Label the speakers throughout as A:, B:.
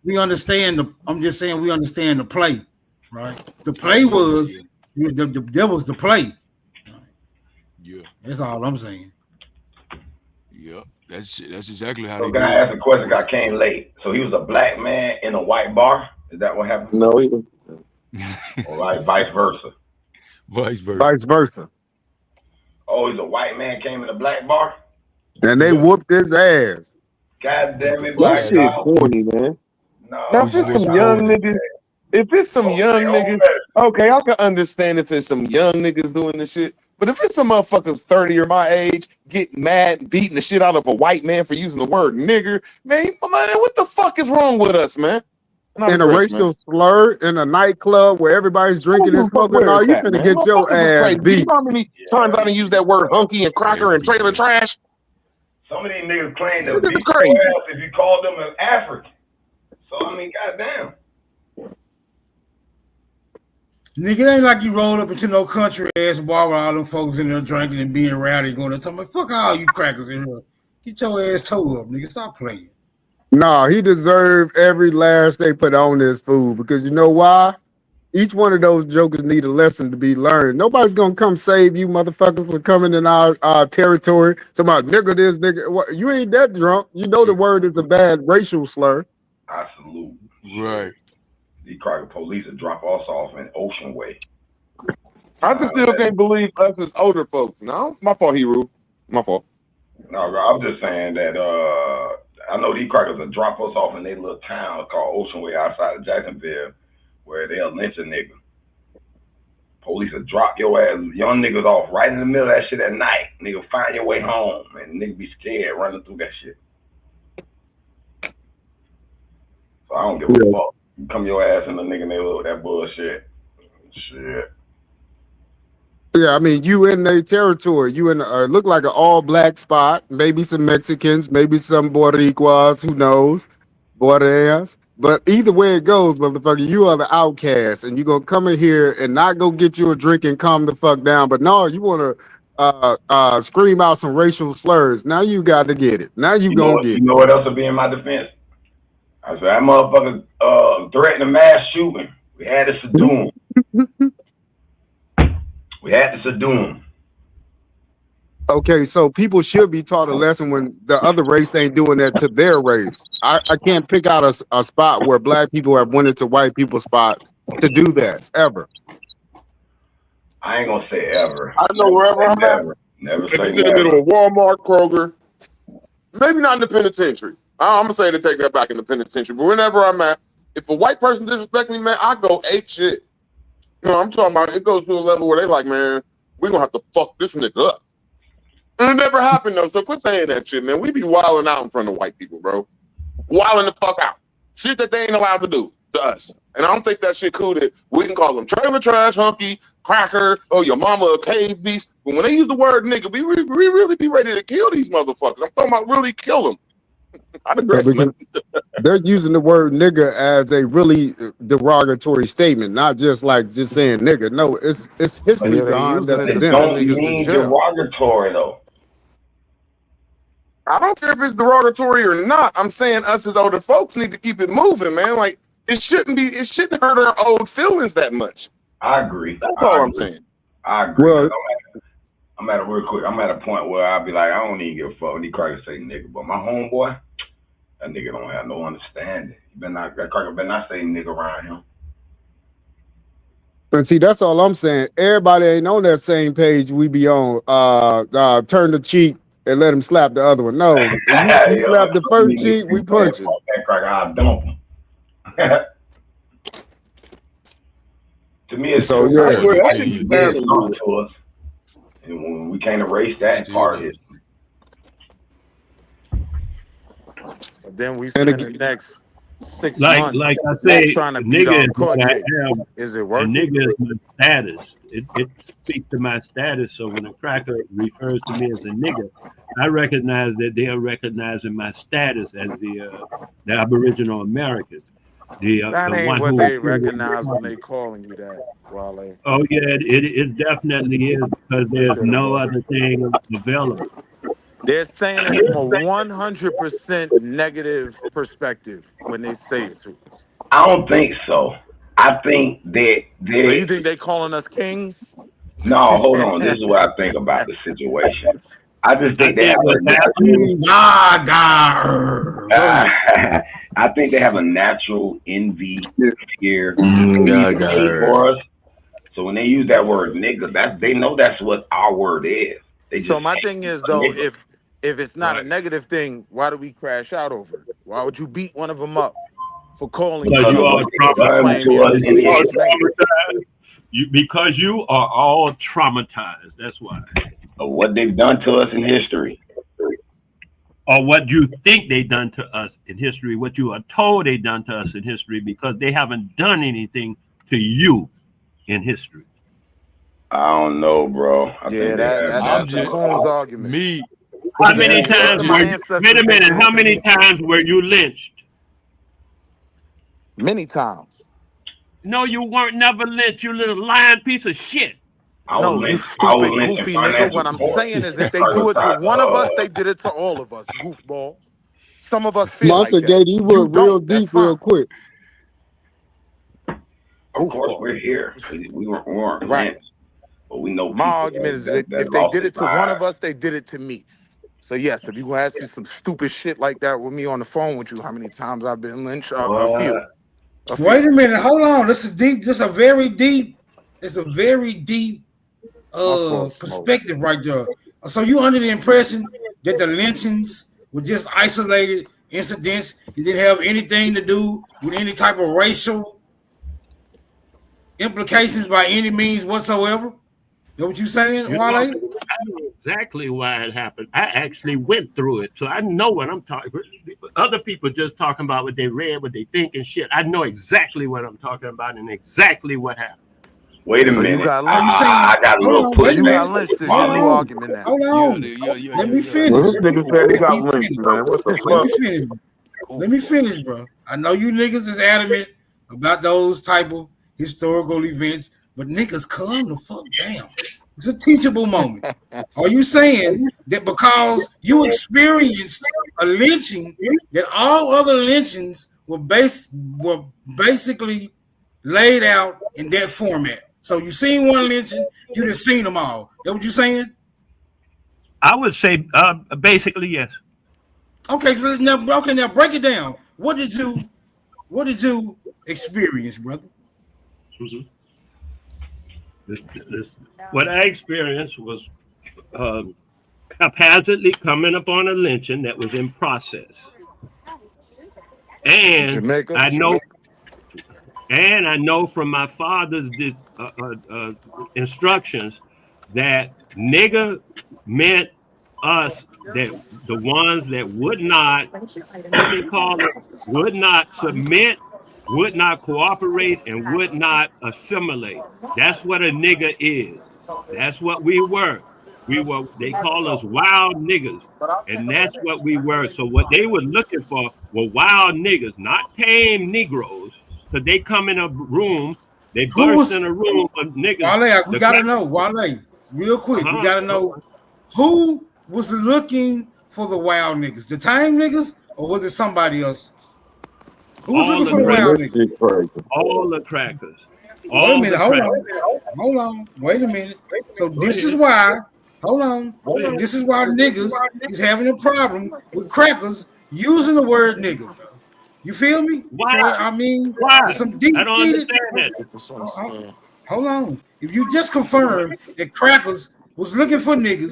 A: we understand the. I'm just saying we understand the play, right? The play was that was the play. Right?
B: Yeah,
A: That's all I'm saying.
B: yeah. That's exactly how
C: So
B: they
C: can I
B: do it.
C: ask a question? I came late. So he was a black man in a white bar. Is that what happened?
D: No,
C: Or like vice versa?
B: Vice versa.
D: vice versa.
C: Oh, he's a white man came in a black bar.
D: And they
B: Yep.
D: whooped his ass.
C: God
B: Beat
C: damn
B: the
C: it,
B: fuck
D: That
C: black
B: out of
D: shit
B: him.
C: dog.
D: corny, man. Now, if
B: He's
C: No,
D: it's
C: black
D: some
B: vicious
D: young
B: with
C: dog.
B: it.
D: niggas, if it's some
C: Okay,
D: young
C: old
D: niggas, okay, I can understand if it's some young niggas doing this shit. But if it's some motherfuckers 30 or my age getting mad, beating the shit out of a white man for using the word nigger, man, what the fuck is wrong with us, man? And I
E: In a
D: digress, man.
E: racial slur in a nightclub where everybody's
D: I don't
E: drinking
D: give
E: and
D: a fuck
E: smoking,
D: where
E: no,
D: it's
E: you
D: at,
E: finna
D: man.
E: get your
D: Motherfuckers is
E: ass
D: crazy. You
E: beat.
D: know how many times I done used that word hunky and cracker and
B: Every
D: trailer
B: day.
D: trash?
C: some of these niggas claim to
D: Niggas is
C: beat your
D: crazy.
C: ass if you call them an African. So I mean, goddamn.
A: Nigga, it ain't like you roll up into no country ass bar with all them folks in there drinking and being rowdy, going to tell me, fuck all you crackers in here. Get your ass toe up, nigga. Stop playing.
E: No, he deserved every last they put on this fool because you know why? Each one of those jokers need a lesson to be learned. Nobody's gonna come save you, motherfuckers, for coming in our territory. Talking about nigga this, nigga. What, you ain't that drunk. You know the word is a bad racial slur.
C: I salute. Shit.
B: Right.
C: These cracker police will drop us off in Ocean Way.
D: I just still can't believe us as older folks. No, my fault, Hero. My fault.
C: No, I'm just saying that I know these crackers will drop us off in their little town called Ocean Way outside of Jacksonville, where they'll lynch a nigga. Police will drop your ass, young niggas off right in the middle of that shit at night. Nigga find your way home, and nigga be scared running through that shit. So I don't give a
E: Yeah.
C: fuck. You come your ass in the nigga neighborhood with that bullshit. Shit.
E: Yeah, I mean, you in their territory. You in look like an all black spot. Maybe some Mexicans, maybe some Boricuas. Who knows? Bordeas. But either way it goes, motherfucker, you are the outcast, and you gonna come in here and not go get you a drink and calm the fuck down. But no, you wanna scream out some racial slurs. Now you got to get it. Now you gonna
C: You
E: get it.
C: know what else would be in my defense? I said that motherfucker threatened a mass shooting. We had to subdue him. We had to subdue him.
E: Okay, so people should be taught a lesson when the other race ain't doing that to their race. I can't pick out a spot where black people have went into white people's spot to do that ever.
C: I ain't gonna say ever.
D: I know wherever I'm at.
C: Never
D: If
C: say
D: it's in the middle
C: never.
D: of Walmart, Kroger, maybe not in the penitentiary. I'm gonna say to take that back in the penitentiary. But whenever I'm at, if a white person disrespect me, man, I go ape shit. You know, I'm talking about it goes to a level where they like, man, we gonna have to fuck this nigga up. And it never happened though, so quit saying that shit, man. We be wilding out in front of white people, bro. Wilding the fuck out. Shit that they ain't allowed to do to us. And I don't think that shit cool that we can call them trailer trash, hunky, cracker, oh, your mama a cave beast. But when they use the word nigga, we really be ready to kill these motherfuckers. I'm talking about really kill them. I
E: Yeah,
D: digress, man.
E: because they're using the word nigga as a really derogatory statement, not just like just saying nigga. No, it's history
F: Yeah, they
E: behind
F: using
E: that
F: it
E: to
F: to
C: It
E: them.
F: send
C: don't
F: niggas to
C: mean
F: jail.
C: derogatory though.
D: I don't care if it's derogatory or not. I'm saying us as older folks need to keep it moving, man. Like it shouldn't hurt our old feelings that much.
C: I agree.
D: That's
C: I
D: all I'm
C: agree.
D: saying.
C: I agree.
E: Well,
C: I'm at a real quick. I'm at a point where I'll be like, I don't even give a fuck when these crackers say nigga. But my homeboy, that nigga don't have no understanding. That cracker better not say nigga around him.
E: and see, that's all I'm saying. Everybody ain't on that same page we be on. Turn the cheek and let him slap the other one. No, you
C: Yo,
E: slap the
C: some of
E: first
C: these niggas
E: cheek,
C: be
E: we
C: saying
E: punch it.
C: fuck that cracker, I'll dump him. To me, it's
E: So
C: two
D: I
E: yeah,
C: ways
D: swear that
C: white
D: shit be
C: people did
D: stabbing
C: something
D: me.
C: to us, and when we can't erase that
B: Still
C: part of
B: do.
C: it.
F: But then we
E: and
F: spend the
E: again,
F: next 6 months
G: Like I say,
F: trying to beat
G: nigga
F: our
G: is
F: court
G: what I
F: case.
G: am,
F: Is it
G: and
F: worth it?
G: nigga is my status. It speaks to my status. So when a cracker refers to me as a nigga, I recognize that they are recognizing my status as the Aboriginal American,
F: That
G: the
F: ain't
G: one
F: what
G: who.
F: they recognize when they calling you that, Wale.
G: Oh yeah, it definitely is because
F: They
G: there's
F: should have
G: no
F: been.
G: other thing available.
F: They're saying it from a 100% negative perspective when they say it to us.
C: I don't think so. I think that
F: So you
C: they.
F: think they calling us kings?
C: No, hold on. This is what I think about the situation. I just
G: I
C: think they
G: think
C: have a
G: what's
C: natural.
G: happening.
C: I think they have a natural envy, fear,
D: Yeah, I
C: greed,
D: got
C: hate
D: her.
C: for us. So when they use that word nigga, they know that's what our word is. They
F: So
C: just
F: my
C: saying
F: thing is
C: a
F: though,
C: nigga.
F: if it's not a
G: Right.
F: negative thing, why do we crash out over it? Why would you beat one of them up for calling you
G: Because
C: Because
G: you
C: of
G: are
C: what
F: something
C: they've
F: and
G: traumatized.
C: done
F: claim
C: to
F: you
C: us in
F: you
G: You
F: it's
C: history.
G: are
F: negative?
G: traumatized. Because you are all traumatized. That's why.
C: Of what they've done to us in history.
G: Or what you think they done to us in history, what you are told they done to us in history, because they haven't done anything to you in history.
C: I don't know, bro. I
F: Yeah,
C: think they have
B: I'm
F: that's the
B: just
F: coon's argument.
B: me.
F: But
G: How
F: see,
G: many
B: Me.
F: guess
B: I'm
F: what
G: times
B: just
G: were
F: my
G: you? Wait
F: ancestors
G: a
F: they
G: minute.
F: did
G: How
F: to
G: many
F: me?
G: times were you lynched?
F: Many times.
G: No, you weren't never lynched. You little lying piece of shit.
F: No, you
C: I was
F: stupid,
C: lynched in
F: goofy nigga.
C: financial
F: What I'm
C: court
F: saying is if they
C: because
F: do
C: of
F: it to one of us, they did it to all of us, goofball. Some of us feel like
E: Monte
F: that.
E: Gator, you
F: You
E: went real
F: don't. That's
E: deep real
F: fine.
E: quick.
C: of course
F: Goofball.
C: we're here. We weren't
F: Right.
C: lynched, but we know
F: My
C: people
F: argument is
C: that,
F: that
C: that
F: if they
C: lost
F: did
C: their
F: it to one
C: lives.
F: of us, they did it to me. So yes, if you gonna ask me some stupid shit like that with me on the phone with you, how many times I've been lynched? A few.
C: What?
F: A
A: Wait
F: few.
A: a minute. Hold on. This is deep. This is a very deep. It's a very deep
F: My fault, smoke.
A: perspective right there. So you under the impression that the lynchings were just isolated incidents? It didn't have anything to do with any type of racial implications by any means whatsoever? That what you saying,
G: You know,
A: Wale?
G: I know exactly why it happened. I actually went through it, so I know what I'm talking. Other people just talking about what they read, what they think, and shit. I know exactly what I'm talking about and exactly what happened.
C: Wait a
F: So you
C: minute.
F: got
A: Are you
F: lynched.
A: saying?
C: I got a
A: Hold
C: little
A: on.
F: So
A: Wait a
F: you got
C: pushback
A: minute.
C: from
F: lynched is your
A: Hold
F: new
C: Wale.
A: on.
F: argument now.
A: Hold
B: yeah,
A: on. Let me
D: Well,
A: finish.
D: this nigga said he
A: Let
D: got
A: me
D: lynched,
A: finish.
D: man. What the
A: Let me
D: fuck?
F: Goofball.
A: finish. Let me
F: Goofball.
A: finish, bro. I know you niggas is adamant about those type of historical events, but niggas calm the fuck down. It's a teachable moment. Are you saying that because you experienced a lynching, that all other lynchings were basically laid out in that format? So you seen one lynching, you just seen them all. That what you saying?
G: I would say basically yes.
A: Okay, so now break it down. What did you experience, brother?
G: Mhm. This, what I experienced was um, haphazardly coming upon a lynching that was in process, and
F: Jamaica.
G: I know, and I know from my father's instructions that nigga meant us, that the ones that would not, what they call it, would not submit, would not cooperate, and would not assimilate. That's what a nigga is. That's what we were. We were, they call us wild niggas. And that's what we were. So what they were looking for were wild niggas, not tame Negroes. Because they come in a room, they
A: Who
G: burst
A: was
G: in a room of niggas.
A: Wale? We
G: The
A: gotta know, Wale, real quick. We gotta know who was looking for the wild niggas, the time niggas, or was it somebody else? Who was
G: all
A: looking
G: the
A: for the
G: crackers,
A: wild
D: Man,
A: niggas?
D: this shit crazy.
G: all the crackers,
A: Wait a
G: all
A: minute,
G: the
A: hold
G: crackers.
A: on, hold on, wait a minute. So
G: Go
A: this is
G: ahead.
A: why, hold on,
G: Go ahead.
A: this is why niggas is having a problem with crackers using the word nigga, bro. You feel me?
G: Why?
A: So I mean, there's
G: Why?
A: some
G: I don't
A: deep-seated.
G: understand that.
A: Hold on. If you just confirm that crackers was looking for niggas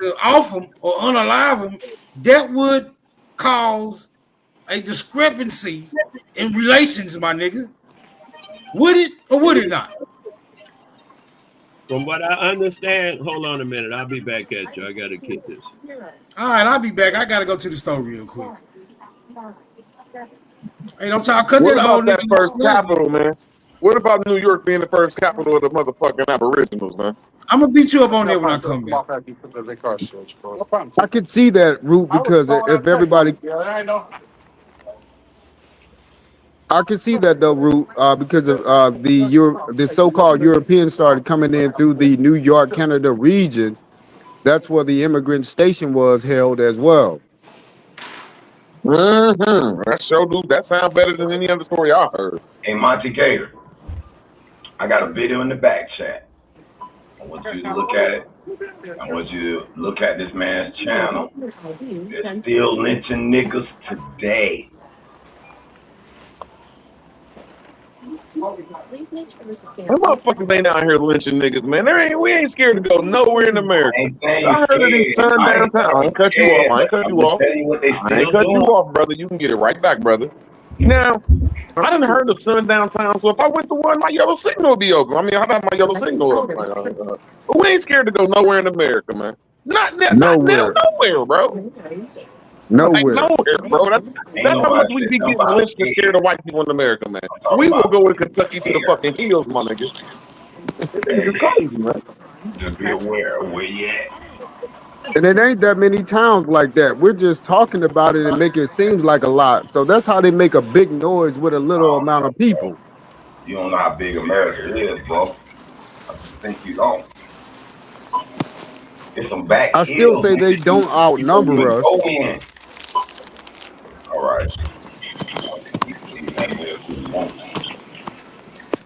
A: to off them or unalive them, that would cause a discrepancy in relations, my nigga. Would it or would it not?
G: From what I understand, hold on a minute. I'll be back at you. I got to get this.
A: All right, I'll be back. I gotta go to the store real quick. Hey, don't y'all cut
D: What
A: that
D: about
A: old
D: that
A: nigga
D: first
A: slack.
D: capital, man? What about New York being the first capital of the motherfucking Aboriginals, man?
A: I'm gonna beat you up on there when I come back.
E: I could see that route because if everybody, I could see that though route because of the so-called Europeans started coming in through the New York, Canada region. That's where the immigrant station was held as well.
D: That sure do. That sounds better than any other story I heard.
C: Hey, Monty Gator, I got a video in the back chat. I want you to look at it. I want you to look at this man's channel. They're still lynching niggas today.
D: Them motherfuckers ain't out here lynching niggas, man. We ain't scared to go nowhere in America. I heard of these sundown towns. I ain't cut you off. I ain't cut you off. I ain't cut you off, brother. You can get it right back, brother. Now, I didn't heard of sundown towns, so if I went to one, my yellow signal would be open. I mean, I'd have my yellow signal open. But we ain't scared to go nowhere in America, man. Not nowhere, bro.
E: Nowhere.
D: Nowhere, bro. That's how much we be getting lynched and scared of white people in America, man. We will go to Kentucky to the fucking hills, my nigga. It's crazy, man.
C: Just be aware of where you at.
E: And it ain't that many towns like that. We're just talking about it and make it seem like a lot. So that's how they make a big noise with a little amount of people.
C: You don't know how big America is, bro. I think you don't. It's some back.
E: I still say they don't outnumber us.
C: All right.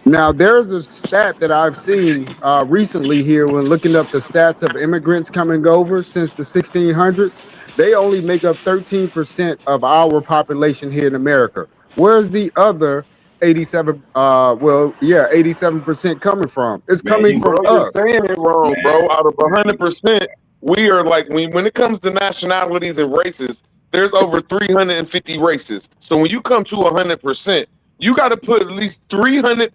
E: Now, there's a stat that I've seen recently here when looking up the stats of immigrants coming over since the 1600s. They only make up 13% of our population here in America. Where's the other 87% coming from? It's coming from us.
D: You're saying it wrong, bro. Out of 100%, we are like, when it comes to nationalities and races, there's over 350 races. So when you come to 100%, you got to put at least 300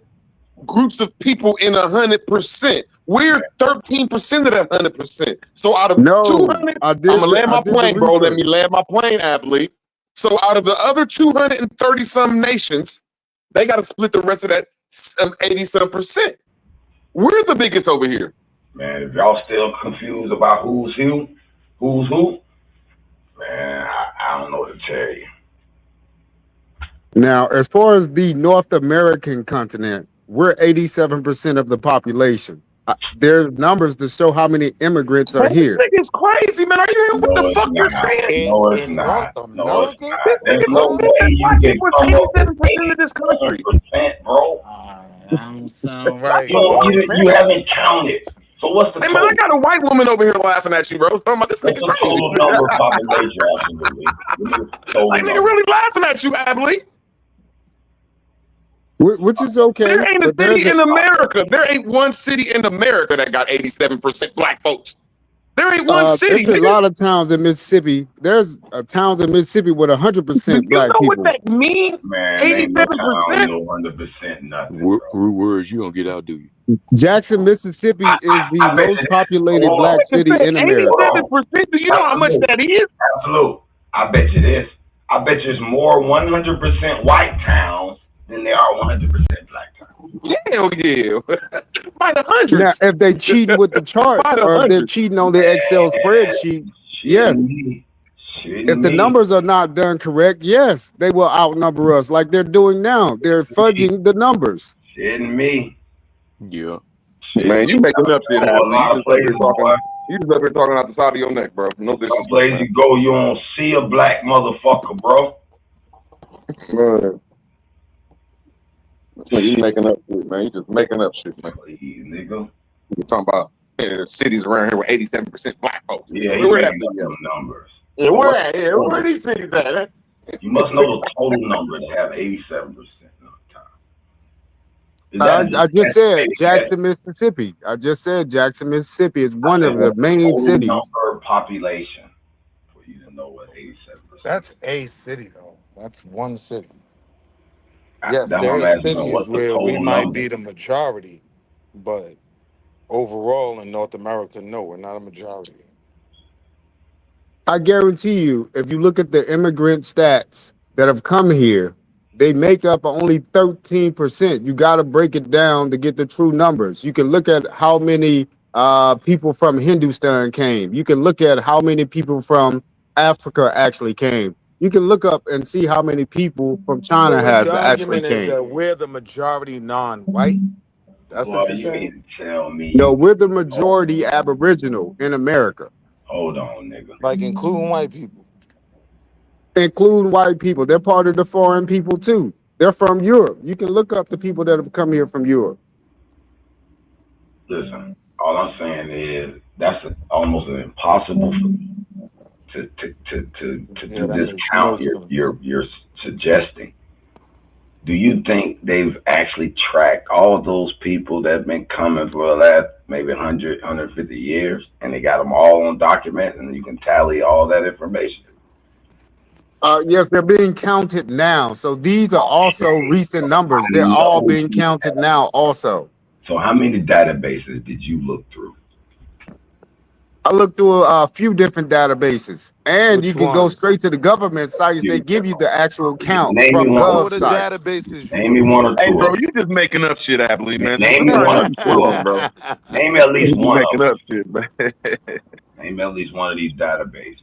D: groups of people in 100%. We're 13% of that 100%. So out of 200, I'm gonna land my plane, bro. Let me land my plane, athlete. So out of the other 230 some nations, they got to split the rest of that 80% We're the biggest over here.
C: Man, if y'all still confused about who's who, man, I don't know what to tell you.
E: Now, as far as the North American continent, we're 87% of the population. There's numbers to show how many immigrants are here.
D: This nigga's crazy, man. Are you hearing what the fuck you're saying?
C: No, it's not. No, it's not. There's no way you can come up with 87% of this country, bro.
F: Sound right.
C: You haven't counted. So what's the
D: total? Man, I got a white woman over here laughing at you, bro. Talking about this nigga crazy.
C: Total number of population,
D: like nigga really laughing at you, Abley.
E: Which is okay.
D: There ain't a city in America. There ain't one city in America that got 87% black folks. There ain't one city.
E: There's a lot of towns in Mississippi. There's towns in Mississippi with 100% black people.
D: You know what that means?
C: Man, 87%. No 100% nothing.
B: Words you don't get out, do you?
E: Jackson, Mississippi is the most populated black city in America.
D: 87%. Do you know how much that is?
C: Absolute. I bet you this. I bet you it's more 100% white towns than they are 100% black towns.
D: Hell yeah. By the hundreds.
E: Now, if they cheating with the charts or if they're cheating on their Excel spreadsheet, yes. If the numbers are not done correct, yes, they will outnumber us like they're doing now. They're fudging the numbers.
C: Shitting me.
B: Yeah.
D: Man, you making up shit. You just up here talking out the side of your neck, bro. No disrespect.
C: Place you go, you don't see a black motherfucker, bro.
D: Man. You making up shit, man. You just making up shit, man.
C: Please, nigga.
D: You're talking about cities around here with 87% black folks.
C: Yeah, you making up numbers.
D: Yeah, where at? Yeah, where are these cities at?
C: You must know the total number to have 87%.
E: I just said Jackson, Mississippi. I just said Jackson, Mississippi is one of the main cities.
C: Number population for you to know what 87%.
F: That's a city, though. That's one city. Yes, there are cities where we might be the majority, but overall in North America, no, we're not a majority.
E: I guarantee you, if you look at the immigrant stats that have come here, they make up only 13%. You got to break it down to get the true numbers. You can look at how many people from Hindustan came. You can look at how many people from Africa actually came. You can look up and see how many people from China has actually came.
F: That we're the majority non-white. That's
C: Boy,
F: what you
C: you
F: said?
C: need to tell me.
E: No, we're the majority Aboriginal in America,
C: Hold on, nigga.
F: Like including white people.
E: including white people. They're part of the foreign people too. They're from Europe. You can look up the people that have come here from Europe.
C: Listen, all I'm saying is that's almost an impossible to
F: Yeah,
C: do
F: that
C: this
F: makes no
C: count
F: sense.
C: you're suggesting. Do you think they've actually tracked all those people that have been coming for the last maybe 100, 150 years, and they got them all on documents, and you can tally all that information?
E: Yes, they're being counted now. So these are also recent numbers.
C: I
E: They're all
C: know.
E: being counted now also.
C: So how many databases did you look through?
E: I looked through a few different databases, and you
F: Which
E: can go
F: ones?
E: straight to the government sites. They give you the actual count
C: Name me
E: from
C: one.
F: What
E: gov
F: were the
E: sites.
F: databases you
C: Name me
F: looked
C: one or
D: Hey,
C: two
D: bro,
C: of them.
D: you just making up shit, Abilene, man.
C: Name me
D: Sometimes
C: one
D: you
C: or
D: be
C: two of
D: trolling,
C: them.
D: bro.
C: Name me at least
D: You be
C: one of
D: making
C: them.
D: up shit, man.
C: Name me at least one of these databases.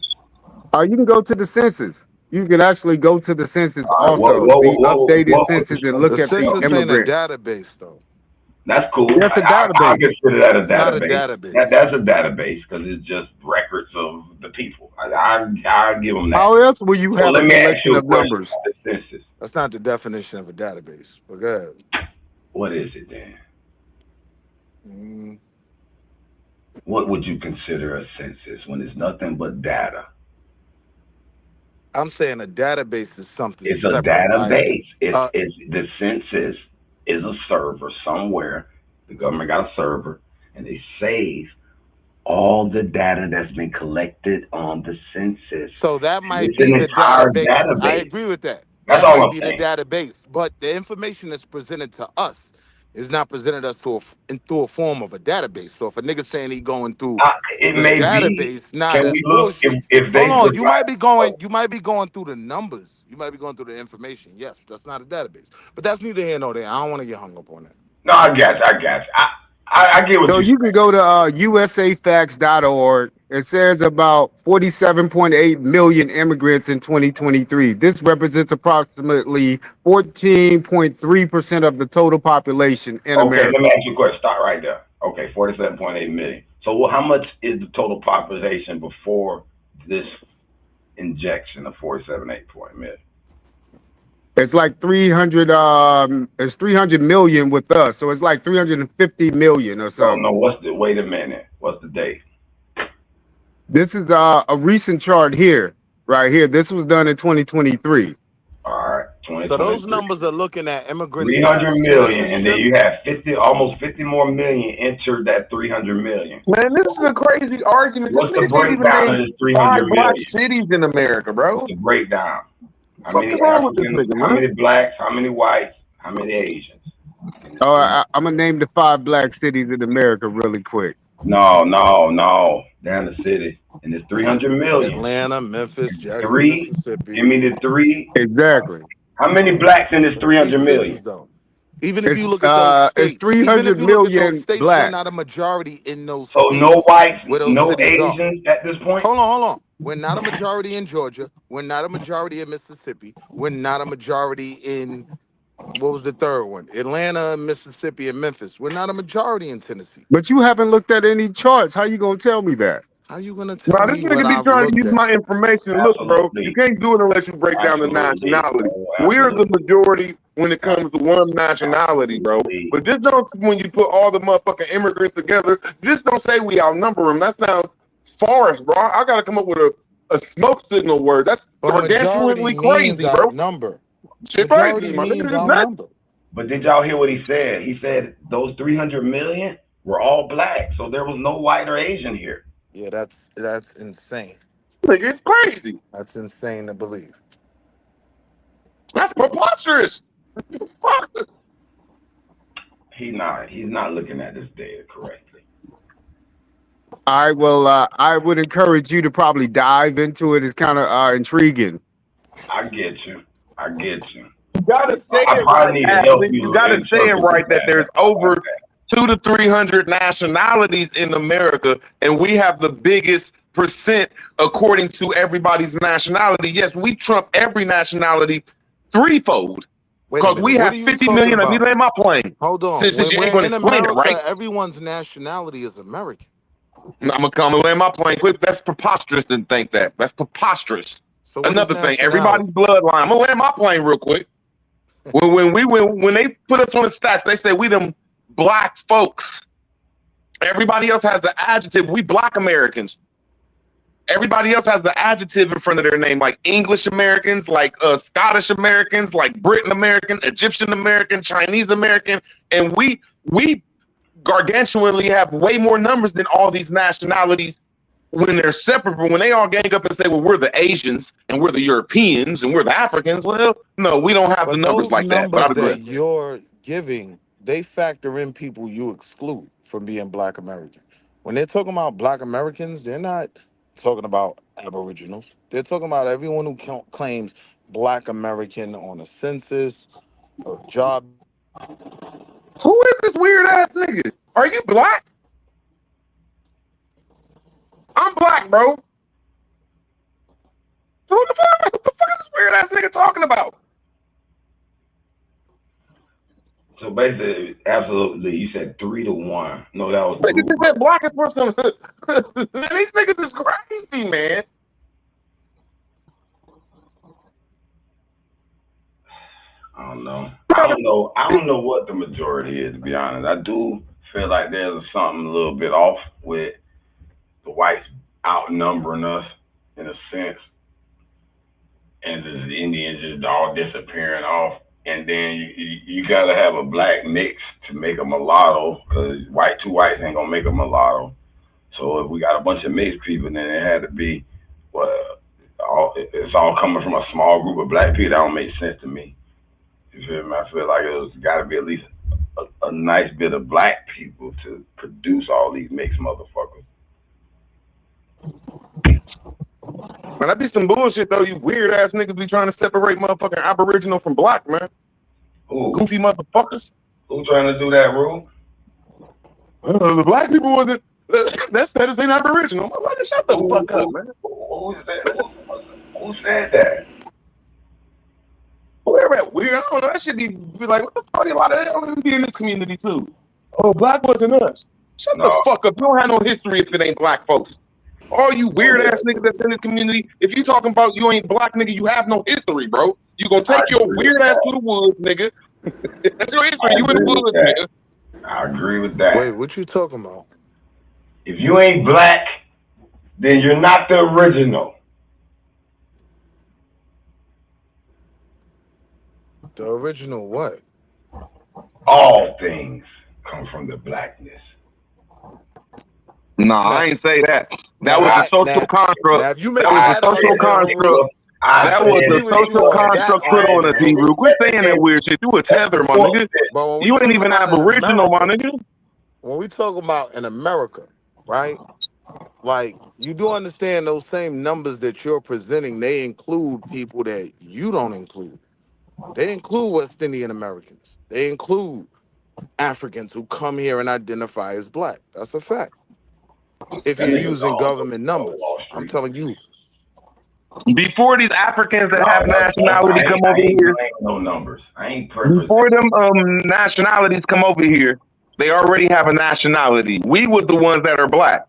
E: You can go to the census. You can actually go to the census
C: All right.
E: also, the updated census, and
F: The
E: look at the
F: census ain't a
E: immigrant.
F: database though.
C: That's cool.
E: That's a
C: I
E: database.
C: consider that a
F: It's not a
C: database.
F: database.
C: That's a database because it's just records of the people. I give them that.
E: How else will you
C: So
E: have a
C: let me ask
E: collection
C: you a
E: of
C: question
E: numbers?
C: about the census.
F: That's not the definition of a database. But go ahead.
C: What is it then?
F: Mm,
C: What would you consider a census when it's nothing but data?
F: I'm saying a database is something
C: It's a
F: separate. Like
C: database.
F: uh,
C: It's the census is a server somewhere. The government got a server, and they save all the data that's been collected on the census.
F: so that might
C: It's
F: be
C: an
F: the
C: entire
F: database. I
C: database.
F: agree with that.
C: That's
F: That
C: all
F: might
C: I'm
F: be the
C: saying.
F: database. But the information that's presented to us is not presented us through a form of a database. So if a nigga saying he going through
C: It
F: the
C: may be.
F: database, nah,
C: Can
F: that's
C: we look
F: bullshit.
C: if
F: Hold
C: they
F: on, you might
C: provide?
F: be going through the numbers. You might be going through the information. Yes, that's not a database. But that's neither here nor there. I don't want to get hung up on that.
C: No, I got you. I got you. I get what
E: So
C: you're
E: you can
C: saying.
E: go to usafacts.org. It says about 47.8 million immigrants in 2023. This represents approximately 14.3% of the total population in
C: Okay, let
E: America.
C: me ask you a question. Start right there. Okay, 47.8 million. So how much is the total population before this injection of 47.8 million?
E: It's like 300 it's 300 million with us. So it's like 350 million or
C: No,
E: something.
C: wait a minute. What's the date?
E: This is a recent chart here, right here. This was done in 2023.
C: All right,
F: So those
C: 2023.
F: numbers are looking at immigrants that
C: 300
F: have
C: million, and then
F: citizenship.
C: you have almost 50 more million entered that 300 million.
D: Man, this is a crazy argument. This
C: What's the
D: nigga can't even
C: breakdown of
D: name
C: this
D: 5
C: 300
D: black
C: million?
D: cities in America, bro.
C: What's the breakdown? How
D: What the fuck
C: many
D: is wrong with this
C: Africans?
D: nigga,
C: How
D: man?
C: many blacks? How many whites? How many Asians?
E: I'm gonna name the 5 black cities in America really quick.
C: No, down the city, and it's 300 million.
F: Atlanta, Memphis, Jackson,
C: Three.
F: Mississippi.
C: Give me the three.
E: Exactly.
C: How many blacks in this
F: But
C: 300
F: these
C: million?
F: cities though. Even if you look at those
E: It's
F: states, even if
E: 300
F: you look at those
E: million
F: states, we're not a
E: blacks.
F: majority in those
C: So no
F: states
C: whites,
F: where those
C: no
F: cities are.
C: Asians at this point.
F: Hold on. We're not a majority in Georgia. We're not a majority in Mississippi. We're not a majority in what was the third one? Atlanta, Mississippi, and Memphis. We're not a majority in Tennessee.
E: But you haven't looked at any charts. How you gonna tell me that?
F: How you gonna tell
D: Nah, this
F: me what
D: nigga be
F: I've
D: trying to
F: looked
D: use
F: at?
D: my information. Look, bro, you
C: Absolutely,
D: can't do it unless you break down the nationality. We're the
C: absolutely.
D: majority when it comes to one nationality, bro. But just don't, when you put all the motherfucking immigrants together, just don't say we outnumber them. That sounds farce, bro. I gotta come up with a smoke signal word. That's
F: But majority
D: gargantuanly
F: means
D: crazy, bro.
F: outnumber.
D: Shit
F: Majority
D: crazy, my nigga.
F: means
D: This is nuts.
F: outnumber.
C: But did y'all hear what he said? He said those 300 million were all black, so there was no white or Asian here.
F: Yeah, that's insane.
D: Nigga, it's crazy.
F: That's insane to believe.
D: That's preposterous.
C: He's not looking at this data correctly.
E: All right. Well, I would encourage you to probably dive into it. It's kind of intriguing.
C: I get you.
D: You gotta say
C: I
D: it
C: probably
D: right,
C: need to help
D: Ashley.
C: you
D: You gotta say it
C: interpret
D: right that
C: that.
D: there's over 200 to 300 nationalities in America, and we have the biggest percent according to everybody's nationality. Yes, we trump every nationality threefold.
F: Wait a
D: Because
F: minute.
D: we
F: What
D: have
F: are you
D: 50
F: talking
D: million. Let me
F: about?
D: land my plane.
F: Hold on.
D: Since
F: When
D: you ain't
F: we're
D: going to
F: in
D: explain it,
F: America,
D: right?
F: everyone's nationality is American.
D: I'm going to land my plane quick. That's preposterous to think that. That's preposterous.
F: So what is
D: Another thing, everybody's
F: nationality?
D: bloodline. I'm going to land my plane real quick. When they put us on the stats, they say we them black folks. Everybody else has the adjective. We black Americans. Everybody else has the adjective in front of their name, like English Americans, like Scottish Americans, like Britain American, Egyptian American, Chinese American, and we gargantuanly have way more numbers than all these nationalities when they're separate. But when they all gang up and say, "Well, we're the Asians and we're the Europeans and we're the Africans," well, no, we don't have the
F: But
D: numbers
F: those
D: like that. But I
F: numbers
D: digress.
F: that you're giving, they factor in people you exclude from being Black American. When they're talking about Black Americans, they're not talking about Aboriginals. They're talking about everyone who claims Black American on a census, a job.
D: Who is this weird ass nigga? Are you black? I'm black, bro. Who the fuck? What the fuck is this weird ass nigga talking about?
C: So basically, absolutely, you said 3-1. No, that was
D: Nigga just said blackest person. These niggas is crazy, man.
C: I don't know. I don't know what the majority is, to be honest. I do feel like there's something a little bit off with the whites outnumbering us in a sense, and the Indians just all disappearing off. And then you gotta have a black mix to make a mulatto, because two whites ain't gonna make a mulatto. So if we got a bunch of mixed people, then it had to be, well, it's all coming from a small group of black people. That don't make sense to me. You feel me? I feel like it's got to be at least a nice bit of black people to produce all these mixed motherfuckers.
D: Man, that be some bullshit though. You weird ass niggas be trying to separate motherfucking Aboriginal from black, man.
C: Ooh.
D: Goofy motherfuckers.
C: Who trying to do that, Rule?
D: The black people wasn't. That status ain't Aboriginal. Shut the fuck up, man.
C: Who said that?
D: Whoever that weird, I don't know. That should be like, what the fuck? A lot of that don't be in this community too. Oh, black wasn't us. Shut the fuck up. You don't have no history if it ain't black folks. All you weird ass niggas that's in this community, if you talking about you ain't black, nigga, you have no history, bro. You gonna take your weird ass to the woods, nigga. That's your history. You in the woods, nigga.
C: I agree with that.
F: Wait, what you talking about?
C: If you ain't black, then you're not the original.
F: The original what?
C: All things come from the blackness.
D: Nah, I ain't say that. That was a social construct.
F: Now if you make
D: that was a social construct. That was a social construct put on a D-Roo. Quit saying that weird shit. You a tether, my nigga. You ain't even Aboriginal, my nigga.
F: When we talk about in America, right? Like, you do understand those same numbers that you're presenting, they include people that you don't include. They include West Indian Americans. They include Africans who come here and identify as black. That's a fact. If you're using government numbers, I'm telling you.
D: Before these Africans that have nationality come over here,
C: no numbers. I ain't
D: before them nationalities come over here, they already have a nationality. We were the ones that are black.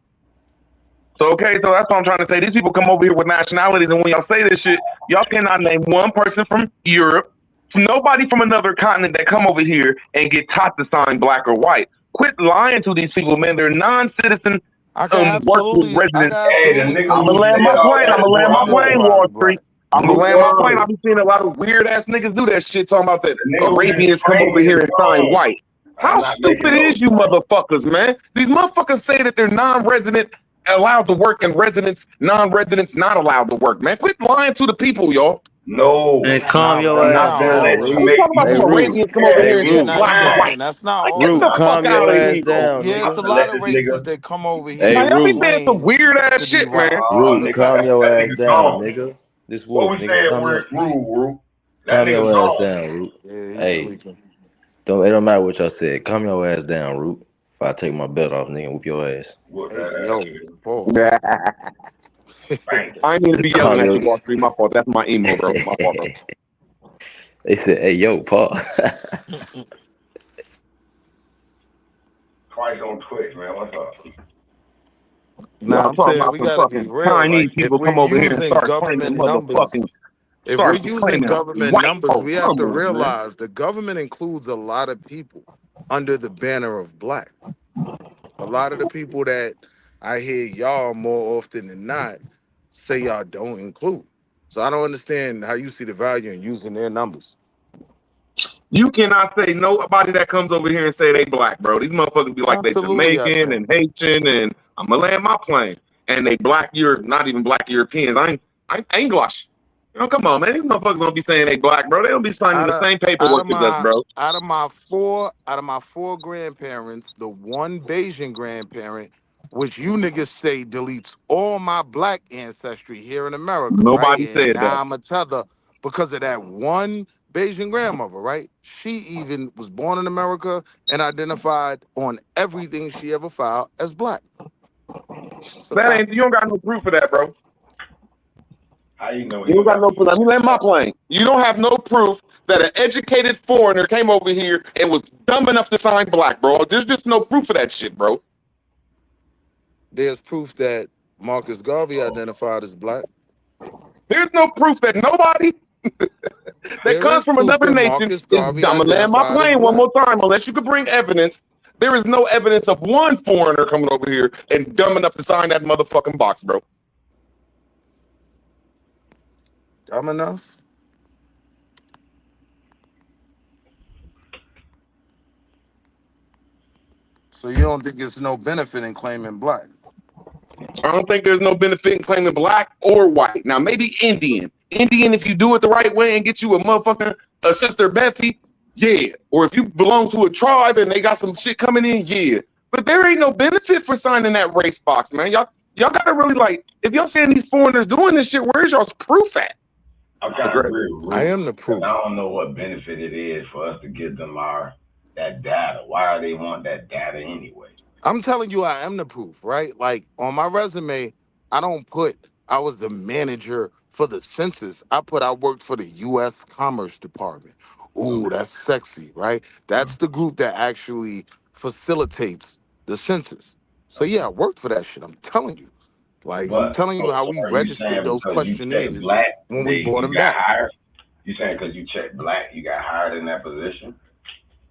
D: So okay, so that's what I'm trying to say. These people come over here with nationalities, and when y'all say this shit, y'all cannot name one person from Europe, nobody from another continent that come over here and get taught to sign black or white. Quit lying to these people, man. They're non-citizen working residents. I'm gonna land my plane. I'm gonna land my plane, Wall Street. I'm gonna land my plane. I've been seeing a lot of weird ass niggas do that shit, talking about that Arabians come over here and sign white. How stupid is you motherfuckers, man? These motherfuckers say that they're non-resident allowed to work and non-residents not allowed to work, man. Quit lying to the people, y'all.
C: No.
H: Man, calm your ass down, Root.
D: We talking about some Arabians come over here and shit black and white.
F: That's not all.
H: Root, calm your ass down,
F: Yeah, it's a lot of races that come over here.
H: Hey,
D: Y'all be
H: Root.
D: saying some weird ass shit, man.
H: Root, calm your ass down, nigga. This wolf, nigga, calm your ass down, Root. Hey, it don't matter what y'all said. Calm your ass down, Root. If I take my belt off, nigga, whoop your ass.
D: I ain't need to be yelling at you, Wall Street. My fault. That's my emo, bro. My fault, bro.
H: They said, "Hey, yo, Paul."
C: Christ on Twitch, man. What's up?
F: Now I'm saying we gotta be real. Like, if we're using government numbers, if we're using government numbers, we have to realize the government includes a lot of people under the banner of black. A lot of the people that I hear y'all more often than not say y'all don't include. So I don't understand how you see the value in using their numbers.
D: You cannot say nobody that comes over here and say they black, bro. These motherfuckers be like
F: Absolutely,
D: they Jamaican and Haitian, and I'm gonna land my plane. And they black, not even black Europeans. I ain't English. You know, come on, man. These motherfuckers don't be saying they black, bro. They don't be signing the same paperwork as us, bro.
F: Out of my four grandparents, the one Bayesian grandparent, which you niggas say deletes all my black ancestry here in America,
D: Nobody
F: right?
D: said
F: And now
D: that.
F: I'm a tether because of that one Bayesian grandmother, right? She even was born in America and identified on everything she ever filed as black.
D: You don't got no proof of that, bro.
C: How you know?
D: You don't got no proof. Let me land my plane. You don't have no proof that an educated foreigner came over here and was dumb enough to sign black, bro. There's just no proof of that shit, bro.
F: There's proof that Marcus Garvey identified as black.
D: There's no proof that nobody that comes from another nation is. I'm gonna land my plane one more time, unless you could bring evidence. There is no evidence of one foreigner coming over here and dumb enough to sign that motherfucking box, bro.
F: Dumb enough? So you don't think there's no benefit in claiming black?
D: I don't think there's no benefit in claiming black or white. Now, maybe Indian. Indian, if you do it the right way and get you a sister Bethy, yeah. Or if you belong to a tribe and they got some shit coming in, yeah. But there ain't no benefit for signing that race box, man. Y'all gotta really if y'all saying these foreigners doing this shit, where's y'all's proof at?
C: I'm kind of agree with Ruth.
F: I am the proof.
C: I don't know what benefit it is for us to give them that data. Why do they want that data anyway?
F: I'm telling you, I am the proof, right? Like on my resume, I don't put I was the manager for the census. I worked for the U.S. Commerce Department. Ooh, that's sexy, right? That's the group that actually facilitates the census. So yeah, I worked for that shit. I'm telling you. I'm telling you how we registered those questionnaires when we brought them back.
C: Hired? You saying because you checked black, you got hired in that position?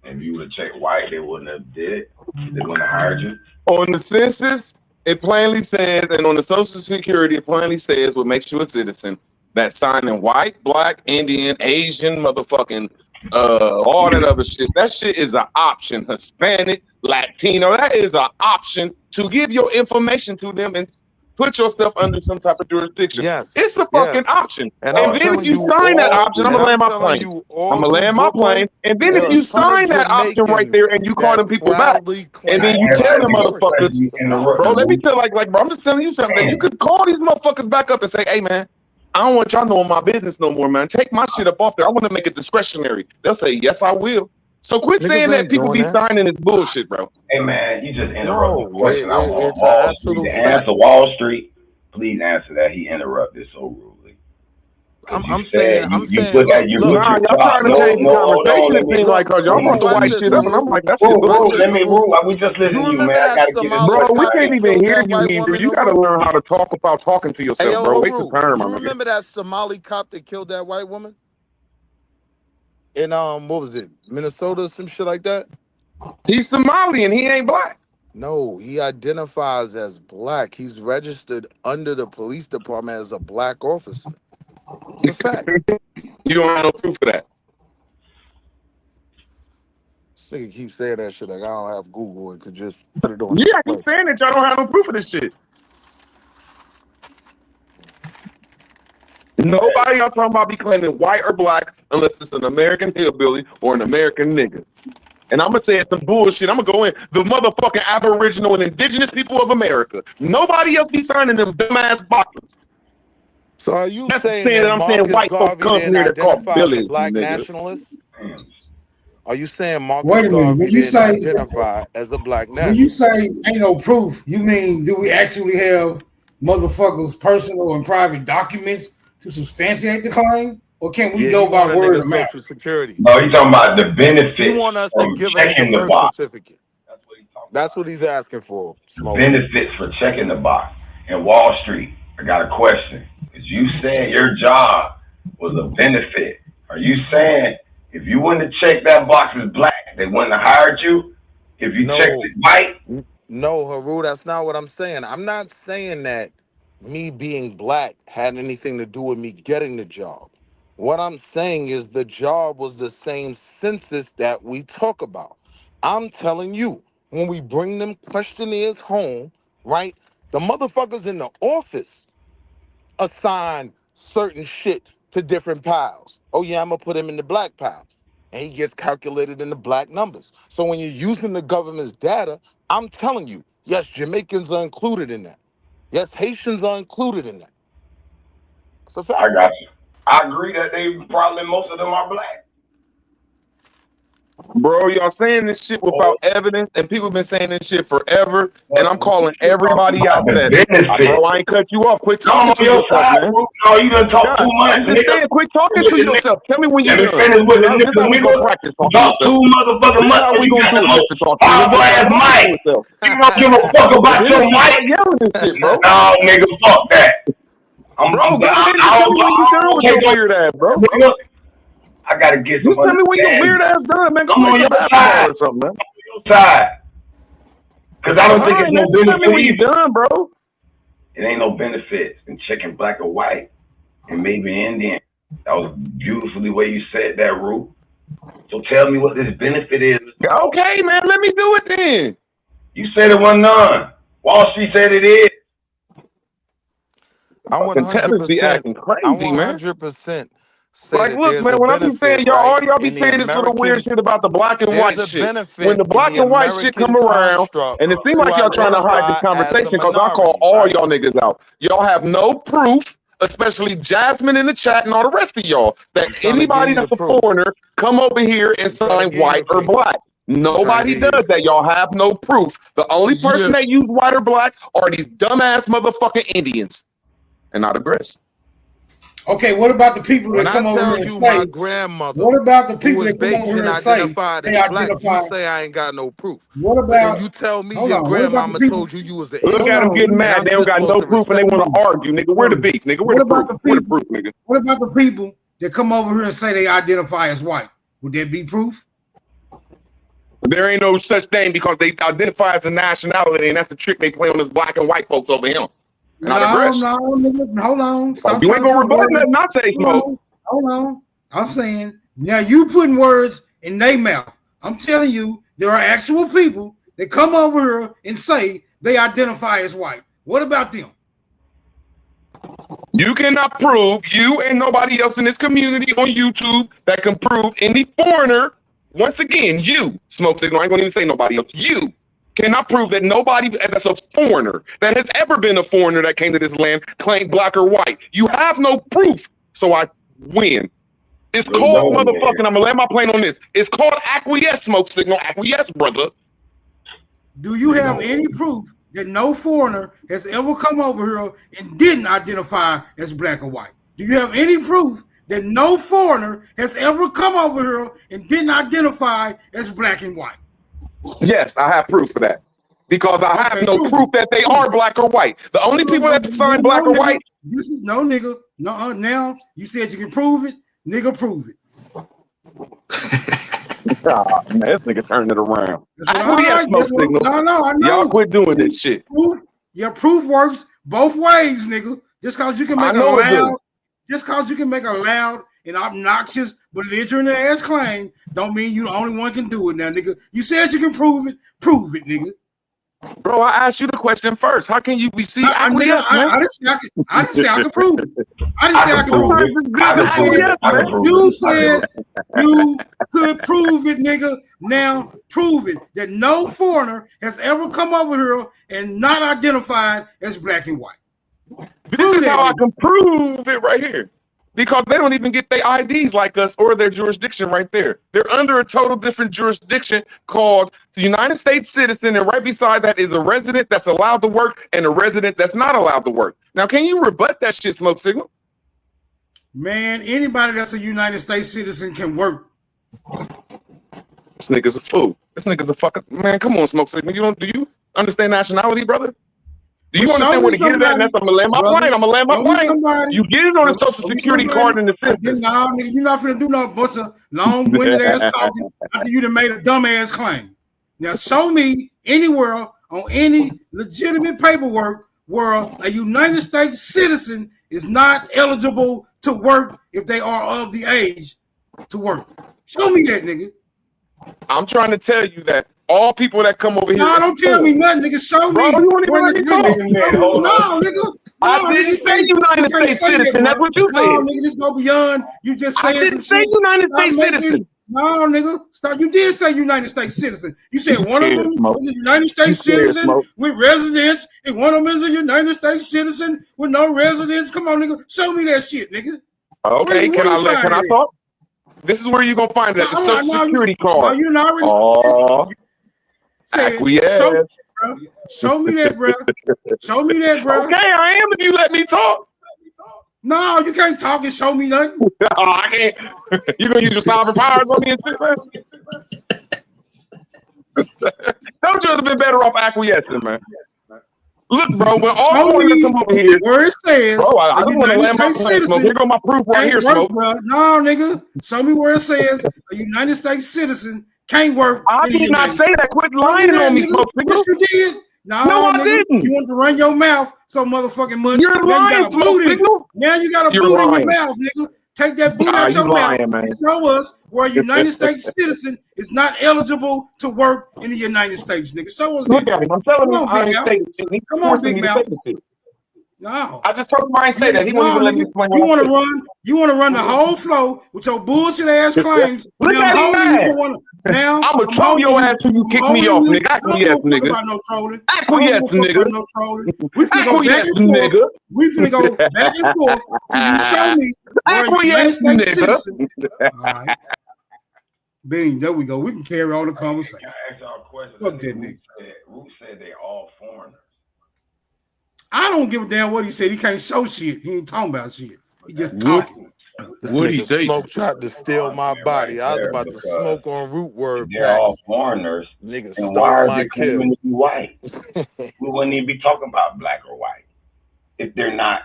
C: If you would have checked white, they wouldn't have did it. They wouldn't have hired you.
D: On the census, it plainly says, and on the Social Security, it plainly says what makes you a citizen. That signing white, black, Indian, Asian, motherfucking, all that other shit. That shit is an option. Hispanic, Latino, that is an option to give your information to them and put yourself under some type of jurisdiction.
F: Yes.
D: It's a fucking option.
F: And
D: then if you sign that option, I'm gonna land my plane. I'm gonna land my plane. And then if you sign that option right there and you call them people back, and then you tell them motherfuckers, bro, let me tell bro, I'm just telling you something. That you could call these motherfuckers back up and say, hey man, I don't want y'all knowing my business no more, man. Take my shit up off there. I want to make it discretionary. They'll say, yes, I will. So quit saying that people be signing this bullshit, bro.
C: Hey man, you just interrupted the question. I want Wall Street to answer. Wall Street, please answer that. He interrupted so rudely.
F: I'm saying,
C: y'all trying
D: to change the conversation. It seems like because y'all brought the white shit up, and I'm like, that's
C: we just listen to you, man. I gotta get it.
D: Bro, we can't even hear you, Hebrew. You gotta learn how to talk about talking to yourself,
F: hey,
D: bro. Wait the turn,
F: you remember that Somali cop that killed that white woman? In what was it, Minnesota or some shit like that?
D: He's Somalian. He ain't black.
F: No, he identifies as black. He's registered under the police department as a black officer. It's a fact.
D: You don't have no proof of that.
F: This nigga keep saying that shit like I don't have Google and could just put it on.
D: Yeah, he's saying that y'all don't have no proof of this shit. Nobody y'all talking about be claiming white or black unless it's an American hillbilly or an American nigga. And I'm gonna say it's some bullshit. I'm gonna go in the motherfucking Aboriginal and Indigenous people of America. Nobody else be signing them dumbass boxes.
F: So are you saying that
D: I'm saying white folks come here to call Billy
F: black nationalist? Are you saying Marcus
A: Wait a minute, when you say
F: identify as a black nationalist?
A: When you say ain't no proof, you mean do we actually have motherfuckers' personal and private documents to substantiate the claim, or can we go by word of mouth?
F: Social Security.
C: No, he's talking about the benefits.
F: He want us to give a nigga birth certificate. That's what he's asking for. Smoke.
C: Benefits for checking the box. In Wall Street, I got a question. Is you saying your job was a benefit? Are you saying if you wouldn't have checked that box as black, they wouldn't have hired you? If you checked it white?
F: No, Haru, that's not what I'm saying. I'm not saying that me being black had anything to do with me getting the job. What I'm saying is the job was the same census that we talk about. I'm telling you, when we bring them questionnaires home, right, the motherfuckers in the office assign certain shit to different piles. Oh yeah, I'm gonna put him in the black pile. And he gets calculated in the black numbers. So when you're using the government's data, I'm telling you, yes, Jamaicans are included in that. Yes, Haitians are included in that. It's a fact.
C: I got you. I agree that most of them are black.
D: Bro, y'all saying this shit without evidence, and people been saying this shit forever, and I'm calling everybody out that bro, I ain't cut you off. Quit talking to yourself, man.
C: No, you done talk too much.
D: I'm just saying, quit talking to yourself. Tell me when you're done.
C: This how we gonna practice talking to yourself. This is how we gonna do it, Mr. Talk to yourself. Mike, you don't give a fuck about your mic. Yelling this shit, bro. No, nigga, fuck that.
D: Bro, tell me when you done with your weird ass, bro.
C: I gotta get some.
D: Just tell me when your weird ass done, man.
C: Come on your side or something, man. On your side. Cause I don't think it's no benefit.
D: Tell me when you done, bro.
C: It ain't no benefits in checking black or white and maybe Indian. That was beautifully way you said that, Rue. So tell me what this benefit is.
D: Okay, man, let me do it then.
C: You said it wasn't none. Wall Street said it is.
F: I 100%
D: acting crazy, man.
F: 100%.
D: Like, look, man, when I be saying all y'all be saying this little weird shit about the black and white shit. When the black and white shit come around, and it seems like y'all trying to hide this conversation because I call all y'all niggas out. Y'all have no proof, especially Jasmine in the chat and all the rest of y'all, that anybody that's a foreigner come over here and sign white or black. Nobody does that. Y'all have no proof. The only person that use white or black are these dumbass motherfucking Indians. And I digress.
A: Okay, what about the people that come over here and say,
F: my grandmother,
A: what about the people that come over here and say they identify?
F: You say I ain't got no proof.
A: What about?
F: You tell me your grandmama told you was the
D: Look at them getting mad. They don't got no proof and they want to argue, nigga. Where the beef, nigga? Where the proof? Where the proof, nigga?
A: What about the people that come over here and say they identify as white? Would there be proof?
D: There ain't no such thing because they identify as a nationality, and that's the trick they play on us black and white folks over here.
A: No, nigga, hold on. Stop
D: you ain't gonna rebut nothing I say, Smoke.
A: Hold on. I'm saying, now you putting words in their mouth. I'm telling you, there are actual people that come over here and say they identify as white. What about them?
D: You cannot prove, you and nobody else in this community on YouTube that can prove any foreigner, once again, you, Smoke Signal, I ain't gonna even say nobody else, you cannot prove that nobody that's a foreigner, that has ever been a foreigner that came to this land, claimed black or white. You have no proof, so I win. It's called motherfucking, I'm gonna land my plane on this. It's called acquiesce, Smoke Signal, acquiesce, brother.
A: Do you have any proof that no foreigner has ever come over here and didn't identify as black or white? Do you have any proof that no foreigner has ever come over here and didn't identify as black and white?
D: Yes, I have proof for that. Because I have no proof that they are black or white. The only people that sign black or white.
A: This is no nigga. No, now you said you can prove it. Nigga, prove it.
D: Man, this nigga turned it around.
A: No, I know.
D: Y'all quit doing this shit.
A: Your proof works both ways, nigga. Just cause you can make a loud, and obnoxious, belligerent ass claim, don't mean you the only one can do it now, nigga. You said you can prove it, nigga.
D: Bro, I asked you the question first. How can you be see?
A: I didn't say I could prove it. I didn't say I could prove it. You said you could prove it, nigga. Now prove it that no foreigner has ever come over here and not identified as black and white.
D: This is how I can prove it right here. Because they don't even get their IDs like us or their jurisdiction right there. They're under a total different jurisdiction called the United States citizen, and right beside that is a resident that's allowed to work and a resident that's not allowed to work. Now, can you rebut that shit, Smoke Signal?
A: Man, anybody that's a United States citizen can work.
D: This nigga's a fool. This nigga's a fucking man. Come on, Smoke Signal. Do you understand nationality, brother? Do you understand where to get it at? And that's I'm gonna land my plane. I'm gonna land my plane. You get it on a social security card in the census.
A: No, nigga, you're not finna do no bunch of long-winded ass talking after you done made a dumbass claim. Now show me anywhere on any legitimate paperwork where a United States citizen is not eligible to work if they are of the age to work. Show me that, nigga.
D: I'm trying to tell you that all people that come over here.
A: No, don't tell me nothing, nigga. Show me.
D: Bro, you want to let me talk?
A: No, nigga.
D: I didn't say United States citizen. That's what you said.
A: No, nigga, this go beyond. You just said
D: I didn't say United States citizen.
A: No, nigga. Stop. You did say United States citizen. You said one of them is a United States citizen with residence, and one of them is a United States citizen with no residence. Come on, nigga. Show me that shit, nigga.
D: Okay, can I talk? This is where you gonna find it. The social security card.
A: No, you already.
D: Acquiesce.
A: Show me that, bro. Show me that, bro.
D: Okay, I am if you let me talk.
A: No, you can't talk and show me nothing.
D: Oh, I can't. You gonna use your sovereign powers on me and shit, man? Don't you have been better off acquiescing, man? Look, bro, when all foreigners come over here,
A: where it says,
D: bro, I don't want to land my plane, Smoke. Here go my proof right here, Smoke.
A: No, nigga, show me where it says a United States citizen can't work.
D: I did not say that. Quit lying on me, Smoke.
A: Yes, you did. No,
D: I didn't.
A: You want to run your mouth so motherfucking much.
D: You're lying, Smoke Signal.
A: Now you got a boot in your mouth, nigga. Take that boot out your mouth and show us where a United States citizen is not eligible to work in the United States, nigga. Show us.
D: Look at him. I'm telling you, I ain't say it.
A: Come on, big mouth. No,
D: I just told him I ain't say that. He won't even let me explain.
A: You want to run the whole flow with your bullshit ass claims.
D: Look at him now. I'm gonna troll your ass till you kick me off, nigga. Acquiesce, nigga.
A: No trolling.
D: Acquiesce, nigga.
A: No trolling. We finna go back and forth.
D: Nigga.
A: We finna go back and forth till you show me
D: acquiesce, nigga.
A: All right. Bing, there we go. We can carry on the conversation.
C: Can I ask y'all a question?
A: Fuck that nigga.
C: Root said they all foreigners.
A: I don't give a damn what he said. He can't show shit. He ain't talking about shit. He just talking.
B: What he say?
F: Smoke tried to steal my body. I was about to smoke on root word.
C: They're all foreigners.
F: Niggas
C: and why are they claiming to be white? We wouldn't even be talking about black or white if they're not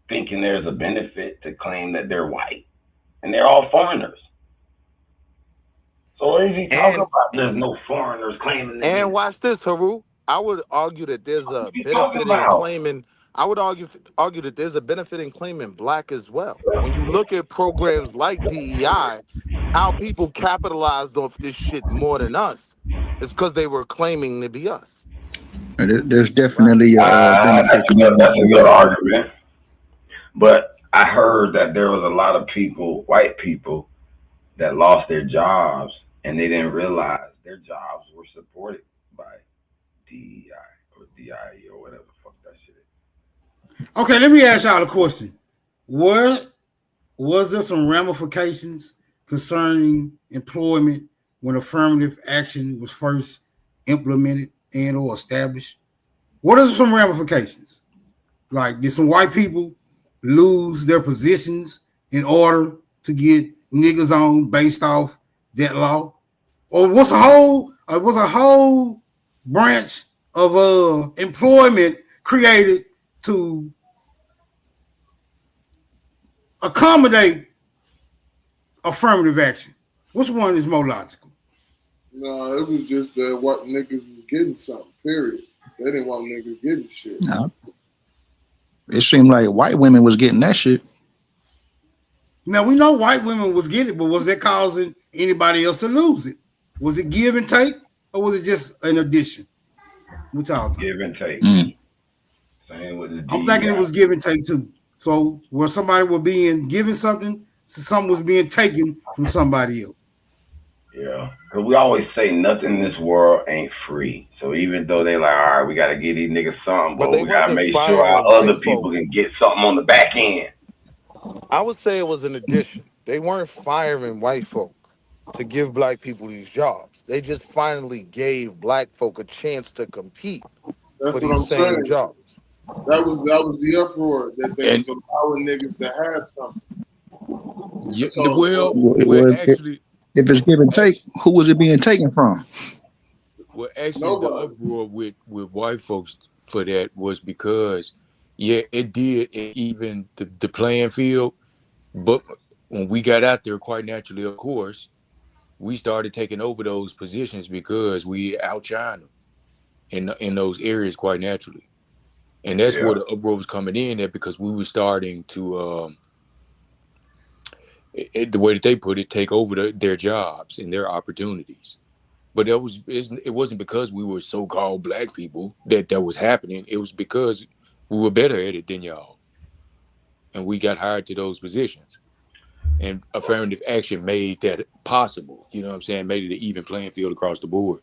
C: thinking there's a benefit to claim that they're white. And they're all foreigners. So what is he talking about? There's no foreigners claiming that.
F: And watch this, Haru. I would argue that there's a benefit in claiming. I would argue that there's a benefit in claiming black as well. When you look at programs like DEI, how people capitalized off this shit more than us, it's because they were claiming to be us.
I: There's definitely a benefit.
C: That's a good argument. But I heard that there was a lot of people, white people, that lost their jobs and they didn't realize their jobs were supported by DEI or DIE or whatever the fuck that shit is.
A: Okay, let me ask y'all a question. Was there some ramifications concerning employment when affirmative action was first implemented and or established? What are some ramifications? Like, did some white people lose their positions in order to get niggas on based off that law? Or was a whole branch of employment created to accommodate affirmative action? Which one is more logical?
J: No, it was just that what niggas was getting something, period. They didn't want niggas getting shit.
I: No. It seemed like white women was getting that shit.
A: Now, we know white women was getting it, but was that causing anybody else to lose it? Was it give and take, or was it just an addition? What y'all think?
C: Give and take. Same with the
A: I'm thinking it was give and take too. So where somebody was being given something, so something was being taken from somebody else.
C: Yeah, because we always say nothing in this world ain't free. So even though they like, all right, we got to give these niggas something, but we got to make sure our other people can get something on the back end.
F: I would say it was an addition. They weren't firing white folk to give black people these jobs. They just finally gave black folk a chance to compete for these same jobs.
J: That was the uproar that they was allowing niggas to have something.
B: Yeah,
J: So
B: well, actually,
I: if it's give and take, who was it being taken from?
B: well, actually, the
J: nobody.
B: uproar with white folks for that was because, yeah, it did even the playing field. But when we got out there, quite naturally, of course, we started taking over those positions because we outshined them in those areas quite naturally. And that's where the uproar was coming in at, because we were starting to, the way that they put it, take over their jobs and their opportunities. But it wasn't because we were so-called black people that was happening. It was because we were better at it than y'all, and we got hired to those positions. And affirmative action made that possible. You know what I'm saying? Made it an even playing field across the board.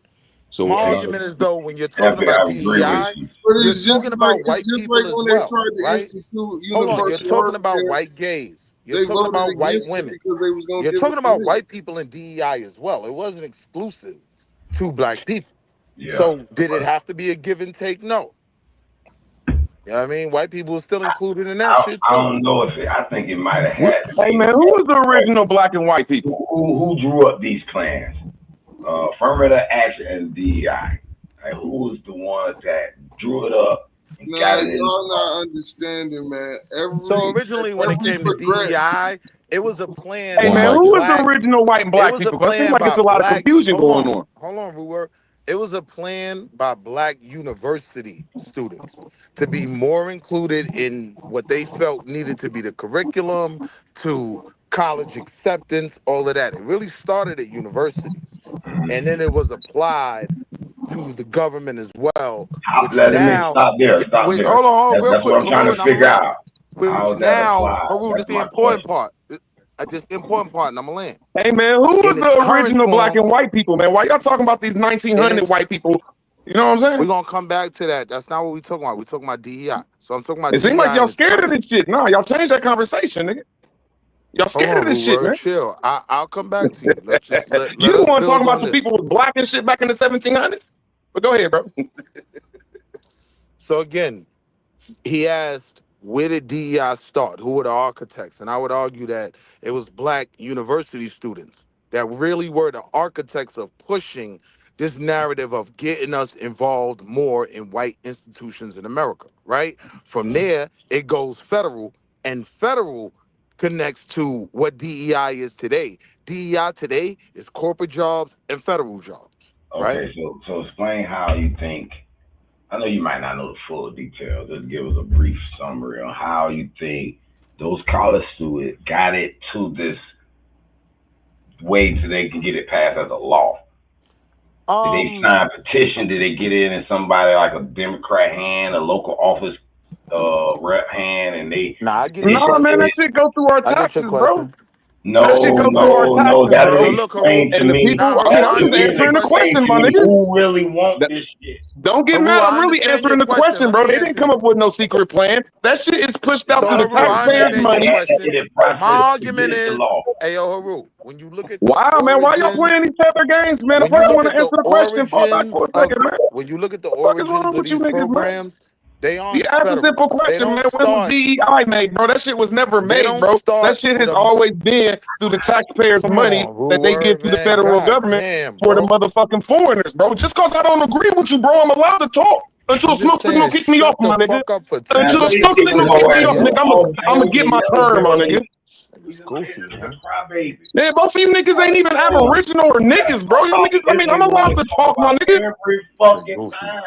B: So
F: My
B: a lot of
F: argument is, though, when you're talking about DEI,
J: But
F: you're
J: it's just
F: talking
J: like
F: about white people as
J: when they
F: well,
J: tried to
F: right?
J: institute
F: Hold on, you're
J: universal
F: talking
J: health
F: about
J: care.
F: white gays. You're
J: They
F: talking
J: voted
F: about white
J: against it
F: women.
J: because they was gonna
F: You're
J: give it
F: talking
J: to
F: about
J: niggas.
F: white people in DEI as well. It wasn't exclusive to black people.
C: Yeah.
F: So did it have to be a give and take? No. You know what I mean? White people were still included in that shit
C: I
F: too.
C: don't know if I think it might have had to
D: Hey
C: be.
D: man, who was the original black and white people?
C: Who drew up these plans? Affirmative action and DEI. Like, who was the ones that drew it up and got it in?
J: Y'all not understanding, man.
F: So originally, when it came to DEI, it was a plan.
D: Hey man, who was the original white and
F: It
D: black
F: was a
D: people? Because it seems
F: plan
D: like it's
F: by
D: a lot of
F: black.
D: confusion going on.
F: Hold on, Ruwer. It was a plan by black university students to be more included in what they felt needed to be the curriculum, to college acceptance, all of that. It really started at universities, and then it was applied to the government as well. Which
C: Let me
F: now,
C: stop there.
F: wait, hold on, real
C: That's
F: quick,
C: what I'm trying
F: Haru,
C: to
F: and I'm gonna
C: figure
F: land.
C: out.
F: Which
C: How is that
F: now,
C: applied?
F: Haru, this
C: That's
F: the
C: my
F: important
C: question.
F: part. This the important part, and I'm gonna land.
D: Hey man, who was
F: In its
D: the
F: current
D: original black
F: form,
D: and white people, man? Why y'all talking about these
F: in
D: 1900
F: its,
D: white people? You know what I'm saying?
F: we're gonna come back to that. That's not what we're talking about. We're talking about DEI. So I'm talking about
D: It seems like
F: DEI
D: y'all
F: in its
D: scared of
F: current.
D: this shit. No, y'all change that conversation, nigga. Y'all
F: Hold
D: scared of
F: on,
D: this shit,
F: Ruwer,
D: man.
F: chill. I'll come back to you. Let's just let
D: You the
F: us
D: one talking
F: build
D: about
F: on
D: the
F: this.
D: people was black and shit back in the 1700s. But go ahead, bro.
F: So again, he asked, where did DEI start? Who were the architects? And I would argue that it was black university students that really were the architects of pushing this narrative of getting us involved more in white institutions in America, right? From there, it goes federal, and federal connects to what DEI is today. DEI today is corporate jobs and federal jobs, right?
C: Okay, so explain how you think. I know you might not know the full details. Just give us a brief summary on how you think those college students got it to this way so they can get it passed as a law. Did they sign a petition? Did they get it in somebody like a Democrat hand, a local office rep hand, and they?
F: Nah, I get your
D: No, man,
F: question.
D: that shit go through our
F: I get your
D: taxes, bro.
F: question.
D: That shit go through our
C: No,
D: taxes,
C: that'll
D: bro.
F: So look, Haru,
C: explain to
D: And the
C: me.
D: people,
F: nah,
D: I mean,
F: Haru,
D: I'm
F: I
D: just
F: understand your
D: answering the
C: Explain
D: question,
F: question.
C: to
D: my
C: me
D: nigga.
C: who really wants this shit.
D: Don't get
F: Haru,
D: mad.
F: I
D: I'm really
F: understand
D: answering
F: your
D: the
F: question.
D: question,
F: Let
D: bro.
F: me
D: They
F: answer
D: didn't come
F: you.
D: up with no secret plan. That shit is pushed out
F: So
D: through the
F: Haru, I
D: taxpayers'
F: understand your
D: money.
F: question.
C: The process
F: My
C: to get
F: argument
C: it to
F: is,
C: law.
F: hey yo, Haru, when you look at the
D: Wow, man, why y'all
F: origins,
D: playing each other games, man? The
F: when you
D: person
F: look
D: want to
F: at the
D: answer the question. Fall back
F: origins
D: for a
F: of
D: second, man.
F: when you look at the
D: What the fuck is
F: origins
D: wrong
F: of
D: with you
F: these
D: niggas, man?
F: programs, they
D: He
F: aren't
D: asked a
F: federal.
D: simple
F: They
D: question,
F: don't
D: man. When was
F: start.
D: DEI made, bro? That shit was never
F: They
D: made,
F: don't
D: bro. That
F: start
D: shit
F: with
D: has
F: a.
D: always been through the taxpayers'
F: Come
D: money
F: on,
D: that they give
F: Ruwer,
D: to the
F: man.
D: federal
F: God
D: government
F: damn,
D: for the
F: bro.
D: motherfucking foreigners, bro. Just cause I don't agree with you, bro, I'm allowed to talk until
F: I'm just
D: smoke signal
F: saying,
D: kick me off,
F: shut the
D: my nigga.
F: fuck up for
C: Man,
F: 10
D: Until
C: so you
D: smoke
F: seconds.
C: kick
F: Let
D: signal
F: a
D: kick
C: your
D: me
F: nigga
C: ass
D: off,
C: in the
D: nigga.
F: yell.
C: hall, man.
D: I'm gonna
C: We
D: get
C: can
D: my
C: never
D: turn,
C: get
D: my
C: on this.
D: nigga.
F: Niggas
C: You
F: goofy,
C: acting a
F: man.
C: crybaby.
D: Yeah, both of you niggas ain't even aboriginal or niggas, bro. Y'all niggas, I
C: This
D: mean, I'm
C: nigga want
D: allowed
C: to
D: to
C: talk
D: talk, my
C: about
D: nigga.
C: every
F: Shit
C: fucking
F: goofy.
C: time.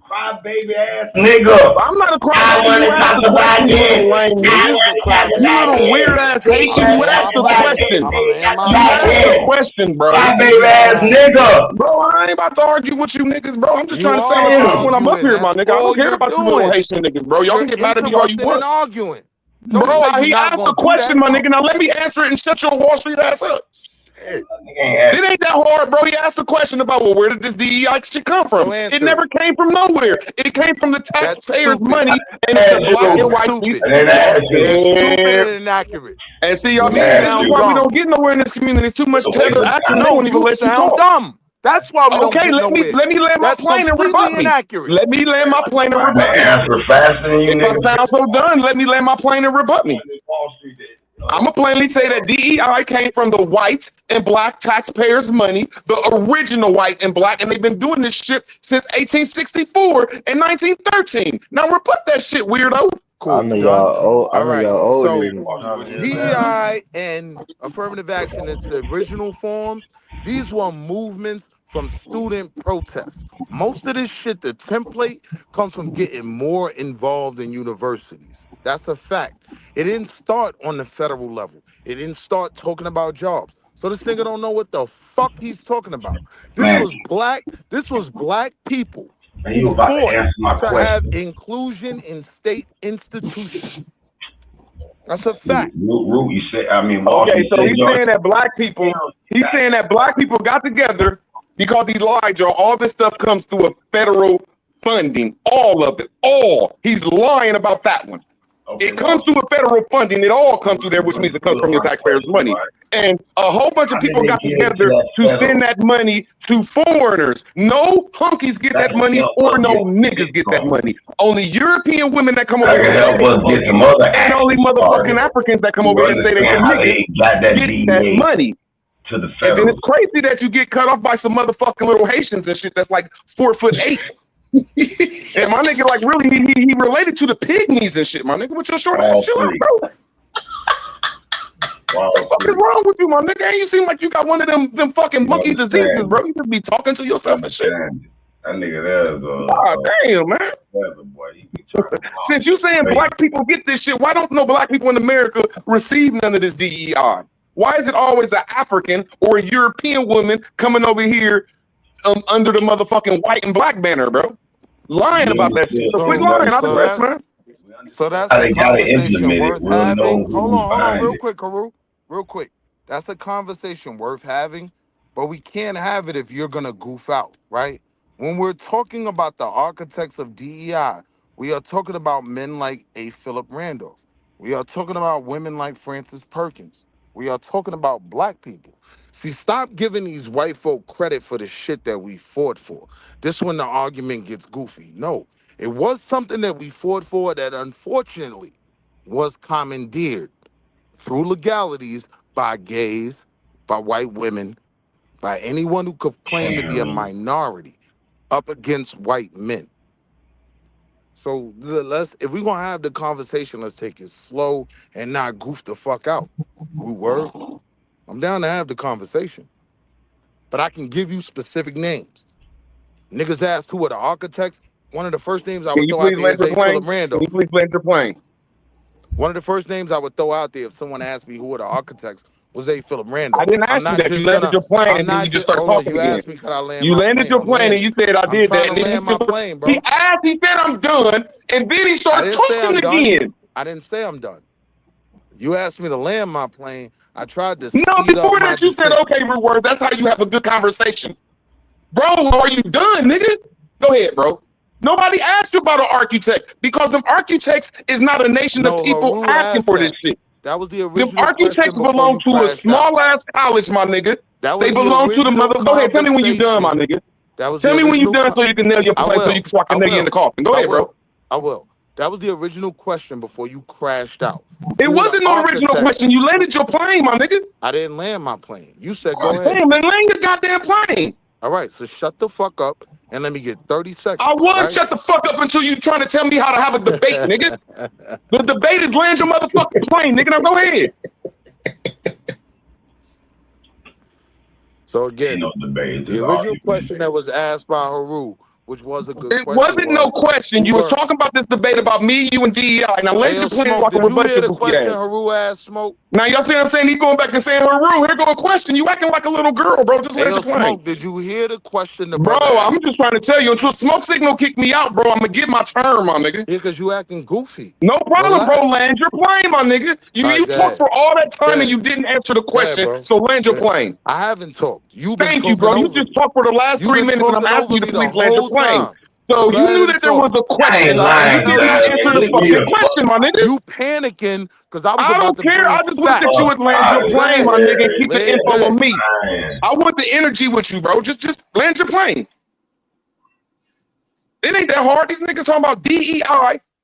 C: Crybaby ass nigga.
D: I'm not a
C: I
D: crybaby.
C: want
D: You
C: to
D: asked
C: talk
D: the
C: about
D: question, you
C: this.
D: little lame
F: He
C: I
D: nigga.
F: is a
C: want to talk
D: You
C: about
F: crybaby.
D: little weird
C: this.
D: ass
C: Bitch
D: Haitian.
F: I'ma
D: You
C: ass
F: land
C: talk
F: my
D: asked the
C: about
F: plane.
C: this.
D: question.
F: I'ma
C: Nigga
F: land
C: talk
F: my
D: You
C: about
D: asked
F: plane.
D: the
C: this.
D: question, bro.
C: Crybaby
F: Niggas
C: ass
F: lame.
C: nigga.
D: Bro, I ain't about to argue with you niggas, bro. I'm just
F: You
D: trying to say
F: are
D: what's up
C: Damn.
D: when I'm up
F: arguing.
D: here, my
F: That's
D: nigga. I don't
F: all
D: care
F: you're
D: about you little
F: doing.
D: Haitian niggas, bro. Y'all
F: You're
D: can get mad at me all you
F: interrupting and
D: want.
F: arguing. Don't
D: Bro,
F: say you're
D: he
F: not
D: asked the
F: gonna do
D: question,
F: that.
D: my nigga. Now let me answer it and shut your Wall Street ass up.
F: Shit.
C: Nigga ain't
D: It ain't that hard, bro. He asked the question about, well, where did this DEI shit come from?
F: So
D: It
F: answer
D: never
F: it.
D: came from nowhere. It came from the
F: That's
D: taxpayers'
F: stupid.
D: money, and it's the
C: ask
D: black
F: That's
C: you.
D: and white people.
F: stupid.
C: I didn't ask you.
F: You're stupid
D: Yeah.
F: and inaccurate.
D: And see, y'all
C: Didn't
F: You
D: niggas,
C: ask
D: this is
F: sound
C: you.
D: why we
F: dumb.
D: don't get nowhere in this community. It's too
C: It's
D: much
C: a waste
D: tether
C: of
D: action. They
C: time.
F: No,
D: won't even
F: you
D: let you
F: sound
D: talk.
F: dumb. That's why we don't
D: Okay,
F: get nowhere.
D: let me land my
F: That's
D: plane and
F: completely
D: rebut me.
F: inaccurate.
D: Let me land my plane and
C: Trying to
D: rebut me.
C: answer faster than you
D: If I
C: niggas.
D: sound so done, let me land my plane and rebut me.
C: Wall Street did.
D: I'm gonna plainly say that DEI came from the white and black taxpayers' money, the original white and black, and they've been doing this shit since 1864 and 1913. Now rebut that shit, weirdo.
H: I
F: Cool.
H: know
F: Done.
H: y'all old. I
F: All
H: know
F: right.
H: y'all old
F: So
H: niggas calm here down.
F: DEI and affirmative action, its original forms, these were movements from student protests. Most of this shit, the template, comes from getting more involved in universities. That's a fact. It didn't start on the federal level. It didn't start talking about jobs. So this nigga don't know what the fuck he's talking about. This was black people
C: And
F: who
C: you about to
F: fought
C: answer my
F: to have
C: question.
F: inclusion in state institutions. That's a fact.
C: Root, you say,
D: Okay, so he's saying that black people got together because he lied, y'all. All this stuff comes through a federal funding. All of it. All. He's lying about that one. Okay, it comes through a federal funding. It all comes through there, which means it comes from your taxpayers' money. And a whole bunch of people got together to send that money to foreigners. No hunkies get that money or no niggas get that money. Only European women that come over here and say they and only motherfucking Africans that come over here and say they niggas get that money.
C: To the
D: and then it's crazy that you get cut off by some motherfucking little Haitians and shit that's like 4'8". And my nigga, like, really, he related to the pygmies and shit, my nigga. With your short ass shit, bro. What the fuck is wrong with you, my nigga? Ain't you seem like you got one of them fucking monkey diseases, bro? You just be talking to yourself and shit.
C: That nigga,
D: damn, man. Since you saying black people get this shit, why don't no black people in America receive none of this DEI? Why is it always an African or a European woman coming over here under the motherfucking white and black banner, bro? Lying about that shit. So quit lying.
F: So that's a conversation worth having. Hold on, real quick, Karu. Real quick. That's a conversation worth having, but we can't have it if you're gonna goof out, right? When we're talking about the architects of DEI, we are talking about men like A. Philip Randolph. We are talking about women like Frances Perkins. We are talking about black people. See, stop giving these white folk credit for the shit that we fought for. This when the argument gets goofy. No, it was something that we fought for that unfortunately was commandeered through legalities by gays, by white women, by anyone who could claim to be a minority up against white men. So if we're gonna have the conversation, let's take it slow and not goof the fuck out. Word. I'm down to have the conversation. But I can give you specific names. Niggas asked who are the architects. One of the first names I would throw out there is A. Philip Randolph.
D: Can you please land your plane?
F: One of the first names I would throw out there if someone asked me who are the architects was A. Philip Randolph.
D: I didn't ask you that. You landed your plane and then you just started talking again.
F: Asked me, could I land
D: you
F: my
D: landed
F: plane?
D: your plane and you said I did that.
F: I'm trying to land my plane, bro.
D: He said I'm done, and then he started talking again.
F: I didn't say I'm done. You asked me to land my plane. I tried to
D: No, before that you said, okay, reward. That's how you have a good conversation. Bro, are you done, nigga? Go ahead, bro. Nobody asked you about an architect because them architects is not a nation of people asking for this shit.
F: That was the original.
D: Them architects belong to a small ass college, my nigga. They belong to the mother. Go ahead, tell me when you done, my nigga. Tell me when you done so you can nail your plane so you can nail you in the coffin. Go ahead, bro.
F: I will. That was the original question before you crashed out.
D: It wasn't no original question. You landed your plane, my nigga.
F: I didn't land my plane. You said go ahead.
D: Damn, man, land your goddamn plane.
F: All right, so shut the fuck up and let me get 30 seconds.
D: I would shut the fuck up until you trying to tell me how to have a debate, nigga. The debate is land your motherfucking plane, nigga. Now go ahead.
F: So again, the original question that was asked by Haru, which was a good question.
D: It wasn't no question. You was talking about this debate about me, you, and DEI. Now let your plane walk and rebut the
F: question Haru asked Smoke.
D: Now y'all see what I'm saying? He's going back and saying Haru. Here go a question. You acting like a little girl, bro. Just let your plane.
F: Smoke, did you hear the question?
D: Bro, I'm just trying to tell you. Until Smoke Signal kick me out, bro, I'm gonna get my turn, my nigga.
F: Yeah, because you acting goofy.
D: No problem, bro. Land your plane, my nigga. You talked for all that time and you didn't answer the question. So land your plane.
F: I haven't talked.
D: Thank you, bro. You just talked for the last 3 minutes and I'm asking you to please land your plane. So you knew that there was a question. You did not answer the fucking question, my nigga.
F: You panicking because I
D: don't care. I just wish that you would land your plane, my nigga, and keep the info on me. I want the energy with you, bro. Just land your plane. It ain't that hard. These niggas talking about DEI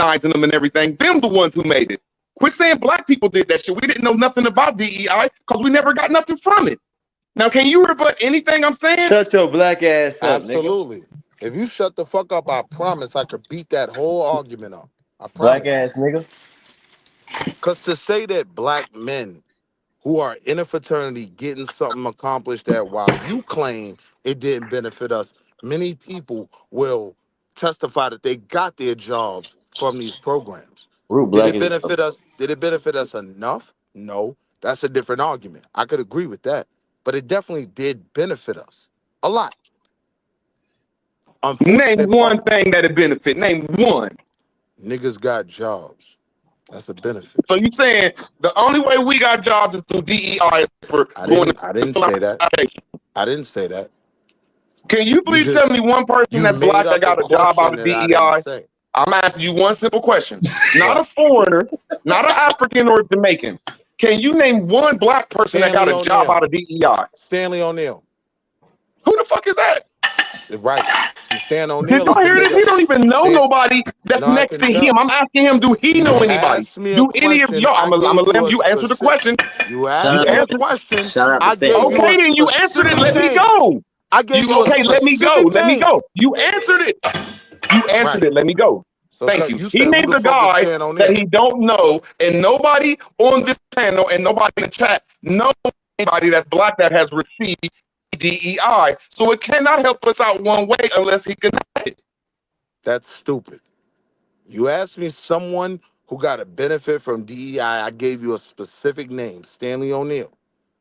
D: recognizing them and everything. Them the ones who made it. Quit saying black people did that shit. We didn't know nothing about DEI because we never got nothing from it. Now, can you rebut anything I'm saying?
H: Shut your black ass up, nigga.
F: Absolutely. If you shut the fuck up, I promise I could beat that whole argument up. I
H: Black
F: promise.
H: ass nigga.
F: Because to say that black men who are in a fraternity getting something accomplished that while you claim it didn't benefit us, many people will testify that they got their jobs from these programs.
H: Root
F: Did
H: black
F: it
H: is
F: benefit us? Did it benefit us enough? No. That's a different argument. I could agree with that. But it definitely did benefit us a lot.
K: Name
F: Unfortunate
K: one
F: part,
K: thing that it benefit. Name one.
F: niggas got jobs. That's a benefit.
K: So you saying the only way we got jobs is through DEI for
F: I
K: going
F: didn't
K: to
F: say that. I didn't say that.
K: Can you
F: You
K: please tell
F: just
K: me one person
F: you
K: that's
F: made
K: black that
F: up a
K: got a job out
F: question
K: of
F: that I didn't
K: DEI?
F: say.
K: I'm asking you one simple question. Not a
F: What?
K: foreigner, not an African or a Jamaican. Can you name one black person that got
F: Stanley
K: a job
F: O'Neill.
K: out of DEI?
F: Stanley O'Neill.
K: Who the fuck is that?
F: Right. See, Stan
K: Did
F: O'Neill is
K: y'all
F: the
K: hear this?
F: nigga.
K: He don't even know
F: Stan,
K: nobody that's
F: no, I
K: next
F: can
K: to him.
F: tell.
K: I'm asking him, do he know
F: You
K: anybody?
F: asked me a
K: Do any of
F: question.
K: y'all?
F: I
K: I'm gonna
F: gave
K: let
F: you a
K: you answer the
F: specific.
K: question.
F: You
H: shout
F: asked
H: out
F: me
H: to
F: a
K: Answer.
F: question.
H: shout out to
F: I gave
H: Stanley.
F: you a
K: Okay, then you answered it.
F: specific
K: Let me
F: name.
K: go.
F: I gave you a
K: Okay, let me go.
F: specific
K: Let me
F: name.
K: go. You answered it. You answered
F: Right.
K: it. Let me go.
F: So
K: Thank you.
F: you
K: He
F: said, who
K: named
F: the
K: a
F: fuck is
K: guy
F: Stan
K: that
F: O'Neill?
K: he don't know, and nobody on this panel and nobody in the chat knows anybody that's black that has received DEI. So it cannot help us out one way unless he can.
F: That's stupid. You asked me someone who got a benefit from DEI. I gave you a specific name, Stanley O'Neill.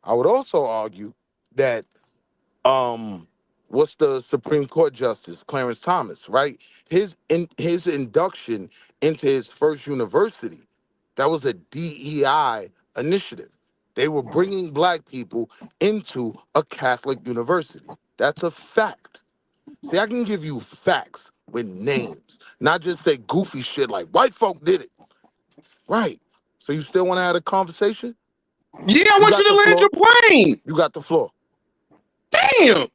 F: I would also argue that what's the Supreme Court Justice, Clarence Thomas, right? His induction into his first university, that was a DEI initiative. They were bringing black people into a Catholic university. That's a fact. See, I can give you facts with names, not just say goofy shit like white folk did it. Right. So you still want to have a conversation?
K: Yeah, I
F: You
K: want you
F: got
K: to
F: the
K: land your
F: floor.
K: plane.
F: You got the floor.
K: Damn.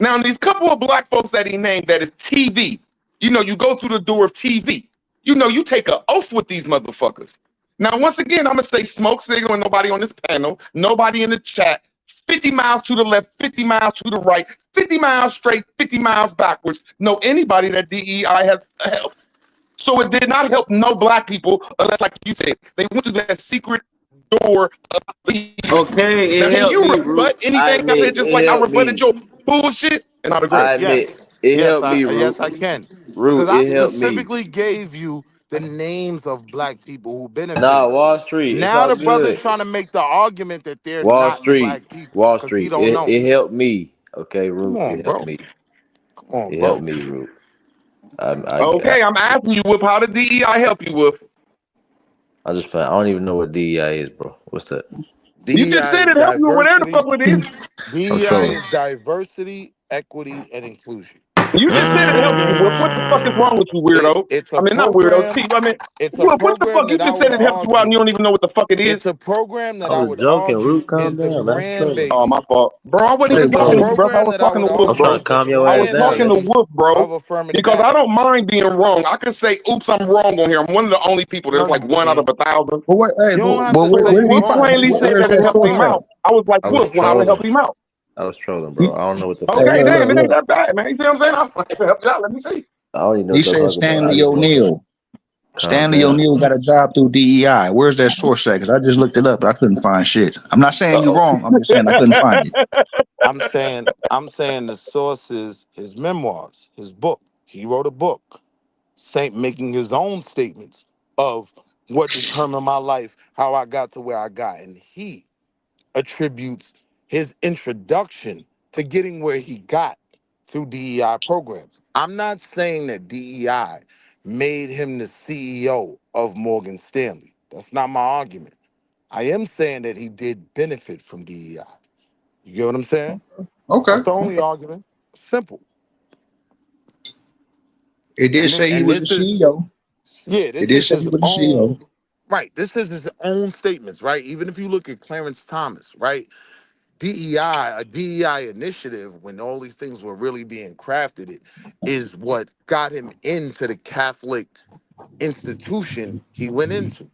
K: Now, these couple of black folks that he named that is TV. You know, you go through the door of TV. You know, you take an oath with these motherfuckers. Now, once again, I'm going to say smoke signal and nobody on this panel, nobody in the chat. 50 miles to the left, 50 miles to the right, 50 miles straight, 50 miles backwards. Know anybody that DEI has helped. So it did not help no black people unless, like you said, they went through that secret door of the.
H: Okay,
K: Now,
H: it
K: can
H: helped
K: you
H: me, Root.
K: rebut
H: I
K: anything I
H: admit
K: said just
H: it
K: like I
H: helped
K: rebutted
H: me.
K: your bullshit? And I
H: I
K: digress.
H: admit
F: Yes.
H: it
F: Yes,
H: helped me, Root.
F: I can. Because
H: Root,
F: I
H: it helped me.
F: specifically gave you the names of black people who
H: Nah,
F: benefited.
H: Wall Street, it's
F: Now
H: all
F: the brother's
H: good.
F: trying to make the argument that they're
H: Wall
F: not
H: Street,
F: black people
H: Wall
F: because he
H: Street,
F: don't
H: it,
F: know.
H: it helped me. Okay,
F: Come
H: Root,
F: on,
H: it helped
F: bro.
H: me.
F: Come on,
H: It helped
F: bro.
H: me, Root. I
K: Okay, I'm asking you with how the DEI help you with.
H: I just I don't even know what DEI is, bro. What's that?
K: You just
F: DEI
K: said
F: is
K: it help you with whatever the
F: diversity.
K: fuck it is.
H: I'm
F: DEI
H: trolling.
F: is diversity, equity, and inclusion.
K: You just said it help you with. What the fuck is wrong with you, weirdo?
F: It's
K: I
F: a
K: mean, not weirdo.
F: program.
K: Chief, I mean,
F: It's a
K: what the fuck?
F: program
K: You
F: that I
K: just
F: would
K: said it helped you out and
F: argue.
K: you don't even know what the fuck it is?
F: It's a program that
H: I
F: I
H: was
F: would
H: joking,
F: argue
H: Root. Calm
F: is the
H: down. That's trolling.
K: Oh, my
F: grandbaby.
K: fault. Bro, I wasn't
I: Hey,
K: even
F: It's a
K: talking
I: bro.
K: to you, bro. I
F: program
K: was
F: that I
K: talking
F: would
K: to Wolf,
H: I'm
F: argue
H: trying
K: bro.
H: to
F: is the
H: calm your
K: I
H: ass
K: was
H: down,
K: talking to
H: legend.
F: grandbaby
K: Wolf, bro,
F: of affirmative
K: because I
F: action.
K: don't mind being wrong. I can say, oops, I'm wrong on here. I'm one of the only people
F: No,
K: that's like
F: you
K: one out of
F: can't.
K: 1,000.
I: But what? Hey,
F: You don't have
I: but
F: to
K: So
F: say
I: where
F: you
I: did he
K: Wolf
I: find?
F: wrong.
K: plainly
F: You
K: said
F: just
I: Where's
K: that it
I: that
F: say
K: helped
F: you
I: source
K: him
I: at?
F: lying.
K: out. I was like,
H: I was
K: Wolf, well, how to help
H: trolling.
K: him out?
H: I was trolling,
I: He,
H: bro. I don't know what the fuck.
I: hey,
K: Okay, damn, it ain't
I: look.
K: that bad, man. You see what I'm saying? I'm like, help you out. Let me see.
H: I don't even know
I: He
H: what y'all
I: said
H: talking about. I
I: Stanley
H: just woke up.
I: O'Neill.
H: Calm
I: Stanley
H: down.
I: O'Neill got a job through DEI. Where's that source at? Because I just looked it up, but I couldn't find shit. I'm not saying you're
K: Uh-oh.
I: wrong. I'm just saying I couldn't find it.
F: I'm saying the source is his memoirs, his book. He wrote a book, making his own statements of what determined my life, how I got to where I got, and he attributes his introduction to getting where he got through DEI programs. I'm not saying that DEI made him the CEO of Morgan Stanley. That's not my argument. I am saying that he did benefit from DEI. You get what I'm saying?
I: Okay.
F: That's the only
I: Okay.
F: argument. Simple.
I: It did
F: And
I: say he
F: and
I: was the
F: this is
I: CEO.
F: yeah,
I: It
F: this
I: did
F: is
I: say he
F: his
I: was the CEO.
F: own right. This is his own statements, right? Even if you look at Clarence Thomas, right? DEI, a DEI initiative, when all these things were really being crafted, it is what got him into the Catholic institution he went into.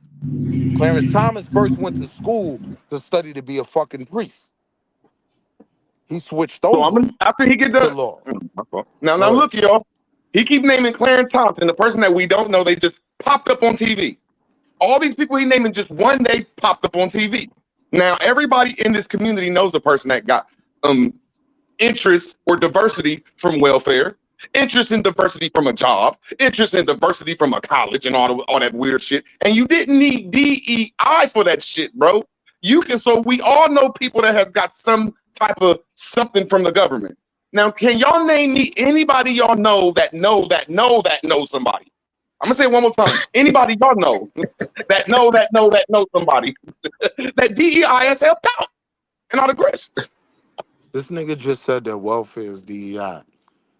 F: Clarence Thomas first went to school to study to be a fucking priest. He switched
K: So I'm
F: over
K: gonna, after he get
F: to
K: done.
F: law.
K: My fault. Now
F: Go ahead.
K: look, y'all. He keep naming Clarence Thompson, the person that we don't know. They just popped up on TV. All these people he naming just one day popped up on TV. Now everybody in this community knows a person that got interest or diversity from welfare. interest in diversity from a job, interest in diversity from a college, and all that weird shit. And you didn't need DEI for that shit, bro. So we all know people that has got some type of something from the government. Now, can y'all name me anybody y'all know somebody? I'm gonna say it one more time. Anybody y'all know that know somebody that DEI has helped out and all the rest.
F: This nigga just said that welfare is DEI.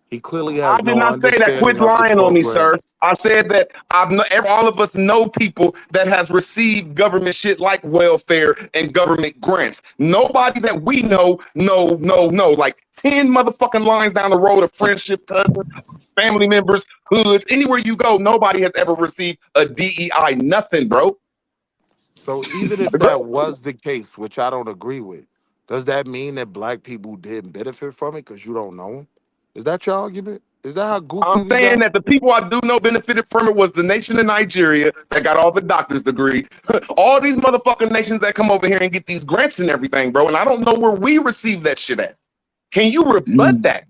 F: He clearly
K: I
F: has
K: did
F: no
K: not say that. Quit
F: understanding of the
K: lying on me,
F: program.
K: sir. I said that all of us know people that has received government shit like welfare and government grants. Nobody that we know, like 10 motherfucking lines down the road of friendship, cousins, family members, hoods, anywhere you go, nobody has ever received a DEI nothing, bro.
F: So even if that was the case, which I don't agree with, does that mean that black people didn't benefit from it because you don't know them? Is that your argument? Is that how goofy
K: I'm saying that the people I do know benefited from it was the nation of Nigeria that got all the doctor's degree. All these motherfucking nations that come over here and get these grants and everything, bro. And I don't know where we receive that shit at. Can you rebut that?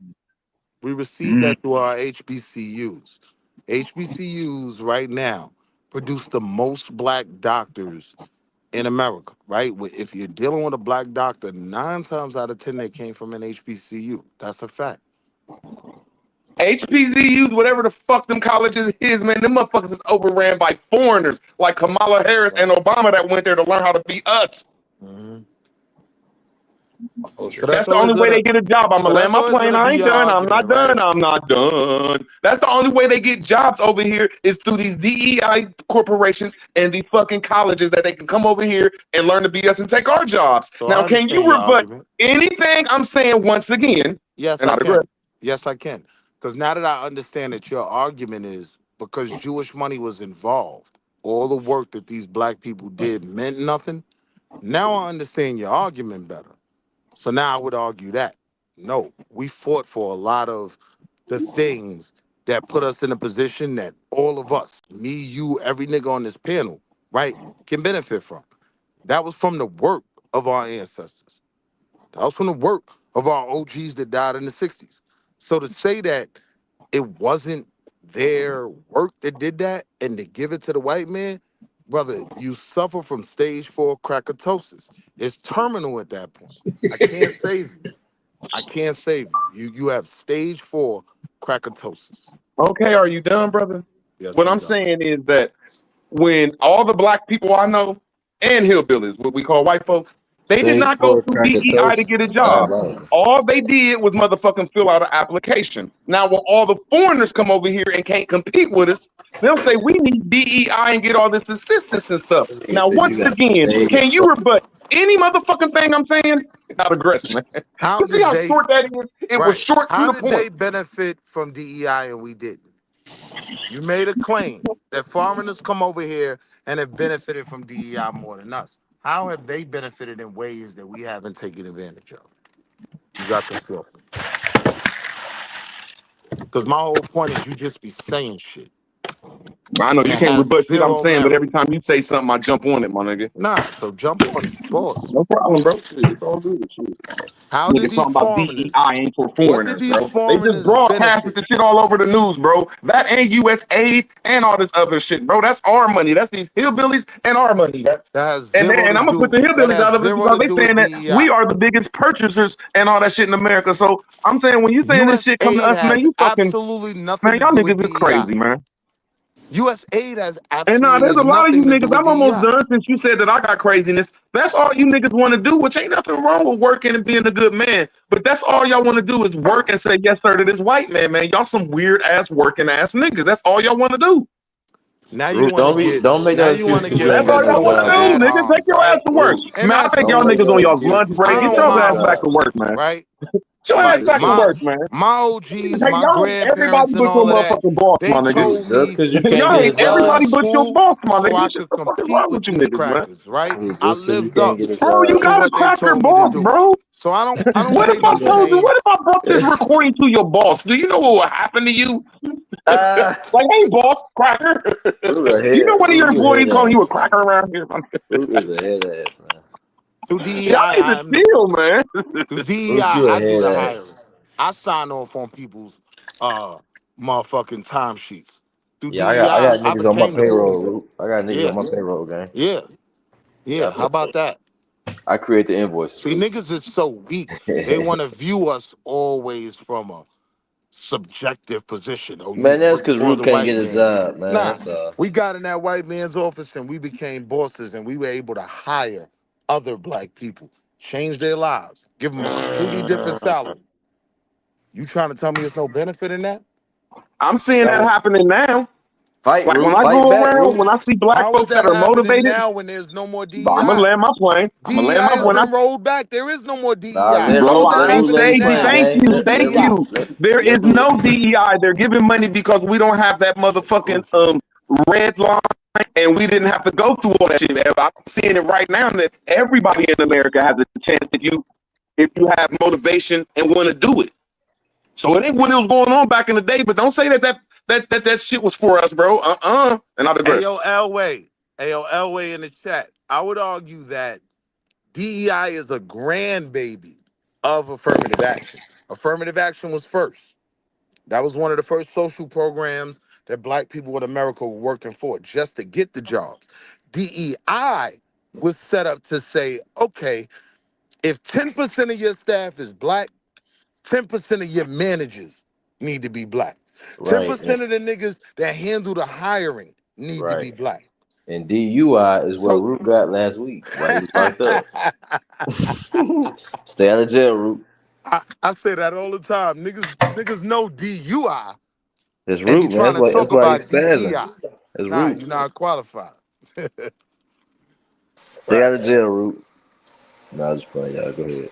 F: We receive that through our HBCUs. HBCUs right now produce the most black doctors in America, right? If you're dealing with a black doctor, 9 times out of 10 they came from an HBCU. That's a fact.
K: HBCUs, whatever the fuck them colleges is, man, them motherfuckers is overran by foreigners like Kamala Harris and Obama that went there to learn how to be us.
F: Mm-hmm.
K: So that's the only way they get a job. I'm gonna land my plane. I ain't done. I'm not done. I'm not done. That's the only way they get jobs over here is through these DEI corporations and the fucking colleges that they can come over here and learn to be us and take our jobs.
F: So
K: now, can you rebut anything I'm saying once again?
F: Yes, I can. Yes, I can. Because now that I understand that your argument is because Jewish money was involved, all the work that these black people did meant nothing. Now I understand your argument better. So now I would argue that, no, we fought for a lot of the things that put us in a position that all of us, me, you, every nigga on this panel, right, can benefit from. That was from the work of our ancestors. That was from the work of our OGs that died in the 60s. So to say that it wasn't their work that did that and to give it to the white man, brother, you suffer from stage 4 crackatosis. It's terminal at that point. I can't save you. I can't save you. You have stage 4 crackatosis.
K: Okay, are you done, brother?
F: Yes,
K: what I'm saying is that when all the black people I know and hillbillies, what we call white folks, they did not go through DEI to get a job. All they did was motherfucking fill out an application. Now, when all the foreigners come over here and can't compete with us, they'll say we need DEI and get all this assistance and stuff. Now, once again, can you rebut any motherfucking thing I'm saying? Not aggressive, man.
F: How
K: You see how short that is? It was short to the point.
F: How did they benefit from DEI and we didn't? You made a claim that foreigners come over here and have benefited from DEI more than us. How have they benefited in ways that we haven't taken advantage of? You got the floor. Because my whole point is you just be saying shit.
K: I know you can't rebut shit I'm saying, but every time you say something, I jump on it, my nigga.
F: Nah, so jump on it. Pause.
K: No problem, bro. It's all good. Shit.
F: How did these foreigners?
K: DEI ain't for foreigners, bro. They just broadcasted the shit all over the news, bro. That ain't USAID and all this other shit, bro. That's our money. That's these hillbillies and our money. And I'm gonna put the hillbillies out of it because they saying that we are the biggest purchasers and all that shit in America. So I'm saying when you saying this shit come to us, man, you fucking
F: absolutely nothing.
K: Man, y'all niggas is crazy, man.
F: USAID has absolutely
K: and
F: nothing.
K: There's a lot of you niggas. I'm almost
F: DEI.
K: done since you said that I got craziness. That's all you niggas want to do, which ain't nothing wrong with working and being a good man. But that's all y'all want to do is work and say yes, sir, to this white man, man. Y'all some weird ass working ass niggas. That's all y'all want to do.
F: Now you want to
H: don't make that excuse because you ain't
K: That's
H: got
K: all y'all want to do, nigga. Take your ass to work.
F: And
K: Man, I take y'all niggas on y'all's lunch break. Get your ass back to work, man.
F: Right?
K: Get your ass back to work, man.
F: My OGs,
K: Hey,
F: my
K: everybody
F: grandparents, and
K: but
F: all
K: your
F: of that,
K: motherfucking boss,
F: they
K: my nigga.
F: told me
H: because you can't
K: Y'all
H: get a
K: ain't
H: job.
K: everybody but your boss, my
F: so
K: nigga.
F: I could compete with these
K: niggas,
F: crackers, right?
H: Just
F: I
H: 'cause you
F: lived
H: can't
F: up
H: get a
K: Bro, you
H: job.
F: to
K: got a
F: what they
K: cracker
F: told me to
K: boss,
F: do.
K: bro.
F: So I don't
K: What
F: say
K: if I
F: no
K: told you?
F: shame.
K: What if I brought this recording to your boss? Do you know what would happen to you? Like, hey, boss, cracker. You know one of your employees calling you a cracker around here?
H: Root is a head ass, man.
F: Through DEI,
K: Y'all need to
F: I'm the
K: chill,
F: boss.
K: man.
F: Through DEI,
H: Root, you a
F: I do
H: head
F: the
H: ass.
F: hiring. I sign off on people's motherfucking timesheets. Through
H: Yeah, I
F: DEI,
H: got
F: I
H: niggas on my
F: became the
H: payroll,
F: booth.
H: Root. I got niggas on
F: Yeah,
H: my payroll, gang.
F: yeah,
H: Yeah,
F: yeah. How about that?
H: I create the invoices,
F: See,
H: Root.
F: niggas is so weak. They want to view us always from a subjective position. Oh, you
H: Man, that's
F: work
H: because
F: for
H: Root
F: the
H: can't
F: white
H: get a
F: man.
H: job, man.
F: Nah,
H: That's all.
F: we got in that white man's office and we became bosses and we were able to hire other black people, change their lives, give them a completely different salary. You trying to tell me there's no benefit in that?
K: I'm seeing
F: That
K: that
F: was
K: happening now.
H: Fight,
K: Like when
H: Root.
K: I
H: Fight
K: go
H: back,
K: around,
H: Root.
K: when I see black
F: How is
K: folks that
F: that
K: are
F: happening
K: motivated,
F: now when there's no more
K: I'm gonna
F: DEI?
K: land my plane. I'm gonna land
F: DEI
K: my
F: has
K: when I
F: been rolled back. There is no more
H: Nah,
F: DEI. How
K: bro,
F: is that
K: I ain't
H: let
F: happening
H: Root
K: say
H: land,
F: now?
K: thank
H: gang.
K: you,
F: No
K: thank
F: DEI.
K: you. There is
H: Let Root.
K: no DEI. They're giving money because we don't have that motherfucking red line, and we didn't have to go through all that shit. I'm seeing it right now that everybody in America has a chance if you have motivation and want to do it. So it ain't what it was going on back in the day, but don't say that shit was for us, bro. And I digress.
F: Ayo Elway. Ayo Elway in the chat. I would argue that DEI is a grandbaby of affirmative action. Affirmative action was first. That was one of the first social programs that black people in America were working for just to get the jobs. DEI was set up to say, okay, if 10% of your staff is black, 10% of your managers need to be black.
H: Right,
F: 10% of the niggas that handle the hiring need to
H: right.
F: be black.
H: And DUI is what
F: So
H: Root got last week while he was locked up. Stay out of jail, Root.
F: I say that all the time. Niggas know DUI
H: That's
F: and be
H: Root, man.
F: trying to
H: That's
F: talk
H: why he's
F: about
H: spazzing.
F: DEI.
H: That's
F: Nah,
H: Root.
F: you're not qualified.
H: Stay
F: Right.
H: out of jail, Root. Nah, just playing, y'all. Go ahead.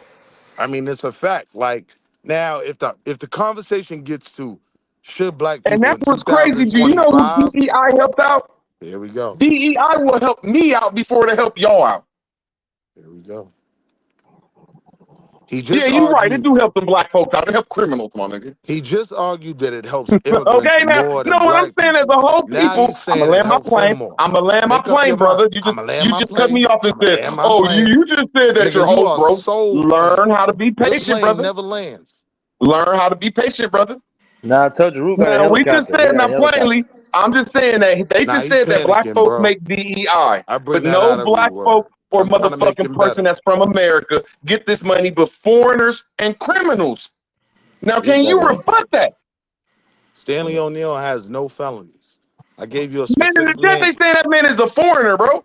F: I mean, it's a fact. Like now, if the conversation gets to should black
K: And
F: people
K: that's
F: in
K: what's crazy. Do you know who
F: 2025,
K: DEI helped out?
F: here we go.
K: DEI will help me out before they help y'all out.
F: Here we go. He
K: Yeah,
F: just
K: you're right. It
F: argued.
K: do help them black folks out. It help criminals, my nigga.
F: He just argued that it helps immigrants
K: Okay, now,
F: more
K: no,
F: than
K: what I'm
F: black
K: saying as
F: people.
K: a whole
F: Now
K: people,
F: he's
K: I'm
F: saying
K: gonna
F: it
K: land my
F: helps him
K: plane.
F: more.
K: I'm gonna land my
F: Make up
K: plane,
F: your mind.
K: brother.
F: I'ma land
K: You
F: my
K: just cut
F: plane.
K: me off and
F: I'ma
K: said,
F: land my
K: "Oh,
F: plane.
K: you just said that
F: Nigga,
K: you're
F: you
K: host,
F: are
K: bro."
F: so
K: Learn how to be
F: your
K: patient,
F: plane
K: brother.
F: never lands.
K: Learn how to be patient, brother.
H: Nah, I told you, Root got a
K: Now we just
H: helicopter. He
K: said
H: got a
K: now
H: helicopter.
K: plainly. I'm just saying that they
F: Nah,
K: just
F: he
K: said that black
F: panicking,
K: folks
F: bro.
K: make DEI,
F: I bring
K: but
F: that
K: no
F: out every
K: black
F: word.
K: folk or
F: I'm trying to make
K: motherfucking
F: him
K: person
F: better.
K: that's from America get this money, but foreigners and criminals. Now,
H: Root
K: can
H: got
K: you
H: a.
K: rebut that?
F: Stanley O'Neill has no felonies. I gave you a
K: Man, in the
F: specific
K: chat they
F: name.
K: saying that man is a foreigner, bro.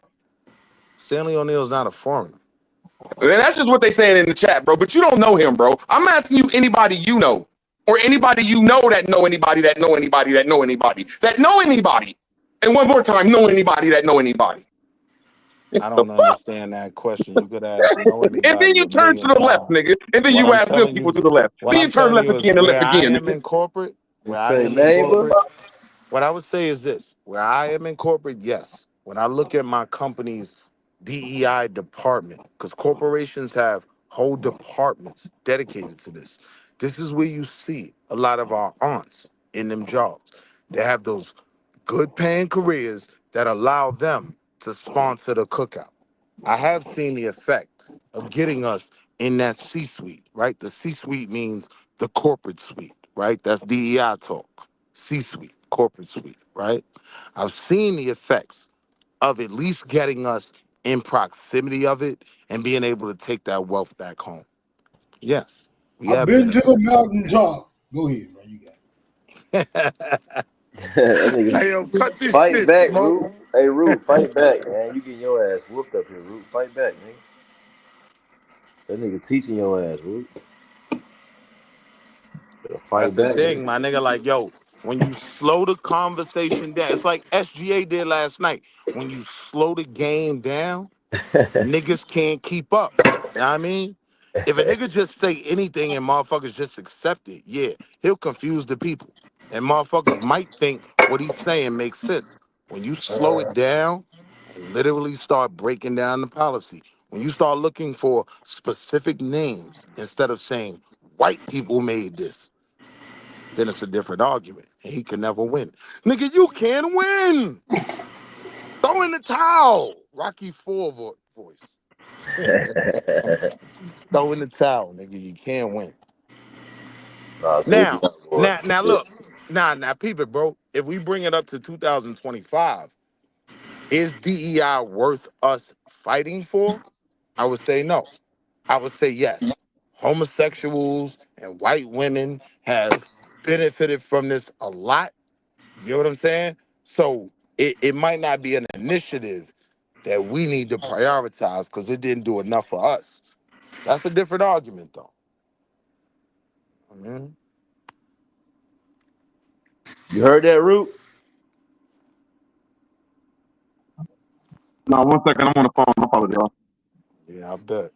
F: Stanley O'Neill is not a foreigner.
K: And that's just what they saying in the chat, bro. But you don't know him, bro. I'm asking you anybody you know. Or anybody you know that know anybody that know anybody that know anybody that know anybody. And one more time, know anybody that know anybody.
F: I
K: The
F: don't
K: fuck?
F: understand that question. You could ask know
K: And then
F: anybody
K: you
F: a
K: turn to
F: million
K: the left,
F: times.
K: nigga. And then
F: What
K: you
F: I'm
K: ask them
F: telling
K: people
F: you,
K: to the left.
F: what
K: Then
F: I'm
K: you turn
F: telling
K: left
F: you is
K: again and left
F: where I
K: again,
F: am
K: nigga.
F: in corporate,
H: You
F: where I
H: say
F: am in
H: neighbor?
F: corporate. What I would say is this: where I am in corporate, yes. When I look at my company's DEI department, because corporations have whole departments dedicated to this. This is where you see a lot of our aunts in them jobs. They have those good paying careers that allow them to sponsor the cookout. I have seen the effect of getting us in that C-suite, right? The C-suite means the corporate suite, right? That's DEI talk. C-suite, corporate suite, right? I've seen the effects of at least getting us in proximity of it and being able to take that wealth back home. Yes, we
A: I've
F: have
A: been to the
F: benefits.
A: mountaintop. Go ahead, bro. You got
H: That nigga.
F: Hey, yo, cut this
H: Fight
F: shit,
H: back,
F: smoke.
H: Root. Hey, Root, fight back, man. You getting your ass whooped up here, Root. Fight back, nigga. That nigga teaching your ass, Root. Better
F: That's
H: fight
F: the
H: back,
F: thing, my nigga. Like, yo, when you slow the conversation down, it's like SGA did last night. When you slow the game down,
H: nigga.
F: niggas can't keep up. You know what I mean? If a nigga just say anything and motherfuckers just accept it, yeah, he'll confuse the people. And motherfuckers might think what he's saying makes sense. When you slow it down and literally start breaking down the policy, when you start looking for specific names instead of saying white people made this, then it's a different argument. And he can never win. Nigga, you can't win. Throw in the towel. Rocky Four voice. Throw in the towel, nigga. You can't win.
H: Nah, so
F: Now, look. Now, peep it, bro. If we bring it up to 2025, is DEI worth us fighting for? I would say no. I would say yes. Homosexuals and white women have benefited from this a lot. You get what I'm saying? So it might not be an initiative that we need to prioritize because it didn't do enough for us. That's a different argument, though. I mean,
H: You heard that, Root?
K: No, 1 second. I'm on the phone. I apologize.
F: yeah, I bet.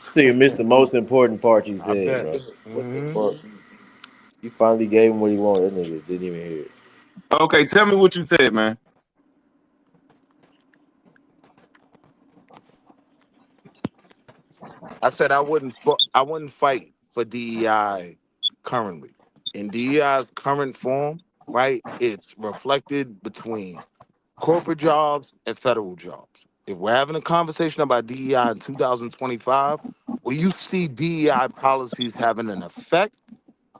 H: This nigga missed the most important part you
F: I
H: said,
F: bet.
H: bro. What the
F: Mm-hmm.
H: fuck? You finally gave him what he wanted. That niggas didn't even hear it.
K: Okay, tell me what you said, man.
F: I said I wouldn't fight for DEI currently. In DEI's current form, right? It's reflected between corporate jobs and federal jobs. If we're having a conversation about DEI in 2025, where you see DEI policies having an effect,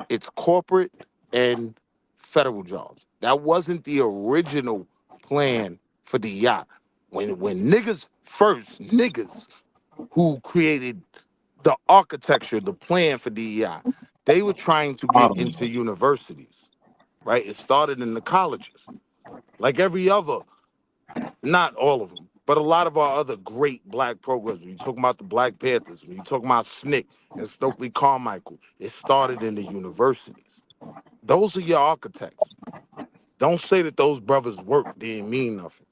F: it's corporate and federal jobs. That wasn't the original plan for DEI. When niggas who created the architecture, the plan for DEI, they were trying to get into universities, right? It started in the colleges, like every other, not all of them, but a lot of our other great black programs. When you talk about the Black Panthers, when you talk about SNCC and Stokely Carmichael, it started in the universities. Those are your architects. Don't say that those brothers' work didn't mean nothing.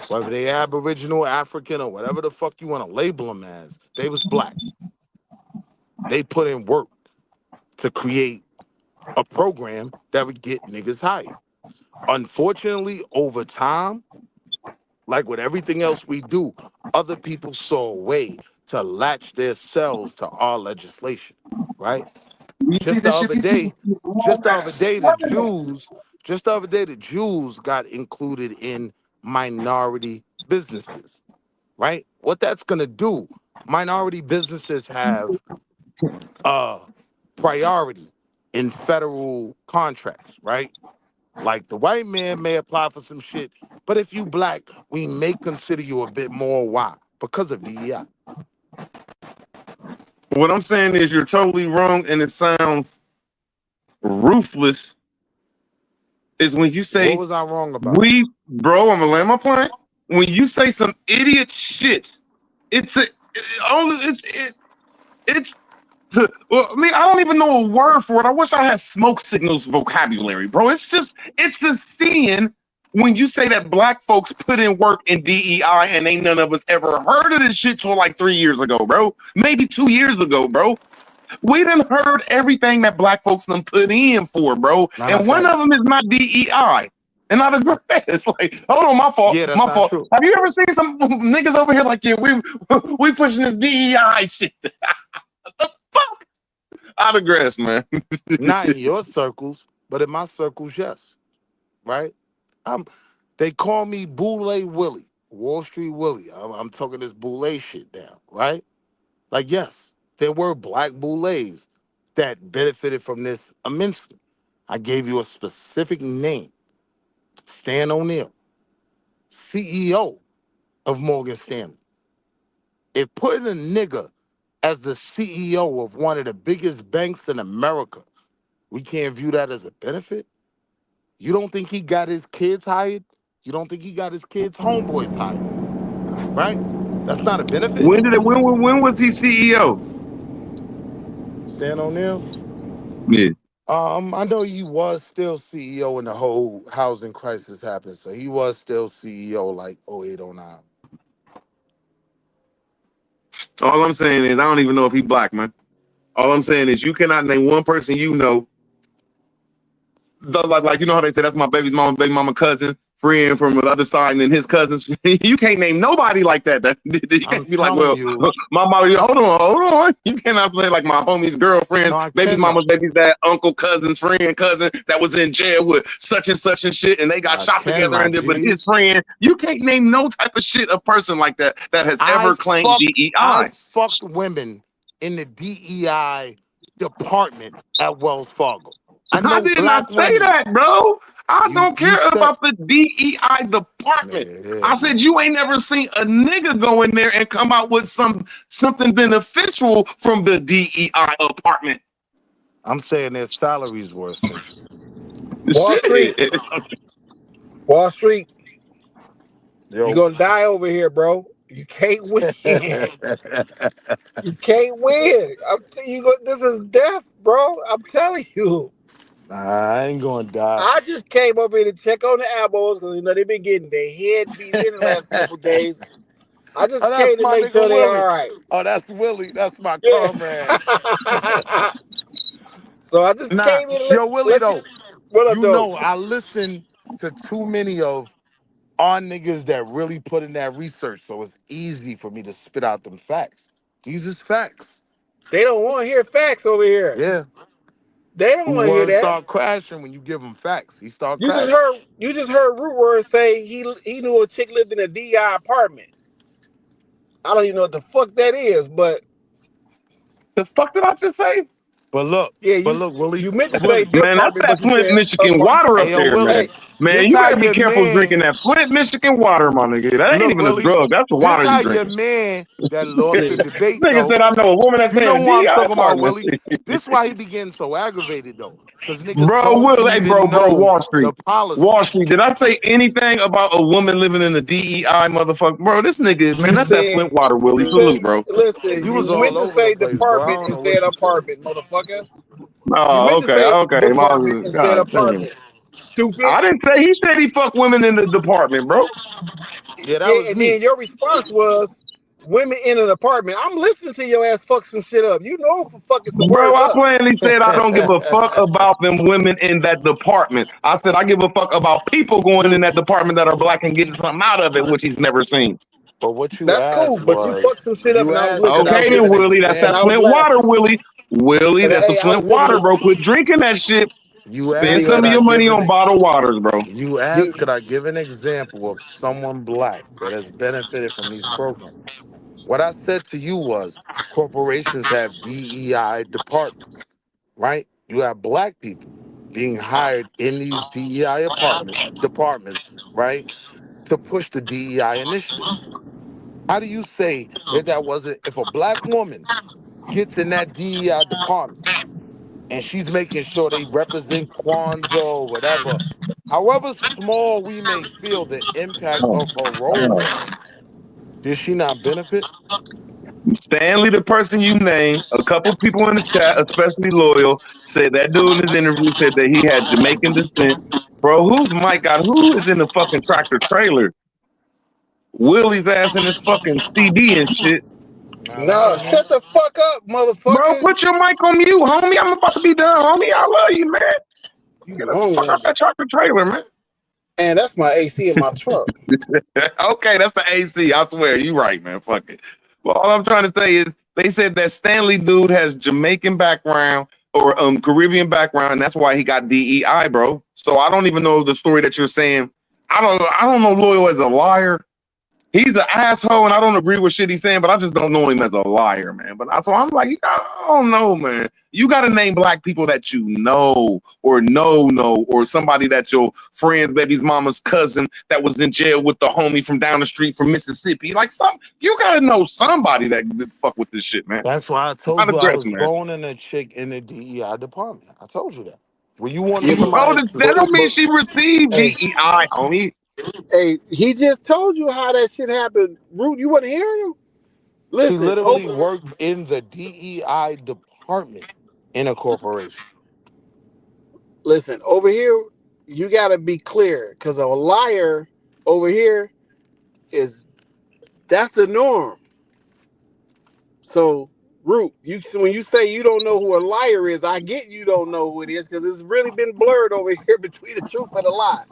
F: Whether they Aboriginal, African, or whatever the fuck you want to label them as, they was black. They put in work to create a program that would get niggas hired. Unfortunately, over time, like with everything else we do, other people saw a way to latch their selves to our legislation, right? Just the other day, the Jews got included in minority businesses, right? What that's gonna do, minority businesses have priority in federal contracts, right? Like the white man may apply for some shit, but if you black, we may consider you a bit more. Why? Because of DEI.
K: What I'm saying is you're totally wrong, and it sounds ruthless. Is when you
F: What
K: say
F: was I wrong about?
K: bro, I'm gonna land my plane. When you say some idiot shit, it's well, I mean, I don't even know a word for it. I wish I had smoke signals vocabulary, bro. It's the seeing when you say that black folks put in work in DEI and ain't none of us ever heard of this shit till like 3 years ago, bro. Maybe 2 years ago, bro. We done heard everything that black folks done put in for, bro.
F: No,
K: And
F: that's
K: one
F: right.
K: of them is not DEI. And I agree. It's like, hold on, my fault.
F: Yeah, that's
K: My
F: not
K: fault.
F: true.
K: Have you ever seen some niggas over here like, yeah, we pushing this DEI shit? What the fuck? I digress, man.
F: Not in your circles, but in my circles, yes. Right? They call me Boule Willie, Wall Street Willie. I'm talking this Boule shit down, right? Like, yes, there were black Boulets that benefited from this immensely. I gave you a specific name, Stan O'Neill, CEO of Morgan Stanley. If putting a nigga as the CEO of one of the biggest banks in America, we can't view that as a benefit? You don't think he got his kids hired? You don't think he got his kids' homeboys hired? Right? That's not a benefit?
K: When was he CEO?
F: Stan O'Neill?
K: Yeah.
F: I know he was still CEO when the whole housing crisis happened. So he was still CEO like 08, 09.
K: All I'm saying is I don't even know if he black, man. All I'm saying is you cannot name one person you know. Like you know how they say that's my baby mama cousin, friend from the other side, and then his cousins. You can't name nobody like that. You
F: I'm
K: can't be like,
F: telling
K: well,
F: you.
K: my mama. Hold on. You cannot play like my homie's girlfriends,
F: No, I
K: baby's
F: can
K: mama's
F: though.
K: baby's dad, uncle, cousin, friend, cousin that was in jail with such and shit, and they got
F: I
K: shot
F: can,
K: together.
F: my
K: But his
F: G's.
K: friend, you can't name no type of shit a person like that has ever claimed
F: I
K: DEI.
F: fucked women in the DEI department at Wells Fargo. I
K: I
F: know
K: did
F: black
K: not say
F: women.
K: that, bro. I don't
F: You
K: care
F: said,
K: about the DEI department. I said you ain't never seen a nigga go in there and come out with something beneficial from the DEI department.
F: I'm saying their salaries were essential.
L: Wall Street.
K: Shit.
L: Wall Street. You're
F: Yo.
L: gonna die over here, bro. You can't win. You can't win. This is death, bro. I'm telling you.
F: Nah, I ain't gonna die.
L: I just came over here to check on the Abos because they've been getting their head beat in the last couple days. I just came to make sure they're all right.
F: Oh, that's Willie. That's my comrade.
L: So I just came in.
F: Yo, Willie, though.
L: What
F: You know, I listen to too many of our niggas that really put in that research, so it's easy for me to spit out them facts. These is facts.
L: They don't want to hear facts over here.
F: Yeah.
L: They don't want to hear that.
F: Start crashing when you give them facts. He start
L: You
F: crashing.
L: just heard Root Word say he knew a chick lived in a DI apartment. I don't even know what the fuck that is, but
K: the fuck did I just say?
F: But look, Willie,
L: you meant to say the
K: man, that's
L: apartment,
K: that
L: but you
K: Flint,
L: said
K: Michigan water up there, man.
L: Hey,
K: Man, you better be careful drinking that Flint, Michigan water, my nigga. That ain't even a drug. That's the water you drink.
F: This how your man that lost the debate,
K: Nigga
F: though.
K: said I know a woman that's
F: you know
K: saying
F: who I'm
K: DI
F: talking about,
K: apartment.
F: Willie. This is why he be getting so aggravated, though. Because niggas
K: Bro,
F: don't
K: Will, hey,
F: even
K: bro,
F: know
K: Wall Street.
F: the policy.
K: Wall Street, did I say anything about a woman living in the DEI, motherfucker? Bro, this nigga is, man, that's that Flint water, Willie. Salute, bro.
L: Listen, you meant to say department and said apartment, motherfucker.
K: Oh, okay.
L: Department and said apartment. Stupid.
K: I didn't say, he said he fucked women in the department, bro.
F: Yeah, that was
L: and
F: me.
L: Then your response was women in an apartment. I'm listening to your ass fuck some shit up. You know for fucking some
K: Bro,
L: words
K: I
L: up.
K: plainly said I don't give a fuck about them women in that department. I said I give a fuck about people going in that department that are black and getting something out of it, which he's never seen.
F: But what you
L: That's
F: asked
L: cool, but you fucked some shit up and I was listening.
K: Okay, then, Willie, that's that Flint water, Willie. Willie, that's the Flint water, bro. Quit drinking that shit. Spend some of your money on bottled waters, bro.
F: You asked, could I give an example of someone black that has benefited from these programs? What I said to you was corporations have DEI departments, right? You have black people being hired in these DEI departments, right, to push the DEI initiatives. How do you say that wasn't, if a black woman gets in that DEI department and she's making sure they represent Kwanzaa or whatever, however small we may feel the impact of her role was, did she not benefit?
K: Stanley, the person you named, a couple people in the chat, especially Loyal, said that dude in his interview said that he had Jamaican descent. Bro, who's Mike got? Who is in the fucking tractor trailer? Willie's ass in his fucking CD and shit.
L: No, shut the fuck up, motherfucker.
K: Bro, put your mic on mute, homie. I'm about to be done, homie. I love you, man. You get the fuck out that tractor trailer, man.
L: Man, that's my AC in my truck.
K: Okay, that's the AC. I swear, you right, man. Fuck it. Well, all I'm trying to say is they said that Stanley dude has Jamaican background or Caribbean background, and that's why he got DEI, bro. So I don't even know the story that you're saying. I don't know Loyal as a liar. He's an asshole, and I don't agree with shit he's saying, but I just don't know him as a liar, man. But so I'm like, I don't know, man. You got to name black people that you know, or or somebody that's your friend's baby's mama's cousin that was in jail with the homie from down the street from Mississippi. Like you got to know somebody that fuck with this shit, man.
F: That's why I told you I was boning a chick in the DEI department. I told you that. When you want to
K: that don't mean she received DEI, homie.
L: Hey, he just told you how that shit happened. Root, you wasn't hearing him? Listen,
F: she literally worked in the DEI department in a corporation.
L: Listen, over here, you got to be clear because a liar over here that's the norm. So, Root, when you say you don't know who a liar is, I get you don't know who it is because it's really been blurred over here between the truth and the lie.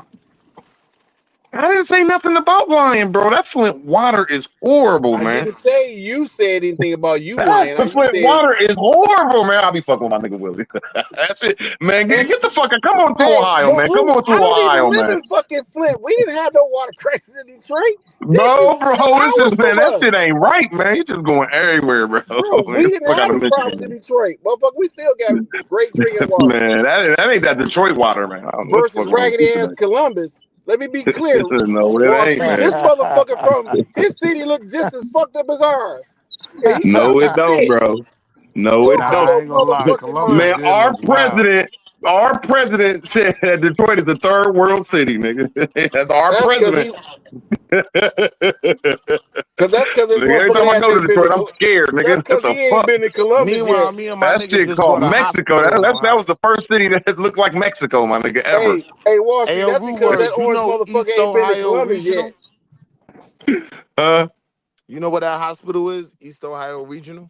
K: I didn't say nothing about lying, bro. That Flint water is horrible,
L: I
K: man.
L: didn't say you said anything about you
K: That
L: lying.
K: the
L: You
K: Flint
L: said
K: water is horrible, man. I'll be fucking with my nigga Willie. That's it, man. Get the fuck. Come on through Ohio, man. Come on
L: I
K: through
L: don't even
K: Ohio,
L: live
K: man.
L: in fucking Flint. We didn't have no water crisis in Detroit.
K: No, bro, this is, man,
L: From
K: that
L: us.
K: shit ain't right, man. You just going everywhere, bro.
L: Bro, we didn't
K: Fuck out
L: have
K: of
L: the problems in
K: Michigan,
L: Detroit. Motherfucker, we still got great drinking water.
K: man. That ain't that Detroit water, man. I don't know what the
L: Versus
K: fuck wrong with
L: raggedy
K: you
L: ass
K: today.
L: Columbus. Let me be clear,
K: No, it ain't,
L: Wall Street.
K: man.
L: This motherfucker from his city look just as fucked up as ours. Yeah, he
K: No,
L: talking
K: it don't,
L: shit.
K: bro. No, it
L: You out
F: Nah, I
K: don't.
F: ain't
L: your
F: gonna lie.
L: motherfucking
F: Columbus
K: Man,
L: mind.
F: did look wild.
K: our president said that Detroit is the third world city, nigga. That's our
L: That's
K: president.
L: Cause this
K: Every
L: motherfucking
K: time I
L: ass
K: go to
L: ain't been
K: Detroit, I'm
L: to.
K: scared,
L: That's
K: nigga. What
L: cause
K: the
L: he ain't
K: fuck?
L: been to Columbus
F: Meanwhile,
L: yet.
F: me and my
K: That
F: niggas
K: shit
F: just
K: called
F: bought a
K: Mexico.
F: hospital in
K: That
F: Ohio.
K: was the first city that looked like Mexico, my nigga, ever.
L: Hey, Wall Street.
F: Ayo,
L: That's
F: Rude
L: because that
F: Word, you
L: orange
F: know
L: motherfucker
F: East
L: ain't been to
F: Ohio
L: Columbus yet.
K: Regional?
F: You know what that hospital is? East Ohio Regional?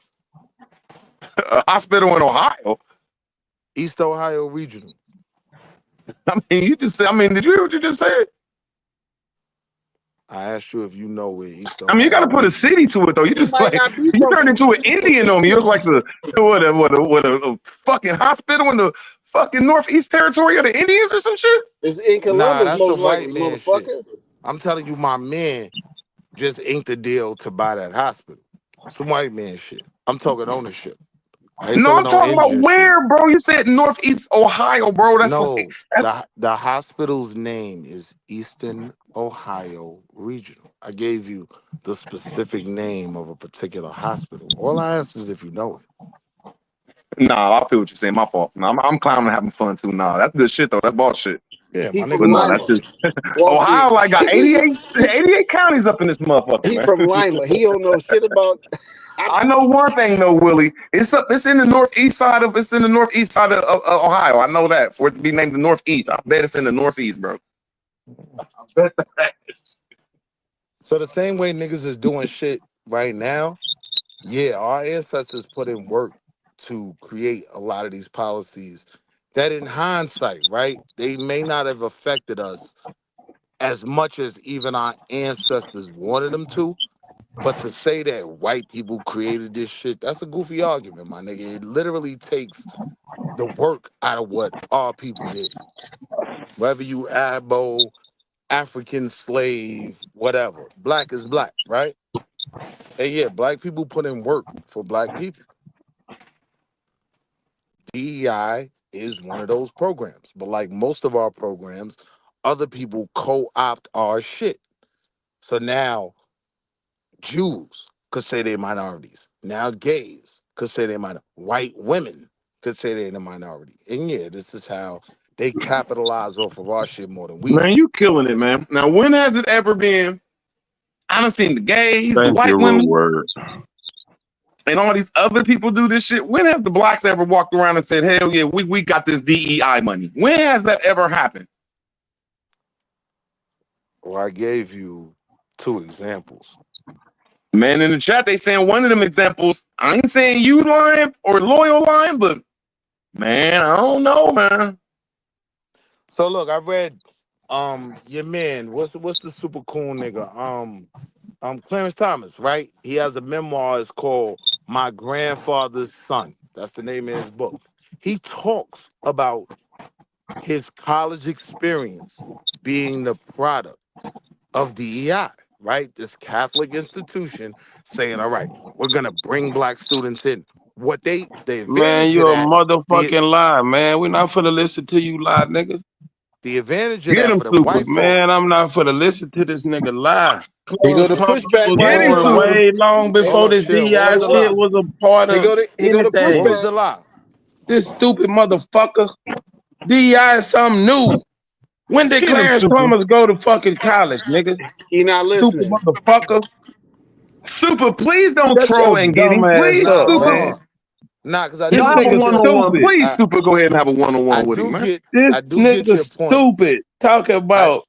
K: A hospital in Ohio?
F: East Ohio Regional.
K: I mean, you just said, did you hear what you just said?
F: I asked you if you know where East
K: I mean, you got
F: Ohio
K: to put a
F: Regional.
K: city to it, though. You
L: He
K: just
L: might
K: like,
L: not be
K: you
L: from
K: turned
L: East.
K: into an Indian on me. You look like a fucking hospital in the fucking Northeast Territory of the Indians or some shit?
L: It's in
F: Nah,
L: Columbus,
F: that's
L: most
F: some white
L: likely,
F: man shit.
L: motherfucker.
F: I'm telling you, my man just inked the deal to buy that hospital. Some white man shit. I'm talking ownership. I ain't
K: No,
F: talking
K: I'm
F: no
K: talking about
F: engine shit.
K: where, bro? You said Northeast Ohio, bro. That's like,
F: No, the hospital's name is Eastern Ohio Regional. I gave you the specific name of a particular hospital. All I ask is if you know it.
K: nah, I feel what you're saying. My fault. Nah, I'm clowning and having fun too. Nah, that's good shit, though. That's bullshit.
F: Yeah,
L: He
F: my
L: from
K: But
F: nigga
K: no,
F: know
L: Lima.
K: that's
F: about
K: just
F: shit.
L: Wall Street.
K: Ohio. Like got 88 counties up in this motherfucker,
L: He
K: man.
L: from Lima. He don't know shit about.
K: I know one thing though, Willie. It's in the northeast side of Ohio. I know that for it to be named the Northeast. I bet it's in the Northeast, bro. I bet that.
F: So the same way niggas is doing shit right now, yeah, our ancestors put in work to create a lot of these policies that in hindsight, right, they may not have affected us as much as even our ancestors wanted them to. But to say that white people created this shit, that's a goofy argument, my nigga. It literally takes the work out of what our people did. Whether you Abo, African slave, whatever. Black is black, right? And yeah, black people put in work for black people. DEI is one of those programs. But like most of our programs, other people co-opt our shit. So now Jews could say they're minorities. Now gays could say they're minorities. White women could say they're in a minority. And yeah, this is how they capitalize off of our shit more than we do.
K: Man, you killing it, man. Now, when has it ever been? I done seen the gays, the
I: Thank you,
K: white
I: Rude
K: women,
I: Word.
K: and all these other people do this shit. When have the blacks ever walked around and said, hell yeah, we got this DEI money? When has that ever happened?
F: Well, I gave you 2 examples.
K: Man, in the chat, they saying one of them examples. I ain't saying you lying or loyal lying, but man, I don't know, man.
F: So look, I read your man, what's the super cool nigga? Clarence Thomas, right? He has a memoir, it's called My Grandfather's Son. That's the name of his book. He talks about his college experience being the product of DEI, right? This Catholic institution saying, all right, we're gonna bring black students in. What the
I: Man,
F: advantage of
I: you a
F: that,
I: motherfucking lie, man. We not finna listen to you lie, nigga.
F: the advantage of
K: Get
F: that
K: him,
F: for them
K: super.
F: white folk.
I: Man, I'm not finna listen to this nigga lie.
L: He go
I: Clarence
L: to
I: Thomas
L: pushback
I: was
K: Get
L: right
K: him,
L: here,
I: born
K: super.
L: Lou.
I: way long
F: Hold
I: before
F: up,
I: this
F: chill. What
I: DI
F: was the
I: shit
F: lie?
I: was a part
L: He
I: of
L: go to
F: What
I: anything.
F: was
L: pushback.
F: the lie?
I: This stupid motherfucker. DI is something new. When did
K: Get him,
I: Clarence
K: super.
I: Thomas go to fucking college, nigga?
L: He not
I: Stupid
L: listening.
I: motherfucker.
K: Super, please don't
I: Shut
K: troll
I: your
K: and get
I: dumb
K: him.
I: ass
K: Please,
I: up,
F: Hold
K: super.
I: man.
F: on. Nah, because I
I: This
K: Y'all
F: do
K: have a
F: get
I: nigga
F: your
K: one-on-one.
I: stupid.
K: Please, super, go ahead and have a one-on-one with him, man.
I: This
F: I do get
I: nigga
F: your point.
I: stupid. Talking
F: I
I: about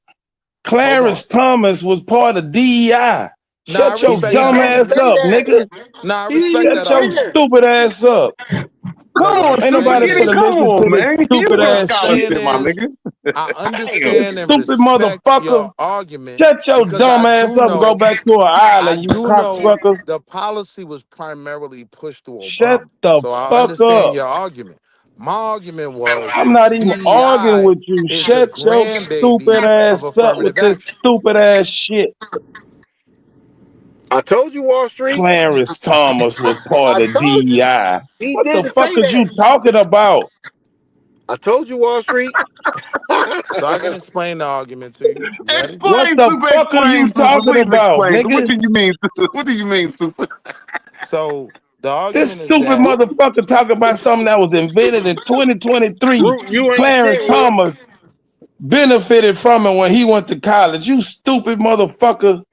F: hold on.
I: Clarence Thomas was part of DEI.
F: Nah, I
I: Shut your
L: He
F: respect
L: didn't
F: that
I: dumb
L: say
F: argument.
I: ass
L: that.
I: up, nigga.
F: Nah, I respect
I: Shut
F: that
I: your
F: argument.
I: stupid ass up.
K: Come on,
E: Ain't
K: super,
E: nobody
K: get it.
E: finna
K: Come
E: listen
K: on,
E: to this
K: man. Get
E: stupid
K: a little
E: ass shit.
K: scholarship, my nigga.
F: I
K: Damn.
F: understand and
E: Stupid
F: respect
E: motherfucker.
F: your argument
E: Shut your
F: because
E: dumb
F: I
E: ass
F: do
E: up and go
F: know
E: back to an
F: I
E: island, you
F: do know
E: cocksucker.
F: the policy was primarily pushed through
E: Shut
F: Obama.
E: the
F: So I
E: fuck
F: understand
E: up.
F: your argument. My argument was
E: I'm not even arguing
F: DEI
E: with you.
F: is the
E: Shut your stupid
F: grandbaby of
E: ass up with
F: affirmative
E: this
F: action.
E: stupid ass shit.
L: I told you Wall Street.
E: Clarence Thomas was part
L: I
E: of
L: told you.
E: DEI.
L: He
E: What the
L: didn't
E: fuck
L: say
E: is you
L: that.
E: talking about?
L: I told you Wall Street.
F: So I can explain the argument to you. You ready?
E: What
K: Explain,
E: the
K: super,
E: fuck are you
K: explain, super.
E: talking
K: Please
E: about,
K: explain. What
E: nigga?
K: do you mean, super? What do you mean, super?
F: So the
E: This
F: argument is
E: stupid
F: that
E: motherfucker talking about something that was invented in 2023.
L: Root, you ain't
E: Clarence
L: shit, Root.
E: Thomas benefited from it when he went to college. You stupid motherfucker.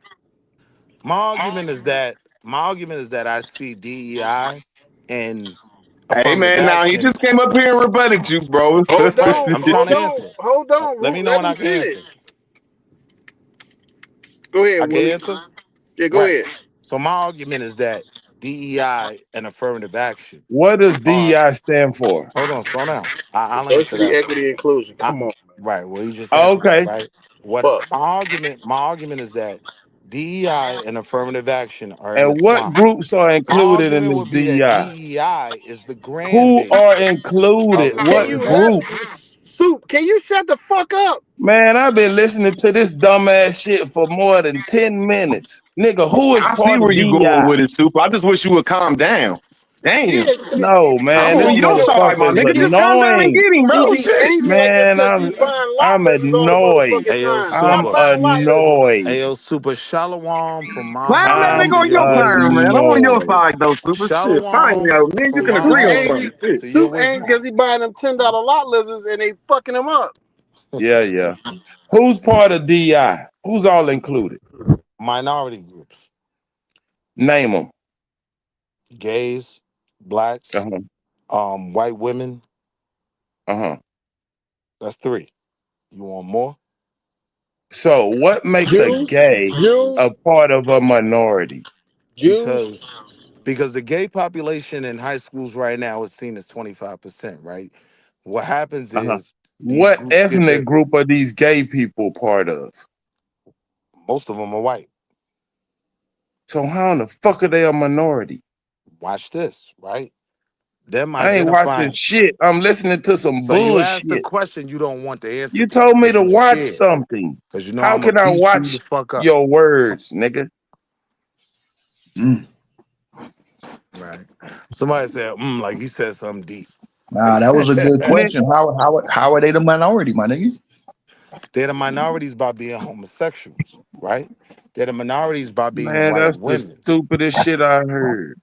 F: my argument is that I see DEI and
K: Hey,
F: affirmative
K: man, now he
F: action.
K: just came up here and rebutted you, bro.
L: Hold on,
F: I'm trying
L: hold
F: to
L: on,
F: answer.
L: hold on,
F: Let me
L: Root.
F: know
L: Let
F: when I
L: him
F: can answer.
L: finish. Go ahead,
F: I can
L: Willie.
F: answer?
L: Yeah, go
F: Right.
L: ahead.
F: So my argument is that DEI and affirmative action
E: What does
F: are
E: DEI stand for?
F: hold on, slow down. I'll answer
L: Diversity,
F: that for you.
L: equity, inclusion.
F: I,
L: Come on,
F: right. Well, you just answered it,
E: Okay.
F: right? What
L: fuck.
F: my argument is that DEI and affirmative action are
E: And what
F: intertwined.
E: groups are
F: My
E: included in
F: argument
E: this
F: would be that
E: DEI?
F: DEI is the
E: Who
F: grandbaby
E: are
F: of
E: included?
L: Can
E: What
L: you
F: affirmative
L: have
E: group?
F: action.
L: Soup? Can you shut the fuck up?
E: Man, I've been listening to this dumbass shit for more than 10 minutes. Nigga, who is
K: I see
E: part
K: where
E: of
K: you going
E: DEI?
K: with it, super. I just wish you would calm down.
L: Yeah,
K: Damn.
E: No,
K: I'm
E: man,
L: cause
E: this
K: on your side, my
E: motherfucker is
K: nigga.
L: he
K: Just calm down and
E: annoying.
K: get him, bro.
L: he
K: Shit.
L: be like that
E: Man,
L: because he buying lot
E: I'm
L: lizards all the
E: annoyed.
L: motherfucking
F: Ayo,
L: time.
E: I'm
L: Stop
F: super.
L: buying lot lizards.
E: annoyed.
F: Ayo, super. Shalom from my
K: Clown that
F: heart
K: nigga
F: to
K: on
E: I'm
K: your
F: your
K: turn, man.
F: wisdom.
K: I'm on your
E: annoyed.
K: side, though, super. Shit. Fine,
F: Shalom
K: yo. Man, you
F: from
K: can
F: my
L: Soup
K: agree on
F: heart
K: something.
L: angry.
K: Shit.
F: to your
L: Soup angry
F: wisdom.
L: because he buying them $10 lot lizards and they fucking him up.
E: Yeah, yeah. Who's part of DEI? Who's all included?
F: Minority groups.
E: Name them.
F: Gays, blacks,
E: Uh-huh.
F: white women.
E: Uh-huh.
F: That's 3. You want more?
E: So what makes a
L: Jews,
E: gay
L: Jews,
E: a part of a minority?
L: Jews.
F: Because the gay population in high schools right now is seen as 25%, right? What happens
E: Uh-huh.
F: is these
E: What
F: groups get
E: ethnic
F: to
E: group are these gay people part of?
F: most of them are white.
E: So how in the fuck are they a minority?
F: Watch this, right? Them
E: I ain't watching
F: identifying.
E: shit. I'm listening to some
F: So you asked the
E: bullshit.
F: question you don't want the answer
E: You
F: to
E: told me
F: because
E: to
F: you
E: watch
F: scared.
E: something.
F: Because you know
E: How
F: I'm going
E: can
F: to
E: I
F: beat you the
E: watch
F: fuck up.
E: your words, nigga?
F: Right. Somebody said, like he said something deep.
M: Nah, that was a good question. How are they the minority, my nigga?
F: They're the minorities by being homosexuals, right? They're the minorities by being
E: Man,
F: white
E: that's the
F: women.
E: stupidest shit I heard.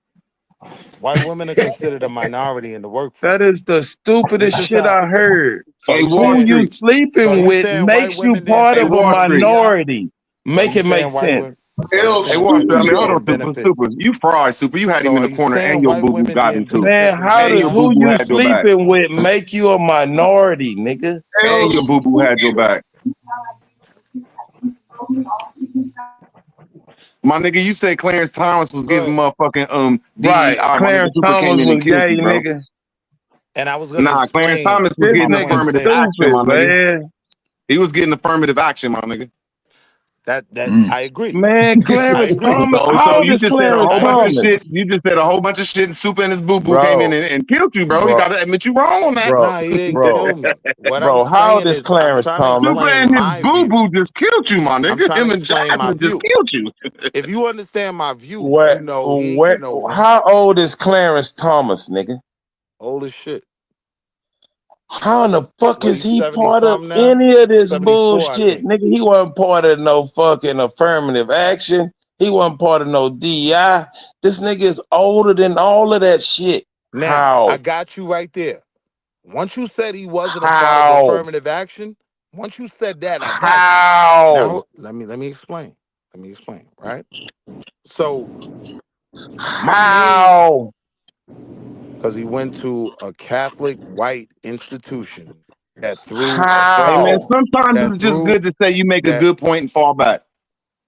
F: White women are considered a minority in the
E: That
F: workforce.
E: is the
F: This
E: stupidest
F: is
E: shit
F: how.
E: I heard.
F: So
K: Hey,
F: you
K: Wall
E: Who
F: saying,
E: you
K: Street.
F: so
E: sleeping
F: you
E: with
F: saying white
E: makes you
F: women didn't
E: part
K: Hey,
E: of a
K: Wall
F: benefit from
K: Street.
F: DEI?
E: minority.
F: So
E: Make
F: you
E: it make
F: saying white women?
E: sense.
F: So you
J: L
K: Hey,
F: saying
K: Wall
F: white
K: Street. I mean,
F: women
J: stupid
K: hold on,
J: shit.
F: didn't
K: super,
F: benefit?
K: super. You fried, super. You had
F: So
K: him in
F: are
K: the
F: you
K: corner, and
F: saying
K: your
F: white
K: boo boo
F: women
K: got him
F: didn't
K: too.
F: benefit
E: Man,
F: from
E: how
K: And
E: does
K: your
F: DEI?
K: boo
E: who
K: boo
E: you
K: had your back.
E: sleeping with make you a minority, nigga?
K: And
J: L
K: your boo boo had your
J: stupid.
K: back. My nigga, you said Clarence Thomas was
F: Go
K: giving
F: ahead.
K: motherfucking
E: Right.
K: DEI. My nigga,
E: Clarence
K: super came
E: Thomas
K: in and
E: was
K: killed
E: gay,
K: you, bro.
E: nigga.
F: And I was gonna
K: Nah, Clarence
F: explain
K: Thomas was
E: This
F: my
K: getting
E: nigga
F: point
K: affirmative
F: later.
K: action,
E: stupid,
K: my nigga.
E: man.
K: He was getting affirmative action, my nigga.
F: That
M: Mm.
F: I agree.
E: Man,
F: I
E: Clarence
F: agree.
E: Thomas.
K: So
E: How old
K: you
E: is
K: just said a
E: Clarence
K: whole
F: I
K: bunch of
F: agree.
E: Thomas?
K: shit. You just said a whole bunch of shit, and Super and his boo boo came in
E: Bro,
K: and killed you, bro. You
E: bro,
K: gotta admit you wrong on that.
E: bro,
F: Nah, he didn't
E: bro,
F: kill me. What I'm
E: bro. How old
F: saying
E: is
F: is I'm
E: Clarence
F: trying to
E: Thomas?
K: Super
F: explain
K: and his
F: my
K: boo
F: view.
K: boo just killed you, my
F: I'm
K: nigga.
F: trying to
K: Him and
F: explain my
K: Jasmine just
F: view.
K: killed you.
F: If you understand my view,
E: What?
F: you know he ain't
E: What?
F: get no one.
E: How old is Clarence Thomas, nigga?
F: Old as shit.
E: How in the fuck
F: What,
E: is
F: he's
E: he
F: 70
E: part of
F: something now?
E: any of this
F: 74, I
E: bullshit,
F: think.
E: nigga? He wasn't part of no fucking affirmative action. He wasn't part of no DI. This nigga is older than all of that shit.
F: Now, I
E: How?
F: got you right there. Once you said he wasn't a part of
E: How?
F: affirmative action, once you said that, I got you.
E: How?
F: Now let me explain. Let me explain, right? So my main
E: How?
F: because he went to a Catholic white institution that threw
K: Hey man,
E: How?
K: sometimes
F: that
K: it's just
F: threw
K: good to say you make a
F: that
K: good point and fall back.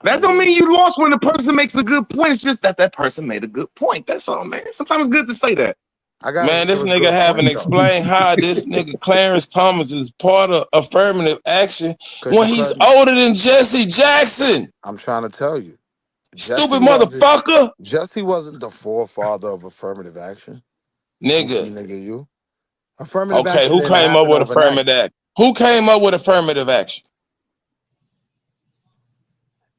F: I
K: That don't
F: mean
K: mean you lost when the person makes a good point. It's just that that person made a good point. That's all, man. Sometimes it's good to say that.
I: Man, this nigga haven't explained how this nigga Clarence Thomas is part of affirmative action when he's older than Jesse Jackson.
F: I'm trying to tell you.
I: Stupid motherfucker.
F: Jesse wasn't the forefather of affirmative action.
I: Nigga,
F: you. Affirmative
I: okay,
F: action
I: who came up with affirmative action? Who came up with affirmative action?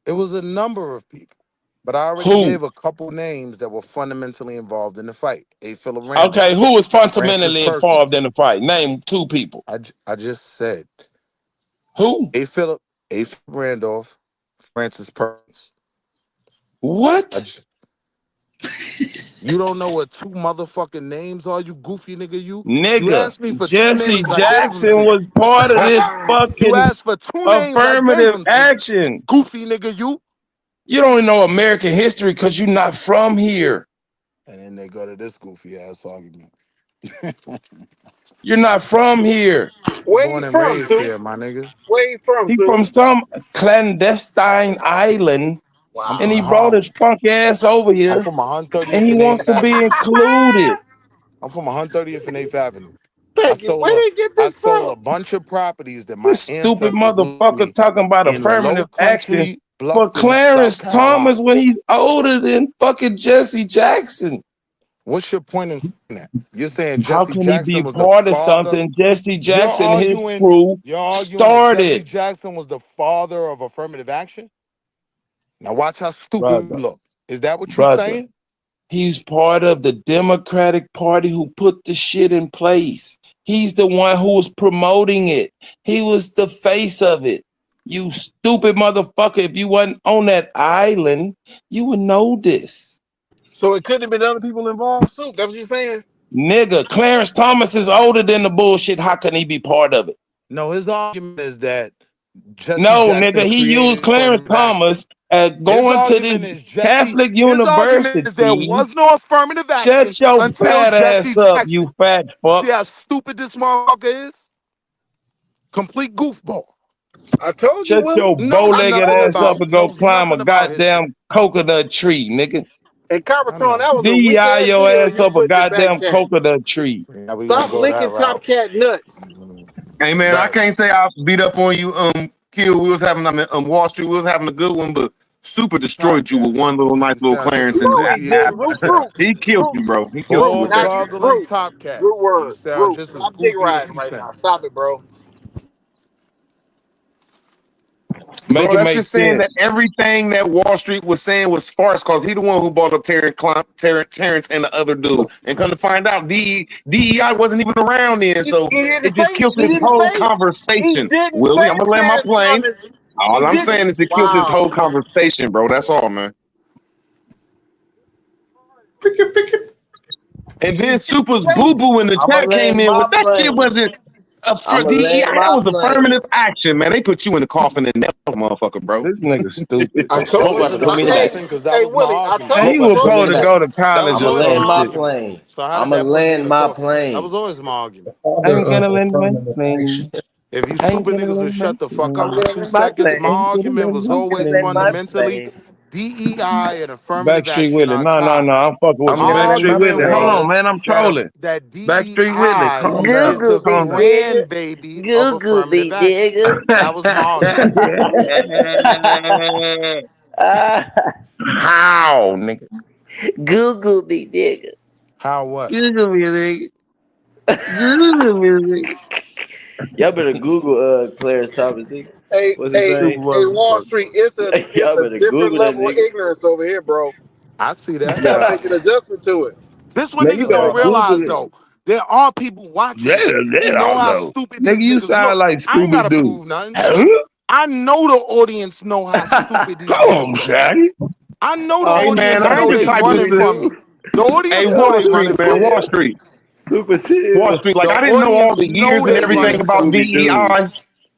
F: It was a number of people. But I already gave a couple names that were fundamentally involved in the fight. A. Philip Randolph.
I: Okay, who was fundamentally involved in the fight? Name 2 people.
F: I just said.
I: Who?
F: A. Philip Randolph, Francis Perkins.
I: What?
F: You don't know what 2 motherfucking names are, you goofy nigga, you?
I: Nigga,
F: you asked me for
I: Jesse
F: 2 names,
I: Jackson was part of this fucking
F: you asked for 2 names,
I: affirmative action.
F: Goofy nigga, you?
I: You don't know American history because you're not from here.
F: And then they go to this goofy ass argument.
I: You're not from here.
L: Where you from,
F: here, my nigga?
L: Where you from,
I: He from some clandestine island, and he brought his punk ass over here,
F: I'm from 130th
I: and he wants to be included.
F: I'm from 130th and 8th Avenue.
L: Where did you get this
F: I sold a bunch of properties that my
I: This stupid motherfucker talking about affirmative action for Clarence Thomas when he's older than fucking Jesse Jackson.
F: What's your point in saying that? You're saying
I: how
F: Jesse
I: can
F: Jackson
I: he be
F: was
I: part
F: the
I: of
F: father?
I: something Jesse Jackson and his
F: You're
I: crew
F: arguing
I: started?
F: Jesse Jackson was the father of affirmative action? Now watch how stupid you look. Is that what you're saying?
I: He's part of the Democratic Party who put the shit in place. He's the one who was promoting it. He was the face of it. You stupid motherfucker. If you wasn't on that island, you would know this.
L: So it couldn't have been other people involved, Soup. That's what you're saying?
I: Nigga, Clarence Thomas is older than the bullshit. How can he be part of it?
F: No, his argument is that Jesse
I: nigga, he used Clarence Thomas at going to this Catholic university.
F: There was no affirmative action.
I: Shut your
F: until
I: fat
F: Jesse
I: ass up,
F: Jackson.
I: you fat fuck.
F: See how stupid this motherfucker is? Complete goofball.
L: I told
I: you. Shut your bow-legged ass up and go climb a goddamn coconut tree, nigga.
L: Hey, Carberton, that was a weak
I: DEI
L: ass
I: your
L: video
I: ass
L: you
I: up a
L: put in the back
I: goddamn
L: chat.
I: coconut tree.
L: Stop licking Top Cat nuts.
K: Hey man, I can't say I beat up on you, Kill. We was having Wall Street, we was having a good one, but Super destroyed you with one little nice little Clarence and he killed you, bro. He killed you with that.
L: Root word. Root. I'm dick riding right now. Stop it, bro.
I: Make
K: Bro,
I: it
K: that's
I: make
K: just saying
I: sense.
K: that everything that Wall Street was saying was farce because he the one who brought up Terrence and the other dude. And come to find out, DEI wasn't even around then, so it just killed this whole conversation. Willie, I'm gonna land my plane. All I'm saying is it killed this whole conversation, bro. That's all, man. And then Super's boo-boo in the chat came in with that shit wasn't DEI, that was affirmative action, man. They put you in the coffin and that motherfucker, bro.
I: This nigga stupid.
L: I told you. Hey, Willie, I told you.
I: He was supposed to go to college or
H: land my
I: something.
H: plane. I'm gonna land my plane.
F: That was always my argument.
I: I'm gonna land my plane.
F: If you stupid niggas would shut the fuck up for 2 seconds, my argument was always fundamentally DEI and affirmative
I: Backstreet
F: action.
I: Willie. No, I'm fucking with you. Backstreet Willie. Hold on, man. I'm trolling.
F: That
I: Backstreet Willie. Calm down.
F: the
I: Calm down.
F: grandbaby of affirmative action. That was my argument.
I: How, nigga?
H: Google me, nigga.
F: How what?
I: Google me, nigga. Google me, nigga.
H: Y'all better Google Clarence Thomas, nigga.
L: Hey,
H: What's his name?
L: Wall Street, it's a different
H: Google
L: level of ignorance over here, bro.
F: I see that.
L: You gotta make an adjustment to it.
F: This what niggas don't realize, though. There are people watching.
I: They
F: know how
I: know.
F: stupid
I: Nigga,
F: these
I: you
F: niggas
I: sound
F: look.
I: like
F: I ain't gotta
I: Scooby-Doo.
F: prove nothing. I know the audience know how stupid these
I: Come on,
F: niggas
I: Shaggy.
F: I know the
I: Hey,
F: audience
I: man, I
F: know
I: ain't
F: they
I: the type
F: running
I: of
F: from me. The audience
K: Hey,
F: know
K: Wall
F: they
K: Street,
F: running from
K: man,
F: me.
K: Wall Street.
H: Super chill.
K: Wall Street, like
F: The
K: I didn't know all
F: audience
K: the years
F: know
K: and
F: they
K: everything
F: running
K: about
F: from me.
K: DEI.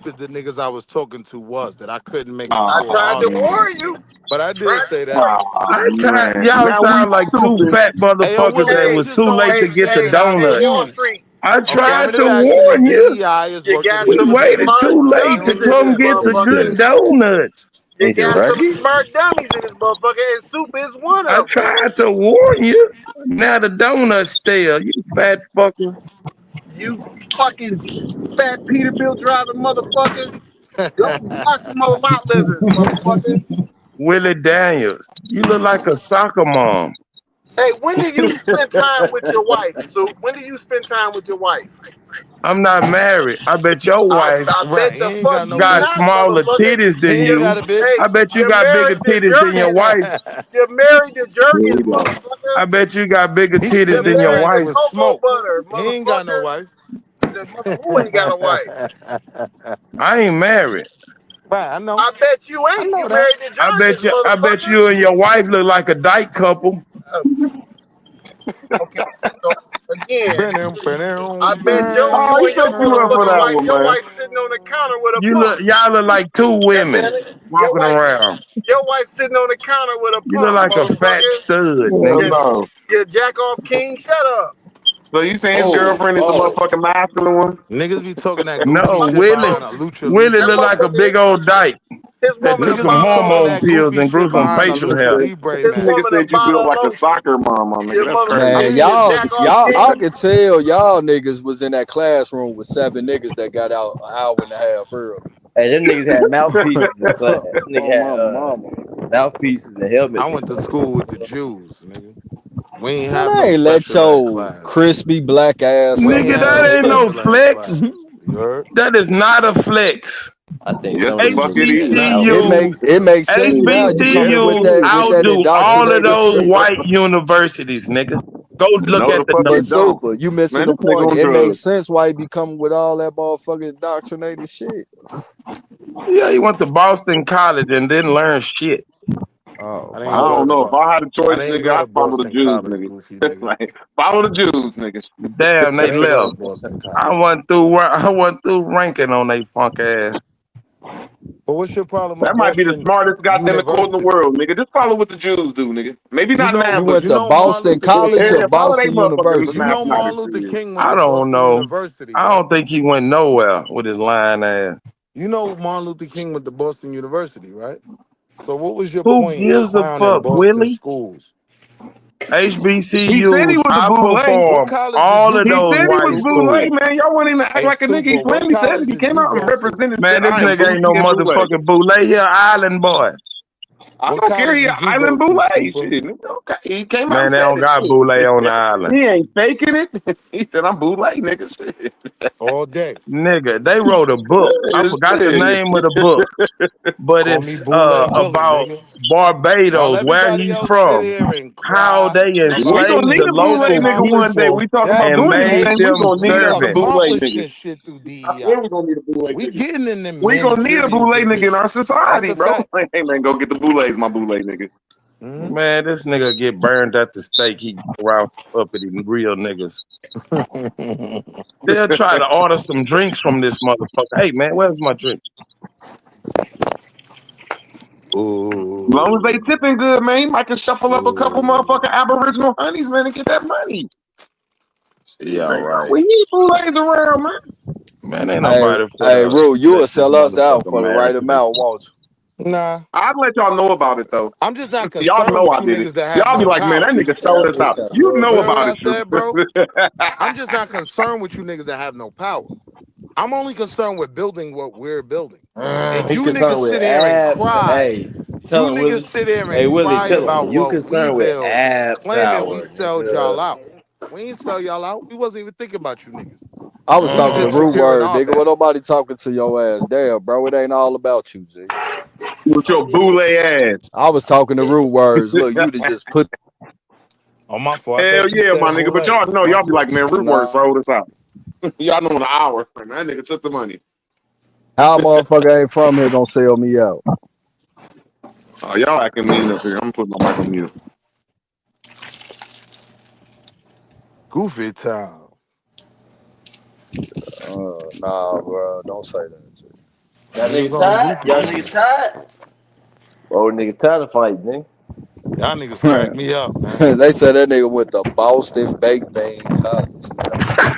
F: stupid the niggas I was talking to was that I couldn't make the
L: I
F: full
L: tried to
F: argument.
L: warn you.
F: But I did say that.
M: Y'all sound like two fat
F: Hey, yo,
M: motherfuckers
F: Willie,
M: that
F: you
L: Hey,
M: was
F: just
M: too
F: don't
M: late to get the
L: hey,
F: understand how
L: hey,
M: donut.
L: Wall
F: few.
L: Street.
I: I tried to
F: Affirmative action and
I: warn you.
F: DEI is
L: You
F: working
L: got
I: We
L: some
F: together.
I: waited
L: smart
I: too late to
L: dummies in
I: come
L: this
I: get the
H: He
I: good
L: motherfucker.
H: said,
I: donuts.
L: You
H: he said,
L: got some
H: Reggie?
L: smart dummies in this motherfucker, and soup is one
I: I
L: of them.
I: tried to warn you. Now the donut's stale. You fat fucker.
L: You fucking fat Peterbilt driving motherfucker. Go watch some more lot lizards, motherfucker.
I: Willie Daniels. You look like a soccer mom.
L: Hey, when do you spend time with your wife, Soup? When do you spend time with your wife?
I: I'm not married. I bet your wife
L: I
F: Right.
L: bet
F: He
L: the
F: ain't
L: fuck
F: got no
L: you
I: got
F: bitch.
L: not,
I: smaller
L: motherfucker.
I: titties
F: He
I: than
F: ain't
I: you.
F: got a bitch.
L: Hey,
I: I bet you
L: you're
I: got bigger
L: married to
I: titties than your
L: Jurgens.
I: wife.
L: You're married to
C: Here we
L: Jurgens,
C: go.
I: I
L: motherfucker.
I: bet you got bigger
F: He
I: titties
L: You're
F: spend
I: than
F: his
I: your
L: married
F: nights
L: to
I: wife.
F: with
L: Cocoa
F: smoke.
L: Butter,
F: He ain't got no
L: motherfucker.
F: wife.
L: The mother who ain't got a wife?
I: I ain't married.
F: Right, I know.
L: I bet you
F: I
L: ain't.
F: know
L: You
F: that.
L: married to Jurgens,
I: I bet
L: motherfucker.
I: you and your wife look like a dyke couple.
L: Uh, okay, so again, I bet
C: Oh,
L: you
C: he
L: and your
C: set you up for
L: motherfucking
C: that
L: wife,
C: one,
L: your
C: man.
L: wife sitting on the counter with a
I: Y'all
L: pump.
I: look like two
L: You
I: women
L: understand it?
I: walking around.
L: Your wife sitting on the counter with a
I: You look
L: pump,
I: like a fat
L: motherfucker.
I: stud,
C: Hell
I: nigga.
C: no.
L: You jack off king, shut up.
C: So you saying his
J: Oh,
C: girlfriend is the
J: oh.
C: motherfucking masculine one?
F: Niggas be talking that goofy
I: No,
F: shit
I: Willie.
F: behind a lucha
I: Willie
F: libre
L: That
I: look like a
F: mask.
I: big
L: motherfucker,
I: old dyke
L: his
I: that
L: woman a
I: took
F: Niggas
I: some
F: be
L: bottle of
F: talking
I: hormone
F: that
L: lotion.
I: pills
F: goofy
I: and grew
F: shit
I: some
F: behind a
I: facial
F: lucha
I: hair.
F: libre
L: His
C: Nigga
L: woman
F: mask.
L: a
C: said you
L: bottle
C: built
L: of
C: like a
L: lotion.
C: soccer mom, my nigga.
L: Your
C: That's
L: motherfucker,
C: crazy.
N: Man,
L: you
N: y'all,
L: jack off
N: y'all, I
L: king.
N: could tell y'all niggas was in that classroom with 7 niggas that got out an hour and a half early.
H: Hey, them niggas had mouthpieces in class. Them niggas
N: Oh
H: had
N: my mama.
H: mouthpieces and
F: I
H: helmets in
F: went to
H: class.
F: school with the Jews, nigga. We ain't
N: Man,
F: have
N: I
F: no
N: ain't let
F: special ed
N: your
F: class, nigga.
N: crispy black ass
F: We ain't
I: Nigga,
N: up,
F: have
I: that
F: no
N: man.
I: ain't no
F: special ed
I: flex.
F: class. You heard?
I: That is not a flex.
H: I think
C: Yes,
H: some of
C: the
H: these
C: fuck
H: niggas
C: it
F: It's
C: is.
H: had
F: not.
I: HBCU,
N: It makes sense now. You coming
C: Yes,
N: with
C: it
I: HBCUs
C: is.
N: that
I: outdo all of
N: indoctrinated
I: those
N: shit.
I: white universities, nigga. Go look
C: No,
I: at
C: the
I: the
C: fuck
N: But
C: it
I: numbers.
C: don't.
N: super, you missing
C: Man,
N: the
C: this nigga
N: point.
C: on
N: It makes
C: drugs.
N: sense why you be coming with all that motherfucking indoctrinated shit.
I: Yeah, he went to Boston College and didn't learn shit.
N: Oh
F: I
C: I
F: didn't
N: my
F: go
C: don't
F: to
C: know. If
N: god.
C: I had a
F: I
C: choice,
F: didn't
C: nigga,
F: go to
C: I'd follow the
F: Boston
C: Jews,
F: College,
C: nigga.
F: goofy nigga.
C: Like, follow the Jews, nigga.
I: Damn,
F: I
I: they
F: didn't go to
I: left.
F: Boston
I: I
F: College.
I: went through ranking on they funk ass.
F: But what's your problem with
C: That might be the
F: Boston
C: smartest goddamn quote in the
F: University?
C: world, nigga. Just follow what the Jews do, nigga. Maybe
F: You
C: not
F: know,
N: You
C: math, but
N: went
F: you
N: to
F: know Martin
N: Boston
F: Luther
N: College or
F: King.
C: follow they
N: Boston
C: motherfucking
F: You
N: University?
F: know
C: mathematics.
F: Martin Luther
C: Shit.
F: King went
I: I
F: to
I: don't
F: Boston
I: know.
F: University,
I: I
F: right?
I: don't think he went nowhere with his lying ass.
F: You know Martin Luther King went to Boston University, right? So what was your
I: Who
F: point in
I: gives a
F: clowning
I: fuck,
F: Boston
I: Willie?
F: schools?
C: He said he
I: HBCUs
C: was a bootleg.
F: What
I: outperform
F: college did
I: all
F: you
I: of
C: He
F: go
I: those
C: said
F: to,
C: he was
I: white
F: Super?
C: bootleg,
I: schools.
C: man. Y'all wouldn't even act
F: Hey,
C: like a nigga. He
F: Super, what
C: clearly said
F: college
C: it. He
F: did
C: came
F: you
C: out and
F: go to?
C: represented and said,
I: Man, this
C: I am
I: nigga ain't no
C: bougie and bootleg.
I: motherfucking boule. He an island boy.
C: I
F: What
C: don't care.
F: college
C: He an
F: did you go
C: island
F: to,
C: bootleg.
F: Super?
C: Shit. Okay. He came out and
I: Man, they
C: said
I: don't
C: it.
I: got boule on the
C: Shit.
I: island.
C: He ain't faking it. He said, I'm bootleg, nigga. Shit.
F: All day.
I: Nigga, they wrote a book. I forgot the
C: Shit.
I: name of the book, but
F: Call me
I: it's
F: Boule Willie,
I: about
F: nigga. While
I: Barbados, where
F: everybody
I: he's
F: else sit
I: from,
F: here and
I: how
F: cry
I: they
C: We
F: about
C: gonna
I: enslaved
C: need
I: the
C: a
F: achieving
C: bootleg
I: local
C: nigga one day.
I: people
C: We talking
F: that
C: about
I: and
C: doing
I: made
C: anything,
F: hey,
C: we
I: them
C: gonna need
F: we
C: us a
I: servants.
C: bootleg
F: accomplished
C: nigga.
F: this shit through
C: I swear
F: DEI.
C: we gonna need a bootleg
F: We
C: nigga.
F: getting in them
C: We gonna need a
F: managerial
C: bootleg nigga in our
F: positions. That's
C: society,
F: a
C: bro.
F: fact.
C: Like, hey man, go get the bootlegs, my bootleg nigga.
F: Hmm.
I: Man, this nigga get burned at the stake. He go around uppity real niggas. They'll try to order some drinks from this motherfucker. Hey man, where's my drink?
C: As long as they
F: Ooh.
C: tipping good, man, you might can shuffle up a couple
F: Ooh.
C: motherfucking Aboriginal honeys, man, and get that money. Shit,
I: Yeah,
C: man.
I: right.
C: We need bootlegs around, man.
I: Man, ain't
N: Hey,
I: nobody
N: hey,
I: finna
N: Rue, you
I: let
N: will
I: this
N: sell us out
I: motherfucker
N: for the right
I: marry this.
N: amount, won't you?
F: Nah.
C: I'd let y'all know about it though.
F: I'm just not
C: Y'all
F: concerned
C: know
F: with
C: I
F: you
C: did it.
F: niggas that have
C: Y'all be
F: no
C: like, man, that
F: power.
H: He
C: nigga
H: said,
C: stole
H: I
C: this
H: wish
C: out.
H: I
C: You
H: was
C: know
F: You heard what
C: about
F: I
C: it, Drew.
F: said, bro? I'm just not concerned with you niggas that have no power. I'm only concerned with building what we're building. And
H: he
F: you
H: concerned
F: niggas
H: with
F: sit here and
H: ab.
F: cry.
H: Hey,
F: You
H: tell him,
F: niggas
H: Willie.
F: sit here
H: Hey,
F: and
H: Willie,
F: cry
H: tell him.
F: about
H: You
F: what we
H: concerned with
F: build,
H: ab
F: claiming we
H: power,
F: sold y'all
H: nigga.
F: out. We ain't sell y'all out. We wasn't even thinking about you niggas.
N: I was
F: We
N: talking to
F: just
N: root
F: securing
N: word,
F: our
N: nigga. What
F: bag.
N: nobody talking to your ass there, bro? It ain't all about you, G.
C: With your bootleg ass.
N: I was talking to root words. Look, you to just put
F: Oh, my fault. I
C: Hell
F: thought you
C: yeah, my
F: said
C: nigga. But
F: Boulay.
C: y'all know,
F: My
C: y'all be
F: fault.
C: like, man, Root Word
N: nah.
C: sold us out. Y'all know in an hour. Man, that nigga took the money.
N: How a motherfucker ain't from here gonna sell me out?
C: Oh, y'all acting mean up here. I'm gonna put my mic on mute.
F: Goofy town.
N: Nah, bro. Don't say that, G.
H: Y'all
F: Niggas
H: niggas
F: on
H: tired?
F: Goofy
H: Y'all
F: town.
H: niggas tired? Old niggas tired of fighting, nigga.
F: Y'all niggas crack me up, man.
N: They said that nigga went to Boston Baked Bean College.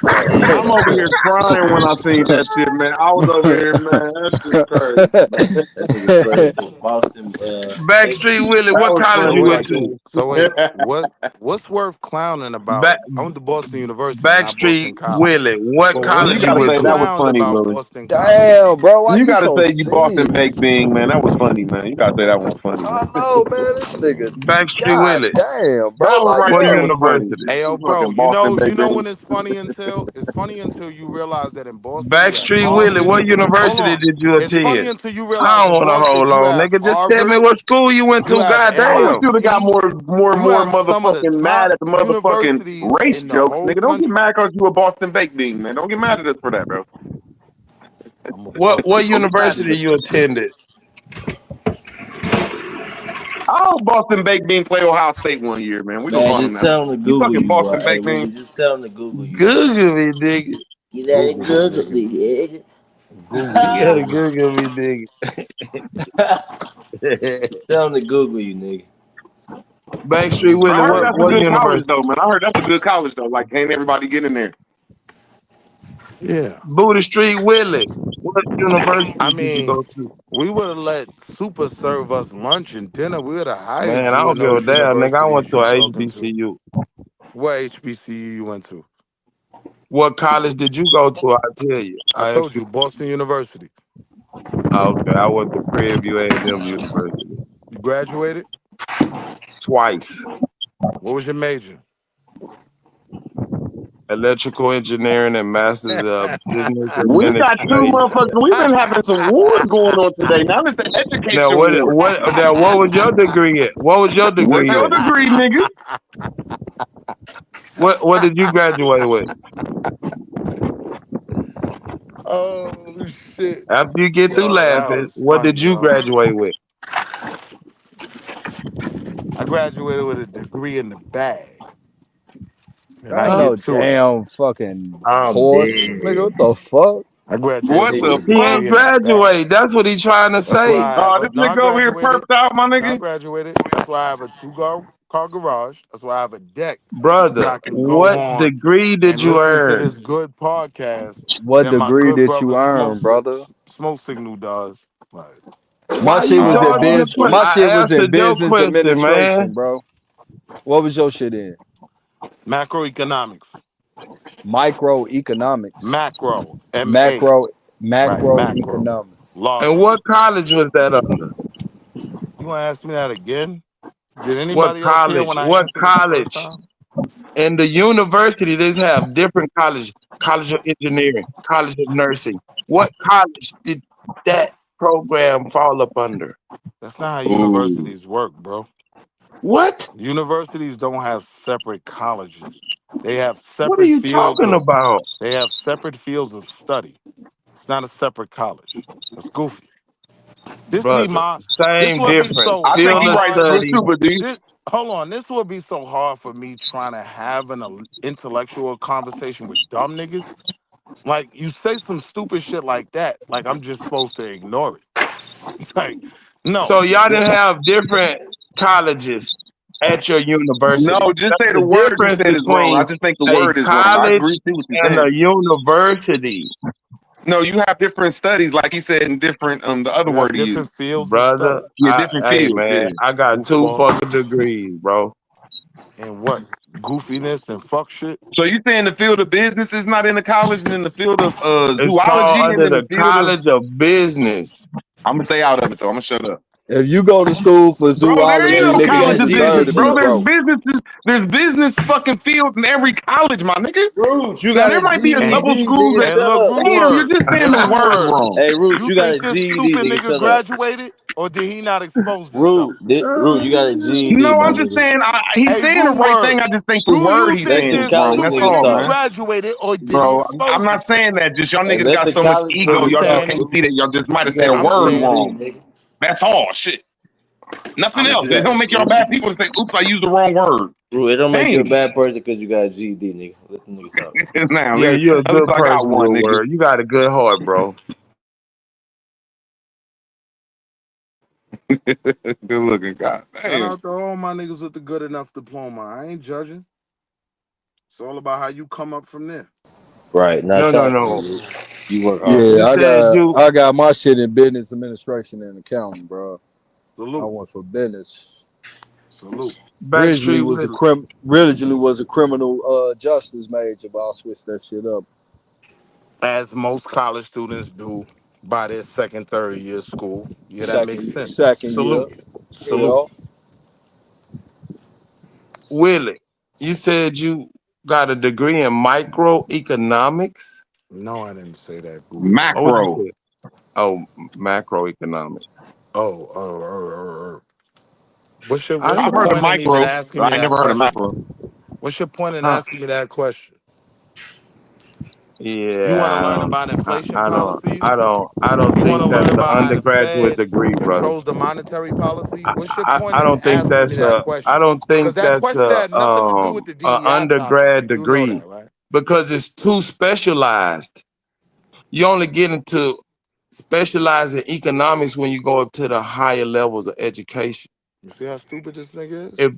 H: Hey,
K: I'm over here crying when I seen that shit, man. I was over here, man. That shit crazy, man.
H: that nigga straight from Boston.
D: Backstreet Willie,
K: That
D: what
K: was
D: college
F: So
K: funny
D: you went
F: wait,
K: right
D: to?
F: so wait, what's worth clowning
D: Back
F: about? I went to Boston University, not
D: Backstreet
F: Boston College.
D: Willie, what
F: But
K: there. You
F: what's
D: college you
K: gotta
F: worth
D: went
K: say
D: to?
K: that was
F: clowned
K: funny,
F: about
K: Willie.
F: Boston College?
N: Damn, bro, why
K: You
N: you
K: gotta
N: so
K: say you Boston baked
N: serious?
K: bean, man. That was funny, man. You gotta say that one was funny,
N: I
K: man.
N: know, man. This nigga,
D: Backstreet
N: god
D: Willie,
N: damn, bro.
K: That one
N: Like,
K: right
D: what
K: there
N: bro.
K: was funny.
D: university?
F: Hey, yo,
K: You
F: bro,
K: fucking Boston
F: you
K: baked
F: know
K: bean.
F: when it's funny until you realize that in Boston you have
D: Backstreet Willie,
F: Harvard.
D: what
F: Hold
D: university
F: on.
D: did you
F: It's funny
D: attend?
F: until you
D: I
F: realize
D: don't
F: in
D: want to
F: Boston
D: hold
F: you
D: on,
F: have
D: nigga. Just tell
F: Harvard,
D: me what school you went
F: you
D: to.
F: have
K: I wish
D: Goddamn.
K: you'd have got
F: MIT, you
K: more
F: have some of the
K: motherfucking
F: top
K: mad at the motherfucking
F: universities
K: race
F: in the
K: jokes,
F: whole
K: nigga. Don't get
F: country.
K: mad because you a Boston baked bean, man. Don't get mad at us for that, bro.
F: I'm a
D: What
F: Boston
K: Don't get mad at
D: university
K: us.
D: you attended?
K: Oh, Boston baked bean play Ohio State one year, man. We gonna
H: man,
K: call him
H: just
K: that.
H: tell him to
K: You
H: Google
K: fucking
H: you, bro.
K: Boston
H: Hey,
K: baked bean.
H: Willie, just tell him to Google you, bro.
D: Google me, nigga.
H: You gotta
F: Google me,
H: Google
F: nigga.
H: me, nigga.
F: Google
D: You
F: me,
D: gotta
F: nigga.
D: Google me, nigga.
H: Tell him to Google you, nigga.
D: Backstreet
K: I
D: Willie,
K: heard that's a
D: what
K: good college
D: university?
K: though, man. I heard that's a good college though. Like, ain't everybody get in there?
F: Yeah.
D: Booty Street Willie, what
F: I
D: university did you
F: mean,
D: go to?
F: we would have let Super serve us lunch and dinner. We would have hired
D: Man, I
F: you in
D: don't give a
F: those
D: damn, nigga. I
F: universities
D: went to
F: you
D: a
F: talking to.
D: HBCU.
F: What HBCU you went to?
D: What college did you go to? I tell you.
F: I
D: I asked
F: told
D: you.
F: you, Boston University.
D: Okay, I went to Prairie View A&M University
F: You graduated?
D: twice.
F: What was your major?
D: Electrical engineering and masters of business
K: We got two
D: administration.
K: motherfuckers. We've been having some wars going on today. Now it's the
D: Now
K: education war.
D: what was your degree in? What was your
K: What's
D: degree
K: your
D: in?
K: degree, nigga?
D: What did you graduate with?
F: Oh shit.
D: After you get through
F: Yo, that
D: laughing,
F: was
D: what
F: funny,
D: did you
F: yo.
D: graduate with?
F: I graduated with a degree in the bag. And I
N: ain't
D: Huh?
N: no
F: get to it.
N: damn fucking
H: I'm
N: horse, nigga.
H: dead.
N: What the fuck?
F: I graduated
K: What
F: with
K: the
F: a
D: He
K: fuck?
D: ain't
F: degree in the bag.
D: graduate. That's what he's trying to
F: That's why
D: say.
F: I have
K: This
F: a no, I
K: nigga over here
F: graduated.
K: perked out, my
F: No, I
K: nigga.
F: graduated. That's why I have a car garage. That's why I have a deck that
D: Brother,
F: I can go
D: what
F: on
D: degree did
F: and
D: you
F: listen to
D: earn?
F: this good podcast
N: What
F: that my
N: degree
F: good
N: did you
F: brother
N: earn, brother?
F: Smoke Signal does. Like,
N: My
D: Why
N: shit
D: you
N: was in
K: Oh
D: dodging the
N: biz.
D: question?
K: shit.
N: My shit
D: I
N: was in
D: answered your
N: business
D: question,
N: administration,
D: man.
N: bro. What was your shit in?
F: macroeconomics.
N: Microeconomics,
F: Macro. MA.
N: macro,
F: Right, macro.
N: macroeconomics.
D: And
F: Larger.
D: what college was that under?
F: You want to ask me that again? Did
D: What
F: anybody else hear
D: college?
F: when I
D: What
F: answered it the first
D: college?
F: time?
D: And the university, they have different college, college of engineering, college of nursing. What college did that program fall up under?
F: That's not how
K: Ooh.
F: universities work, bro.
D: What?
F: Universities don't have separate colleges. They have
D: What are
F: separate
D: you
F: fields
D: talking
F: of
D: about?
F: they have separate fields of study. It's not a separate college. That's goofy. This be
D: Brother,
F: my this
D: same
F: would be
D: difference.
F: so
K: I think
D: Field
K: he
D: of
K: right
F: hard.
K: there
D: study.
K: too, but do you?
F: This hold on. This would be so hard for me trying to have an intellectual conversation with dumb niggas. Like you say some stupid shit like that, like I'm just supposed to ignore it. Like,
D: So
F: no.
D: y'all didn't have different colleges at your
K: No,
D: university.
K: just
D: That's
K: say
D: the
K: the word you
D: difference
K: said is wrong. I
D: between
K: just think the
D: a
K: word is wrong. I
D: college
K: agree with what you're
D: and
K: saying.
D: a university.
K: No, you have different studies, like he said, in different the other
F: You have
K: word he
F: different
K: used.
F: fields of
D: Brother,
F: study.
K: Yeah, different
D: hey
K: fields.
D: man,
K: Yeah.
D: I got 2
F: Goofball.
D: fucking degrees, bro.
F: And what? Goofiness and fuck shit?
K: So you saying the field of business is not in the college, and in the field of
D: It's called
K: zoology, and
D: under
K: then the
D: the
K: field of
D: College of Business.
K: I'm gonna stay out of it though. I'm gonna shut up.
N: If you go to school for
K: Bro, there ain't
H: Hey,
N: zoology,
K: no
H: Root,
N: nigga,
H: you
K: college
N: you
H: got
K: of business,
N: deserve to be
K: bro.
H: GED.
N: broke.
K: There's business fucking fields in every college, my nigga.
H: Root, you
K: Now
H: got
K: there
H: a
K: might be a
D: And
K: couple
H: GED,
K: schools
H: nigga.
K: that
F: And
H: Shut
F: look,
H: up.
K: damn, you're
F: Ruler.
K: just saying
F: And
K: the word
F: Ruler.
K: wrong.
H: Hey, Root,
F: You
H: you got a
F: think this
H: GED,
F: stupid
H: nigga.
F: nigga
H: Shut up.
F: graduated? Or did he not expose himself?
H: Root, Root, you got a GED,
K: No,
H: my
K: I'm just
H: nigga.
K: saying he's
F: Hey,
K: saying the
F: Rue
K: right thing.
F: Word.
K: I just think the
F: Do
K: word
F: you
K: he's
H: Let
F: think
K: saying
H: them
K: is
F: this
K: wrong.
H: college
K: That's
F: stupid
H: niggas
K: all,
F: nigga
K: man.
H: talk.
F: graduated or did he
K: Bro, I'm
F: expose
K: not
F: himself?
K: saying that. Just y'all
H: Hey,
K: niggas
H: let
K: got
H: the
K: so much
H: college
K: ego.
F: I'm
H: niggas
K: Y'all just
H: talk,
F: saying it.
K: can't
H: Root.
K: see that. Y'all just might
H: You
K: have said
H: got
K: a
H: a
F: I'm
K: word
F: saying
H: GED,
F: it.
K: wrong.
H: nigga.
K: That's all. Shit. Nothing
H: But
K: else.
H: you
K: It
H: got
K: don't make y'all bad people to say, "Oops, I used the wrong word."
H: Root, it don't make you a
K: Dang.
H: bad person because you got a GED, nigga. Let the niggas talk.
K: Now,
D: yeah, you're a
K: at least
D: good
K: I got
D: person,
K: one,
D: Lil
K: nigga.
D: Word. You got a good heart, bro.
K: Good looking guy.
F: Shout out to all my niggas with the good enough diploma. I ain't judging. It's all about how you come up from there.
H: Right. Now,
K: No.
H: you work hard for
E: Yeah,
H: that.
E: I got my shit in business administration and accounting, bro.
F: Salute.
E: I went for business.
F: Salute.
E: Originally
K: Backstreet
E: was a criminal justice major, but I switched that shit up.
F: As most college students do by their second, third year of school. Yeah, that makes sense.
E: Second year.
F: Salute. Salute.
K: Willie, you said you got a degree in microeconomics?
F: No, I didn't say that. Goofball.
K: Or what you
C: Macro.
K: said? Oh, macroeconomics.
F: What's your
K: I've heard of
F: point in even
K: micro,
F: asking
K: but
F: me
K: I ain't
F: that
K: never heard of
F: question?
K: macro.
F: What's your point in
K: Huh.
F: asking me that question? You want to learn
K: Yeah,
F: about inflation
K: I
F: policies?
K: don't
F: You want
K: think
F: to
K: that's
F: learn
K: an
F: about how the
K: undergraduate
F: Fed
K: degree, brother.
F: controls the monetary policy? What's your point
K: I
F: in
K: don't think
F: asking me
K: that's
F: that
K: a I
F: question?
K: don't
F: Because
K: think
F: that
K: that's
F: question had nothing to do with the
K: a
F: DEI topic.
K: undergrad
F: You do know
K: degree
F: that, right?
K: because it's too specialized. You only get into specialized in economics when you go up to the higher levels of education.
F: You see how stupid this nigga is?
K: If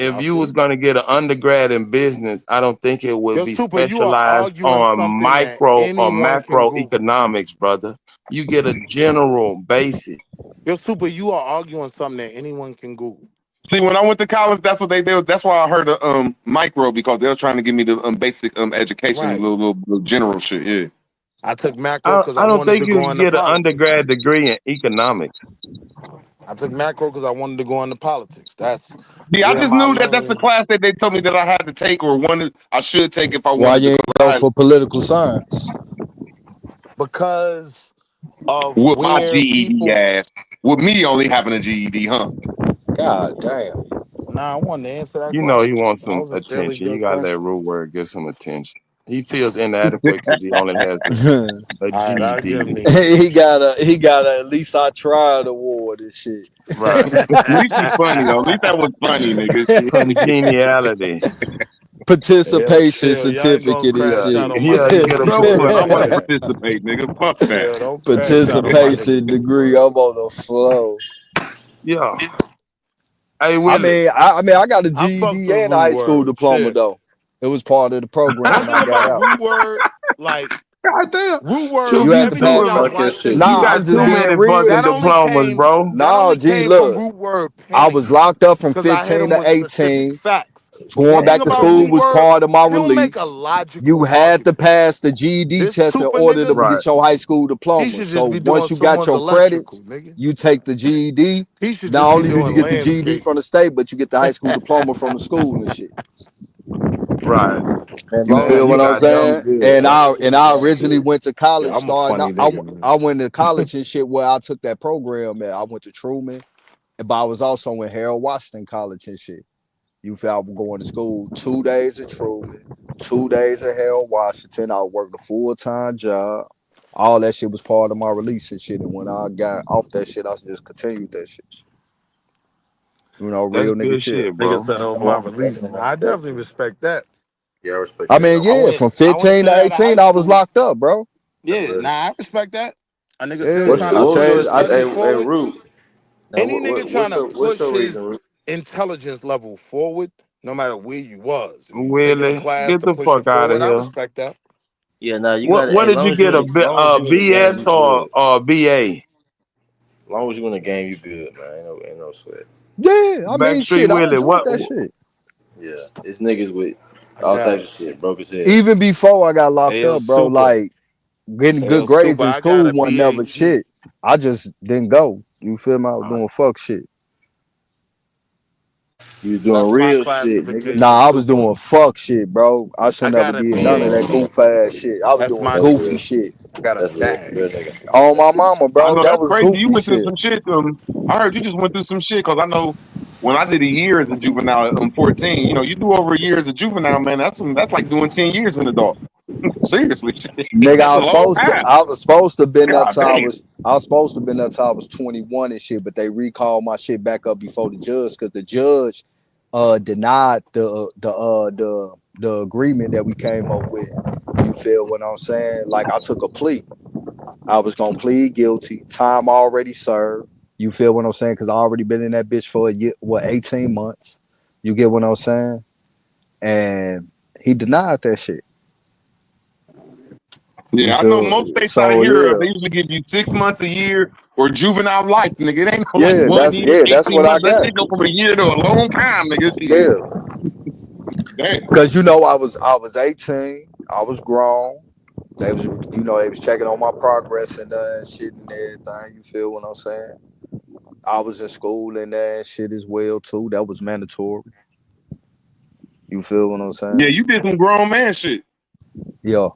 F: Y'all
K: you
F: see?
K: was going to get an undergrad in business, I don't think it would
F: Yo,
K: be
F: Super, you are
K: specialized
F: arguing
K: on
F: something that
K: micro or
F: anyone can Google.
K: macroeconomics, brother. You get a general basic.
F: Yo, Super, you are arguing something that anyone can Google.
K: See, when I went to college, that's what they did. That's why I heard of micro because they were trying to give me the basic education,
F: Right.
K: little general shit. Yeah.
F: I took macro because I
K: I don't
F: wanted
K: think
F: to
K: you
F: go
K: can
F: into
K: get an
F: politics.
K: undergrad degree in economics.
F: I took macro because I wanted to go into politics. That's
K: Yeah, I
F: where
K: just
F: my
K: knew that that's the
F: lane.
K: class that they told me that I had to take or I should take if I
E: Why
K: wanted to.
E: you ain't go for political science?
F: Because of
K: With my
F: where
K: GED
F: people.
K: ass, with me only having a GED, huh?
E: God damn.
F: Nah, I wanted to answer that
K: You know he
F: question.
K: wants
F: That
K: some
F: was a fairly
K: attention. You
F: good
K: gotta let
F: question.
K: Rude Word get some attention. He feels inadequate because he only has a
F: All right, I'll give
K: GED.
F: him the attention.
E: he got a at least I tried award and shit.
K: Right.
F: Yeah,
K: At least he's funny though. At least that was funny, nigga. Congeniality.
E: Participation
F: chill. Y'all ain't gonna
E: certificate and
K: Yeah.
F: crash
E: shit.
F: out on my
K: Yeah, you
F: nigga
K: get a
F: D.
K: book.
F: Don't
K: I
F: do
K: don't want to
F: that.
K: participate, nigga. Fuck that.
F: Chill. Don't crash out on my nigga
E: Participation
F: D,
E: degree.
F: boy.
E: I'm on the flow.
K: Yeah. Hey Willie.
E: I got a
F: I fucks
E: GED
F: with
E: and a
F: Rue
E: high school
F: Word.
E: diploma
F: Shit.
E: though. It was part of the
F: One
E: program I
F: thing
E: got
F: about
E: out.
F: Rue Word, like
K: God damn.
F: Rue Word,
K: Truth
E: You
K: be
E: had to
F: everything
E: pass.
F: I
H: Talk
K: told,
H: your
F: watched him
H: shit,
K: you
F: do,
E: Nah,
K: got
E: I'm just
K: too
E: being
K: many
E: real.
K: fucking
F: that only
K: diplomas,
F: came
K: bro.
F: that
E: Nah,
F: only
E: G,
F: came from
E: look.
F: Rue Word
E: I
F: paying
E: was
F: me.
E: locked up from
F: Because I hit
E: 15
F: him
E: to
F: with specific
E: 18.
F: facts.
E: Going
F: One
K: That's
F: thing
E: back to
F: about
E: school
F: Rue
K: crazy.
E: was
F: Word,
E: part of my
F: he'll make a
E: release. You
F: logical
E: had to
F: argument.
E: pass the GED
F: This
E: test in
F: super
E: order to
F: nigga,
K: Right.
E: get your high school
F: he
E: diploma.
F: should just
E: So
F: be doing
E: once you got
F: someone's
E: your
F: electrical,
E: credits,
F: nigga.
E: you take the GED.
F: He should
E: Not
F: just be
E: only do you
F: doing
E: get the GED
F: landscape.
E: from the state, but you get the high school diploma from the school and shit.
K: Right.
H: man.
E: You
H: Long
K: Damn,
H: as
E: feel
H: you
K: you
E: what I'm
K: got
H: get you
K: dope.
E: saying?
H: good,
E: And
H: bro.
E: I originally went to
F: Yeah,
E: college.
F: I'm a
E: Starting,
F: funny nigga, man.
E: I went to college and shit where I took that program at. I went to Truman, but I was also in Harold Washington College and shit. You feel I was going to school 2 days at Truman, 2 days at Harold Washington. I worked a full-time job. All that shit was part of my release and shit. And when I got off that shit, I just continued that shit. You know,
K: That's
E: real nigga
K: good
E: shit.
K: shit,
F: Nigga
K: bro.
F: said, "Oh, my release." Nah, I definitely respect that.
H: Yeah, I respect
E: I
H: that.
E: mean,
H: Though.
E: yeah, from
F: I went
E: 15
F: straight
E: to
F: out of high
E: 18, I was
F: school.
E: locked up, bro.
H: That's
F: Yeah,
H: real.
F: nah, I respect that. A nigga still
E: Yeah,
F: trying to
H: What was
F: push
H: your
F: his studies forward.
H: Root? Now,
F: Any nigga trying to
H: what's
F: push
H: your
F: his
H: reason, Root?
F: intelligence level forward, no matter where you was. If you taking a
K: Willie,
F: class
K: get
F: to
K: the
F: push it
K: fuck out of
F: forward, I
K: here.
F: respect that.
H: Yeah, now you got to.
K: What
H: Hey,
K: did you get?
H: long as you in the game,
K: BS
H: you good.
K: or BA?
H: Long as you in the game, you good, man. Ain't no sweat.
E: yeah. I mean,
K: Backstreet
E: shit, I
K: Willie,
E: enjoyed
K: what?
E: that shit.
H: Yeah, it's niggas with
F: I
H: all
F: got
H: types
F: it.
H: of shit, broke as hell.
E: Even before I got
F: Hey,
E: locked
F: yo,
E: up, bro,
F: super.
E: like getting
F: Hey,
E: good
F: yo,
E: grades
F: super.
E: in
F: I got
E: school
F: a
E: wasn't never
F: BAG.
E: shit. I just didn't go. You feel me? I was doing fuck shit.
H: You doing
F: That's my
H: real shit, nigga.
F: classification,
E: Nah, I was
F: super.
E: doing fuck shit, bro. I
F: I
E: should never
F: got a
E: did none of that
F: BAG.
E: goof ass shit. I was
F: That's
E: doing
F: my
H: That's
E: goofy
H: real.
F: degree.
E: shit.
F: I got a
H: That's real
F: bag.
H: nigga.
E: On my mama,
K: I
E: bro.
K: know
E: That
K: that's
E: was
K: crazy. You
E: goofy
K: went through
E: shit.
K: some shit. I heard you just went through some shit because I know when I did a year as a juvenile, I'm 14. You know, you do over a year as a juvenile, man. That's like doing 10 years in adult. Seriously,
E: Nigga,
K: that's a long time.
E: I was supposed to been there
K: God
E: till
K: damn.
E: I was supposed to been there till I was 21 and shit, but they recalled my shit back up before the judge because the judge denied the agreement that we came up with. You feel what I'm saying? Like I took a plea. I was gonna plead guilty, time already served.
N: You feel what I'm saying? Because I already been in that bitch for a year, 18 months. You get what I'm saying? And he denied that shit. You
K: Yeah, I know most
N: feel?
K: states I
N: So
K: hear of,
N: yeah,
K: they usually give you 6 months, a year, or juvenile life, nigga. It ain't no like
N: yeah,
K: 1 year,
N: that's
K: 18
N: what I
K: months. That
N: got.
K: shit go from a year to a long time, nigga. Shit.
N: Yeah,
K: Damn.
N: because you know I was 18. I was grown. They was checking on my progress and shit and everything. You feel what I'm saying? I was in school and that shit as well too. That was mandatory. You feel what I'm
K: Yeah,
N: saying?
K: you did some grown man shit.
N: Yeah.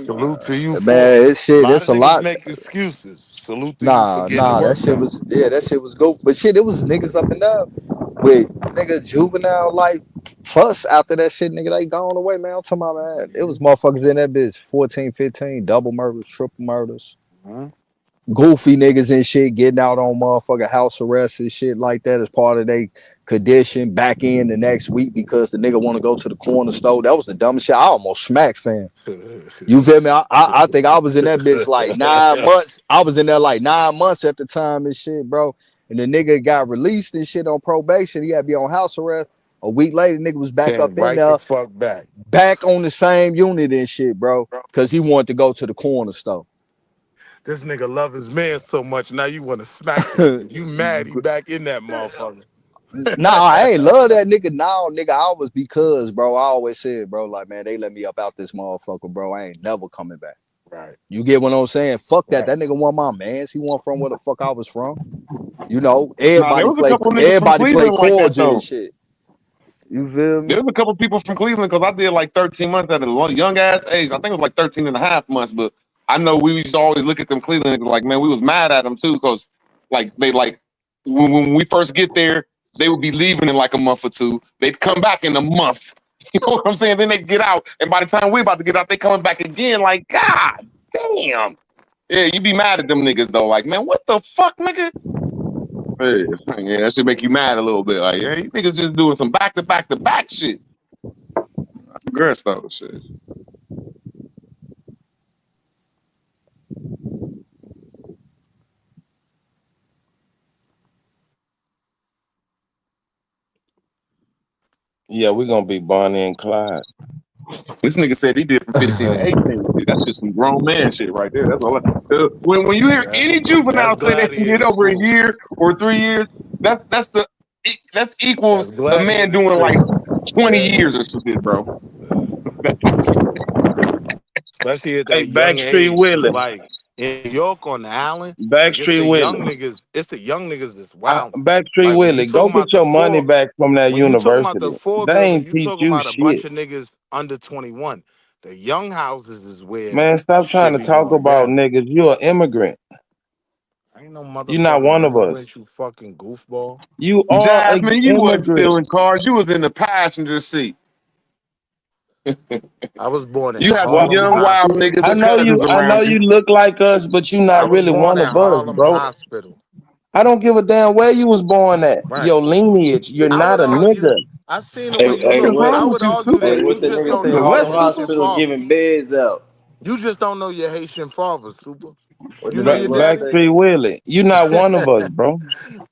F: Salute to you for it.
N: Man, it's
F: A
N: shit.
F: lot
N: It's
F: of
N: a
F: niggas
N: lot.
F: make excuses. Salute to you for
N: Nah,
F: getting the
N: nah.
F: work done.
N: That shit was goofy. But shit, it was niggas up and down with nigga juvenile like fuss after that shit. Nigga, they gone away, man. I'm talking about, man. It was motherfuckers in that bitch 14, 15, double murders, triple murders.
F: Mhm.
N: Goofy niggas and shit getting out on motherfucking house arrest and shit like that as part of their condition back in the next week because the nigga want to go to the corner store. That was the dumbest shit. I almost smacked fam. You feel me? I think I was in that bitch like 9 months. I was in there like 9 months at the time and shit, bro. And the nigga got released and shit on probation. He had to be on house arrest. A week later, nigga was back
F: Came
N: up in
F: right the
N: there,
F: fuck back.
N: back on the same unit and shit, bro. Cause he wanted to go to the corner store.
F: This nigga love his man so much. Now you want to smack the nigga. You mad he back in that motherfucker.
N: Nah, I ain't love that nigga. Nah, nigga, I was because, bro, I always said, bro, like, man, they let me up out this motherfucker, bro. I ain't never coming back.
F: Right.
N: You get what I'm saying? Fuck that.
F: Right.
N: That nigga want my mans. He want from where the fuck I was from. You know,
K: Nah, there was a couple of niggas from
N: everybody play
K: Cleveland like that
N: cordial and
K: though.
N: shit. You feel me?
K: There was a couple people from Cleveland because I did like 13 months at a young ass age. I think it was like 13 and a half months. But I know we used to always look at them Cleveland niggas like, man, we was mad at them too because like they like when we first get there, they would be leaving in like a month or two. They'd come back in a month. You know what I'm saying? Then they get out, and by the time we about to get out, they coming back again. Like, God damn. Yeah, you be mad at them niggas though. Like, man, what the fuck, nigga? Yeah, that should make you mad a little bit. Like, yeah, you niggas just doing some back to back to back shit. Aggress though, shit.
I: Yeah, we're gonna be Bonnie and Clyde.
K: This nigga said he did from 15 to 18. Shit, that's just some grown man shit right there. That's all. When you hear any
F: That's
K: juvenile say they did
F: gladiator
K: over a
F: school.
K: year or 3 years, that's equals
F: That's
K: a man
F: gladiator
K: doing like
F: school.
K: 20
F: Yeah.
K: years or some shit, bro.
F: Especially at
I: Hey,
F: that young
I: Backstreet
F: age. Cause
I: Willie.
F: like in New York on the island, like
I: Backstreet Willie.
F: it's the young niggas that's wilding.
I: Backstreet
F: Like when you
I: Willie, go
F: talking about
I: get
F: the
I: your money
F: four,
I: back from that
F: when you talking about
I: university.
F: the four
I: They
F: building,
I: ain't
F: you
I: teach
F: talking
I: you
F: about a bunch
I: shit.
F: of niggas under 21. The young houses is where
I: Man, stop trying
F: shit
I: to
F: be
I: talk
F: going
I: about
F: down.
I: niggas. You're an immigrant.
F: I ain't no
I: You're not
F: motherfucking
I: one of us.
F: immigrant, you fucking goofball.
I: You are an
K: Jasmine, you wasn't
I: immigrant.
K: stealing cars. You was in the passenger seat.
F: I was born in
K: You had some
I: Well,
F: Harlem
K: young wild niggas
F: Hospital.
I: I
K: and
I: know you.
K: cousins
I: I know
K: around you.
I: you look like us, but you're
F: I
I: not
F: was
I: really
F: born
I: one
F: in
I: of us,
F: Harlem
I: bro.
F: Hospital.
I: I don't give a damn where you was born at.
F: Right.
I: Your lineage. You're
F: I
I: not
F: would
I: a nigga.
F: argue, I seen the
H: Hey,
F: way you
H: hey,
K: What is
F: look.
H: what?
F: I
K: wrong with
F: would
K: you,
F: argue
K: Super?
H: Hey,
F: that
H: what
F: you
H: the
F: just
H: nigga
F: don't
H: say?
F: know your
H: Harlem
F: Haitian
H: Hospital
F: father.
H: giving beds out.
F: You just don't know your Haitian father, Super.
H: What
F: You
H: the
F: know
H: nigga
F: your
H: what
F: daddy?
H: say?
I: Backstreet Willie. You're not one of us, bro.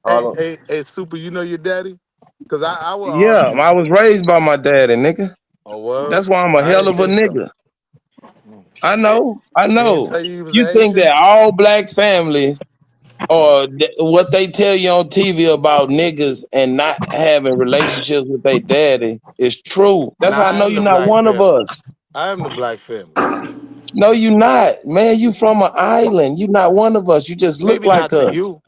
H: Harlem.
F: Hey, Super, you know your daddy? Because I would
I: Yeah,
F: argue.
I: I was raised by my daddy, nigga.
F: Oh, word?
I: That's why I'm a
F: I
I: hell
F: didn't
I: of a
F: think so.
I: nigga. I know. I
F: He didn't
I: know.
F: tell you he was
I: You
F: an
I: think
F: Asian?
I: that all black families or what they tell you on TV about niggas and not having relationships with their daddy is true. That's
F: Nah,
I: how I
F: I
I: know
F: am the
I: you're not
F: black
I: one of
F: family.
I: us.
F: I am the black family.
I: No, you not. Man, you from an island. You not one of us. You just look
F: Maybe
I: like
F: not to
I: us.
F: you,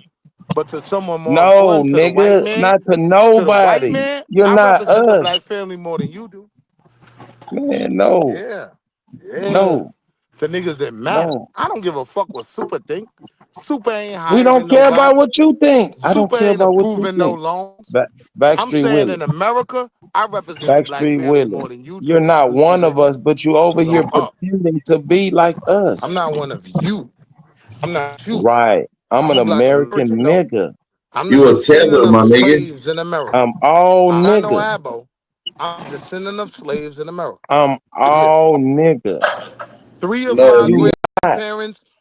F: but to someone more
I: No,
F: important, to the white
I: nigga,
F: man.
I: not to
F: To the white
I: nobody.
F: man,
I: You're
F: I
I: not
F: represent the black
I: us.
F: family more than you do.
I: Man, no,
F: Yeah. Yeah.
I: no,
F: To niggas that matter.
I: no.
F: I don't give a fuck what Super think. Super ain't
I: We
F: hiring
I: don't care about
F: nobody.
I: what you think. I don't
F: Super
I: care
F: ain't
I: about what you
F: approving no
I: think.
F: loans. I'm
I: Backstreet
F: saying
I: Willie.
F: in America, I represent the black
I: Backstreet
F: family
I: Willie.
F: more than you
I: You're
F: do,
I: not one
F: stupid.
I: of us, but you over here
F: No,
I: pretending to be like
F: I'm
I: us.
F: not one of you. I'm not you.
I: Right. I'm
F: I'm
I: an
F: a black
I: American
F: American, though.
I: nigga.
F: I'm the
D: You a
F: descendant
D: tether,
F: of
D: my nigga.
F: slaves in America.
I: I'm all
F: I'm not no
I: nigga.
F: abo. I'm a descendant of slaves in America.
I: I'm
F: Yeah.
I: all nigga.
F: Three of
D: No,
F: my
I: You not.
F: grandparents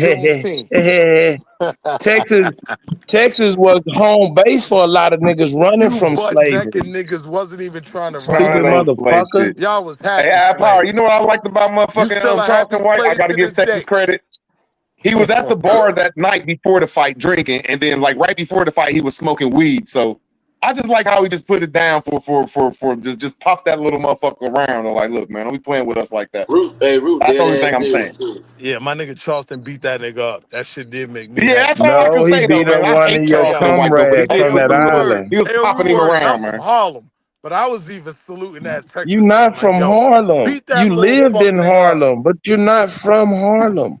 F: Juneteenth.
I: Texas was home base for a lot of niggas running
F: You
I: from
F: butt
I: slavery.
F: naked niggas wasn't even trying to run
I: Stupid
F: away.
I: motherfucker.
F: Y'all was
K: Hey,
F: happy
K: Al Power, you
F: slaves.
K: know what I liked about
F: You
K: motherfucking
F: still a happy
K: Charleston White? I
F: slave
K: got to
F: to
K: give
F: this
K: Texas
F: day.
K: credit. He was at the bar that night before the fight drinking, and then like right before the fight, he was smoking weed. So I just like how he just put it down for just pop that little motherfucker around and like, look, man, don't be playing with us like that.
H: Root,
K: That's the
H: dead
K: only
H: ass
K: thing I'm saying.
H: serious too.
F: Yeah, my nigga Charleston beat that nigga up. That shit did make me
K: Yeah,
F: happy.
K: that's all I can
I: No, he
K: say though,
I: beat
K: man.
I: up
K: I
I: one
K: hate
I: of your
K: Charleston White though, but he
I: comrades
K: did
I: on
K: look
I: that
K: good.
I: island.
K: He was popping him
F: Rude, I'm
K: around,
F: from
K: man.
F: Harlem, but I was even saluting that Texas
I: You
F: nigga
I: not
F: like,
I: from
F: yo,
I: Harlem.
F: beat that
I: You
F: little
I: lived
F: fuck
I: in
F: nigga up.
I: Harlem, but you're not from Harlem.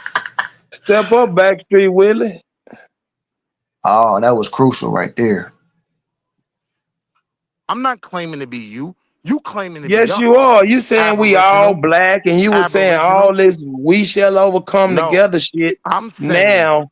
I: Step up, Backstreet Willie.
M: Oh, that was crucial right there.
F: I'm not claiming to be you. You claiming to be
I: Yes,
F: us.
I: you are. You saying we all
F: Aboriginal.
I: black, and you were saying
F: Aboriginal.
I: all this "we shall overcome
F: No,
I: together" shit.
F: I'm saying
I: Now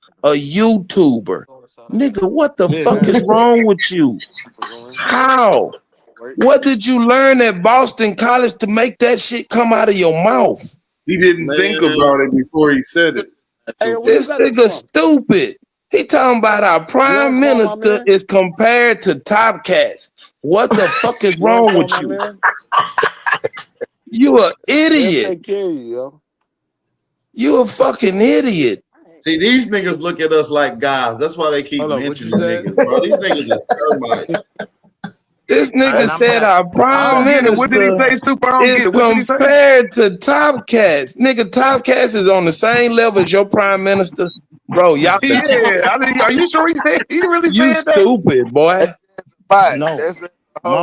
I: a YouTuber. Nigga, what the fuck is wrong with you? How? What did you learn at Boston College to make that shit come out of your mouth?
J: He didn't think about it before he said it.
L: Hey, where you
I: This
L: got this
I: nigga
L: from?
I: stupid. He talking about our prime minister is compared to top cats. What the fuck is wrong with you? You an idiot.
F: Take care of you, yo.
I: You a fucking idiot.
O: See, these niggas look at us like guys. That's why they keep mentioning niggas, bro. These niggas is termites.
I: This nigga said our prime minister
K: what did he say, Super? I don't
I: is
K: get it. What did he say?
I: compared to top cats. Nigga, top cats is on the same level as your prime minister. Bro, y'all.
K: Are you sure he said? He really
I: You
K: said that?
I: stupid, boy.
F: No. My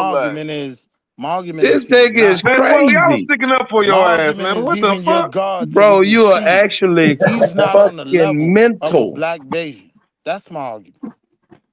F: argument
I: This
F: is he's
I: nigga is
F: not.
K: Man, Willie, I was
I: crazy.
K: sticking up for
F: My
K: your ass,
F: argument
K: man.
F: is
K: What the
F: even your
K: fuck?
F: God can
I: Bro,
F: even
I: you are
F: see
I: actually
F: he's not on the level
I: fucking
F: of a
I: mental.
F: black baby. That's my argument.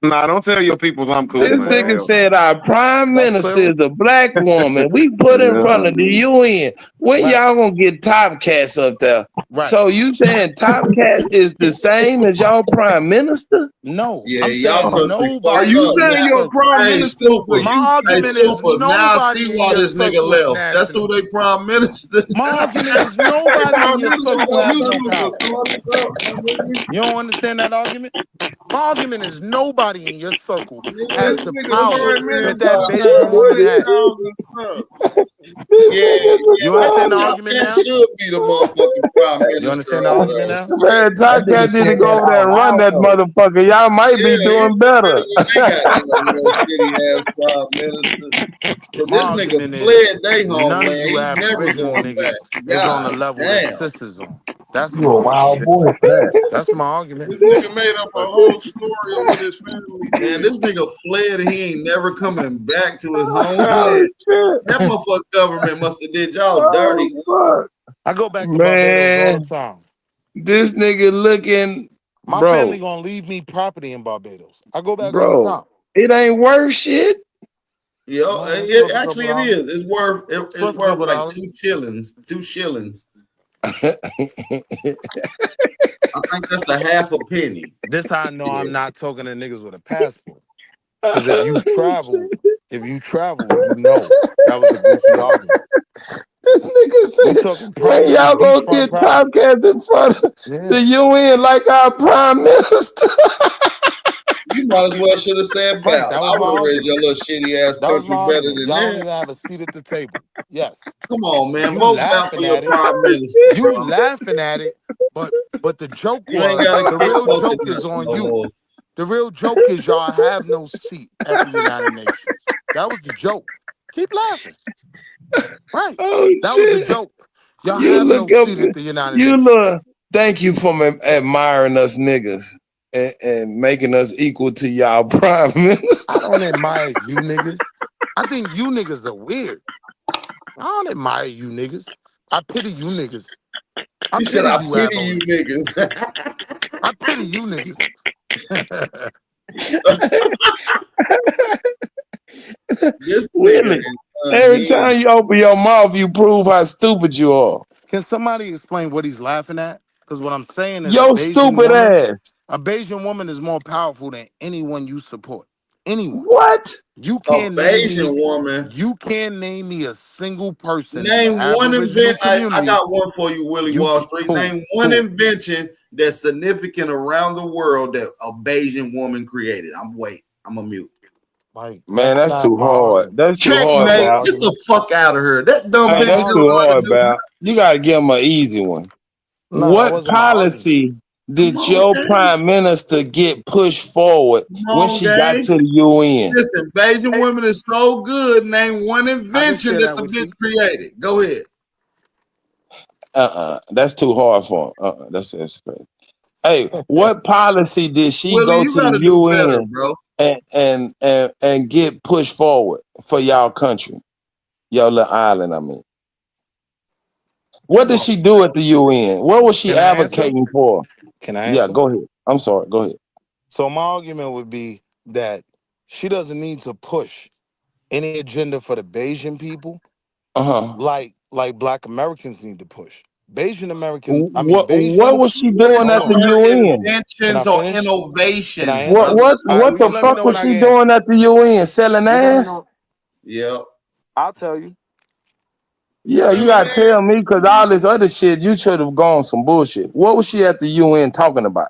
K: Nah, don't tell your peoples I'm cool,
I: This
K: man.
I: nigga said our prime minister is a black woman. We put in front of the UN. When y'all gonna get top cats up there?
F: Right.
I: So you saying top cats is the same as y'all prime minister?
F: No.
O: Yeah,
F: I'm
O: y'all
F: saying
O: country fucked
K: Are
F: nobody
K: you
O: up
F: in
K: saying
F: your
O: now.
K: your
F: circle.
K: prime
O: Hey,
K: minister is a
O: Super.
F: My
K: you?
O: Hey,
F: argument is
O: Super. Now I see
F: nobody in
O: why
F: your
O: this nigga
F: circle is
O: left. That's who
F: national.
O: they prime minister.
F: My argument is nobody in
K: Prime
F: your
K: minister
F: circle
K: on
F: has no
K: YouTube,
F: power. You don't understand that argument? My argument is nobody in your circle has
K: This
F: the
K: nigga
F: power
K: prime
F: that
K: minister
F: that Bayesian
K: got
F: woman has.
K: 100,000 subs.
F: You understand the
O: Top
F: argument
O: Cat
F: now?
O: should be the motherfucking prime
F: You
O: minister
F: understand the
O: or
F: argument
O: whatever.
F: now?
I: Man, top
H: That nigga
I: cat need to
H: said
I: go
H: that
I: over there
H: out
I: and run
H: loud
I: that
H: though.
I: motherfucker. Y'all might be
O: Yeah, he
I: doing
O: better
I: better.
O: than they got no shitty ass prime minister. But
F: My
O: this nigga
F: argument is
O: fled their
F: none of
O: homeland.
F: you
O: He never
F: Aboriginal
O: going back.
F: niggas is on the
O: God
F: level that
O: damn.
F: sis is on. That's
H: You
F: my
H: a
F: argument.
H: wild boy for that.
F: That's my argument.
K: This nigga made up a whole story of what his family
O: Man,
K: did.
O: this nigga fled and he ain't never coming back to his
I: Oh
O: homeland.
I: shit.
O: That motherfucking government must have did y'all
I: Oh
O: dirty.
I: fuck.
F: I go back to Barbados all the
I: Man,
F: time.
I: this nigga looking,
F: My family
I: bro,
F: gonna leave me property in Barbados. I go back all the
I: bro.
F: time.
I: It ain't worth shit.
O: Yo,
F: No, it's
O: it
F: worth a couple
O: actually it
F: dollars.
O: is. It's
F: It's worth a
O: worth
F: couple
O: like
F: dollars.
O: 2 shillings. 2 shillings. I think that's a half a penny.
F: This how I know
O: Yeah.
F: I'm not talking to niggas with a passport. Because
I: Oh,
F: you know that was a goofy argument.
I: this nigga
F: We
I: said,
F: talking
I: when y'all
F: primary
I: gonna
F: beachfront
I: get
F: property.
I: Tomcats in front of
F: Yeah.
I: the UN like our prime minister?
O: You might as well should have said
F: Right,
O: bow.
F: that was
O: I
F: my
O: would have raised
F: argument.
O: your little shitty ass
F: That was my
O: country better
F: argument.
O: than
F: Y'all don't
O: that.
F: even have a seat at the table. Yes.
O: Come on, man.
F: You
O: Vote bow for
F: laughing
O: your
F: at it.
O: prime minister,
F: You
O: bro.
F: laughing at it, but the joke
O: You ain't gotta
F: the
O: kick
F: real
O: coaching
F: joke is on
O: no
F: you.
O: more.
F: The real joke is y'all have no seat at the United Nations. That was the joke. Keep laughing. Right.
I: Oh
F: That was the
I: shit.
F: joke. Y'all
I: You
F: have no
I: look up,
F: seat at the United
I: you
F: Nations.
I: look, thank you for admiring us niggas and making us equal to y'all prime minister.
F: I don't admire you niggas. I think you niggas are weird. I don't admire you niggas. I pity you niggas. I
O: You said
F: pity
O: I
F: you
O: pity you
F: abos.
O: niggas.
F: I pity you niggas.
O: This nigga
I: Willie,
O: is
I: every
O: unhinged.
I: time you open your mouth, you prove how stupid you are.
F: Can somebody explain what he's laughing at? Because what I'm saying is
I: Yo stupid ass.
F: a Bayesian woman is more powerful than anyone you support. Anyone.
I: What?
F: You
O: A
F: can't name me.
O: Bayesian woman.
F: You can't name me a single person in the
O: Name one
F: Aboriginal
O: I
F: community.
O: got one for you, Willie Wall Street. Name one invention that's significant around the world that a Bayesian woman created. I'm a mute.
F: Like,
I: Man, that's too
F: my
I: hard.
F: argument.
I: That's too hard,
O: Checkmate.
I: Bow.
O: Get the fuck out of here. That dumb
I: Hey,
O: bitch
I: that's
O: didn't
I: too
O: know how to
I: hard,
O: do.
I: Bow. You gotta give him an easy one.
F: No, that
I: What
F: wasn't my argument.
I: policy did
O: Come on,
I: your
O: gang.
I: prime minister get pushed forward
O: Come
I: when
O: on,
I: she got
O: gang.
I: to the UN?
O: Listen, Bayesian women is so good. Name one
F: I can
O: invention
F: share
O: that
F: that
O: the
F: with you.
O: bitch created. Go ahead.
I: That's too hard for him. That's crazy. Hey, what policy did she
O: Willie,
I: go
O: you
I: to the
O: gotta do better,
I: UN
O: bro.
I: and get pushed forward for y'all country, y'all little island? I mean, what did she do at the UN? What was she
F: Can I answer?
I: advocating for?
F: Can I
I: Yeah,
F: answer?
I: go ahead. I'm sorry. Go ahead.
F: So my argument would be that she doesn't need to push any agenda for the Bayesian people like Black Americans need to push. Bayesian
I: What
F: Bayesians.
I: was she
O: What
I: doing
O: is
I: at
F: Hold
I: the
F: on.
O: her
I: UN?
F: Can I
O: inventions or
F: finish? Can I
O: innovations,
F: answer?
O: brother?
I: What
F: All right,
I: what
F: well,
I: the
F: you let me
I: fuck
F: know when
I: was
F: I
I: she
F: can answer.
I: doing at the UN? Selling
F: You let me
I: ass?
F: know.
O: Yep.
F: I'll tell you.
I: Yeah, you gotta tell me because all this other shit, you should have gone some bullshit. What was she at the UN talking about?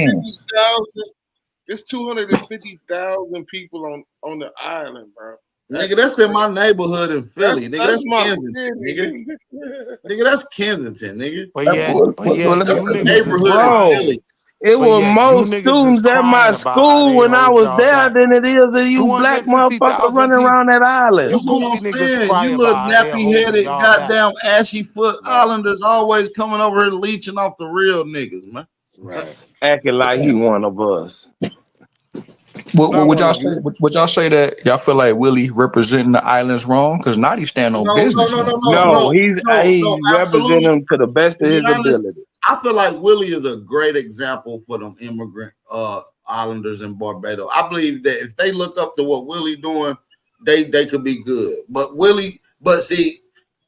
M: hands.
J: It's 250,000 people on the island, bro.
O: Nigga, that's in my neighborhood in Philly. That's my Kensington,
J: city.
O: Nigga, that's Kensington, nigga.
F: But yeah,
O: that's the neighborhood in Philly.
I: It was more students at my school when I was there than it is of you black motherfuckers running around that island.
O: That's what I'm saying. You little nappy-headed, goddamn ashy foot islanders always coming over here leeching off the real niggas, man.
I: Right. Acting like he one of us.
M: Would y'all say that y'all feel like Willie representing the islands wrong? Because now he's standing on business.
I: No, he's representing them to the best of his ability.
O: I feel like Willie is a great example for them immigrant islanders in Barbados. I believe that if they look up to what Willie doing, they could be good. But see,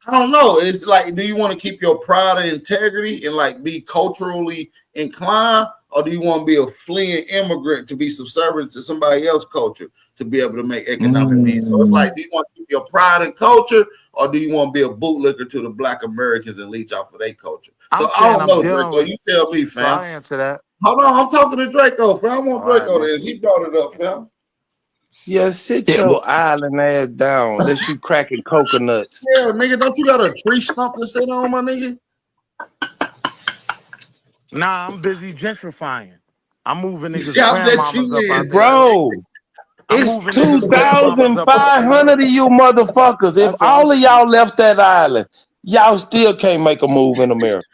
O: I don't know. It's like, do you want to keep your pride and integrity and like be culturally inclined, or do you want to be a fleeing immigrant to be subservient to somebody else's culture to be able to make economic means? So it's like, do you want to keep your pride and culture, or do you want to be a bootlicker to the Black Americans and leech off of their culture? So I don't know, Draco. You tell me, fam.
F: I'll answer that.
O: Hold on, I'm talking to Draco, fam. I want Draco to answer. He brought it up, fam.
I: Yeah, sit your island ass down. Unless you cracking coconuts.
O: Yeah, nigga, don't you got a tree stump to sit on, my nigga?
F: Nah, I'm busy gentrifying. I'm moving niggas.
O: I bet you is,
I: bro. It's 2,500 of you motherfuckers. If all of y'all left that island, y'all still can't make a move in America.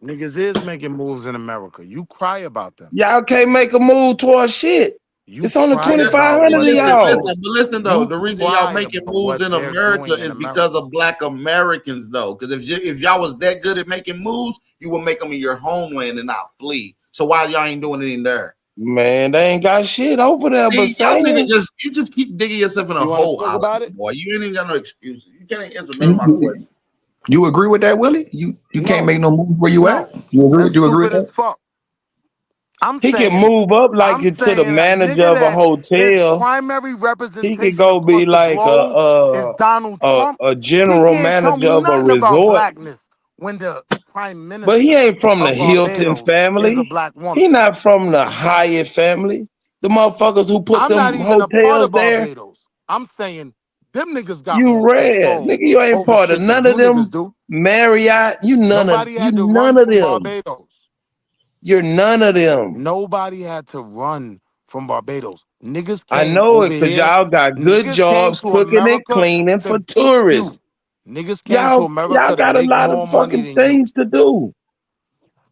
F: Niggas is making moves in America. You cry about them.
I: Y'all can't make a move towards shit. It's only 2,500 of y'all.
O: But listen, though, the reason y'all making moves in America is because of Black Americans, though. Because if y'all was that good at making moves, you would make them in your homeland and not flee. So why y'all ain't doing it in there?
I: Man, they ain't got shit over there. But
O: you just keep digging yourself in a hole.
F: About it,
O: boy. You ain't even got no excuses. You can't answer none of my questions.
M: You agree with that, Willie? You can't make no moves where you at? You agree with that?
I: He can move up like it to the manager of a hotel.
F: Primary representation.
I: He could go be like a general manager of a resort.
F: When the prime minister,
I: but he ain't from the Hilton family. He not from the Hyatt family. The motherfuckers who put them hotels there.
F: I'm saying them niggas got
I: you red, nigga. You ain't part of none of them. Marriott, you none of them. You're none of them.
F: Nobody had to run from Barbados. Niggas
I: I know it because y'all got good jobs cooking and cleaning for tourists.
F: Niggas came to America.
I: Y'all got a lot of fucking things to do.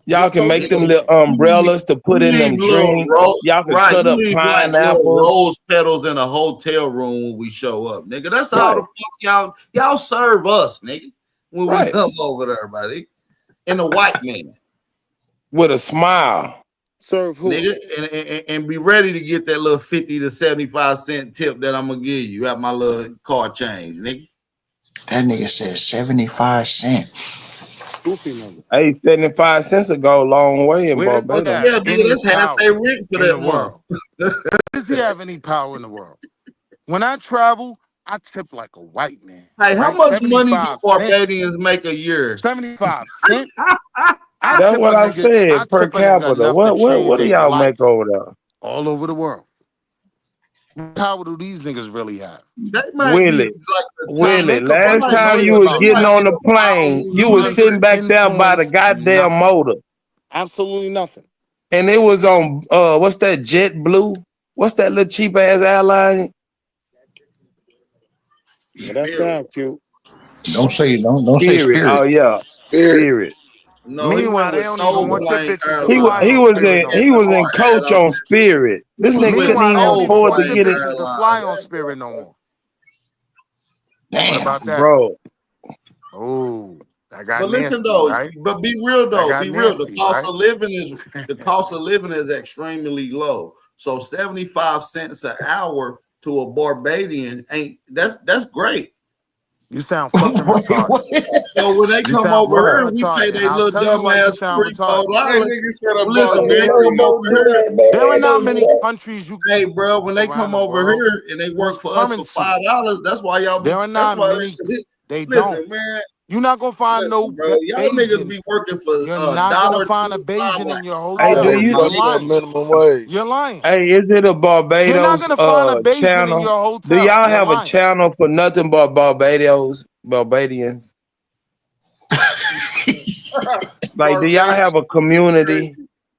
I: Y'all can make them little umbrellas to put in them drinks. Y'all can cut up pineapples.
O: Rose petals in a hotel room when we show up, nigga. That's how the fuck y'all serve us, nigga. When we come over there, buddy. And a white man.
I: With a smile.
F: Serve who?
O: Nigga, and be ready to get that little 50 to 75 cent tip that I'm gonna give you at my little car change, nigga.
M: That nigga said 75 cents.
I: Hey, 75 cents will go a long way in Barbados.
O: Yeah, dude, that's half their rent for that month.
F: Does he have any power in the world? When I travel, I tip like a white man.
O: Hey, how much money do Barbadians make a year?
F: 75 cents.
I: That's what I said per capita. What do y'all make over there?
F: All over the world. What power do these niggas really have?
I: Willie, last time you was getting on the plane, you was sitting back there by the goddamn motor.
F: Absolutely nothing.
I: And it was on what's that, JetBlue? What's that little cheap ass airline?
F: Yeah, that sounds cute.
M: Don't say Spirit.
I: Oh yeah, Spirit.
O: No,
F: meanwhile, they don't even want your bitches.
I: He was in coach on Spirit. This nigga couldn't even afford to get it
F: to fly on Spirit no more.
M: Damn,
F: what about that,
I: bro?
F: Oh, I got.
O: But listen though, right? But be real though. Be real. The cost of living is extremely low. So 75 cents an hour to a Barbadian that's great.
F: You sound fucking retarded.
O: So when they come over here, we pay their little dumb ass $3-4. Listen, man, come over here.
F: There are not many countries you.
O: Hey, bro, when they come over here and they work for us for $5, that's why y'all.
F: There are not many. They don't.
O: Man.
F: You're not gonna find no
O: Listen, bro, y'all niggas
F: Bayesian.
O: be working for
F: You're not gonna find a
O: $1.25
F: Bayesian in your
I: Hey, do
F: hotel.
I: you?
F: You're
L: Fuck that
F: lying.
L: minimum wage.
F: You're lying.
I: Hey, is it a
F: You're not
I: Barbados
F: gonna find a Bayesian in
I: channel?
F: your
I: Do
F: hotel.
I: y'all
F: You're
I: have a
F: lying.
I: channel for nothing but Barbadians? Like, do y'all have a community,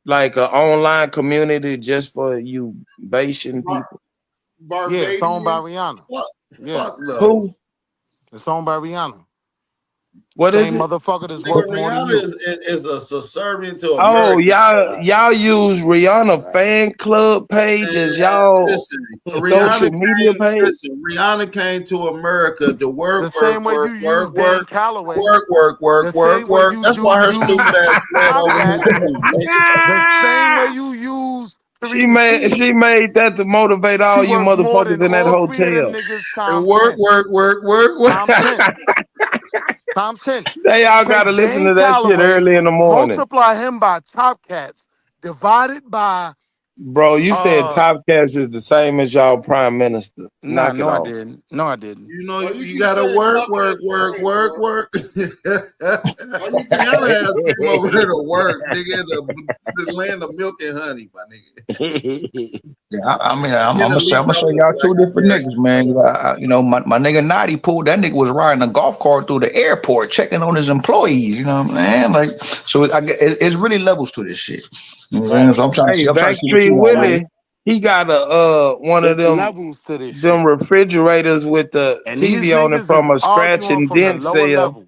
I: like an online community just for you Bayesian people?
F: Yeah, it's owned by
J: Barbadian.
F: Rihanna. Yeah.
O: Fuck no.
I: Who?
F: It's owned by Rihanna.
I: What is
F: Same
I: it?
F: motherfucker that's
O: Nigga,
F: worth more than
O: Rihanna
F: you.
O: is a subservient to
I: Oh,
O: America.
I: y'all use Rihanna fan club page as y'all
O: Listen,
I: social media page?
O: Rihanna came to America to
F: The
O: work,
F: same way you use Dan Calloway. The same way you
O: That's why her
F: use
O: stupid ass fled
F: Top
O: over here
F: Cat.
O: too, nigga.
F: The same way you use
I: She
F: Tariq
I: made
F: Nasheed.
I: she made that to motivate
F: She
I: all you
F: worth more than
I: motherfuckers in that
F: all three of them
I: hotel.
F: niggas
O: And
F: times 10.
O: work.
F: Times 10. Times 10.
I: They all
F: Take
I: gotta listen
F: Dan
I: to that shit
F: Calloway,
I: early in the morning.
F: multiply him by Top Cats, divided by
I: Bro, you said Top Cats is the same as y'all prime minister.
F: Nah,
I: Knock it
F: no, I
I: off.
F: didn't. No, I didn't.
O: You know
J: Why
O: you,
J: you
O: you
J: keep
O: gotta
J: saying
O: work.
J: Top Cat's boring, bro? Why you keep
O: Rihanna
J: saying
O: ass
J: Top
O: came over
J: Cat's
O: here to
J: boring?
O: work, nigga, the land of milk and honey, my nigga.
M: Yeah, I mean, I'm
O: In
M: gonna
O: the
M: say,
O: least, I look
M: y'all
O: like
M: two different niggas,
O: American.
M: man. 'Cause you know, my nigga Naughty pulled that nigga was riding a golf cart through the airport, checking on his employees. You know what I'm saying? Like, so it's really levels to this shit. You know what I'm saying? So
I: Hey,
M: I'm trying to see what
I: Backstreet
M: you want, Willie.
I: Willie, he got a one of
F: It's
I: them
F: levels to this
I: them
F: shit.
I: refrigerators with the
F: And these
I: TV on it
F: niggas is
I: from a scratch
F: arguing
I: and
F: from the
I: dent
F: lower
I: sale,
F: level.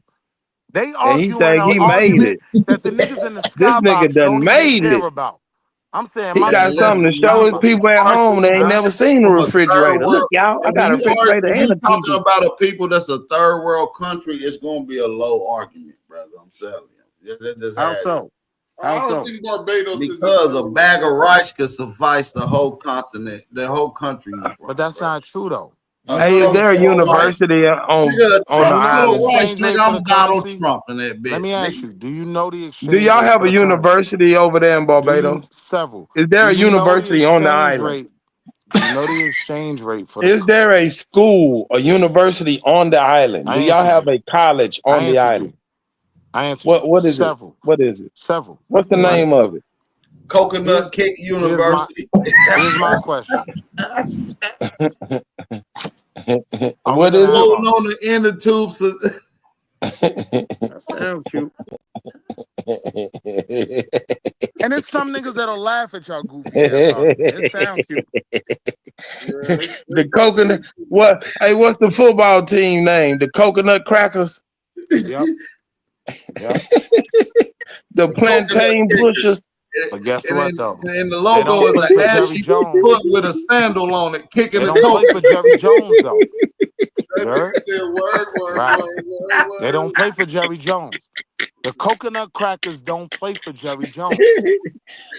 F: They
I: and he
F: arguing
I: think
F: an
I: he made
F: argument
I: it.
F: that the niggas in the
I: This nigga
F: skybox
I: done
F: don't even
I: made
F: care
I: it.
F: about. I'm saying
I: He
F: my
I: got
F: niggas in
I: something
F: the
I: to show his
F: skybox.
I: people at home. They ain't never seen a
O: From a third
I: refrigerator. Look,
O: world,
I: y'all, I
O: and
I: got a refrigerator
O: when
I: and
O: you
I: a
O: talking
I: TV.
O: about a people that's a third world country, it's gonna be a low argument, brother. I'm telling you. That just
F: How
O: has
F: so?
J: I
F: How
J: don't
F: so?
J: think Barbados is a
O: because a
J: third world
O: bag of
J: country.
O: rice could suffice the whole continent, the whole country you from,
F: But that's
O: bro.
F: not true though.
O: A
F: You know
I: Hey, is
F: the
I: there a
O: truckload of
F: exchange
O: rice,
I: university
O: nigga, a
I: on the
F: you know the
O: truckload of
I: island?
O: rice,
F: exchange
O: nigga.
F: rate for the
O: I'm Donald
F: currency?
O: Trump in that
F: Let
O: bitch,
F: me ask
O: nigga.
F: you, do you know the
I: Do
F: exchange
I: y'all
F: rate
I: have
F: for
I: a
F: the currency?
I: university over there in
F: Do you
I: Barbados?
F: several?
I: Is there
F: Do
I: a
F: you know the
I: university on the
F: exchange
I: island?
F: rate? Do you know the exchange rate for the
I: Is there a school, a university on the island?
F: I
I: Do y'all
F: answered
I: have
F: you.
I: a college
F: I
I: on the
F: answered you.
I: island?
F: I answered you.
I: What is it?
F: Several.
I: What is it?
F: Several.
I: What's the
F: Right?
I: name of it?
O: Coconut
F: Here's
O: Cake
F: here's my
O: University.
F: here's my question. Are we
I: What
F: gonna
I: is
F: have
I: it?
F: a
O: Floating on the inner tubes.
F: that sound cute. And it's some niggas that'll laugh at y'all goofy ass argument. It sound cute.
J: Yeah,
I: The
J: it's
I: coconut.
J: pretty cool.
I: What? Hey, what's the football team name? The Coconut Crackers.
F: Yep. Yep.
I: The
O: The coconut
I: Plantain
O: kickers.
I: Pushers.
F: But guess
O: And,
F: what
O: and,
F: though?
O: and the
F: They
O: logo
F: don't
O: is
F: play
O: an
F: for Jerry
O: ashy
F: Jones.
O: foot with a sandal on it, kicking
F: They
O: the
F: don't play
O: coconut.
F: for Jerry Jones though.
J: That
F: You heard?
J: nigga said
F: Right. They
J: word.
F: don't play for Jerry Jones. The coconut crackers don't play for Jerry Jones.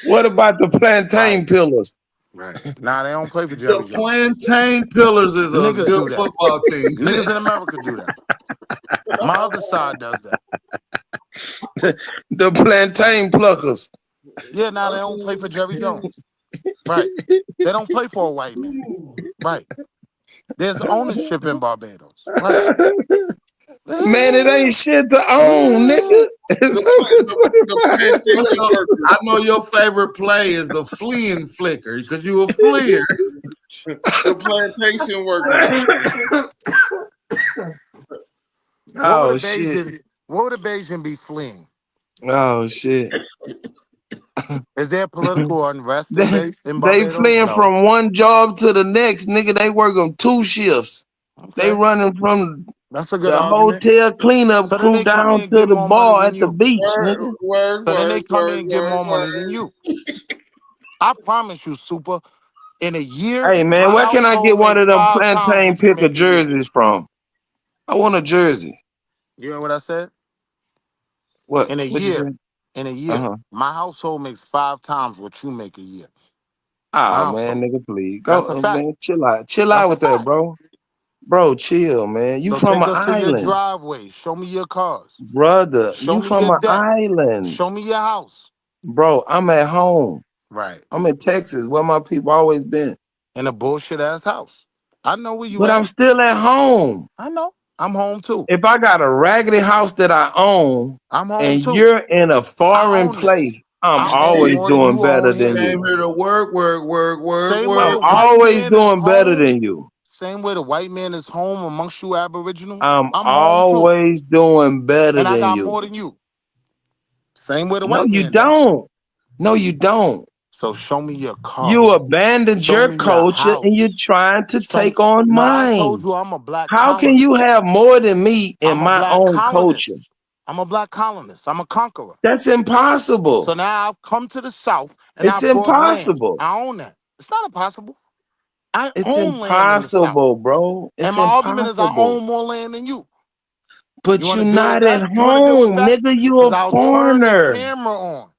I: What about the
F: Right.
I: Plantain Pillars?
F: Right. Nah, they don't play for Jerry
O: The
F: Jones.
O: Plantain Pillars is a
F: Niggas
O: good
F: do that.
O: football team.
F: Niggas in America do that. My other side does that.
I: The Plantain Pluckers.
F: Yeah, now they don't play for Jerry Jones. Right. They don't play for a white man. Right. There's ownership in Barbados. Right.
I: Man, it ain't shit to own, nigga. It's
J: The
I: over 25.
O: What's
J: plantation
O: your,
J: workers.
O: I know your favorite play is the fleeing flicker because you a fleer.
J: The plantation workers.
F: What would a
I: Oh shit.
F: Bayesian be fleeing?
I: Oh shit.
F: Is there political unrest in
I: They
F: Barbados?
I: fleeing
F: No.
I: from one job to the next, nigga. They work on 2 shifts. They
F: Okay.
I: running from
F: That's a good
I: the
F: argument.
I: hotel cleanup
F: So then
I: crew
F: they come in
I: down
F: and
I: to
F: get
I: the
F: more money
I: bar
F: than
I: at the
F: you.
I: beach,
J: Word,
I: nigga.
J: word,
F: So then they
J: word,
F: come in
J: word,
F: and get
J: word,
F: more money than
J: word.
F: you. I promise you, Super, in a year,
I: Hey man,
F: my
I: where can I get
F: household
I: one
F: makes
I: of them
F: 5 times
I: plantain
F: what you
I: picker
F: make a year.
I: jerseys from? I want a jersey.
F: You hear what I said?
I: What?
F: In a
I: What you
F: year,
I: say?
F: in a year,
I: Uh-huh.
F: my household makes 5 times what you make a year. My
I: Ah man,
F: household.
I: nigga, please.
F: That's a
I: Go
F: fact.
I: man, chill out. Chill
F: That's
I: out
F: a
I: with that,
F: fact.
I: bro. Bro, chill, man. You
F: So
I: from
F: take
I: an
F: us to your
I: island.
F: driveway. Show me your cars.
I: Brother,
F: Show
I: you
F: me
I: from
F: your
I: an
F: deck.
I: island.
F: Show me your house.
I: Bro, I'm at home.
F: Right.
I: I'm in Texas, where my people always been.
F: In a bullshit ass house. I know where you
I: But I'm
F: at.
I: still at home.
F: I know. I'm home too.
I: If I got a raggedy house that I own,
F: I'm home
I: and
F: too.
I: you're in a foreign place, I'm always doing better than you.
O: Came here to work.
F: Same way the
I: I'm
F: white
I: always
F: man is
I: doing better
F: home.
I: than you.
F: Same way the white man is home amongst you Aboriginals.
I: I'm
F: I'm home too.
I: always doing better
F: And I
I: than
F: got
I: you.
F: more than you. Same way the
I: No,
F: white
I: you
F: man
I: don't. No, you don't.
F: So show me your car.
I: You abandoned
F: Show
I: your
F: me your
I: culture
F: house.
I: and you're trying to take on
F: No,
I: mine.
F: I told you I'm a black
I: How
F: colonist.
I: can you have more than me in
F: I'm a
I: my
F: black
I: own
F: colonist.
I: culture?
F: I'm a black colonist. I'm a conqueror.
I: That's impossible.
F: So now I've come to the South and
I: It's
F: I brought
I: impossible.
F: land. I own that. It's not impossible. I
I: It's
F: own land in the South.
I: impossible, bro. It's
F: And my argument is I
I: impossible.
F: own more land than you.
I: But
F: You want
I: you're
F: to deal with
I: not
F: that?
I: at
F: You want to deal with
I: home,
F: that?
I: nigga. You a
F: Because I'll turn the
I: foreigner.
F: camera on.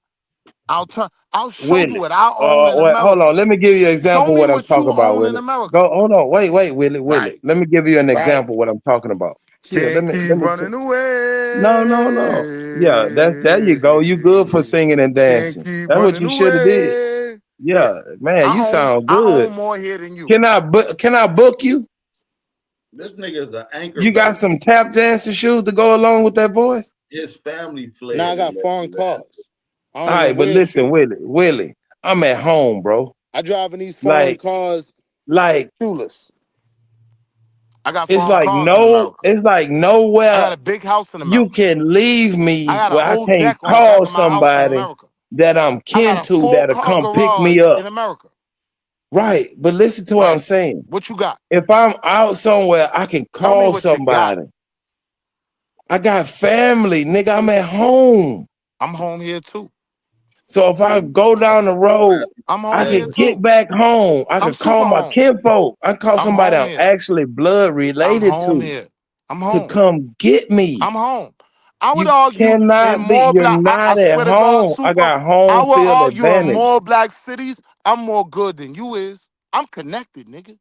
F: I'll show
I: Willie.
F: you what I own in
I: Wait,
F: America.
I: hold on. Let me give you an example
F: Show
I: of
F: me
I: what I'm
F: what you
I: talking about,
F: own in
I: Willie.
F: America.
I: Go, hold on. Wait, Willie.
F: Right.
I: Let me give you an
F: Right.
I: example of what I'm talking about. Here,
F: Can't keep running away.
I: No. Yeah, there you go. You good for singing and dancing.
F: Can't keep
I: That's what
F: running
I: you should have did.
F: away.
I: Yeah, man, you sound good.
F: I own more here than you.
I: Can I book you?
O: This nigga is the anchor.
I: You got some tap dancing shoes to go along with that voice?
O: His family fled.
F: Now I got foreign cars.
I: All right, but listen, Willie, I'm at home, bro.
F: I driving these foreign cars
I: like
F: shoeless. I got
I: it's
F: foreign
I: like
F: cars in America.
I: it's like nowhere
F: I got a big house in America.
I: you can leave me
F: I got a
I: where I
F: whole
I: can't
F: deck on the back
I: call
F: of my house in
I: somebody
F: America.
I: that I'm
F: I
I: kin
F: got a
I: to that'll
F: four-car
I: come pick
F: garage
I: me up.
F: in America.
I: Right, but listen to what I'm saying.
F: What you got?
I: If I'm out somewhere, I can call somebody. I got family, nigga. I'm at home.
F: I'm home here too.
I: So if I go down the road, I can get back home. I can call my kinfolk. I can call somebody I'm actually blood related to.
F: I'm home.
I: To come get me.
F: I'm home. I would argue
I: you're not at home. I got home
F: I would
I: field
F: argue in
I: advantage.
F: more black cities, I'm more good than you is. I'm connected, nigga.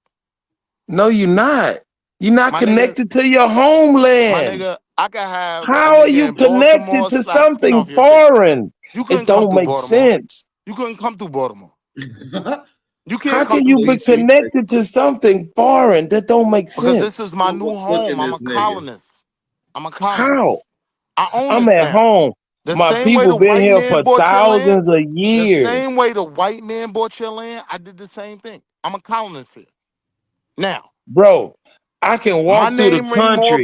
I: No, you're not. You're not connected to your homeland.
F: My nigga, I can have.
I: How are you connected to something foreign? It don't make sense.
F: You couldn't come through Baltimore. You can't.
I: How can you be connected to something foreign? That don't make sense.
F: Because this is my new home. I'm a colonist.
I: How?
F: I'm
I: at home. My people been here for thousands of years.
F: The same way the white man bought your land, I did the same thing. I'm a colonist here. Now,
I: bro, I can walk through the country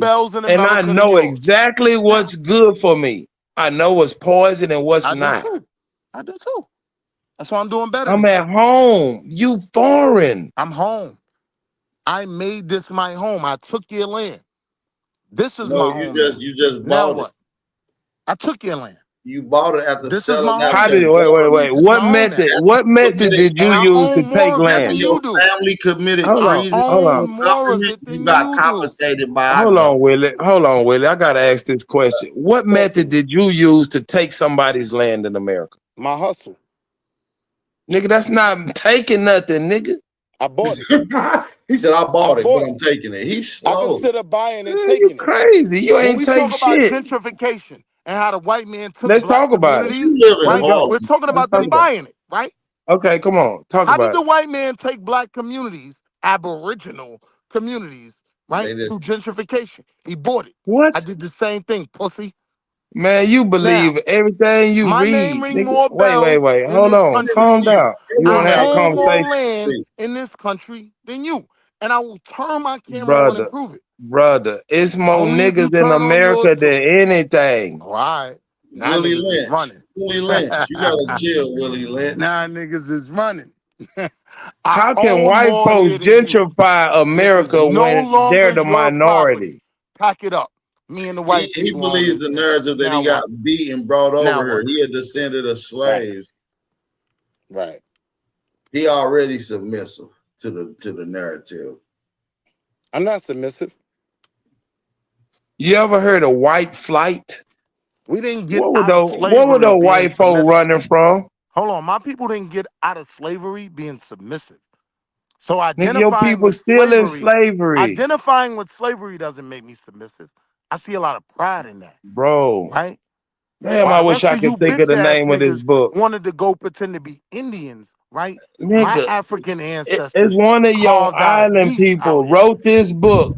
I: and I know exactly what's good for me. I know what's poison and what's not.
F: I do too. That's why I'm doing better.
I: I'm at home. You foreign.
F: I'm home. I made this my home. I took your land. This is my home.
O: You just bought
F: now
O: it.
F: What? I took your land.
O: You bought it after
F: this
O: selling.
F: Is my home.
I: How did wait? What method did you use to take land?
O: Your family committed treason.
I: Hold on.
O: You got compensated by.
I: Hold on, Willie. I gotta ask this question. What method did you use to take somebody's land in America?
F: My hustle.
I: Nigga, that's not taking nothing, nigga.
F: I bought it.
O: He said, I bought it, but I'm taking it. He's slow.
F: I consider buying and taking it.
I: Crazy. You ain't take shit.
F: When we talk about gentrification and how the white man took
I: Let's
F: black
I: talk about it.
F: Right? We're talking about them buying it, right?
I: Okay, come on. Talk about it.
F: How did the white man take black communities, aboriginal communities, right, through gentrification? He bought it.
I: What?
F: I did the same thing, pussy.
I: Man, you believe everything you
F: my
I: read.
F: Name ring more bells
I: Wait. Hold on. Calm down. You want to have a conversation?
F: More land in this country than you. And I will turn my camera on and prove it.
I: Brother, it's more niggas in America than anything.
F: All right. Now
O: Willie
F: niggas
O: Lynch.
F: is running.
O: Willie Lynch. You gotta chill, Willie Lynch.
F: Now niggas is running.
I: How can white folks gentrify America when they're the minority?
F: Pack it up. Me and the white
O: people. He believes the narrative that he got beat and brought over here. He a descendant of slaves.
F: Right.
O: He already submissive to the narrative.
F: I'm not submissive.
I: You ever heard of white flight?
F: We didn't get
I: what were those white folk running from?
F: Hold on, my people didn't get out of slavery being submissive. So identifying
I: your people
F: with
I: still
F: slavery,
I: in slavery.
F: Identifying with slavery doesn't make me submissive. I see a lot of pride in that,
I: bro.
F: Right?
I: Damn, I wish I could think of the name of this book.
F: Wanted to go pretend to be Indians, right?
I: Nigga,
F: my African ancestors.
I: It's one of your island people wrote this book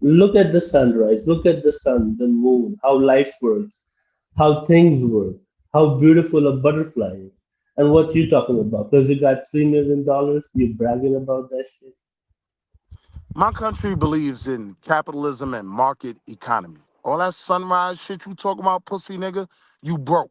P: Look at the sunrise, look at the sun, the moon, how life works, how things work, how beautiful a butterfly is. And what you talking about? Because you got $3 million, you bragging about that shit?
L: My country believes in capitalism and market economy. All that sunrise shit you talking about, pussy nigga, you broke.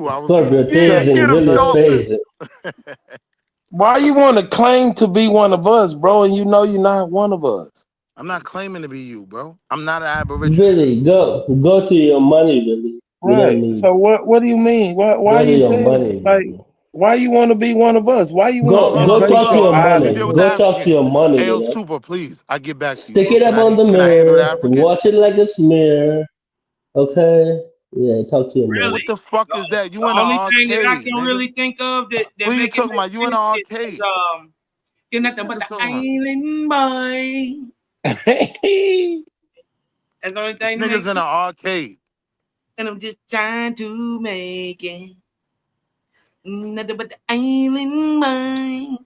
L: you. I was
P: Scorpio, phasing, really phasing.
I: Why you want to claim to be one of us, bro, and you know you're not one of us?
L: I'm not claiming to be you, bro. I'm not an aboriginal.
P: Really, go to your money, really. We don't
I: Right.
P: need.
I: So what do you mean? Why
P: Go to
I: you
P: your
I: saying
P: money.
I: like why you want to be one of us? Why you want to
P: Go
I: embrace
P: talk to
I: your
P: your
F: Let me
P: money.
F: deal
I: island?
F: with the
P: Go talk to
F: African.
P: your money.
F: Ayo,
P: You know.
F: super, please. I get back to you,
P: Stick
F: bro.
P: it up on the
F: Can I handle the
P: mirror.
F: African?
P: Watch it like it's mirror. Okay. Yeah. Talk to your money.
F: What the fuck is that? You
Q: The
F: in an
Q: only thing that I
F: arcade,
Q: can
F: nigga.
Q: really think of that
F: What are you
Q: make it
F: talking
Q: make
F: about? You in an
Q: sense is
F: arcade.
Q: you're
F: What
Q: nothing
F: you
Q: but the
F: talking about?
Q: island boy. That's the only
F: This
Q: thing that
F: nigga's
Q: makes
F: in an
Q: sense.
F: arcade.
Q: And I'm just trying to make it. Nothing but the island boy.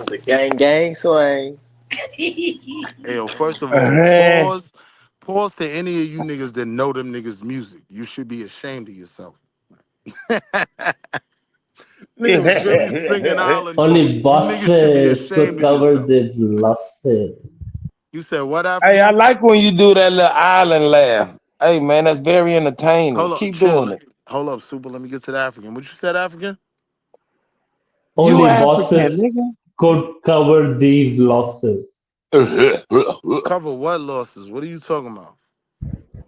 H: The gang swing.
F: Hey, yo, first of all, pause to any of you niggas that know them niggas' music. You should be ashamed of yourself. Nigga was really singing Island Boy.
P: Only
F: You niggas should be
P: bosses could
F: ashamed of
P: cover
F: yourself.
P: this lost it.
F: You said what,
I: Hey, I
F: African?
I: like when you do that little island laugh. Hey man, that's very entertaining.
F: Hold up,
I: Keep
F: chill.
I: doing it.
F: Hold up, super. Let me get to the African. What you said, African?
I: You
P: Only
I: African,
P: bosses could cover these losses.
I: nigga.
F: Cover what losses? What are you talking about?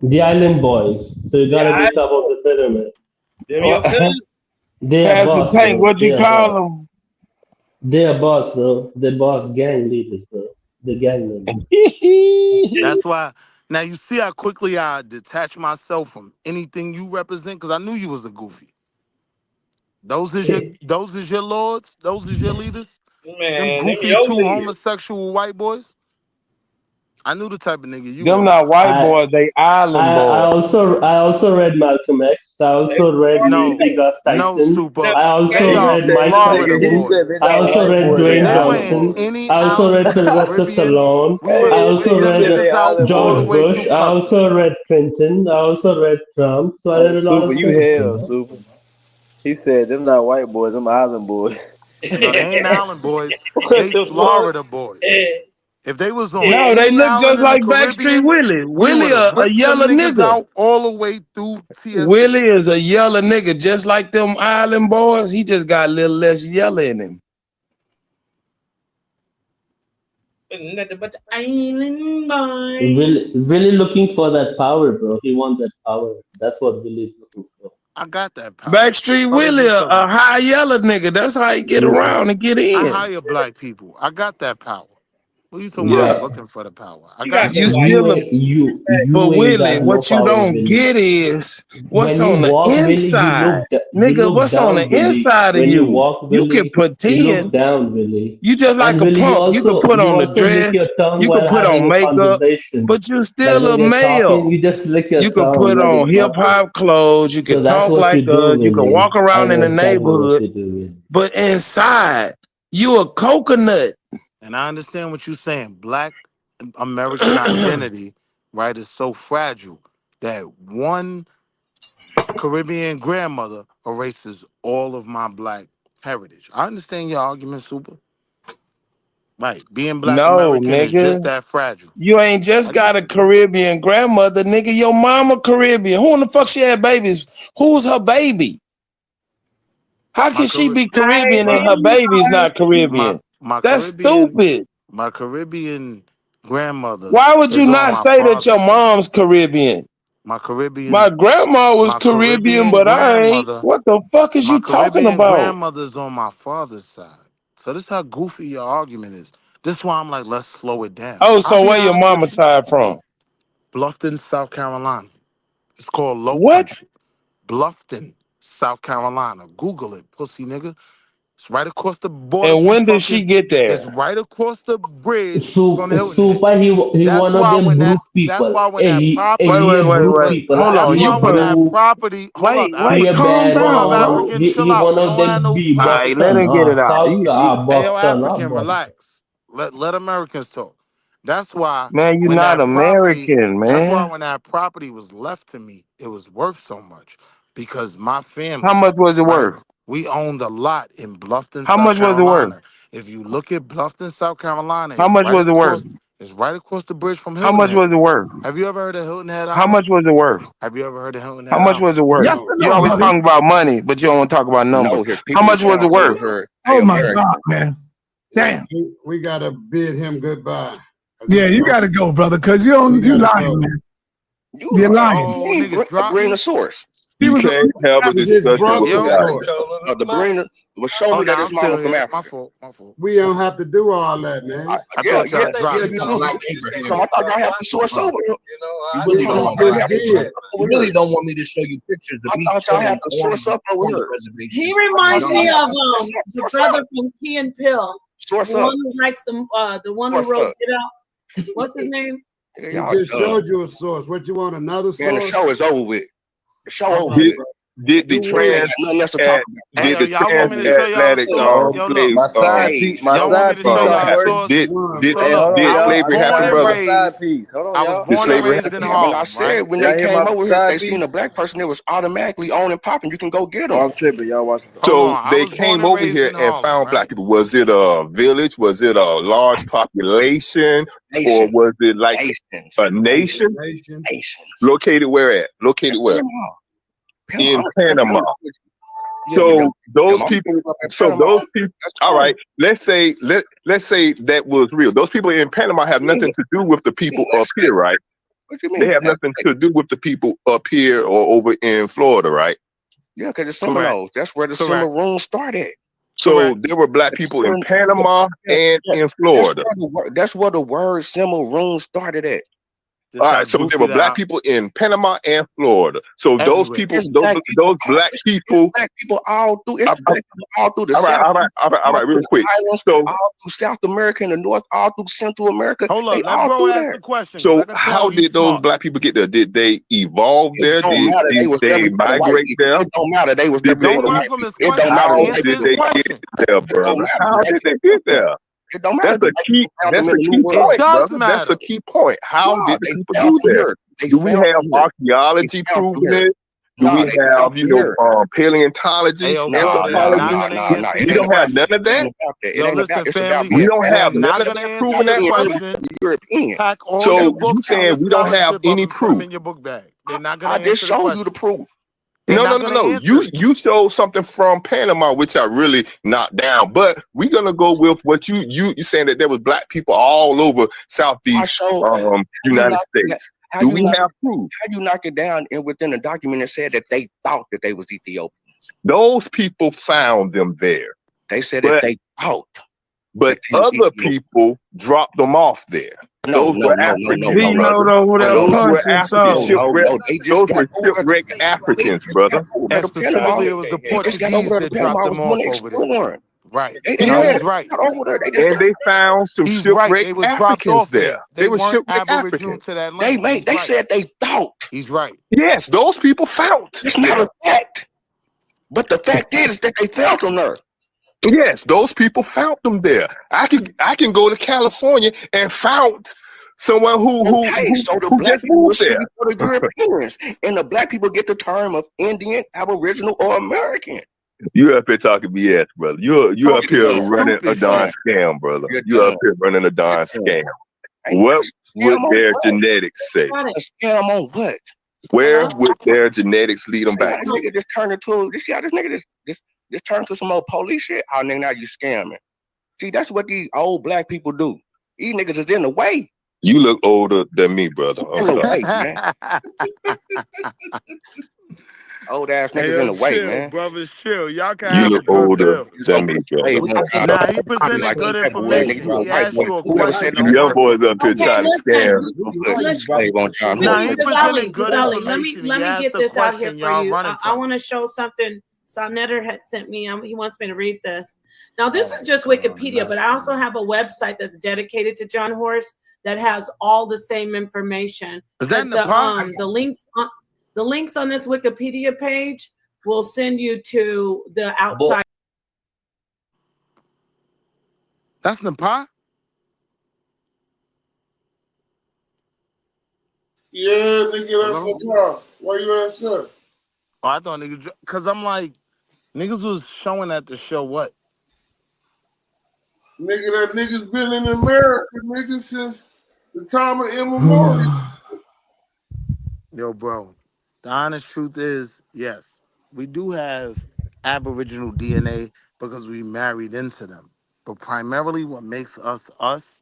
P: The island boys. So you gotta be top of the pyramid.
Q: Them your cousins.
P: They are
I: Pastor
P: boss,
I: Tank,
P: bro.
I: what
P: They
I: you
P: are
I: call
P: boss.
I: him?
P: They are boss, bro. They boss gang leaders, bro. The gang members.
F: That's why. Now you see how quickly I detach myself from anything you represent, because I knew you was the goofy. Those is your lords. Those is your leaders. Them
Q: Man, them
F: goofy
Q: your
F: two
Q: leaders.
F: homosexual white boys. I knew the type of nigga you
I: Them
F: was.
I: not white
P: I
I: boys, they island
P: I
I: boys.
P: also read Malcolm X. I
Q: They
P: also read Neil
F: No,
P: deGrasse
F: no,
P: Tyson.
Q: the
F: super.
P: I
F: They
P: also
H: Nigga, he
F: are
P: read
H: said,
P: Mike
F: Florida
H: nigga, he
P: Tyson.
H: said
F: boys.
H: they
P: I
H: not
P: also
H: white
P: read
H: boys, they
P: Dwayne
F: They were
H: island
F: in
P: Johnson.
H: boys.
F: any
P: I also read
F: island in the
P: Sylvester
F: Caribbean.
P: Stallone.
F: We were
P: I
H: Hey,
F: we
P: also
H: nigga
F: lived
H: said
P: read
H: they
F: niggas out
H: island
F: all the
P: George
H: boys.
F: way
P: Bush.
F: through
P: I
F: color.
P: also read Clinton. I also read Trump. So I
H: Oh,
P: read a lot
H: super,
P: of
H: you
P: things, you
H: hell,
P: know.
H: super. He said them not white boys, them island boys.
F: No, they ain't island boys.
H: What
F: They
H: the fuck?
F: Florida boys. If they was on
I: No, they
F: any
I: look
F: island
I: just
F: in the
I: like Backstreet
F: Caribbean,
I: Willie.
F: we
I: Willie
F: would have
I: a
F: whipped them
I: yellow
F: niggas
I: nigga.
F: out all the way through TSA.
I: Willie is a yellow nigga, just like them island boys. He just got a little less yellow in him.
Q: nothing but the island boy.
P: Really looking for that power, bro. He want that power. That's what Billy's looking for.
F: I got that power.
I: Backstreet
F: Fuck is
I: Willie,
F: you talking
I: a
F: about?
I: high yellow nigga. That's how he get
P: Mm,
I: around and get
F: I
I: in.
F: hire black people. I got that power. What are you talking about? I'm
P: yeah.
F: looking for the power. I
Q: You
F: got
Q: got
F: it.
Q: some
I: You
Q: white
I: still
P: You
I: a
P: ain't you
I: but
P: you ain't
I: Willie,
P: got no
I: what you
P: power,
I: don't
P: Billy.
I: get is what's
P: When you
I: on the
P: walk, Billy,
I: inside.
P: you
I: Nigga,
P: look
I: what's on the
P: down, Billy.
I: inside of
P: When you
I: you?
P: walk,
I: You can
P: Billy, you look
I: pretend.
P: down, Billy.
I: You just like
P: And
I: a
P: Billy,
I: punk. You can put
P: you
I: on the
P: also lick your
I: dress.
P: tongue
I: You can
P: while
I: put
P: having
I: on
P: a
I: makeup,
P: conversation.
I: but you
P: Like
I: still
P: when
I: a
P: you're talking,
I: male.
P: you just lick your
I: You can
P: tongue,
I: put
P: let
I: on
P: it
I: hip
P: bubble.
I: hop clothes. You can
P: So that's
I: talk
P: what
I: like
P: you do,
I: us. You can
P: Billy.
I: walk
P: I
I: around in
P: know
I: the
P: exactly what
I: neighborhood.
P: you do, Billy.
I: But inside, you a coconut.
F: And I understand what you're saying. Black American identity, right, is so fragile that one Caribbean grandmother erases all of my black heritage. I understand your argument, super. Right. Being black
I: No,
F: American is just
I: nigga.
F: that fragile.
I: You ain't just
F: I get
I: got a Caribbean grandmother, nigga. Your mama Caribbean. Who in the fuck she had babies? Who's her baby? How
F: my
I: can she
F: Car-
I: be Caribbean and
F: my
I: her baby's not
F: my
I: Caribbean?
F: my
I: That's
F: Caribbean
I: stupid.
F: my Caribbean grandmother
I: Why would you
F: is on
I: not
F: my
I: say that your
F: father's side.
I: mom's Caribbean?
F: My
I: My
F: Caribbean
I: grandma was
F: my
I: Caribbean,
F: Caribbean
I: but I ain't.
F: grandmother
I: What the fuck is
F: My
I: you talking
F: Caribbean
I: about?
F: grandmother's on my father's side. So this is how goofy your argument is. This is why I'm like, let's slow it down.
I: Oh,
F: I'll
I: so
F: be
I: where your
F: honest
I: mama
F: with you.
I: side from?
F: Bluffton, South Carolina. It's called Low
I: What?
F: Country. Bluffton, South Carolina. Google it, pussy nigga. It's right across the border
I: And
F: from
I: when did she
F: fucking.
I: get
F: It's
I: there?
F: right across the bridge from Hilton Head.
P: Super, he
F: That's
P: one of
F: why
P: them
F: when that
P: brute
F: that's
P: people.
F: why when
P: Hey,
F: that
P: hey,
I: Wait,
F: property
P: he
I: wait,
P: a
I: wait,
P: brute
I: wait.
F: look,
P: people.
I: Hold
F: that's
I: on.
P: He a
I: You
F: why when
I: put
F: that
P: brute.
F: property hold up,
I: wait,
P: He a
F: African.
I: calm
P: bad
F: Hold up,
I: down.
P: man.
F: African, chill
P: He
F: out.
P: one
F: We
P: of
F: don't have
P: them
F: no
P: be
I: All
F: time for
I: right, let
F: that.
P: Boston.
I: him get it out.
P: South
F: Hey, yo,
P: Boston,
F: African,
P: Boston.
F: relax. Let Americans talk. That's why
I: Man, you're
F: when
I: not
F: that property,
I: American,
F: that's why
I: man.
F: when that property was left to me, it was worth so much because my
I: How
F: family,
I: much was it
F: right,
I: worth?
F: we owned a lot in Bluffton,
I: How
F: South
I: much was it worth?
F: Carolina. If you look at Bluffton, South Carolina,
I: How much was it worth?
F: it's right across the bridge from
I: How
F: Hilton
I: much
F: Head.
I: was it worth?
F: Have you ever heard of Hilton Head
I: How
F: Island?
I: much was it worth?
F: Have you ever heard of Hilton
I: How
F: Head
I: much
F: Island?
I: was it worth?
O: Yes or
I: You
O: no,
I: always
O: buddy?
I: talking about money, but you don't want to talk about numbers.
C: No, his
I: How
C: people
I: much was it
C: sound so
I: worth?
C: hurt. Hey,
O: Oh my
C: American.
O: God, man. Damn.
J: We gotta bid him goodbye.
O: Yeah, you gotta go, brother, because you
J: We
O: lying,
J: gotta go.
O: man.
R: You bring the source.
E: He was
S: can't have a discussion with
R: The bringer was showing me that his mama from Africa.
L: My fault.
E: We don't have to do all that, man.
L: I thought y'all dropped
R: you do. I thought y'all have to source over.
T: You really don't want me to you really don't want me to show you pictures of me.
R: I thought y'all have to source up over here.
U: He reminds me of the brother from Key and Pill.
R: Source
U: the
R: up.
U: one who likes the one who wrote Get Out. What's his name?
E: He just showed you a source. What you want, another source?
R: Man, the show is over with. The show over with.
S: Did the trans
R: nothing else to talk about?
S: did the transatlantic slave
H: my side piece
S: did slavery happen, brother?
H: Side piece. Hold on, y'all.
S: Did slavery happen?
R: I said when they came over here, they seen a black person that was automatically on and popping. You can go get them.
H: I'm tripping. Y'all watch this.
S: So they came over here and found black people. Was it a village? Was it a large population? Or was it like a nation? Located where at? Located where? In Panama. So those people. All right. Let's say that was real. Those people in Panama have nothing to do with the people up here, right?
R: What you mean?
S: They have nothing to do with the people up here or over in Florida, right?
R: Yeah, because it's Seminoles. That's where the Cimarron started.
S: So there were black people in Panama and in Florida.
R: That's where the word Cimarron started at.
S: All right, so there were black people in Panama and Florida. So those people, those black people
R: all through the
S: South. All right, real quick.
R: So all through South America and the North, all through Central America.
L: Hold on, let bro ask the question.
S: So how did those black people get there? Did they evolve there? Did they migrate there?
R: It don't matter. They was
L: Don't run from this question.
S: How did they get there, brother? How did they get there?
R: It don't matter.
S: That's a key point, brother. That's a key point. How did the people do that? Do we have archaeology proving it? Do we have, paleontology, anthropology? We don't have none of that. We don't have none of that proving that.
R: European.
S: So you saying we don't have any proof?
L: In your book bag. They're not gonna
R: I just showed you the proof.
S: No. You showed something from Panama, which I really knocked down. But we're gonna go with what you saying that there was black people all over Southeast United States. Do we have proof?
R: How you knock it down and within a document that said that they thought that they was Ethiopians?
S: Those people found them there.
R: They said that they thought.
S: But other people dropped them off there. Those were Africans. Those were shipwrecked Africans, brother.
L: And specifically, it was the Portuguese that dropped them off over there. Right. He's right.
S: And they found some shipwrecked Africans there. They were shipwrecked Africans.
R: They said they thought.
L: He's right.
S: Yes, those people found.
R: It's not a fact. But the fact is that they found them there.
S: Yes, those people found them there. I can go to California and found someone who just moved there.
R: For the Europeans, and the black people get the term of Indian, Aboriginal, or American.
S: You up here talking BS, brother. You up here running a darn scam, brother. You up here running a darn scam. What would their genetics say?
R: A scam on what?
S: Where would their genetics lead them back?
R: This nigga just turned into this nigga just turned to some old police shit. Oh, nigga, now you scamming. See, that's what these old black people do. These niggas is in the way.
S: You look older than me, brother.
R: Way, man. Old ass niggas in the way, man.
L: Brothers, chill. Y'all can
S: You
L: have
S: look
L: a good
S: older
L: bill.
S: than me, brother.
L: Nah, he presented good information. He asked you a question.
S: Young boys up here trying to scam.
L: Nah, he presented good
U: Let
L: information.
U: me get this out here for you. I want to show something. Sonnetter had sent me. He wants me to read this. Now, this is just Wikipedia, but I also have a website that's dedicated to John Horse that has all the same information.
L: Is that
U: the links on this Wikipedia page will send you to the outside.
L: That's Nepal?
J: Yeah, nigga, that's Nepal. Why you ask that?
L: Oh, I thought niggas, because I'm like, niggas was showing at the show what?
J: Nigga, that nigga's been in America, nigga, since the time of immemorial.
L: Yo, bro, the honest truth is, yes, we do have Aboriginal DNA because we married into them. But primarily what makes us us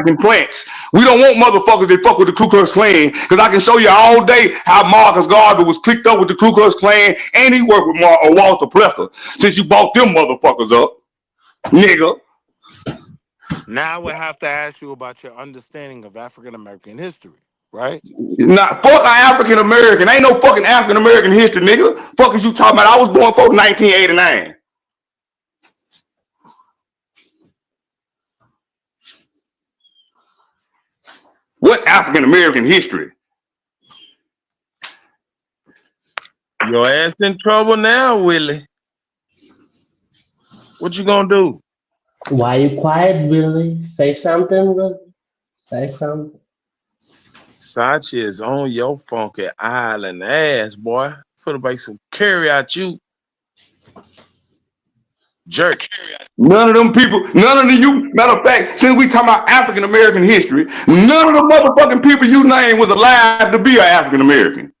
B: African plants. We don't want motherfuckers that fuck with the Ku Klux Klan, because I can show you all day how Marcus Garvey was clicked up with the Ku Klux Klan and he worked with Walter Plecker since you bought them motherfuckers up, nigga.
L: Now I would have to ask you about your understanding of African American history. right?
B: Not fuck African American. Ain't no fucking African American history, nigga. Fuck is you talking about? I was born for 1989. What African American history?
I: Your ass in trouble now, Willie. What you gonna do?
P: Why you quiet, Billy? Say something, Billy. Say something.
I: Sachi is on your funky island ass, boy. Finna make some carry out you. Jerk.
B: None of them people, none of the you, matter of fact, since we talking about African American history, none of the motherfucking people you named was alive to be an African American.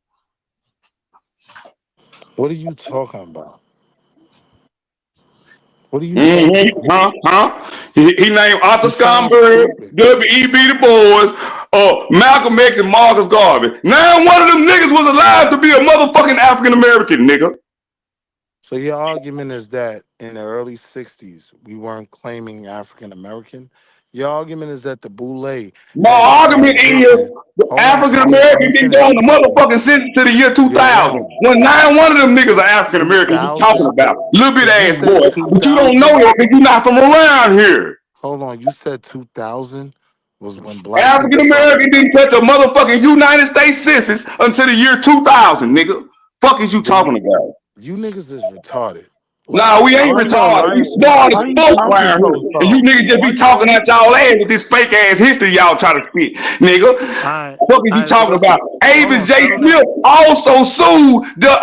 L: What are you talking about? What are you talking about?
B: He named Arthur Schomburg, W.E.B. Du Bois, Malcolm X, and Marcus Garvey. Now one of them niggas was alive to be a motherfucking African American, nigga.
L: So your argument is that in the early 60s, we weren't claiming African American? Your argument is that the Boule...
B: My argument is African American didn't go on the motherfucking census to the year 2000. When one of them niggas are African American, you talking about? Little bit ass boy. But you don't know that because you're not from around here.
L: Hold on, you said 2000 was when black
B: African American didn't touch a motherfucking United States census until the year 2000, nigga. Fuck is you talking about?
L: You niggas is retarded.
B: Nah, we ain't retarded. We smart as fuck around here. And you niggas just be talking at y'all ass with this fake ass history y'all try to spit, nigga. What is you talking about? Avis J. Smith also sued the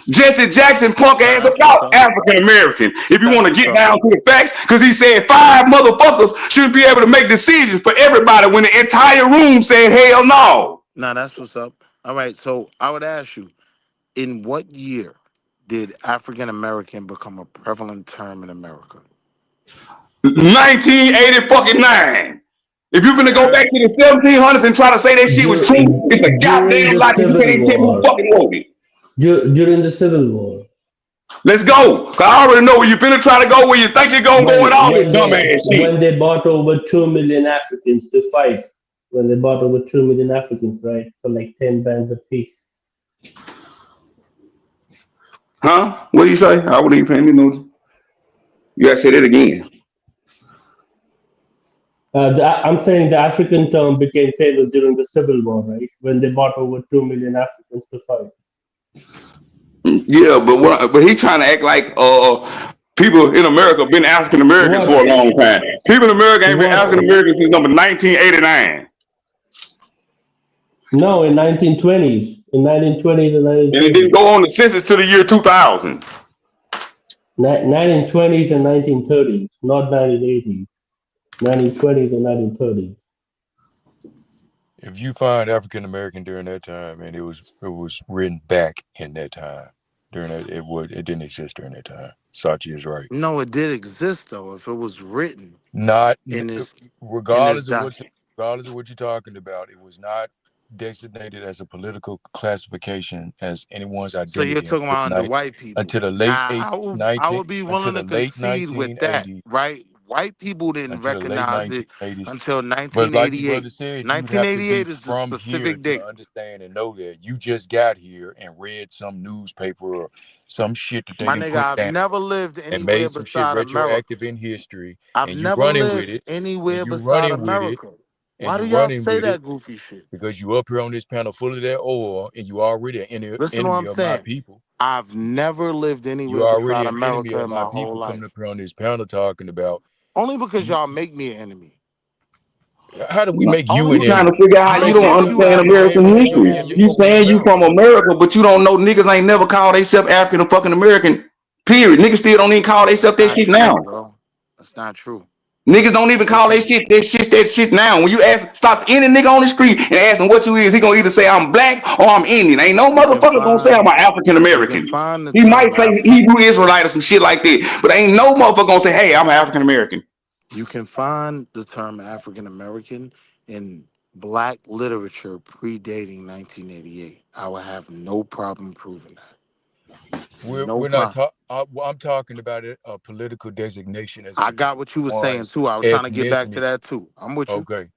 B: Jesse Jackson punk ass about African American. If you want to get down to the facts, because he said 5 motherfuckers shouldn't be able to make decisions for everybody when the entire room said hell no.
L: Nah, that's what's up. All right, so I would ask you, in what year did African American become a prevalent term in America?
B: 1989. If you're gonna go back to the 1700s and try to say that shit was true, it's a goddamn lie. You can't tell me who fucking wrote it.
P: During the Civil War.
B: Let's go. Cause I already know where you're finna try to go, where you think you're gonna go and all that dumbass shit.
P: When they bought over 2 million Africans to fight. When they bought over 2 million Africans, right? For like 10 bands apiece.
B: Huh? What do you say? I wouldn't even pay me notice. You gotta say that again.
P: I'm saying the African term became famous during the Civil War, right? When they bought over 2 million Africans to fight.
B: Yeah, but he trying to act like people in America been African Americans for a long time. People in America ain't been African Americans since number 1989.
P: No, in 1920s. In 1920s and 1930s.
B: And it didn't go on the census to the year 2000.
P: 1920s and 1930s, not 1980s. 1920s and 1930s.
A: If you find African American during that time, and it was written back in that time, during that it didn't exist during that time. Sachi is right.
L: No, it did exist though. If it was written,
A: not
L: in this,
A: regardless of what you're talking about, it was not designated as a political classification as anyone's identity.
L: So you're talking about the white people
A: until the late
L: I would be willing to concede with that, right? White people didn't recognize it until 1988.
A: But like your brother said,
L: 1988 is the specific date.
A: To understand and know that you just got here and read some newspaper or some shit that they
L: My
A: didn't
L: nigga,
A: put down
L: I've never lived anywhere
A: and made some shit retroactive in history.
L: I've never lived anywhere beside America. Why do y'all say that goofy shit?
A: Because you up here on this panel full of that oil and you already an enemy of my people.
L: I've never lived anywhere beside America in my whole life.
A: Coming up here on this panel talking about.
L: Only because y'all make me an enemy.
A: How do we make you an enemy?
B: You trying to figure out how you don't understand American history. You saying you from America, but you don't know niggas ain't never called themselves African fucking American. Period. Niggas still don't even call themselves that shit now.
L: Bro. That's not true.
B: Niggas don't even call that shit now. When you stop any nigga on the street and ask him what you is, he gonna either say I'm black or I'm Indian. Ain't no motherfucker gonna say I'm an African American. He might say Hebrew Israelite or some shit like that, but ain't no motherfucker gonna say, hey, I'm an African American.
L: You can find the term African American in black literature predating 1988. I would have no problem proving that.
A: We're not talking. I'm talking about it, a political designation.
L: I got what you were saying too. I was trying to get back to that too. I'm with you.
A: Okay.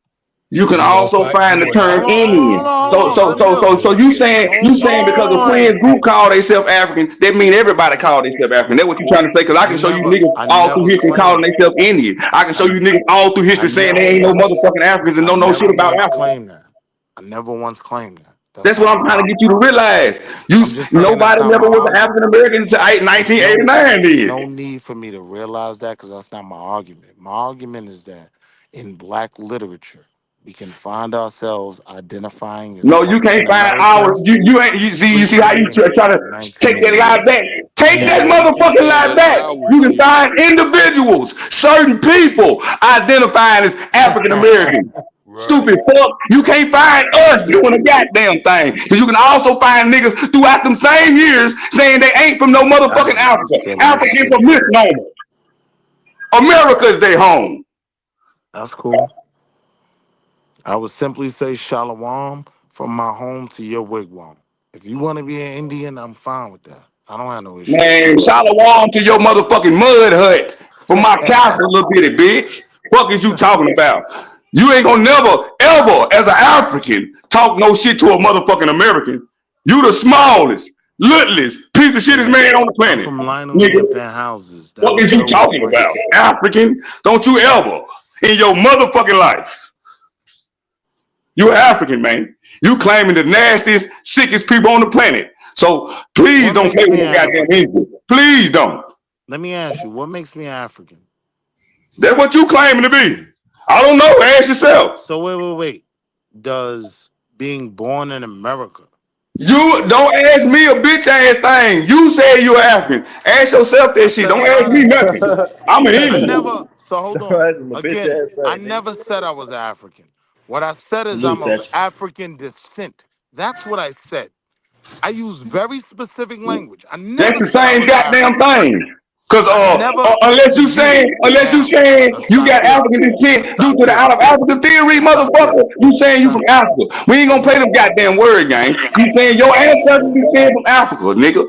B: You can
T: You won't
B: also
T: fight.
B: find
T: You
B: the
T: will
B: term
T: not fight.
B: Indian.
T: You will not fight.
B: So you
U: Hold
B: saying because a friends
U: on.
B: group call themselves African, that mean everybody call themselves African. That's what you trying to say. Because I can show you niggas
U: I
B: all through
U: never
B: history calling
U: claimed that.
B: themselves Indian. I can show you niggas all through
U: I
B: history saying
U: never
B: they ain't no
U: once
B: motherfucking Africans and
U: I
B: don't know shit
U: never
B: about
U: once
B: Africa.
U: claimed that. I never once claimed that. That's
B: That's what
U: not
B: I'm
U: my
B: trying to get
U: argument.
B: you to realize.
U: I'm just saying that's
B: Nobody
U: not
B: never
U: my
B: was an
U: argument.
B: African American until
U: It's
B: 1989.
U: no
B: Then
U: need for me to realize that because that's not my argument. My argument is that in black literature, we can find ourselves identifying as
B: no, you can't
U: African
B: find ours.
U: Americans
B: You ain't. You see how you
U: preceding
B: try to take that lie
U: 1988.
B: back. Take that
A: Yeah, you keep
B: motherfucking
A: saying
B: lie
A: that
B: back.
A: our
B: You can
A: shit.
B: find individuals, certain people identifying as African American.
A: Right.
B: Stupid fuck. You can't find us doing a goddamn thing. Because you can also find niggas throughout them same years saying they ain't from no
U: I
B: motherfucking
U: know you
B: Africa.
U: silly as
B: African
U: shit,
B: from
U: man.
B: misnomer. America is their home.
U: That's cool. I would simply say shalom from my home to your wigwam. If you want to be an Indian, I'm fine with that. I don't have no issue with
B: Man,
U: that.
B: shalom to your motherfucking mud hut from my castle, little bitty bitch. Fuck is you talking about? You ain't gonna never, ever, as an African, talk no shit to a motherfucking American. You the smallest, littlest piece of shitest
U: Yeah,
B: man on the
U: I'm
B: planet.
U: from Lionel
B: Nigga,
U: Hampton houses. That
B: what
U: was
B: is you
U: built
B: talking about? African? Don't you ever in your motherfucking life. You African, man. You claiming the nastiest, sickest people on the planet. So please
U: What
B: don't play
U: makes
B: with
U: me
B: no
U: an
B: goddamn
U: African?
B: energy. Please don't.
U: Let me ask you, what makes me African?
B: That's what you claiming to be. I don't know. Ask yourself.
U: So wait. Does being born in America
B: You
U: make
B: don't ask me a bitch ass thing. You say you're African. Ask yourself
U: I
B: that shit.
U: said
B: Don't
U: I'm
B: ask
U: not
B: me
U: a
B: nothing. I'm an
U: I
B: Indian.
U: never so hold on.
H: That's my bitch
U: Again,
H: ass
U: I
H: thing, nigga.
U: never said I was African. What I said is
H: Salute
U: I'm of
H: that.
U: African descent. That's what I said. I use very specific language. I
B: That's
U: never
B: the
U: said I
B: same
U: was
B: goddamn
U: African.
B: thing. Cause
U: I never
B: unless you
U: now,
B: saying
U: let's
B: you
U: stop
B: got
U: there.
B: African
U: Let's
B: descent due
U: stop
B: to the
U: there.
B: out of Africa theory,
U: Let's stop there.
B: motherfucker, you
U: Let's
B: saying you from
U: stop there.
B: Africa. We ain't gonna
U: Hold
B: play
U: on.
B: them goddamn word game. You saying your ancestors descend from Africa, nigga.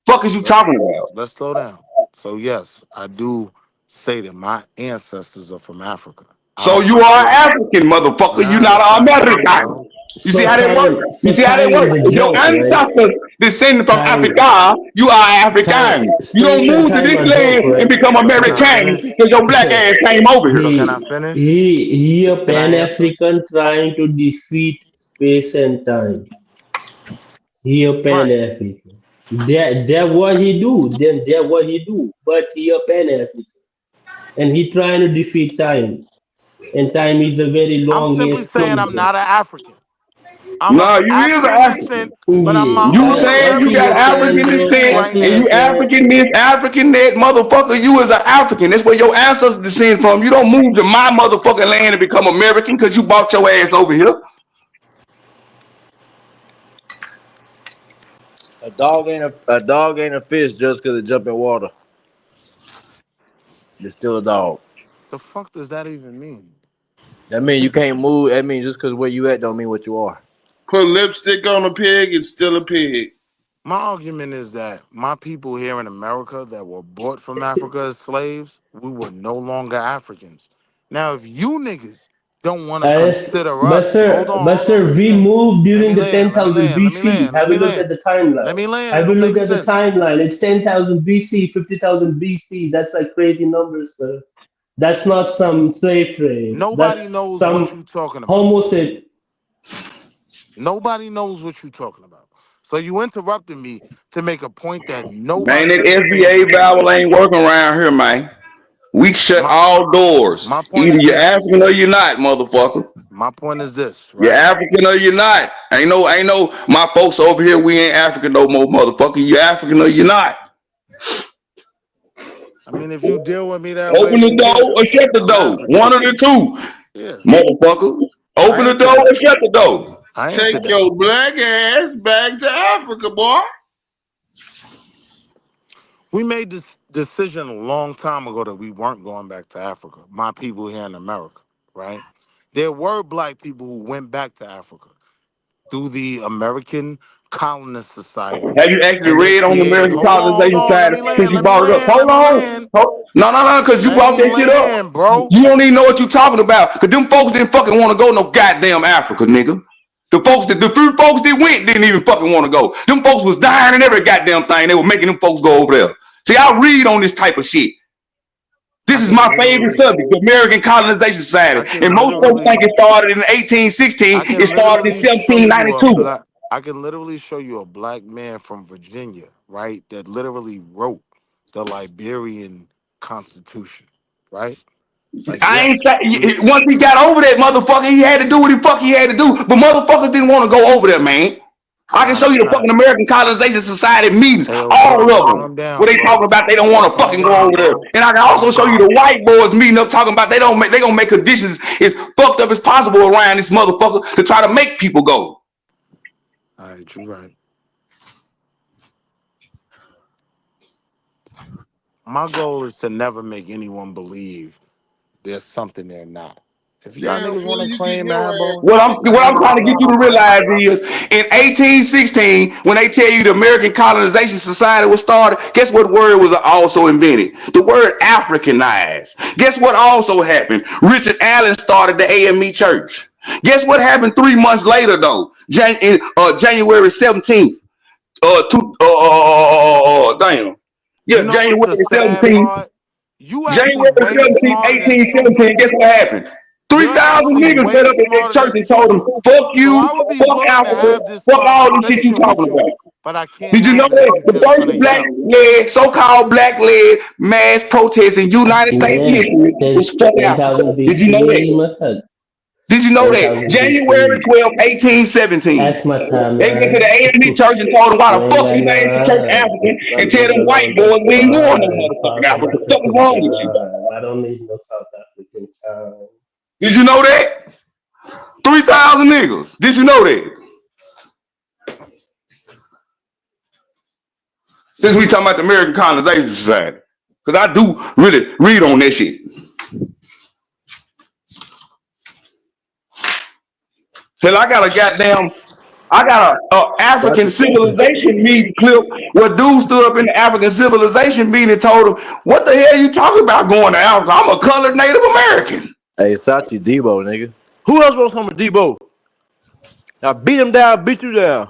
B: Fuck is you
U: Let's
B: talking about?
U: let's slow down. So yes, I do say that my ancestors are from Africa. I
B: So
U: don't
B: you are
U: consider
B: African, motherfucker. You
U: nah,
B: not
U: that's
B: an
U: not true,
B: American.
U: bro.
B: You see how that works? You see how that
P: time
B: works?
P: is a
B: If your
P: joke, right?
B: ancestors descended from
P: Time,
B: Africa, you are African. You don't
P: space and
B: move to
P: time
B: this
P: are
B: land
P: joke,
B: and
P: right?
B: become
U: So can I
B: American
U: finish?
B: because your black ass came over
U: So
B: here.
U: can I
P: he
U: finish?
P: he a
U: Can I
P: Pan
U: answer?
P: African trying to defeat space and time. He a Pan
U: Right.
P: African. That what he do. Then that what he do. But he a Pan African, and he trying to defeat time. And time is a very
U: I'm
P: long
U: simply
P: ass
U: saying I'm
P: concept.
U: not an African. I'm of
B: No, you is an
U: African
B: African.
U: descent, but I'm
P: Yeah,
U: my
B: You
U: own
B: saying
P: I
B: you
P: see
B: got
P: your
U: American
B: African
P: plan, bro.
U: entity
B: descent
P: I
U: right
P: see
B: and
U: here.
P: your
B: you
P: plan.
B: African this, African that, motherfucker, you is an African. That's where your ancestors descend from. You don't move to my motherfucking land and become American because you bought your ass over here.
H: A dog ain't a fish just because it jump in water. It's still a dog.
U: The fuck does that even mean?
H: That mean you can't move. That mean just because where you at don't mean what you are.
J: Put lipstick on a pig, it's still a pig.
U: My argument is that my people here in America that were bought from Africa as slaves, we were no longer Africans. Now, if you niggas don't want to
P: Yes,
U: consider us,
P: but
U: hold on,
P: sir,
U: let me
P: we
U: finish.
P: moved
U: Let
P: during
U: me
P: the
U: land, let me
P: 10,000
U: land, let me
P: BC.
U: land, let
P: Have a
U: me
P: look
U: land.
P: at the timeline.
U: Let me land,
P: Have a
U: it'll
P: look
U: make
P: at the
U: sense.
P: timeline. It's 10,000 BC, 50,000 BC. That's like crazy numbers, sir. That's not some slave trade.
U: Nobody
P: That's
U: knows what
P: some
U: you're talking about.
P: Homo sap.
U: Nobody knows what you're talking about. So you interrupted me to make a point that
B: Man,
U: nobody
B: that
U: understands
B: FBA
U: what you're
B: vowel
U: saying.
B: ain't working around here, man. We shut
U: My
B: all doors.
U: my point
B: Either
U: is
B: you're
U: this.
B: African or you're not, motherfucker.
U: My point is this,
B: You're
U: right?
B: African or you're not. Ain't no, my folks over here, we ain't African no more, motherfucker. You African or you're not.
U: I mean, if you deal with me that way,
B: Open the
U: then yeah,
B: door or shut the
U: I'm
B: door.
U: African.
B: One of the two,
U: Yeah,
B: motherfucker.
U: I
B: Open the
U: answered
B: door
U: that.
B: or shut the door.
U: I answered
J: Take
U: that.
J: your black ass back to Africa, boy.
U: We made this decision a long time ago that we weren't going back to Africa. My people here in America, right? There were black people who went back to Africa through the American
L: colonist society.
B: Have you actually
L: And they
B: read on the
L: created,
B: American
L: hold
B: colonization
L: on, let
B: side
L: me
B: since
L: land,
B: you
L: let me
B: brought it up?
L: land, let
B: Hold
L: me
B: on.
L: land.
B: No, because you
L: Let
B: brought
L: me
B: that shit up.
L: land, bro.
B: You don't even know what you talking about. Because them folks didn't fucking want to go no goddamn Africa, nigga. The few folks that went didn't even fucking want to go. Them folks was dying and every goddamn thing. They were making them folks go over there. See, I read on this type of shit. This is my favorite subject, the American Colonization Society. And most folks think it started in 1816. It started in 1792.
L: I can literally show you a black man from Virginia, right, that literally wrote the Liberian Constitution, right? Like,
B: I ain't
L: yes,
B: once he got over that motherfucker, he had to do what the fuck he had to do. But motherfuckers didn't want to go over there, man. I can show you the fucking American Colonization Society meetings, all of them, where they talking about they don't want to fucking go over there. And I can also show you the white boys meeting up talking about they gonna make conditions as fucked up as possible around this motherfucker to try to make people go.
L: All right, you're right. My goal is to never make anyone believe there's something they're not. If y'all niggas want to claim that, bro.
B: What I'm trying to get you to realize is in 1816, when they tell you the American Colonization Society was started, guess what word was also invented? The word Africanized. Guess what also happened? Richard Allen started the AME Church. Guess what happened 3 months later though? January 17th. Damn. Yeah, January 17th. January 17th, 1817. Guess what happened? 3,000 niggas set up in their church and told them, fuck you, fuck Africa, fuck all this shit you talking about.
L: But I can't.
B: Did you know that the first black-led, so-called black-led mass protest in United States history was fuck Africa? Did you know that? Did you know that? January 12, 1817. They went to the AME church and told them, why the fuck you named the church African and tell them white boys we ain't going no motherfucking Africa. What the fuck is wrong with you?
P: I don't need no South African child.
B: Did you know that? 3,000 niggas. Did you know that? Since we talking about the American Colonization Society. Because I do really read on that shit. Hell, I got a African civilization meeting clip where dude stood up in the African civilization meeting and told him, what the hell you talking about going to Africa? I'm a colored Native American.
H: Hey, Sachi Debo, nigga. Who else wants some of Debo? Now beat him down, beat you down.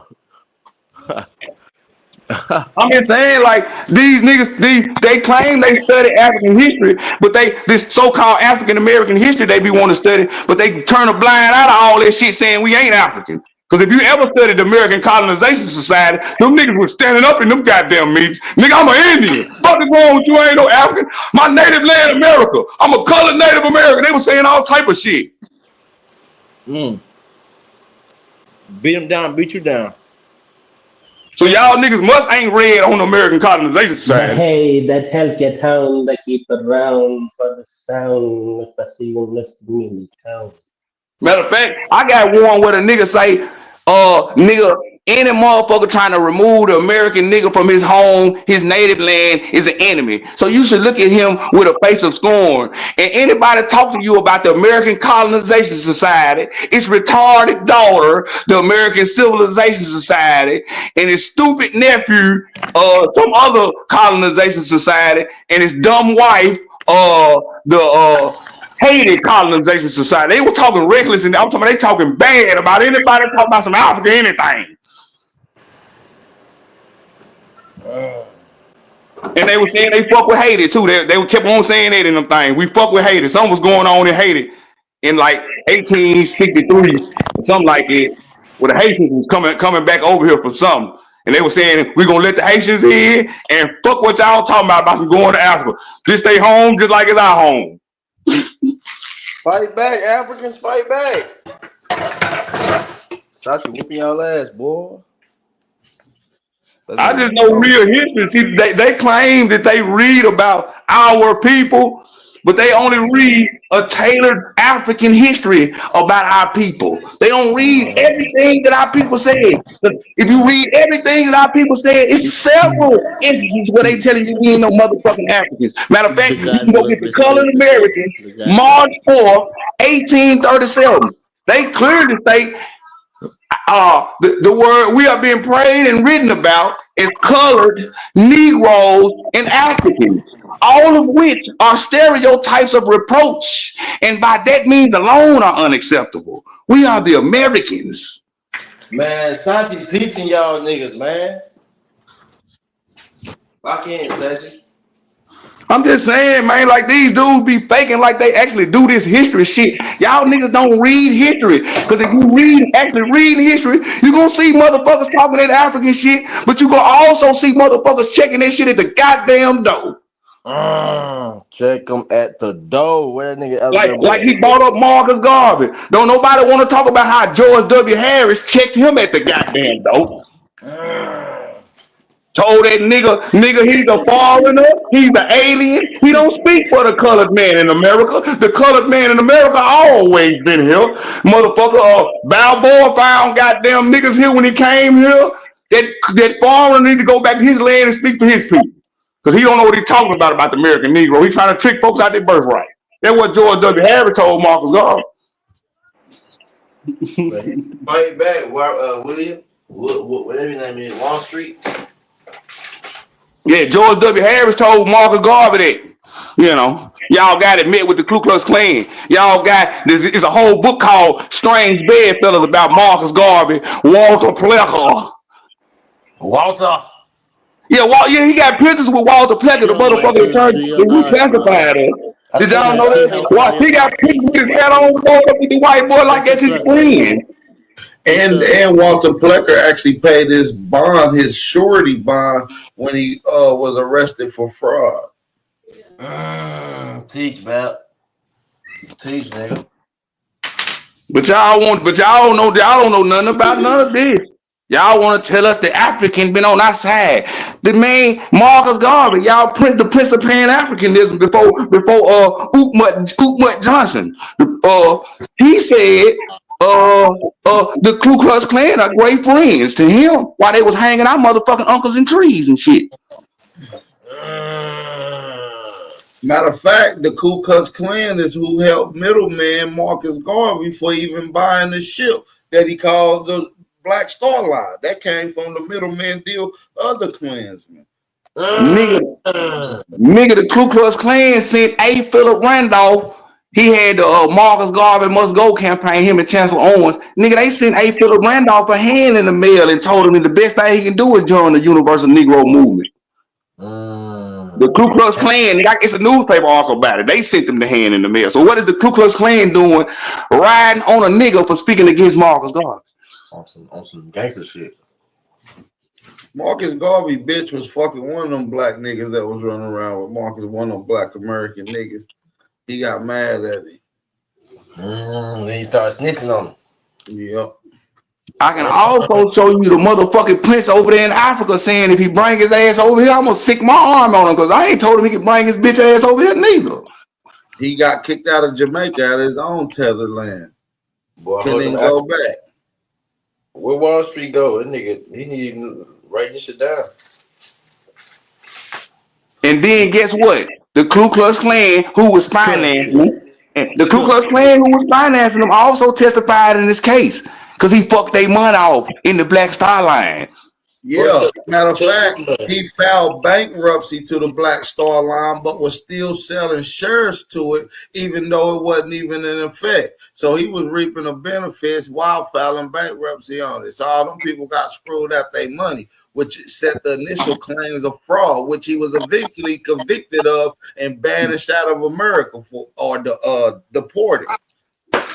B: I'm just saying, like, these niggas, they claim they study African history, but this so-called African American history they be wanting to study, but they turn a blind eye to all that shit saying we ain't African. Because if you ever studied the American Colonization Society, them niggas was standing up in them goddamn meetings. Nigga, I'm an Indian. Fuck is wrong with you? I ain't no African. My native land, America. I'm a colored Native American. They was saying all type of shit.
H: Beat him down, beat you down.
B: So y'all niggas must ain't read on the American Colonization Society.
P: But hey, that healthcare town they keep around for the sound, especially you listen to me in the town.
B: Matter of fact, I got one where the nigga say, nigga, any motherfucker trying to remove the American nigga from his home, his native land, is an enemy. So you should look at him with a face of scorn. And anybody talk to you about the American Colonization Society, its retarded daughter, the American Civilization Society, and his stupid nephew, some other colonization society, and his dumb wife, the Hated Colonization Society. They were talking reckless, and I'm talking they talking bad about anybody talking about some Africa anything. And they were saying they fuck with Haiti too. They kept on saying that in them things. We fuck with Haiti. Something was going on in Haiti in like 1863 or something like it, where the Haitians was coming back over here for something. And they were saying, we're going to let the Haitians in and fuck what y'all talking about some going to Africa. Just stay home just like it's our home.
H: Fight back, Africans, fight back. Sachi whooping y'all ass, boy.
B: I just know real history. See, they claim that they read about our people, but they only read a tailored African history about our people. They don't read everything that our people said. If you read everything that our people said, it's several instances where they telling you we ain't no motherfucking Africans. Matter of fact, you can go get the Colored Americans, March 4th, 1837. They clearly state the word we are being prayed and written about is colored, Negroes, and Africans, all of which are stereotypes of reproach, and by that means alone are unacceptable. We are the Americans.
H: Man, Santi teaching y'all niggas, man. I can't, Santi.
B: I'm just saying, man, like these dudes be faking like they actually do this history shit. Y'all niggas don't read history. Because if you actually read history, you're going to see motherfuckers talking that African shit, but you're going to also see motherfuckers checking that shit at the goddamn door.
H: Check them at the door. Where that nigga
B: Like he brought up Marcus Garvey. Don't nobody want to talk about how George W. Harris checked him at the goddamn door. Told that nigga he's a foreigner, he's an alien. He don't speak for the colored man in America. The colored man in America always been here. Motherfucker, Balboa found goddamn niggas here when he came here. That foreigner need to go back to his land and speak for his people. Because he don't know what he's talking about the American Negro. He's trying to trick folks out their birthright. That's what George W. Harris told Marcus Garvey.
H: Fight back, William. Whatever your name is, Wall Street.
B: Yeah, George W. Harris told Marcus Garvey that, you know, y'all got it met with the Ku Klux Klan. Y'all got, there's a whole book called Strange Bedfellows about Marcus Garvey, Walter Plecker.
H: Walter.
B: Yeah, he got pictures with Walter Plecker, the motherfucker that reclassified us. Did y'all know that? He got pictures with his hat on, going up with the white boy like that's his friend.
O: And Walter Plecker actually paid his bond, his surety bond, when he was arrested for fraud.
H: Teach, man. Teach, nigga.
B: But y'all don't know nothing about none of this. Y'all want to tell us the African been on our side. The man Marcus Garvey, y'all print the Prince of Pan-Africanism before Ootmut Johnson. He said the Ku Klux Klan are great friends to him while they was hanging out motherfucking uncles in trees and shit.
O: Matter of fact, the Ku Klux Klan is who helped middleman Marcus Garvey for even buying the ship that he called the Black Star Line. That came from the middleman deal of the Klansmen.
B: Nigga, the Ku Klux Klan sent A. Philip Randolph. He had the Marcus Garvey Must Go campaign, him and Chancellor Owens. Nigga, they sent A. Philip Randolph a hand in the mail and told him that the best thing he can do is join the Universal Negro Movement. The Ku Klux Klan, it's a newspaper article about it. They sent them the hand in the mail. So what is the Ku Klux Klan doing riding on a nigga for speaking against Marcus Garvey?
H: On some gangster shit.
O: Marcus Garvey bitch was fucking one of them black niggas that was running around with Marcus, one of them black American niggas. He got mad at him.
H: Then he started snitching on him.
O: Yep.
B: I can also show you the motherfucking prince over there in Africa saying if he bring his ass over here, I'm gonna stick my arm on him because I ain't told him he could bring his bitch ass over here neither.
O: He got kicked out of Jamaica at his own tether land. Couldn't even go back.
H: Where Wall Street go? That nigga, he need to write this shit down.
B: And then guess what? The Ku Klux Klan, who was financing them, the Ku Klux Klan who was financing them also testified in this case because he fucked their money off in the Black Star Line.
O: Yeah, matter of fact, he filed bankruptcy to the Black Star Line, but was still selling shares to it, even though it wasn't even in effect. So he was reaping the benefits while filing bankruptcy on it. So all them people got screwed out their money, which set the initial claims of fraud, which he was eventually convicted of and banished out of America or deported.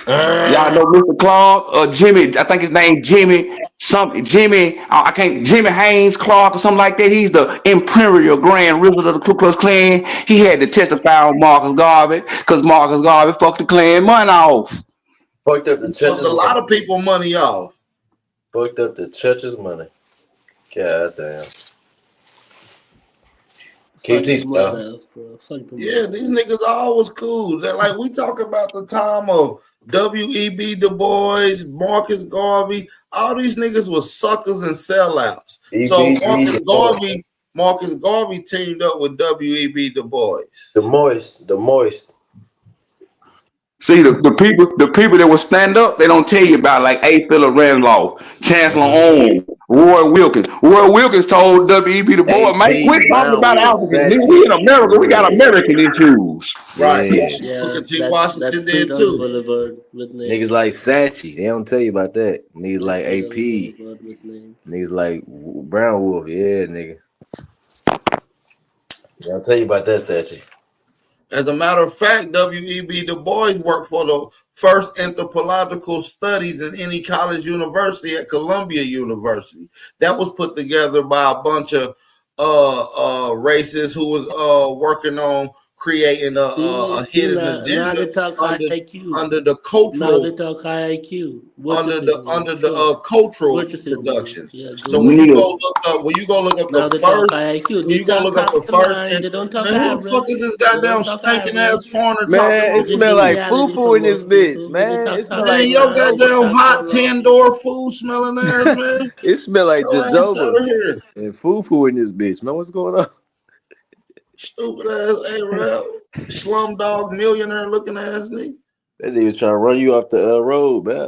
B: Y'all know Mr. Clark, Jimmy, I think his name Jimmy Haynes Clark or something like that. He's the Imperial Grand Wizard of the Ku Klux Klan. He had to testify on Marcus Garvey because Marcus Garvey fucked the Klan money off.
H: Fucked up the church's
O: a lot of people money off.
H: Fucked up the church's money. God damn. Keep teaching, bro.
O: Yeah, these niggas are always cool. They're like, we talk about the time of W.E.B. Du Bois, Marcus Garvey. All these niggas were suckers and sellouts. So Marcus Garvey teamed up with W.E.B. Du Bois.
H: The moist.
B: See, the people that will stand up, they don't tell you about like A. Philip Randolph, Chancellor Owen, Roy Wilkins. Roy Wilkins told W.E.B. Du Bois, "Mate, quit
H: AP,
B: talking
H: Brown
B: about
H: Wolf,
B: Africans.
H: Fat
B: Nigga, we in
H: G.
B: America. We got
H: Yeah.
B: American issues."
O: Right.
H: Yeah.
P: Yeah,
O: Booker T.
P: that's
O: Washington
P: Street
O: did
P: Art
O: too.
P: Boulevard with
H: Niggas
P: names.
H: like Sachi, they don't tell you about that. Niggas
P: That's
H: like
P: Street Art
H: AP,
P: Boulevard with names.
H: niggas like Brown Wolf, yeah, nigga. They don't tell you about that, Sachi.
O: As a matter of fact, W.E.B. Du Bois worked for the first anthropological studies in any college university at Columbia University. That was put together by a bunch of racists who was working on creating a
P: See
O: hidden
P: now
O: agenda
P: they talk high IQ.
O: under the
P: Now they
O: cultural
P: talk high IQ.
O: under
P: Virtuosism, sure.
O: cultural
P: Virtuosism.
O: productions.
P: Yeah,
O: So
P: go virtuous.
O: when you go look up
P: Now
O: the
P: they talk
O: first,
P: high IQ.
O: when
P: They
O: you go
P: talk
O: look up
P: top
O: the
P: of the
O: first,
P: line. They don't talk
O: man, who the fuck
P: average.
O: is this
P: They don't
O: goddamn
P: talk
O: stinking ass
P: average.
O: foreigner talking
H: Man,
O: on
H: it
P: It's
O: this
P: just
H: smell
P: the
O: shit?
H: like
P: reality
H: foo-foo
P: for
H: in this
P: most
H: bitch,
P: people. They
H: man.
P: talk
H: It smell
P: top of
O: Man,
P: the
H: like
O: your
P: line. They
O: goddamn
H: jojoba.
P: talk
O: hot
P: solo.
O: 10-door food smelling ass, man.
H: It smell like
O: Get your ass out of
H: jojoba
O: here.
H: and foo-foo in this bitch, man. What's going on?
O: Stupid ass A-Rap. Slumdog millionaire looking ass nigga.
H: That nigga trying to run you off the road, man.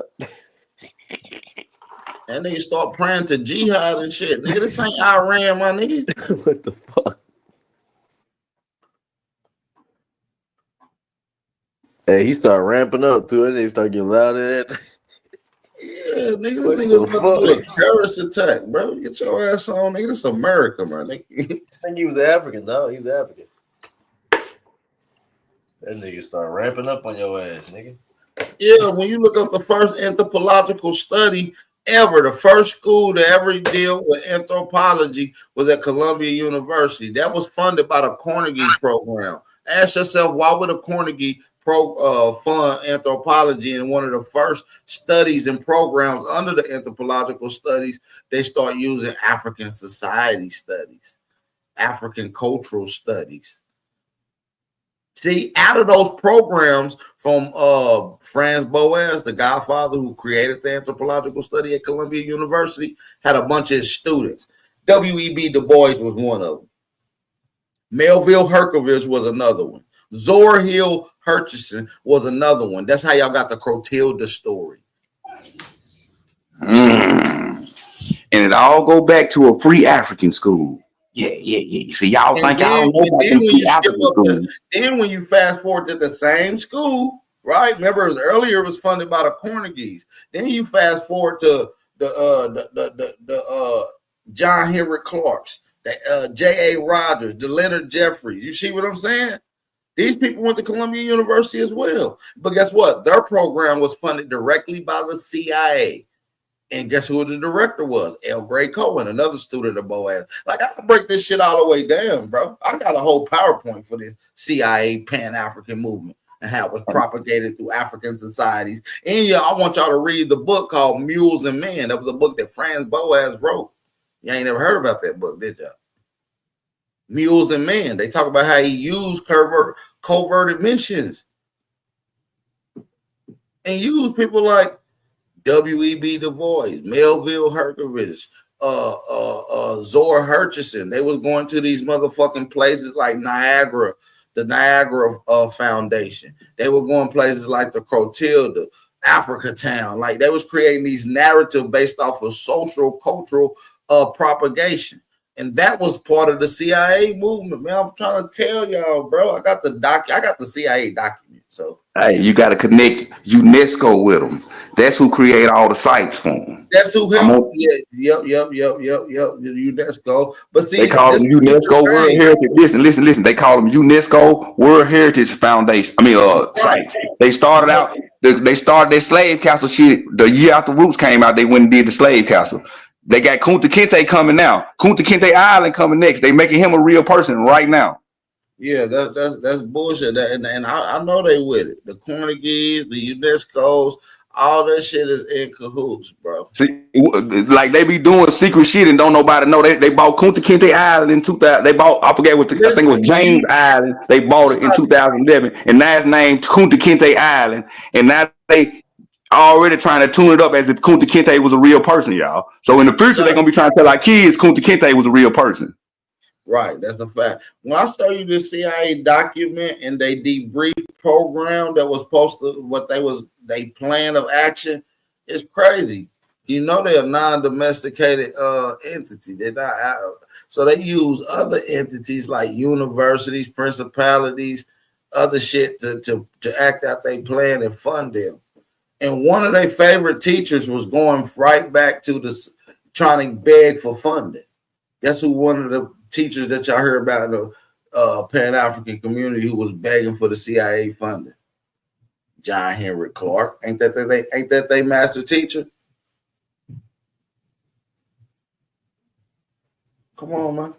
O: And then you start praying to jihad and shit. Nigga, this ain't Iran, my nigga.
H: What the fuck? Hey, he started ramping up too, and they start getting louder.
O: Yeah, nigga,
H: What
O: this nigga
H: the
O: about to do a
H: fuck?
O: terrorist attack, bro. Get your ass on, nigga. This America, man.
H: I think he was African, no? He's African. That nigga start ramping up on your ass, nigga.
O: Yeah, when you look up the first anthropological study ever, the first school to ever deal with anthropology was at Columbia University. That was funded by the Carnegie program. Ask yourself, why would a Carnegie fund anthropology? And one of the first studies and programs under the anthropological studies, they start using African society studies, African cultural studies. See, out of those programs from Franz Boas, the godfather who created the anthropological study at Columbia University, had a bunch of his students. W.E.B. Du Bois was one of them. Melville Herkovich was another one. Zora Hill Hutchinson was another one. That's how y'all got the Crotilda story.
B: And it all go back to a free African school. Yeah. See, y'all think y'all know about them free African schools.
O: Then when you fast forward to the same school, right? Remember, earlier it was funded by the Carnegies. Then you fast forward to the John Henry Clarks, the J.A. Rogers, the Leonard Jeffries. You see what I'm saying? These people went to Columbia University as well. But guess what? Their program was funded directly by the CIA. And guess who the director was? L. Gray Cohen, another student of Boaz. Like, I can break this shit all the way down, bro. I got a whole PowerPoint for this CIA Pan-African movement and how it was propagated through African societies. And yeah, I want y'all to read the book called Mules and Men. That was a book that Franz Boas wrote. You ain't never heard about that book, did y'all? Mules and Men. They talk about how he used covert missions and used people like W.E.B. Du Bois, Melville Herkovich, Zora Hutchinson. They was going to these motherfucking places like Niagara, the Niagara Foundation. They were going places like the Crotilda, Africa Town. Like, they was creating these narratives based off of social, cultural propagation. And that was part of the CIA movement, man. I'm trying to tell y'all, bro. I got the CIA document. So
B: hey, you got to connect UNESCO with them. That's who create all the sites for them.
O: That's who helped. Yep. UNESCO. But see,
B: they call them UNESCO World Heritage. Listen. They call them UNESCO World Heritage Foundation. Sites. They started out. They started their slave castle shit the year after Roots came out. They went and did the slave castle. They got Kunta Kinte coming now. Kunta Kinte Island coming next. They making him a real person right now.
O: Yeah, that's bullshit. And I know they with it. The Carnegies, the UNESCOs, all that shit is in cahoots, bro.
B: See, like they be doing secret shit and don't nobody know. They bought Kunta Kinte Island in 2000. They bought, I forget what I think it was James Island. They bought it in 2011, and now it's named Kunta Kinte Island. And now they already trying to tune it up as if Kunta Kinte was a real person, y'all. So in the future, they're gonna be trying to tell our kids Kunta Kinte was a real person.
O: Right, that's a fact. When I show you this CIA document and they debrief program that was supposed to they plan of action is crazy. You know they're a non-domesticated entity. They're not so they use other entities like universities, principalities, other shit to act out their plan and fund them. And one of their favorite teachers was going right back to this trying to beg for funding. Guess who one of the teachers that y'all heard about in the Pan-African community who was begging for the CIA funding? John Henry Clark. Ain't that they master teacher? Come on, man.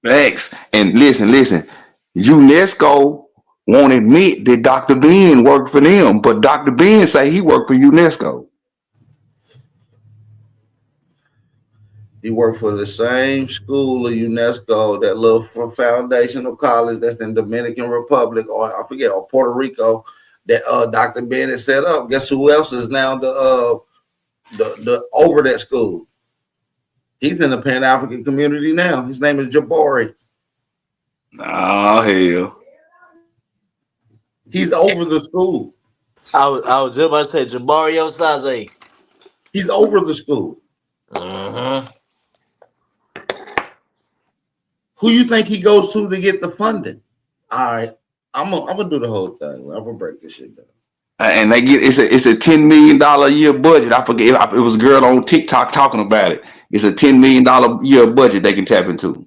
M: Thanks. And listen. UNESCO won't admit that Dr. Ben worked for them, but Dr. Ben say he worked for UNESCO.
O: He worked for the same school of UNESCO, that little foundational college that's in Dominican Republic, or I forget, or Puerto Rico, that Dr. Bennett set up. Guess who else is now the over that school? He's in the Pan-African community now. His name is Jabari.
M: Oh hell.
O: He's over the school.
H: I was just about to say Jabari Osaze.
O: He's over the school. Who you think he goes to get the funding? All right, I'm gonna do the whole thing. I'm gonna break this shit down.
M: And they get it's a $10 million a year budget. I forget, it was a girl on TikTok talking about it. It's a $10 million a year budget they can tap into.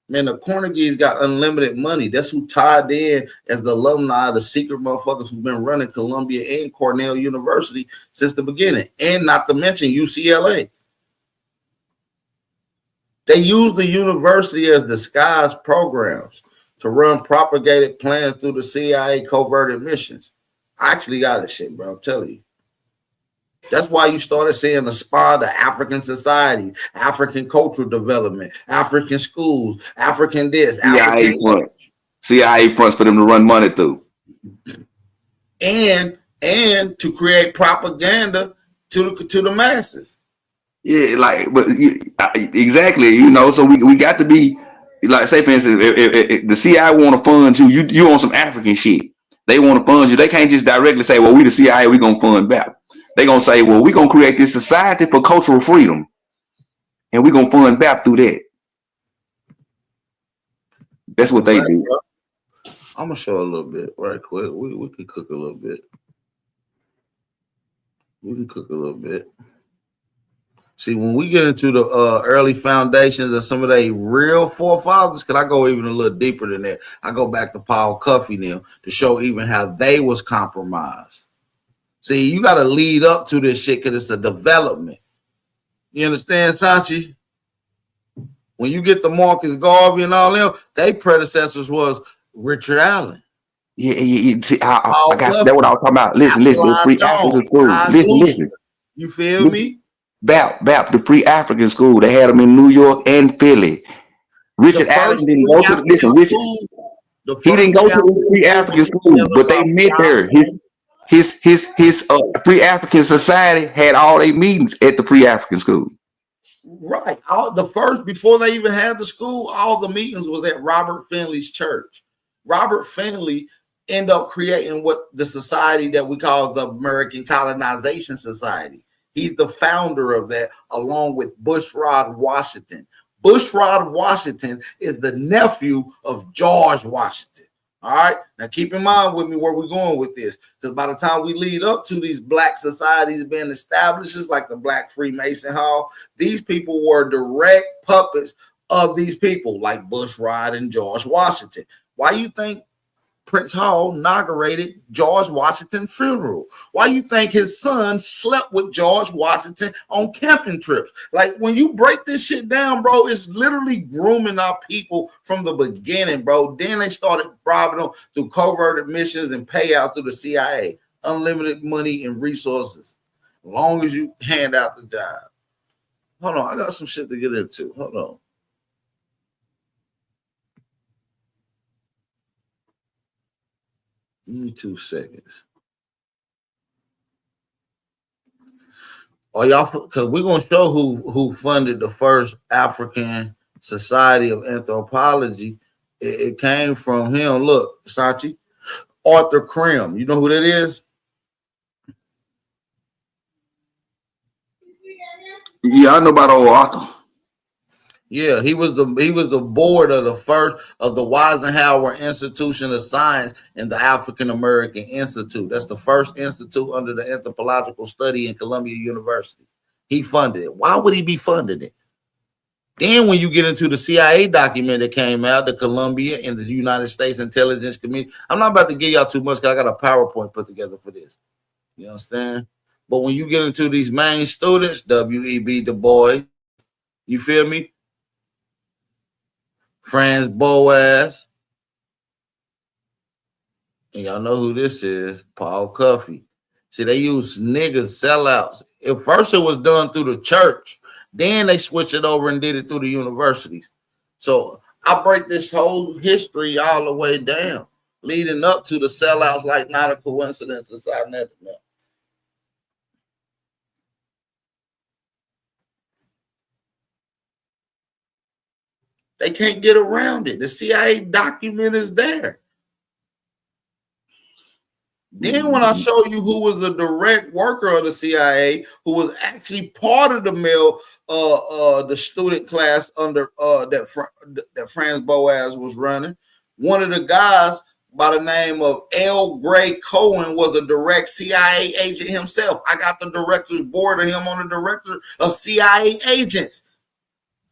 O: Man, the Carnegie's got unlimited money. That's who tied in as the alumni, the secret motherfuckers who've been running Columbia and Cornell University since the beginning, and not to mention UCLA. They use the university as disguised programs to run propagated plans through the CIA covert missions. I actually got this shit, bro. I'm telling you. That's why you started seeing the SPA, the African society, African cultural development, African schools, African this,
M: CIA fronts for them to run money through,
O: and to create propaganda to the masses.
M: Yeah, like, but exactly, you know. So we got to be like, say for instance, if the CIA want to fund you on some African shit. They want to fund you. They can't just directly say, "Well, we the CIA, we gonna fund BAP." They gonna say, "Well, we gonna create this society for cultural freedom, and we gonna fund BAP through that." That's what they do.
O: I'm gonna show a little bit right quick. We can cook a little bit. See, when we get into the early foundations of some of the real forefathers, because I go even a little deeper than that. I go back to Paul Cuffey now to show even how they was compromised. See, you got to lead up to this shit because it's a development. You understand, Sanchi? When you get the Marcus Garvey and all them, their predecessors was Richard Allen.
M: Yeah. See, I got that. What I was talking about. Listen. The Free African School. Listen.
O: You feel me?
M: BAP, the Free African School. They had them in New York and Philly. Richard Allen didn't go to Richard. He didn't go to the Free African School, but they met there. His Free African Society had all their meetings at the Free African School.
O: Right. Before they even had the school, all the meetings was at Robert Finley's church. Robert Finley ended up creating what the society that we call the American Colonization Society. He's the founder of that, along with Bushrod Washington. Bushrod Washington is the nephew of George Washington. All right. Now keep in mind with me where we're going with this, because by the time we lead up to these black societies being established, like the Black Freemason Hall, these people were direct puppets of these people like Bushrod and George Washington. Why you think Prince Hall inaugurated George Washington's funeral? Why you think his son slept with George Washington on camping trips? Like, when you break this shit down, bro, it's literally grooming our people from the beginning, bro. Then they started robbing them through covert missions and payouts through the CIA. Unlimited money and resources, as long as you hand out the job. Hold on, I got some shit to get into. Hold on. Give me 2 seconds. Oh, y'all, because we're gonna show who funded the first African Society of Anthropology. It came from him. Look, Sachi, Arthur Krim. You know who that is?
M: Yeah, I know about old Arthur.
O: Yeah, he was the board of the Weisenhower Institution of Science and the African American Institute. That's the first institute under the anthropological study in Columbia University. He funded it. Why would he be funding it? Then when you get into the CIA document that came out, the Columbia and the United States Intelligence Committee, I'm not about to give y'all too much because I got a PowerPoint put together for this. You understand? But when you get into these main students, W.E.B. Du Bois, you feel me? Franz Boas, and y'all know who this is, Paul Cuffey. See, they use niggas sellouts. At first it was done through the church. Then they switched it over and did it through the universities. So I break this whole history all the way down, leading up to the sellouts like not a coincidence aside that. They can't get around it. The CIA document is there. Then when I show you who was the direct worker of the CIA, who was actually part of the student class under that Franz Boas was running, one of the guys by the name of L. Gray Cohen was a direct CIA agent himself. I got the director's board of him on the director of CIA agents.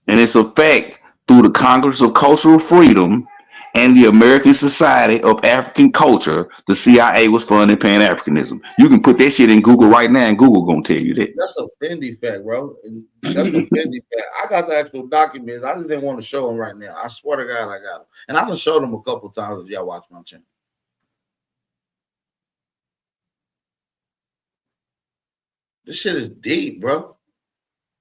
M: And it's a fact through the Congress of Cultural Freedom and the American Society of African Culture, the CIA was funding Pan-Africanism. You can put that shit in Google right now, and Google gonna tell you that.
O: That's a Fendi fact, bro. That's a Fendi fact. I got the actual documents. I just didn't want to show them right now. I swear to God, I got them, and I done showed them a couple times if y'all watch my channel. This shit is deep, bro.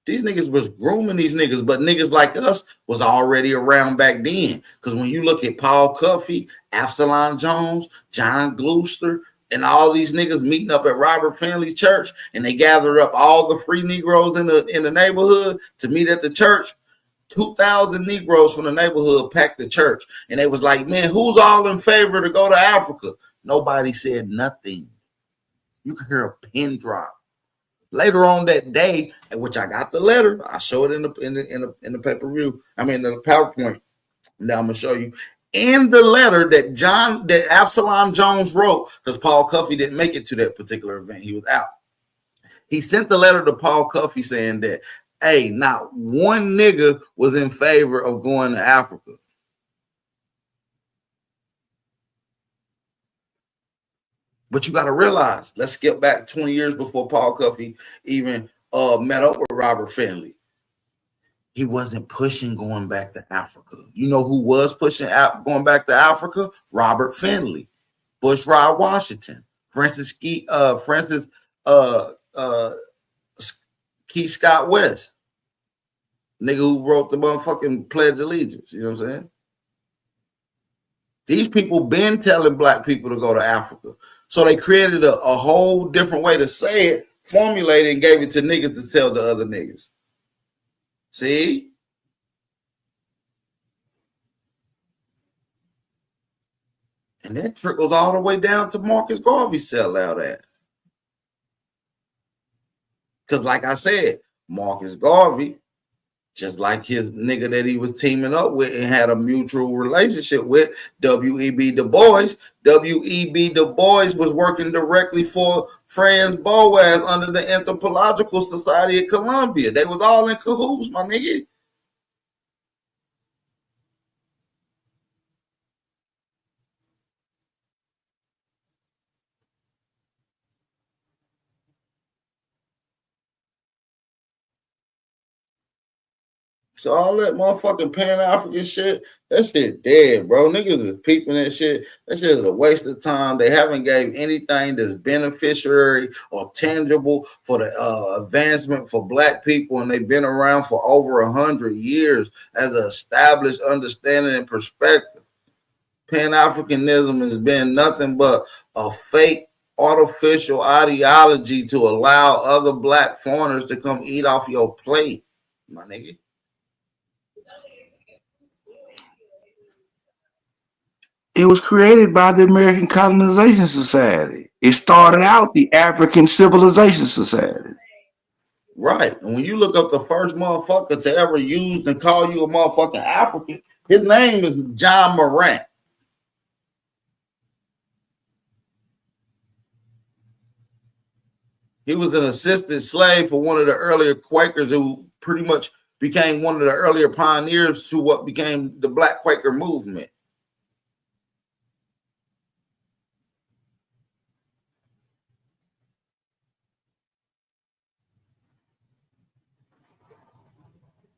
O: These niggas was grooming these niggas, but niggas like us was already around back then. Because when you look at Paul Cuffey, Absalom Jones, John Gloucester, and all these niggas meeting up at Robert Finley Church, and they gather up all the free Negroes in the neighborhood to meet at the church. 2,000 Negroes from the neighborhood packed the church, and they was like, "Man, who's all in favor to go to Africa?" Nobody said nothing. You could hear a pin drop. Later on that day, which I got the letter, I show it in the pay-per-view. I mean, the PowerPoint. Now I'm gonna show you in the letter that Absalom Jones wrote, because Paul Cuffey didn't make it to that particular event. He was out. He sent the letter to Paul Cuffey saying that, hey, not one nigga was in favor of going to Africa. But you got to realize, let's skip back 20 years before Paul Cuffey even met up with Robert Finley. He wasn't pushing going back to Africa. You know who was pushing out going back to Africa? Robert Finley, Bushrod Washington, Francis Key Scott West, nigga who wrote the motherfucking Pledge of Allegiance. You know what I'm saying? These people been telling black people to go to Africa. So they created a whole different way to say it, formulated, and gave it to niggas to tell the other niggas. See? And that trickles all the way down to Marcus Garvey's sellout ass. Because like I said, Marcus Garvey, just like his nigga that he was teaming up with and had a mutual relationship with, W.E.B. Du Bois. W.E.B. Du Bois was working directly for Franz Boas under the Anthropological Society of Columbia. They was all in cahoots, my nigga. So all that motherfucking Pan-African shit, that shit dead, bro. Niggas is peeping that shit. That shit is a waste of time. They haven't gave anything that's beneficiary or tangible for the advancement for black people, and they've been around for over 100 years as an established understanding and perspective. Pan-Africanism has been nothing but a fake artificial ideology to allow other black foreigners to come eat off your plate, my nigga.
M: It was created by the American Colonization Society. It started out the African Civilization Society.
O: Right. And when you look up the first motherfucker to ever use and call you a motherfucking African, his name is John Morant. He was an assisted slave for one of the earlier Quakers who pretty much became one of the earlier pioneers to what became the Black Quaker movement.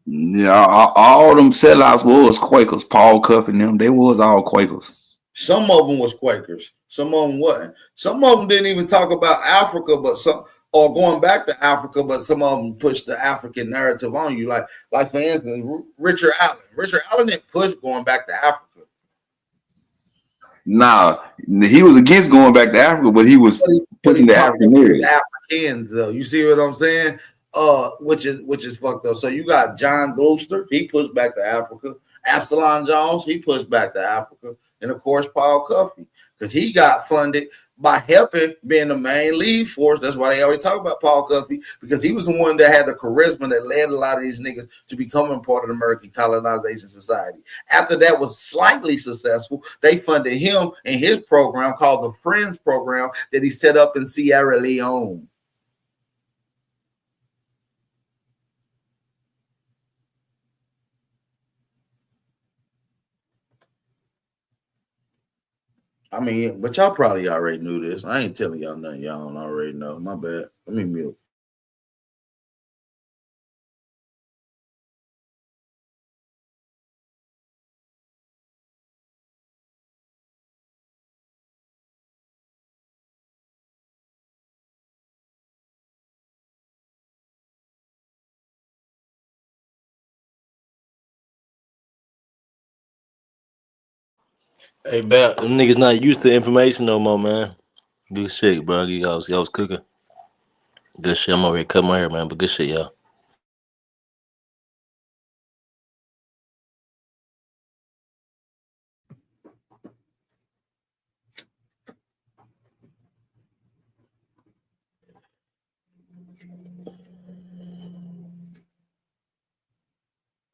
M: Yeah, all them sellouts was Quakers. Paul Cuff and them, they was all Quakers.
O: Some of them was Quakers. Some of them wasn't. Some of them didn't even talk about Africa, but some or going back to Africa, but some of them pushed the African narrative on you. Like for instance, Richard Allen. Richard Allen didn't push going back to Africa.
M: Nah, he was against going back to Africa, but he was putting the African narrative.
O: Africans, though. You see what I'm saying? Which is fucked up. So you got John Gloucester, he pushed back to Africa. Absalom Jones, he pushed back to Africa. And of course, Paul Cuffey, because he got funded by helping being the main lead force. That's why they always talk about Paul Cuffey, because he was the one that had the charisma that led a lot of these niggas to becoming part of the American Colonization Society. After that was slightly successful, they funded him and his program called the Friends Program that he set up in Sierra Leone. I mean, but y'all probably already knew this. I ain't telling y'all nothing y'all don't already know. My bad. Let me mute.
H: Hey, Bap, them niggas not used to information no more, man. Good shit, bro. Y'all was cooking. Good shit. I'm over here cutting my hair, man. But good shit, y'all.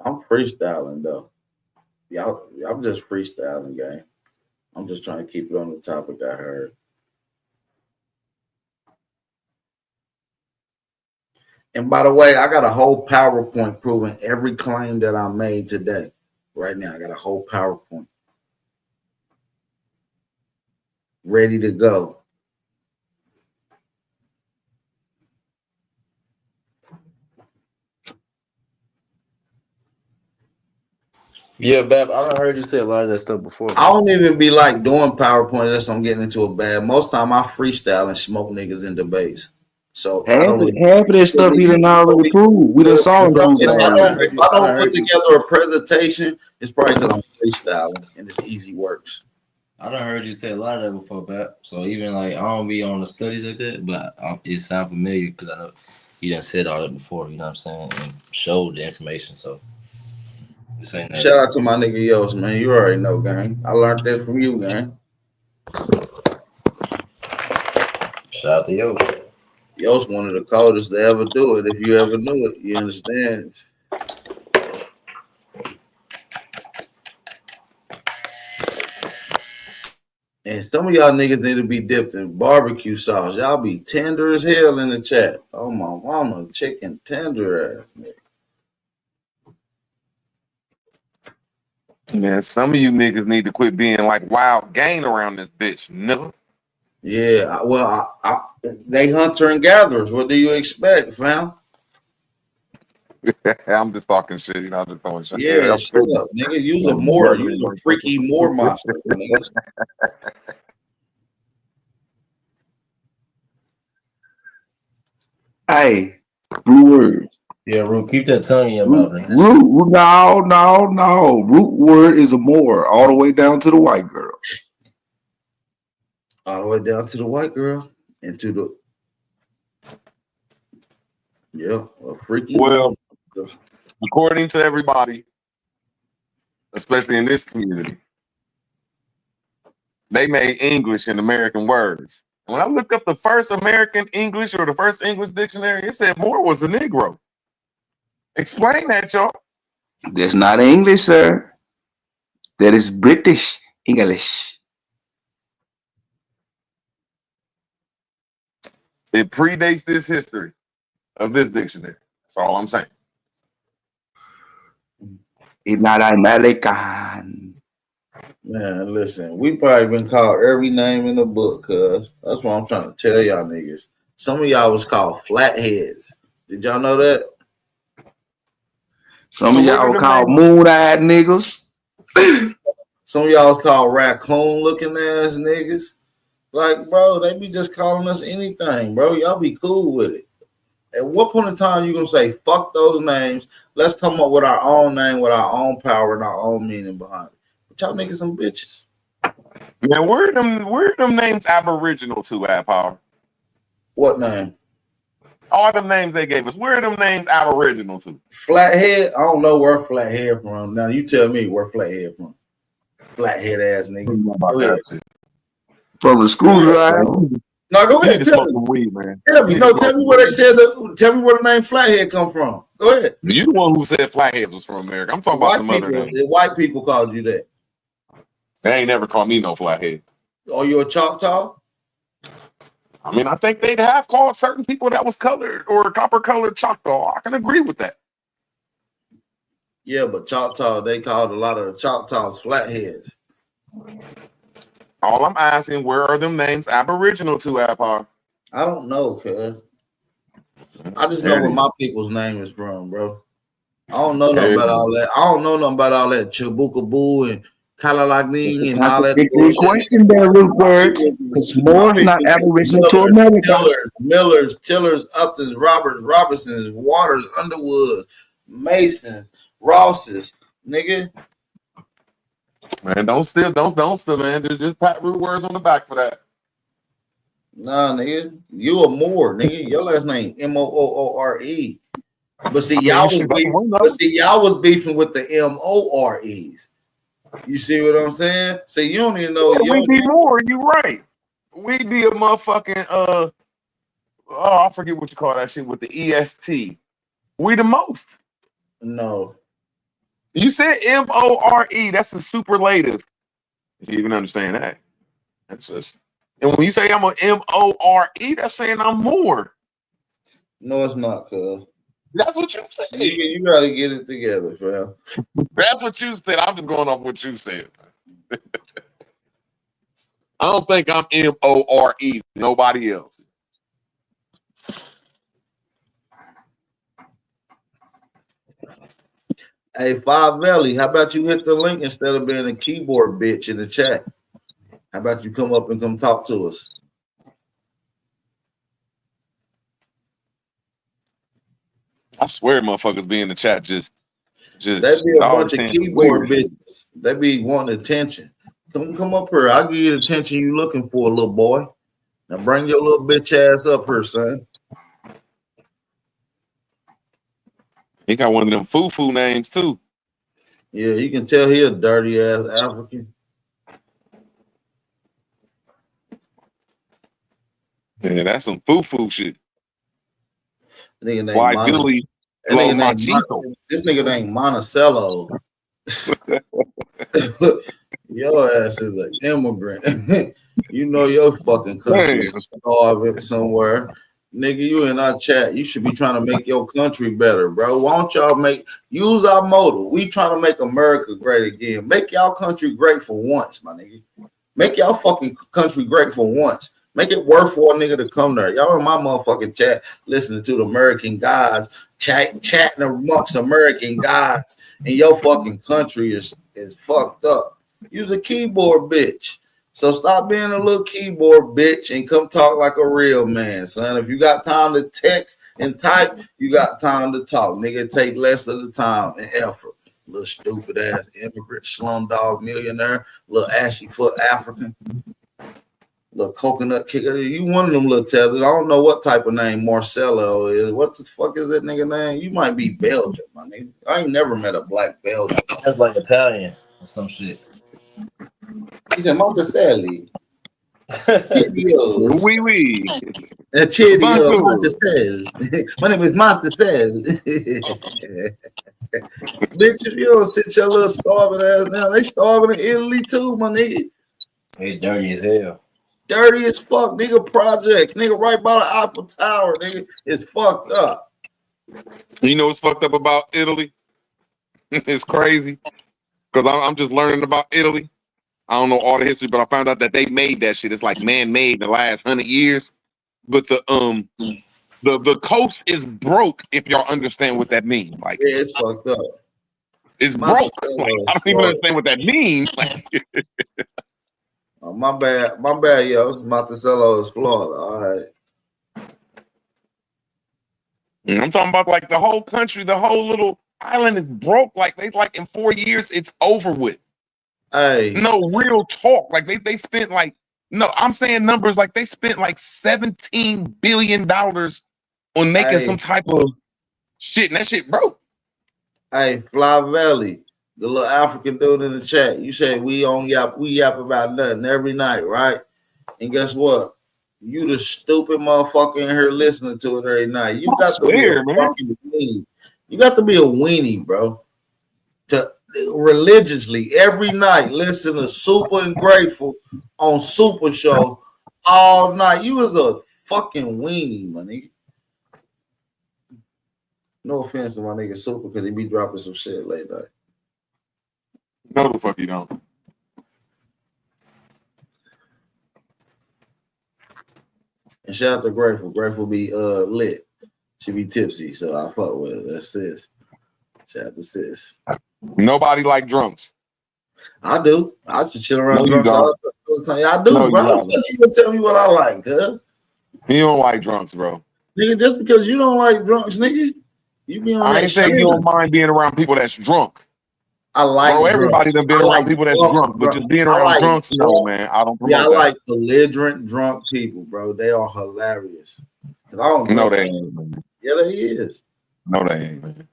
O: I'm freestyling though. I'm just freestyling, gang. I'm just trying to keep it on the topic I heard. And by the way, I got a whole PowerPoint proving every claim that I made today. Right now, I got a whole PowerPoint ready to go.
H: Yeah, Bap, I done heard you say a lot of that stuff before, man.
O: I don't even be like doing PowerPoint unless I'm getting into a bad. Most time I freestyle and smoke niggas in debates. So
M: Half of that stuff he done already proved. We done saw him.
O: If I don't put together a presentation, it's probably because I'm freestyling and it's easy works.
H: I done heard you say a lot of that before, Bap. So even like I don't be on the studies like that, but it sound familiar because I know you done said all that before. You know what I'm saying, and showed the information. So this ain't
O: shout out to my nigga Yos, man. You already know, gang. I learned that from you, gang.
H: Shout out to Yos.
O: Yos one of the coldest to ever do it. If you ever knew it, you understand. And some of y'all niggas need to be dipped in barbecue sauce. Y'all be tender as hell in the chat. Oh my mama, chicken tender ass nigga.
K: Man, some of you niggas need to quit being like wild game around this bitch, nigga.
O: Yeah, well, they hunter and gatherers. What do you expect, fam?
K: I'm just talking shit, you know. I'm just throwing shit.
O: Yeah, shut up, nigga. Use a Moor. Use a freaky Moor monster, nigga.
M: Hey, Blue Word.
H: Yeah, Root, keep that tongue in your mouth, man.
M: Root, no. Root Word is a Moor all the way down to the white girl.
O: All the way down to the white girl and to the a freaky.
K: Well, according to everybody, especially in this community, They made English in American words. When I looked up the first American English or the first English dictionary, it said Moore was a Negro. Explain that, y'all.
M: That's not English, sir. That is British English.
K: It predates this history of this dictionary. That's all I'm saying.
M: It's not American.
O: Man, listen, we probably been called every name in the book, cuz. That's what I'm trying to tell y'all niggas. Some of y'all was called flatheads. Did y'all know that?
M: Some of y'all were called moon-eyed niggas.
O: Some of y'all was called raccoon-looking ass niggas. Like, bro, they be just calling us anything, bro. Y'all be cool with it. At what point in time you gonna say, fuck those names, let's come up with our own name, with our own power and our own meaning behind it. But y'all niggas some bitches.
K: Man, where are them names aboriginal to, Power?
O: What name?
K: All them names they gave us. Where are them names aboriginal to?
O: Flathead? I don't know where Flathead from. Now you tell me where Flathead from. Flathead ass nigga. Go ahead.
M: From the screwdriver.
O: No, go ahead. Tell me.
K: Weed, man.
O: Tell me. No, tell me where they said. Tell me where the name Flathead come from. Go ahead.
K: You the one who said Flathead was from America. I'm talking about some other names.
O: The white people called you that.
K: They ain't never called me no Flathead.
O: Oh, you a Choctaw?
K: I mean, I think they'd have called certain people that was colored or copper-colored Choctaw. I can agree with that.
O: Yeah, but Choctaw, they called a lot of the Choctaws flatheads.
K: All I'm asking, where are them names aboriginal to, Apar?
O: I don't know, cuz. I just know where my people's name is from, bro. I don't know nothing about all that. I don't know nothing about all that Chibukaboo and Kalalagning and all that bullshit.
M: Question there, root words, because more is not aboriginal to America.
O: Millers, Tillers, Uptons, Roberts, Robinsons, Waters, Underwood, Mason, Rosses, nigga.
K: Man, don't steal, man. Just pat root words on the back for that.
O: Nah, nigga. You a Moore, nigga. Your last name Moore. But see, y'all was beefing with the Mores. You see what I'm saying? So you don't even know.
K: Yeah, we be more. You right. We be a motherfucking oh, I forget what you call that shit with the EST. We the most.
O: No.
K: You said More. That's a superlative. If you even understand that. That's just. And when you say I'm a More, that's saying I'm more.
O: No, it's not, cuz.
K: That's what you said.
O: You got to get it together, fam.
K: That's what you said. I'm just going off what you said. I don't think I'm More. Nobody else.
O: Hey, Five Valley, how about you hit the link instead of being a keyboard bitch in the chat? How about you come up and come talk to us?
K: I swear motherfuckers be in the chat just
O: they be a bunch of keyboard bitches. They be wanting attention. Come up here. I'll give you the attention you looking for, little boy. Now bring your little bitch ass up here, son.
K: He got one of them foo-foo names too.
O: Yeah, you can tell he a dirty ass African.
K: Yeah, that's some foo-foo shit.
O: Nigga named this nigga named Monticello. Your ass is an immigrant. You know your fucking country is starving somewhere. Nigga, you in our chat. You should be trying to make your country better, bro. Why don't y'all use our motto? We trying to make America great again. Make y'all country great for once, my nigga. Make y'all fucking country great for once. Make it worth for a nigga to come there. Y'all in my motherfucking chat listening to the American guys chatting amongst American guys, and your fucking country is fucked up. You's a keyboard bitch. So stop being a little keyboard bitch and come talk like a real man, son. If you got time to text and type, you got time to talk. Nigga, take less of the time and effort. Little stupid ass immigrant, slumdog millionaire, little ashy foot African. Little coconut kicker. You one of them little tethers. I don't know what type of name Marcelo is. What the fuck is that nigga name? You might be Belgian, my nigga. I ain't never met a black Belgian.
H: That's like Italian or some shit.
O: He said Monticelli. Cheerios.
K: Wee wee.
O: Cheerios, Monticelli. My name is Monticelli. Bitch, if you don't sit your little starving ass down, they starving in Italy too, my nigga.
H: They dirty as hell.
O: Dirty as fuck, nigga. Projects, nigga, right by the Eiffel Tower, nigga. It's fucked up.
K: You know what's fucked up about Italy? It's crazy. Because I'm just learning about Italy. I don't know all the history, but I found out that they made that shit. It's like man-made in the last 100 years. But the coast is broke, if y'all understand what that means. Like,
O: yeah, it's fucked up.
K: It's broke. Like, I don't even understand what that means. Like,
O: oh, my bad, yo. Monticello is Florida. All right.
K: I'm talking about like the whole country, the whole little island is broke. Like they in 4 years, it's over with.
O: Hey,
K: no real talk. Like they spent like I'm saying numbers like they spent like $17 billion on making some type of shit, and that shit broke.
O: Hey, Fly Valley, the little African dude in the chat. You said we yap about nothing every night, right? And guess what? You the stupid motherfucker in here listening to it every night. You got to be a fucking weenie. You got to be a weenie, bro. To religiously every night listen to Super and Grateful on Super Show all night. You was a fucking weenie, my nigga. No offense to my nigga Super because he be dropping some shit late night.
K: No, the fuck you don't.
O: And shout out to Grateful. Grateful be lit. She be tipsy, so I fuck with her. That's sis. Shout out to sis.
K: Nobody like drunks.
O: I do. I just chill around drunks all the time. I do, bro. You gonna tell me what I like, huh?
K: You don't like drunks, bro.
O: Nigga, just because you don't like drunks, nigga, you be on
K: I
O: that
K: ain't saying you don't mind being around people that's drunk.
O: I like
K: bro, everybody done been around people that's drunk, but just being around drunks, no, man. I don't promote
O: I
K: that.
O: like belligerent drunk people, bro. They are hilarious. I don't
K: know they ain't, man.
O: Yeah, they is.
K: No, they ain't, man.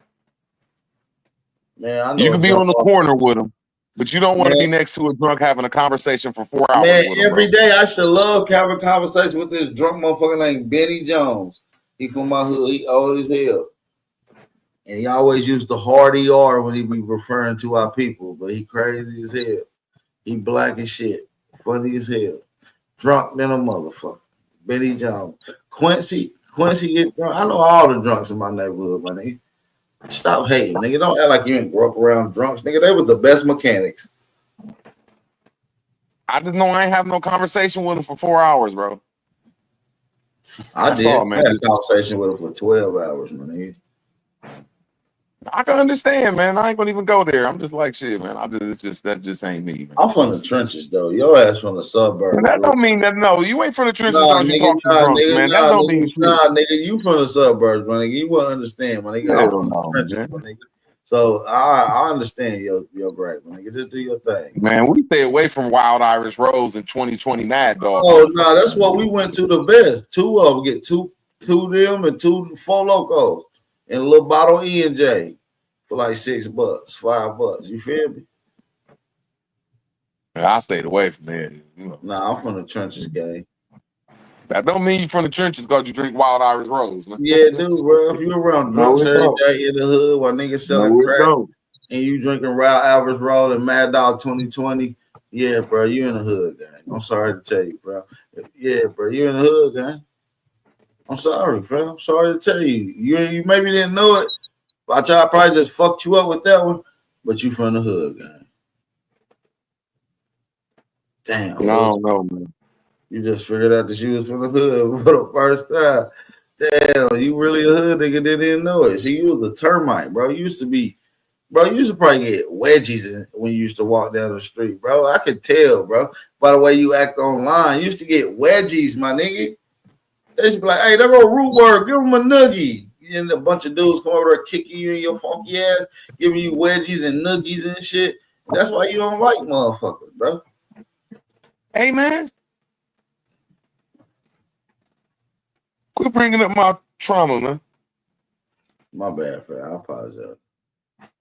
O: Man, I know
K: you can be on the corner with them, but you don't want to be next to a drunk having a conversation for 4 hours.
O: Man,
K: with them,
O: every day I should love having a conversation with this drunk motherfucker named Benny Jones. He from my hood. He old as hell. And he always used the hard ER when he be referring to our people, but he crazy as hell. He black as shit. Funny as hell. Drunk than a motherfucker. Benny Jones. Quincy get drunk. I know all the drunks in my neighborhood, my nigga. Stop hating, nigga. Don't act like you ain't grew up around drunks. Nigga, they was the best mechanics.
K: I just know I ain't have no conversation with him for 4 hours, bro.
O: I did. I had a conversation with him for 12 hours, my nigga.
K: I can understand, man. I ain't gonna even go there. I'm just like shit, man. That just ain't me, man.
O: I'm from the trenches, though. Your ass from the suburbs.
K: That don't mean that. No, you ain't from the trenches because you talk to drunks, man. That don't mean shit.
O: Nah, nigga, you from the suburbs, my nigga. You wouldn't understand, my nigga. I'm from the trenches, my nigga. So I understand your great, my nigga. Just do your thing,
K: man. We stay away from Wild Irish Rose in 2020 Mad Dog.
O: Oh no, that's what we went to the best. Two of them, get two of them and 2 Four Locos and a little bottle of E&J for like $6, $5. You feel me?
K: I stayed away from there.
O: Nah, I'm from the trenches, gang.
K: That don't mean you from the trenches because you drink Wild Irish Rose, man.
O: Yeah, dude, bro. If you around drunks every day in the hood while niggas selling crack and you drinking Wild Irish Rose and Mad Dog 2020, yeah, bro, you in the hood, gang. I'm sorry to tell you, bro. Yeah, bro, you in the hood, gang. I'm sorry, fam. I'm sorry to tell you. You maybe didn't know it. I probably just fucked you up with that one, but you from the hood, gang. Damn.
K: No, man.
O: You just figured out that you was from the hood for the first time. Damn, you really a hood nigga that didn't know it. See, you was a termite, bro. You used to probably get wedgies when you used to walk down the street, bro. I could tell, bro, by the way you act online. You used to get wedgies, my nigga. They used to be like, hey, there go Root Word, give him a nuggie. And a bunch of dudes come over there kicking you in your funky ass, giving you wedgies and nuggies and shit. That's why you don't like motherfuckers, bro.
K: Hey, man. Quit bringing up my trauma, man.
O: My bad, bro. I apologize.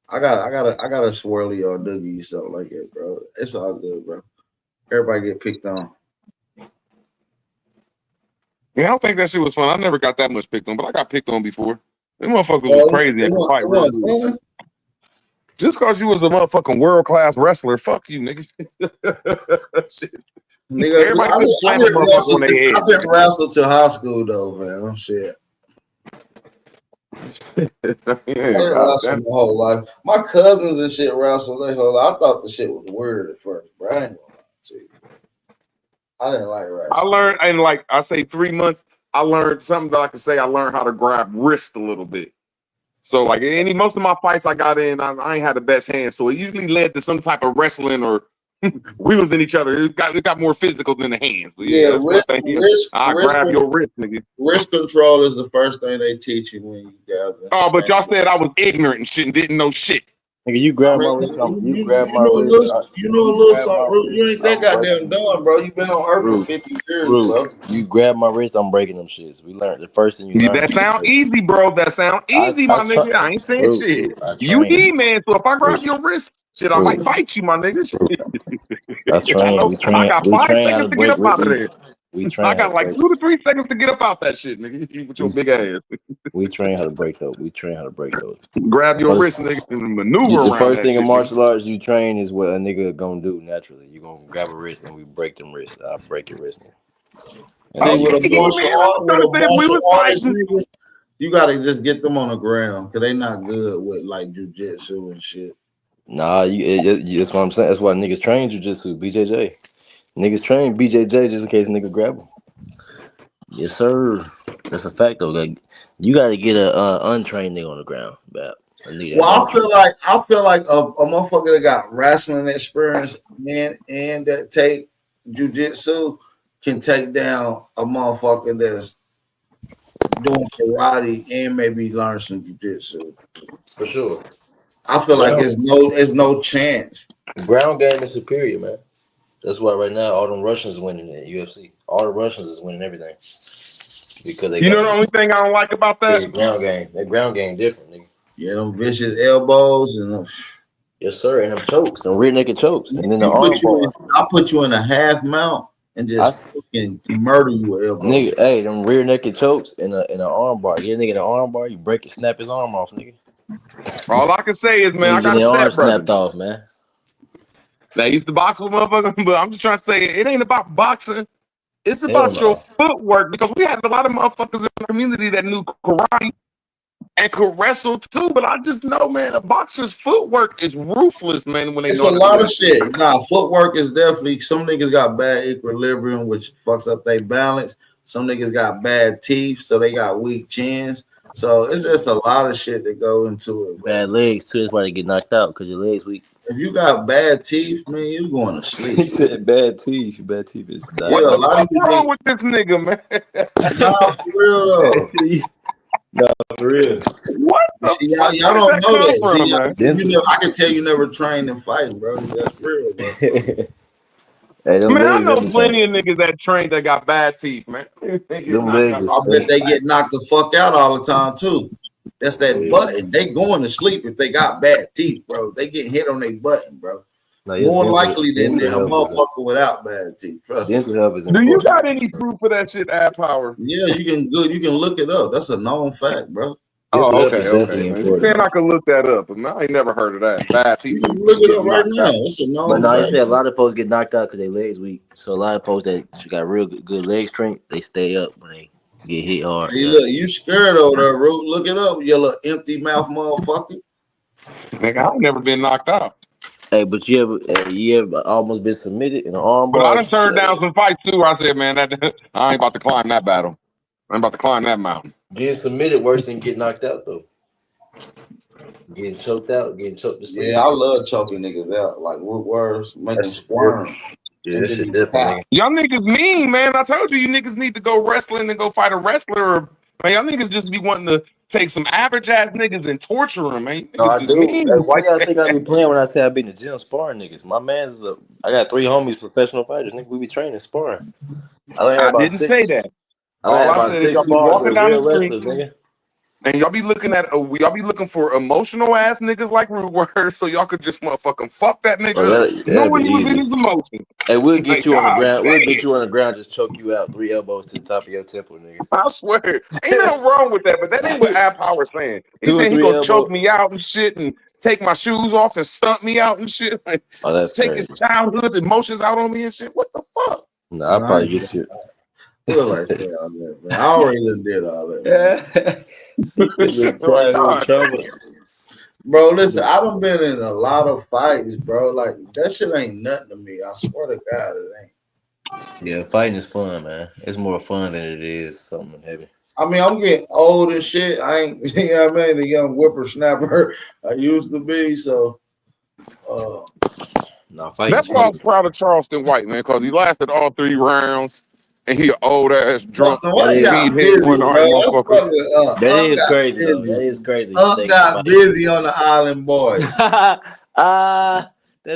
O: I got a swirly or doogie something like that, bro. It's all good, bro. Everybody get picked on.
K: Yeah, I don't think that shit was fun. I never got that much picked on, but I got picked on before. Them motherfuckers was crazy and could fight real good. Just cause you was a motherfucking world-class wrestler, fuck you, nigga.
O: Nigga,
K: Everybody
O: I've been wrestled to high school though, man. Shit. I didn't wrestle my whole life. My cousins and shit wrestled their whole life. I thought the shit was weird at first, bro. I ain't gonna lie to you. I didn't like wrestling.
K: I learned in like I say 3 months. I learned something that I can say. I learned how to grab wrist a little bit. So like most of my fights I got in, I ain't had the best hands. So it usually led to some type of wrestling or we was in each other. It got more physical than the hands. But yeah, I grab your wrist, nigga.
O: Wrist control is the first thing they teach you when you grab it.
K: Oh, but y'all said I was ignorant and shit and didn't know shit.
H: Nigga, you grab my wrist. You grab my
O: wrist. You know a little something. You ain't that goddamn dumb, bro. You been on Earth for 50 years, bro.
H: You grab my wrist, I'm breaking them shits. We learned the first thing you learn.
K: That sound easy, bro. That sound easy, my nigga. I ain't saying shit. You man. So if I grab your wrist, shit, I might fight you, my nigga.
H: I
K: got 5 seconds to get up out of there. I got like 2 to 3 seconds to get up out that shit, nigga. With your big ass.
H: We train how to break those.
K: Grab your wrist, nigga, and maneuver around.
H: The first thing in martial arts you train is what a nigga gonna do naturally. You gonna grab a wrist and we break them wrists. I break your wrist.
O: With a martial artist, you gotta just get them on the ground because they not good with like jujitsu and shit.
H: Nah, that's what I'm saying. That's why niggas train jujitsu, BJJ. Niggas train BJJ just in case nigga grab them. Yes, sir. That's a fact though. Like, you gotta get a untrained nigga on the ground.
O: I feel like a motherfucker that got wrestling experience, man, and that take jujitsu can take down a motherfucker that's doing karate and maybe learn some jujitsu.
H: For sure.
O: I feel like there's no chance.
H: Ground game is superior, man. That's why right now all them Russians winning at UFC. All the Russians is winning everything. Because they
K: the only thing I don't like about that?
H: Ground game. That ground game different, nigga.
O: Yeah, them vicious elbows and
H: yes, sir, and them chokes, them rear naked chokes, and then
O: I'll put you in a half mount and just fucking murder you with elbows.
H: Nigga, hey, them rear naked chokes in an arm bar. Get a nigga in an arm bar, you break it, snap his arm off, nigga.
K: All I can say is, man, I got a
H: arm snapped off, man.
K: I used to box with motherfuckers, but I'm just trying to say it ain't about boxing. It's about your footwork because we had a lot of motherfuckers in the community that knew karate and could wrestle too. But I just know, man, a boxer's footwork is ruthless, man. When
O: it's a lot of shit. Nah, footwork is definitely. Some niggas got bad equilibrium, which fucks up their balance. Some niggas got bad teeth, so they got weak chins. So it's just a lot of shit that go into it.
H: Bad legs too. That's why they get knocked out because your legs weak.
O: If you got bad teeth, man, you going to sleep.
H: He said bad teeth. Bad teeth is dying.
K: What the fuck wrong with this nigga, man?
O: Nah, for real though.
H: No, for real.
K: What?
O: See, y'all don't know that. See, I can tell you never trained in fighting, bro. That's real, bro.
H: Hey,
K: man, I know plenty of niggas that trained that got bad teeth, man.
O: I bet they get knocked the fuck out all the time too. That's that button. They going to sleep if they got bad teeth, bro. They get hit on their button, bro. More likely than a motherfucker without bad teeth. Trust me.
K: Do you got any proof of that shit, Ad Power?
O: Yeah, you can look it up. That's a known fact, bro.
K: Oh, okay. You saying I can look that up, but I ain't never heard of that. Bad teeth.
O: Look it up right now. It's a known
H: fact. But no,
O: I
H: said a lot of folks get knocked out because their legs weak. So a lot of folks that got real good leg strength, they stay up when they get hit hard.
O: Hey, look, you scared over there, Root. Look it up, you little empty mouth motherfucker.
K: Nigga, I ain't never been knocked out.
H: Hey, but you ever almost been submitted in an arm bar?
K: But I done turned down some fights too. I said, man, I ain't about to climb that battle. I'm about to climb that mountain.
H: Getting submitted worse than getting knocked out though. Getting choked out, getting choked to sleep.
O: Yeah, I love choking niggas out. Like Root words, make them squirm.
H: Yeah, that shit different.
K: Y'all niggas mean, man. I told you niggas need to go wrestling and go fight a wrestler. Or, man, y'all niggas just be wanting to take some average ass niggas and torture them, man.
H: No, I do. Hey, why y'all think I be playing when I say I be in the gym sparring niggas? My man's I got 3 homies, professional fighters. Nigga, we be training sparring.
K: I didn't say that.
H: I said if you walking down the street, nigga.
K: And y'all be looking for emotional ass niggas like Rude Word, so y'all could just motherfucking fuck that nigga up,
H: That'll be
K: knowing he was in
H: easy.
K: his emotions.
H: Hey, we'll get
K: Like,
H: you on the
K: God
H: ground. We'll get
K: damn.
H: you on the ground. Just choke you out 3 elbows to the top of your temple, nigga.
K: I swear, ain't nothing wrong with that, but that ain't what Al Power's saying. He
H: 2 or
K: said he
H: 3
K: gonna choke
H: elbows.
K: me out and shit, and take my shoes off and stump me out and shit. Like,
H: Oh, that's
K: take
H: crazy.
K: his childhood emotions out on me and shit. What the fuck?
H: No, I'll probably get you.
O: What I say all that, man? I already did all that, man. Bro, listen, I done been in a lot of fights, bro. Like, that shit ain't nothing to me. I swear to God, it ain't.
H: Yeah, fighting is fun, man. It's more fun than it is something heavy.
O: I mean, I'm getting old and shit. I ain't, you know what I mean? The young whippersnapper I used to be. So,
H: no,
K: that's why I was proud of Charleston White, man, because he lasted all 3 rounds, and he an old ass drunk speedhead one motherfucker.
H: That is crazy though. That is crazy.
O: Got busy on the Island Boys.
H: That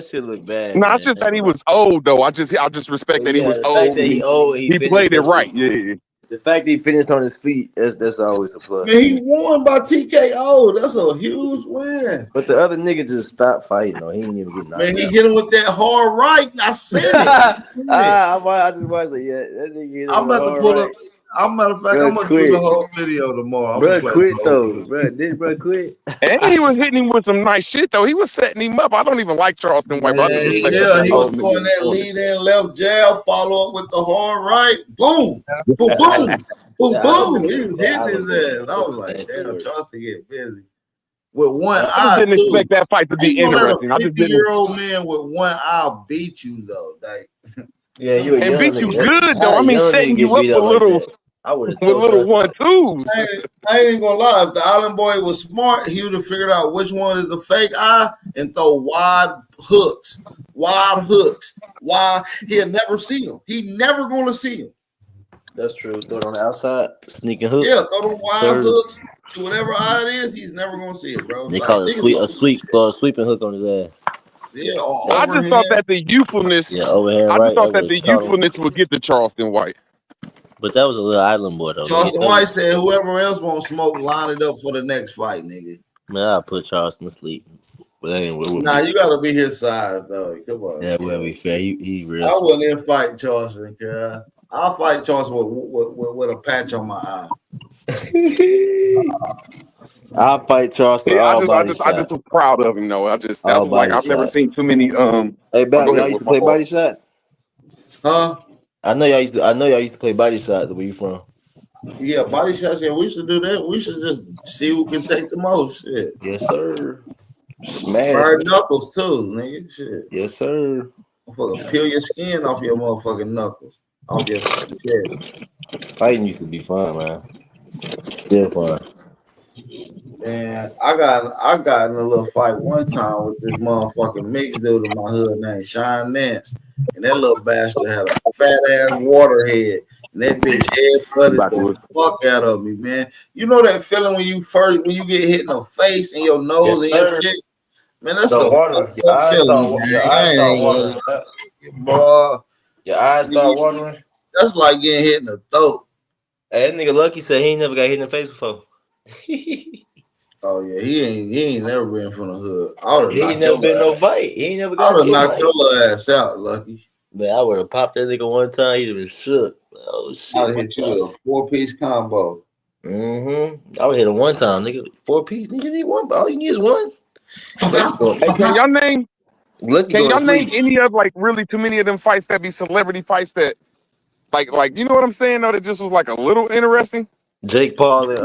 H: shit look bad.
K: No,
H: man.
K: it's just that he was old though. I just respect that he was
H: the
K: old.
H: Fact that he old,
K: he played it right. Yeah.
H: The fact that he finished on his feet, that's always a plus.
O: Man, he won by TKO. That's a huge win.
H: But the other nigga just stopped fighting though. He didn't even get knocked out.
O: Man, he hit him with that hard right. I said it.
H: I just watched it. Yeah, that nigga hit him
O: I'm about to pull up. Matter of fact, I'm gonna do the whole video tomorrow.
H: Bro, quit though. Bro, quit?
K: And he was hitting him with some nice shit though. He was setting him up. I don't even like Charleston White, but I just respect
O: Yeah, he was doing that lead in left jab, follow up with the hard right. Boom, boom, boom, boom, boom. He was hitting his ass. I was like, damn, Charleston get busy. With one eye,
K: I didn't expect that fight to be interesting.
O: I just didn't. 50-year-old man with one eye beat you though. Like,
H: yeah, you a young
K: beat
H: nigga.
K: you good though. I mean, setting you up with little.
H: I would have
K: with little 1-2s.
O: I ain't gonna lie. If the Island Boy was smart, he would have figured out which one is the fake eye and throw wide hooks. Why he'll never see him. He never gonna see him.
H: That's true. Throw it on the outside, sneaking hook.
O: Yeah, throw them wide hooks to whatever eye it is. He's never gonna see it, bro.
H: They call it a sweeping hook on his ass.
O: Yeah,
K: I just thought that the youthfulness.
H: Yeah, overhand
K: I
H: right.
K: just thought that the youthfulness would get to Charleston White.
H: But that was a little Island Boy though.
O: Charleston White said, "Whoever else won't smoke, line it up for the next fight, nigga."
H: Man, I'll put Charleston to sleep. But anyway,
O: you gotta be his side though. Come on.
H: Yeah, we'll be fair. He real.
O: I wouldn't even fight Charleston, girl. I'll fight Charleston with a patch on my eye.
H: I'll fight Charleston.
K: Yeah, I just was proud of him though. That's like I've never seen too many.
H: Hey, back y'all used to play body shots?
O: Huh?
H: I know y'all used to play body shots. Where you from?
O: Yeah, body shots. Yeah, we should do that. We should just see who can take the most. Shit.
H: Yes, sir. Smash.
O: Burn knuckles too, nigga. Shit.
H: Yes, sir.
O: Motherfucker, peel your skin off your motherfucking knuckles. Off your chest.
H: Fighting used to be fun, man. Still fun.
O: And I got in a little fight one time with this motherfucking mixed dude in my hood named Sean Nance. And that little bastard had a fat ass water head. And that bitch head butted the fuck out of me, man. You know that feeling when you get hit in the face and your nose and your shit? Man, that's a
H: water.
O: Your eyes start watering. Boy.
H: Your eyes start watering?
O: That's like getting hit in the throat.
H: Hey, that nigga Lucky said he ain't never got hit in the face before.
O: Oh yeah, he ain't never been from the hood.
H: He ain't never been no fight. He ain't never got.
O: I would have knocked your little ass out, Lucky.
H: Man, I would have popped that nigga one time. He'd have been shook. Oh shit!
O: I would hit you with a 4-piece combo.
H: I would hit him one time, nigga. 4-piece. Nigga, you need one. All you need is one.
K: Hey, can y'all name? Can y'all name any of like really too many of them fights that be celebrity fights that like you know what I'm saying though, that just was like a little interesting?
H: Jake Paul and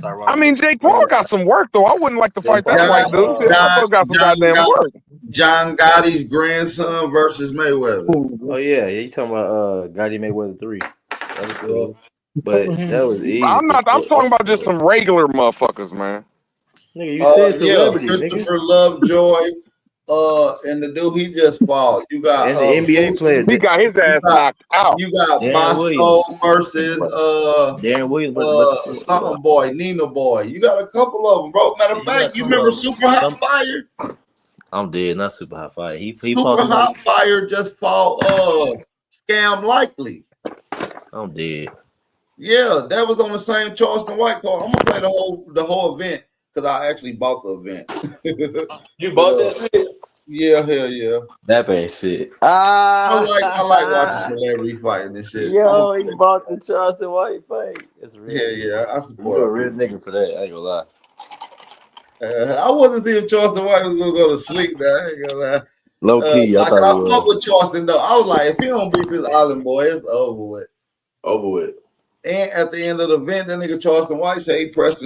H: Tyrone.
K: I mean, Jake Paul got some work though. I wouldn't like to fight that white dude. John got some goddamn work.
O: John Gotti's grandson versus Mayweather.
H: Oh yeah, you talking about Gotti Mayweather 3? That was cool, but that was easy.
K: I'm talking about just some regular motherfuckers, man.
H: Nigga, you said celebrity,
O: Christopher Lovejoy. And the dude he just fought. You got
H: and the NBA player.
K: He got his ass knocked out.
O: You got Bosco versus
H: Darren Williams,
O: something boy, Nina boy. You got a couple of them, bro. Matter of fact, you remember Super Hot Fire?
H: I'm dead, not Super Hot Fire. He
O: Super Hot Fire just fought Scam Likely.
H: I'm dead.
O: Yeah, that was on the same Charleston White card. I'm gonna play the whole event because I actually bought the event.
H: You bought that shit?
O: Yeah, hell yeah.
H: That ain't shit.
O: I like watching celebrity fighting and shit.
H: Yo, he bought the Charleston White fight. That's real.
O: Yeah, yeah, I
H: You
O: support
H: a
O: it.
H: real nigga for that. I ain't gonna lie.
O: I wanted to see if Charleston White was gonna go to sleep. Now I ain't gonna lie.
H: Low key, I thought
O: I
H: it was.
O: fuck with Charleston though. I was like, if he don't beat this Island boy, it's over with.
H: Over with.
O: And at the end of the event, that nigga Charleston White said he pressed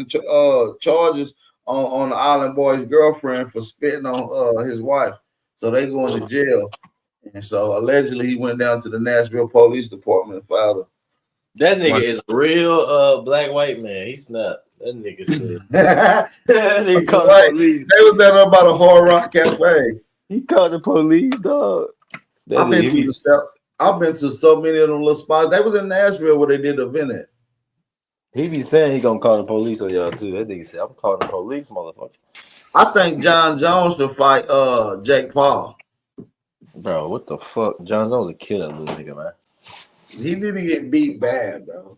O: charges on the Island boy's girlfriend for spitting on his wife. So they going to jail. And so allegedly he went down to the Nashville Police Department and filed
H: That nigga is a real black white man. He snapped. That nigga said. That nigga called the police.
O: They was there about a Hard Rock Cafe.
H: He called the police, dog.
O: I've been to so many of them little spots. They was in Nashville where they did the event at.
H: He be saying he gonna call the police on y'all too. That nigga said, I'm calling the police, motherfucker.
O: I think John Jones should fight Jake Paul.
H: Bro, what the fuck? John Jones a killer, little nigga, man.
O: He need to get beat bad, bro.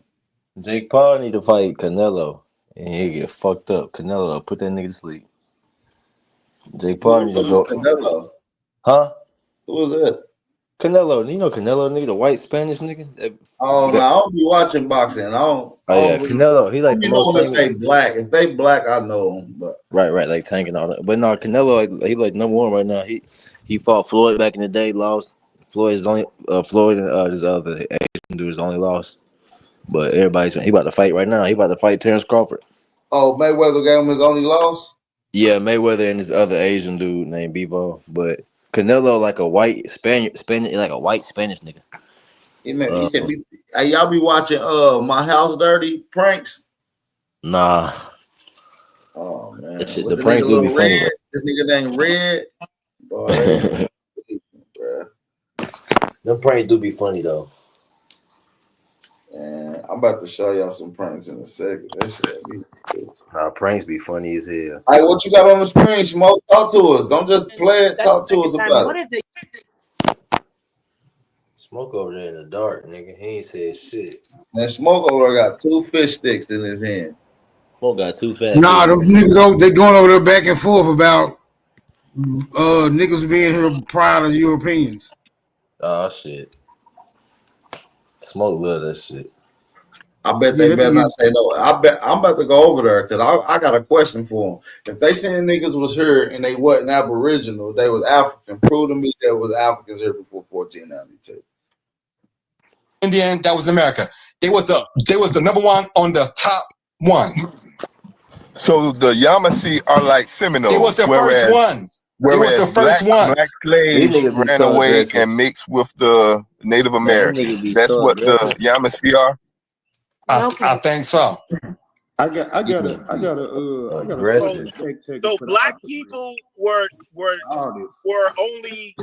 H: Jake Paul need to fight Canelo, and he get fucked up. Canelo, put that nigga to sleep. Jake Paul need to go.
O: Canelo?
H: Huh?
O: Who was that?
H: Canelo. You know Canelo, nigga, the white Spanish nigga.
O: No, I don't be watching boxing.
H: Canelo. He like the most
O: famous. If they black. If they black, I know him. But
H: right, like Tank and all that. But no, Canelo, he like number one right now. He fought Floyd back in the day, lost. Floyd is only Floyd and this other Asian dude is only lost. But he about to fight right now. He about to fight Terrence Crawford.
O: Oh, Mayweather gave him his only loss?
H: Yeah, Mayweather and this other Asian dude named Bebo. But Canelo like a white Spanish like a white Spanish nigga.
O: He said, hey, y'all be watching My House Dirty pranks?
H: Nah.
O: Oh man.
H: The pranks do be funny.
O: Red, this nigga named Red. Boy,
H: them pranks do be funny though.
O: And I'm about to show y'all some pranks in a second. That shit be cool.
H: Nah, pranks be funny as hell.
O: Hey, what you got on the screen, Smoke? Talk to us. Don't just play it. Talk to us about
U: What is it?
H: Smoke over there in the dark, nigga. He ain't said shit.
O: And Smoke over there got 2 fish sticks in his hand.
H: Smoke got 2 fat.
G: Nah, those niggas they going over there back and forth about niggas being here proud of Europeans.
H: Oh shit. Smoke love that shit.
O: I bet they better not say no. I bet I'm about to go over there because I got a question for them. If they saying niggas was here and they wasn't Aboriginal, they was African. Prove to me there was Africans here before 1492.
N: Indian, that was America. They was the number one on the top one.
S: So the Yamasee are like Seminoles.
N: They was the first ones.
S: Whereas black slaves ran away and mixed with the Native Americans. That's what the Yamasee are.
N: I think so.
J: I got a
V: So black people were only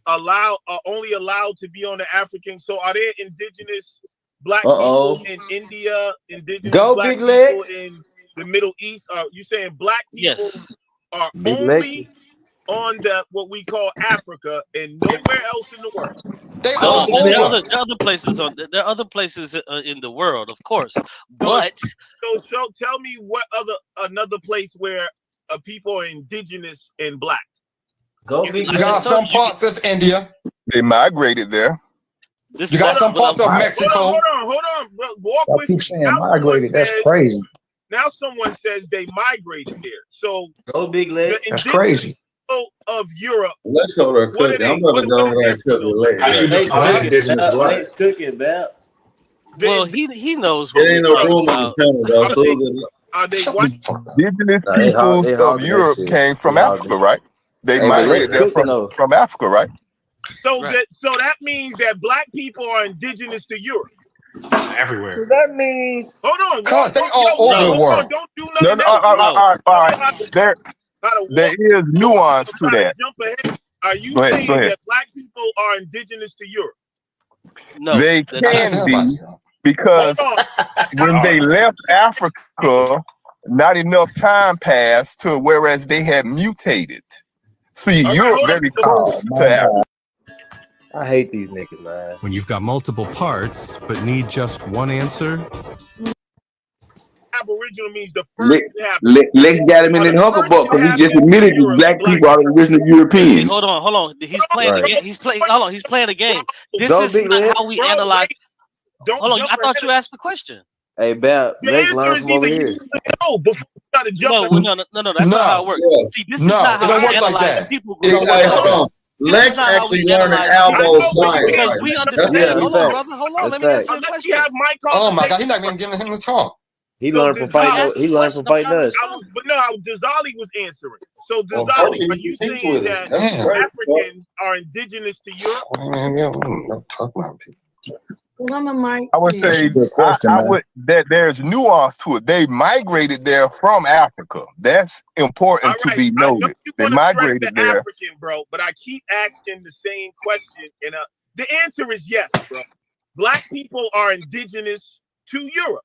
V: allowed to be on the African. So are there indigenous black people in India, indigenous black people in the Middle East? You saying black people are only on what we call Africa and nowhere else in the world?
N: They all
V: there
N: over.
V: are other places in the world, of course. But so tell me what another place where people are indigenous and black.
N: You got some parts of India.
S: They migrated there.
N: You got some parts of Mexico.
V: Hold on. Walk with me.
T: Saying migrated. That's crazy.
V: Now someone says they migrated there. So
H: go big leg.
T: That's crazy.
V: Of Europe.
O: Let's hold her cooking. I'm going to go over there and cook it later.
H: Cooking, man.
V: Well, he knows.
O: It ain't no room on the panel, though.
V: Are they white?
S: Indigenous peoples of Europe came from Africa, right? They migrated there from Africa, right?
V: So that means that black people are indigenous to Europe.
N: Everywhere.
H: So that means
V: hold on.
N: Cause they all over the world.
V: Don't do nothing else.
S: All right. There is nuance to that.
V: Are you saying that black people are indigenous to Europe?
S: No, they can be, because when they left Africa, not enough time passed to whereas they had mutated. See, Europe very close to Africa.
H: I hate these niggas, man.
D: When you've got multiple parts but need just one answer.
V: Aboriginal means the first
M: Lex got him in the hugger buck because he just admitted that black people are the original Europeans.
Q: Hold on. He's playing the game. He's playing a game. This is not how we analyze. Hold on, I thought you asked the question.
H: Hey, Bab, Lex learn from over here.
V: No, before you gotta jump.
Q: No, that's not how it works.
N: Yeah.
Q: See, this is not how we analyze people groups.
N: Hold on. Lex actually learning elbow science.
Q: Because we understand. Hold on, brother. Hold on. Let me answer the question.
N: Oh my God, he's not even giving him the talk.
H: He learned from fighting. He learned from fighting us.
V: But no, Dazali was answering. So Dazali, are you saying that Africans are indigenous to Europe?
N: Talk about people.
S: I would say there's nuance to it. They migrated there from Africa. That's important to be noted. They migrated there.
V: African, bro, but I keep asking the same question, and the answer is yes, bro. Black people are indigenous to Europe,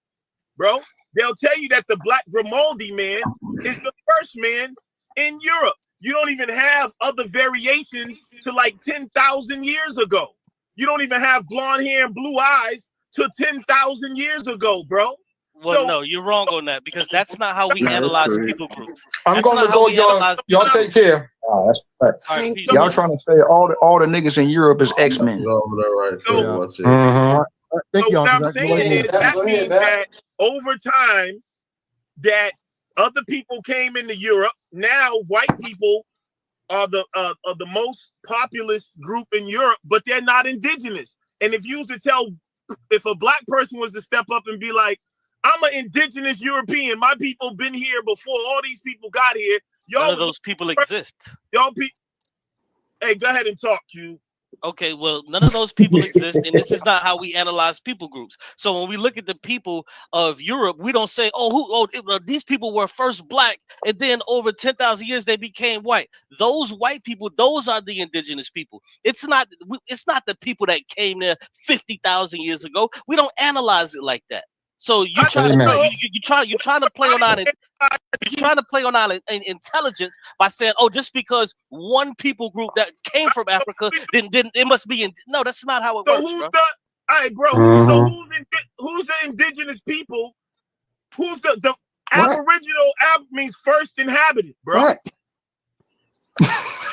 V: bro. They'll tell you that the Black Grimaldi man is the first man in Europe. You don't even have other variations to like 10,000 years ago. You don't even have blonde hair and blue eyes to 10,000 years ago, bro.
Q: Well, no, you're wrong on that because that's not how we analyze people groups.
N: I'm going to go, y'all take care.
W: Oh, that's right. Y'all trying to say all the niggas in Europe is X-Men.
V: So what I'm saying is that means that over time that other people came into Europe. Now white people are the most populous group in Europe, but they're not indigenous. And if you was to tell, if a black person was to step up and be like, I'm an indigenous European, my people been here before all these people got here.
Q: None of those people exist.
V: Hey, go ahead and talk, Q.
Q: Okay, well, none of those people exist, and this is not how we analyze people groups. So when we look at the people of Europe, we don't say, these people were first black, and then over 10,000 years they became white. Those white people, those are the indigenous people. It's not the people that came there 50,000 years ago. We don't analyze it like that. So you're trying to play on our intelligence by saying, just because one people group that came from Africa, then it must be no. That's not how it works, bro.
V: All right, bro. So who's the indigenous people? Who's the Aboriginal? Means first inhabited, bro.
N: Right.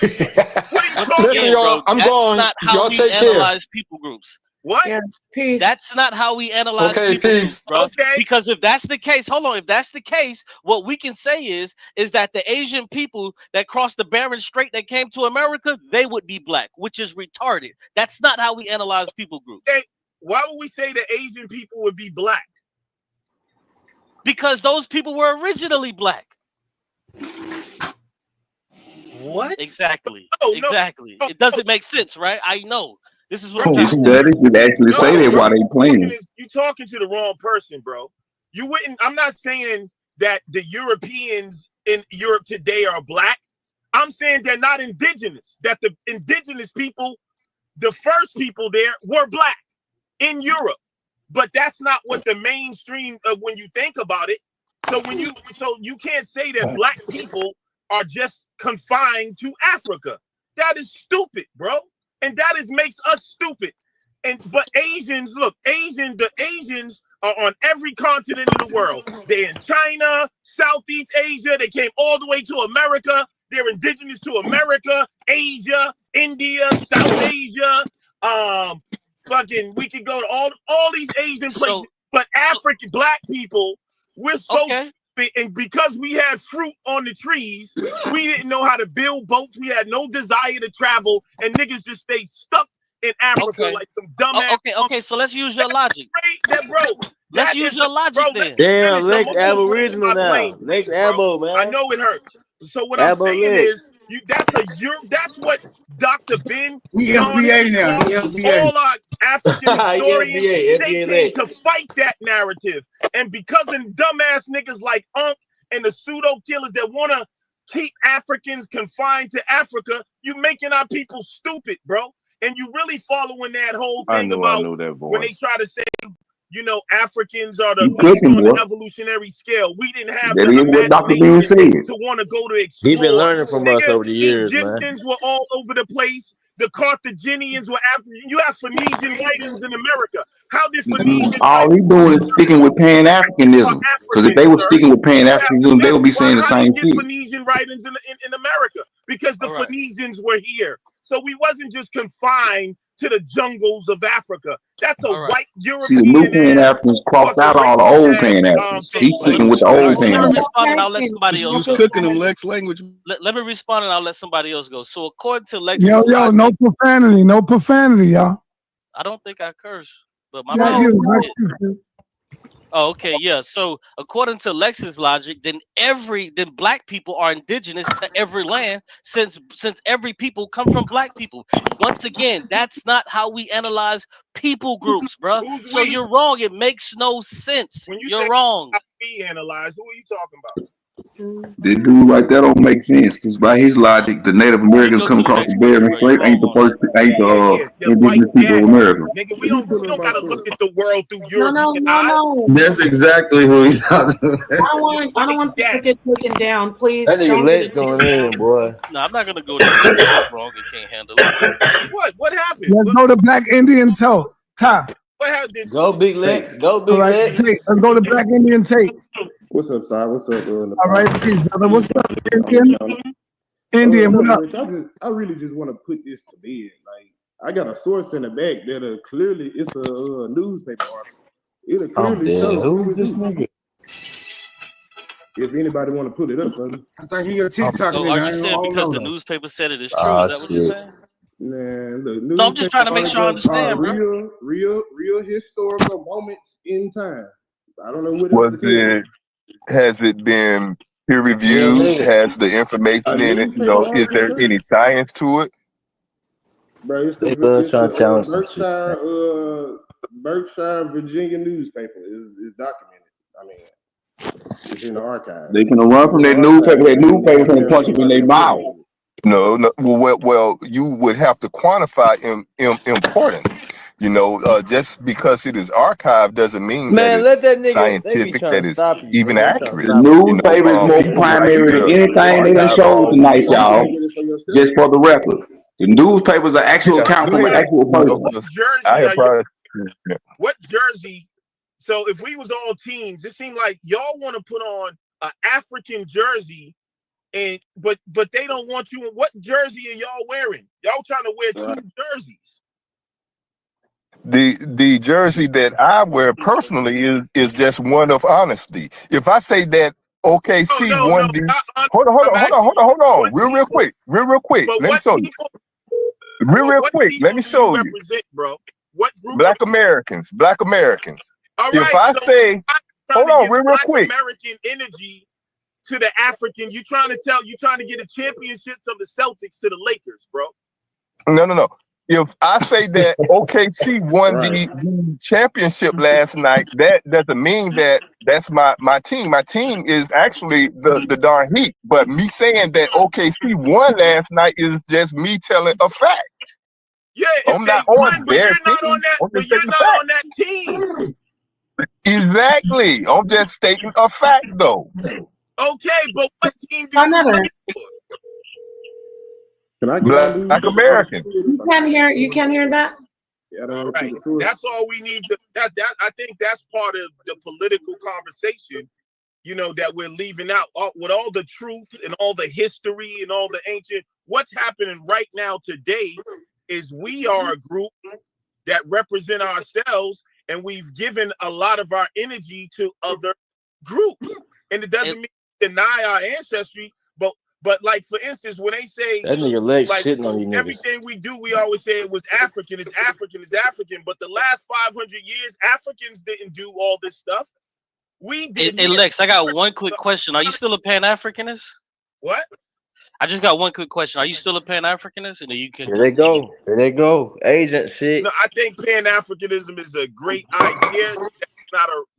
V: Listen,
N: y'all, I'm going. Y'all take care.
Q: People groups.
V: What?
U: Yeah, peace.
Q: That's not how we analyze people groups, bro.
V: Okay.
Q: Because if that's the case, if that's the case, what we can say is that the Asian people that crossed the Bering Strait that came to America, they would be black, which is retarded. That's not how we analyze people groups.
V: Hey, why would we say the Asian people would be black?
Q: Because those people were originally black.
V: What?
Q: Exactly. Exactly. It doesn't make sense, right? I know. This is what
M: these studies would actually say that while they playing.
V: You're talking to the wrong person, bro. You wouldn't. I'm not saying that the Europeans in Europe today are black. I'm saying they're not indigenous. That the indigenous people, the first people there, were black in Europe. But that's not what the mainstream of when you think about it. So you can't say that black people are just confined to Africa. That is stupid, bro. And that makes us stupid. But Asians, look, the Asians are on every continent in the world. They're in China, Southeast Asia. They came all the way to America. They're indigenous to America, Asia, India, South Asia. We could go to all these Asian places. But African black people, we're so stupid. And because we had fruit on the trees, we didn't know how to build boats. We had no desire to travel, and niggas just stayed stuck in Africa like some dumbass.
Q: Okay. So let's use your logic. Let's use your logic then.
H: Damn, Lex Aboriginal now. Lex Abo, man.
V: I know it hurts. So what I'm saying is, that's what Dr. Ben,
G: FBA now.
V: all our African historians, they came to fight that narrative. And because of dumbass niggas like Unc and the pseudo killers that want to keep Africans confined to Africa, you making our people stupid, bro. And you really following that whole thing about when they try to say, Africans are the least on the evolutionary scale. We didn't have the imagination to want to go to explore.
H: He's been learning from us over the years,
V: Egyptians were all over the place. the Carthaginians were African. You have Phoenician writings in America. How did Phoenician
M: All he doing is sticking with Pan-Africanism. Because if they were sticking with Pan-Africanism, they would be saying the same
V: How did you
M: shit.
V: get Phoenician writings in America? Because the Phoenicians were here. So we wasn't just confined to the jungles of Africa. That's a white European.
M: See, the new Pan-Africans crossed out all the old Pan-Africans. He's sticking with the old
Q: Let me
M: Pan-Africans.
Q: respond and I'll let somebody else
C: Who's
Q: go.
C: cooking them Lex language?
Q: Let me respond and I'll let somebody else go. So according to Lex's
E: Yo,
Q: logic,
E: no profanity, no profanity, y'all.
Q: I don't think I curse, but my
E: Yeah,
Q: bad. Oh, okay, yeah. So according to Lex's logic, then black people are indigenous to every land since every people come from black people. Once again, that's not how we analyze people groups, bruh. So you're wrong. It makes no sense.
V: When
Q: You're wrong.
V: We analyze. Who are you talking about?
M: This dude right there don't make sense because by his logic, the Native Americans come across the Bering Strait ain't the first, ain't the indigenous people of America.
V: Nigga, we don't gotta look at the world through European
U: No.
F: That's exactly who he's talking about.
U: I don't want to get taken down, please.
H: That nigga
U: Don't
H: Lex
U: get
H: going in, boy.
Q: No, I'm not gonna go there. He's wrong and can't handle it.
V: What happened?
E: Let's go to Black Indian Ty.
V: What happened?
H: Go Big Lex. Go Big
E: All right,
H: Lex.
E: let's go to Black Indian Tape.
F: What's up, Si? What's up,
E: All right, peace, brother. What's up, Indian? Indian, what up?
F: I really just want to put this to bed. Like, I got a source in the back that clearly it's a newspaper article. It'll clearly show
H: Who's this nigga?
F: If anybody want to put it up, brother.
G: I thought he a TikTok
Q: So
G: nigga.
Q: are you saying because the newspaper said it is true? Is that what you're saying?
F: No,
Q: I'm just trying to make sure I understand, bro.
F: Real historical moments in time. I don't know what
S: was it. Has it been peer reviewed? Has the information in it? You know, is there any science to it?
F: Bro, it's
H: They love trying to challenge some shit.
F: Berkshire, Virginia newspaper is documented. I mean, it's in the archive.
M: They can run from that newspaper. That newspaper can punch them in their mouth.
S: No. Well, you would have to quantify importance. You know, just because it is archived doesn't mean that it's scientific, that it's even accurate.
M: The newspaper is more primary than anything they done showed tonight, y'all. Just for the record, the newspapers are actual account from an actual person.
V: What jersey? So if we was all teams, it seemed like y'all want to put on an African jersey. But they don't want you. What jersey are y'all wearing? Y'all trying to wear two jerseys.
S: The jersey that I wear personally is just one of honesty. If I say that OKC won the hold on, real quick. Let me show you. Real quick, let me show you.
V: Bro. What group?
S: Black Americans.
V: All right,
S: if I say, hold on, real quick.
V: American energy to the African, you trying to get a championship of the Celtics to the Lakers, bro.
S: No. If I say that OKC won the championship last night, that doesn't mean that that's my team. My team is actually the darn Heat. But me saying that OKC won last night is just me telling a fact.
V: Yeah,
S: I'm not on their team.
V: But you're not on that team.
S: Exactly. I'm just stating a fact, though.
V: Okay, but what team do you play for?
S: Black American.
U: You can't hear that?
V: All right. That's all we need to I think that's part of the political conversation, you know, that we're leaving out with all the truth and all the history and all the ancient. What's happening right now today is we are a group that represent ourselves, and we've given a lot of our energy to other groups. And it doesn't mean deny our ancestry, but like, for instance, when they say
H: that nigga Lex
V: like,
H: shitting on you niggas.
V: Everything we do, we always say it was African, it's African. But the last 500 years, Africans didn't do all this stuff. We did.
Q: Hey, Lex, I got one quick question. Are you still a Pan-Africanist?
V: What?
Q: I just got one quick question. Are you still a Pan-Africanist? And you can.
H: There they go. Agent shit.
V: No, I think Pan-Africanism is a great idea.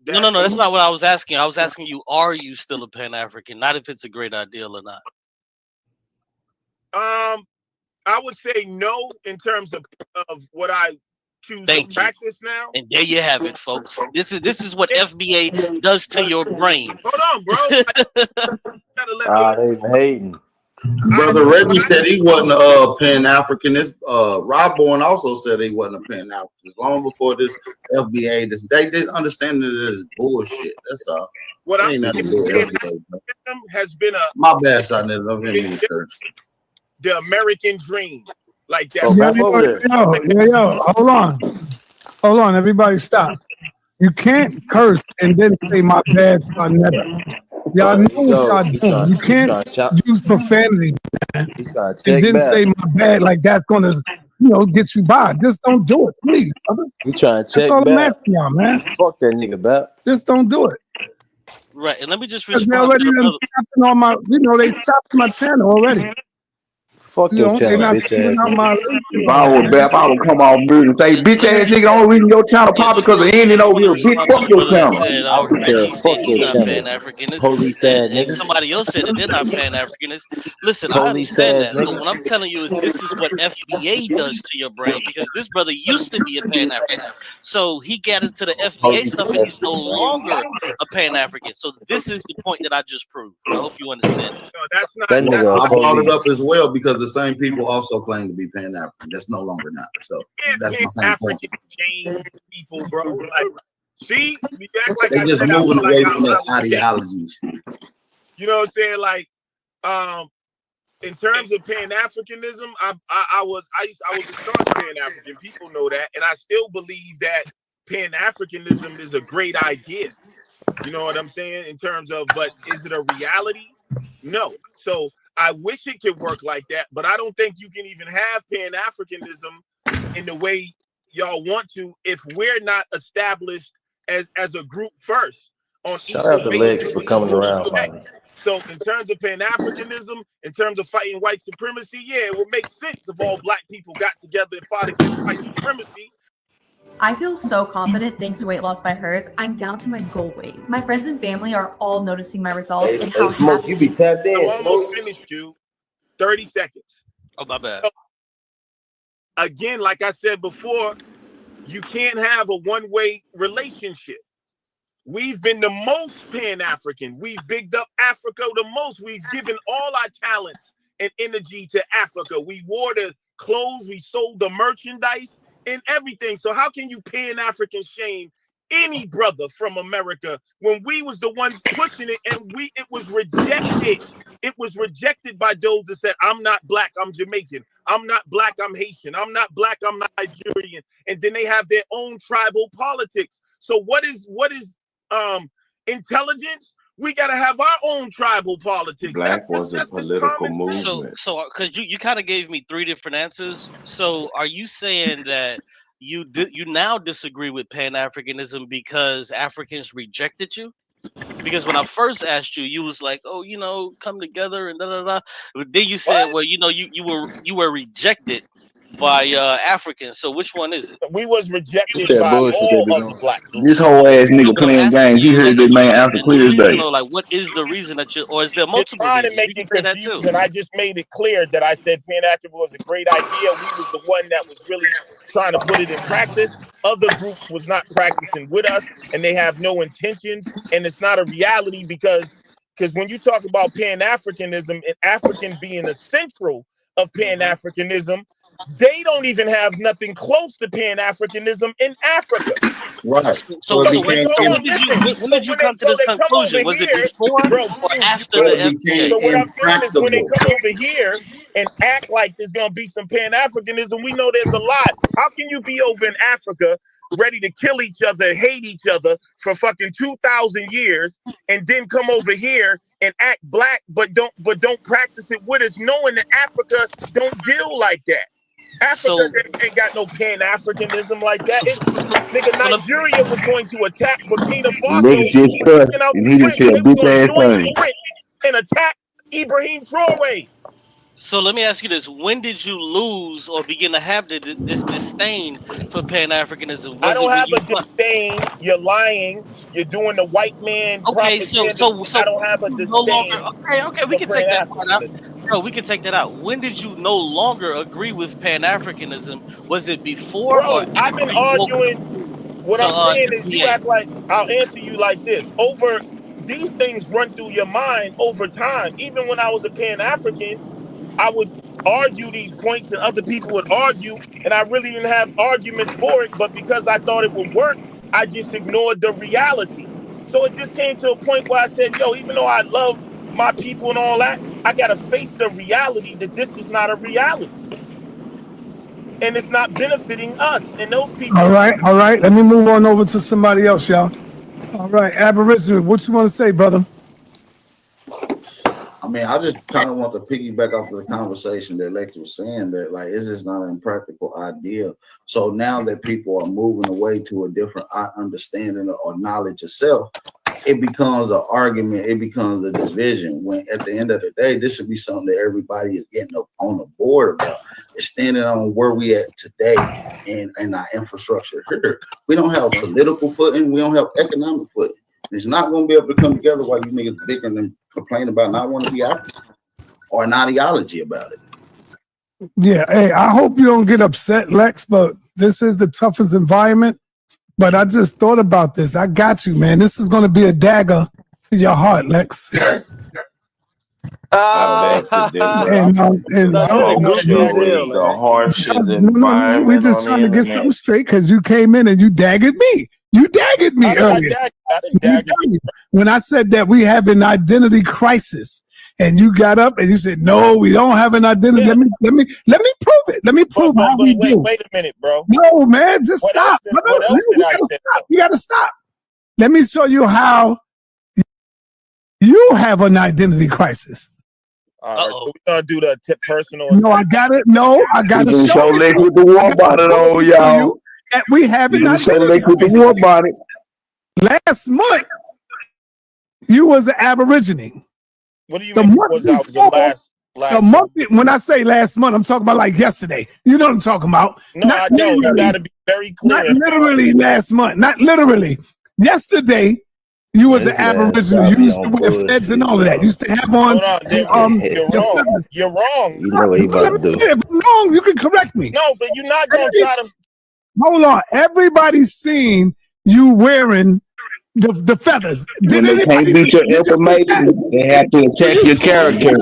Q: No, that's not what I was asking. I was asking you, are you still a Pan-African? Not if it's a great idea or not.
V: I would say no in terms of what I choose to practice now.
Q: And there you have it, folks. This is what FBA does to your brain.
V: Hold on, bro.
H: They hating.
O: Brother Reggie said he wasn't a Pan-Africanist. Rob Bourne also said he wasn't a Pan-Africanist. Long before this FBA, they didn't understand that it is bullshit. That's all.
V: What I'm
O: ain't
V: saying,
O: nothing to do with FBA.
V: has been
O: My bad, son.
V: the American dream, like that.
E: Hold on, everybody stop. You can't curse and then say my bad, son, never. Y'all know what y'all doing. You can't use profanity, man. And then say my bad like that's gonna, get you by. Just don't do it, please, brother.
H: You trying to check
E: That's all I'm
H: back?
E: asking y'all, man.
H: Fuck that nigga back.
E: Just don't do it.
Q: Right, and let me just
E: Because they
Q: respond
E: already
Q: to the brother.
E: on my, they stopped my channel already.
H: Fuck your channel,
E: they're not
H: bitch
E: sending out my.
M: If I was Bap, I would come off mute and say, bitch ass nigga, the only reason your channel popping because of ending over here. Bitch, fuck your
Q: Brother that
M: channel.
Q: said
H: I don't care.
Q: Reggie said
H: Fuck
Q: he's
H: your
Q: not
H: channel.
Q: Pan-Africanist,
H: Police ass
Q: and
H: nigga.
Q: somebody else said that they're not Pan-Africanist. Listen, I
H: Police
Q: understand
H: ass
Q: that, but
H: nigga.
Q: what I'm telling you is this is what FBA does to your brain because this brother used to be a Pan-African, so he got into the FBA stuff and he's no longer a Pan-African. So this is the point that I just proved. I hope you understand that.
V: No, that's not.
H: That nigga
O: I brought it
H: police.
O: up as well because the same people also claim to be Pan-African. That's no longer not. So that's my same point.
V: African shame people, bro. Like, see, you act like
O: They
V: I
O: just
V: said I
O: moving
V: was
O: away
V: like
O: from their ideologies.
V: You know what I'm saying? Like, in terms of Pan-Africanism, I was a staunch Pan-African. People know that, and I still believe that Pan-Africanism is a great idea. You know what I'm saying? In terms of, but is it a reality? No. So I wish it could work like that, but I don't think you can even have Pan-Africanism in the way y'all want to if we're not established as a group first on
H: Shout out to Lex for coming around, finally.
V: So in terms of Pan-Africanism, in terms of fighting white supremacy, yeah, it would make sense if all black people got together and fought against white supremacy.
C: I feel so confident thanks to Weight Loss by Hers. I'm down to my goal weight. My friends and family are all noticing my results and how
H: Smoke,
C: happy.
H: you be tapped in.
V: I'm almost finished, you. 30 seconds.
Q: Oh, my bad.
V: So, again, like I said before, you can't have a one-way relationship. We've been the most Pan-African. We've bigged up Africa the most. We've given all our talents and energy to Africa. We wore the clothes, we sold the merchandise and everything. So how can you Pan-African shame any brother from America when we was the ones pushing it and it was rejected? It was rejected by those that said, I'm not black, I'm Jamaican. I'm not black, I'm Haitian. I'm not black, I'm Nigerian. And then they have their own tribal politics. So what is intelligence? We got to have our own tribal politics.
I: Black was a political movement.
Q: So because you kind of gave me 3 different answers. So are you saying that you now disagree with Pan-Africanism because Africans rejected you? Because when I first asked you, you was like, "Oh, come together and da da da." But then you said, "Well, you were rejected by Africans." So which one is it?
V: We was rejected by all of the black groups.
M: This whole ass nigga playing games. You heard this man answer clear as day.
Q: Like, what is the reason that or is there
V: You're
Q: multiple
V: trying to
Q: reasons?
V: make it confused, and I just made it clear that I said Pan-African was a great idea. We was the one that was really trying to put it in practice. Other groups was not practicing with us, and they have no intentions, and it's not a reality because when you talk about Pan-Africanism and African being the central of Pan-Africanism, they don't even have nothing close to Pan-Africanism in Africa.
O: Right.
Q: So when did you come to this conclusion? Was it before or after the FBA?
V: So what I'm saying is when they come over here and act like there's going to be some Pan-Africanism, we know there's a lot. How can you be over in Africa ready to kill each other, hate each other for fucking 2,000 years and then come over here and act black but don't practice it with us, knowing that Africa don't deal like that? Africa ain't got no Pan-Africanism like that. Nigeria was going to attack Burkina Faso.
M: Niggas just cussed, and he just said bitch ass thing.
V: And attack Ibrahim Traore.
Q: So let me ask you this: when did you lose or begin to have this disdain for Pan-Africanism?
V: I don't have a disdain. You're lying. You're doing the white man propaganda. So I don't have a disdain.
Q: No longer, okay, we can take that part out. Bro, we can take that out. When did you no longer agree with Pan-Africanism? Was it before or after?
V: I've been arguing. What I'm saying is you act like, I'll answer you like this. These things run through your mind over time. Even when I was a Pan-African, I would argue these points and other people would argue, and I really didn't have arguments for it, but because I thought it would work, I just ignored the reality. So it just came to a point where I said, yo, even though I love my people and all that, I got to face the reality that this is not a reality. And it's not benefiting us and those people.
E: All right. Let me move on over to somebody else, y'all. All right, Aboriginal, what you want to say, brother?
O: I mean, I just kind of want to piggyback off of the conversation that Lex was saying, that like it's just not an impractical idea. So now that people are moving away to a different understanding or knowledge of self, it becomes an argument, it becomes a division, when at the end of the day, this should be something that everybody is getting up on the board about. It's standing on where we at today in our infrastructure here. We don't have political footing, we don't have economic footing. It's not going to be able to come together while you niggas bickering and complain about not wanting to be African or an ideology about it.
E: Yeah, hey, I hope you don't get upset, Lex, but this is the toughest environment. But I just thought about this. I got you, man. This is going to be a dagger to your heart, Lex.
I: The harshest environment.
E: We just trying to get something straight because you came in and you daggered me. You daggered me earlier. When I said that we have an identity crisis, and you got up and you said, "No, we don't have an identity." Yeah. Let me prove it. Let me prove how we do.
V: Wait a minute, bro.
E: No, man, just stop. You got to stop. Let me show you how you have an identity crisis.
V: All right, so we're gonna do the personal.
E: No, I got it. No, I got to show you.
B: With the war bonnet on, y'all.
E: We have an identity crisis. The war bonnet. Last month, you was an Aborigine.
V: What do you mean?
E: The month, when I say last month, I'm talking about like yesterday. You know what I'm talking about?
V: No, I don't. You got to be very clear.
E: Not literally last month. Not literally. Yesterday, you was an Aboriginal. You used to wear feds and all of that. You used to have on.
V: You're wrong.
H: You know what he about to do.
E: If I'm wrong, you can correct me.
V: No, but you're not going to try to.
E: Hold on. Everybody's seen you wearing the feathers.
B: When they can't beat your information, they have to attack your character.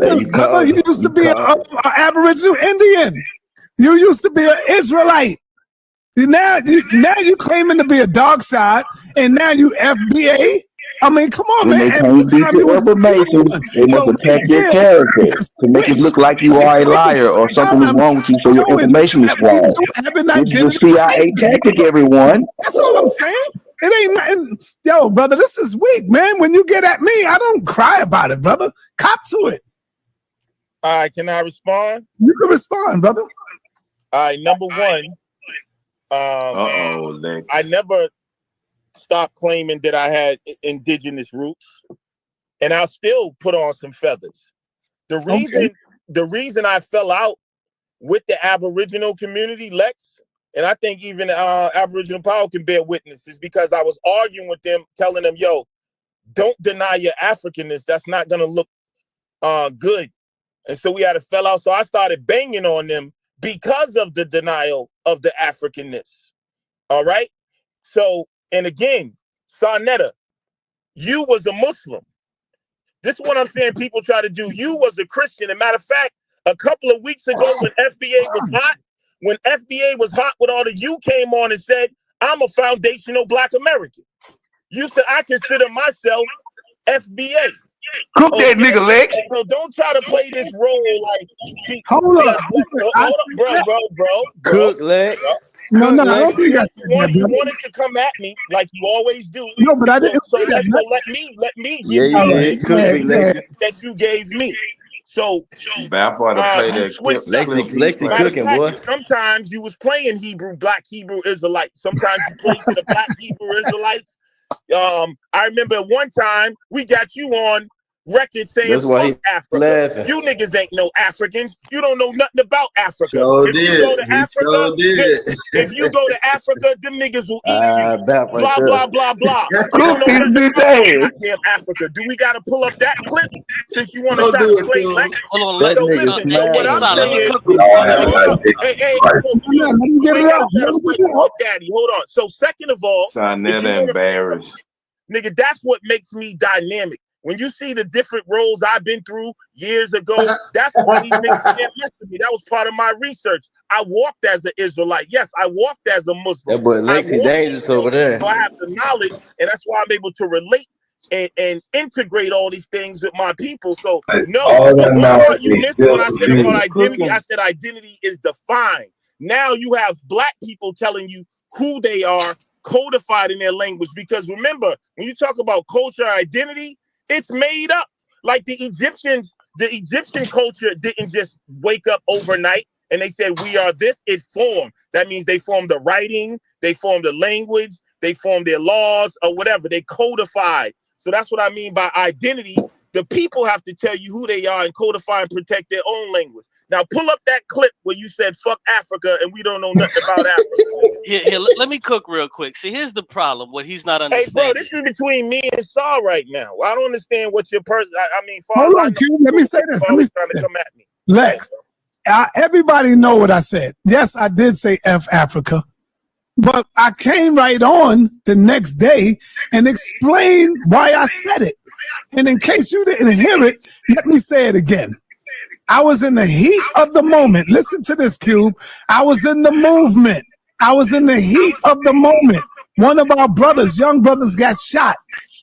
E: You used to be an Aboriginal Indian. You used to be an Israelite. Now you claiming to be a dark side, and now you FBA. I mean, come on,
B: when
E: man.
B: they can't beat your information, they must attack your character to make it look like you are a liar or something is wrong with you, so your information is flawed. This is a CIA tactic, everyone.
E: That's all I'm saying. It ain't nothing. Yo, brother, this is weak, man. When you get at me, I don't cry about it, brother. Cop to it.
V: All right, can I respond?
E: You can respond, brother.
V: All right, number one. I never stopped claiming that I had indigenous roots, and I'll still put on some feathers. The reason I fell out with the Aboriginal community, Lex, and I think even Aboriginal Power can bear witness, is because I was arguing with them, telling them, yo, don't deny your Africanness. That's not going to look good. And so we had a fell out. So I started banging on them because of the denial of the Africanness. All right? So, and again, Sarnetta, you was a Muslim. This is what I'm saying people try to do. You was a Christian. As a matter of fact, a couple of weeks ago when FBA was hot, with all the you came on and said, I'm a foundational Black American. You said, I consider myself FBA.
B: Cook that nigga, Lex.
V: So don't try to play this role like.
E: Hold on,
V: bro.
H: Cook, Lex.
E: No, I don't think I
V: you wanted to come at me like you always do.
E: No, but I didn't.
V: So let me give you that you gave me. So
I: Bapar to play that clip.
H: Lexi cooking, boy.
V: Sometimes you was playing Black Hebrew Israelites. Sometimes you played to the Black Hebrew Israelites. I remember one time we got you on record saying fuck Africa.
H: Laughing.
V: You niggas ain't no Africans. You don't know nothing about Africa. If you go to Africa, them niggas will eat you. Blah, blah, blah, blah. You don't know nothing about goddamn Africa. Do we gotta pull up that clip since you want to try to play like
Q: hold on,
V: what I'm saying Daddy, hold on. So second of all,
I: Sarnetta embarrassed.
V: Nigga, that's what makes me dynamic. When you see the different roles I've been through years ago, that's why these niggas can't listen to me. That was part of my research. I walked as an Israelite. Yes, I walked as a Muslim.
H: That boy Lexi dangerous over there.
V: So I have the knowledge, and that's why I'm able to relate and integrate all these things with my people. So no, the one part you missed when I said about identity, I said identity is defined. Now you have black people telling you who they are, codified in their language. Because remember, when you talk about culture identity, it's made up. Like the Egyptian culture didn't just wake up overnight and they said, we are this. It formed. That means they formed the writing, they formed the language, they formed their laws or whatever. They codified. So that's what I mean by identity. The people have to tell you who they are and codify and protect their own language. Now pull up that clip where you said fuck Africa and we don't know nothing about Africa.
Q: Here, let me cook real quick. See, here's the problem. What he's not understanding.
V: Hey, bro, this is between me and Saul right now. I don't understand what your person. I mean,
E: hold on, Q. Let me say this.
V: Trying to come at me.
E: Lex, everybody know what I said. Yes, I did say F Africa, but I came right on the next day and explained why I said it. And in case you didn't hear it, let me say it again. I was in the heat of the moment. Listen to this, Cube. I was in the movement. I was in the heat of the moment. One of our brothers, young brothers, got shot.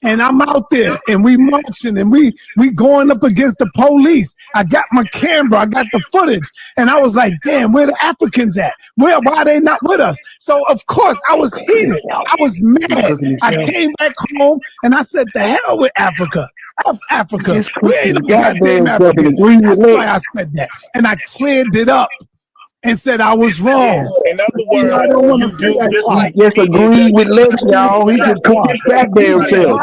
E: And I'm out there and we marching and we going up against the police. I got my camera, I got the footage. And I was like, damn, where the Africans at? Why are they not with us? So of course I was heated. I was mad. I came back home and I said, the hell with Africa. Africa. We ain't no goddamn African. That's why I said that. And I cleared it up and said I was wrong.
V: In other words,
E: I don't want to say that.
N: He just agreed with Lex, y'all. He just put his goddamn self.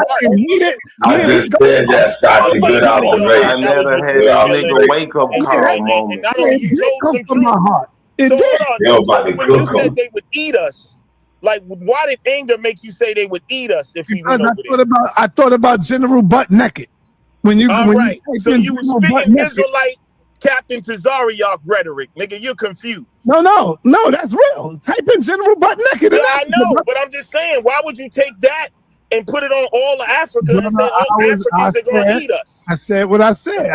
I: I just said that that's a good observation. I never had this nigga wake up call moment.
V: You told from my
E: heart.
V: It did. When you said they would eat us, like, why did anger make you say they would eat us if we went over there?
E: I thought about General Butt Naked. When you
V: right. So you were speaking Israelite Captain Tazariak rhetoric, nigga. You're confused.
E: No, that's real. Type in General Butt Naked.
V: Yeah, I know, but I'm just saying, why would you take that and put it on all of Africa and say all Africans are going to eat us?
E: I said what I said.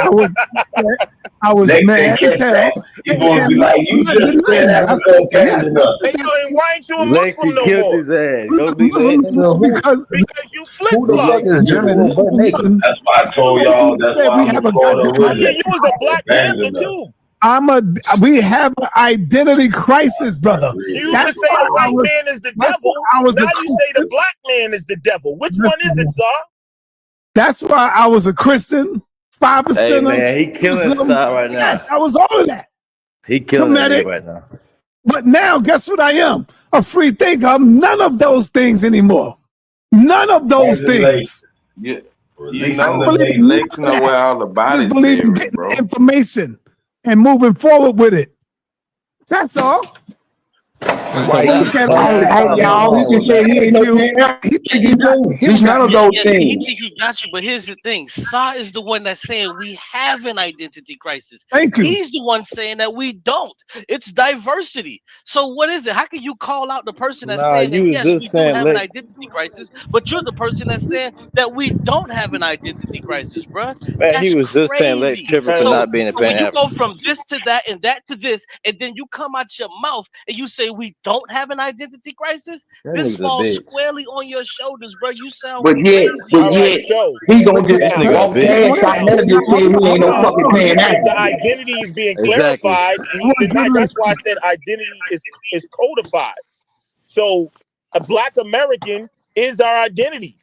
E: I was mad as hell.
I: You're going to be like, you just said Africa
V: yes, and why ain't you a Muslim no more?
H: His ass. Go be
V: because you flip-flop.
I: That's why I told y'all. That's why I'm a
V: you was a Black Panther too.
E: We have an identity crisis, brother.
V: You used to say the white man is the devil. Now you say the black man is the devil. Which one is it, sir?
E: That's why I was a Christian, 5%.
H: Hey man, he killing Star right now.
E: Yes, I was all of that.
H: He killing it right now.
E: But now, guess what I am? A free thinker. I'm none of those things anymore. None of those things.
I: You know that Lex know where all the bodies
E: just believe in getting information and moving forward with it. That's all.
N: Y'all, he can say he ain't no he's none of those things.
Q: He think he got you, but here's the thing. Sa is the one that's saying we have an identity crisis.
E: Thank you.
Q: He's the one saying that we don't. It's diversity. So what is it? How can you call out the person that's saying that yes, we do have an identity crisis, but you're the person that's saying that we don't have an identity crisis, bro?
H: Man, he was just saying Lex tripping for not being a
Q: when you go from this to that and that to this, and then you come out your mouth and you say we don't have an identity crisis, this falls squarely on your shoulders, bro. You sound crazy.
N: He's gonna just walk past. I just say he ain't no fucking paying that.
V: The identity is being clarified. That's why I said identity is codified. So a Black American is our identity.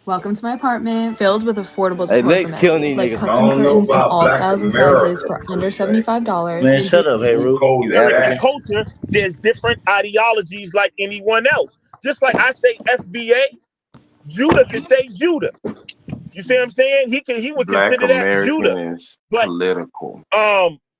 C: Welcome to my apartment filled with affordable
H: hey,
C: like custom curtains in all styles and sizes for under $75.
H: Man, shut up, hey, Ru.
V: Every culture, there's different ideologies like anyone else. Just like I say FBA, Judah can say Judah. You see what I'm saying? He would
I: Black
V: consider that
I: American
V: Judah.
I: is
V: but
I: political,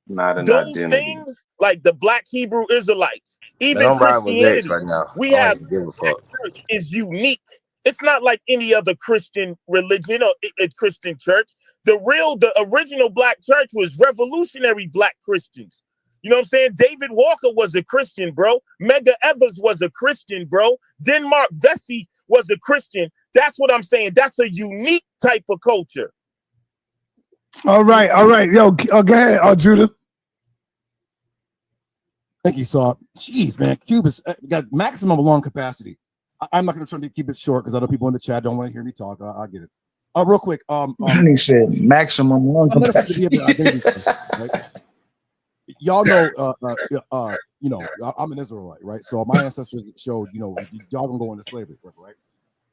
I: not an
V: those
I: identity.
V: things like the Black Hebrew Israelites, even
H: Man,
V: Christianity,
H: right now.
V: we have
H: give a fuck.
V: church is unique. It's not like any other Christian religion or a Christian church. The original Black church was revolutionary Black Christians. You know what I'm saying? David Walker was a Christian, bro. Medgar Evers was a Christian, bro. Denmark Vesey was a Christian. That's what I'm saying. That's a unique type of culture.
E: All right. Yo, go ahead, Judah.
A: Thank you, Saw. Jeez, man, Cube has got maximum lung capacity. I'm not going to try to keep it short because other people in the chat don't want to hear me talk. I get it. Real quick.
W: He said maximum lung capacity.
A: Right? Y'all know, I'm an Israelite, right? So my ancestors showed, y'all gonna go into slavery, right?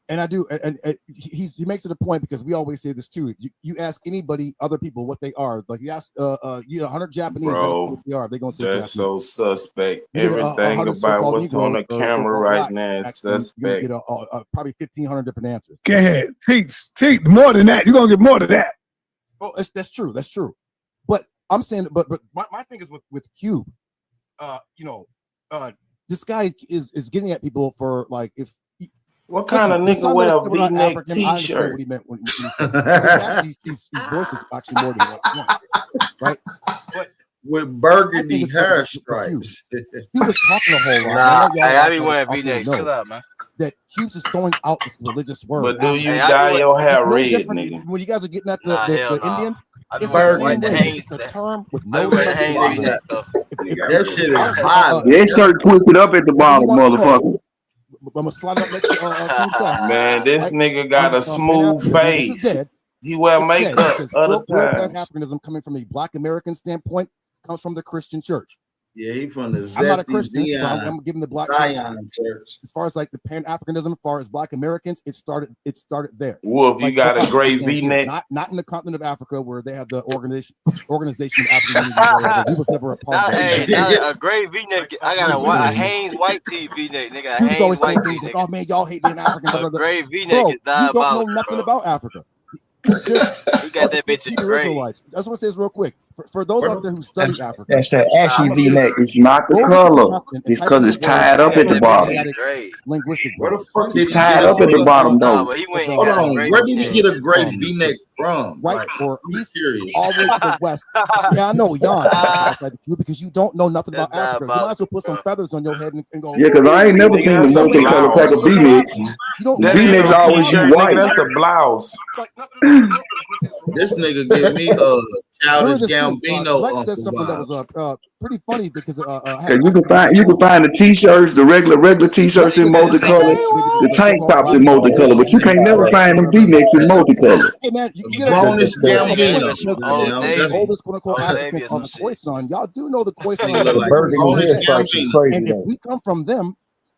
A: And I do, and he makes it a point because we always say this too. You ask anybody, other people, what they are. Like you ask, 100 Japanese, what they are. They're gonna say
I: that's
A: Japanese.
I: so suspect. Everything about what's on the camera right now is suspect.
A: You get probably 1,500 different answers.
E: Go ahead, teach more than that. You're gonna get more than that.
A: Well, that's true. That's true. But I'm saying, but my thing is with Cube. This guy is getting at people for like if.
I: What kind of nigga wear a V-neck t-shirt?
A: What he meant when he said his voice is actually more than what he wants, right? But
O: with burgundy hair stripes.
A: He was talking a whole
L: Nah,
A: lot.
L: I be wearing V-necks. Chill out, man.
A: That Cube's just throwing out this religious word.
I: But do you dye your hair red, nigga?
A: When you guys are getting at the Indians,
L: it's the
A: term with no.
O: That shit is violent.
B: That shirt twisted up at the bottom, motherfucker.
A: I'm gonna slide up next to
I: man, this nigga got a smooth face. He wear makeup other times.
A: Pan-Africanism coming from a Black American standpoint comes from the Christian church.
O: Yeah, he from the
A: I'm not a Christian, but I'm giving the Black
O: church.
A: As far as like the Pan-Africanism, as far as Black Americans, it started there.
I: Wolf, you got a great V-neck.
A: Not in the continent of Africa where they have the organization of African Unity. He was never a part of
L: that. A great V-neck. I got a Hanes white tee V-neck. Nigga, a Hanes white tee.
A: Like, oh man, y'all hate being African.
L: A great V-neck is diabolical.
A: You don't know nothing about Africa.
L: You got that bitch in great.
A: I just want to say this real quick. For those out there who study Africa,
W: that's that Aki V-neck.
B: It's not the color. It's because it's tied up at the bottom.
A: Linguistic.
O: Where the fuck
B: it's tied up at the bottom, though.
O: Hold on. Where did he get a great V-neck from?
A: Right, or east, always the west. Yeah, I know, Jan, because you don't know nothing about Africa. You might as well put some feathers on your head and go.
B: Yeah, because I ain't never seen the multicolored type of V-necks.
I: V-necks always be white. That's a blouse.
O: This nigga give me a Childish Gambino.
A: Lex said something that was pretty funny because
B: you can find the t-shirts, the regular t-shirts in multicolored, the tank tops in multicolored, but you can't never find them V-necks in multicolored.
A: Hey man, you
O: bonus Gambino.
A: Oldest quote unquote African on the Khoisan. Y'all do know the Khoisan. And if we come from them,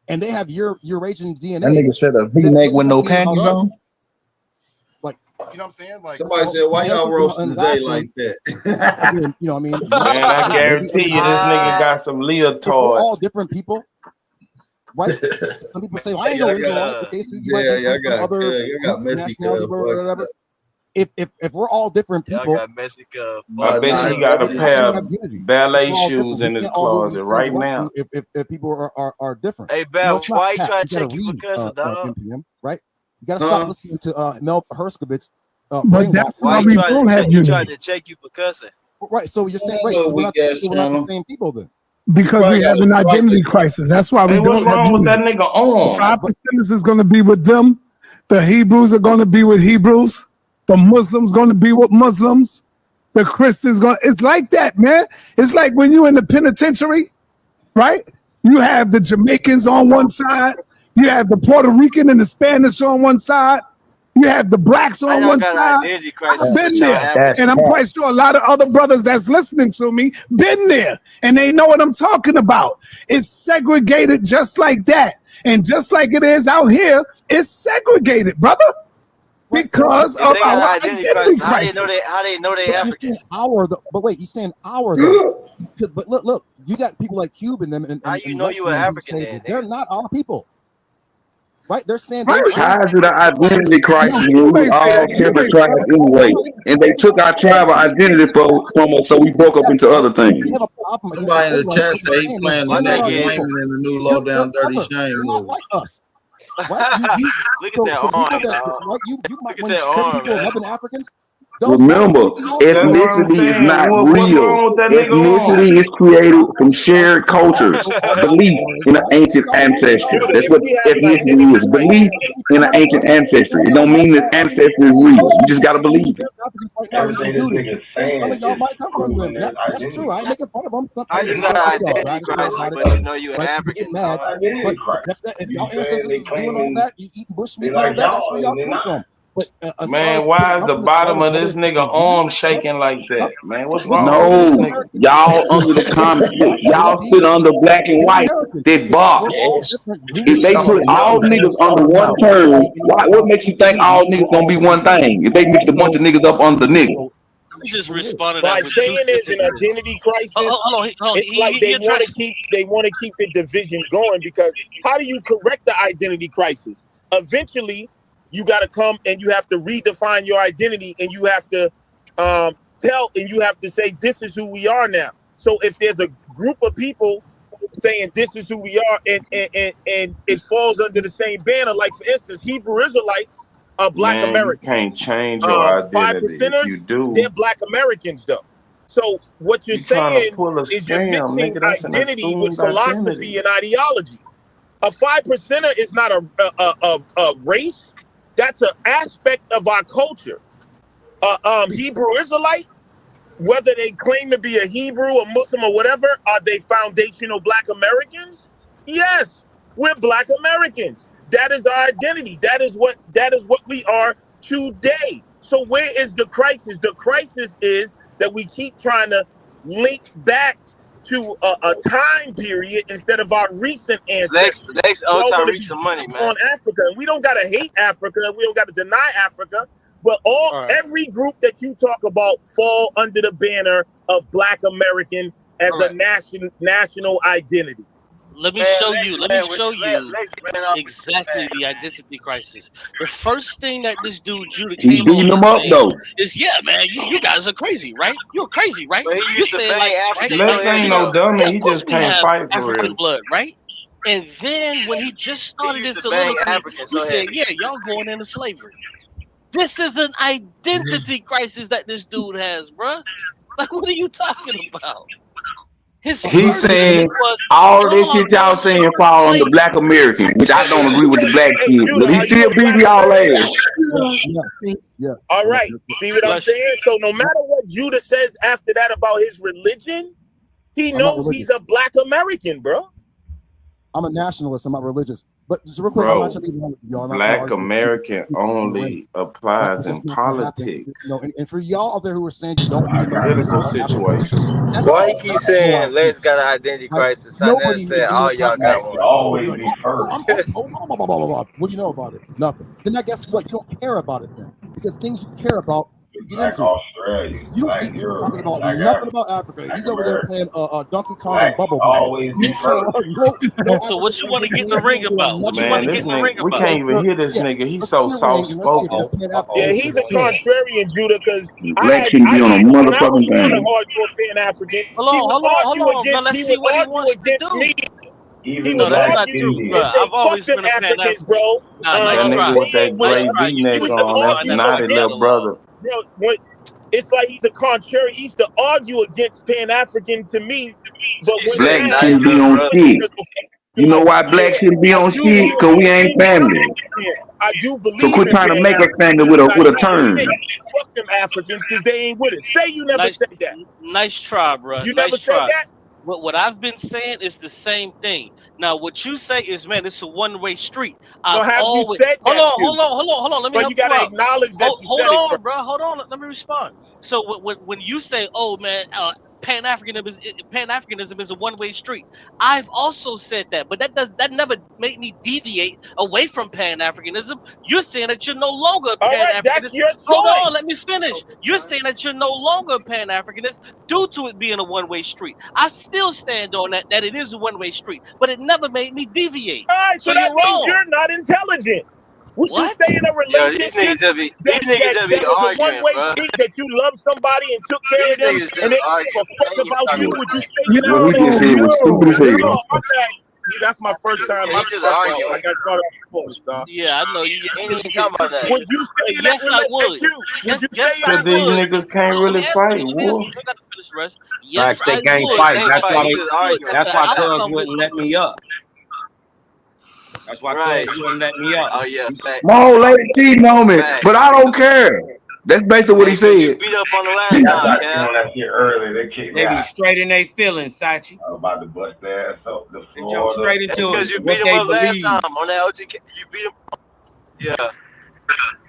A: and they have Eurasian DNA.
W: That nigga said a V-neck with no panties on.
A: You know what I'm saying? Like
O: somebody said, "Why y'all roasting Zay like that?"
A: You know what I mean?
I: Man, I guarantee you, this nigga got some leotards.
A: We're all different people, right? Some people say, well, "I ain't know Israelite."
O: I got
A: nationality or whatever. If we're all different people,
I: I bet you got a pair of ballet shoes in his closet right now.
A: If people are different,
L: hey, Bell, why you trying to check you for cussing, dog?
A: NPM, right? You gotta stop listening to Mel Herskovitz.
E: But that's
L: why you trying to check you for cussing.
A: Right, so you're saying, so we're not the same people then.
E: Because we have an identity crisis. That's why we don't.
I: What's wrong with that nigga on?
E: 5% is going to be with them. The Hebrews are going to be with Hebrews. The Muslims going to be with Muslims. The Christians going. It's like that, man. It's like when you in the penitentiary, right? You have the Jamaicans on one side. You have the Puerto Rican and the Spanish on one side. You have the blacks on one side. I've been there. And I'm quite sure a lot of other brothers that's listening to me been there. And they know what I'm talking about. It's segregated just like that. And just like it is out here, it's segregated, brother. Because of our identity crisis.
L: How they know they African?
A: But wait, you're saying our though. But look, you got people like Cube in them. And
L: how you know you an African then?
A: They're not our people. Right, they're saying
B: how is it an identity crisis when we all separate tribes anyway, and they took our tribal identity from us, so we broke up into other things.
O: Somebody in the chat say he playing the next game in the new Low Down Dirty Shame movie.
A: Like us. Right?
L: Look at that arm.
A: You might want to people 11 Africans.
M: Remember, ethnicity is not real. Ethnicity is created from shared cultures, belief in an ancient ancestry. That's what ethnicity is. Belief in an ancient ancestry. It don't mean that ancestry is real. You just gotta believe it.
I: Everything this nigga saying is just proving his
A: That's true. I ain't making fun of them.
L: How you got an identity crisis, but you know you African, Tom?
A: If y'all ancestors is doing all that, you eating bushmeat and all that, that's where y'all come from. But
K: Man, why is the bottom of this nigga arm shaking like that? Man, what's wrong with
M: No,
K: this nigga?
M: y'all under the comment. Y'all sit under black and white. They box. If they put all niggas under one term, what makes you think all niggas gonna be one thing? If they mix a bunch of niggas up under the nigga.
Q: He just responded
V: By
Q: that
V: saying there's an identity crisis, it's like they want to keep the division going, because how do you correct the identity crisis? Eventually, you got to come and you have to redefine your identity, and you have to you have to say, this is who we are now. So if there's a group of people saying this is who we are, and it falls under the same banner, like for instance, Hebrew Israelites are Black Americans.
K: You can't change your identity. If you do,
V: they're Black Americans though. So what you're saying is you're mixing identity with philosophy and ideology. A 5%er is not a race. That's an aspect of our culture. Hebrew Israelite, whether they claim to be a Hebrew, a Muslim, or whatever, are they foundational Black Americans? Yes, we're Black Americans. That is our identity. That is what we are today. So where is the crisis? The crisis is that we keep trying to link back to a time period instead of our recent ancestors.
L: Lex old time reach some money, man.
V: On Africa, we don't gotta hate Africa. We don't gotta deny Africa. But every group that you talk about fall under the banner of Black American as a national identity.
Q: Let me show you exactly the identity crisis. The first thing that this dude Judah
M: He beating them up though.
Q: is, yeah, man, you guys are crazy, right? You're crazy, right?
L: But he used to bang African.
K: Lex ain't no dummy. He just can't fight for
Q: African
K: real.
Q: blood, right? And then when he just started this soliloquy, he said, yeah, y'all going into slavery. This is an identity crisis that this dude has, bruh. Like, what are you talking about?
M: He's saying all this shit y'all saying fall under Black American, which I don't agree with the black shit, but he still beat y'all ass.
V: Yeah. All right. See what I'm saying? So no matter what Judah says after that about his religion, he knows he's a Black American, bro.
A: I'm a nationalist. I'm not religious. But just real quick,
K: Bro,
A: I'm not
K: Black American only applies in politics.
A: And for y'all out there who are saying you don't need
K: political situation.
L: Why he keep saying Lex got an identity crisis? I never said all y'all got one.
I: Always be first.
A: What do you know about it? Nothing. Then I guess what? You don't care about it then, because things you care about.
I: Black Australia.
A: You don't keep talking about nothing about Africa. He's over there playing Donkey Kong and Bubble.
I: Always be first.
Q: So what you want to get the ring about? What you want to get the ring
K: We
Q: about?
K: can't even hear this nigga. He's so soft spoken.
V: Yeah, he's a contrarian, Judah, because
M: Black shouldn't be on a motherfucking thing.
Q: Hold on. Now let's see what he wants to do.
I: Even
Q: that's not true, bro. I've always been a fan of
V: bro.
K: That nigga with that gray V-neck on, that naughty little brother.
V: Bro, it's like he's a contrary. He used to argue against Pan-African to me, but
M: Black shouldn't be on shit. You know why black shouldn't be on shit? Because we ain't family.
V: I do believe.
M: So quit trying to make us family with a term.
V: Fuck them Africans because they ain't with it. Say you never said that.
Q: Nice try, bro.
V: You never said that.
Q: What I've been saying is the same thing. Now, what you say is, man, it's a one-way street. Hold on. Let me help
V: you gotta acknowledge that.
Q: Hold on, bro. Hold on. Let me respond. So when you say, oh man, Pan-Africanism is a one-way street, I've also said that, but that never made me deviate away from Pan-Africanism. You're saying that you're no longer Pan-Africanist.
V: That's your choice.
Q: Hold on, let me finish. You're saying that you're no longer Pan-Africanist due to it being a one-way street. I still stand on that it is a one-way street, but it never made me deviate.
V: All right, so that means you're not intelligent. Would you stay in a relationship
L: these niggas just be arguing, bro.
V: That you love somebody and took care of them, and they don't give a fuck about you? Would you stay in a
M: What he just said was stupid as hell.
V: that's my first time.
L: Yeah,
V: I
L: he's just arguing.
V: got caught up in sports, dog.
Q: Yeah, I know you.
L: Ain't even talking about that.
V: Would you say
Q: Yes,
V: that?
Q: I would.
V: Would you
Q: Yes,
V: say
Q: I
K: Cause these
Q: would.
K: niggas can't
Q: No, I'm
K: really
Q: asking
K: fight,
Q: you.
K: war.
Q: You gotta finish, rest.
J: Facts,
Q: Yes,
J: they
Q: I
J: can't
Q: would.
J: fight.
L: Can't
J: That's
L: fight.
J: why
L: He's
J: they.
L: just arguing.
J: That's why Cuz
Q: outcome
J: wouldn't let me up. That's why
L: Right.
J: Cuz wouldn't let me up.
L: Oh yeah, fact.
M: Mo lady cheating on me,
L: Facts.
M: but I don't care. That's basically what he
L: Cause you
M: said.
L: beat up on the
I: I
L: last time,
I: got you
L: Cal.
I: on that shit earlier. They kicked me
J: They be
I: out.
J: straight in their feelings, Sachi.
I: I was about to bust their ass up the
J: They jump
I: floor.
J: straight
L: That's
J: into
L: because you
J: what
L: beat him
J: they
L: up last
J: believe.
L: time on that OTK. You beat him. Yeah.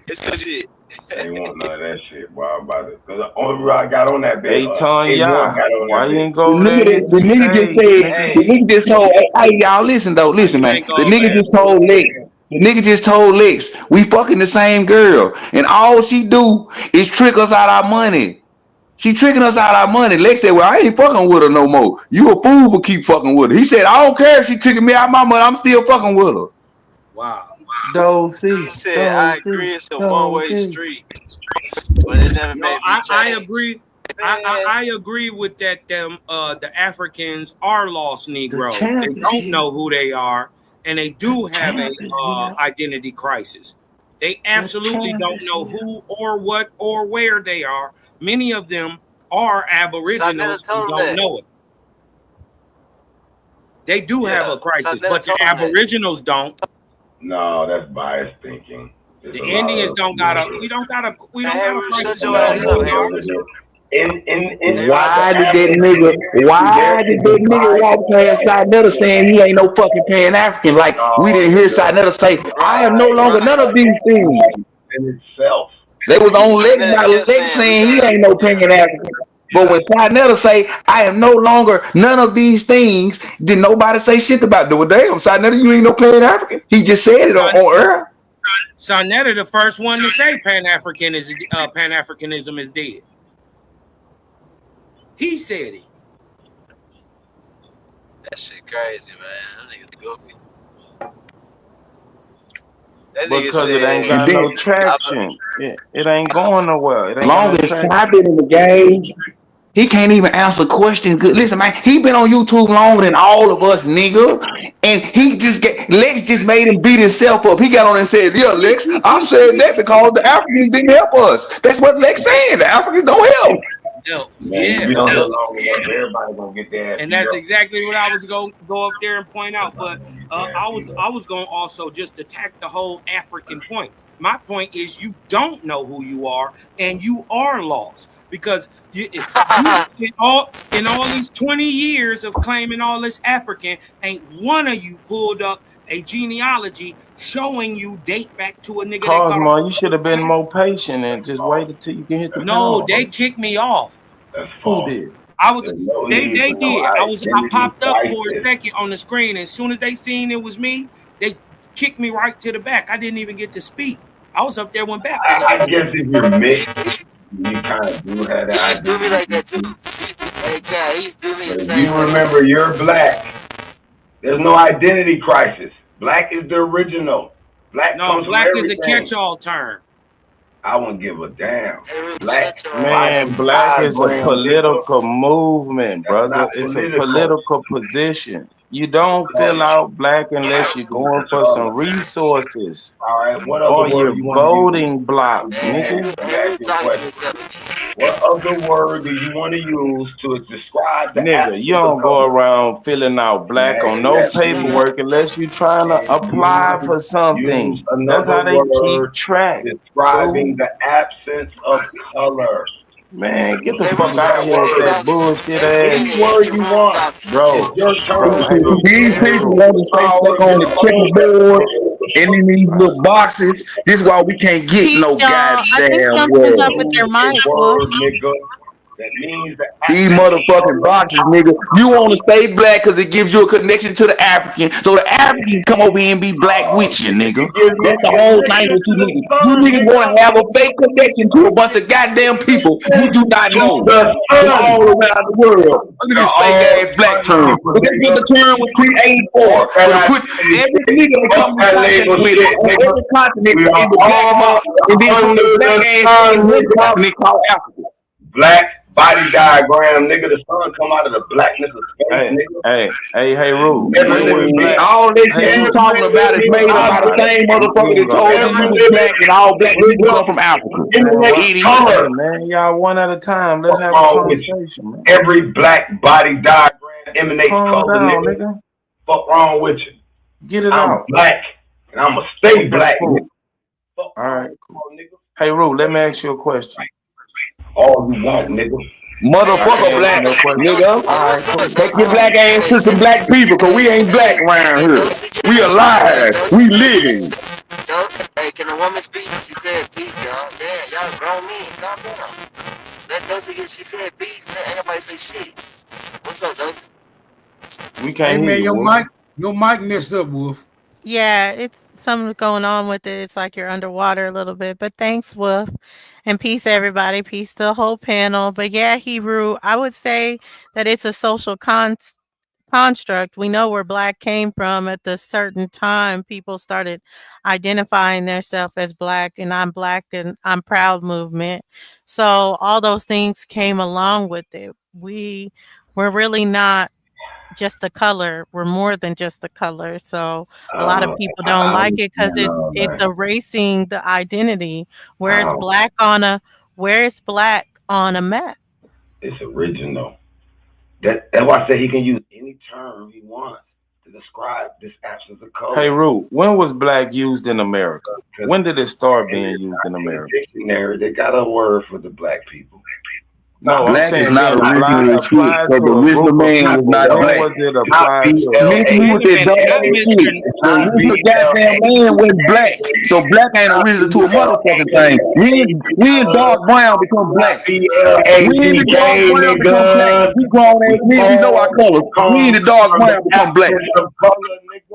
L: It's because you.
I: They want none of that shit, boy. I'm about to. Cause the only reason I got on that bitch,
K: Hey, Tanya,
I: A1 got on
K: why
I: that
K: you
I: bitch.
K: ain't go over
M: The
K: there and hit the
M: nigga just
K: stage,
M: said,
K: nigga?
M: the nigga just told, hey, y'all, listen,
J: You
M: man.
J: ain't go
M: The
J: over
M: nigga
J: there.
M: just told Lex, we fucking the same girl. And all she do is trick us out our money. She tricking us out our money. Lex said, well, I ain't fucking with her no more. You a fool for keep fucking with her. He said, I don't care if she tricking me out my money. I'm still fucking with her.
J: Wow.
L: He said, I agree it's a one-way street. But it never
J: No,
L: made me change.
J: I agree. I agree with that. The Africans are lost Negroes. They don't know who they are, and they do have a identity crisis. They absolutely don't know who or what or where they are. Many of them are Aboriginals who don't know it. They do have a crisis, but the Aboriginals don't.
I: No, that's biased thinking. There's
J: The
I: a lot
J: Indians
I: of
J: don't got a. We don't got a crisis.
L: Shut your ass up, Harry.
M: Why did that nigga walk past Sinetta saying he ain't no fucking Pan African? Like we didn't hear Sinetta say, I am no longer none of these things.
I: In itself.
M: They was on Lex saying he ain't no Pan African. But when Sinetta say, I am no longer none of these things, did nobody say shit about it? Well, damn, Sinetta, you ain't no Pan African. He just said it on air.
J: Sinetta, the first one to say Pan-Africanism is dead. He said it.
L: That shit crazy, man. That nigga's goofy.
K: Because it ain't got no traction. It ain't going nowhere. It ain't got no
M: Longest
K: traction.
M: I've been in the game, he can't even answer questions good. Listen, man, he been on YouTube longer than all of us, nigga. And Lex just made him beat himself up. He got on and said, yeah, Lex, I said that because the Africans didn't help us. That's what Lex saying. The Africans don't help.
J: Yeah,
I: everybody gonna get that.
J: And that's exactly what I was going to go up there and point out. But I was going to also just attack the whole African point. My point is you don't know who you are, and you are lost because you in all these 20 years of claiming all this African, ain't one of you pulled up a genealogy showing you date back to a nigga.
K: Cosmo, you should have been more patient and just waited till you can hit the
J: No,
K: power.
J: they kicked me off.
K: Who did?
J: They did. I popped up for a second on the screen. As soon as they seen it was me, they kicked me right to the back. I didn't even get to speak. I was up there when back.
I: I guess if you're mixed, you kind of do have that.
L: He used to do me like that too. He used to do me the same
I: You
L: way.
I: remember you're black. There's no identity crisis. Black is the original. Black
J: is a catch-all term.
I: I wouldn't give a damn.
K: Black is a political movement, brother. It's a political position. You don't fill out black unless you're going for some resources.
I: All right, what
K: or
I: other
K: your
I: word you want
K: voting block, nigga.
I: What other word do you want to use to describe the
K: Nigga, you don't go around filling out black on no paperwork unless you're trying to apply for something. That's how they keep track.
I: describing the absence of color?
K: Man, get the fuck out of here with that bullshit ass.
I: Any word you want,
K: bro.
M: These people want to stay stuck on the checkerboard and in these little boxes. This is why we can't get no goddamn word.
I: Up with your mic, nigga. That means that
M: these motherfucking boxes, nigga. You want to stay black because it gives you a connection to the African, so the African come over here and be black with you, nigga. That's the whole thing with you niggas. You niggas want to have a fake connection to a bunch of goddamn people you do not know from all around the world. Look at this fake ass black term. But that's what the term was created for. To put every nigga that comes to contact with on every continent in the black box, and then put the black ass in one continent called Africa.
I: Black body diagram, nigga. The sun come out of the blackness of space, nigga.
K: Hey, Roo.
M: All that shit you talking about is made up by the same motherfucker that told you you was black and all black people come from Africa.
K: Hey, man, y'all one at a time. Let's have a conversation, man.
I: Every black body diagram emanates color,
K: down,
I: nigga. Fuck wrong with you?
K: Get it
I: I'm
K: out.
I: black, and I'ma stay black.
K: Cool. All right. Hey, Roo, let me ask you a question.
I: All you want, nigga.
M: Motherfucker black, nigga. Take your black ass to some black people, cause we ain't black around here. We alive. We living.
L: Hey, can a woman speak? She said peace, y'all. Damn, y'all grown men. Calm down. Let Dosey get. She said peace. Ain't nobody say shit. What's up, Dosey?
K: We can't
G: Hey
K: hear
G: man,
K: you,
G: your mic messed up, Wolf.
P: Yeah, it's something going on with it. It's like you're underwater a little bit. But thanks, Wolf. And peace, everybody. Peace to the whole panel. But yeah, Hebrew, I would say that it's a social construct. We know where black came from at the certain time. People started identifying themselves as black and I'm proud movement. So all those things came along with it. We're really not just the color. We're more than just the color. So a lot of people don't like it because it's erasing the identity. Where's black on a map?
I: It's original. That's why I say he can use any term he wants to describe this absence of color.
K: Hey, Roo, when was black used in America? When did it start being used in America?
I: Dictionary, they got a word for the black people.
K: No,
M: black is not original shit, because the original man was not black. Mentally with that dog shit. The original goddamn man wasn't black. So black ain't original to a motherfucking thing. We in dark brown become black. We in the dark brown become black. We grown ass men, we know our color. We in the dark brown become black.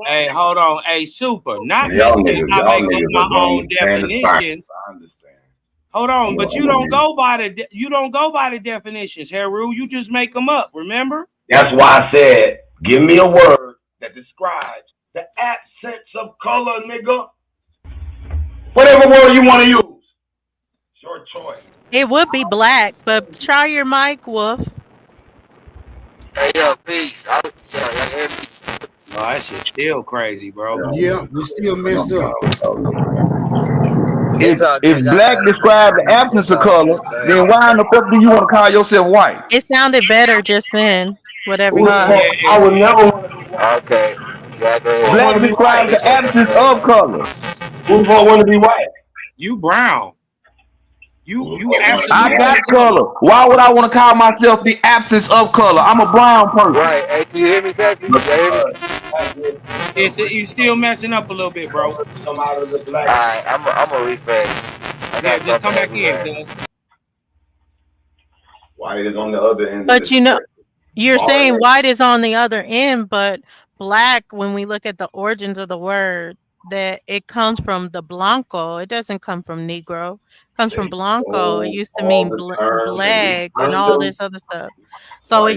J: Hey, hold on. Hey, Super. Not
I: Y'all
J: necessarily
I: niggas,
J: I
I: y'all
J: make up
I: niggas
J: my
I: are grown
J: own
I: standard
J: definitions.
I: I understand.
J: Hold on, but you don't go by the definitions, Heru. You just make them up, remember?
I: That's why I said, give me a word that describes the absence of color, nigga. Whatever word you want to use. Your choice.
P: It would be black, but try your mic, Wolf.
L: Hey, yo, peace. Y'all hear me?
J: Oh, that shit's still crazy, bro.
G: Yeah, we still messed up.
M: If black describe the absence of color, then why in the fuck do you want to call yourself white?
P: It sounded better just then. Whatever you
I: I
P: said.
I: would never want to be white.
L: Okay. Yeah, go ahead.
M: Black describes the absence of color.
I: Who the fuck want to be white?
J: You brown. You absolutely.
M: I got color. Why would I want to call myself the absence of color? I'm a brown person.
L: Right. Hey, can you hear me, Sassy? You hear me?
J: You still messing up a little bit, bro.
I: Come out of the black.
L: All right, I'm a rephrase.
J: Yeah, just come back in, son.
I: White is on the other end.
P: But you know, you're saying white is on the other end, but black, when we look at the origins of the word, that it comes from the Blanco. It doesn't come from Negro. It comes from Blanco. It used to mean black and all this other stuff. So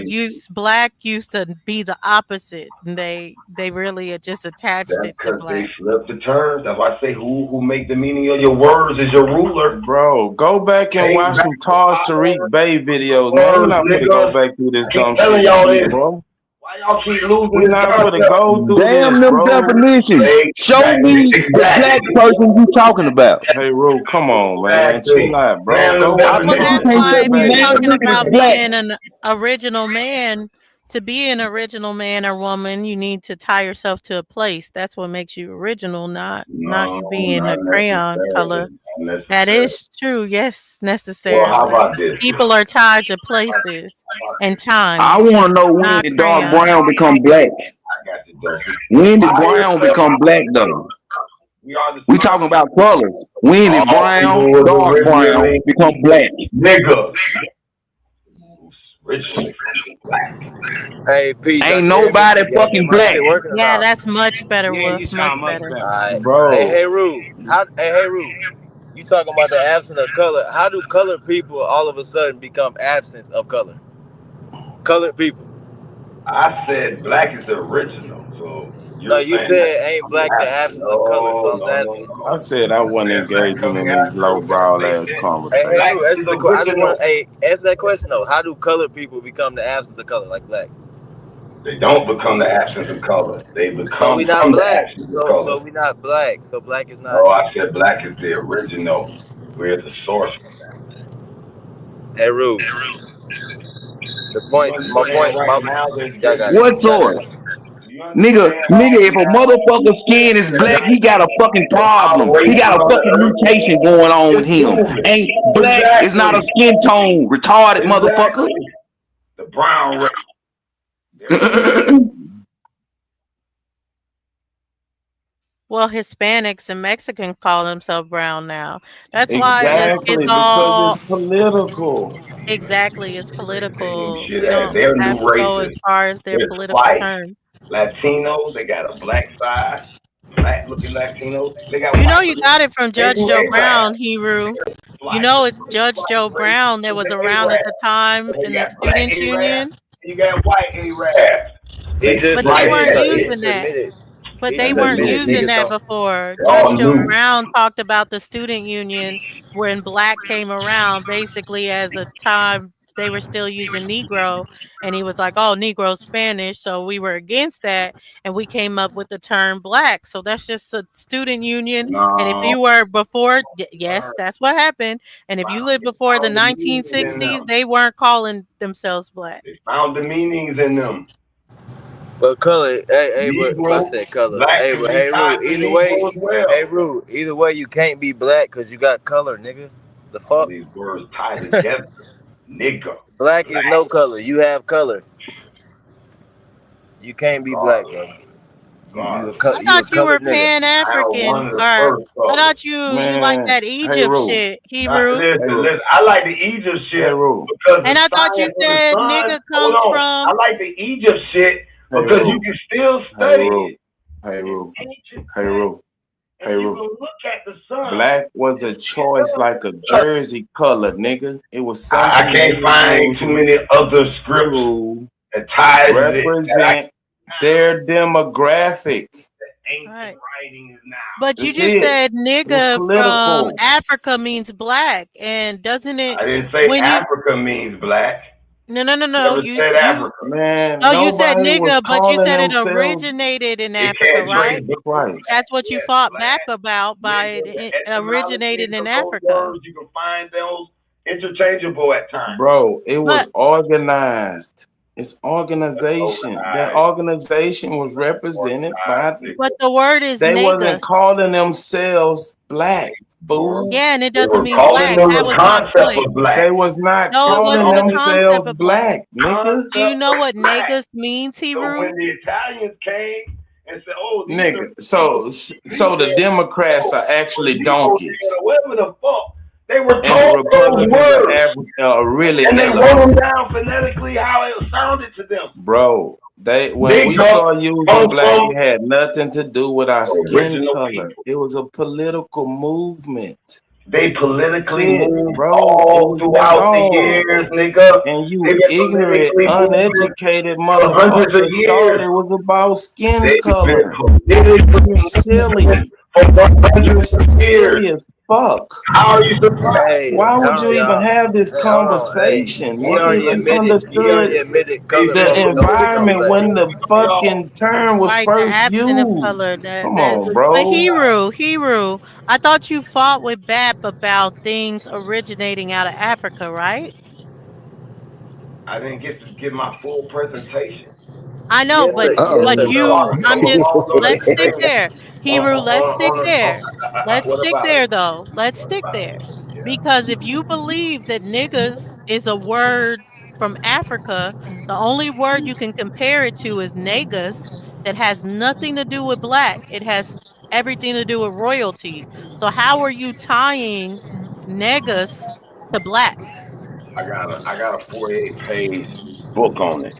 P: black used to be the opposite. And they really just attached it to black.
I: They flipped the terms. That's why I say who make the meaning of your words is your ruler.
K: Bro, go back and watch some Taj Tariq Bay videos, man. We're not gonna go back through this dumb shit, bro.
I: Why y'all keep losing?
K: We're not gonna go through
M: Damn
K: this,
M: them
K: bro.
M: definitions. Show me the black person you talking about.
K: Hey, Ru, come on, man. Chill out, bro.
P: Well, that's why we're talking about being an original man. To be an original man or woman, you need to tie yourself to a place. That's what makes you original, not you being a crayon color. That is true, yes, necessarily.
I: Well, how about this?
P: People are tied to places and times.
M: I want to know when did dark brown become black? When did brown become black, though? We talking about colors. When did brown, dark brown become black?
I: Nigga.
L: Hey, Pete.
M: Ain't nobody fucking black.
P: Yeah, that's much better.
J: Yeah,
P: Wolf.
J: you sound much better.
L: All right.
K: Bro.
L: Hey, Ru. You talking about the absence of color? How do colored people all of a sudden become absence of color? Colored people.
I: I said black is the original, so
H: No, you said ain't black the absence of color, so I was asking.
K: I said I wasn't engaging in these low brow ass
H: Hey,
K: conversations.
H: Drew, answer the I just want answer that question though. How do colored people become the absence of color like black?
I: They don't become the absence of color. They
H: So
I: become
H: we not
I: from the
H: black.
I: absence of
H: So
I: color.
H: we not black. So black is not.
I: No, I said black is the original. We're the source from that.
H: Hey, Rue. The
I: You
H: point. My
I: understand
H: point.
I: right now there's
H: Y'all got
I: different.
H: it.
M: What
H: You got it.
M: source?
I: You
M: Nigga,
I: understand
M: if a
I: now
M: motherfucker skin is black, he got a fucking
I: the
M: problem. He
I: operation
M: got a
I: of the
M: fucking
I: earth
M: mutation going on with
I: is
M: him.
I: moving.
M: Ain't black is not a
I: Exactly.
M: skin tone, retarded motherfucker.
I: Exactly. The brown race.
P: Well, Hispanics and Mexicans call themselves brown now. That's why
K: Exactly,
P: it's
K: because
P: all
K: it's political.
P: exactly. It's
I: They do
P: political.
I: shit
P: We
I: as
P: don't
I: their
P: have
I: new
P: to go as
I: races.
P: far as their
I: There's
P: political
I: white,
P: terms.
I: Latinos, they got a black side, black looking Latinos. They got
P: You know,
I: white.
P: you got it from
I: They
P: Judge
I: do
P: Joe
I: Arabs.
P: Brown, Hebrew. You
I: Like
P: know,
I: the
P: it's
I: first
P: Judge
I: white
P: Joe
I: race
P: Brown that
I: is
P: was
I: the
P: around at the
I: Arabs.
P: time
I: So
P: in
I: you
P: the
I: got black
P: Students
I: Arabs
P: Union,
I: and you got white Arabs.
H: He
I: They
H: just
P: but they
I: sliced
H: admitted.
P: weren't
I: that
H: He
P: using
H: just
I: bitch.
P: that.
H: admitted.
P: But
H: He
P: they
H: just
I: That's
P: weren't
H: admitted
I: new.
P: using
H: niggas
P: that
H: don't.
P: before.
I: They
P: Judge
I: all
P: Joe
I: new.
P: Brown talked about the student union when black came around basically as a time they were still using Negro. And he was like, oh, Negro's Spanish. So we were against that. And we came up with the term black. So that's just a student union. And if
I: No.
P: you were before, yes, that's what happened. And if you lived before the
I: Found the meanings in
P: 1960s,
I: them.
P: they weren't calling themselves black.
I: They found the meanings in them.
H: But color, but I
I: Negro,
H: said color.
I: black can
H: But
I: be
H: hey,
I: tied
H: Rue.
I: to
H: Either way,
I: Negro as well.
H: hey, Rue. Either way, you can't be black because you got color, nigga. The
I: All
H: fuck?
I: these words tied together. Nigga,
H: Black is
I: black,
H: no color. You have color. You can't be black,
I: regardless.
H: bro.
I: Regardless.
P: I
H: You a
P: thought you were
H: colored nigga.
P: Pan
I: I am one
P: African,
I: of
P: or
I: the
P: I
I: first colors.
P: thought you like
K: Man,
P: that
K: hey
P: Egypt
K: Rue.
P: shit, Hebrew.
K: Hey Rue.
I: Listen. I like the Egypt
K: Hey
I: shit
K: Rue.
I: because the
P: And I thought you
I: science of the
P: said
I: sun.
P: nigga
I: Hold
P: comes
I: on. I
P: from.
I: like the Egypt shit
K: Hey
I: because you
K: Rue.
I: can still
K: Hey
I: study
K: Rue.
I: it
K: Hey
I: in
K: Rue.
I: ancient
K: Hey
I: texts
K: Rue. Hey
I: and you
K: Rue.
I: can look at the sun
K: Black was
I: and
K: a
I: see it
K: choice like a
I: does.
K: jersey color, nigga. It was
I: I
K: something they
I: can't find
K: used
I: too many other scripts
K: to
I: that ties it that I
K: represent their demographic.
I: ancient
P: Right.
I: writings now.
P: But you
K: That's
P: just
K: it.
P: said
K: It was
P: nigga from
K: political.
P: Africa means black, and doesn't it
I: I didn't say
P: when you
I: Africa means black.
P: no
I: Never said
P: you
I: Africa.
K: Man,
P: no you said
K: nobody was
P: nigga, but you
K: calling
P: said it
K: themselves
P: originated in
I: It
P: Africa,
I: can't
P: right?
I: trace
K: Jesus
I: the word
K: Christ.
I: black.
P: That's what you
I: Yes,
P: fought back
I: black,
P: about by
I: nigga, the
P: it
I: etymology
P: originated in
I: of those
P: Africa.
I: words, you can find those interchangeable at times.
K: Bro, it
P: But
K: was organized. It's
I: That's
K: organization. That
I: organized.
K: organization was
I: That's
K: represented by,
I: organized, nigga.
P: but the word is
K: they wasn't
P: negus.
K: calling themselves black, fool.
P: Yeah, and it
I: They
P: doesn't
I: were
P: mean
I: calling
P: black.
I: them
P: That
I: the
P: was my
I: concept
P: point.
I: of black.
K: They was not
P: No,
I: They
P: it
I: were
K: calling
P: wasn't the
I: calling
P: concept
K: themselves
P: of black.
K: black, nigga.
P: Do you
I: concept
P: know
I: of
P: what
I: black.
P: negus means,
I: So
P: Hebrew?
I: when the Italians came and said, "Oh, these are
K: Nigga.
I: people,"
K: So the Democrats are actually
I: Negroes
K: donkeys.
I: or whatever the fuck, they were
K: And the
I: told those
K: Republicans
I: words,
K: are really
I: and they wrote them
K: elephants.
I: down phonetically how it sounded to them.
K: Bro, when we
I: Nigga
K: start using
I: comes
K: black,
I: from
K: it had nothing to do with our skin
I: original
K: color.
I: people.
K: It was a political movement.
I: They
K: That's
I: politically
K: it,
I: moved
K: bro.
I: all
K: That's
I: throughout the
K: all.
I: years, nigga.
K: And
I: They've
K: you
I: been
K: ignorant,
I: politically moving
K: uneducated
I: for hundreds of
K: motherfuckers thought
I: years.
K: it was about skin
I: They've been
K: color.
I: politically
K: You're
I: moving
K: silly.
I: for
K: You're
I: hundreds of years.
K: silly as fuck.
I: How are you surprised?
H: Hey,
K: Why would
H: hold
K: you
H: on,
K: even
H: y'all.
K: have this
H: Hey, hold on. Hey,
K: conversation,
H: he
K: nigga?
H: already
K: If you
H: admitted. He
K: understood
H: already admitted
I: They
H: color
K: the
I: been
H: don't become
K: environment
I: politically
H: black.
K: when the
I: moving for y'all.
K: fucking term was
P: Right, the
K: first
P: absent of
K: used.
P: color.
K: Come
P: That.
K: on,
P: But
K: bro.
P: Hebrew. I thought you fought with BAP about things originating out of Africa, right?
I: I didn't get to give my full presentation.
P: I know,
H: Yes,
P: but
H: sir. Yes,
P: but
H: sir.
I: You
P: you,
H: No.
I: caught me
P: I'm
I: on the
P: just
I: wrong
P: let's stick
I: understanding.
P: there, Hebrew. Let's stick there. Let's
H: What
P: stick
H: about it?
P: there, though. Let's stick there, because if you believe that niggas is a word from Africa, the only word you can compare it to is negus. That has nothing to do with black. It has everything to do with royalty. So how are you tying negus to black?
I: I got a 48-page book on it.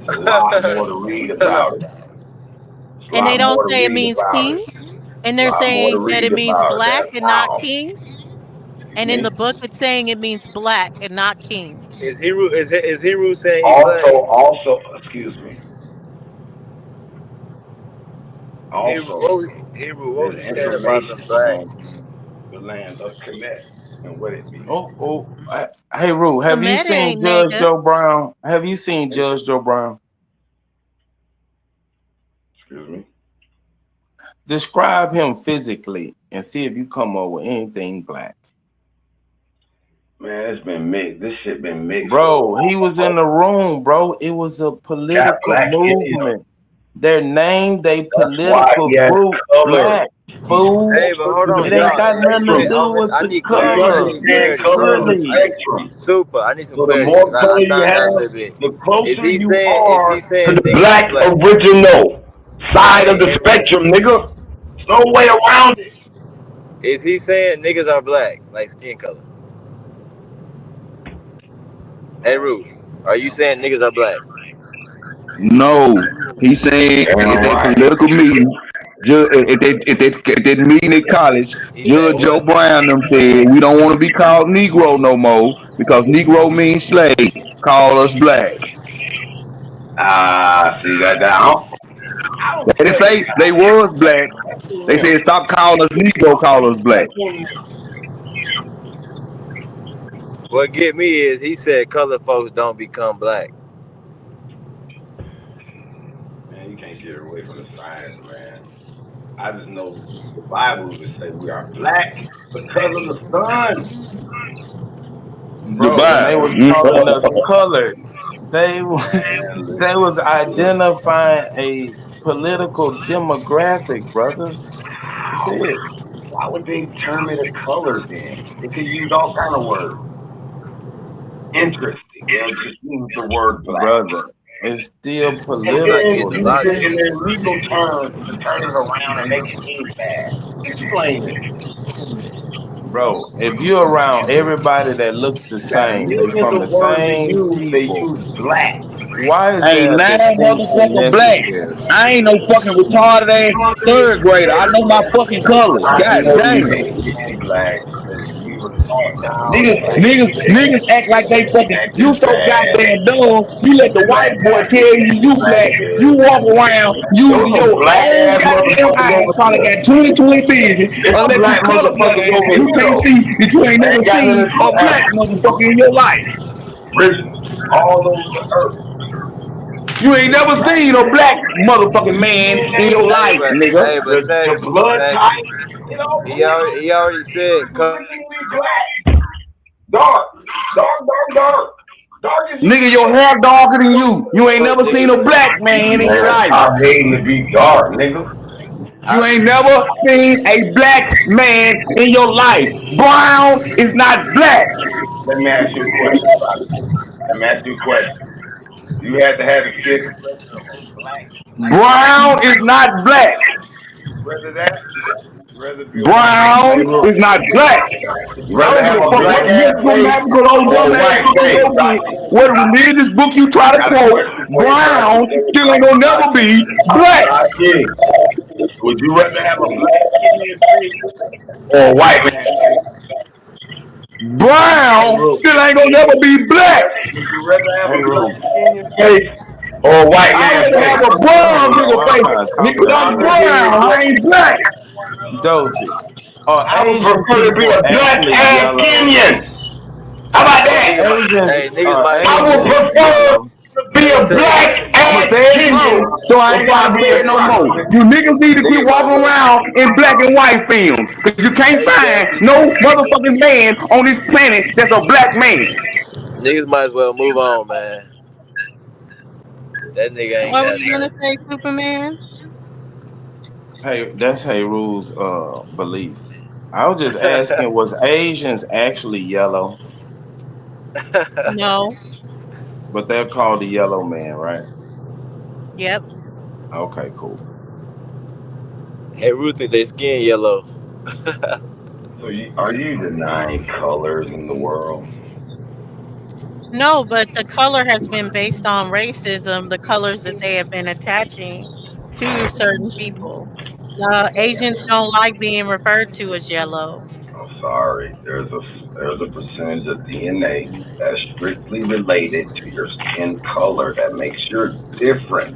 I: It's a lot more to read about it. It's a
P: And they
I: lot
P: don't
I: more to
P: say it
I: read
P: means
I: about
P: king,
I: it.
P: and
I: A
P: they're
I: lot more to
P: saying that
I: read
P: it means
I: about it.
P: black
I: That's
P: and not
I: how.
P: king.
I: Excuse
P: And in
I: me.
P: the book, it's saying it means black and not king.
H: Is Hebrew saying he black?
I: Also, excuse me. Also,
L: What was
I: there's
L: you saying about the
I: information
L: blacks?
I: on the land of Kemet and what it means.
K: Hey, Rue, have you
P: Kemet
K: seen
P: ain't
K: Judge
P: niggas.
K: Joe Brown? Have you seen Judge Joe Brown?
I: Excuse me?
K: Describe him physically and see if you come up with anything black.
I: Man, it's been mixed. This shit been mixed for a
K: Bro, he was in
I: while.
K: the room, bro. It was a
I: Got
K: political
I: black in him.
K: movement. They named a
I: That's why
K: political
I: he has
K: group
I: color.
K: black, fool.
L: Hey, but hold
I: To the
L: on,
K: It ain't
L: y'all.
K: got nothing to
L: Wait,
I: spectrum.
K: do with
L: I
K: the
L: need
I: Do you
L: clarity. I
K: color.
L: need
K: You
I: understand
L: clarity.
I: color is a
K: silly.
I: spectrum?
L: Super. I need some
I: So the
L: clarity
I: more
L: because I
I: color you
L: timed out a
I: have,
L: little bit.
I: the
L: Is
I: closer
L: he
I: you
L: saying? Is he
I: are to
L: saying
I: the
L: niggas is
I: black
L: black?
I: original side of
L: Hey,
I: the
L: hey, Ru.
I: spectrum, nigga. No way around it.
L: Is he saying niggas are black, like skin color? Hey, Ru. Are you saying niggas are black?
M: No, he's saying
I: Damn
M: at that
I: right.
M: political meeting, at that meeting at college,
L: He said
M: Judge Joe
L: what?
M: Brown them said we don't want to be called Negro no more because Negro means slave. Call us black.
I: See that down. I don't
M: They
I: care.
M: didn't say they was black.
I: That's on
M: They said
I: them.
M: stop calling us Negro, call us black.
I: That's on them.
L: What get me is he said colored folks don't become black.
I: Man, you can't get away from the science, man. I just know the Bible would say we are black because of the sun.
M: The
K: Bro, when they
M: Bible.
K: was calling us colored, they
I: Man,
K: they was
I: listen.
K: identifying a political demographic, brother. That's it.
I: Why would they term it a color then? They could use all kind of words. Interesting. They'll just use the word black.
K: Brother, it's still
I: And
L: I'm not
I: then
L: getting
K: political,
L: the
I: use
K: nigga.
I: it
L: logic.
I: in their legal terms to turn it around and make it mean bad. Explain it.
K: Bro, if you're around everybody that look the
I: You got
K: same, they
I: millions
K: from the
I: of words to
K: same
I: use. They
K: people,
I: use black.
K: why is
M: Ain't
K: there a
M: nine
K: distinction
M: motherfucker black.
K: necessary?
M: I ain't no fucking retarded ass third grader. I know my fucking colors.
I: I
M: God
I: know you
M: damn.
I: hate being black because we were taught down
M: Niggas act like they fucking.
I: black
M: You
I: is
M: so
I: bad.
M: goddamn dumb. You let the
I: Black
M: white boy tell
I: Africans
M: you
I: is
M: black.
I: black
M: You
I: good.
M: walk around
I: Those
M: using
I: some
M: your
I: black
M: own
I: ass
M: goddamn
I: motherfuckers
M: eyes.
I: over
M: Probably
I: here.
M: got 20/20 vision.
I: It's some
M: Unless you
I: black motherfuckers
M: colorblind
I: over
M: and you
I: here
M: can't
I: though.
M: see that you ain't
I: They
M: never
I: ain't got
M: seen
I: nothing to do
M: a
I: with
M: black
I: Africa.
M: motherfucker in your life.
I: Original. All over the earth.
M: You ain't never
I: Black
M: seen a black motherfucking man in
I: DNA,
M: your life, nigga.
L: Hey, but
I: the
L: Sassy,
I: blood
L: Sassy.
I: type, it all proves
L: He already
I: you're
L: said.
I: originally black. Dark. Dark, dark, dark. Dark as you.
M: Nigga, your hair darker than you. You ain't
L: What
M: never seen
L: niggas?
M: a black man in your
I: Man,
M: life.
I: stop hating to be dark, nigga.
M: You ain't never seen a black man in your life. Brown is not black.
I: Let me ask you a question, brother. Let me ask you a question. You had to have the skin complexion of a black, light skinned
M: Brown is not black.
I: You rather that? You rather be a white?
M: Brown
I: Hey, look.
M: is not black.
I: You
M: I
I: rather
M: don't give
I: have
M: a
I: a
M: fuck
I: black
M: what
I: ass
M: Mexico,
I: face
M: magical, old
I: or a
M: dumbass
I: white
M: book you
I: face?
M: go get, what religious book you try
I: I
M: to
I: got a
M: quote,
I: question for you, brother.
M: brown still ain't gonna never be black.
I: Would you rather have a black Kenyan face or a white man face?
K: Hey,
M: Brown
K: Ru.
M: still ain't gonna never be black.
I: Would you rather have
K: Hey,
I: a black
K: Ru.
I: Kenyan face or a white
M: I'd
I: man
M: rather have
I: face?
M: a
K: I
M: brown
K: don't know.
M: nigga
K: I'm
M: face.
K: trying to talk
M: Nigga,
K: to
I: I
M: I'm
K: him.
I: would be
M: brown. I ain't black.
K: Dozy. Are
I: I would
K: Asian
I: prefer to be
K: people
I: a black
K: actually
I: ass
K: yellow?
I: Kenyan. How about
L: Well,
I: that?
L: niggas
K: Are
L: might.
I: I would
K: Asians
I: prefer
K: yellow?
I: to be
L: Let me
I: a
L: say this.
I: black
M: I'ma
I: ass
M: say it
I: Kenyan
M: slow so I ain't
I: before I
M: gotta
I: be
M: say
I: a
M: it no
I: cracker,
M: more.
I: nigga.
M: You niggas need to quit
L: Niggas might as
M: walking
L: well.
M: around in black and white films. Cause you can't
L: Hey,
M: find
L: Sassy.
M: no motherfucking man on this planet that's a black man.
L: Niggas might as well move on, man. That nigga ain't
P: What were
L: got
P: you gonna
L: nothing.
P: say, Superman?
K: Hey, that's Hey Rule's belief. I was just asking, was Asians actually yellow?
P: No.
K: But they're called the yellow man, right?
P: Yep.
K: Okay, cool.
L: Hey, Ruth think they skin yellow.
I: So are you denying colors in the world?
P: No, but the color has been based on racism, the colors that they have been attaching to certain people. Asians don't like being referred to as yellow.
I: I'm sorry. There's a percentage of DNA that's strictly related to your skin color that makes you different.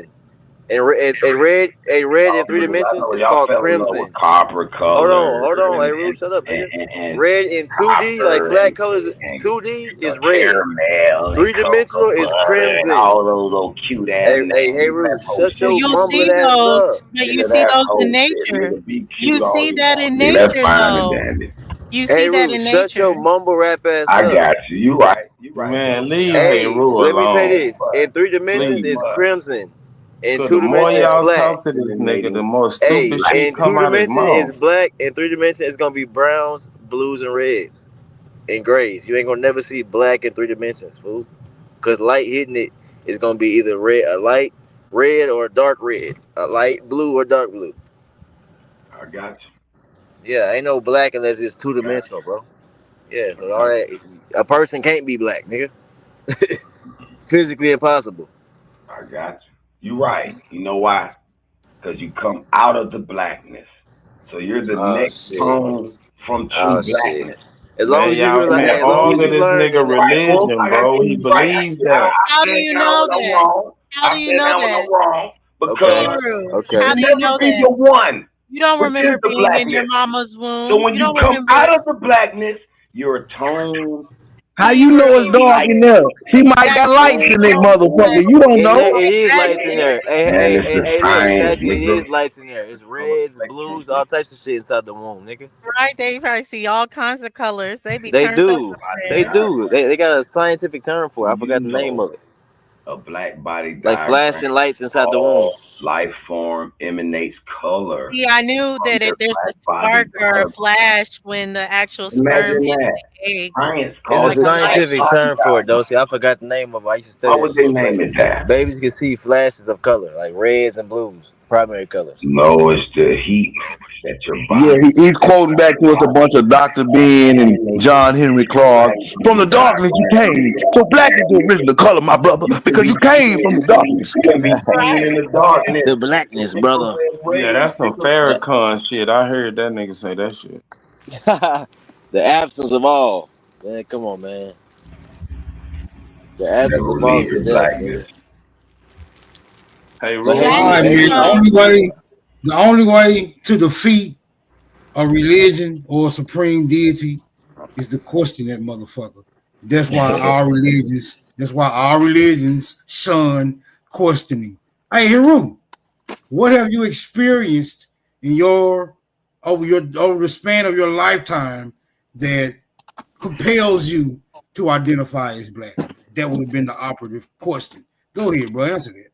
H: And red in 3 dimensions is
I: y'all
H: called
I: fell in love with
H: crimson.
I: copper color.
H: Hold on. Hey, Rue, shut up, nigga. Red in 2D, like
I: Copper
H: flat colors, 2D is red.
I: caramel and
H: 3-dimensional
I: cocoa
H: is
I: butter and
H: crimson.
I: all those old cute ass
H: Hey,
I: names.
H: Rue,
I: That whole
H: shut
I: shit.
H: your
P: You'll
H: mumbling
P: see
H: asses up.
P: those, but you
I: Nigga,
P: see
I: that's
P: those in
I: whole shit.
P: nature.
I: Nigga, be
P: You
I: cute all
P: see
I: you
P: that
I: want.
P: in
I: Nigga, that's
P: nature,
I: fine and
P: though.
I: dandy.
P: You
H: Hey,
P: see that
H: Rue,
P: in
H: shut your
P: nature.
H: mumble rap ass
I: I
H: up.
I: got you. You right. You right.
K: Man, leave
H: Hey,
K: Heru
H: let me say
K: alone.
H: this. In 3 dimensions,
K: Please.
H: it's crimson. In
K: Cause
H: 2
K: the more
H: dimensions, it's
K: y'all
H: flat.
K: talk to this nigga, the more
H: Hey,
K: stupid shit
H: in
K: come
H: 2
K: out his
H: dimensions, it's
K: mouth.
H: black. In 3 dimensions, it's gonna be browns, blues, and reds, and grays. You ain't gonna never see black in 3 dimensions, fool. Cause light hitting it is gonna be either a light red or a dark red, a light blue or dark blue.
I: I got
H: Yeah, ain't no black unless it's 2 dimensional, bro. Yeah, so all right, a person can't be black, nigga. Physically impossible.
I: I got you. You right. You know why? Because you come out of the blackness. So you're the
H: Oh
I: next
H: shit.
I: tone from
H: Oh
I: true
H: shit.
I: blackness.
H: As long
K: Man,
H: as you
K: y'all
H: realize,
K: can't
H: as long as
K: argue
H: you
K: this
H: learn
K: nigga
H: that.
I: Right, well,
K: religion,
I: I got
K: bro.
I: you.
K: He
I: You right.
K: believes that.
P: How do
I: I
P: you
I: said down
P: know
I: when I'm
P: that?
I: wrong.
P: How
I: I
P: do you
I: said
P: know
I: down when
P: that?
I: I'm wrong.
H: Okay.
I: Because
P: Heru,
I: you
P: how
H: Okay.
I: can
P: do you
I: never
P: know
I: be
P: that?
I: your one,
P: You don't
I: which is
P: remember
I: the
P: being in your
I: blackness.
P: mama's
I: So
P: womb.
I: when
P: You
I: you
P: don't
I: come
P: remember.
I: out of the blackness, you're toned
W: How you know it's
P: Heru,
W: dark
I: light.
W: in there? She might
P: that
W: got lights
P: green
W: in that
P: on
W: motherfucker.
P: black.
W: You don't
H: In there,
W: know.
H: it is
P: That
H: lights in there. Hey,
I: Man,
H: hey,
I: it's
H: hey,
I: the
H: hey, look,
I: science,
H: Statue, it
I: nigga.
H: is lights in there. It's reds, blues, all types of shit inside the womb, nigga.
P: right, they probably see all kinds of colors. They be
H: They
P: turned up
H: do.
P: over
H: They
P: there.
H: do. They got a scientific term for it. I forgot
I: You
H: the name
I: know
H: of it.
I: a black body
H: Like
I: diagram.
H: flashing lights inside the womb.
I: All life form emanates color
P: See, I knew
I: from
P: that
I: their
P: there's a
I: black body
P: spark or a
I: diagram.
P: flash when the actual sperm
I: Imagine
P: hits
I: that.
P: the egg.
I: Science
H: It's a
I: calls
P: Like
I: it
P: a light.
I: black
H: scientific
I: body
H: term for it, though.
I: diagram.
H: See, I forgot the name of it. I used to
I: Why
H: study that
I: would they
H: shit. But
I: name it that?
H: babies can see flashes of color, like reds and blues, primary colors.
I: No, it's the heat that your
W: Yeah,
I: body
W: he's quoting back to us a bunch of Dr. Ben and
I: emanates
W: John Henry Clark.
I: black
W: From
I: body
W: the darkness you
I: diagram.
W: came. So black is the original color, my brother,
I: You can
W: because you
I: be
W: came
I: seen,
W: from the darkness.
I: you can be seen in the darkness.
H: The blackness, brother.
K: Yeah, that's some
H: The,
K: Farrakhan shit. I heard that nigga say that shit.
H: the absence of all. Man, come on, man. The absence
I: Never
H: of all
I: leave
H: is
I: your
H: death,
I: blackness.
H: nigga.
K: Hey,
H: But
W: So
H: hey,
K: Ruru.
W: all
H: look,
W: right,
K: Hey,
W: man.
K: Ruru.
W: The only way to defeat a religion or a supreme deity is to question that motherfucker. That's why our religions shun questioning. Hey, Heru, what have you experienced in your over the span of your lifetime that compels you to identify as black? That would have been the operative question. Go ahead, bro. Answer that.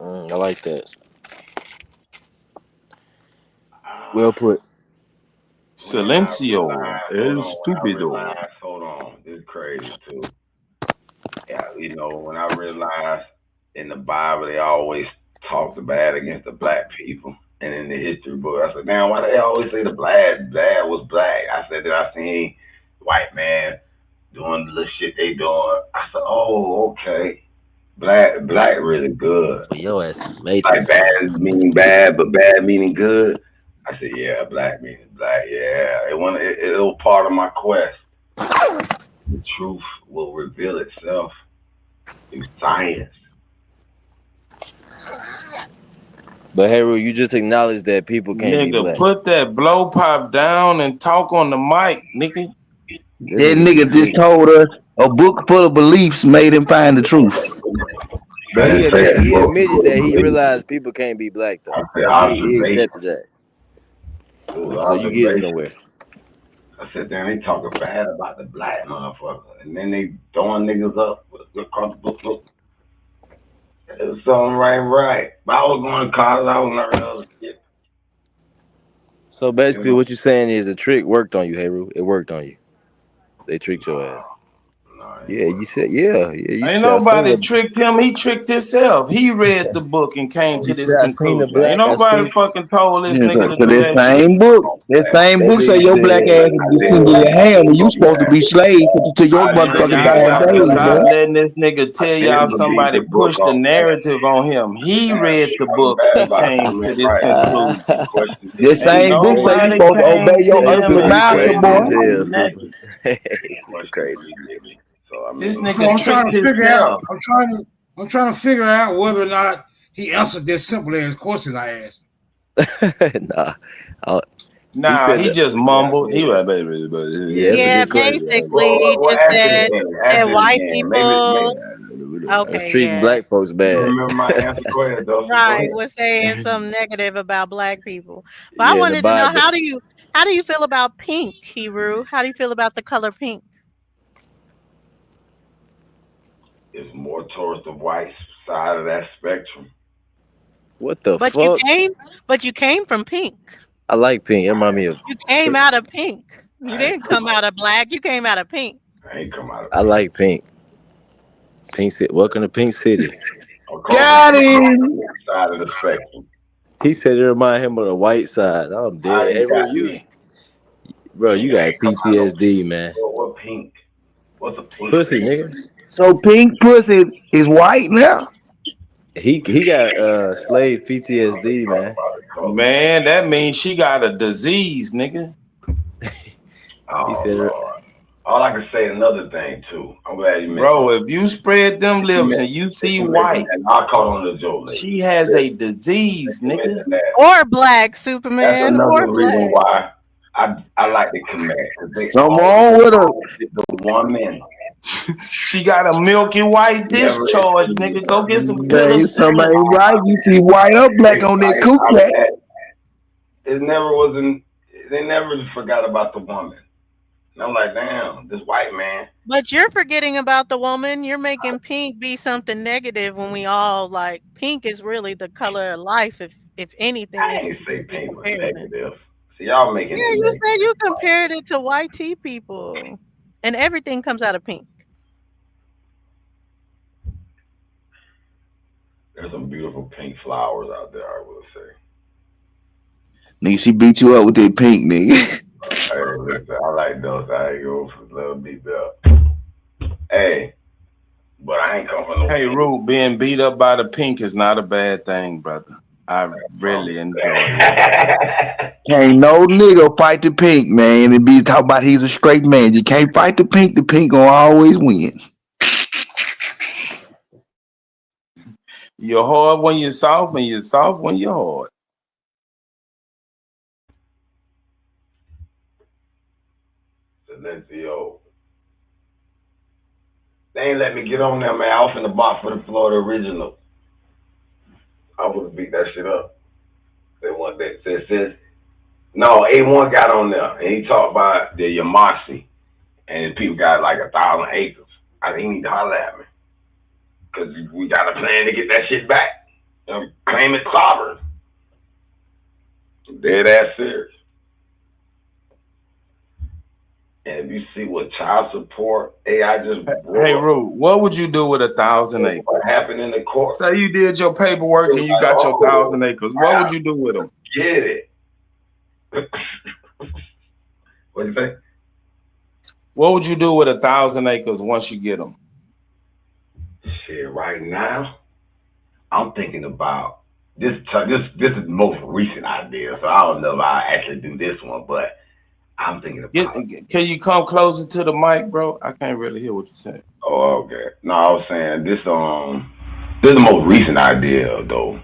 H: I like that. Well put.
I: Man, I
K: Silencio.
I: realized, hold
K: El
I: on, when I
K: stupido.
I: realized, hold on, this is crazy too. Yeah, you know, when I realized in the Bible they always talked bad against the black people, and in the history book, I said, "Damn, why they always say the bad was black?" I said that I seen white man doing the little shit they doing. I said, "Oh, okay, black really good.
H: But yo ass is
I: Like
H: Matrix, man.
I: bad meaning bad, but bad meaning good." I said, "Yeah, black meaning black. Yeah, it was part of my quest. The truth will reveal itself through science."
H: But Haru, you just acknowledged that people can't be
K: Nigga,
H: black.
K: put that blow pop down and talk on the mic, nigga.
H: This
W: That
H: nigga
W: nigga
H: just
W: just
H: lit.
W: told us a book full of beliefs made him find the truth.
H: But
I: I didn't say that
H: he
I: book
H: admitted
I: was
H: that he
I: belief.
H: realized people can't be black
I: I
H: though.
I: said
H: He
I: observation.
H: accepted that.
I: It was
H: So you getting
I: observation.
H: somewhere.
I: I said, damn, they talking bad about the black motherfucker. And then they throwing niggas up across the book. It was something right. But I was going to college, I was learning other shit.
H: So
I: You
H: basically
I: know?
H: what you're saying is the trick worked on you, Haru. It worked on you. They tricked your ass.
I: No, it ain't
H: Yeah, you
I: work.
H: said you
K: Ain't
H: said I seen
K: nobody
H: the
K: tricked him. He tricked himself. He read the book and came
H: he
K: to this
H: said I seen the
K: conclusion. Ain't
H: black, I
K: nobody
H: seen
K: fucking told this
W: Yeah,
K: nigga to
W: so
K: do that shit.
W: that same
H: that
W: book say
H: nigga
W: your black ass
H: said
W: is
I: I did
W: descendant of
I: read
W: Ham
I: the
W: and you
I: book,
W: supposed to
I: man.
W: be slave to your
I: I
K: Man,
W: motherfucking
I: did.
K: y'all
W: dying
K: got
I: I
K: to
W: days,
K: stop
W: bro.
I: did.
K: letting this nigga
I: I
K: tell
I: did
K: y'all
I: believe
K: somebody
I: the book
K: pushed the
I: on point.
K: narrative on him. He
I: Yeah,
K: read the
I: talking
K: book
I: bad
K: and
I: about
K: came
I: human
K: to this
I: rights. He
K: conclusion.
I: questioned
W: That
I: it.
K: Ain't
W: same
H: Super
W: book say
H: crazy.
W: you
K: nobody
W: supposed to obey
K: came to
W: your
H: That
K: him
W: earthly
H: super
K: and
W: master,
K: told
H: crazy
K: him
H: as
W: boy.
K: to do
H: hell. Super.
K: nothing.
H: Super crazy.
I: So I
K: This
I: mean,
K: nigga
W: So
K: tricked
W: I'm trying
K: himself.
W: to figure out whether or not He answered that simple ass question I asked.
H: Nah,
K: he just mumbled. He was
P: Yeah, basically he just said that white people. Okay,
H: treating
P: yeah.
H: black folks bad.
I: Remember my answer? Go ahead, Dustin.
P: Right, was saying something negative about black people. But I
H: Yeah, in the
P: wanted to know
H: Bible.
P: how do you feel about pink, Hebrew? How do you feel about the color pink?
I: It's more towards the white side of that spectrum.
H: What the
P: But
H: fuck?
P: you came from pink.
H: I like pink. It remind me of.
P: You came out of pink. You didn't come out of black. You came out of pink.
I: I ain't come out of
H: I like pink. Pink City. Welcome to Pink City.
I: Got him. Side of the spectrum.
H: He said it remind him of the white side. I'm dead. Hey, bro, you got PTSD, man.
I: What pink? What's a pink?
H: Pussy, nigga.
B: So pink pussy is white now.
H: He got slave PTSD, man.
K: Man, that means she got a disease, nigga.
I: Oh, Lord. All I can say another thing too. I'm glad you mentioned.
K: Bro, if you spread them lips and you see white,
I: and I caught on the joke.
K: She has a disease, nigga.
P: Or black, Superman.
I: That's
P: Or
I: another reason
P: black.
I: why I like to connect.
B: Come on with her.
I: The woman.
K: She got a milky white discharge, nigga. Go get some
B: Man, somebody
K: penicillin.
B: right. You see white or black on that cook cat.
I: It never wasn't. They never forgot about the woman. And I'm like, damn, this white man.
P: But you're forgetting about the woman. You're making pink be something negative when we all like pink is really the color of life. If anything,
I: I ain't say pink was negative. See, y'all making
P: yeah,
I: it.
P: you said you compared it to white tea people, and everything comes out of pink.
I: There's some beautiful pink flowers out there, I will say.
B: Nigga, she beat you up with that pink, nigga.
I: Hey, listen, I like those. I ain't go for a little beat up. Hey, but I ain't come from no.
K: Hey, Root, being beat up by the pink is not a bad thing, brother. I really enjoy it.
B: Can't no nigga fight the pink, man, and be talking about he's a straight man. You can't fight the pink gonna always win.
K: You're hard when you're soft, and you're soft when you're hard.
I: Silencio. They ain't let me get on there, man. I was in the box for the Florida original. I would have beat that shit up. They want that says no, A1 got on there and he talked about the Yamasi and people got like 1,000 acres. I think he need to holler at me. Cause we got a plan to get that shit back. Claim it sovereign. Dead ass serious. And if you see what child support AI just brought.
K: Hey, Root, what would you do with 1,000 acres?
I: What happened in the court?
K: Say you did your paperwork and you got your 1,000 acres. What would you do with them?
I: Get it. What'd you say?
K: What would you do with 1,000 acres once you get them?
I: Shit, right now, I'm thinking about this. This is the most recent idea, so I don't know if I actually do this one, but I'm thinking about.
K: Can you come closer to the mic, bro? I can't really hear what you're saying.
I: Oh, okay. No, I was saying this. This is the most recent idea, though.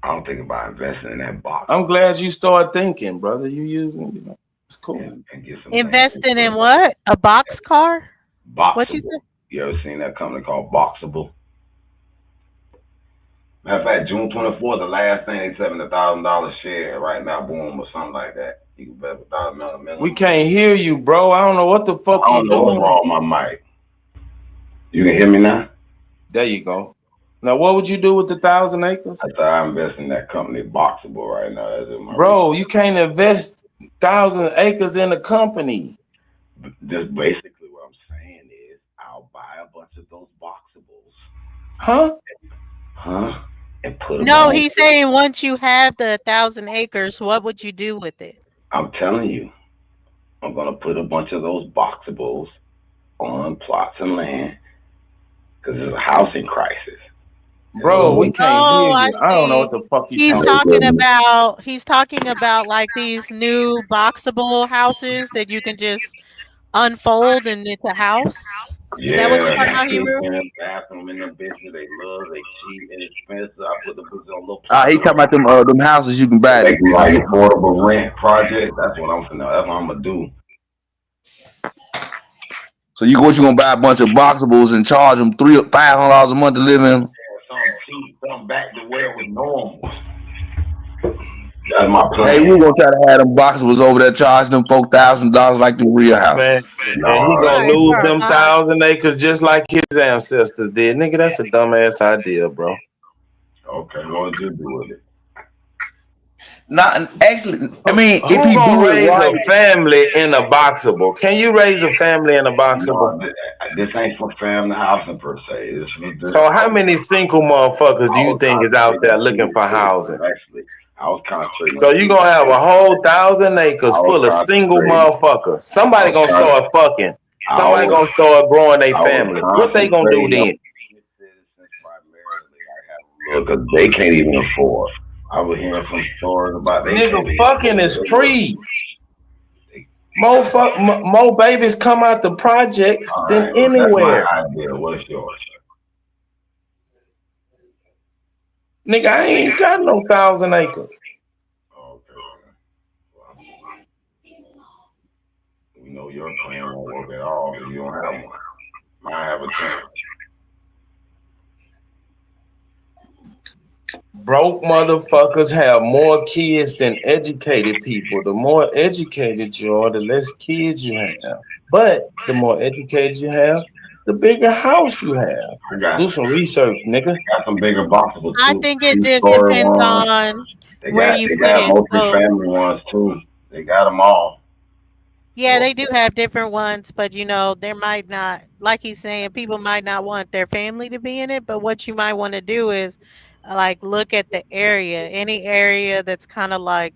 I: I'm thinking about investing in that box.
K: I'm glad you started thinking, brother. You using, it's cool.
I: And get some
P: Investing in what? A box car?
I: Boxable.
P: What you said?
I: You ever seen that company called Boxable? Matter of fact, June 24th, the last thing they $7,000 share right now, boom, or something like that. You can bet $1,000
K: We can't hear you, bro. I don't know what the fuck you doing.
I: I don't know what's wrong with my mic. You can hear me now?
K: There you go. Now, what would you do with 1,000 acres?
I: I thought I invest in that company, Boxable, right now. That's in my
K: bro, you can't invest 1,000 acres in a company.
I: Just basically what I'm saying is I'll buy a bunch of those Boxables.
K: Huh?
I: And put them
P: No,
I: on.
P: he's saying once you have the 1,000 acres, what would you do with it?
I: I'm telling you, I'm going to put a bunch of those Boxables on plots of land because there's a housing crisis.
K: Bro, we can't hear you. I don't know what the fuck
P: He's talking about like these new boxable houses that you can just unfold and it's a house. Is that what you're
I: Yeah,
P: talking about,
I: kitchen
P: Hebrew?
I: and bathroom in the bitches. They love, they cheap and expensive. I put the bitches on little
M: He talking about them houses you can
I: They
M: buy.
I: make them like affordable rent projects. That's what I'm finna. That's what I'm gonna do.
M: So what you gonna buy a bunch of boxables and charge them $500 a month to live in?
I: Something cheap, something back to where it was normal. That's my plan.
M: Hey, we're gonna try to have them boxables over there, charge them $4,000 like the real house.
K: Man, and he gonna lose them 1,000 acres just like his ancestors did. Nigga, that's a dumbass idea, bro.
I: Okay, what'd you do with it?
M: Not actually. I mean,
K: Who
M: if he
K: gonna
M: do it
K: raise
M: right,
K: a family in a boxable? Can you raise a family in a boxable?
I: No, this ain't for family housing per se.
K: So how many single motherfuckers do you think is out there looking for housing?
I: Actually, I was concentrating.
K: So you gonna have a whole 1,000 acres full of single motherfuckers. Somebody gonna start fucking. Somebody gonna start growing their family. What they gonna do then?
I: Look, they can't even afford. I was hearing some stories about they.
K: Nigga, fucking is free. More babies come out the projects than anywhere.
I: That's my idea. What's yours?
K: Nigga, I ain't got no 1,000 acres.
I: We know your plan won't work at all if you don't have one. I have a chance.
K: Broke motherfuckers have more kids than educated people. The more educated you are, the less kids you have. But the more educated you have, the bigger house you have. Do some research, nigga.
I: Got some bigger boxes too.
P: I think it just depends on where you put
I: got
P: it. So,
I: multi-family ones too. They got them all.
P: yeah, they do have different ones, but there might not, like he's saying, people might not want their family to be in it. But what you might want to do is like look at the area, any area that's kind of like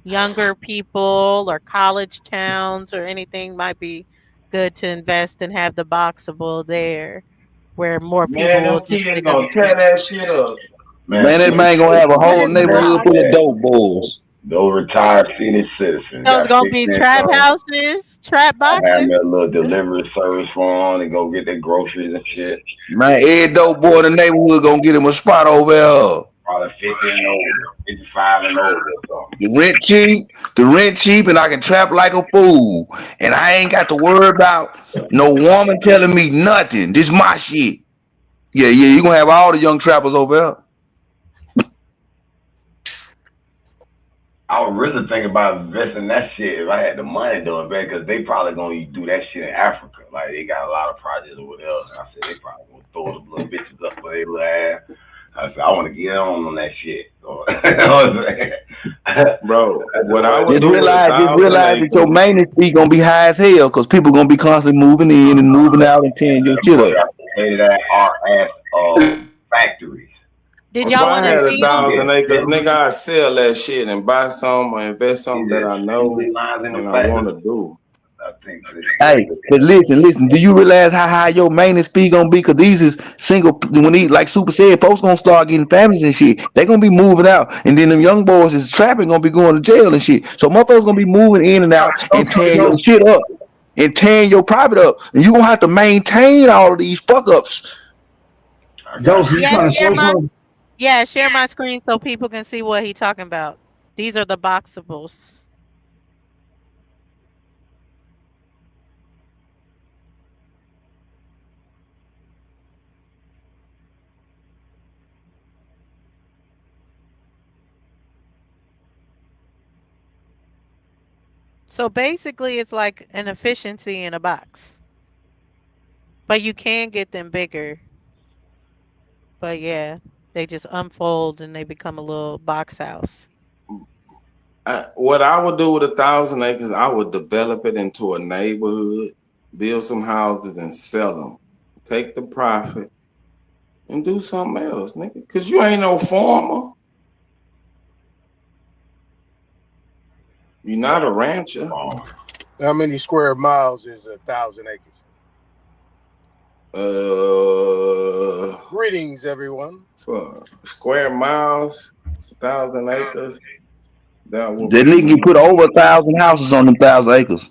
P: younger people or college towns or anything might be good to invest and have the boxable there where more people
K: Man, them
P: will just
K: kids
P: get
K: gonna tear that shit up.
M: man, that man gonna have a whole neighborhood full of dope boys.
I: Those retired senior citizens.
P: Those gonna be trap houses, trap
I: I have
P: boxes.
I: me a little delivery service for them and go get their groceries and shit.
M: Man, every dope boy in the neighborhood gonna get him a spot over there.
I: Probably 50 and older, 55 and older or something.
M: The rent cheap, and I can trap like a fool. And I ain't got to worry about no woman telling me nothing. This my shit. Yeah, you gonna have all the young trappers over there.
I: I would really think about investing that shit if I had the money doing it, because they probably gonna do that shit in Africa. Like they got a lot of projects over there. And I said they probably gonna throw them little bitches up for their little ass. I said I want to get on that shit.
K: Bro, what I would
M: just
K: do
M: realize that your maintenance fee gonna be high as hell because people gonna be constantly moving in and moving out and tearing your shit up.
I: Pay that ass factories.
P: Did
K: If
P: y'all
K: I
P: want
K: had
P: to see?
K: 1,000 acres, nigga, I'd sell that shit and buy some or invest something that I know and I want to do.
M: Hey, but listen. Do you realize how high your maintenance fee gonna be? Cause these is single. When these, like Super said, folks gonna start getting families and shit. They gonna be moving out, and then them young boys is trapping, gonna be going to jail and shit. So motherfuckers gonna be moving in and out and tearing your shit up and tearing your private up, and you gonna have to maintain all of these fuck ups.
P: Share my screen so people can see what he's talking about. These are the boxables. So basically, it's like an efficiency in a box. But you can get them bigger. But yeah, they just unfold and they become a little box house.
K: What I would do with 1,000 acres, I would develop it into a neighborhood, build some houses and sell them. Take the profit and do something else, nigga. Because you ain't no farmer. You're not a rancher.
V: How many square miles is 1,000 acres? Greetings, everyone.
K: For square miles, 1,000 acres.
M: That nigga can put over 1,000 houses on them 1,000 acres.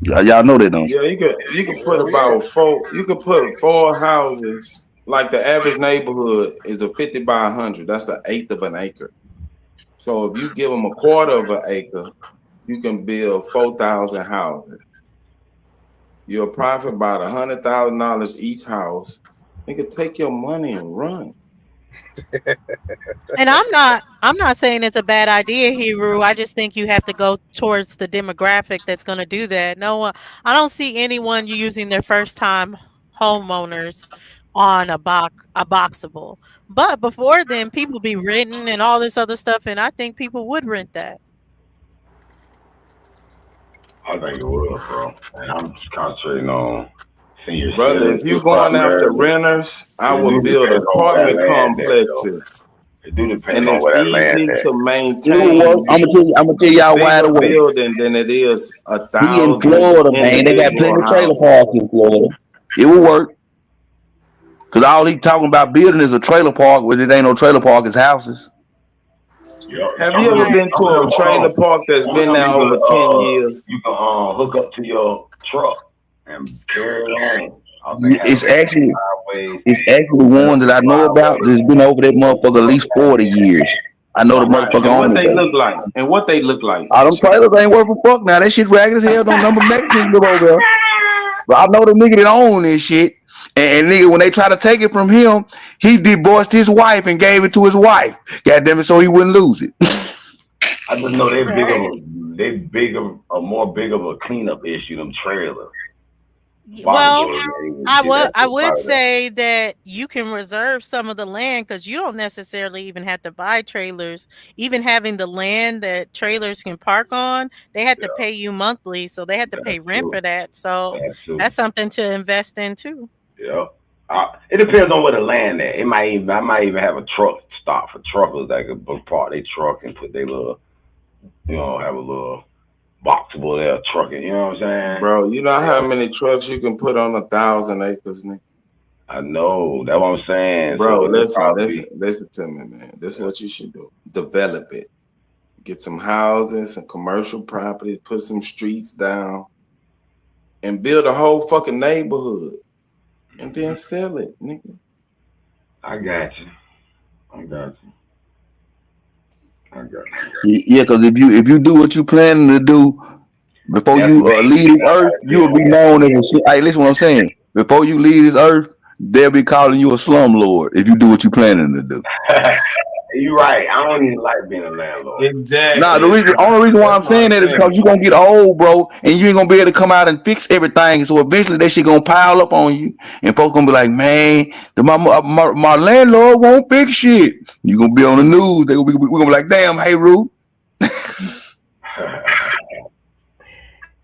M: Y'all know that, don't you?
K: Yeah, you could put about 4. You could put 4 houses. Like the average neighborhood is a 50 by 100. That's an eighth of an acre. So if you give them a quarter of an acre, you can build 4,000 houses. You'll profit about $100,000 each house. You can take your money and run.
P: And I'm not saying it's a bad idea, Hero. I just think you have to go towards the demographic that's going to do that. No one, I don't see anyone using their first time homeowners on a boxable. But before then, people be renting and all this other stuff, and I think people would rent that.
I: I think it will, bro. And I'm just concentrating on senior
K: Brother, if you
I: citizens
K: going after
I: primarily.
K: renters, I
I: It
K: would
I: do
K: build
I: depend on where that
K: apartment
I: land at, though.
K: complexes.
I: It do depend
K: And
I: on
K: it's
I: where that land
K: easy
I: at.
K: to
M: It will work.
K: maintain
M: I'm gonna tell y'all why
K: bigger
M: it'll work.
K: building than it is
M: We in
K: 1,000
M: Florida, man. They got plenty
K: individual
M: of trailer
K: houses.
M: parks in Florida. It will work. Cause all he talking about building is a trailer park, but it ain't no trailer park, it's houses.
K: Have you ever been to a trailer park that's
I: Some of
K: been
I: them
K: there over 10 years?
I: you can hook up to your truck and carry it on. They have
M: It's actually
I: driveways,
M: ones that I know about that's been over that motherfucker at least 40 years. I know the
K: Right.
M: motherfucker
K: And what
M: owner.
K: they look like? And what they look like?
M: All them trailers ain't worth a fuck now. That shit ragged as hell. Don't number Mexicans live over there. But I know the nigga that own this shit. And nigga, when they try to take it from him, he divorced his wife and gave it to his wife. God damn it, so he wouldn't lose it.
I: I just know more big of a cleanup issue than trailers.
P: Well, I
I: I
P: would say that you can reserve some of the land because you don't necessarily even have to buy trailers. Even having the land that trailers can park on, they have to pay you monthly, so they have to pay rent for that. So that's something to invest in too.
I: Yeah. It depends on where the land at. I might even have a truck stop for truckers that could park their truck and put their little, have a little boxable there trucking. You know what I'm saying?
K: Bro, you know how many trucks you can put on 1,000 acres, nigga?
I: I know. That's what I'm saying.
K: Bro,
I: So
K: listen to me, man. This is what you should do. Develop it. Get some houses, some commercial property, put some streets down, and build a whole fucking neighborhood. And then sell it, nigga.
I: I got you.
M: Yeah, because if you do what you planning to do before you leave this earth, you will be known as a. Hey, listen, what I'm saying. Before you leave this earth, they'll be calling you a slumlord if you do what you planning to do.
I: You're right. I don't even like being a landlord.
K: Exactly.
M: Nah, only reason why I'm saying that is because you're gonna get old, bro, and you ain't gonna be able to come out and fix everything. So eventually that shit gonna pile up on you, and folks gonna be like, man, my landlord won't fix shit. You gonna be on the news. We're gonna be like, damn, hey, Rue.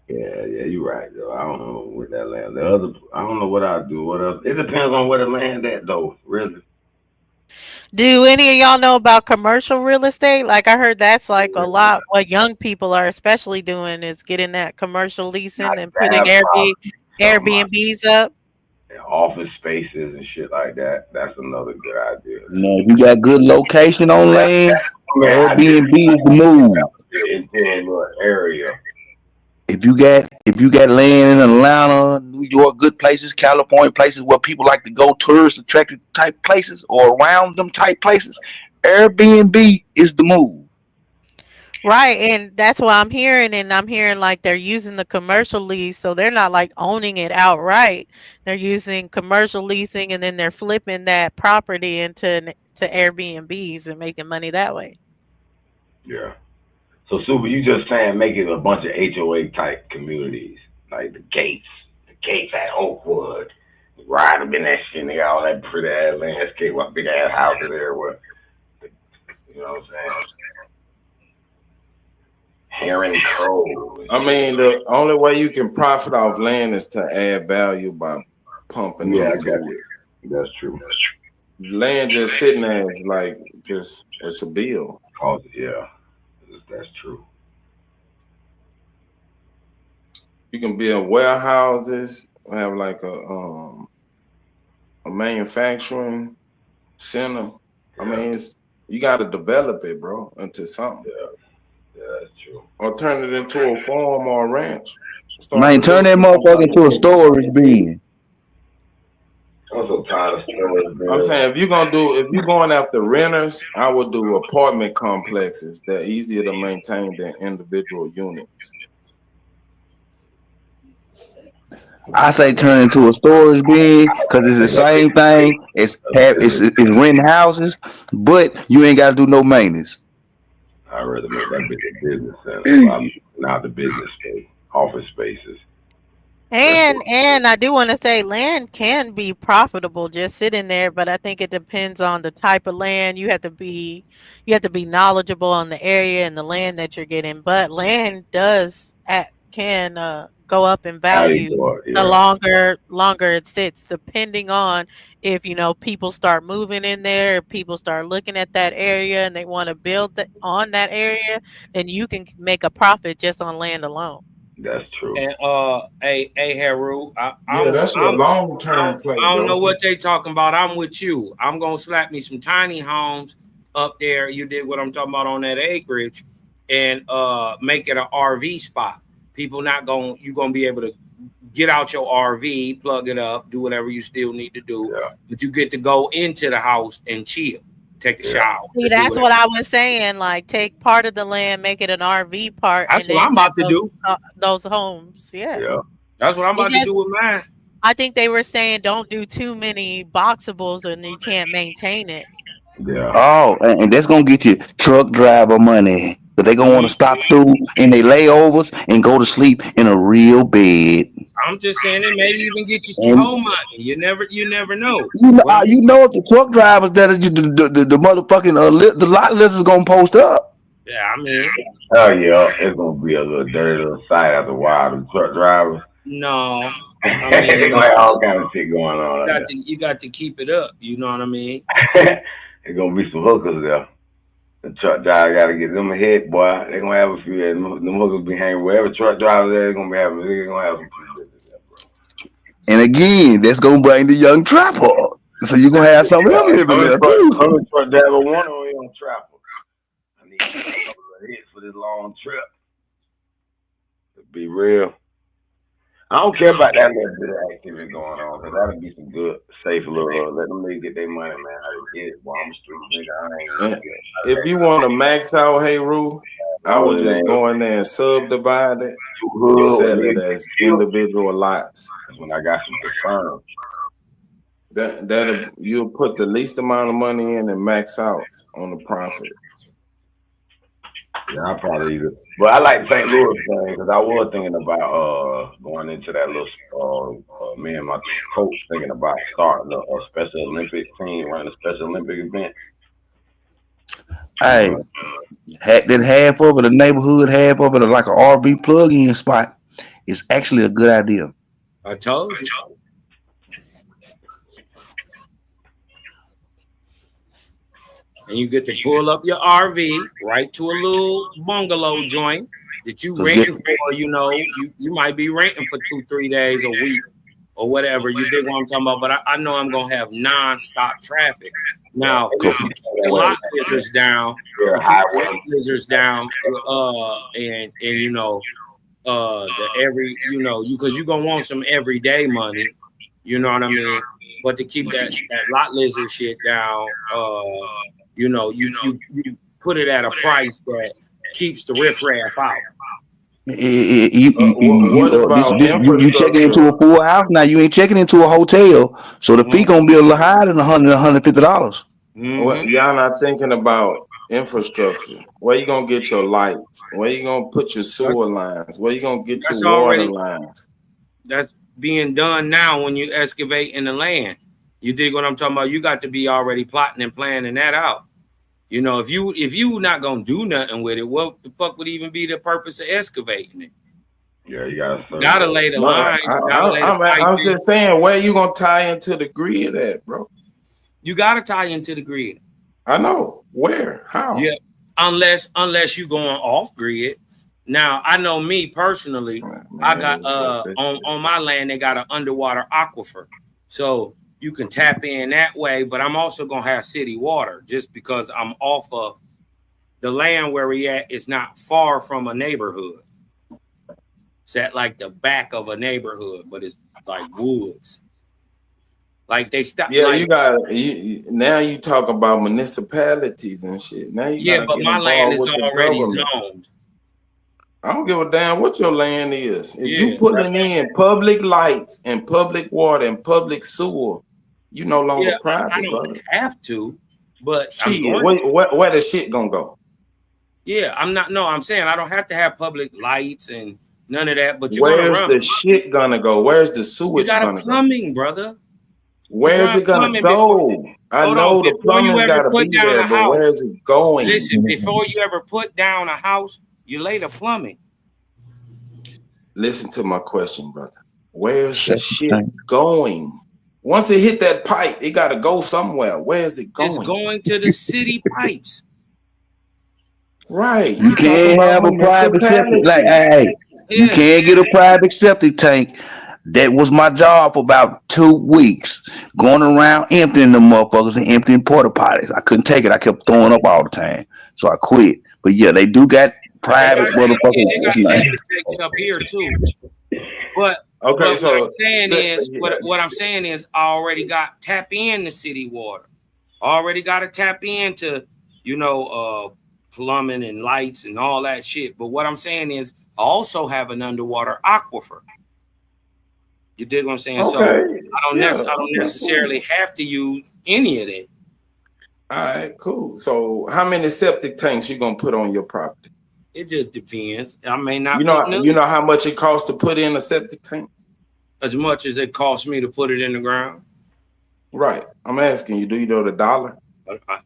I: Yeah, you're right, though. I don't know with that land. I don't know what I do. What else? It depends on where the land at, though. Really.
P: Do any of y'all know about commercial real estate? Like I heard that's like a lot what young people are especially doing is getting that commercial leasing and putting Airbnbs up.
I: Office spaces and shit like that. That's another good idea.
M: If you got good location on land, Airbnb is the move.
I: Into a little area.
M: If you got land in Atlanta, New York, good places, California, places where people like to go, tourist attractive type places or around them type places, Airbnb is the move.
P: Right, and that's what I'm hearing, and I'm hearing like they're using the commercial lease, so they're not like owning it outright. They're using commercial leasing, and then they're flipping that property to Airbnbs and making money that way.
I: Yeah. So, Super, you just saying make it a bunch of HOA type communities, like the Gates at Oakwood. Ride them in that shit, and they got all that pretty ass landscape, big ass houses everywhere. You know what I'm saying? Heron Cove.
K: I mean, the only way you can profit off land is to add value by pumping into it.
I: That's true.
K: Land just sitting there is like it's a bill.
I: Oh, yeah. That's true.
K: You can build warehouses, have like a manufacturing center. I mean, you got to develop it, bro, into something.
I: Yeah, that's true.
K: Or turn it into a farm or a ranch.
M: Man, turn that motherfucker into a storage bin.
I: I'm so tired of storage.
K: I'm saying if you're going after renters, I would do apartment complexes. They're easier to maintain than individual units.
M: I say turn into a storage bin because it's the same thing. It's renting houses, but you ain't got to do no maintenance.
I: I'd rather make that bitch a business center, not the business space, office spaces.
P: And I do want to say land can be profitable just sitting there, but I think it depends on the type of land. You have to be knowledgeable on the area and the land that you're getting. But land can go up in value the longer it sits, depending on if people start moving in there, if people start looking at that area and they want to build on that area, then you can make a profit just on land alone.
I: That's true.
J: And hey Heru,
K: that's a long-term play.
J: I don't know what they talking about. I'm with you. I'm gonna slap me some tiny homes up there. You did what I'm talking about on that acreage, and make it an RV spot. People you're gonna be able to get out your RV, plug it up, do whatever you still need to do, but you get to go into the house and chill. Take a shower.
P: See, that's what I was saying. Like, take part of the land, make it an RV park.
J: That's what I'm about to do.
P: Those homes, yeah.
J: That's what I'm about to do with mine.
P: I think they were saying don't do too many boxables, and you can't maintain it.
I: Yeah.
M: Oh, and that's gonna get you truck driver money. But they gonna want to stop through in their layovers and go to sleep in a real bed.
J: I'm just saying it may even get you some home money. You never know.
M: You know if the truck drivers that is the motherfucking the lot list is gonna post up.
J: Yeah, I mean.
I: Oh yeah, it's gonna be a little dirty little sight after a while. The truck drivers.
J: No. I mean,
I: it's like all kind of shit going on.
J: You got to keep it up. You know what I mean?
I: There's gonna be some hookers there. The truck driver got to get them ahead, boy. They're gonna have a few. Them hookers be hanging wherever truck driver there. They're gonna have some people.
M: And again, that's gonna bring the young trapper. So you're gonna have some of them living there too.
I: Some truck driver want on young trapper. I need a couple of hits for this long trip. To be real. I don't care about that little bit of activity going on, because that'll be some good, safe little, let them niggas get their money, man. I get it. Well, I'm a street nigga. I ain't
K: if you want to max out Heru, I would just go in there and subdivide it, sell it as individual lots.
I: When I got some concerns.
K: That you'll put the least amount of money in and max out on the profit.
I: Yeah, I probably either. But I like St. Louis thing because I was thinking about going into that little. Me and my coach thinking about starting a Special Olympic team, running a Special Olympic event.
M: Hey, then half of it, a neighborhood, half of it, like an RV plug-in spot, is actually a good idea.
J: I told you. And you get to pull up your RV right to a little bungalow joint that you renting for. You know, you might be renting for 2-3 days a week or whatever. You dig what I'm talking about? But I know I'm gonna have non-stop traffic. Now, you keep the lot lizards down, and you know, because you're gonna want some everyday money. You know what I mean? But to keep that lot lizard shit down, you know, you put it at a price that keeps the riffraff out.
M: You checking into a full house now. You ain't checking into a hotel, so the fee gonna be a little higher than $150.
K: Well, y'all not thinking about infrastructure. Where you gonna get your lights? Where you gonna put your sewer lines? Where you gonna get your water lines?
J: That's being done now when you excavate in the land. You dig what I'm talking about? You got to be already plotting and planning that out. You know, if you not gonna do nothing with it, what the fuck would even be the purpose of excavating it?
I: Yeah, you
J: gotta lay the lines.
K: I'm just saying, where you gonna tie into the grid at, bro?
J: You gotta tie into the grid.
K: I know. Where? How?
J: Yeah, unless you going off grid. Now, I know me personally, I got on my land they got an underwater aquifer, so you can tap in that way, but I'm also gonna have city water just because I'm off of the land where we at is not far from a neighborhood. It's at like the back of a neighborhood, but it's like woods. Like they stop.
K: Yeah,
J: like,
K: you got now. You talk about municipalities and shit. Now you gotta
J: but
K: get
J: my land
K: involved
J: is
K: with the
J: already
K: government.
J: zoned.
K: I don't give a damn what your land is. If you
J: Yeah,
K: putting in public lights and public water and public sewer, you no longer private,
J: I don't
K: brother.
J: have to, but I'm
K: Shit,
J: going to.
K: where the shit gonna go?
J: Yeah, I'm not. No, I'm saying I don't have to have public lights and none of that. But you're
K: Where's
J: gonna run.
K: the shit gonna go? Where's the sewage
J: You got a
K: gonna
J: plumbing, brother.
K: Where's it gonna go? I know the plumbing's gotta be there, but where is it going?
J: Listen, before you ever put down a house, you lay the plumbing.
K: Listen to my question, brother. Where's the shit going? Once it hit that pipe, it gotta go somewhere. Where is it going?
J: It's going to the city pipes.
K: Right.
M: You can't have a private septic. Like, hey, you can't get a private septic tank. That was my job for about 2 weeks, going around emptying the motherfuckers and emptying porta potties. I couldn't take it. I kept throwing up all the time, so I quit. But yeah, they do got private motherfuckers.
J: They got septic tanks up here too. But
K: okay, so
J: what I'm saying is, I already got tap in the city water. Already got to tap into, plumbing and lights and all that shit. But what I'm saying is, I also have an underwater aquifer. You dig what I'm saying?
K: Okay.
J: So I don't necessarily have to use any of that.
K: All right, cool. So how many septic tanks you gonna put on your property?
J: It just depends. I may not.
K: You know how much it costs to put in a septic tank?
J: As much as it costs me to put it in the ground.
K: Right. I'm asking you. Do you know the dollar?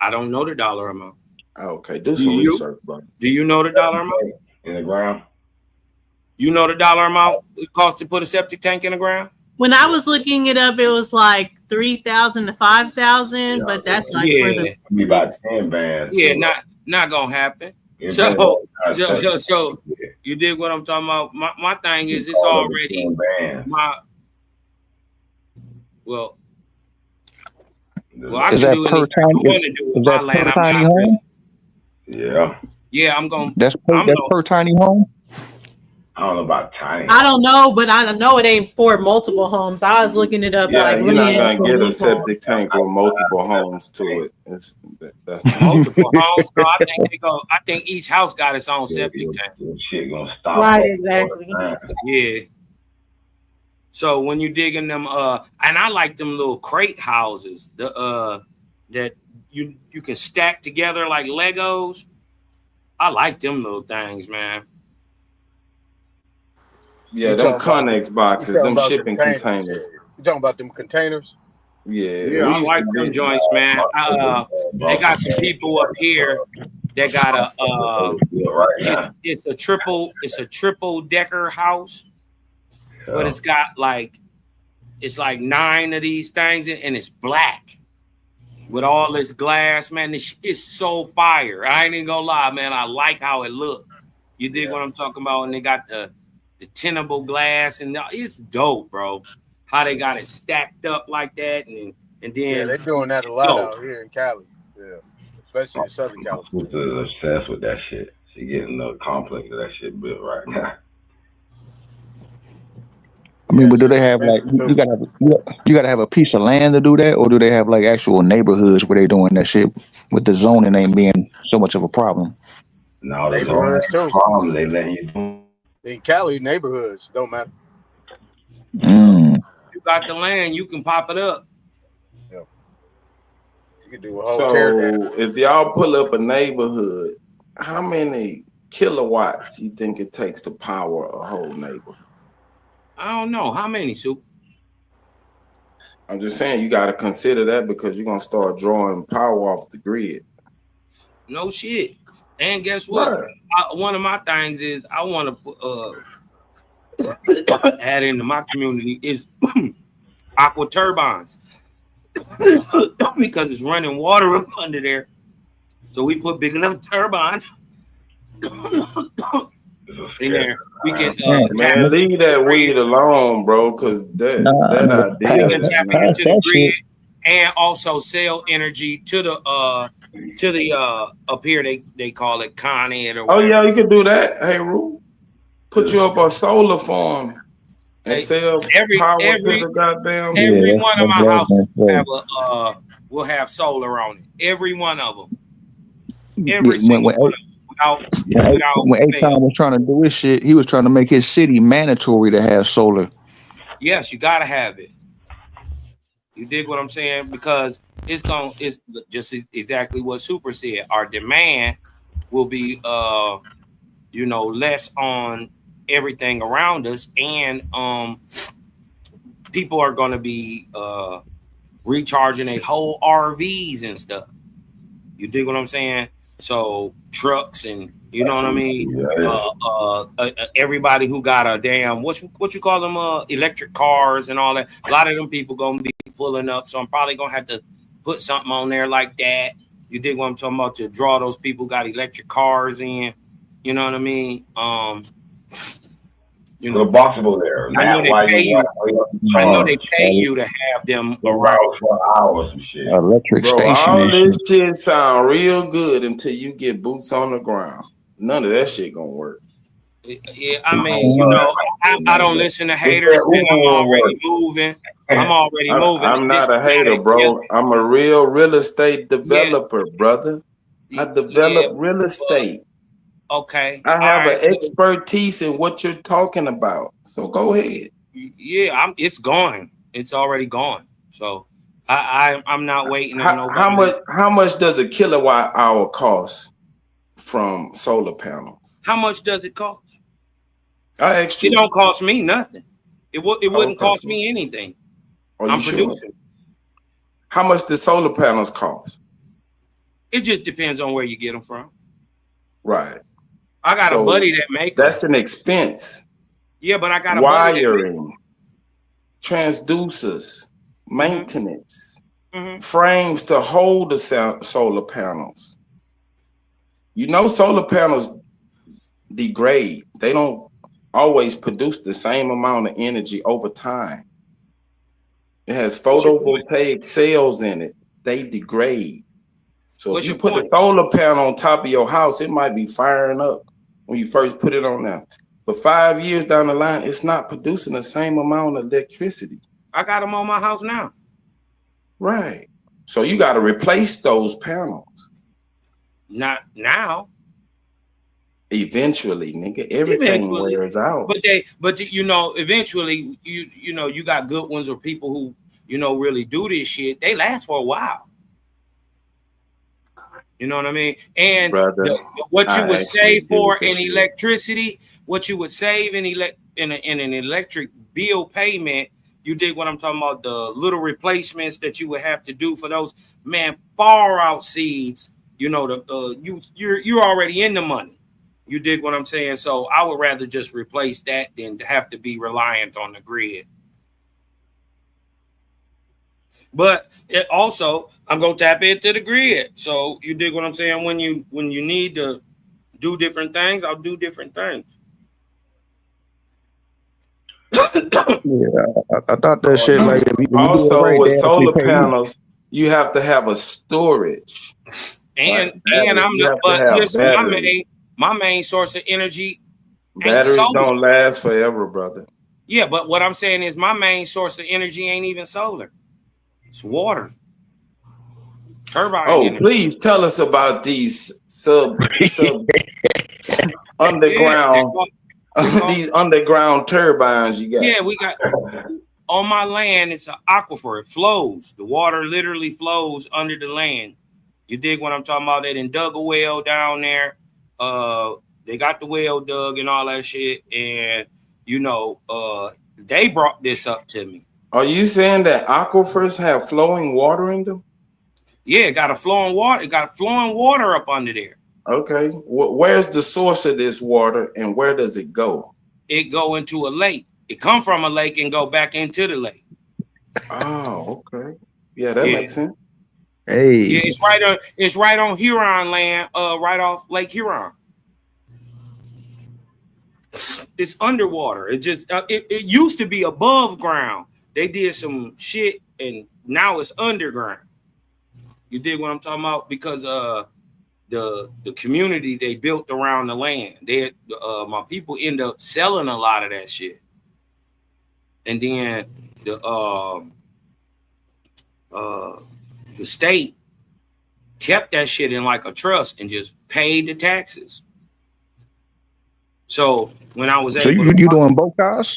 J: I don't know the dollar amount.
K: Okay, do some research, brother.
J: Do you know the dollar amount
I: in the ground?
J: You know the dollar amount it costs to put a septic tank in the ground?
P: When I was looking it up, it was like 3,000 to 5,000, but that's like for the
I: be about 10 bands.
J: Yeah, not gonna happen. So you dig what I'm talking about? My thing is it's already my well. I
D: is
J: can
D: that
J: do
D: per
J: anything I want to do with my land.
D: tiny home?
I: Yeah.
J: Yeah, I'm going.
D: That's per tiny home.
I: I don't know about tiny.
P: I don't know, but I know it ain't for multiple homes. I was looking it up.
K: Yeah,
P: like
K: you're not gonna get a septic tank with multiple homes to it. That's
J: multiple homes. No, I think each house got its own septic tank.
I: Shit gonna stop.
P: Right, exactly.
J: Yeah. So when you dig in them, and I like them little crate houses, that you can stack together like Legos. I like them little things, man.
K: Yeah, them Connex boxes, them shipping containers.
R: You talking about them containers?
K: Yeah,
J: I like them joints, man. They got some people up here that got it's a triple decker house, but it's got it's like 9 of these things and it's black with all this glass, man. It's so fire. I ain't even gonna lie, man. I like how it look. You dig what I'm talking about? And they got the tenable glass, and it's dope, bro. How they got it stacked up like that, and then
R: they're doing that a lot out here in Cali. Yeah, especially in Southern California.
I: I'm obsessed with that shit. She getting a complex of that shit built right now.
D: I mean, but do they have you gotta have a piece of land to do that, or do they have like actual neighborhoods where they doing that shit with the zoning ain't being so much of a problem?
I: No,
R: neighborhoods too.
I: They let you do.
R: In Cali, neighborhoods don't matter.
J: You got the land, you can pop it up.
R: Yeah. You can do a whole
K: So if y'all pull up a neighborhood, how many kilowatts you think it takes to power a whole neighborhood?
J: I don't know. How many, Soup?
K: I'm just saying you got to consider that because you're going to start drawing power off the grid.
J: No shit. And guess what?
K: Right.
J: One of my things is I want to add into my community is aqua turbines because it's running water up under there. So we put big enough turbines in there. We can
K: man, leave that weed alone, bro, because that idea.
J: We can tap into the grid and also sell energy to the up here they call it Con Ed or whatever.
K: Oh yeah, you can do that. Hey, Rue. put you up a solar farm and sell power to the goddamn.
J: Every one of my houses will have solar on it. Every one of them. Every single one of them.
D: When A-Town was trying to do his shit, he was trying to make his city mandatory to have solar.
J: Yes, you gotta have it. You dig what I'm saying? Because it's just exactly what Super said. Our demand will be less on everything around us, and people are gonna be recharging a whole RVs and stuff. You dig what I'm saying? So trucks and you know what I mean. Everybody who got a damn what you call them electric cars and all that. A lot of them people gonna be pulling up. So I'm probably gonna have to put something on there like that. You dig what I'm talking about? To draw those people got electric cars in. You know what I mean?
I: The boxable there.
J: I know they pay you. I know they pay you to have them around
I: for hours and shit.
D: Electric
K: Bro,
D: station.
K: all this shit sound real good until you get boots on the ground. None of that shit gonna work.
J: Yeah, I mean, I don't listen to haters, and I'm already moving.
K: I'm not a hater, bro. I'm a real estate developer, brother. I develop real estate.
J: Okay.
K: I have an expertise in what you're talking about. So go ahead.
J: Yeah, it's gone. It's already gone. So I'm not waiting on nobody.
K: How much does a kilowatt hour cost from solar panels?
J: How much does it cost?
K: I asked you.
J: It don't cost me nothing. It wouldn't cost me anything. I'm producing.
K: How much do solar panels cost?
J: It just depends on where you get them from.
K: Right.
J: I got a buddy that makes them.
K: That's an expense.
J: Yeah, but I got a buddy that
K: wiring, transducers, maintenance, frames to hold the solar panels. You know, solar panels degrade. They don't always produce the same amount of energy over time. It has photovoltaic cells in it. They degrade. So if you put a solar panel on top of your house, it might be firing up when you first put it on there. But 5 years down the line, it's not producing the same amount of electricity.
J: I got them on my house now.
K: Right. So you got to replace those panels.
J: Not now.
K: Eventually, nigga. Everything wears out.
J: But eventually, you got good ones or people who, really do this shit. They last for a while. You know what I mean? And what you would save for in electricity, what you would save in an electric bill payment, you dig what I'm talking about? The little replacements that you would have to do for those, man, far outseeds. You're already in the money. You dig what I'm saying? So I would rather just replace that than to have to be reliant on the grid. But also, I'm gonna tap into the grid. So you dig what I'm saying? When you need to do different things, I'll do different things.
D: Yeah, I thought that shit like if you
K: also
D: do it right,
K: with
D: they
K: solar
D: actually pay you.
K: panels, you have to have a storage.
J: And I'm not. But listen, my main source of energy.
K: Batteries don't last forever, brother.
J: Yeah, but what I'm saying is my main source of energy ain't even solar. It's water. Turbine energy.
K: Please tell us about these sub underground these underground turbines you got.
J: Yeah, we got on my land. It's an aquifer. It flows. The water literally flows under the land. You dig what I'm talking about? They done dug a well down there. They got the well dug and all that shit. And they brought this up to me.
K: Are you saying that aquifers have flowing water in them?
J: Yeah, it got a flowing water. It got flowing water up under there.
K: Okay. Where's the source of this water and where does it go?
J: It go into a lake. It come from a lake and go back into the lake.
K: Oh, okay. Yeah, that makes sense.
D: Hey.
J: Yeah, it's right on Huron land, right off Lake Huron. It's underwater. It just it used to be above ground. They did some shit and now it's underground. You dig what I'm talking about? Because the community they built around the land. My people end up selling a lot of that shit, and then the state kept that shit in like a trust and just paid the taxes. So when I was
D: you doing both guys?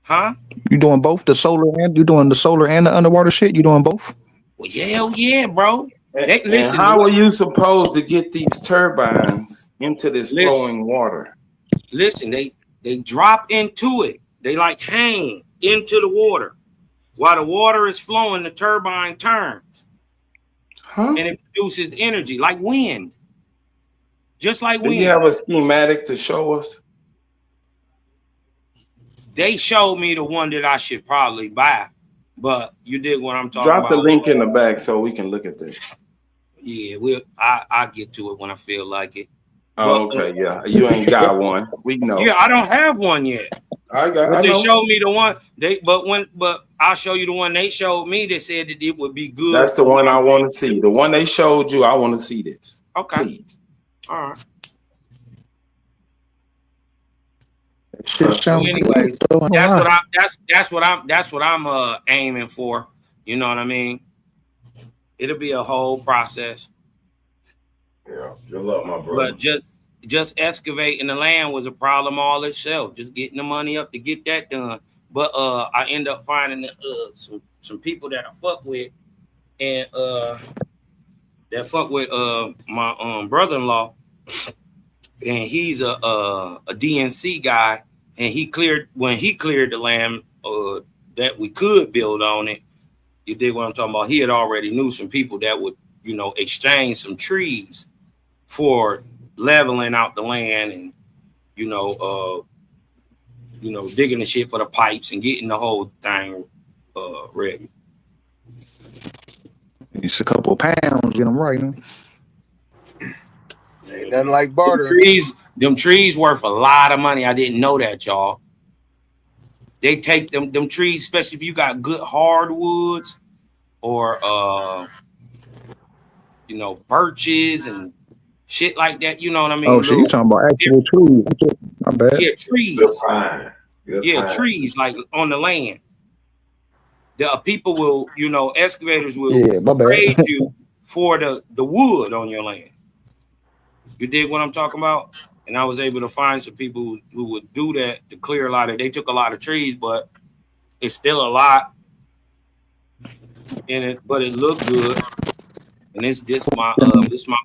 J: Huh?
D: You doing both the solar and you doing the solar and the underwater shit? You doing both?
J: Well, hell yeah, bro.
K: And how are you supposed to get these turbines into this flowing water?
J: Listen, they drop into it. They like hang into the water. While the water is flowing, the turbine turns.
K: Huh?
J: And it produces energy like wind. Just like
K: Do
J: wind.
K: you have a schematic to show us?
J: They showed me the one that I should probably buy, but you did what I'm talking
K: Drop
J: about.
K: the link in the back so we can look at this.
J: Yeah, I'll get to it when I feel like it.
K: Oh,
J: But,
K: okay, yeah. You ain't got one. We know.
J: Yeah, I don't have one yet.
K: I
J: They
K: know.
J: showed me the one but I'll show you the one they showed me. They said that it would be good.
K: That's the one I want to see. The one they showed you, I want to see this.
J: Okay.
K: Please.
J: All right.
D: So
J: anyway, that's what I'm aiming for. You know what I mean? It'll be a whole process.
I: Yeah, good luck, my brother.
J: But just excavating the land was a problem all itself. Just getting the money up to get that done. But I end up finding some people that I fuck with, and that fuck with my brother-in-law, and he's a DNC guy, and when he cleared the land that we could build on it. You dig what I'm talking about? He had already knew some people that would, exchange some trees for leveling out the land and, digging the shit for the pipes and getting the whole thing ready.
D: It's a couple of pounds, get them right.
R: Ain't nothing like barter.
J: Them trees worth a lot of money. I didn't know that, y'all. They take them trees, especially if you got good hardwoods or birches and shit like that. You know what I mean?
D: Oh, so you talking about actual trees? My bad.
J: Yeah, trees.
I: Good pine.
J: Trees like on the land. The people will, excavators will trade you for the wood on your land. You dig what I'm talking about? And I was able to find some people who would do that to clear a lot of. They took a lot of trees, but it's still a lot in it. But it looked good. And this my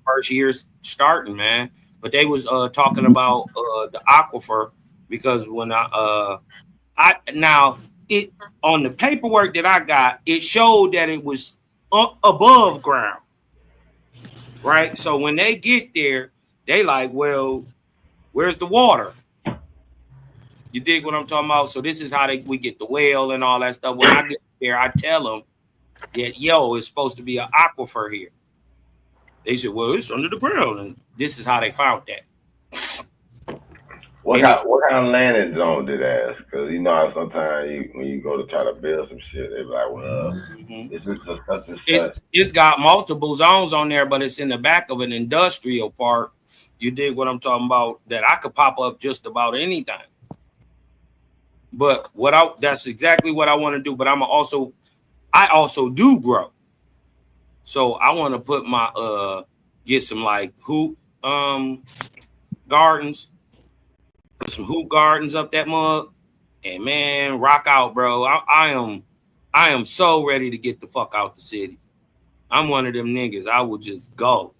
J: first year starting, man. But they was talking about the aquifer because when it on the paperwork that I got, it showed that it was above ground, right? So when they get there, they like, well, where's the water? You dig what I'm talking about? So this is how we get the well and all that stuff. When I get there, I tell them that, it's supposed to be an aquifer here. They said, well, it's under the ground. And this is how they found that.
I: What kind of land is on did ask? Because how sometimes when you go to try to build some shit, they be like, well, this is just such and such.
J: It's got multiple zones on there, but it's in the back of an industrial park. You dig what I'm talking about? That I could pop up just about anything. But that's exactly what I want to do. But I also do grow. So I want to put get some like hoop gardens, put some hoop gardens up that mug, and man, rock out, bro. I am so ready to get the fuck out the city. I'm one of them niggas. I will just go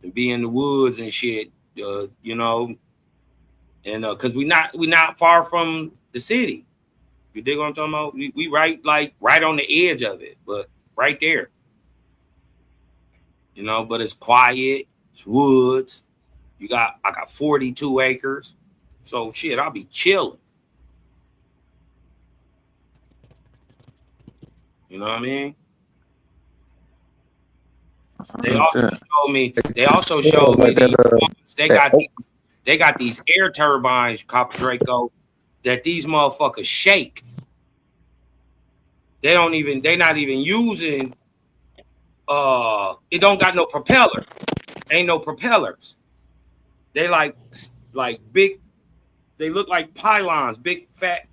J: and be in the woods and shit, and because we not far from the city. You dig what I'm talking about? We right on the edge of it, but right there. But it's quiet, it's woods. I got 42 acres. So shit, I'll be chilling. You know what I mean? They also showed me they got these air turbines, Copper Draco, that these motherfuckers shake. They're not even using it don't got no propeller. ain't no propellers. They like big. They look like pylons, big fat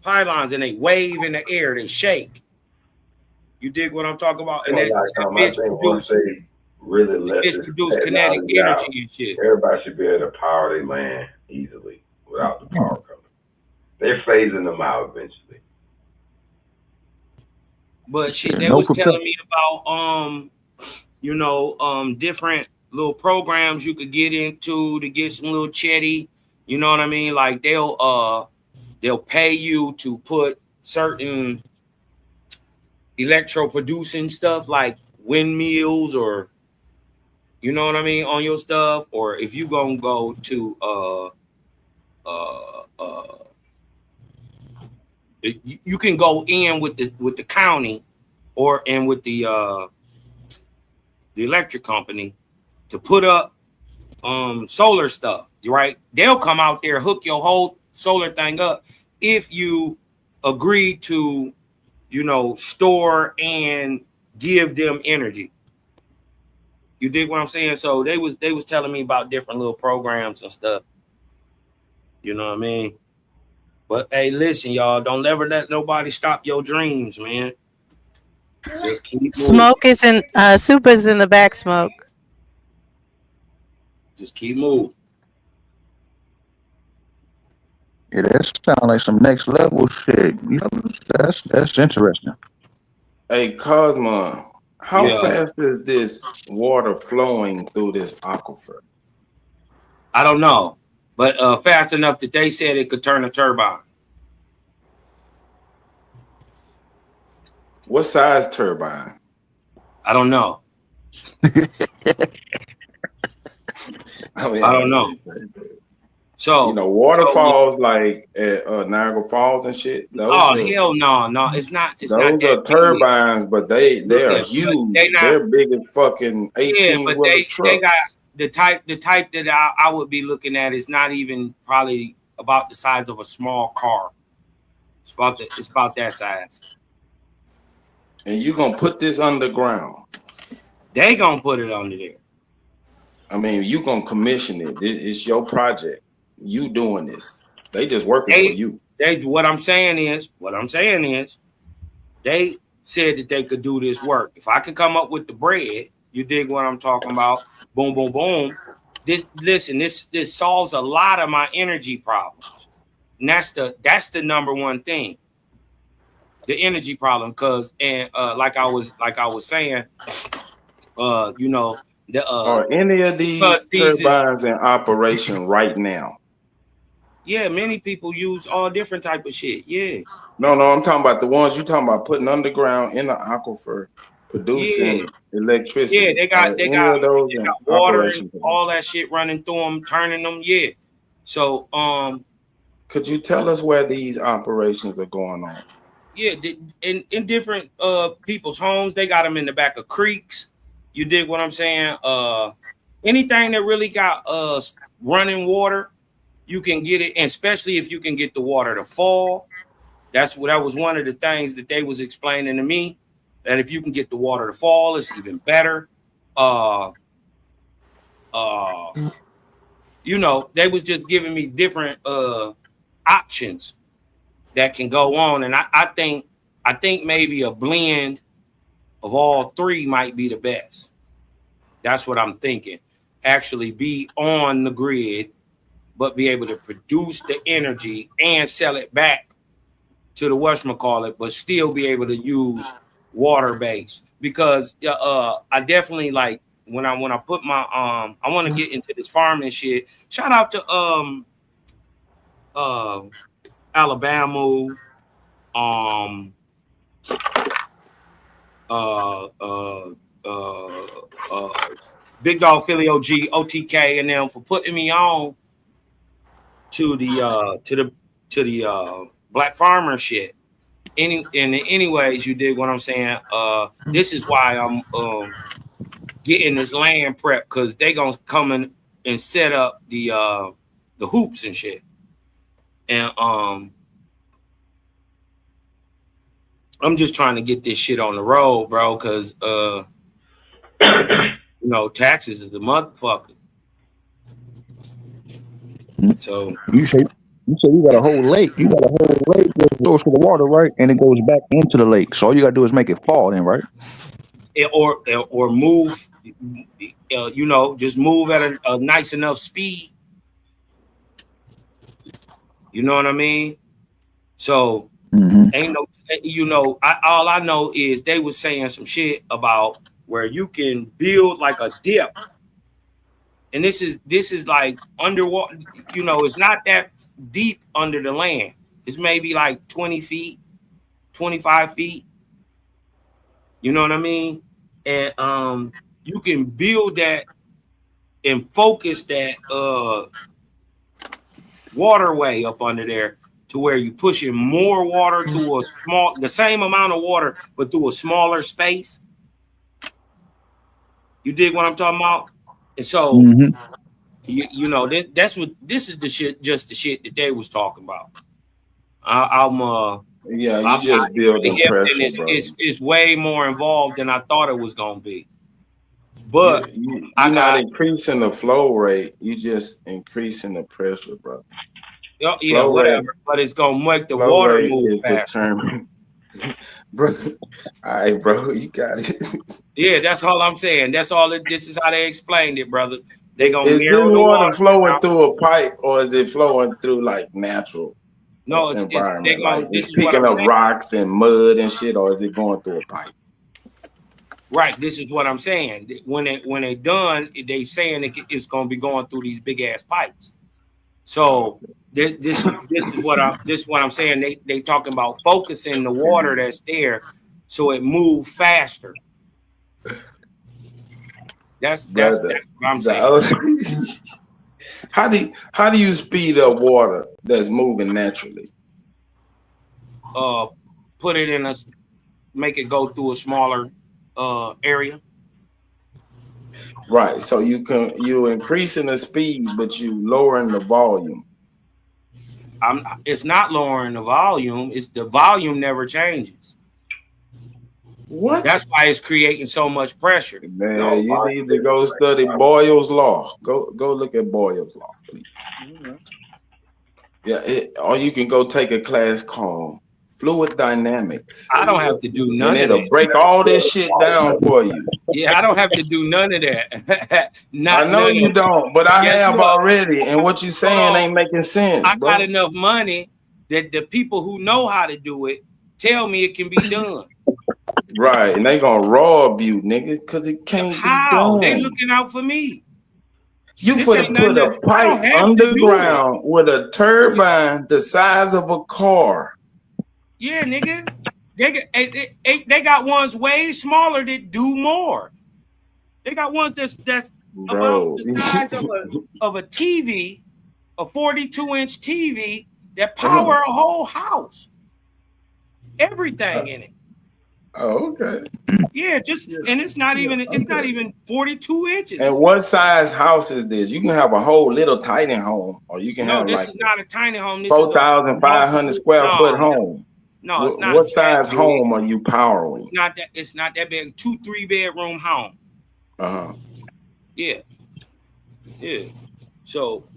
J: pylons, and they wave in the air. They shake. You dig what I'm talking about? And that bitch produce
I: really let this
J: kinetic
I: technology
J: energy
I: out,
J: and shit.
I: everybody should be able to power their land easily without the power coming. They're phasing them out eventually.
J: But shit, they was telling me about different little programs you could get into to get some little chetty. You know what I mean? Like they'll pay you to put certain electro producing stuff like windmills or you know what I mean on your stuff, or if you gonna go to you can go in with the county or in with the electric company to put up solar stuff, right? They'll come out there, hook your whole solar thing up if you agree to, store and give them energy. You dig what I'm saying? So they was telling me about different little programs and stuff. You know what I mean? But hey, listen, y'all, don't ever let nobody stop your dreams, man. Just keep moving.
P: Smoke is in soup is in the back. Smoke.
J: Just keep moving.
D: Yeah, that sounds like some next level shit. You know, that's interesting.
K: Hey, Cosmo, how fast is this water flowing through this aquifer?
J: I don't know, but fast enough that they said it could turn a turbine.
K: What size turbine?
J: I don't know.
K: I mean,
J: I don't know. So
K: waterfalls like at Niagara Falls and shit.
J: Hell no, it's not. It's
K: those
J: not
K: are turbines, but they are huge. They're big as fucking 18-wheeler trucks.
J: They got the type that I would be looking at is not even probably about the size of a small car. It's about that size.
K: And you gonna put this underground?
J: They gonna put it under there.
K: I mean, you gonna commission it? It's your project. You doing this? They just working for you.
J: What I'm saying is, they said that they could do this work. If I can come up with the bread, you dig what I'm talking about? Boom, boom, boom. This solves a lot of my energy problems, and that's the number one thing. The energy problem, like I was saying,
K: are any of these turbines in operation right now?
J: Yeah, many people use all different type of shit. Yeah.
K: No, I'm talking about the ones you talking about putting underground in the aquifer, producing electricity.
J: Yeah, they got water and all that shit running through them, turning them. Yeah. So,
K: could you tell us where these operations are going on?
J: Yeah, in different people's homes, they got them in the back of creeks. You dig what I'm saying? Anything that really got running water, you can get it, and especially if you can get the water to fall. That was one of the things that they was explaining to me. That if you can get the water to fall, it's even better. They was just giving me different options that can go on, and I think maybe a blend of all three might be the best. That's what I'm thinking. Actually be on the grid, but be able to produce the energy and sell it back to the whatchamacallit, but still be able to use water base. Because I definitely like when I put my I want to get into this farming shit. Shout out to Alabama, Big Dog Philly OG, OTK, and them for putting me on to the black farmer shit. Anyways, you dig what I'm saying? This is why I'm getting this land prep, because they gonna come in and set up the hoops and shit. And I'm just trying to get this shit on the road, bro, because You know, taxes is the motherfucker. So
D: you say you got a whole lake. You got a whole lake that goes to the water, right? And it goes back into the lake. So all you gotta do is make it fall in, right?
J: Or move, you know, just move at a nice enough speed. You know what I mean? So ain't no, you know, all I know is they was saying some shit about where you can build like a dip, and this is like underwater. You know, it's not that deep under the land. It's maybe like 20 feet, 25 feet. You know what I mean? And you can build that and focus that waterway up under there to where you pushing more water through the same amount of water, but through a smaller space. You dig what I'm talking about? And so, you know, this is the shit, just the shit that they was talking about. I'm
K: just building pressure, bro.
J: It's way more involved than I thought it was gonna be. But
K: you're not increasing the flow rate. You just increasing the pressure, bro.
J: Yeah, whatever. But it's gonna make the water move faster.
K: Bro, all right, bro, you got it.
J: Yeah, that's all I'm saying. That's all. This is how they explained it, brother. They gonna
K: is
J: narrow
K: this
J: the
K: water
J: water
K: flowing through a pipe, or is it flowing through like natural environment? Like it's picking up rocks and mud and shit, or is it going through a pipe?
J: Right. This is what I'm saying. When they done, they saying it's gonna be going through these big ass pipes. So this is what I'm saying. They talking about focusing the water that's there so it move faster. That's what I'm saying.
K: How do you speed up water that's moving naturally?
J: Put it make it go through a smaller area.
K: Right. So you increasing the speed, but you lowering the volume.
J: It's not lowering the volume. It's the volume never changes.
K: What?
J: That's why it's creating so much pressure.
K: Man, you need to go study Boyle's law. Go look at Boyle's law, please. Yeah, or you can go take a class called Fluid Dynamics.
J: I don't have to do none of that.
K: And it'll break all this shit down for you.
J: Yeah, I don't have to do none of that.
K: I know you don't, but I have already. And what you saying ain't making sense,
J: I
K: bro.
J: got enough money that the people who know how to do it tell me it can be done.
K: Right, and they gonna rob you, nigga, because it can't be done.
J: They looking out for me.
K: You finna put a pipe underground with a turbine the size of a car.
J: Yeah, nigga. They got ones way smaller that do more. They got ones that's about the size of a TV, a 42-inch TV that power a whole house. Everything in it.
K: Oh, okay.
J: Yeah, and it's not even 42 inches.
K: And what size house is this? You can have a whole little tiny home, or you can have
J: this
K: like
J: is not a tiny home. This
K: 4,500 square foot home.
J: No, it's not.
K: What size home are you powering?
J: It's not that big. 2-3 bedroom home. Yeah. So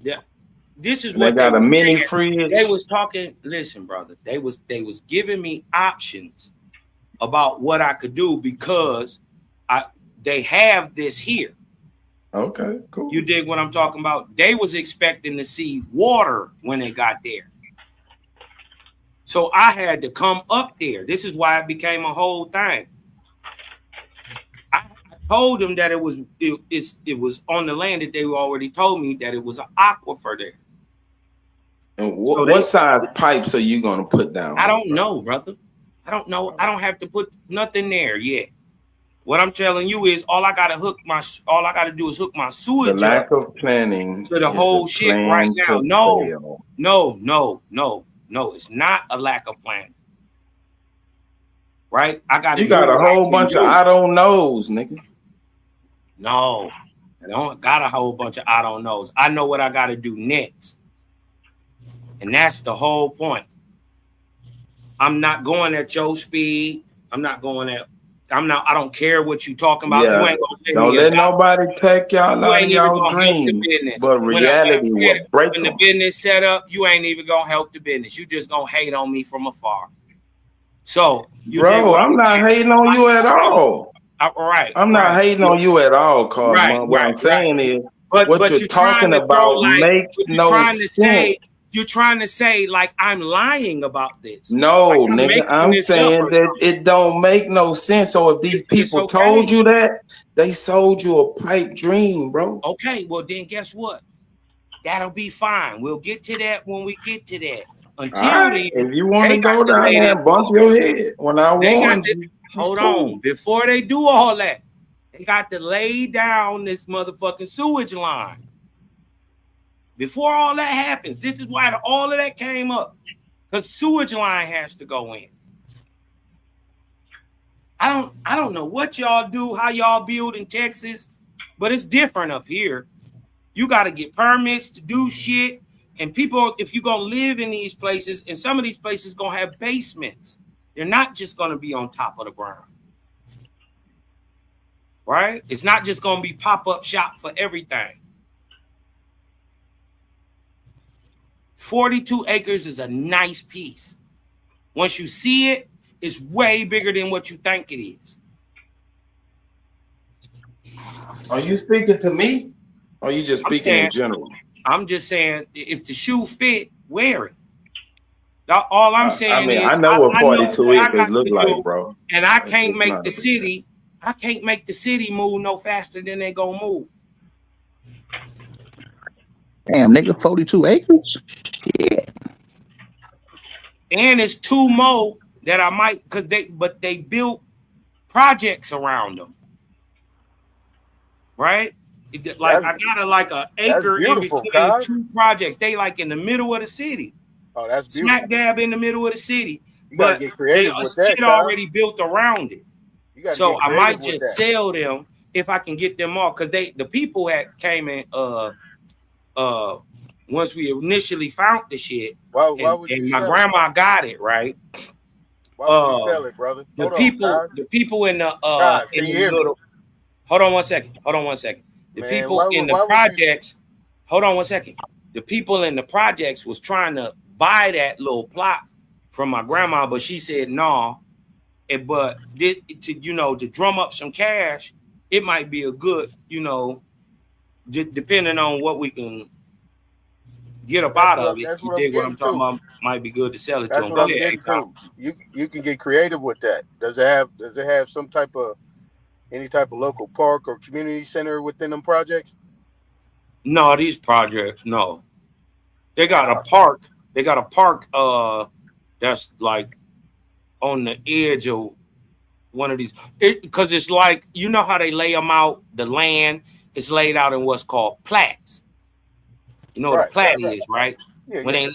J: this is what
K: they got a mini fridge.
J: They was talking. Listen, brother. They was giving me options about what I could do because they have this here.
K: Okay, cool.
J: You dig what I'm talking about? They was expecting to see water when they got there. So I had to come up there. This is why it became a whole thing. I told them that it was on the land that they already told me that it was an aquifer there.
K: And what size pipes are you gonna put down?
J: I don't know, brother. I don't know. I don't have to put nothing there yet. What I'm telling you is all I gotta do is hook my sewage.
K: The lack of planning
J: to the whole shit right now. No, it's not a lack of planning. Right?
K: You got a whole bunch of I don't knows, nigga.
J: No, I don't got a whole bunch of I don't knows. I know what I gotta do next. And that's the whole point. I'm not going at your speed. I'm not going at I don't care what you talking about.
K: Yeah.
J: You ain't gonna give
K: Don't
J: me a
K: let
J: dollar.
K: nobody take y'all
J: You
K: out
J: ain't
K: of
J: even
K: y'all
J: gonna help the
K: dreams.
J: business.
K: But reality will break
J: when
K: them.
J: the business set up, you ain't even gonna help the business. You just gonna hate on me from afar. So you did
K: Bro,
J: what
K: I'm not hating on you at all.
J: All right.
K: I'm not hating on you at all, Cosmo. What I'm saying is, what
J: But
K: you're
J: you're trying
K: talking
J: to throw
K: about
J: like
K: makes
J: you're
K: no
J: trying to
K: sense.
J: say you're trying to say like I'm lying about this.
K: No,
J: Like I'm
K: nigga,
J: making
K: I'm
J: this up
K: saying
J: or
K: that it don't make no sense. So if these
J: it's
K: people
J: okay.
K: told you that, they sold you a pipe dream, bro.
J: Okay, well then guess what? That'll be fine. We'll get to that when we get to that.
K: All
J: Until
K: right,
J: then,
K: if you want
J: they
K: to
J: got
K: go
J: to
K: down
J: lay
K: there
J: this
K: and bump your head when I
J: They got
K: warned
J: to
K: you, it's
J: hold
K: cool.
J: on before they do all that. They got to lay down this motherfucking sewage line. Before all that happens, this is why all of that came up. Because sewage line has to go in. I don't know what y'all do, how y'all build in Texas, but it's different up here. You got to get permits to do shit. And people, if you're going to live in these places, and some of these places going to have basements. They're not just going to be on top of the ground. Right? It's not just going to be pop-up shop for everything. 42 acres is a nice piece. Once you see it, it's way bigger than what you think it is.
K: Are you speaking to me? Or are you just speaking in general?
J: I'm just saying, if the shoe fit, wear it. All I'm saying is,
K: I know what
J: I know
K: 42
J: what I
K: acres
J: got
K: look
J: to
K: like,
J: do,
K: bro.
J: and I
K: It's
J: can't
K: just
J: make
K: not
J: the
K: a big
J: city. I can't make the city move no faster than they gonna move.
D: Damn, nigga, 42 acres? Yeah.
J: And it's two more that I might, but they built projects around them, right? Like I got an acre in between two projects. They like in the middle of the city.
R: Oh, that's beautiful.
J: Smack dab in the middle of the city.
R: You gotta
J: But
R: get creative with that,
J: shit already built around it.
R: You gotta
J: So
R: get
J: I might
R: creative with
J: just
R: that.
J: sell them if I can get them off. Because the people that came in once we initially found the shit,
R: Why would you
J: and my
R: sell
J: grandma got it, right?
R: Why would you sell it, brother?
J: The people in the
R: can you hear me?
J: little hold on one second. The
R: Man,
J: people in the projects, hold on one second. The people in the projects was trying to buy that little plot from my grandma, but she said no. But to drum up some cash, it might be a good, depending on what we can get up out of it.
R: That's
J: You
R: what I'm
J: dig what I'm
R: getting
J: talking
R: to.
J: about? Might be good to sell it to
R: That's
J: them.
R: what
J: Go
R: I'm
J: ahead,
R: getting
J: A-Top.
R: to. You can get creative with that. Does it have some type of any type of local park or community center within them projects?
J: No, these projects, no. They got a park. They got a park that's like on the edge of one of these. Because it's like, you know how they lay them out, the land is laid out in what's called plats. You know what a plat is, right?
R: Yeah,
J: when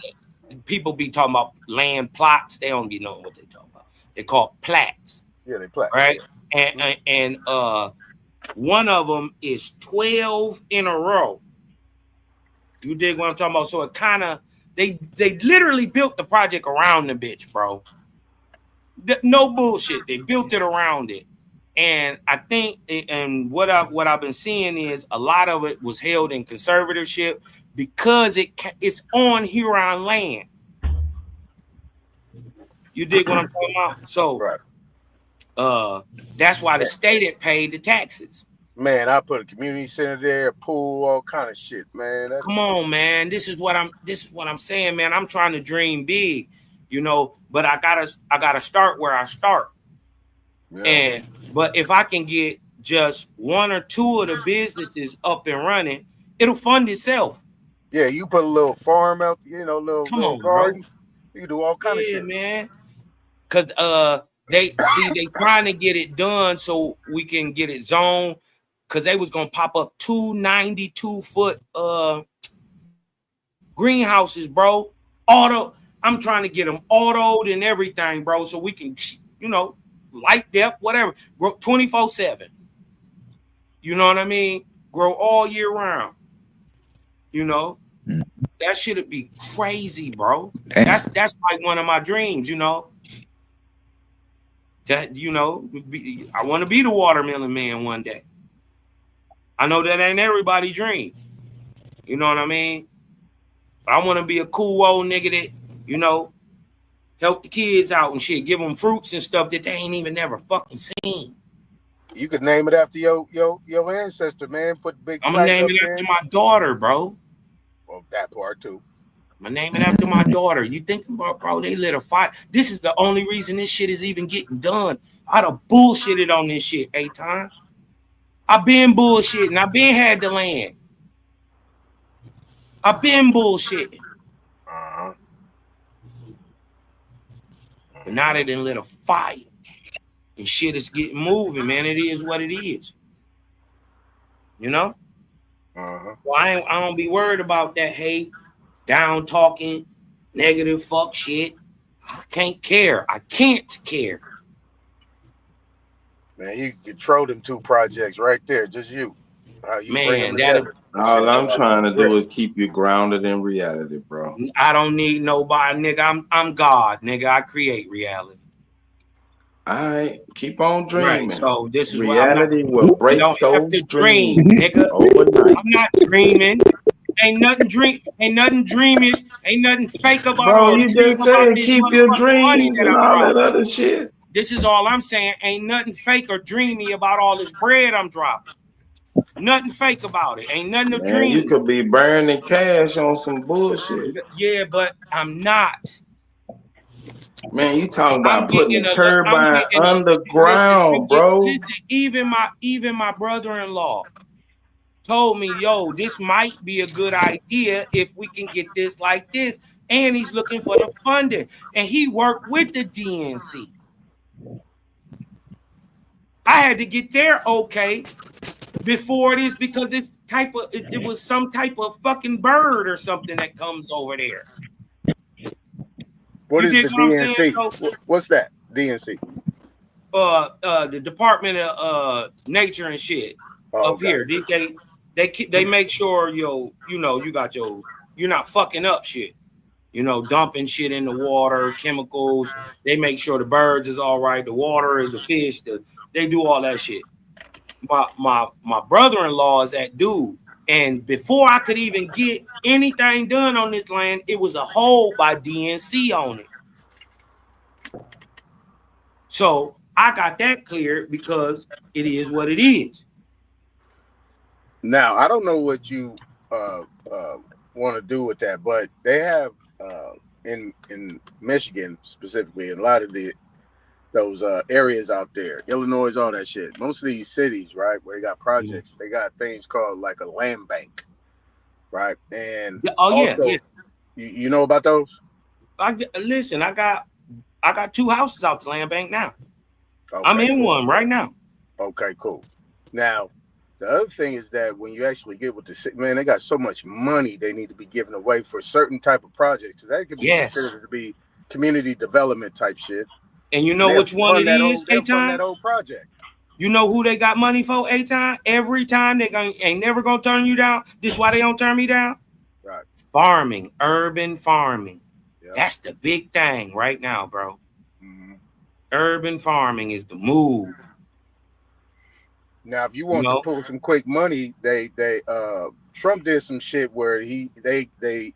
J: people be talking about land plots, they don't be knowing what they talking about. They're called plats.
R: Yeah, they plats.
J: Right? And one of them is 12 in a row. You dig what I'm talking about? So it kind of they literally built the project around the bitch, bro. No bullshit. They built it around it. And I think, and what I've been seeing is a lot of it was held in conservatorship because it's on Huron land. You dig what I'm talking about? So, that's why the state had paid the taxes.
R: Man, I put a community center there, a pool, all kind of shit, man.
J: Come on, man. This is what I'm saying, man. I'm trying to dream big, but I gotta start where I start. Yeah. But if I can get just one or two of the businesses up and running, it'll fund itself.
R: Yeah, you put a little farm out, little garden.
J: Bro.
R: You can do all kind of shit,
J: man. Because they trying to get it done so we can get it zoned. Because they was gonna pop up 292-foot greenhouses, bro. I'm trying to get them autoed and everything, bro, so we can, light depth, whatever, grow 24/7. You know what I mean? Grow all year round. That should be crazy, bro. That's like one of my dreams. That I want to be the watermelon man one day. I know that ain't everybody's dream. You know what I mean? But I want to be a cool old nigga that, help the kids out and shit, give them fruits and stuff that they ain't even never fucking seen.
R: You could name it after your ancestor, man. Put big.
J: I'm gonna name it after my daughter, bro.
R: Well, that part too.
J: I'm gonna name it after my daughter. You think about, bro? They lit a fire. This is the only reason this shit is even getting done. I'd have bullshitted on this shit 8 times. I've been bullshitting. I've been had the land. I've been bullshitting. But now they done lit a fire. And shit is getting moving, man. It is what it is. You know? Well, I don't be worried about that hate, down talking, negative fuck shit. I can't care. I can't care.
R: Man, you control them 2 projects right there. Just you.
J: Man,
K: all I'm trying to do is keep you grounded in reality, bro.
J: I don't need nobody, nigga. I'm God, nigga. I create reality.
K: All right, keep on dreaming.
J: Right, so this is
K: reality will break those dreams,
J: nigga.
K: overnight.
J: I'm not dreaming. Ain't nothing dreamish. Ain't nothing fake about
K: bro.
J: all
K: You just said keep your dreams and all that other shit.
J: This is all I'm saying. Ain't nothing fake or dreamy about all this bread I'm dropping. Nothing fake about it. Ain't nothing to dream.
K: You could be burning cash on some bullshit.
J: Yeah, but I'm not.
K: Man, you talking about putting a turbine underground, bro.
J: Listen, even my brother-in-law told me, yo, this might be a good idea if we can get this like this. And he's looking for the funding. And he worked with the DNC. I had to get their okay before this because it was some type of fucking bird or something that comes over there.
R: What is the DNC? So, what's that? DNC?
J: The Department of Nature and shit up here. They make sure you got you're not fucking up shit. Dumping shit in the water, chemicals. They make sure the birds is all right, the water, the fish, they do all that shit. My brother-in-law is that dude. And before I could even get anything done on this land, it was a hold by DNC on it. So I got that cleared because it is what it is.
R: Now, I don't know what you want to do with that, but they have in Michigan specifically, in a lot of those areas out there, Illinois, all that shit. Most of these cities, right, where they got projects, they got things called like a land bank, right? And you know about those?
J: Listen, I got 2 houses out the land bank now.
R: Okay,
J: I'm in one right now.
R: Okay, cool. Now, the other thing is that when you actually get with the man, they got so much money they need to be giving away for certain type of projects. That could be considered to be community development type shit.
J: And you know which one it is,
R: that old project.
J: You know who they got money for, A-Time? Every time they ain't never gonna turn you down. This is why they don't turn me down.
R: Right.
J: Farming, urban farming. Yep. That's the big thing right now, bro. Mm-hmm. Urban farming is the move.
R: Now, if you want to pull some quick money, they Trump did some shit where he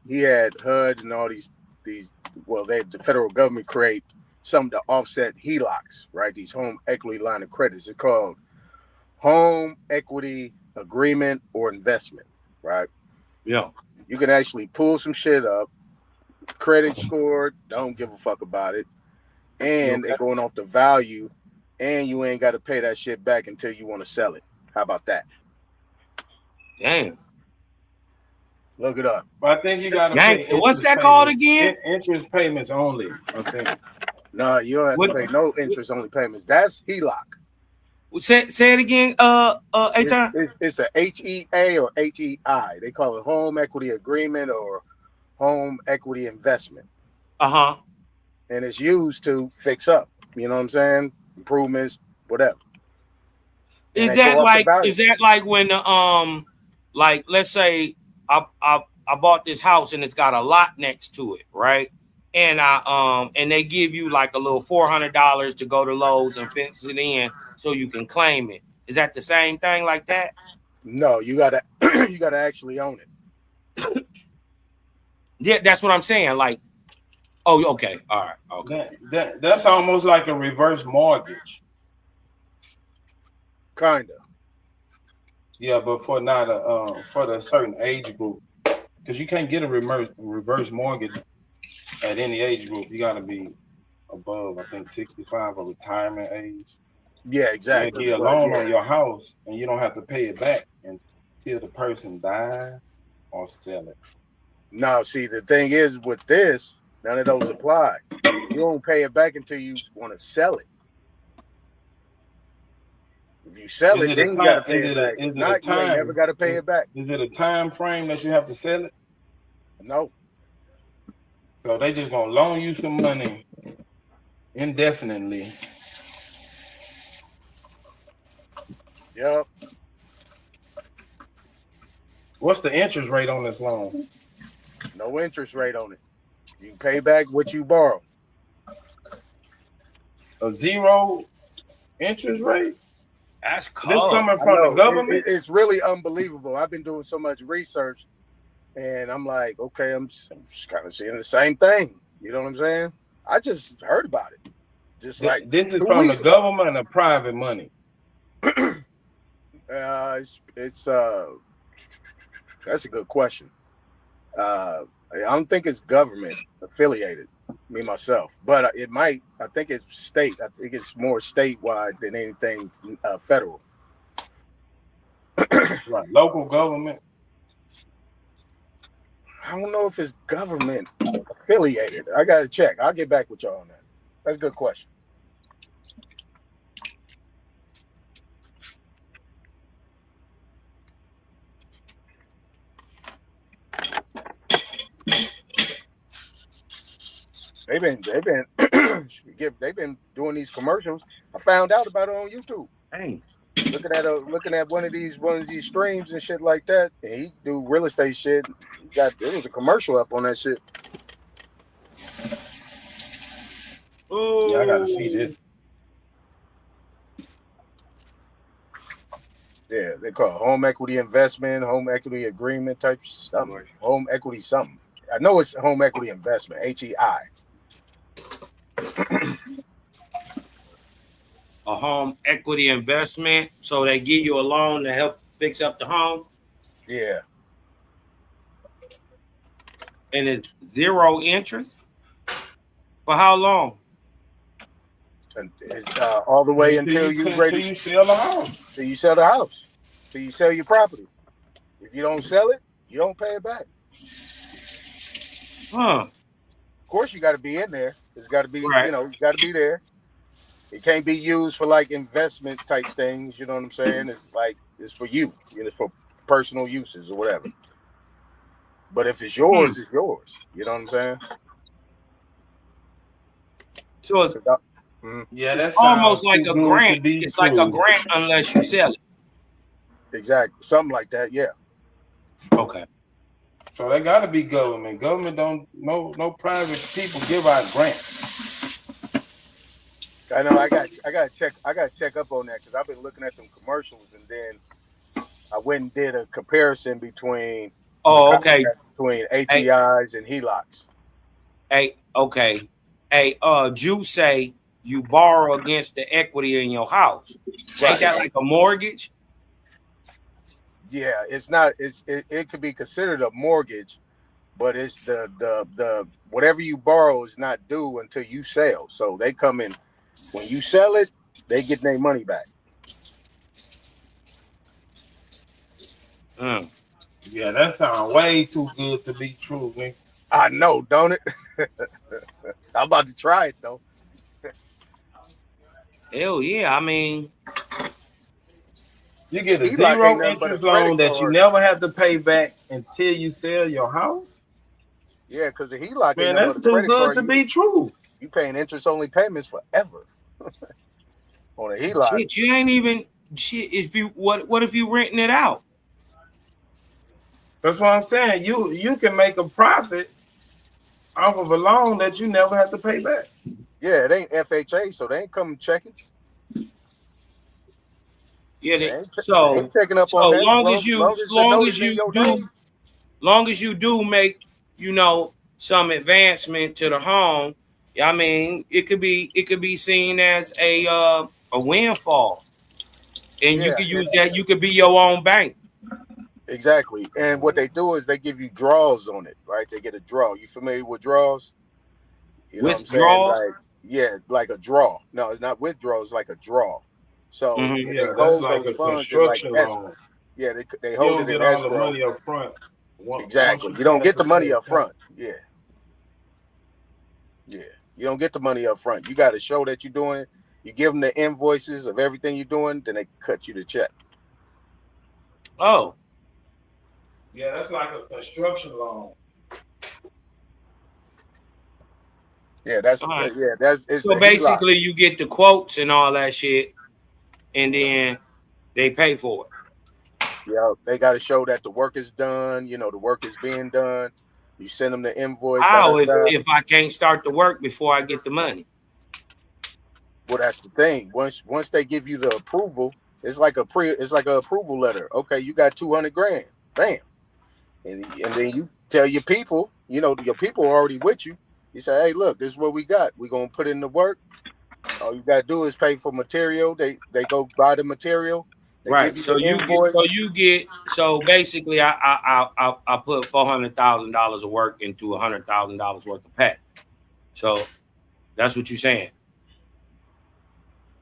R: had HUD and all these the federal government create something to offset HELOCs, right? These home equity line of credits. It's called home equity agreement or investment, right?
J: Yeah.
R: You can actually pull some shit up, credit score, don't give a fuck about it, and they're going off the value, and you ain't got to pay that shit back until you want to sell it. How about that?
J: Damn.
R: Look it up.
K: But I think you got to pay.
J: What's that called again?
K: Interest payments only, I think.
R: No, you don't have to pay no interest only payments. That's HELOC.
J: Say it again. A-Time.
R: It's a HEA or HEI. They call it home equity agreement or home equity investment.
J: Uh-huh.
R: And it's used to fix up. You know what I'm saying? Improvements, whatever.
J: Is that like when like let's say I bought this house and it's got a lot next to it, right? and they give you like a little $400 to go to Lowe's and fix it in so you can claim it. Is that the same thing like that?
R: No, you gotta you gotta actually own it.
J: Yeah, that's what I'm saying. Like, oh, okay, all right, okay.
K: That's almost like a reverse mortgage.
R: Kinda.
K: Yeah, but for not a for the certain age group, because you can't get a reverse mortgage at any age group. You got to be above, I think, 65 or retirement age.
R: Yeah, exactly.
K: You'll get a loan on your house, and you don't have to pay it back until the person dies or sell it.
R: Now, see, the thing is with this, none of those apply. You don't pay it back until you want to sell it. If you sell it, then you got to pay it back. If not, you ain't never got to pay it back.
K: Is it a time frame that you have to sell it?
R: No.
K: So they just gonna loan you some money indefinitely.
R: Yep.
K: What's the interest rate on this loan?
R: No interest rate on it. You pay back what you borrow.
K: A zero interest rate?
J: That's cold.
K: This coming from the government?
R: It's really unbelievable. I've been doing so much research, and I'm like, okay, I'm just kind of seeing the same thing. You know what I'm saying? I just heard about it. Just like
K: this is from the government or private money?
R: It's that's a good question. I don't think it's government affiliated, me myself, but it might. I think it's state. I think it's more statewide than anything federal.
K: Right, local government.
R: I don't know if it's government affiliated. I gotta check. I'll get back with y'all on that. That's a good question. They've been doing these commercials. I found out about it on YouTube.
J: Hey,
R: looking at one of these streams and shit like that. And he do real estate shit. There was a commercial up on that shit.
K: Yeah, I gotta see this.
R: Yeah, they call it home equity investment, home equity agreement type something. Home equity something. I know it's home equity investment, HEI.
J: A home equity investment, so they give you a loan to help fix up the home.
R: Yeah.
J: And it's zero interest. For how long?
R: And it's all the way until you ready to
K: sell the house.
R: Till you sell the house. Till you sell your property. If you don't sell it, you don't pay it back.
J: Huh.
R: Of course, you got to be in there. It's got to be,
J: right.
R: You got to be there. It can't be used for like investment type things. You know what I'm saying? It's like it's for you. It's for personal uses or whatever. But if it's yours, it's yours. You know what I'm saying?
J: So it's,
K: yeah, that's
J: almost like a grant. It's like a grant unless you sell it.
R: Exactly. Something like that. Yeah.
J: Okay.
K: So they got to be government. Government don't no private people give out grants.
R: I know. I got to check up on that because I've been looking at some commercials and then I went and did a comparison between between HEIs and HELOCs.
J: Hey, okay. Hey, Jew say you borrow against the equity in your house. Right. Ain't that like a mortgage?
R: Yeah, it's not. It could be considered a mortgage, but it's the whatever you borrow is not due until you sell. So they come in when you sell it, they get their money back.
K: Yeah, that sounds way too good to be true, man.
R: I know, don't it? I'm about to try it though.
J: Hell yeah! I mean,
K: you get a zero interest loan that you never have to pay back until you sell your house.
R: Yeah, because the HELOC,
K: man, that's too good to be true.
R: You paying interest only payments forever on a HELOC.
J: Shit, you ain't even shit. If you what if you renting it out?
K: That's what I'm saying. You can make a profit off of a loan that you never have to pay back.
R: Yeah, it ain't FHA, so they ain't come checking.
J: Yeah,
R: They ain't
J: so
R: checking up on that.
J: long
R: Long,
J: as you
R: long as the note is in your name.
J: long as you do make, you know, some advancement to the home, I mean, it could be seen as a windfall. And you
R: Yeah,
J: could use that, you could be your own bank.
R: exactly. And what they do is they give you draws on it, right? They get a draw. You familiar with draws? You know what I'm saying?
J: Withdrawals?
R: Like, yeah, like a draw. No, it's not withdrawals, it's like a draw. So
J: Mm-hmm.
R: they
K: Yeah, that's
R: hold
K: like
R: those
K: a
R: funds in like
K: construction
R: escrow.
K: loan.
R: Yeah, they
K: You
R: hold
K: don't
R: it in
K: get all the
R: escrow.
K: money up front. Once
R: Exactly.
K: you
R: You don't
K: pass
R: get
K: a
R: the money
K: certain
R: up front. Yeah. Yeah. You don't get the money up front. You got to show that you're doing it. You give them the invoices of everything you're doing, then they cut you the check.
J: Oh.
K: Yeah, that's like a construction loan.
R: Yeah, that's
J: Right.
R: it's
J: So
R: a HELOC.
J: basically you get the quotes and all that shit, and then they pay for it.
R: Yeah, they got to show that the work is done. You know, the work is being done. You send them the invoice.
J: How if I can't start the work before I get the money?
R: Well, that's the thing. Once they give you the approval, it's like a approval letter. Okay, you got 200 grand. Bam. And then you tell your people, you know, your people are already with you. You say, hey, look, this is what we got. We're gonna put in the work. All you gotta do is pay for material. They go buy the material. They give
J: Right.
R: you
J: So
R: the
J: you get
R: invoice.
J: so basically I put $400,000 of work into $100,000 worth of pay. So that's what you're saying.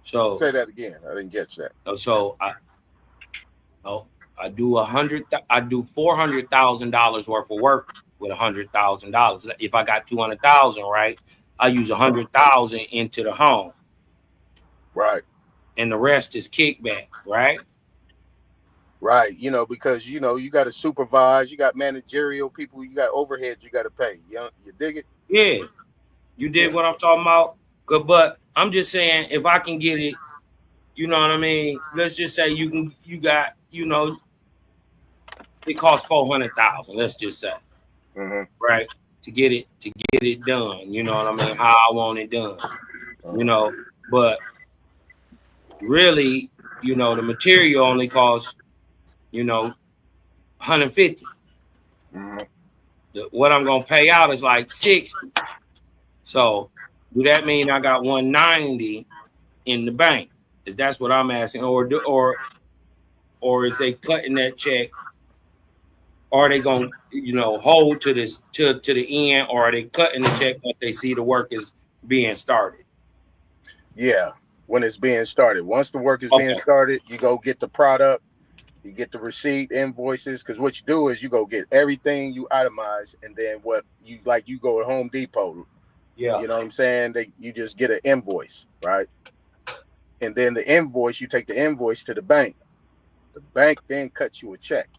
J: So
R: Say that again. I didn't get that.
J: So I do $400,000 worth of work with $100,000. If I got 200,000, right, I use 100,000 into the home.
R: Right.
J: And the rest is kickback, right?
R: Right. You know, because you know you got to supervise. You got managerial people. You got overheads. You got to pay. You dig it?
J: Yeah. You dig what I'm talking about? Good, but I'm just saying if I can get it, you know what I mean? Let's just say you got, you know, it costs 400,000, let's just say. Right? To get it done. You know what I mean? How I want it done. You know, but really, you know, the material only costs, you know, 150. What I'm gonna pay out is like 60. So do that mean I got 190 in the bank? Is that's what I'm asking, or is they cutting that check? Or are they gonna, you know, hold to this to the end, or are they cutting the check once they see the work is being started?
R: Yeah, when it's being started. Once the work is being started, you go get the product, you get the receipt, invoices. Because what you do is you go get everything, you itemize, and then you go to Home Depot.
J: Yeah,
R: you know what I'm saying. You just get an invoice, right? And then the invoice, you take the invoice to the bank. The bank then cuts you a check.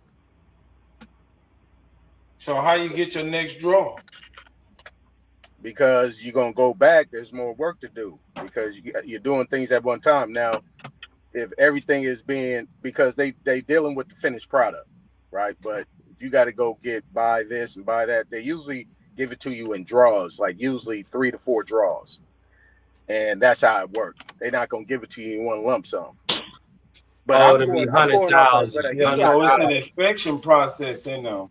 K: So how you get your next draw?
R: Because you're gonna go back, there's more work to do because you're doing things at one time. Now, if everything is because they dealing with the finished product, right? But if you got to go buy this and buy that, they usually give it to you in draws, like usually 3 to 4 draws, and that's how it works. They're not gonna give it to you in one lump sum. But I'm
J: to be
R: going off of what
J: 100,000.
K: Yeah, so it's an inspection process in them.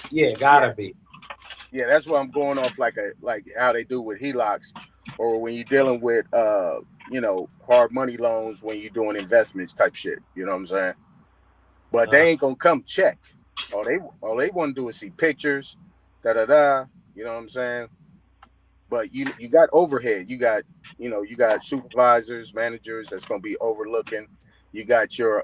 J: Yeah, gotta be.
R: Yeah, that's what I'm going off like how they do with HELOCs, or when you're dealing with you know, hard money loans when you're doing investments type shit. You know what I'm saying? But they ain't gonna come check. All they want to do is see pictures, You know what I'm saying? But you got overhead. You got supervisors, managers that's gonna be overlooking. You got your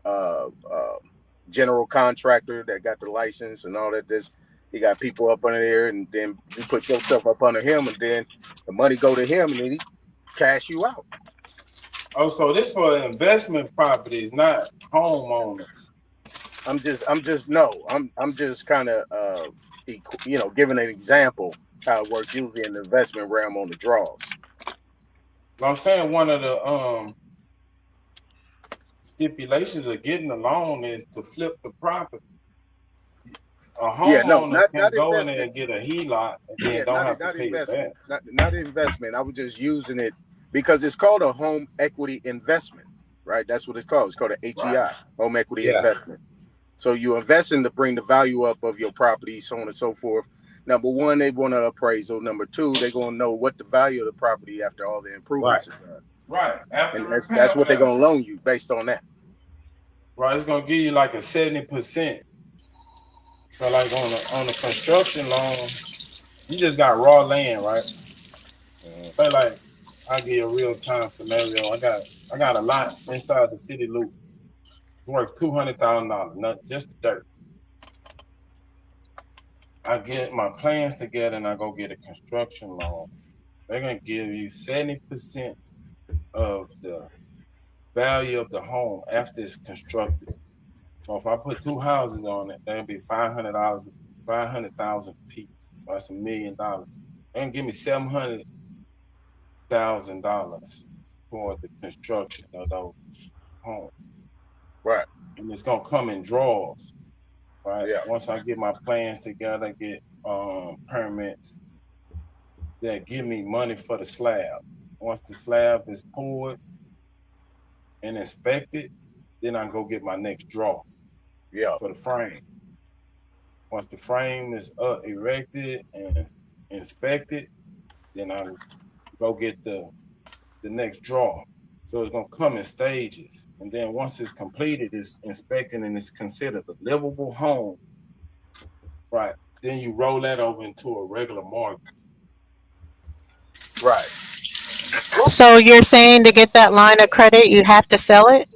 R: general contractor that got the license and all that. You got people up under there, and then you put yourself up under him, and then the money go to him, and then he cash you out.
K: Oh, so this for investment properties, not homeowners.
R: I'm just kind of giving an example how it works usually in the investment realm on the draws.
K: I'm saying one of the stipulations of getting a loan is to flip the property. A
O: Yeah, no,
K: homeowner can
O: not
K: go in there
O: investment.
K: and get a HELOC and then
O: Yeah,
K: don't have to
O: not
K: pay it back.
O: investment. Not investment. I was just using it because it's called a home equity investment, right? That's what it's called. It's called a HEI, home equity
K: Yeah.
O: investment. So you invest in to bring the value up of your property, so on and so forth. Number one, they want an appraisal. Number two, they're gonna know what the value of the property after all the improvements is done.
K: Right. After
O: And
K: repair
O: that's what they're
K: value.
O: gonna loan you based on that.
K: Right. It's gonna give you like a 70%. So like on the construction loan, you just got raw land, right? Say like I give you a real time scenario. I got a lot inside the city loop. It's worth $200,000, not just the dirt. I get my plans together and I go get a construction loan. They're gonna give you 70% of the value of the home after it's constructed. So if I put two houses on it, that'd be $500, 500,000 apiece. So that's $1 million. They're gonna give me $700,000 for the construction of those homes.
O: Right.
K: And it's gonna come in draws. Right.
O: Yeah.
K: Once I get my plans together, get permits that give me money for the slab. Once the slab is poured and inspected, then I go get my next draw.
O: Yeah.
K: For the frame. Once the frame is erected and inspected, then I go get the next draw. So it's gonna come in stages. And then once it's completed, it's inspected and it's considered a livable home. Right. Then you roll that over into a regular mortgage.
O: Right.
P: So you're saying to get that line of credit, you have to sell it?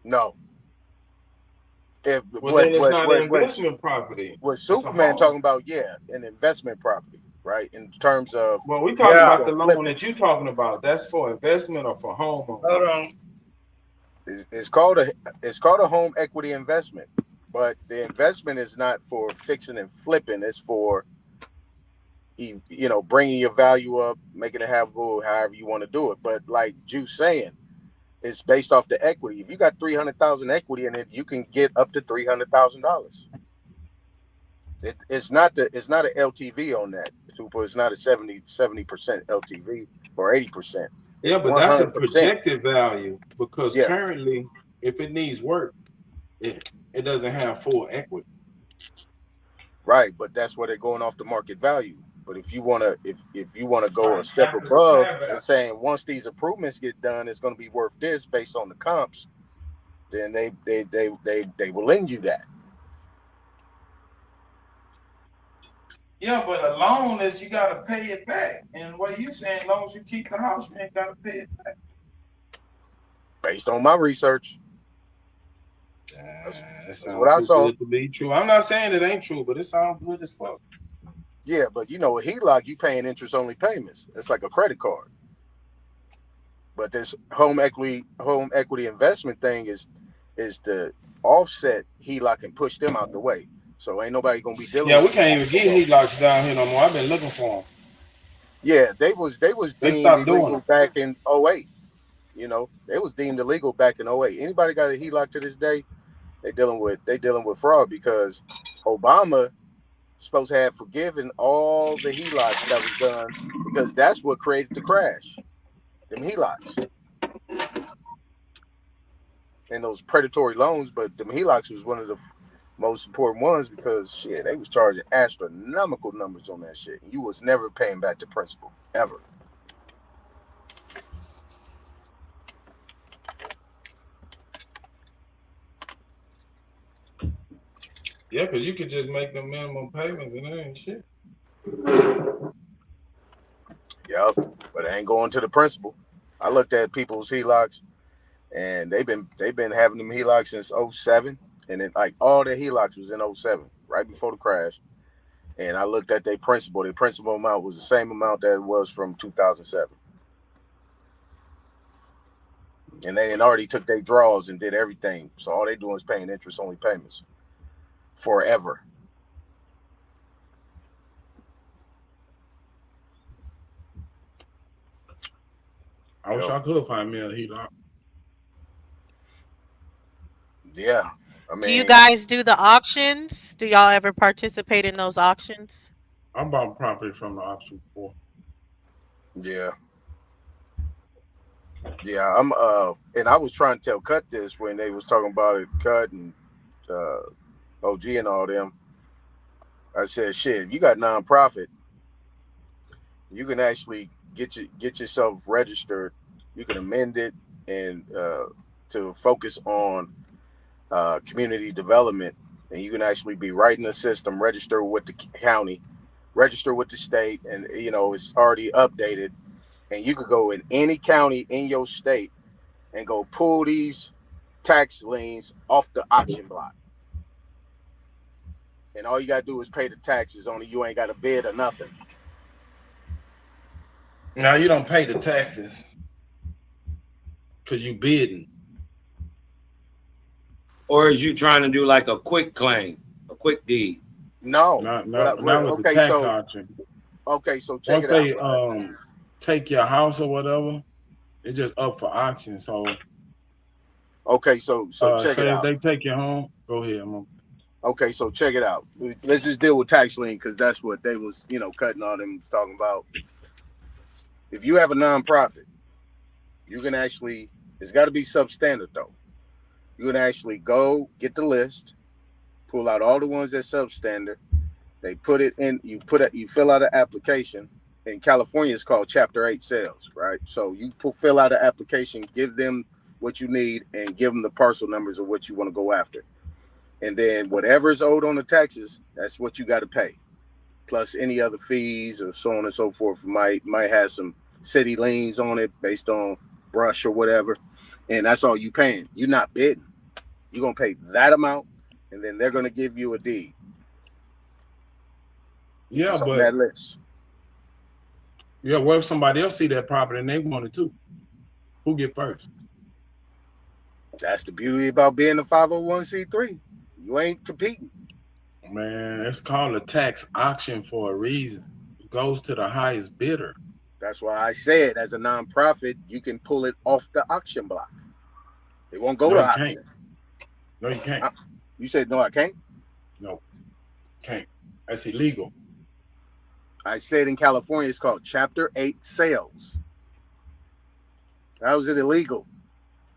O: No. If
K: Well, then it's not an
O: what
K: investment property. It's a
O: Superman
K: home.
O: talking about, yeah, an investment property, right? In terms of
K: Well, we talking about the
O: flip
K: loan
O: it.
K: that you're talking about. That's for investment or for homeowners?
O: Hold on. It's called a home equity investment, but the investment is not for fixing and flipping. It's for bringing your value up, making it habitable, however you want to do it. But like Juice saying, it's based off the equity. If you got 300,000 equity in it, you can get up to $300,000. It's not an LTV on that. Super. It's not a 70% LTV or 80%.
K: Yeah, but that's a
O: 100%.
K: projected value because
O: Yeah.
K: currently, if it needs work, it doesn't have full equity.
O: Right, but that's where they're going off the market value. But if you wanna go a step
K: After
O: above
K: repair value.
O: and saying once these improvements get done, it's going to be worth this based on the comps, then they will lend you that.
K: Yeah, but a loan is you gotta pay it back. And what you saying, as long as you keep the house, you ain't gotta pay it back.
O: Based on my research.
K: It
O: That's
K: sounds
O: what I
K: too
O: saw.
K: good to be true. I'm not saying it ain't true, but it sounds good as fuck.
O: Yeah, but a HELOC, you paying interest only payments. It's like a credit card. But this home equity investment thing is to offset HELOC and push them out the way. So ain't nobody gonna be dealing.
K: Yeah, we
O: with
K: can't even get HELOCs down here no more. I've been looking for them.
O: Yeah, they was
K: They
O: deemed
K: stopped doing
O: illegal
K: them.
O: back in 08. They was deemed illegal back in 08. Anybody got a HELOC to this day, they dealing with fraud because Obama supposed to have forgiven all the HELOCs that was done because that's what created the crash. Them HELOCs and those predatory loans, but them HELOCs was one of the most important ones because shit, they was charging astronomical numbers on that shit. You was never paying back the principal ever.
K: Yeah, because you could just make the minimum payments and it ain't shit.
O: Yep, but it ain't going to the principal. I looked at people's HELOCs, and they've been having them HELOCs since 07, and it like all their HELOCs was in 07, right before the crash. And I looked at their principal. Their principal amount was the same amount that it was from 2007. And they had already took their draws and did everything. So all they doing is paying interest only payments forever.
K: I wish I could find me a HELOC.
O: Yeah.
R: I mean,
P: Do you guys do the auctions? Do y'all ever participate in those auctions?
K: I bought property from the auction before.
R: Yeah. Yeah, I'm and I was trying to tell Cut this when they was talking about it, Cut and OG and all them. I said, shit, if you got nonprofit, you can actually get yourself registered. You can amend it and to focus on community development, and you can actually be right in the system, register with the county, register with the state, and it's already updated. And you could go in any county in your state and go pull these tax liens off the auction block. And all you gotta do is pay the taxes. Only you ain't got to bid or nothing.
K: Now you don't pay the taxes because you bidding.
J: Or is you trying to do like a quick claim, a quick deed?
R: No,
K: not with the tax auction.
R: Okay, so check
K: Once
R: it out.
K: They take your house or whatever, it's just up for auction. So
R: okay, so check it out.
K: If they take your home, go ahead.
R: Okay, so check it out. Let's just deal with tax lien because that's what they was cutting all them talking about. If you have a nonprofit, you can actually, it's got to be substandard though. You can actually go get the list, pull out all the ones that's substandard. They put it in, you fill out an application. In California, it's called Chapter 8 sales, right? So you fill out an application, give them what you need, and give them the parcel numbers of what you want to go after. And then whatever's owed on the taxes, that's what you got to pay. Plus any other fees or so on and so forth. Might have some city liens on it based on brush or whatever. And that's all you paying. You're not bidding. You're going to pay that amount, and then they're going to give you a deed.
K: Yeah,
R: but
K: on
R: that list.
K: Yeah, what if somebody else see that property and they want it too? Who get first?
R: That's the beauty about being a 501c3. You ain't competing.
K: Man, it's called a tax auction for a reason. It goes to the highest bidder.
R: That's why I said, as a nonprofit, you can pull it off the auction block. It won't go to auction.
K: Can't. No, you can't.
R: You said no, I can't?
K: No, can't. That's illegal.
R: I said in California, it's called Chapter 8 sales. How is it illegal?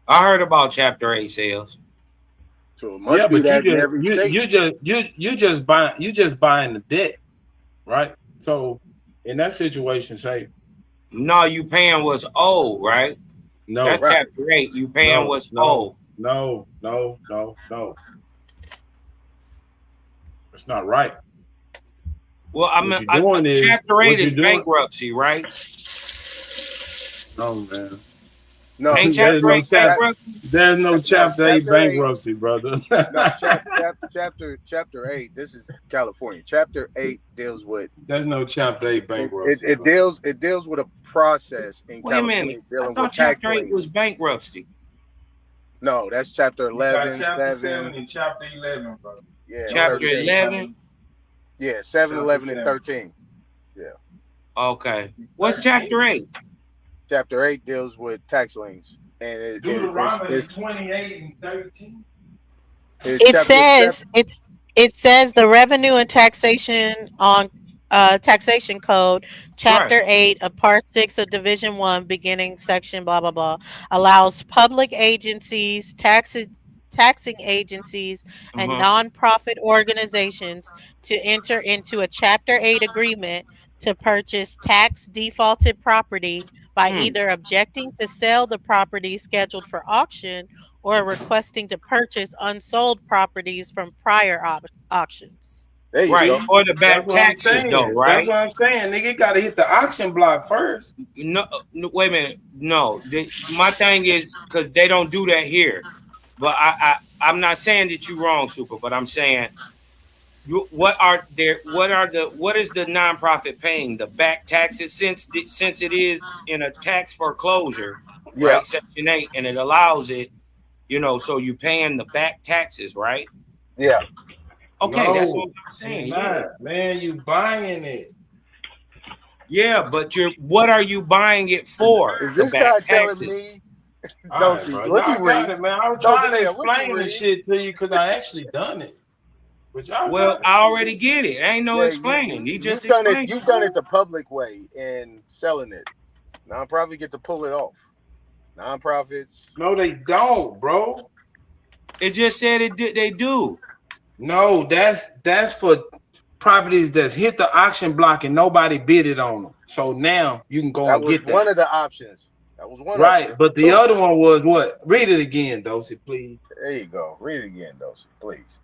J: I heard about Chapter 8 sales.
R: So it must be that in every state.
K: You just buying the debt, right? So in that situation, say
J: no, you paying what's owed, right?
K: No,
J: that's
K: right.
J: Chapter 8. You paying what's owed.
K: No. That's not right.
J: Well, Chapter 8 is bankruptcy, right?
K: No, man.
R: No,
J: ain't Chapter 8 bankruptcy?
K: There's no Chapter 8 bankruptcy, brother.
R: No, Chapter 8. This is California. Chapter 8 deals with.
K: There's no Chapter 8 bankruptcy.
R: It deals with a process in California.
J: Wait a minute. I thought Chapter 8 was bankruptcy.
R: No, that's Chapter 11,
K: Chapter 7 and Chapter 11, brother.
R: Yeah,
J: Chapter 11.
R: Yeah, 7, 11, and 13. Yeah.
J: Okay. What's Chapter 8?
R: Chapter 8 deals with tax liens. And
K: Deuteronomy 28 and 13.
P: It says the revenue and taxation on taxation code, chapter 8 of part 6 of division 1, beginning section blah blah blah, allows public agencies, taxing agencies, and nonprofit organizations to enter into a Chapter 8 agreement to purchase tax defaulted property by either objecting to sell the property scheduled for auction or requesting to purchase unsold properties from prior auctions.
R: There you
J: go. Or the back taxes, though, right?
K: That's what I'm saying. Nigga got to hit the auction block first.
J: No, wait a minute. No, my thing is because they don't do that here. But I'm not saying that you're wrong, Super. But I'm saying, what is the nonprofit paying? The back taxes since it is in a tax foreclosure, right? Section 8, and it allows it, so you paying the back taxes, right?
R: Yeah.
J: Okay, that's what I'm saying.
K: Yeah. Man, you buying it.
J: Yeah, but what are you buying it for?
R: Is this guy telling me
K: Right, bro.
U: what you
K: Y'all
U: read?
K: got it, man. I was
U: Don't
K: trying to
U: say what you
K: explain this
U: read.
K: shit to you because I actually done it. But y'all
J: Well,
K: got it.
J: I already get it. Ain't no
U: Yeah,
J: explaining. He just
U: you've done it.
J: explained.
U: You've done it the public way in selling it. Nonprofit get to pull it off. Nonprofits.
K: No, they don't, bro.
J: It just said it. They do.
K: No, that's for properties that's hit the auction block and nobody bid it on them. So now you can go
U: That
K: and
U: was
K: get
U: one
K: that.
U: of the options. That was one of them.
K: Right, but the other one was what? Read it again, Dosey, please.
U: There you go. Read it again, Dosey, please.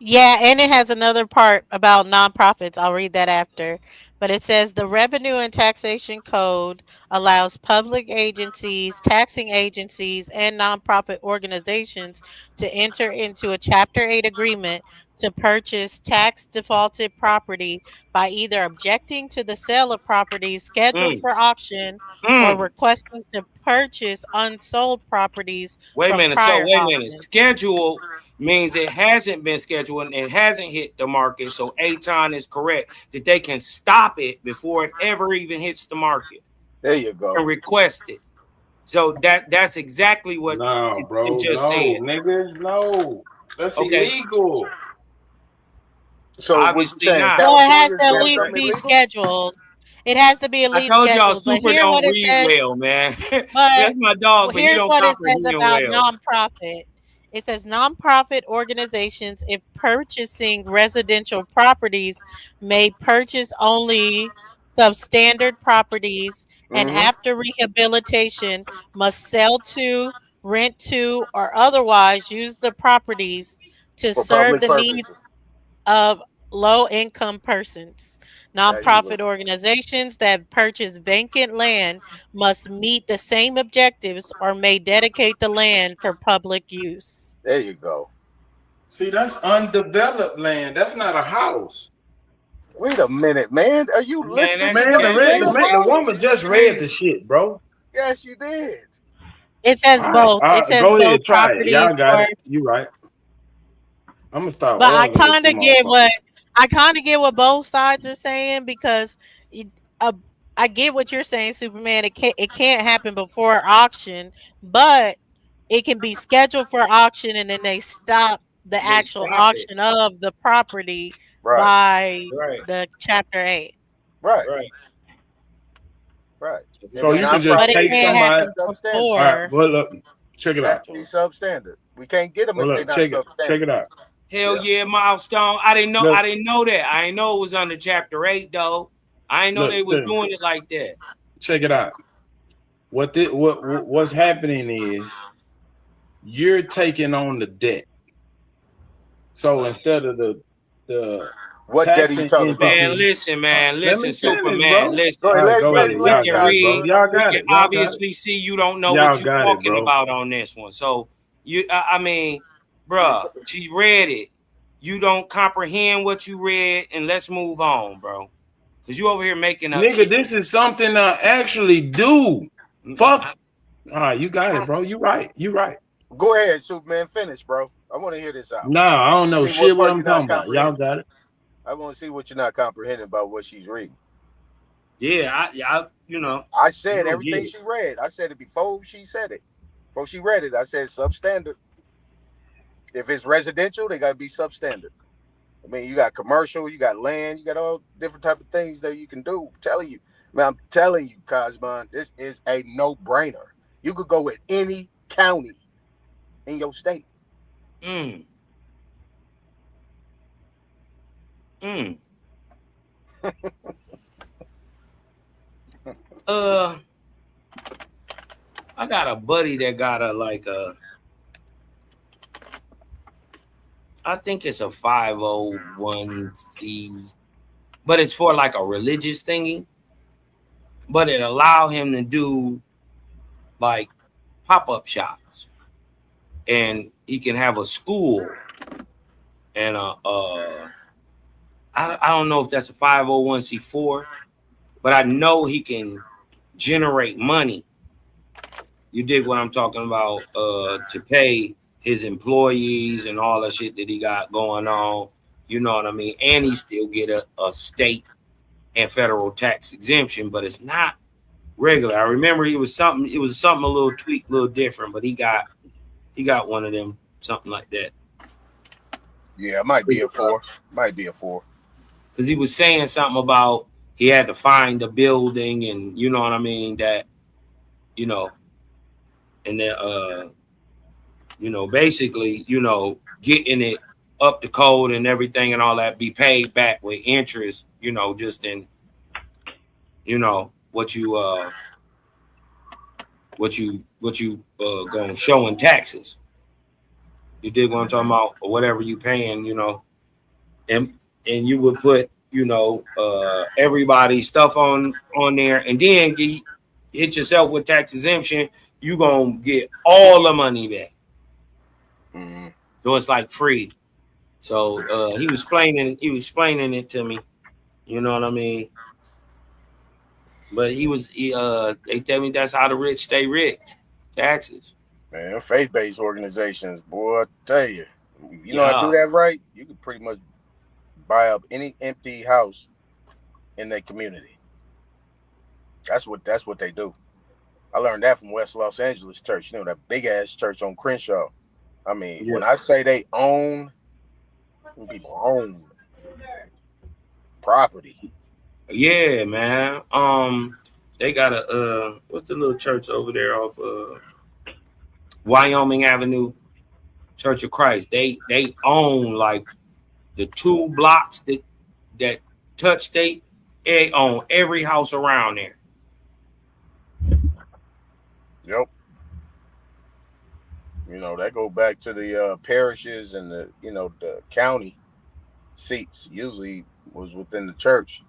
P: Yeah, and it has another part about nonprofits. I'll read that after. But it says the Revenue and Taxation Code allows public agencies, taxing agencies, and nonprofit organizations to enter into a Chapter 8 agreement to purchase tax defaulted property by either objecting to the sale of properties scheduled for auction or requesting to purchase unsold properties
J: Wait a
P: from
J: minute. So
P: prior
J: wait a minute.
P: auctions.
J: Scheduled means it hasn't been scheduled and it hasn't hit the market. So Aton is correct that they can stop it before it ever even hits the market.
U: There you go.
J: And request it. So that's exactly what
K: No, bro.
J: you just
K: No,
J: said.
K: niggas. No. That's
J: Okay.
K: illegal.
U: So
J: obviously
U: what you saying?
J: not.
P: Well, it has
U: California's
P: to at
U: doing
P: least
U: something
P: be
U: illegal?
P: scheduled. It has to be at
J: I
P: least
J: told y'all
P: scheduled. But
J: Super
P: here what
J: don't
P: it
J: read
P: says,
J: well, man.
P: but
J: That's my dog, but he
P: here's
J: don't
P: what it says
J: comprehend
P: about
J: well.
P: nonprofit. It says nonprofit organizations, if purchasing residential properties, may purchase only substandard properties and
U: Mm-hmm.
P: after rehabilitation must sell to, rent to, or otherwise use the properties to
U: For
P: serve
U: public
P: the needs
U: purposes.
P: of low income persons.
U: There you go.
P: Nonprofit organizations that purchase vacant land must meet the same objectives or may dedicate the land for public use.
U: There you go.
K: See, that's undeveloped land. That's not a house.
U: Wait a minute, man. Are you
J: Man,
U: listening
J: that's
U: to
K: Man,
U: your
J: gay.
U: nigga,
K: the
U: bro?
K: woman just read the shit, bro.
U: Yes, she did.
P: It says both.
K: All
P: It
K: right,
P: says
K: go
P: both
K: ahead, try it.
P: properties
K: Y'all got
P: or
K: it. You right. I'm gonna start
P: but
K: arguing with you, motherfucker.
P: I kind of get what both sides are saying because it, uh, I get what you're saying, Superman. It can't happen before auction, but it can be scheduled for auction and then they stop the
J: They
P: actual
J: stop it.
P: auction of the property
U: Right.
P: by
J: Right.
P: the Chapter 8.
U: Right.
J: Right.
U: Right.
K: So
U: If
K: you
U: a
K: can just
P: But it
U: nonprofit,
K: take
U: it
P: can't
U: has to be
K: somebody.
P: happen
U: substandard.
K: All right,
P: before.
K: well, look, check it
U: It has
K: out.
U: to be substandard. We can't get them
K: Well,
U: if they're
K: look,
U: not
K: check
U: substandard.
K: it out.
J: Hell
U: Yeah.
J: yeah, milestone. I didn't know
K: Look,
J: that. I didn't know it was under Chapter 8 though. I didn't know they was
K: look,
J: doing it like that.
K: check it out. What's happening is you're taking on the debt. So instead of the
U: What debt are you
K: taxing
U: talking about?
J: Man,
K: entity,
J: listen,
K: let me finish,
J: Superman,
K: bro.
J: listen.
U: Go ahead,
K: All right, go
U: let
K: ahead.
U: him
J: We
K: Y'all
U: land,
J: can
K: got it, bro.
J: read.
U: Cosmo.
K: Y'all
J: We
K: got
J: can
K: it. Y'all got it.
J: obviously see you don't know
K: Y'all
J: what you're
K: got it,
J: talking
K: bro.
J: about on this one. So I mean, bruh, she read it. You don't comprehend what you read, and let's move on, bro. Cause you over here making up
K: Nigga,
J: shit.
K: this is something I actually do. Fuck. All right, you got it, bro. You right. You right.
U: Go ahead, Superman. Finish, bro. I want to hear this out.
K: Nah, I don't know
U: See
K: shit what
U: part
K: I'm
U: you're not
K: talking about. Y'all
U: comprehending.
K: got it.
U: I want to see what you're not comprehending about what she's reading.
J: Yeah, I you know.
U: I said
J: you don't
U: everything
J: get it.
U: she read. I said it before she said it. Before she read it, I said substandard. If it's residential, they got to be substandard. I mean, you got commercial, you got land, you got all different type of things that you can do. I'm telling you, Cosmon, this is a no-brainer. You could go with any county in your state.
J: I got a buddy that got I think it's a 501c, but it's for like a religious thingy. But it allow him to do like pop-up shops, and he can have a school and I don't know if that's a 501c4, but I know he can generate money. You dig what I'm talking about? To pay his employees and all the shit that he got going on. You know what I mean? And he still get a state and federal tax exemption, but it's not regular. I remember it was something a little tweaked, a little different, but he got one of them, something like that.
R: Yeah, it might be a 4. Might be a 4.
J: Because he was saying something about he had to find the building, and you know what I mean, that and then basically, getting it up to code and everything and all that, be paid back with interest, just in what you gonna show in taxes. You dig what I'm talking about? Or whatever you paying, and you would put, everybody's stuff on there, and then hit yourself with tax exemption, you gonna get all the money back.
R: Mm-hmm.
J: So it's like free. So he was explaining it to me. You know what I mean? But they tell me that's how the rich stay rich. Taxes.
R: Man, faith-based organizations, boy, I tell you, you know how to do
J: Yeah.
R: that right, you can pretty much buy up any empty house in their community. That's what they do. I learned that from West Los Angeles Church. You know, that big ass church on Crenshaw. I mean, when I say they own, people own property.
J: Yeah, man. They got a what's the little church over there off Wyoming Avenue, Church of Christ. They own like the 2 blocks that touch state. They own every house around there.
R: Yep. You know, that go back to the parishes and the county seats usually was within the church.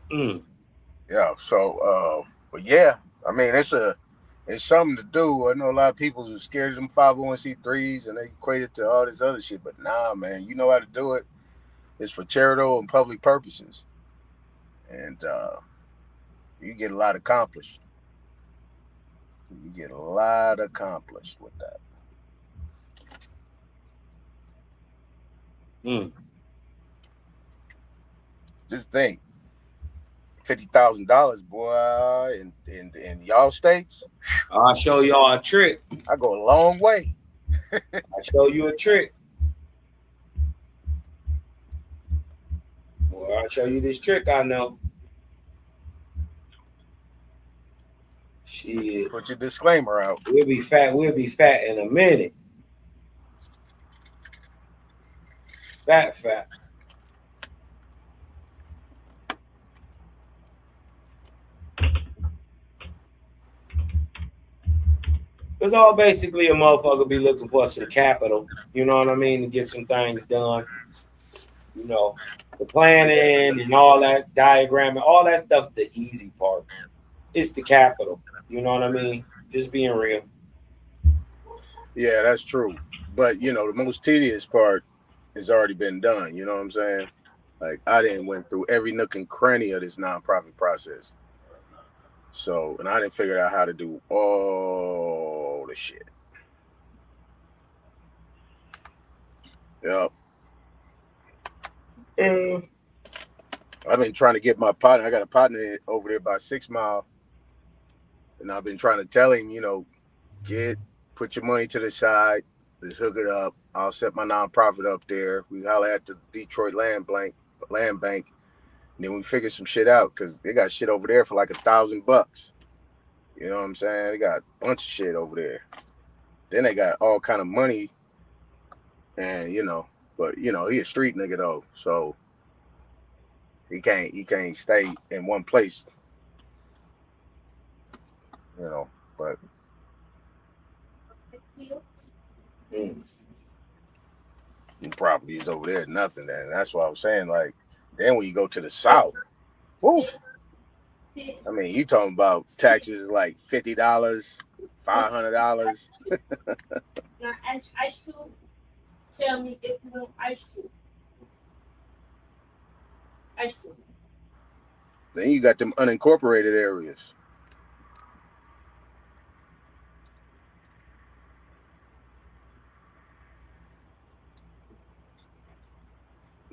R: Yeah. So, but yeah, I mean, it's something to do. I know a lot of people who are scared of them 501c3s and they equate it to all this other shit. But nah, man, you know how to do it. It's for charitable and public purposes, and you get a lot accomplished. You get a lot accomplished with that. Just think, $50,000, boy, in y'all states.
J: I'll show y'all a trick.
R: I go a long way.
J: I'll show you a trick. Well, I'll show you this trick I know. Shit.
R: Put your disclaimer out.
J: We'll be fat in a minute. Fat. It's all basically a motherfucker be looking for some capital, you know what I mean, to get some things done. You know, the planning and all that diagramming, all that stuff, the easy part. It's the capital. You know what I mean? Just being real.
R: Yeah, that's true. But the most tedious part has already been done. You know what I'm saying? Like I didn't went through every nook and cranny of this nonprofit process. So, and I didn't figure out how to do all the shit. Yep. I've been trying to get my partner. I got a partner over there by 6 Mile. And I've been trying to tell him, put your money to the side. Let's hook it up. I'll set my nonprofit up there. We holler at the Detroit Land Bank. And then we figure some shit out because they got shit over there for like $1,000. You know what I'm saying? They got a bunch of shit over there. Then they got all kind of money. And, but he a street nigga though. So he can't stay in one place. But properties over there, nothing. And that's what I was saying. Like, then when you go to the South, whoo, I mean, you talking about taxes like $50, $500.
U: Now, ice cream. Tell me if you want ice cream. Ice cream.
R: Then you got them unincorporated areas.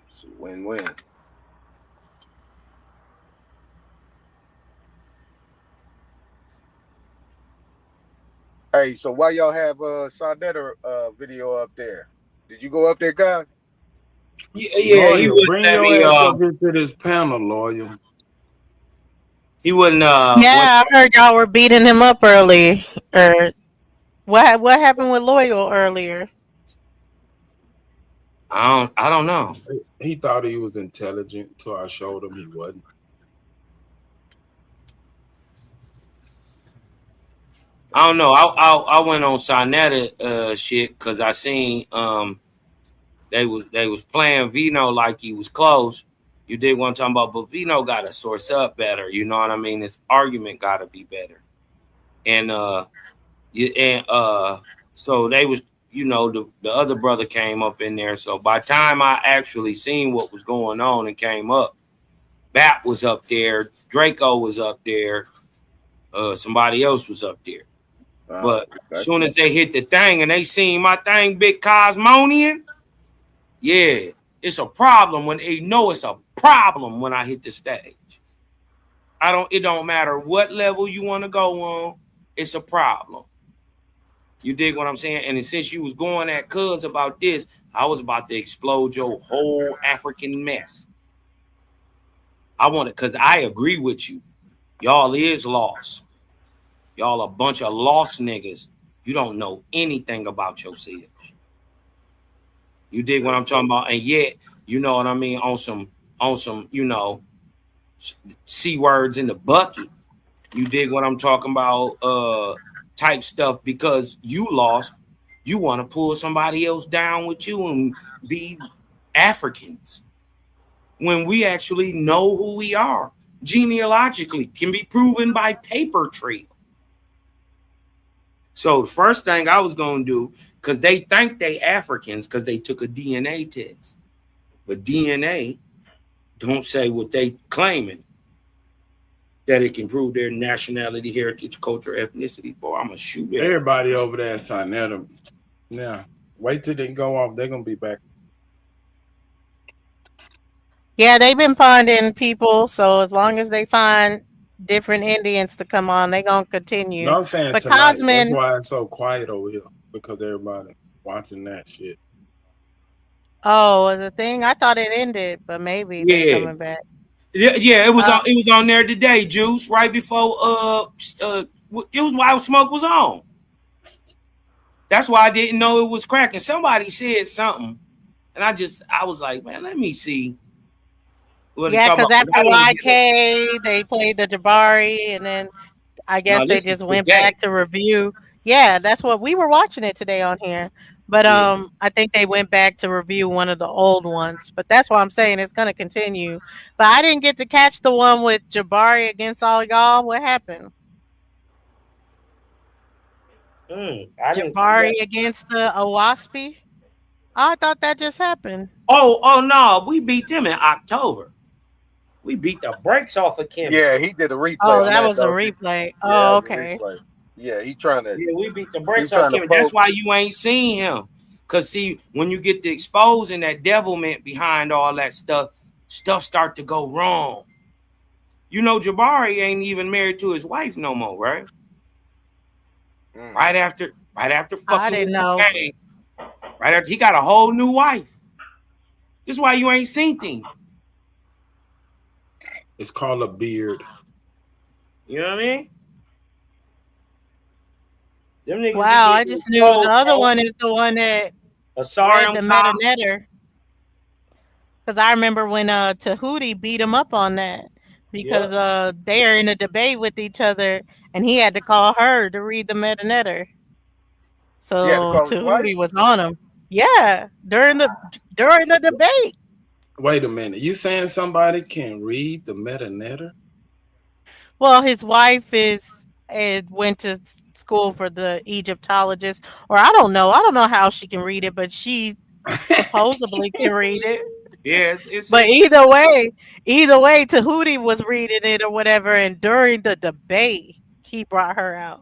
R: It's a win-win. Hey, so why y'all have Sarnetta video up there? Did you go up there, guys?
J: Yeah, he
K: Lawyer,
J: wouldn't
K: bring
J: let
K: your
J: me.
K: ass up into this panel, lawyer.
J: He wouldn't.
P: Yeah, I heard y'all were beating him up early. Or what happened with Loyal earlier?
J: I don't know.
K: He thought he was intelligent until I showed him he wasn't.
J: I don't know. I went on Sarnetta shit because I seen they was playing Vino like he was close. You did want to talk about, but Vino got to source up better. You know what I mean? This argument got to be better. And so they was, you know, the other brother came up in there. So by the time I actually seen what was going on and came up, Bat was up there, Draco was up there, somebody else was up there. But as soon as they hit the thing and they seen my thing, Big Cosmonian, yeah, it's a problem when they know it's a problem when I hit the stage. It don't matter what level you want to go on, it's a problem. You dig what I'm saying? And since you was going at Cuz about this, I was about to explode your whole African mess. Because I agree with you. Y'all is lost. Y'all a bunch of lost niggas. You don't know anything about yourselves. You dig what I'm talking about? And yet, you know what I mean, on some, you know, C words in the bucket. You dig what I'm talking about? Type stuff because you lost. You want to pull somebody else down with you and be Africans. When we actually know who we are. Genealogically, can be proven by paper trail. So the first thing I was going to do, because they think they Africans because they took a DNA test. But DNA don't say what they claiming. That it can prove their nationality, heritage, culture, ethnicity. Boy, I'm going to shoot it.
K: Everybody over there signed them. Yeah. Wait till they go off. They're going to be back.
P: Yeah, they've been finding people. So as long as they find different Indians to come on, they're going to continue.
K: No, I'm saying
P: but
K: tonight.
P: Cosmin,
K: that's why it's so quiet over here. Because everybody watching that shit.
P: Oh, was a thing? I thought it ended, but maybe they're coming back.
J: Yeah, it was on there today, Juice, right before it was while Smoke was on. That's why I didn't know it was cracking. Somebody said something, and I was like, man, let me see.
P: Yeah, because after YK, they played the Jabari, and then I guess they just went back to review. Yeah, that's what we were watching it today on here. But I think they went back to review one of the old ones. But that's why I'm saying it's gonna continue. But I didn't get to catch the one with Jabari against all y'all. What happened? Jabari against the Owaspi? I thought that just happened.
J: Oh no, we beat them in October. We beat the brakes off of Kim.
R: Yeah, he did a replay.
P: Oh, that was a replay. Oh, okay.
R: Yeah, he trying to.
J: Yeah, we beat the brakes off Kim. That's why you ain't seen him. Cause see, when you get to exposing that devilment behind all that stuff start to go wrong. You know, Jabari ain't even married to his wife no more, right? Right after fucking
P: I didn't know.
J: Gang, right after he got a whole new wife. This is why you ain't seen him.
K: It's called a beard.
J: You know what I mean?
P: Wow, I just knew the other one is the one that read the meta netter. Because I remember when Tahuti beat him up on that because they're in a debate with each other, and he had to call her to read the meta netter. So Tahuti was on him. Yeah, during the debate.
K: Wait a minute. You saying somebody can read the meta netter?
P: Well, his wife went to school for the Egyptologist, or I don't know how she can read it, but she supposedly can read it.
J: Yeah,
P: but either way, Tahuti was reading it or whatever, and during the debate, he brought her out.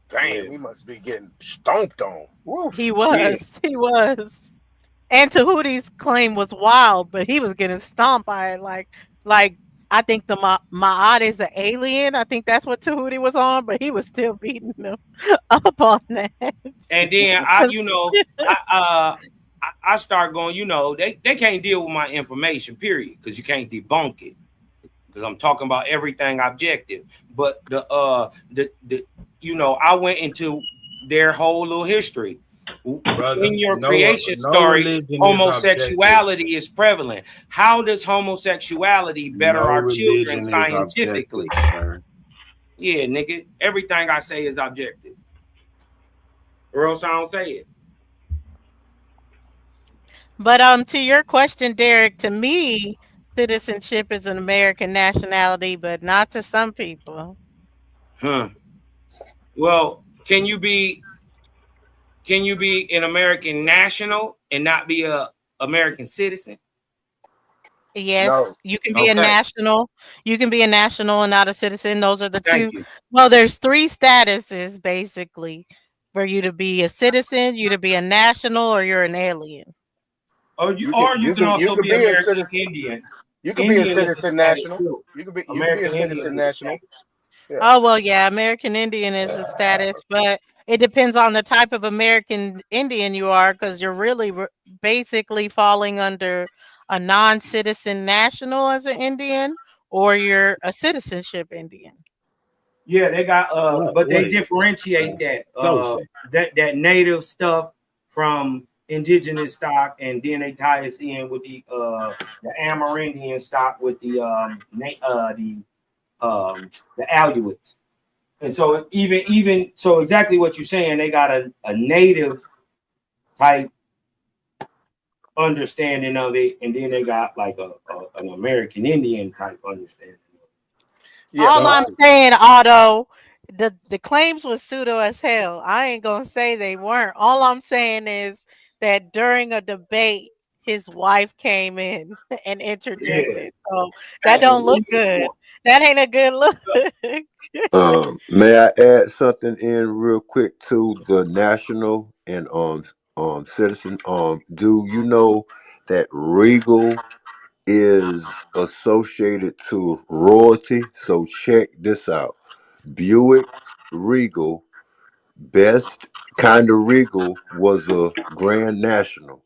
R: Damn, he must be getting stomped on. Woo.
P: He was. And Tahuti's claim was wild, but he was getting stomped by like I think the Ma'at is an alien. I think that's what Tahuti was on, but he was still beating them up on that.
J: And then I start going, they can't deal with my information, period, because you can't debunk it. Because I'm talking about everything objective. But I went into their whole little history.
K: Brother,
J: In your
K: no
J: creation story,
K: religion
J: homosexuality is prevalent. How does homosexuality better
K: No
J: our children
K: religion is
J: scientifically?
K: objective, sir.
J: Yeah, nigga. Everything I say is objective. Or else I don't say it.
P: But to your question, Derek, to me, citizenship is an American nationality, but not to some people.
J: Huh. Well, can you be an American national and not be a American citizen?
P: Yes, you can be a
J: Okay.
P: national. You can be a national and not a citizen. Those are the
J: Thank
P: two.
J: you.
P: Well, there's three statuses basically for you to be a citizen, you to be a national, or you're an alien.
J: Or you can also be
R: a
J: American
R: citizen.
J: Indian.
R: You can be a
J: Indian is
R: citizen
J: status
R: national.
J: too.
R: You can be a
J: American
R: citizen
J: Indian
R: national. Yeah.
P: Oh well, yeah, American Indian is a status, but it depends on the type of American Indian you are, because you're really basically falling under a non-citizen national as an Indian, or you're a citizenship Indian.
J: Yeah, they got but they differentiate that native stuff from indigenous stock, and then they tie us in with the Amerindian stock with the Aleuts. And so even so exactly what you're saying, they got a native type understanding of it, and then they got like an American Indian type understanding.
R: Yeah,
P: All I'm saying, Otto, the claims was pseudo as hell. I ain't gonna say they weren't. All I'm saying is that during a debate, his wife came in and interjected. So that don't look good. That ain't a good look.
F: May I add something in real quick to the national and citizen? Do you know that Regal is associated to royalty? So check this out. Buick Regal, best kind of Regal, was a Grand National.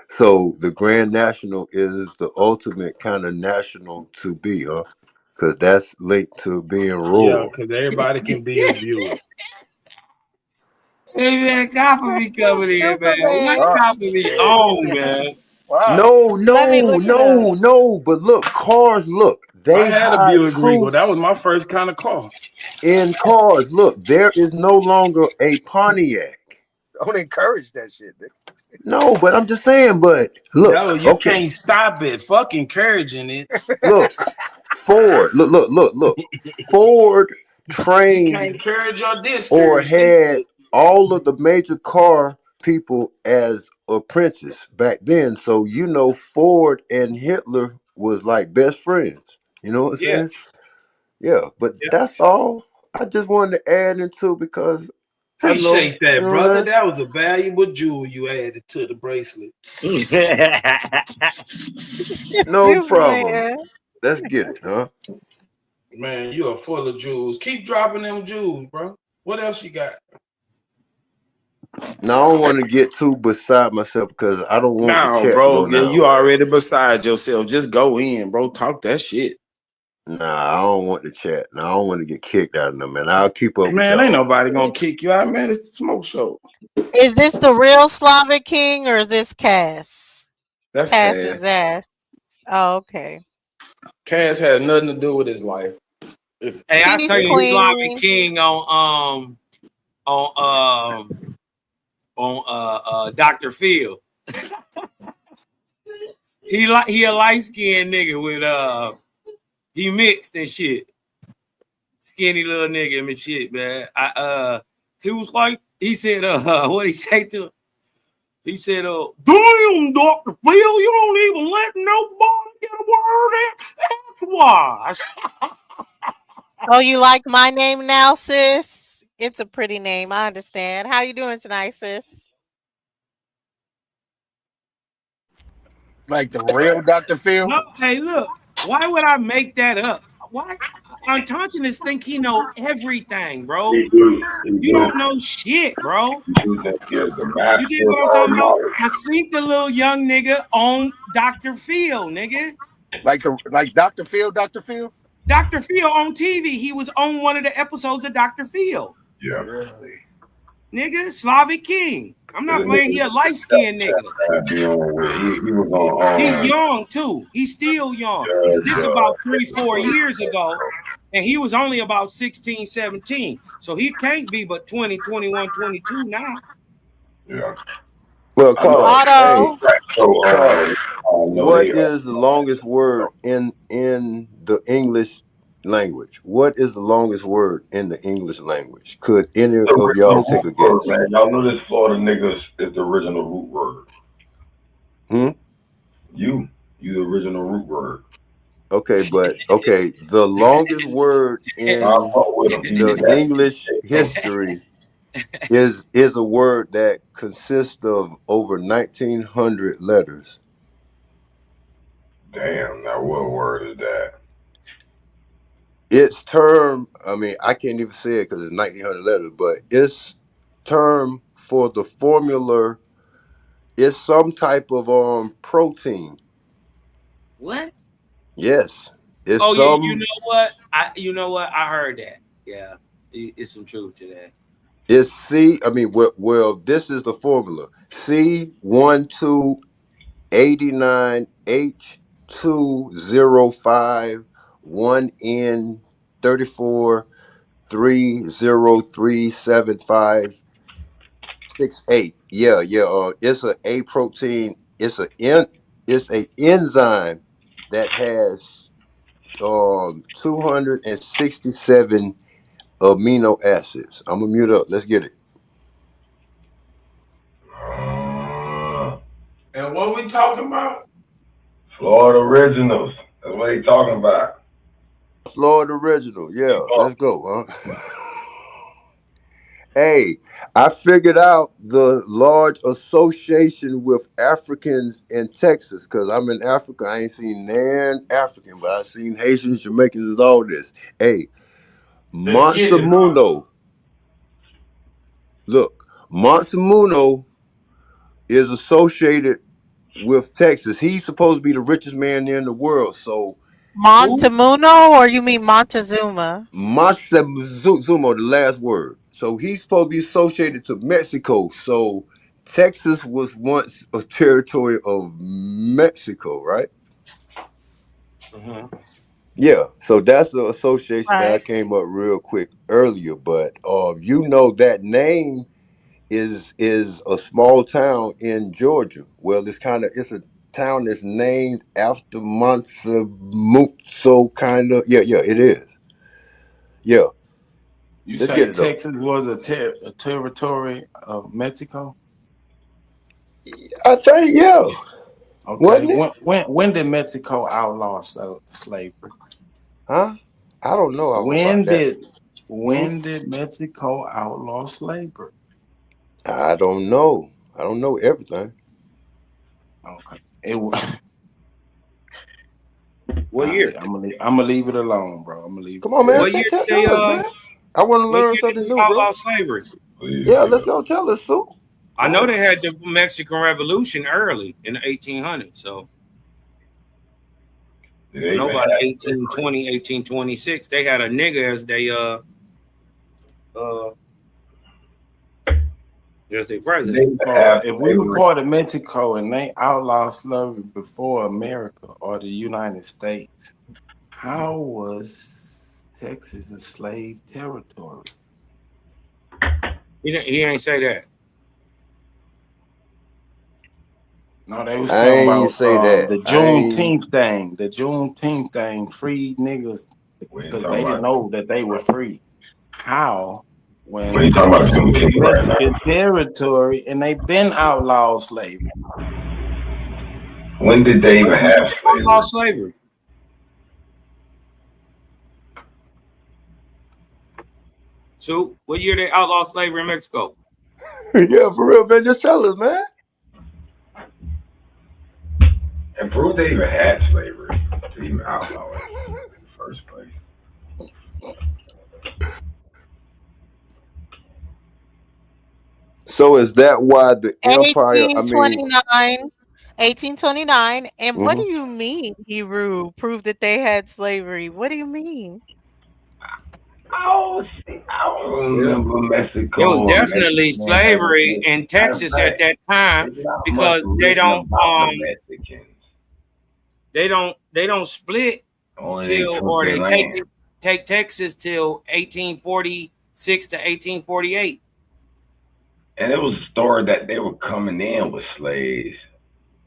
F: So the Grand National is the ultimate kind of national to be, huh? Because that's linked to being
K: Yeah,
F: royal.
K: because everybody can be a Buick.
J: Hey man, Copper be coming in, man. What Copper be on, man?
F: No, no. But look, cars,
K: I
F: they
K: had a
F: hide
K: Buick Regal.
F: truth
K: That was my first kind of car.
F: in cars. Look, there is no longer a Pontiac.
R: Don't encourage that shit, Nick.
F: No, but I'm just saying, but look,
K: No, you can't stop it. Fuck encouraging it.
F: Look, Ford, look. Ford
K: You
F: trained
K: can't encourage or
F: or
K: discourage it.
F: had all of the major car people as apprentices back then. So Ford and Hitler was like best friends. You know what I'm saying? Yeah, but that's all. I just wanted to add into because I know,
K: Appreciate that, brother. That was a valuable jewel you added to the bracelet.
F: No problem. Let's get it, huh?
K: Man, you are full of jewels. Keep dropping them jewels, bro. What else you got?
F: Now I don't want to get too beside myself because I don't want the
K: No,
F: chat to go
K: bro.
F: down.
K: You already beside yourself. Just go in, bro. Talk that shit.
F: Nah, I don't want the chat. Nah, I don't want to get kicked out of them, man. I'll keep up with
K: Man,
F: y'all.
K: ain't nobody gonna kick you out, man. It's the smoke show.
P: Is this the real Slavic king or is this Cass?
K: That's
P: Cass's
K: Cass.
P: ass. Oh, okay.
K: Cass has nothing to do with his life.
J: Hey, I saw you Slavic King on Dr. Phil. he a light skinned nigga with he mixed and shit. Skinny little nigga and shit, man. He was like, he said, what he say to him? He said, damn, Dr. Phil, you don't even let nobody get a word in. That's why.
P: Oh, you like my name now, sis? It's a pretty name. I understand. How you doing tonight, sis?
R: Like the real Dr. Phil?
J: No, hey, look. Why would I make that up? Why? Unconscious think he know everything, bro. You don't know shit, bro. You get what I'm talking about? I seen the little young nigga on Dr. Phil, nigga.
R: Like Dr. Phil,
J: Dr. Phil on TV. He was on one of the episodes of Dr. Phil.
R: Yeah. Really?
J: Nigga, Slavic King. I'm not playing. He a light skinned nigga. He young too. He's still young. This about 3-4 years ago. And he was only about 16, 17. So he can't be but 20, 21, 22 now.
F: Yeah. Well, Carl, hey, Carl, what is the longest word in the English language? What is the longest word in the English language? Could any of y'all take a guess?
I: Man, y'all know this Florida niggas is the original root word. You the original root word.
F: Okay, but the longest word in the English history is a word that consists of over 1,900 letters.
I: Damn, now what word is that?
F: Its term, I mean, I can't even say it because it's 1,900 letters, but its term for the formula is some type of protein.
J: What?
F: Yes. It's
J: yeah, you know what? I heard that. Yeah, it's some truth to that.
F: It's well, this is the formula. C1289H205 1N34303756. Yeah. It's a protein. It's a enzyme that has 267 amino acids. I'm gonna mute up. Let's get it.
K: And what we talking about?
I: Florida Originals. That's what he talking about.
F: Florida Original. Yeah, let's go, huh? Hey, I figured out the large association with Africans in Texas because I'm in Africa. I ain't seen nan African, but I seen Haitians, Jamaicans, and all this. Hey, Montemuno. Look, Montemuno is associated with Texas. He's supposed to be the richest man in the world. So
P: Montemuno, or you mean Montezuma?
F: Montezuma, the last word. So he's supposed to be associated to Mexico. So Texas was once a territory of Mexico, right?
J: Mm-hmm.
F: Yeah. So that's the association that I
P: Right.
F: came up real quick earlier. But you know that name is a small town in Georgia. Well, it's a town that's named after Montezuma, kind of. Yeah, it is. Yeah.
K: You
F: Let's
K: say
F: get it though.
K: Texas was a territory of Mexico?
F: I think, yeah.
K: Okay.
F: Wasn't it?
K: When did Mexico outlaw slavery?
F: Huh? I don't know about that.
K: When did Mexico outlaw slavery?
F: I don't know. I don't know everything.
K: Okay. It was.
J: What year?
K: I'm gonna leave it alone, bro. I'm gonna leave.
F: Come on, man.
J: What year did they
F: Tell us, man. I want to learn something new, bro.
J: outlaw slavery?
F: Yeah, let's go. Tell us, Sue.
J: I know they had the Mexican Revolution early in the 1800s. So nobody 1820, 1826. They had a nigga as they as their president.
K: If we were part of Mexico and they outlawed slavery before America or the United States, how was Texas a slave territory?
J: He ain't say that.
K: No, they was talking about the
F: Juneteenth
K: thing. The Juneteenth thing freed niggas because they didn't know that they were free. How? When Texas was Mexican territory and they've been outlawed slavery.
I: When did they even have
J: outlaw slavery? So, what year they outlawed slavery in Mexico?
F: Yeah, for real, man. Just tell us, man.
I: And prove they even had slavery. even outlaw it in the first place.
F: So is that why the empire? I mean,
P: 1829. And what do
F: mhm.
P: you mean, Hebrew proved that they had slavery? What do you mean?
I: Oh, see, I don't remember Mexico.
J: It was
I: Or
J: definitely
I: Mexican having
J: slavery
I: slaves.
J: in
I: Matter of
J: Texas at
I: fact,
J: that time
I: there's not much
J: because
I: written about the Mexicans.
J: they don't split
I: Only they
J: till,
I: took
J: or
I: their
J: they
I: land.
J: take Texas till 1846 to 1848.
I: And it was a story that they were coming in with slaves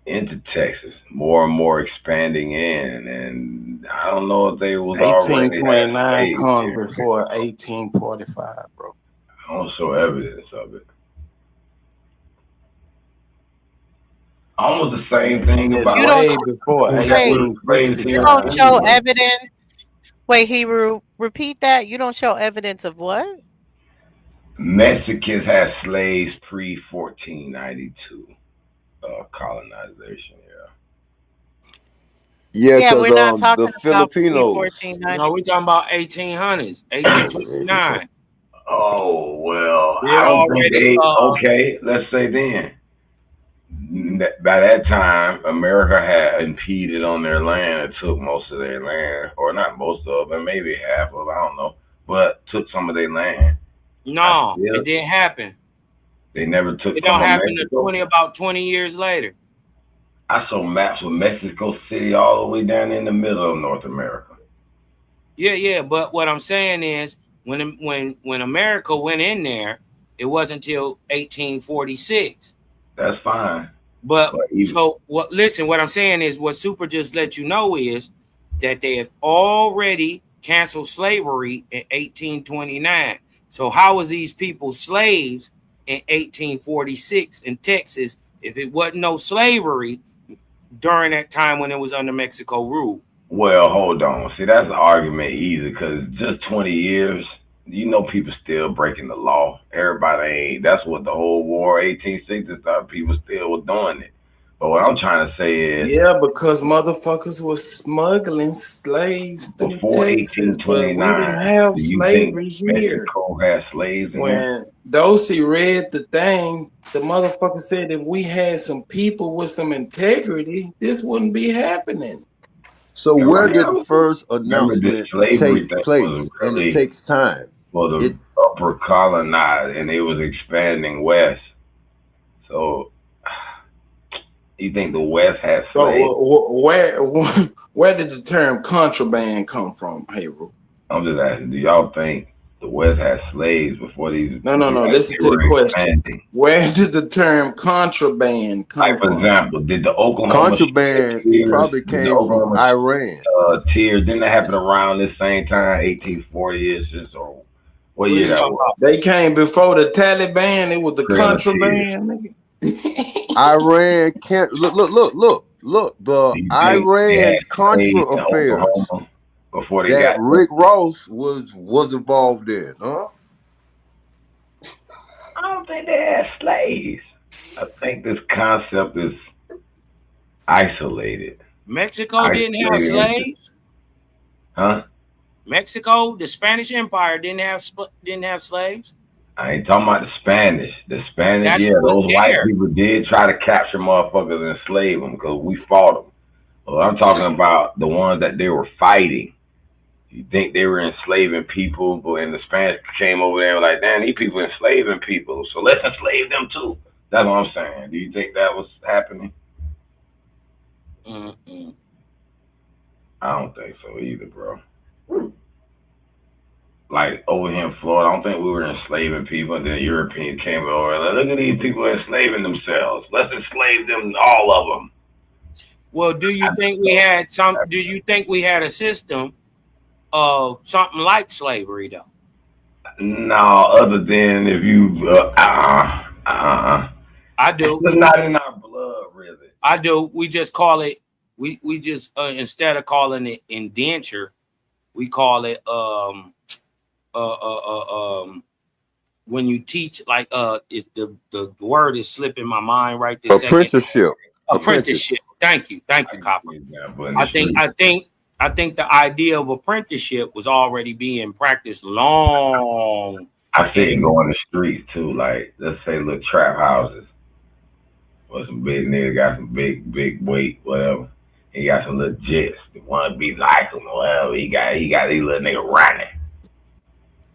I: into Texas, more and more expanding in. And I don't know if they was already had
K: 1829
I: slaves
K: comes
I: here.
K: before 1845, bro.
I: I don't show evidence of it. Almost the same thing
K: It's
I: about
K: way before
I: who that was raised
K: 1860.
P: You
I: here
P: don't
I: in
P: show
I: England.
P: evidence. Wait, Hebrew, repeat that. You don't show evidence of what?
I: Mexicans had slaves pre 1492 colonization.
F: Yeah,
P: Yeah,
F: because
P: we're not
F: the
P: talking about
F: Filipinos.
J: No, we're talking about 1800s, 1829.
I: Oh well,
J: It
I: I don't think
J: already
I: they. Okay, let's say then. By that time, America had impeded on their land and took most of their land, or not most of it, maybe half of it, I don't know, but took some of their land.
J: No, it didn't happen.
I: They never took
J: It
I: some
J: don't
I: of
J: happen
I: Mexico.
J: to about 20 years later.
I: I saw maps of Mexico City all the way down in the middle of North America.
J: Yeah. But what I'm saying is, when America went in there, it wasn't until 1846.
I: That's fine.
J: But so what? Listen, what I'm saying is, what Super just let you know is that they had already canceled slavery in 1829. So how was these people slaves in 1846 in Texas if it wasn't no slavery during that time when it was under Mexico rule?
I: Well, hold on. See, that's an argument easy because just 20 years, you know, people still breaking the law. Everybody ain't. That's what the whole war, 1860s, thought people still were doing it. But what I'm trying to say is,
K: Yeah, because motherfuckers was smuggling slaves through
I: before
K: Texas, but we
I: 1829,
K: didn't have
I: do you think
K: slavery here.
I: Mexico had slaves in there?
K: When Dosey read the thing, the motherfucker said if we had some people with some integrity, this wouldn't be happening.
F: So where did the first
I: Remember, this
F: announcement
I: slavery
F: take
I: thing was
F: place? And it
I: really
F: takes time.
I: for the upper colonized, and they was expanding west. So, you think the West had slaves?
K: So where did the term contraband come from, Hayru?
I: I'm just asking, do y'all think the West had slaves before these?
K: No. Listen to the question. Where did the term contraband come
I: Like, for
K: from?
I: example, did the Oklahoma
F: Contraband probably came from Iran.
I: tears, didn't that happen around this same time, 1840-ish, or what year that was?
K: They came before the Taliban. It was the
I: Trail of
K: contraband.
F: Iran can't look. The
I: Do you think they
F: Iran
I: had
F: Contra
I: slaves in
F: affairs
I: Oklahoma before they
F: that
I: got
F: Rick Ross was involved in, huh?
I: I don't think they had slaves. I think this concept is isolated.
J: Mexico didn't have slaves.
I: Huh?
J: Mexico, the Spanish Empire didn't have slaves.
I: I ain't talking about the Spanish. The Spanish,
J: That
I: yeah,
J: shit was
I: those white
J: there.
I: people did try to capture motherfuckers and enslave them because we fought them. Well, I'm talking about the ones that they were fighting. You think they were enslaving people, but when the Spanish came over there and were like, damn, these people enslaving people, so let's enslave them too. That's what I'm saying. Do you think that was happening?
J: Mm-mm.
I: I don't think so either, bro. Like over here in Florida, I don't think we were enslaving people, and then Europeans came over and like, look at these people enslaving themselves. Let's enslave them, all of them.
J: Well, do you think we had a system of something like slavery though?
I: No, other than if you
J: I do.
I: It's not in our blood, really.
J: I do. We just call it. We just instead of calling it indenture, we call it when you teach, like the word is slipping my mind right this
F: Apprenticeship.
J: second. Apprenticeship. Thank you, Copper. I think I think the idea of apprenticeship was already being practiced long.
I: I see it go in the streets too. Like, let's say little trap houses. Or some big nigga got some big weight, whatever. He got some little jits that want to be like him, whatever. He got these little nigga running.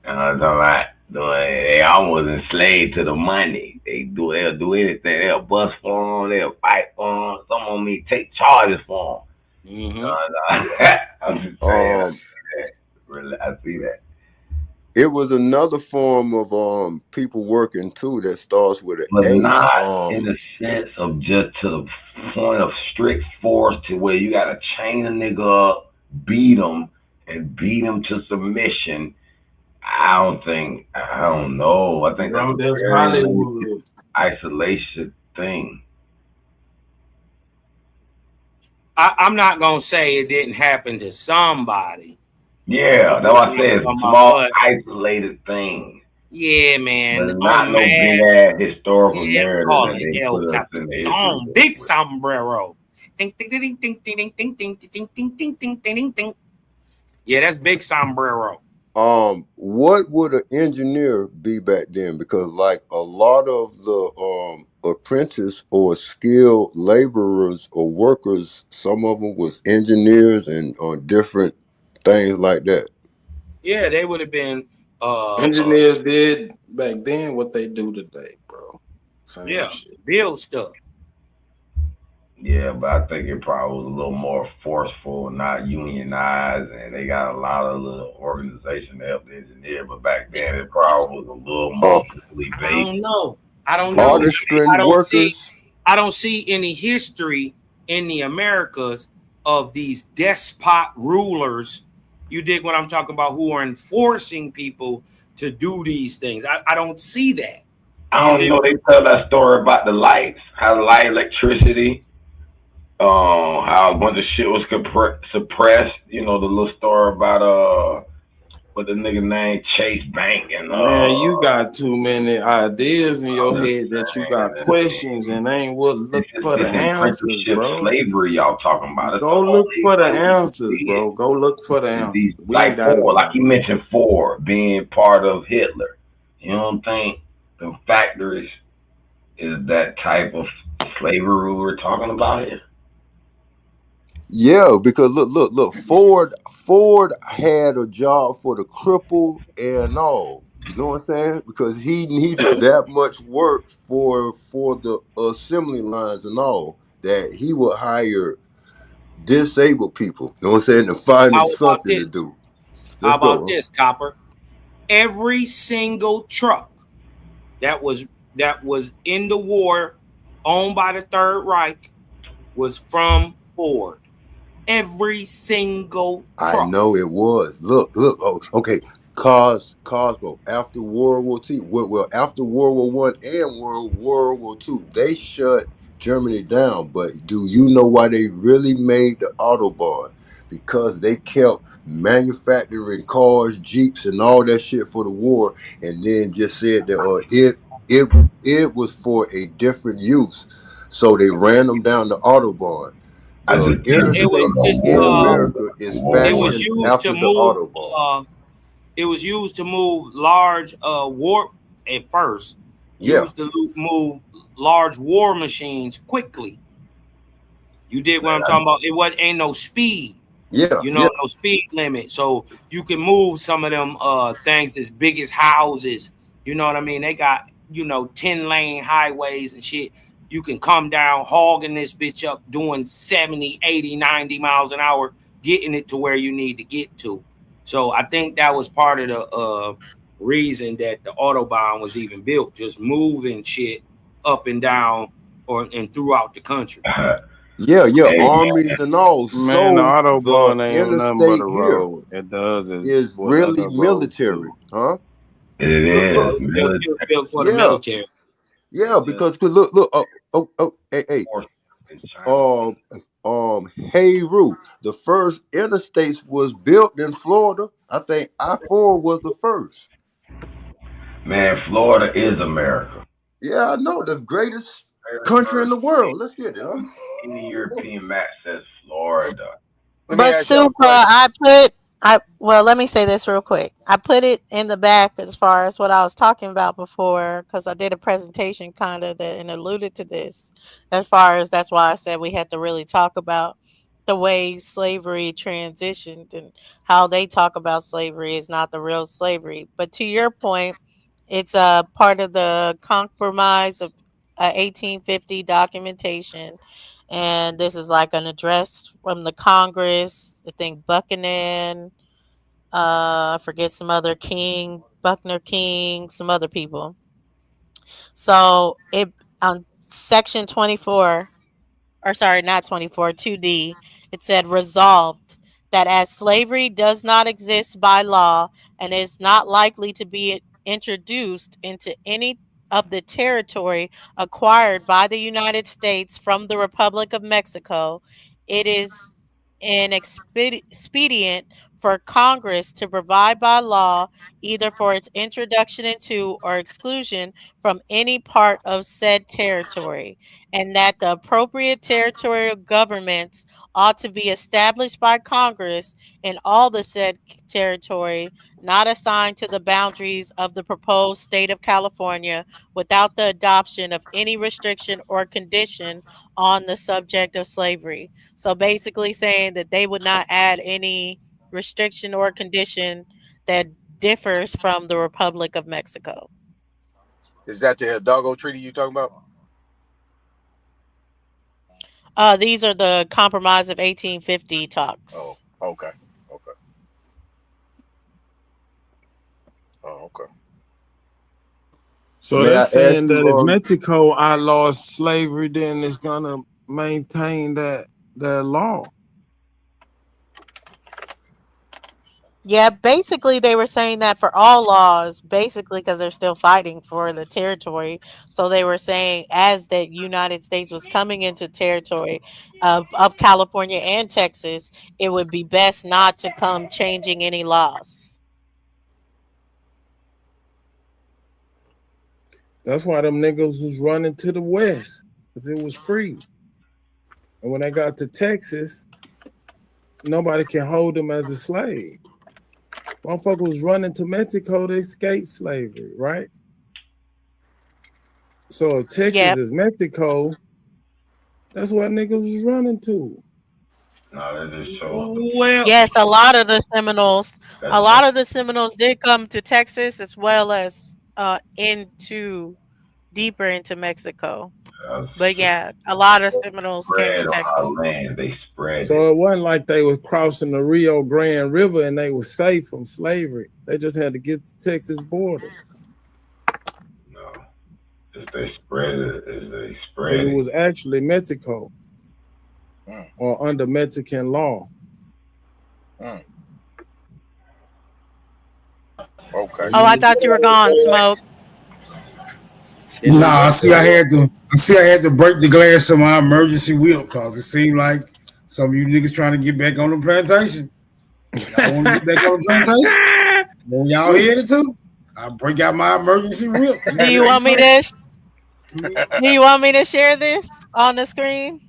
I: You know what I'm talking about? They almost enslaved to the money. They'll do anything. They'll bust for them. They'll fight for them. Some of them even take charges for them. I'm just saying. I see that.
F: It was another form of people working too that starts with an
I: But
F: A.
I: not in the sense of just to the point of strict force to where you got to chain a nigga up, beat him to submission. I don't know. I think
K: Bro,
I: that's
K: that's
I: a very
K: Hollywood.
I: isolation thing.
J: I'm not gonna say it didn't happen to somebody.
I: Yeah, that's what I said. Small, isolated thing.
J: Yeah, man.
I: But not no big ass historical narrative
J: Call
I: that
J: it
I: they
J: El
I: put us in the
J: Capitan,
I: history.
J: big sombrero. Ding, ding, ding, ding, ding, ding, ding, ding, ding, ding, ding, ding, ding, ding. Yeah, that's big sombrero.
F: What would an engineer be back then? Because like a lot of the apprentice or skilled laborers or workers, some of them was engineers and on different things like that.
J: Yeah, they would have been
K: engineers did back then what they do today, bro. Same shit.
J: Build stuff.
I: Yeah, but I think it probably was a little more forceful, not unionized, and they got a lot of little organization to help the engineer. But back then, it probably was a little more based.
J: I don't know. I don't see any history in the Americas of these despot rulers. You dig what I'm talking about? Who are enforcing people to do these things. I don't see that.
I: I don't know. They tell that story about the lights, how the light, electricity. How a bunch of shit was suppressed. You know, the little story about what the nigga named Chase Bank and
K: man, you got too many ideas in your head that you got questions and ain't what look for the answers, bro.
I: Slavery, y'all talking about?
K: Go look for the answers, bro. Go look for the answers.
I: Like Ford, like you mentioned, Ford being part of Hitler. You don't think the factories is that type of slavery we're talking about here?
F: Yeah, because look, Ford had a job for the cripple and all. You know what I'm saying? Because he needed that much work for the assembly lines and all that he would hire disabled people. You know what I'm saying? To find them something to do.
J: How about this, Copper? Every single truck that was in the war owned by the Third Reich was from Ford. Every single truck.
F: I know it was. Look. Oh, okay. Cosmo. After World War II, well, after World War I and World War II, they shut Germany down. But do you know why they really made the Autobahn? Because they kept manufacturing cars, Jeeps, and all that shit for the war, and then just said that it was for a different use. So they ran them down the Autobahn. The interstate in America is fashioned after the Autobahn.
J: It was used to move large war at first. Used to move large war machines quickly. You did what I'm talking about. It ain't no speed.
F: Yeah.
J: No speed limit. So you can move some of them things as big as houses. You know what I mean? They got 10-lane highways and shit. You can come down hogging this bitch up, doing 70, 80, 90 miles an hour, getting it to where you need to get to. So I think that was part of the reason that the Autobahn was even built, just moving shit up and down and throughout the country.
F: Yeah, armies and all.
K: Man, the Autobahn ain't nothing but a
F: interstate
K: road. It does
F: is really military, huh?
I: It is
J: built for the military.
F: Yeah, because look. Hey. Hey, Roo, the first interstates was built in Florida. I think I-4 was the first.
I: Man, Florida is America.
F: Yeah, I know, the greatest country in the world. Let's get it, huh?
I: Any European map says Florida.
R: Let me
P: But
R: ask y'all a
P: Super,
R: question.
P: let me say this real quick. I put it in the back as far as what I was talking about before, because I did a presentation kind of that and alluded to this. As far as that's why I said we had to really talk about the way slavery transitioned and how they talk about slavery is not the real slavery. But to your point, it's a part of the compromise of 1850 documentation, and this is like an address from the Congress. I think Buchanan, I forget some other King, Buckner King, some other people. So it on section 24, or sorry, not 24, 2D, it said resolved that as slavery does not exist by law and is not likely to be introduced into any of the territory acquired by the United States from the Republic of Mexico, it is an expedient for Congress to provide by law either for its introduction into or exclusion from any part of said territory, and that the appropriate territorial governments ought to be established by Congress in all the said territory not assigned to the boundaries of the proposed state of California without the adoption of any restriction or condition on the subject of slavery. So basically saying that they would not add any restriction or condition that differs from the Republic of Mexico.
R: Is that the Hidalgo Treaty you talking about?
P: These are the Compromise of 1850 talks.
R: Oh, okay. Okay. Oh, okay.
K: So
N: May I
K: that's
N: ask
K: saying that if
N: you,
K: Mexico outlaws slavery, then it's gonna maintain that law.
P: Yeah, basically they were saying that for all laws, basically because they're still fighting for the territory. So they were saying as the United States was coming into territory of California and Texas, it would be best not to come changing any laws.
K: That's why them niggas was running to the west, because it was free. And when they got to Texas, nobody can hold them as a slave. Motherfucker was running to Mexico to escape slavery, right? So if Texas is Mexico, that's what niggas was running to.
I: No, that just shows.
J: Well,
P: yes, a lot of the Seminoles did come to Texas as well as into deeper into Mexico. But yeah, a lot of Seminoles came to
I: Spread on
P: Texas.
I: our land. They spread
K: So it wasn't like they was crossing the Rio Grande River and they were safe from slavery. They just had to get to Texas border.
I: No, if they spread it,
K: It was actually Mexico or under Mexican law.
R: Okay.
P: Oh, I thought you were gone, Smoke.
W: Nah, I had to break the glass to my emergency whip because it seemed like some of you niggas trying to get back on the plantation. Y'all want to get back on the plantation? Then y'all headed too. I break out my emergency whip.
P: Do you want me to share this on the screen?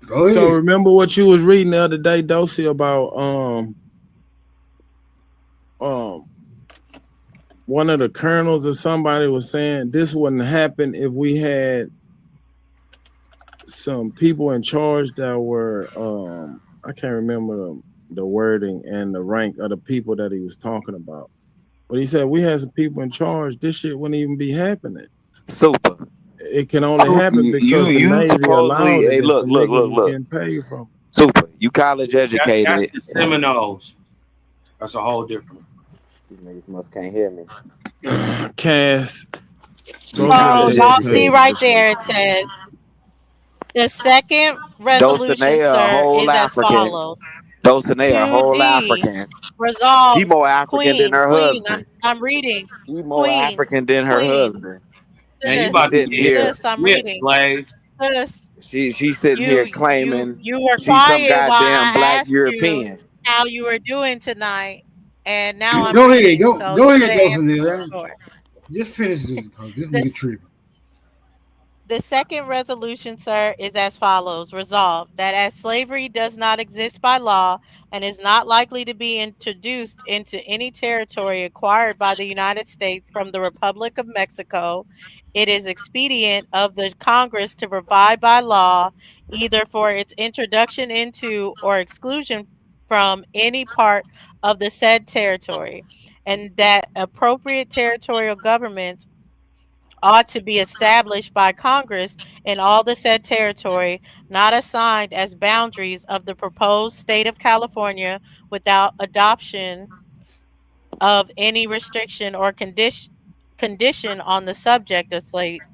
W: Go ahead.
K: So remember what you was reading the other day, Dosey, about one of the colonels or somebody was saying this wouldn't happen if we had some people in charge that were I can't remember the wording and the rank of the people that he was talking about. But he said we had some people in charge, this shit wouldn't even be happening.
M: Super.
K: It can only happen because the Navy
M: supposedly,
K: allowed it.
M: hey, look.
K: Getting paid from it.
M: Super. You college educated.
J: That's the Seminoles. That's a whole different.
N: These niggas must can't hear me.
K: Cass.
P: Y'all see right there it says the second resolution, sir, is as follows.
M: Dulcinea, a whole
P: 2D,
M: African.
P: resolve.
M: She more African than her husband.
P: I'm reading.
M: She more African than her husband.
J: Man, you about to get
P: I'm reading.
J: Slave.
M: She's sitting here claiming
P: you were
M: she's some
P: quiet while
M: goddamn
P: I
M: black
P: asked
M: European.
P: you how you were doing tonight, and now I'm
W: go
P: reading.
W: ahead,
P: So
W: go ahead,
P: you
W: Dawson. Just finish this because this nigga tripping.
P: The second resolution, sir, is as follows. Resolved that as slavery does not exist by law and is not likely to be introduced into any territory acquired by the United States from the Republic of Mexico, it is expedient of the Congress to provide by law either for its introduction into or exclusion from any part of the said territory, and that appropriate territorial governments ought to be established by Congress in all the said territory, not assigned as boundaries of the proposed state of California without adoption of any restriction or condition on the subject of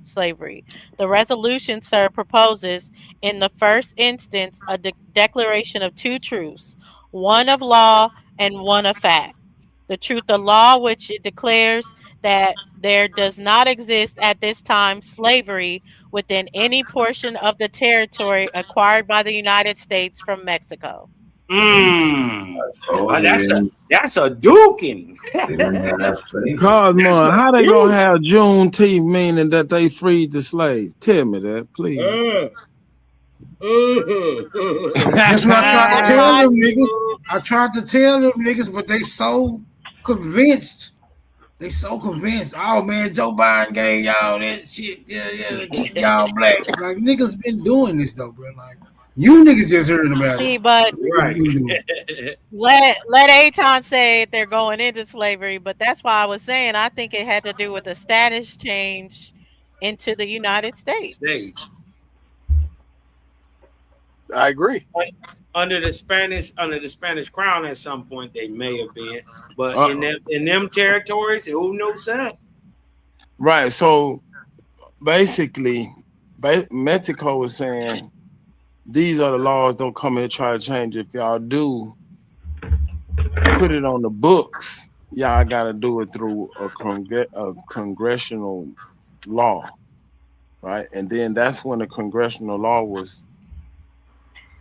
P: slavery. The resolution, sir, proposes in the first instance a declaration of two truths, one of law and one of fact. The truth of law, which it declares that there does not exist at this time slavery within any portion of the territory acquired by the United States from Mexico.
J: That's a duking.
K: Cosmo, how they gonna have Juneteenth meaning that they freed the slaves? Tell me that, please.
W: That's what I tried to tell them niggas. I tried to tell them niggas, but they so convinced. They so convinced. Oh man, Joe Biden gave y'all that shit. Yeah, to keep y'all black. Like niggas been doing this though, bro. Like you niggas just hearing about
P: See,
W: it.
P: but let Aton say they're going into slavery, but that's why I was saying I think it had to do with the status change into the United States.
R: I agree.
J: Under the Spanish crown, at some point they may have been, but in them territories, who knows that?
K: Right. So basically, Mexico was saying these are the laws. Don't come here and try to change. If y'all do, put it on the books. Y'all got to do it through a congressional law, right? And then that's when the congressional law was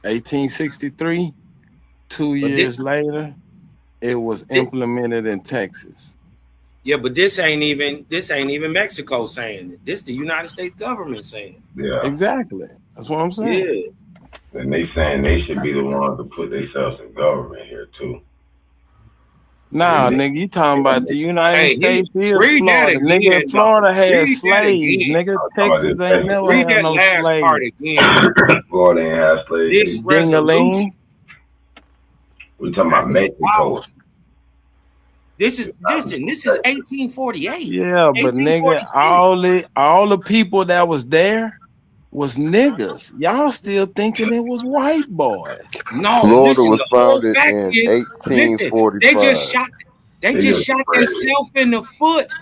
K: 1863. 2 years later, it was implemented in Texas.
J: Yeah, but this ain't even Mexico saying it. This the United States government saying it.
B: Yeah,
K: exactly. That's what I'm saying.
J: Yeah,
I: and they saying they should be the ones to put themselves in government here too.
K: Nah, nigga, you talking about the United States is Florida. Nigga, Florida has slaves. Nigga, Texas ain't never had no slaves.
I: Florida ain't have slaves.
K: Ding-a-ling.
I: We talking about Mexico.
J: This is 1848.
K: Yeah, but nigga, all the people that was there was niggas. Y'all still thinking it was white boys.
J: No,
F: Florida was founded in 1845.
J: They just shot themselves in the foot.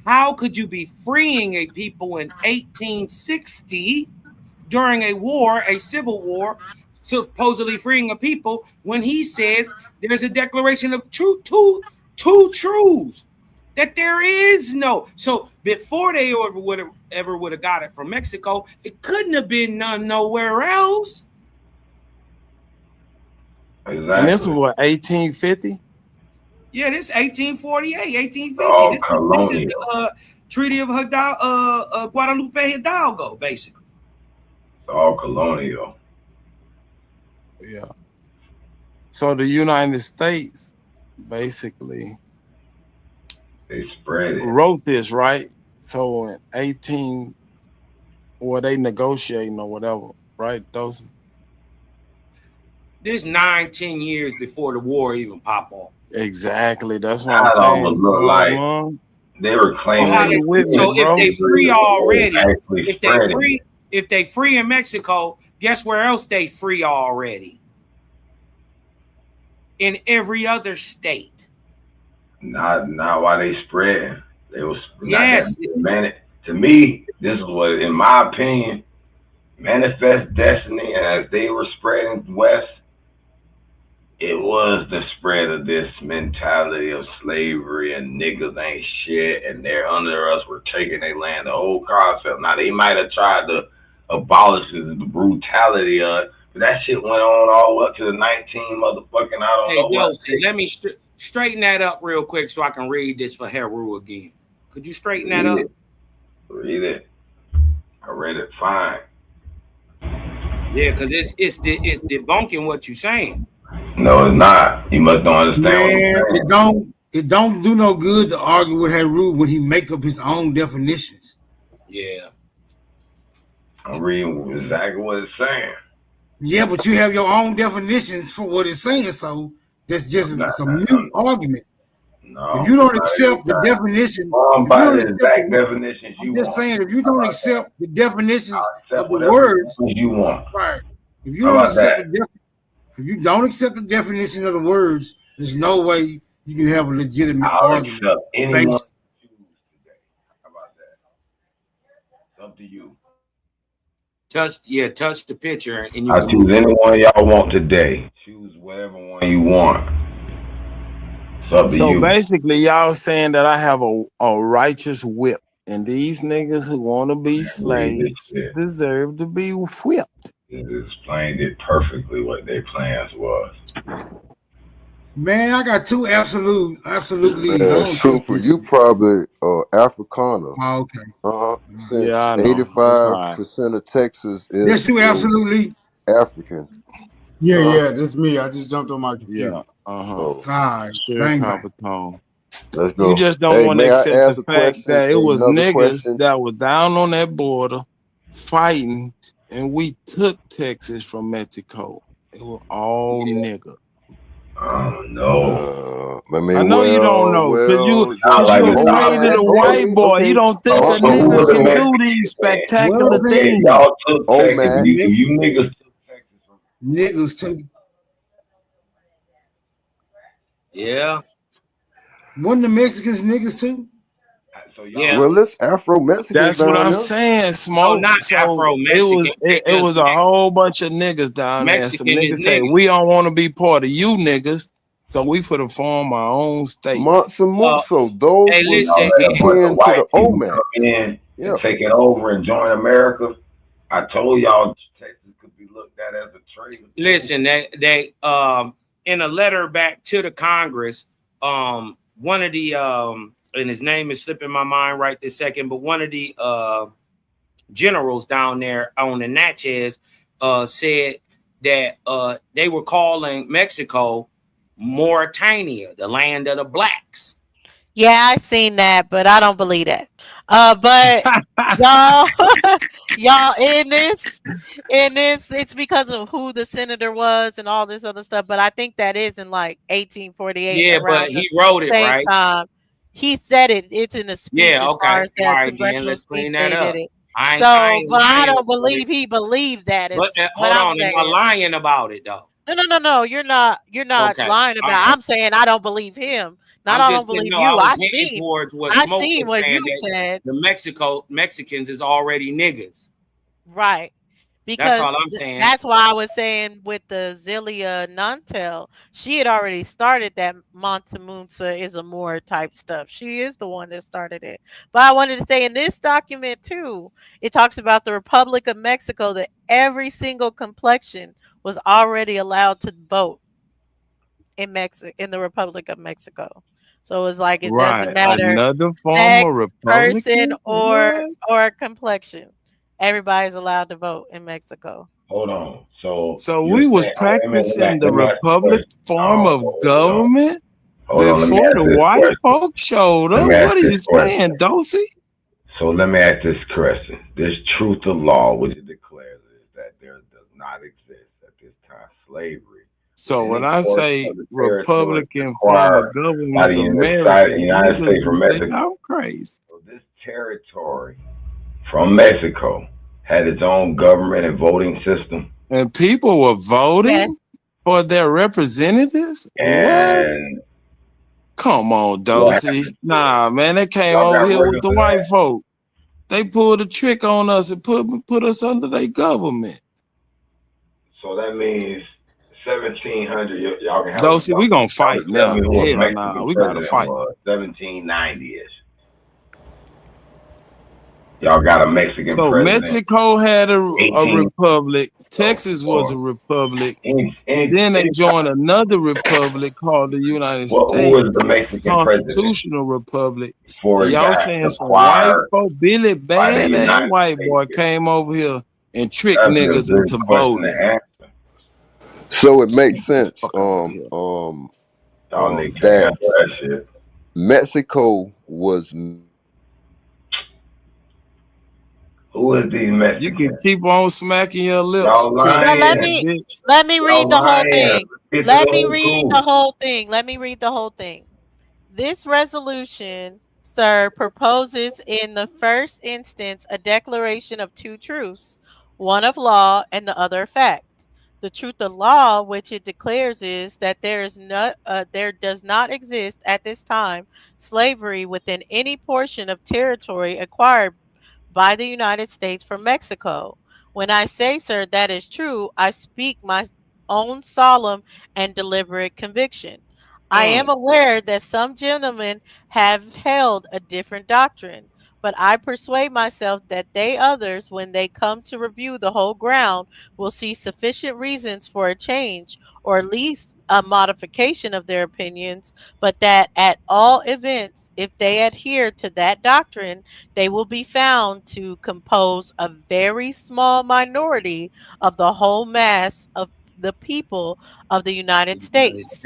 J: How could you be freeing a people in 1860 during a civil war, supposedly freeing a people, when he says there's a declaration of two truths, that there is no. So before they ever would have got it from Mexico, it couldn't have been none nowhere else.
I: Exactly.
K: And this was what, 1850?
J: Yeah, this 1848, 1850.
I: Oh,
J: this is the Treaty of Guadalupe Hidalgo, basically.
I: It's all colonial.
K: Yeah. So the United States basically
I: they spread it.
K: Wrote this, right? So in they negotiating or whatever, right? Those.
J: This 9-10 years before the war even pop off.
K: Exactly. That's what I'm saying.
I: Look like they were claiming.
J: If they free already, if they free in Mexico, guess where else they free already? In every other state.
I: Not why they spread. They was to me, this is what, in my opinion, manifest destiny, and as they were spreading west, it was the spread of this mentality of slavery and niggas ain't shit and they're under us, we're taking their land, the whole concept. Now they might have tried to abolish the brutality of it, but that shit went on all up to the 19 motherfucking, I don't know what.
J: Let me straighten that up real quick so I can read this for Heru again. Could you straighten that up?
I: Read it. I read it fine.
J: Yeah, because it's debunking what you're saying.
I: No, it's not. You must don't understand what I'm
W: Man,
I: saying.
W: it don't do no good to argue with Heru when he make up his own definitions.
J: Yeah.
I: I'm reading exactly what it's saying.
W: Yeah, but you have your own definitions for what it's saying, so that's just some new argument.
I: No,
W: if you don't
I: it's not
W: accept the
I: any time.
W: definition,
I: I'm
W: if you
I: by
W: don't
I: the
W: accept
I: exact definitions
W: I'm
I: you
W: just
I: want.
W: saying, if you
I: How
W: don't
I: about
W: accept
I: that?
W: the definitions
I: I'll
W: of
I: accept
W: the
I: whatever
W: words,
I: you want.
W: right? If you
I: How
W: don't
I: about
W: accept
I: that?
W: if you don't accept the definition of the words, there's no way you can have a legitimate
I: I'll
W: argument.
I: accept anyone you
W: Based,
I: choose today. How about that? It's up to you.
J: Touch the picture and you
I: I'll
J: can
I: choose
J: move.
I: anyone y'all want today. Choose whatever one you want. It's up to
K: So
I: you.
K: basically, y'all saying that I have a righteous whip, and these niggas who want to be slaves deserve to be whipped.
I: It explained it perfectly what their plans was.
W: man, I got two absolute leads. I don't
F: Super,
W: trust
F: you probably Africana.
W: Oh, okay.
F: Since
K: Yeah, I know. That's all right.
F: 85% of Texas
W: That's
F: is
W: two absolutely.
F: African.
C: Yeah, that's me. I just jumped on my computer.
K: Yeah,
F: Oh,
W: All right,
K: sure, copper tone.
F: let's go.
K: You just don't
F: Hey,
K: want to
F: may I
K: accept the
F: ask a
K: fact
F: question?
K: that it was
F: Another
K: niggas
F: question.
K: that was down on that border fighting, and we took Texas from Mexico. It was all niggas.
I: No.
F: I mean,
K: I know you don't know, cause you afraid of the white boy. You don't think a
I: So who
K: nigga
I: was the
K: can do
I: Mexican
K: these
I: saying?
K: spectacular
I: Okay,
K: things.
I: y'all took Texas. You niggas took Texas from
W: Niggas took.
J: Yeah.
W: Wasn't the Mexicans niggas too?
J: Yeah.
F: Well, it's Afro Mexicans
K: That's what
F: down
K: I'm
F: there.
K: saying, Smoke.
J: No, not
K: So
J: Afro-Mexican.
K: it was a whole bunch of niggas down there. Some
J: Mexican is
K: niggas say
J: niggas.
K: we don't want to be part of you niggas, so we for to form our own state.
F: Matsumoto, those
J: Hey,
F: was
J: listen.
F: akin to the
I: people
F: OMAC.
I: come in and take it over and join America. I told y'all Texas could be looked at as a trade.
J: Listen, they in a letter back to the Congress, one of the and his name is slipping my mind right this second, but one of the generals down there on the Natchez said that they were calling Mexico Mauritania, the land of the blacks.
P: Yeah, I've seen that, but I don't believe that. But y'all, y'all in this, it's because of who the senator was and all this other stuff. But I think that is in like 1848,
J: Yeah, but
P: around the
J: he wrote it
P: same
J: right.
P: time. He said it. It's in the speech
J: Yeah,
P: as far
J: okay.
P: as
J: All
P: that
J: right, then
P: congressional
J: let's
P: speech
J: clean that
P: they did
J: up.
P: it.
J: I
P: So,
J: ain't
P: but I
J: lying
P: don't
J: about it.
P: believe he believed that. Is
J: But
P: what
J: hold
P: I'm
J: on, am I
P: saying.
J: lying about it though?
P: No. You're not
J: Okay,
P: lying
J: all
P: about.
J: right.
P: I'm saying I don't believe him. Not
J: I'm
P: I don't
J: just saying,
P: believe
J: no, I
P: you.
J: was heading towards what
P: I
J: Smoke
P: seen
J: was
P: what
J: saying
P: you
J: that
P: said.
J: the Mexicans is already niggas.
P: Right.
J: That's
P: Because
J: all I'm saying.
P: that's why I was saying with the Zelia Nantel, she had already started that Montemunza is a more type stuff. She is the one that started it. But I wanted to say in this document too, it talks about the Republic of Mexico that every single complexion was already allowed to vote in the Republic of Mexico. So it's like it doesn't
K: Right,
P: matter
K: another form of
P: sex, person,
K: Republican.
P: or complexion. Everybody's allowed to vote in Mexico.
I: Hold on. So
K: So
I: you're
K: we was
I: saying, wait a minute,
K: practicing the
I: let me ask you a
K: Republic
I: question.
K: form of government
I: Hold on, let me
K: before
I: ask
K: the
I: this
K: white
I: question.
K: folks showed
I: Let
K: up.
I: me ask
K: What are you
I: this question.
K: saying, Dosey?
I: So let me ask this question. This truth of law, which it declares, is that there does not exist at this time slavery.
K: So when
I: Any
K: I
I: portion
K: say
I: of the territory
K: Republican form of
I: acquired
K: government
I: by
K: is
I: the
K: America,
I: United
K: niggas
I: States from
K: think
I: Mexico.
K: I'm crazy.
I: So this territory from Mexico had its own government and voting system.
K: And people were voting
P: Yes.
K: for their representatives?
I: And
K: What? Come on,
I: what
K: Dosey.
I: happened?
K: Nah, man, they came
I: Y'all got
K: over here with
I: records
K: the
I: of
K: white
I: that?
K: folk. They pulled a trick on us and put us under their government.
I: So that means 1700. Y'all can have
K: Dosey, we gonna
I: y'all
K: fight
I: can tell
K: now.
I: me who a
K: Hell nah,
I: Mexican
K: we gotta
I: president
K: fight.
I: was. 1790ish. Y'all got a Mexican
K: So
I: president.
K: Mexico had a
I: 18.
K: republic. Texas was a republic. Then they joined another republic called the United
I: Who
K: States,
I: was the Mexican president
K: Constitutional Republic.
I: before
K: And
I: it
K: y'all
I: got
K: saying some white
I: acquired
K: folk, Billy
I: by the
K: bad ass
I: United
K: white
I: States?
K: boy came over here and tricked
I: That'd be a
K: niggas
I: good
K: into
I: question to
K: voting.
I: answer.
F: So it makes sense.
I: Y'all niggas can't
F: That
I: answer that shit.
F: Mexico was.
I: Who is these Mexicans?
K: You can keep on smacking your lips,
I: Y'all
K: pretty
P: So let
I: lying.
K: ass
P: me
K: bitch.
P: let me read
I: Y'all
P: the whole
I: lying.
P: thing.
I: Get to
P: Let
I: the
P: me
I: whole
P: read
I: truth.
P: the whole thing. Let me read the whole thing. This resolution, sir, proposes in the first instance a declaration of two truths, one of law and the other of fact. The truth of law, which it declares, is that there does not exist at this time slavery within any portion of territory acquired by the United States from Mexico. When I say, sir, that is true, I speak my own solemn and deliberate conviction. I am aware that some gentlemen have held a different doctrine, but I persuade myself that they others, when they come to review the whole ground, will see sufficient reasons for a change, or at least a modification of their opinions, but that at all events, if they adhere to that doctrine, they will be found to compose a very small minority of the whole mass of the people of the United States.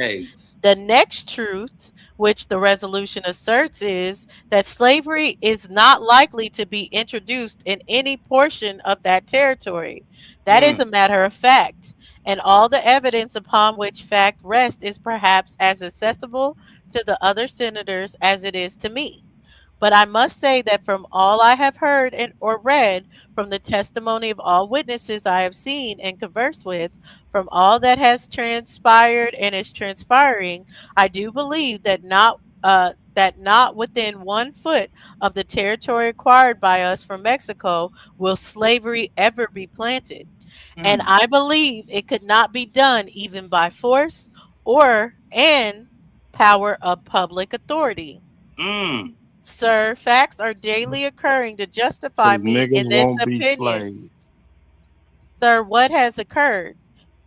P: The next truth, which the resolution asserts, is that slavery is not likely to be introduced in any portion of that territory. That is a matter of fact, and all the evidence upon which fact rests is perhaps as accessible to the other senators as it is to me. But I must say that from all I have heard or read, from the testimony of all witnesses I have seen and conversed with, from all that has transpired and is transpiring, I do believe that not within 1 foot of the territory acquired by us from Mexico will slavery ever be planted. And I believe it could not be done even by force or and power of public authority. Sir, facts are daily occurring to justify
K: Because
P: me in
K: niggas
P: this
K: won't be
P: opinion.
K: slaves.
P: Sir, what has occurred?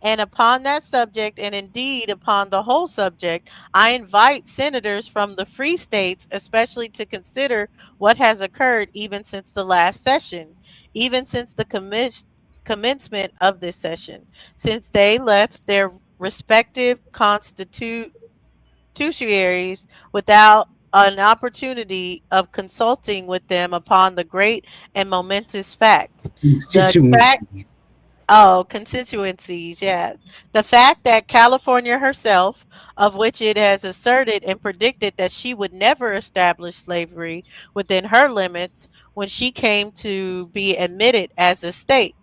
P: And upon that subject, and indeed upon the whole subject, I invite senators from the free states, especially to consider what has occurred even since the last session, even since the commencement of this session, since they left their respective constituaries without an opportunity of consulting with them upon the great and momentous fact. The fact
W: Constituency.
P: Oh, constituencies, yeah. The fact that California herself, of which it has asserted and predicted that she would never establish slavery within her limits when she came to be admitted as a state,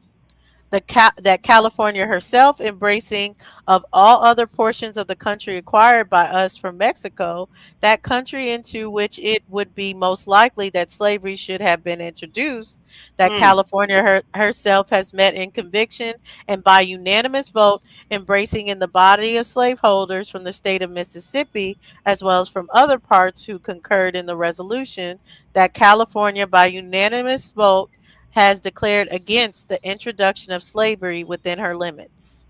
P: that California herself, embracing of all other portions of the country acquired by us from Mexico, that country into which it would be most likely that slavery should have been introduced, that California herself has met in conviction and by unanimous vote, embracing in the body of slaveholders from the state of Mississippi, as well as from other parts who concurred in the resolution, that California by unanimous vote has declared against the introduction of slavery within her limits.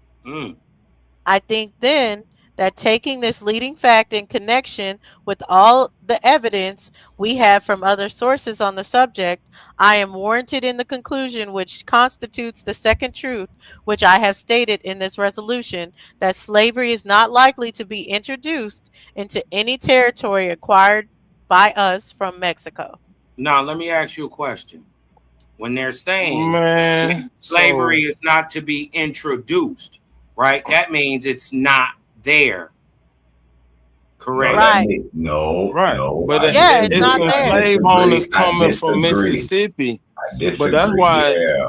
P: I think then that taking this leading fact in connection with all the evidence we have from other sources on the subject, I am warranted in the conclusion which constitutes the second truth, which I have stated in this resolution, that slavery is not likely to be introduced into any territory acquired by us from Mexico.
J: Now, let me ask you a question. When they're saying
K: Man,
J: slavery is not to be introduced, right? That means it's not there. Correct.
P: Right.
I: No.
K: But
P: it's
K: it's
P: not
K: some
P: there.
K: slave owners coming from
I: disagree.
K: Mississippi.
I: I disagree.
K: But that's why
I: Yeah.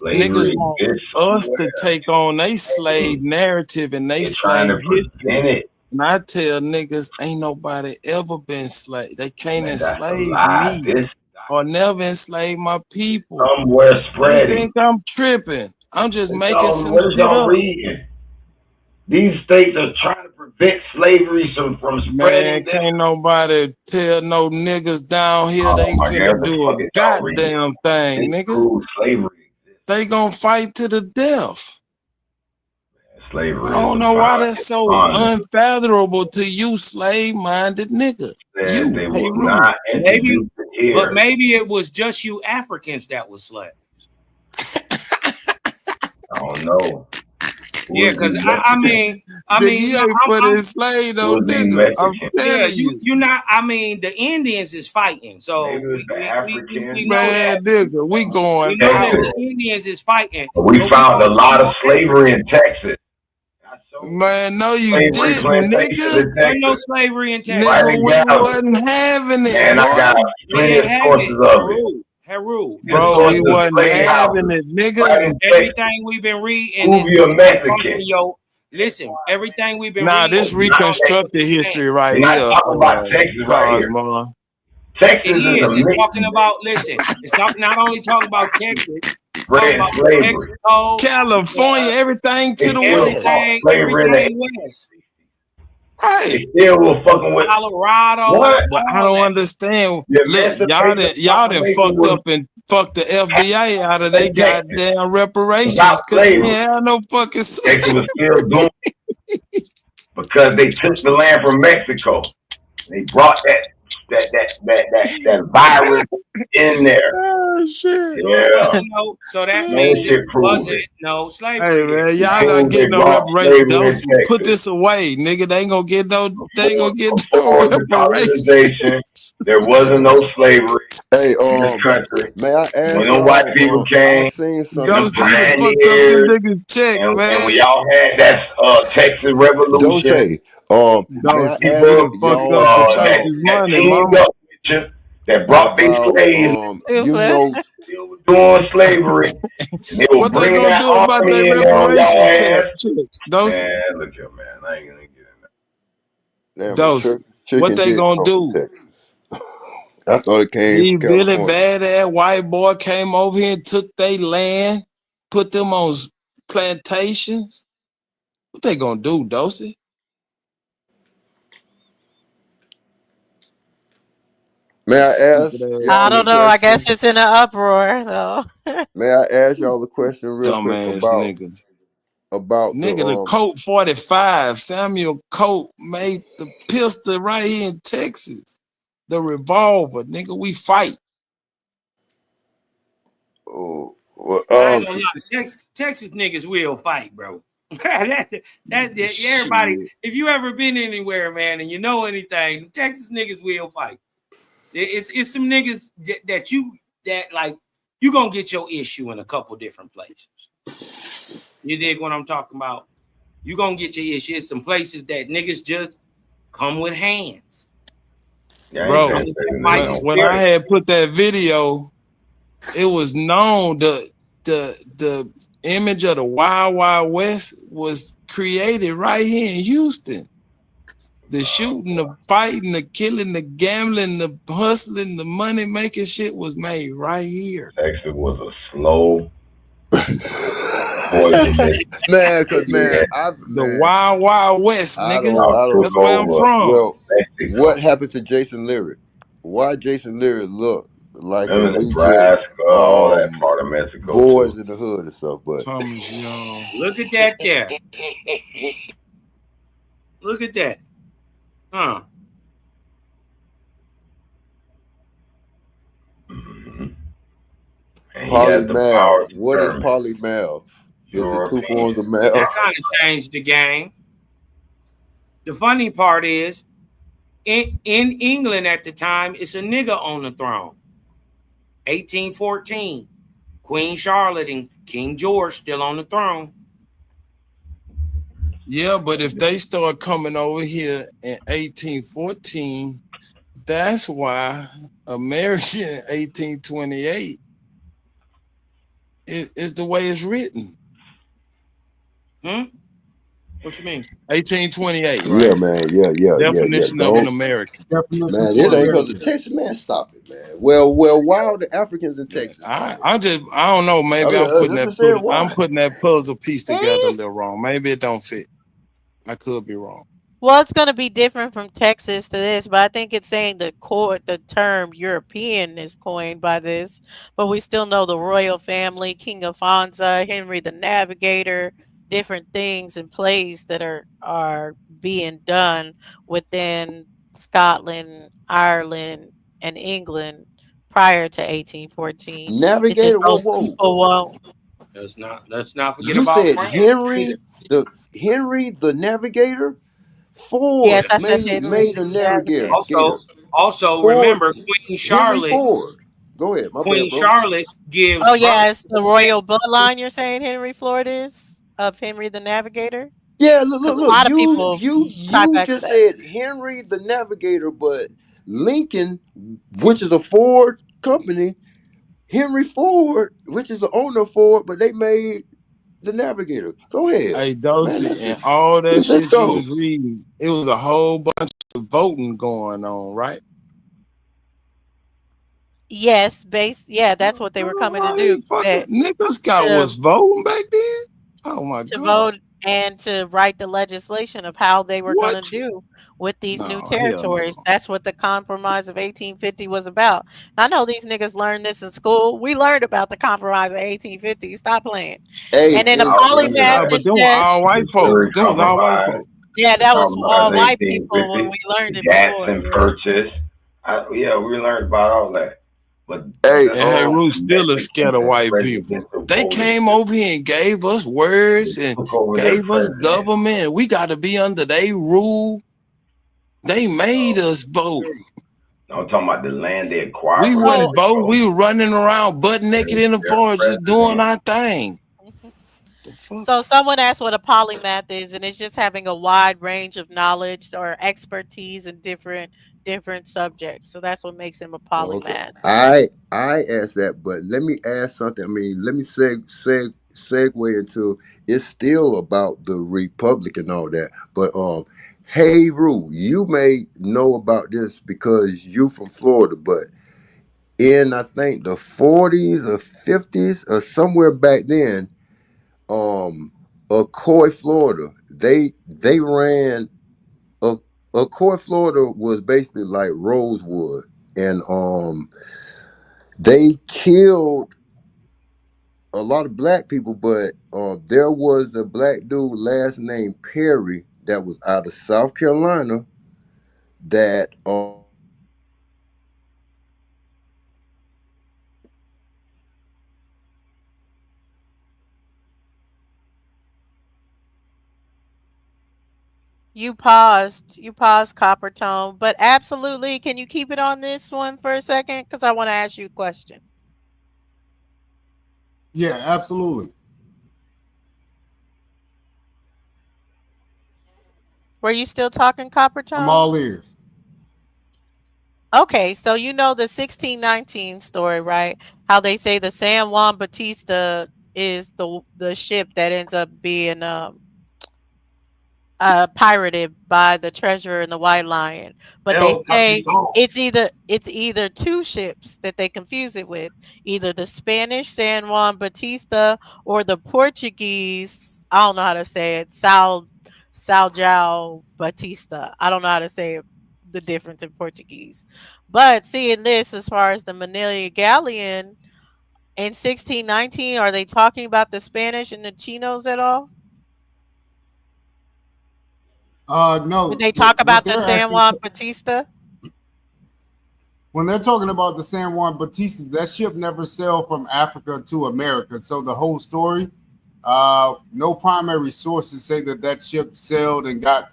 K: niggas want us to take on they slave narrative and they slave history. And I tell niggas, ain't nobody ever been slave. They can't enslave me or never enslave my people.
I: Somewhere
K: You
I: spreading.
K: think I'm tripping? I'm just making some
I: What is
K: shit
I: y'all
K: up.
I: reading? These states are trying to prevent slavery from
K: Man,
I: spreading.
K: can't nobody tell no niggas down here
I: Oh
K: they
I: my
K: finna
I: God,
K: do a
I: fucking y'all read.
K: goddamn thing, nigga.
I: Slavery.
K: They gonna fight to the death.
I: Slavery
K: I don't
I: is
K: know why
I: upon
K: that's so unfathomable to you, slave-minded nigga. You,
I: they
K: hey,
I: will
K: Rude.
I: not
J: Maybe,
I: introduce it here.
J: but maybe it was just you Africans that was slaves.
I: I don't know.
J: Yeah, because I mean,
K: you ain't put in slave though, nigga. I'm telling you.
J: You're not. I mean, the Indians is fighting, so we know that.
K: Man, nigga, we going
J: We know that
K: out.
J: the Indians is fighting.
I: We found a
J: also
I: lot of
J: know
I: slavery in Texas.
K: Man, no, you
I: Slavery
K: didn't,
I: plantations
K: nigga.
I: in
J: There ain't no
I: Texas.
J: slavery in Texas.
K: Nigga, we wasn't having it,
I: And I
K: boy.
I: got plenty of sources of it.
J: Heru.
K: Bro, we wasn't having it, nigga.
J: Everything we've been reading is
I: Mexican.
J: listen, everything we've been
K: Nah,
J: reading.
K: this reconstructed history right
I: We're not
K: here.
I: talking about Texas right here.
K: Cosmo.
I: Texas
J: It's talking about. Listen, it's not only talking about Texas.
I: Spread
J: About
I: slavery.
J: Mexico,
K: California, everything to the west.
J: Everything west.
K: Right.
I: They still was fucking with
J: Colorado.
I: What?
K: But I don't understand.
I: The
K: Look, y'all done fucked up and fucked the FBI out of their goddamn reparations because they had no fucking
I: Texas was still doing because they took the land from Mexico. They brought that virus in there.
K: Oh shit!
I: Yeah.
J: So that means it wasn't no slavery.
K: Hey man, y'all not getting no reparations. Don't put this away, nigga. They ain't gonna get no. They ain't gonna get no reparations.
I: There wasn't no slavery
F: Hey,
I: in this country.
F: may I ask
I: When them white people came,
F: I seen
K: Don't
F: something.
K: see the fucked up them niggas check,
I: and
K: man.
I: when y'all had that Texas Revolution,
F: Don't say.
K: Don't see you done fucked up the church's money, mama.
I: That brought these slaves,
F: you know,
I: doing slavery. And they were
K: What they
I: bringing
K: gonna
I: that
K: do about
I: army
K: their
I: in there on
K: reparation
I: y'all
K: check?
I: ass. Man, look here, man. I ain't gonna get in there.
F: damn,
K: Dose, what they
F: did
K: gonna
F: come
K: do?
F: from Texas. I thought it came
K: These
F: from
K: really
F: California.
K: badass white boy came over here and took their land, put them on plantations. What they gonna do, Dosey?
F: May I ask
P: I
F: y'all
P: don't
F: a
P: know. I
F: question?
P: guess it's in an uproar though.
F: May I ask y'all a question real quick
K: Dumbass nigga.
F: about
K: Nigga, the Colt 45, Samuel Colt made the pistol right here in Texas. The revolver, nigga, we fight.
F: well,
J: I ain't gonna lie. Texas niggas will fight, bro. Everybody. If you ever been anywhere, man, and you know anything, Texas niggas will fight. It's some niggas that like you gonna get your issue in a couple different places. You dig what I'm talking about? You gonna get your issue. It's some places that niggas just come with hands.
K: Bro, when I had put that video, it was known the image of the Wild Wild West was created right here in Houston. The shooting, the fighting, the killing, the gambling, the hustling, the money making shit was made right here.
I: Texas was a slow
F: man, cause man,
K: the Wild Wild West, nigga. That's where I'm from.
F: Well, what happened to Jason Lyric? Why Jason Lyric look like if we
I: Nebraska,
F: just
I: all that part of Mexico,
F: boys in the hood and stuff? But
K: Thomas Young.
J: Look at that there. Look at that. Huh.
F: Polymath. What is polymath? Is it two forms of math?
J: That kind of changed the game. The funny part is, in England at the time, it's a nigga on the throne. 1814. Queen Charlotte and King George still on the throne.
K: Yeah, but if they start coming over here in 1814, that's why American 1828 is the way it's written.
J: What you mean?
K: 1828, right?
F: Yeah, man. Yeah.
K: Definition of an American.
F: Man, it ain't because of Texas, man. Stop it, man. Well, why are the Africans in Texas?
K: I don't know. Maybe I'm putting that puzzle piece together a little wrong. Maybe it don't fit. I could be wrong.
P: Well, it's going to be different from Texas to this, but I think it's saying the term European is coined by this, but we still know the royal family, King Alfonso, Henry the Navigator, different things and plays that are being done within Scotland, Ireland, and England prior to 1814. It's just
F: Navigator, whoa,
P: those
F: whoa.
P: people won't.
J: Let's not forget
F: You
J: about
F: said
J: France either.
F: Henry the Navigator?
P: Yes,
F: Ford
P: I said Henry
F: made a
P: the Navigator.
F: navigator.
J: Also
F: Ford,
J: remember Queen
F: Henry
J: Charlotte.
F: Ford. Go ahead, my bad,
J: Queen
F: bro.
J: Charlotte gives
P: Oh,
J: birth
P: yeah, it's
J: to
P: the royal bloodline you're saying Henry Ford is of Henry the Navigator?
F: Yeah, look,
P: Because
F: look,
P: a
F: look.
P: lot of
F: You
P: people
F: you
P: tie
F: you
P: back to
F: just
P: that.
F: said Henry the Navigator, but Lincoln, which is a Ford company, Henry Ford, which is the owner of Ford, but they made the Navigator. Go ahead,
K: Hey,
F: man.
K: Dosey, and all that
F: Let's
K: shit you
F: go.
K: was reading, it was a whole bunch of voting going on, right?
P: Yes, yeah, that's what they were coming to do,
K: Fucking
P: that
K: niggas got
P: to
K: was voting back then. Oh my
P: to
K: god.
P: vote and to write the legislation of how they were
K: What?
P: gonna do with these new
K: No, hell
P: territories.
K: no.
P: That's what the Compromise of 1850 was about. I know these niggas learned this in school. We learned about the Compromise of 1850. Stop playing.
F: Hey,
P: And then the
F: hey,
I: I remember
P: polymath
K: Yeah,
I: that.
K: but
P: is
K: them were
P: just
K: all white
I: The
K: folks.
I: Missouri
K: Them was all white
I: Compromise,
K: folks.
P: yeah,
I: the
P: that was
I: Compromise
P: all white people when
I: 1850,
P: we learned
I: the
P: it before,
I: Jackson
P: yeah.
I: Purchase. Yeah, we learned about all that. But
F: hey,
I: the
K: And hey, Ruth still a scared of
I: Mexicans
K: white people.
I: residential
K: They
I: voting
K: came over here and gave us
I: they
K: words and
I: took over their
K: gave us
I: president.
K: government. We got to be under their rule. They made us vote.
I: I'm talking about the land they
K: We
I: acquired from
P: So
K: wouldn't
I: Puerto
K: vote.
I: Rico.
K: We were running around butt naked in the
I: Their
K: forest, just doing
I: president.
K: our thing. The fuck?
P: So someone asked what a polymath is, and it's just having a wide range of knowledge or expertise in different subjects. So that's what makes him a
F: okay.
P: polymath.
F: I asked that, but let me ask something. I mean, let me segue into it's still about the Republic and all that. But hey, Rue, you may know about this because you from Florida, but in I think the 40s or 50s or somewhere back then, Coy, Florida, they ran a Coy, Florida was basically like Rosewood, and they killed a lot of black people, but there was a black dude last name Perry that was out of South Carolina that
P: You paused, Copper Tone, but absolutely, can you keep it on this one for a second? Because I want to ask you a question.
C: Yeah, absolutely.
P: Were you still talking, Copper
C: I'm
P: Tone?
C: all ears.
P: Okay, so you know the 1619 story, right? How they say the San Juan Batista is the ship that ends up being pirated by the treasurer and the white lion, but they
J: El
P: say
J: Capitan.
P: it's either two ships that they confuse it with, either the Spanish San Juan Batista or the Portuguese, I don't know how to say it, Saljao Batista. I don't know how to say it, the difference in Portuguese, but seeing this as far as the Manila galleon in 1619, are they talking about the Spanish and the Chinos at all? When
C: No,
P: they talk
C: what
P: about the
C: they're
P: San
C: actually
P: Juan Batista?
C: when they're talking about the San Juan Batista, that ship never sailed from Africa to America. So the whole story, no primary sources say that that ship sailed and got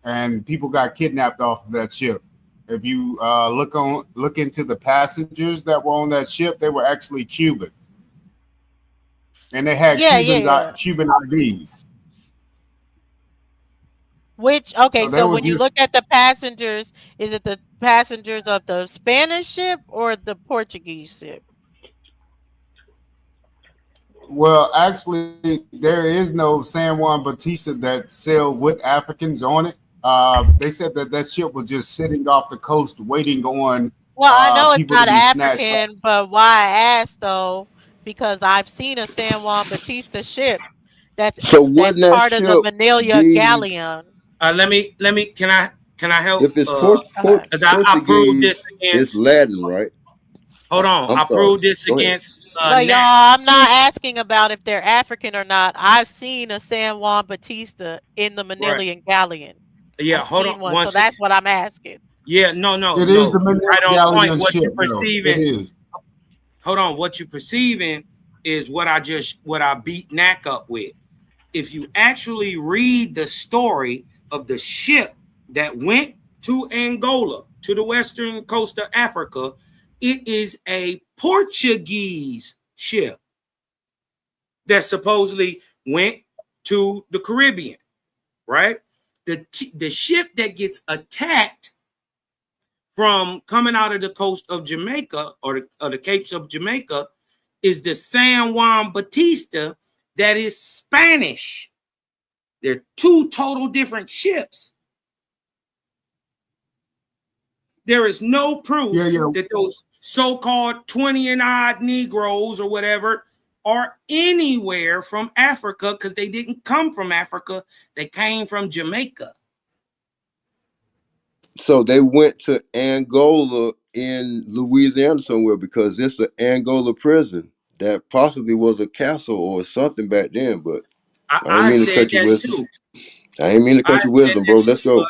C: and people got kidnapped off of that ship. If you look into the passengers that were on that ship, they were actually Cuban, and they had
P: Yeah, yeah, yeah.
C: Cuban IDs.
P: Which okay,
C: So they
P: so
C: were
P: when you look
C: just
P: at the passengers, is it the passengers of the Spanish ship or the Portuguese ship?
C: well, actually, there is no San Juan Batista that sailed with Africans on it. They said that that ship was just sitting off the coast waiting on
P: Well, I know it's
C: people to
P: not
C: be snatched up.
P: African, but why I asked though, because I've seen a San Juan Batista ship That's
F: So wouldn't that
P: part of the
F: ship
P: Manila
F: be,
P: galleon.
J: Let me can I help?
F: if it's
J: Because I proved
F: Portuguese,
J: this
F: it's
J: against.
F: Latin, right?
J: Hold on,
F: I'm
J: I
F: sorry.
J: proved this
F: Go ahead.
J: against
P: But y'all,
J: Nat.
P: I'm not asking about if they're African or not. I've seen a San Juan Batista in the
J: Right.
P: Manilian galleon.
J: Yeah.
P: I've
J: Hold on.
P: seen one, so that's what I'm asking.
J: Yeah. No.
C: It is the
J: You
C: Manila
J: right on point.
C: galleon
J: What
C: ship,
J: you
C: though. It
J: perceiving?
C: is.
J: Hold on. What you perceiving is what I beat Knack up with. If you actually read the story of the ship that went to Angola, to the western coast of Africa, it is a Portuguese ship that supposedly went to the Caribbean, right? The ship that gets attacked from coming out of the coast of Jamaica or the Capes of Jamaica is the San Juan Batista that is Spanish. They're two total different ships. There is no proof that those so-called 20 and odd Negroes or whatever are anywhere from Africa because they didn't come from Africa. They came from Jamaica.
F: So they went to Angola in Louisiana somewhere because it's an Angola prison that possibly was a castle or something back then. But I ain't
J: I
F: mean to
J: said
F: cut your
J: that
F: wisdom.
J: too.
F: I ain't mean to
J: I
F: cut your
J: said
F: wisdom, bro.
J: that too,
F: Let's go.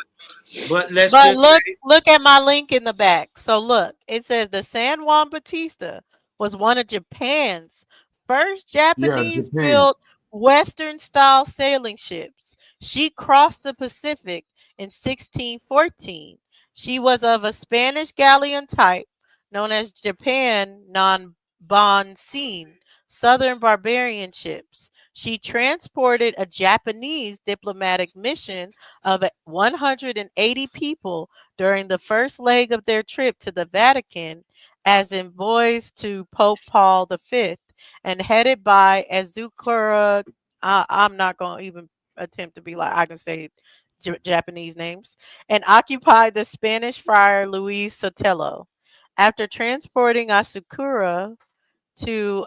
J: but let's
P: But
J: just say
P: look at my link in the back. So look, it says the San Juan Batista was one of Japan's first
C: Yeah,
P: Japanese
C: Japan.
P: built Western style sailing ships. She crossed the Pacific in 1614. She was of a Spanish galleon type known as Japan non Bonsin, Southern barbarian ships. She transported a Japanese diplomatic mission of 180 people during the first leg of their trip to the Vatican as envoys to Pope Paul V and headed by Azukura. I'm not going to even attempt to be like I can say Japanese names, and occupied the Spanish friar Luis Sotelo. After transporting Asukura to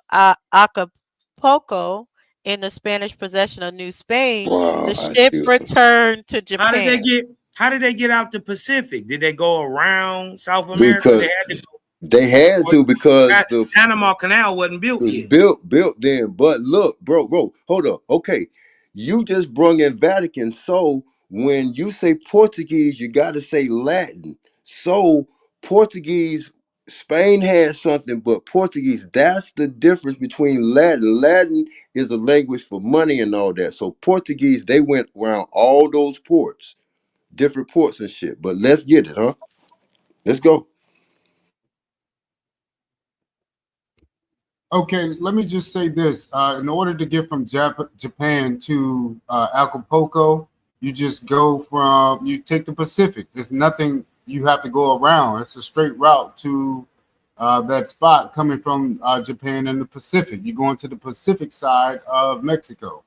P: Acapulco in the Spanish possession of New Spain,
F: Wow,
P: the
F: I
P: ship
F: see.
P: returned to
J: how did they
P: Japan.
J: get out the Pacific? Did they go around South America? They
F: Because
J: had to go.
F: they had to because the
J: Panama Canal wasn't
F: it
J: built
F: was
J: yet.
F: built then. But look, bro, hold up. Okay, you just brung in Vatican. So when you say Portuguese, you got to say Latin. So Portuguese, Spain had something, but Portuguese, that's the difference between Latin. Latin is a language for money and all that. So Portuguese, they went around all those ports, different ports and shit. But let's get it, huh? Let's go.
C: Okay, let me just say this. In order to get from Japan to Acapulco, you just you take the Pacific. There's nothing you have to go around. It's a straight route to that spot coming from Japan and the Pacific. You're going to the Pacific side of Mexico.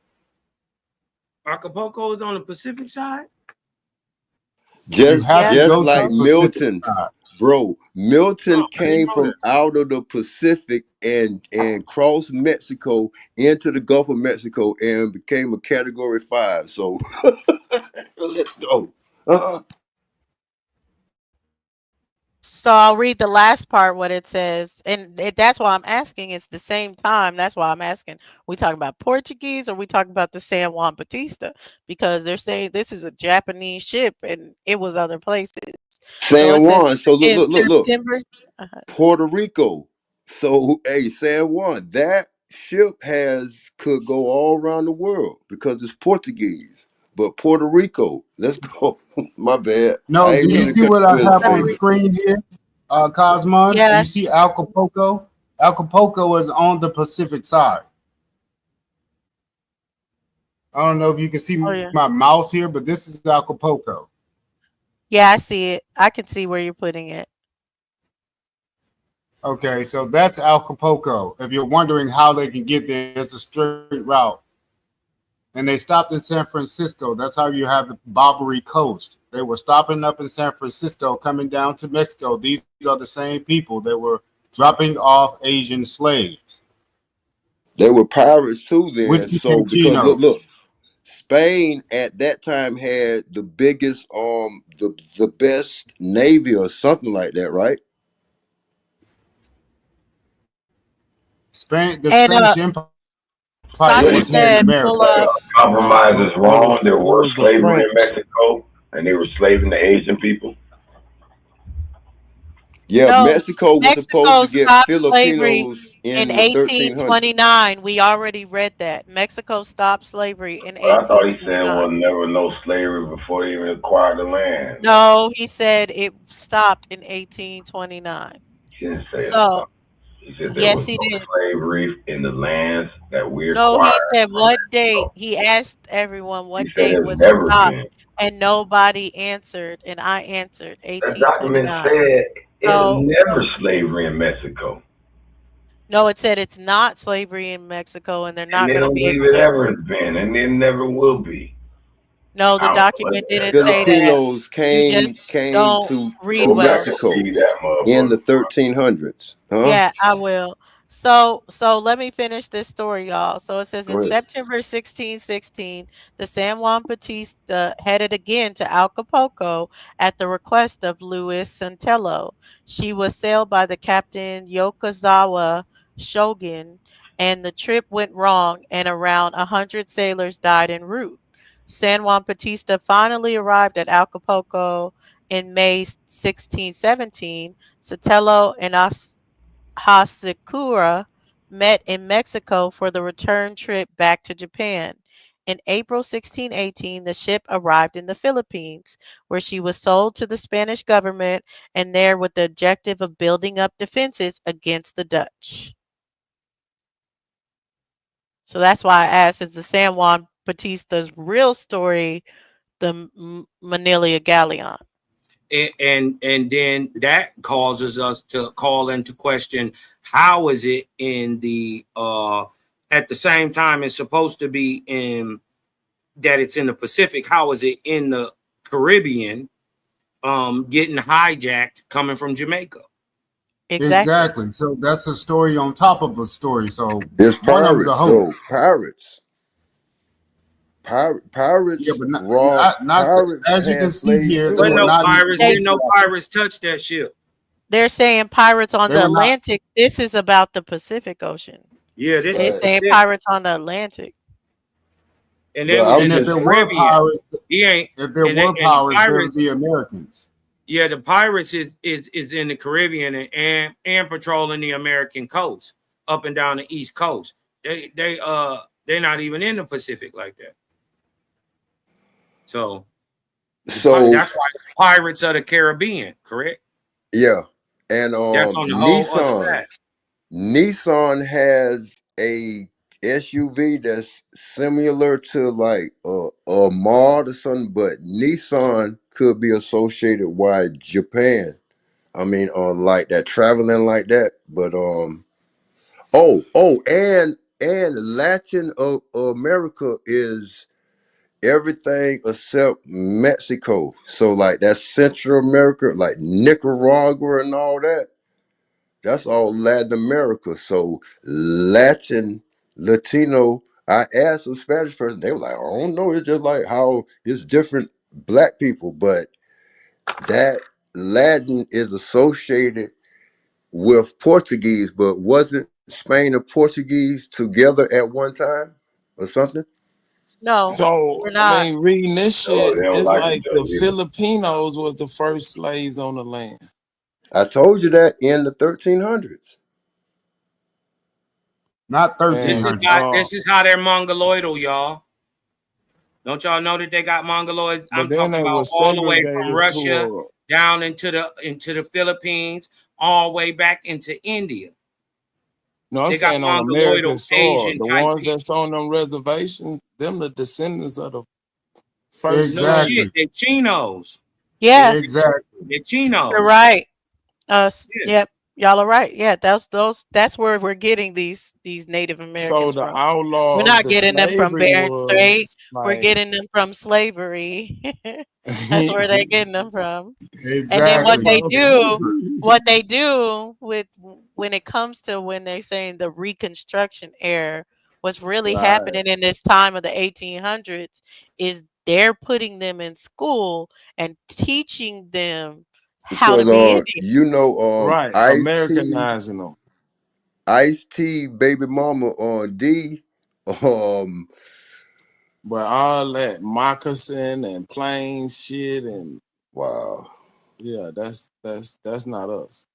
J: Acapulco is on the Pacific side.
C: You have to
F: Just
C: go to
F: like
C: the Pacific
F: Milton,
C: side.
F: bro.
J: Oh,
F: Milton
J: I didn't
F: came
J: know
F: from
J: that.
F: out of the Pacific and crossed Mexico into the Gulf of Mexico and became a Category 5. So let's go. Uh-huh.
P: So I'll read the last part what it says, and that's why I'm asking. It's the same time. That's why I'm asking. We talking about Portuguese or we talking about the San Juan Batista? Because they're saying this is a Japanese ship and it was other places. So it
F: San
P: says
F: Juan. So
P: in
F: look.
P: September.
F: Puerto Rico. So hey, San Juan, that ship could go all around the world because it's Portuguese. But Puerto Rico, let's go. My bad.
C: No,
F: I ain't
C: do
F: mean
C: you
F: to
C: see
F: cut
C: what
F: your
C: I
F: wisdom,
C: have on the
F: baby.
C: screen here, Cosmon? You
P: Yes.
C: see Acapulco? Acapulco is on the Pacific side. I don't know if you can see
P: Oh yeah.
C: my mouse here, but this is Acapulco.
P: Yeah, I see it. I can see where you're putting it.
C: Okay, so that's Acapulco. If you're wondering how they can get there, it's a straight route. And they stopped in San Francisco. That's how you have the Barbary Coast. They were stopping up in San Francisco, coming down to Mexico. These are the same people that were dropping off Asian slaves.
F: They were pirates too
C: Which
F: then. So
C: became
F: because
C: Chinos.
F: look, Spain at that time had the biggest, the best navy or something like that, right?
C: Spain, the
P: And
C: Spanish Empire
P: Saki
C: was heading
P: said,
C: America.
P: pull up.
I: Compromises wrong. There
K: It
I: was
K: was the
I: slavery in
K: French.
I: Mexico, and they were slaving the Asian people.
F: Yeah,
P: No,
F: Mexico was supposed
P: Mexico
F: to get
P: stopped slavery
F: Filipinos
P: in
F: in the 1300s.
P: 1829. We already read that. Mexico stopped slavery in
I: But I thought he said
P: 1829.
I: was never no slavery before they even acquired the land.
P: No, he said it stopped in 1829.
I: He didn't say it
P: So,
I: stopped. He said there
P: yes,
I: was
P: he
I: no
P: did.
I: slavery in the lands that we
P: No, he
I: acquired
P: said
I: from
P: what date?
I: Mexico.
P: He asked everyone
I: He
P: what
I: said
P: date
I: there's
P: was it
I: never
P: stopped,
I: been.
P: and nobody answered, and I answered
I: That document
P: 1829.
I: said it was
P: So
I: never slavery in Mexico.
P: no, it said it's not slavery in Mexico, and they're
I: And
P: not
I: they
P: going to
I: don't
P: be able
I: believe it
P: to
I: ever
P: agree.
I: has been, and it never will be.
P: No, the
I: I don't know what
P: document
I: that
P: didn't say that.
I: document.
F: Filipinos
P: You just
F: came
P: don't
F: to
P: read
I: Go back
P: well.
I: and
F: Mexico
I: read that
F: in the
I: motherfucker.
F: 1300s, huh?
P: Yeah, I will. So let me finish this story, y'all. So it says in
F: Go ahead.
P: September 1616, the San Juan Batista headed again to Acapulco at the request of Luis Santello. She was sailed by the captain Yokozawa Shogun, and the trip went wrong, and around 100 sailors died en route. San Juan Batista finally arrived at Acapulco in May 1617. Sotelo and Hasekura met in Mexico for the return trip back to Japan. In April 1618, the ship arrived in the Philippines, where she was sold to the Spanish government and there with the objective of building up defenses against the Dutch. So that's why I asked, is the San Juan Batista's real story the Manila Galleon?
J: And then that causes us to call into question, how is it in the at the same time it's supposed to be in that it's in the Pacific, how is it in the Caribbean getting hijacked coming from Jamaica?
C: Exactly. So that's a story on top of a story. So
F: It's
C: one of the
F: pirates, though.
C: hosts.
F: Pirates.
C: Yeah,
F: Pirates
C: but not
F: pirates
C: as you can
F: had
C: see
F: slaves
C: here,
F: too,
C: they
J: But
C: were
F: right?
J: no
C: not
J: pirates,
C: equal.
J: didn't no pirates touch that ship.
P: They're saying pirates on
C: They
P: the
C: were not.
P: Atlantic. This is about the Pacific Ocean.
J: Yeah, this
P: They're
J: is
F: Right.
P: saying
J: Pacific.
P: pirates on the Atlantic.
J: And they
F: But
J: was
F: I'm
J: in
C: And
J: the
C: if
F: just
C: it were
J: Caribbean.
C: pirates,
J: He ain't
C: if there
J: and
C: were
J: the
C: pirates, they would
J: pirates,
C: be Americans.
J: yeah, the pirates is in the Caribbean and patrolling the American coast up and down the East Coast. They're not even in the Pacific like that. So
F: so
J: that's why Pirates of the Caribbean, correct?
F: yeah. And
J: That's on the whole other
F: Nissan.
J: side.
F: Nissan has a SUV that's similar to like a mod or something, but Nissan could be associated with Japan. I mean, like that traveling like that. But and Latin America is everything except Mexico. So like that's Central America, like Nicaragua and all that. That's all Latin America. So Latino. I asked a Spanish person, they were like, I don't know. It's just like how it's different black people, but that Latin is associated with Portuguese, but wasn't Spain and Portuguese together at one time or something?
P: No,
K: So
P: we're
K: I
P: not.
K: mean, reading this
I: Oh,
K: shit,
I: they don't
K: it's
I: like
K: like
I: each
K: the
I: other either.
K: Filipinos was the first slaves on the land.
F: I told you that in the 1300s.
C: Not
J: This is
C: 1300s.
J: how this is how they're mongoloidal, y'all. Don't y'all know that they got mongoloids?
K: But
J: I'm
K: then
J: talking
K: they
J: about
K: was
J: all the way from
K: segregated to
J: Russia
K: a.
J: down into the Philippines, all the way back into India.
K: No, I'm
J: They got
K: saying on American
J: mongoloidal
K: soil,
J: Asian
K: the
J: type
K: ones
J: people.
K: that's on them reservations, them the descendants of the first
J: No
K: slave.
C: Exactly.
J: shit, they chinos. They,
P: Yeah,
C: Exactly.
J: they're
P: you're
J: chinos.
P: right.
J: Yeah.
P: Yep, y'all are right. Yeah, that's where we're getting these Native
K: So
P: Americans
K: the
P: from. We're
K: outlaw of
P: not
K: the
P: getting them from
K: slavery
P: Bering Strait.
K: was
P: We're
K: like
P: getting them from slavery. That's where they're getting them from. And then
C: Exactly.
P: what they do with when it comes to when they're saying the Reconstruction era, What's really
K: Right.
P: happening in this time of the 1800s is they're putting them in school and teaching them how to
F: Because
P: be Indian.
F: you know
K: Right. Americanizing them.
F: Ice T, baby mama on D, um
K: But all that moccasin and plain shit and
F: wow.
K: yeah, that's not us.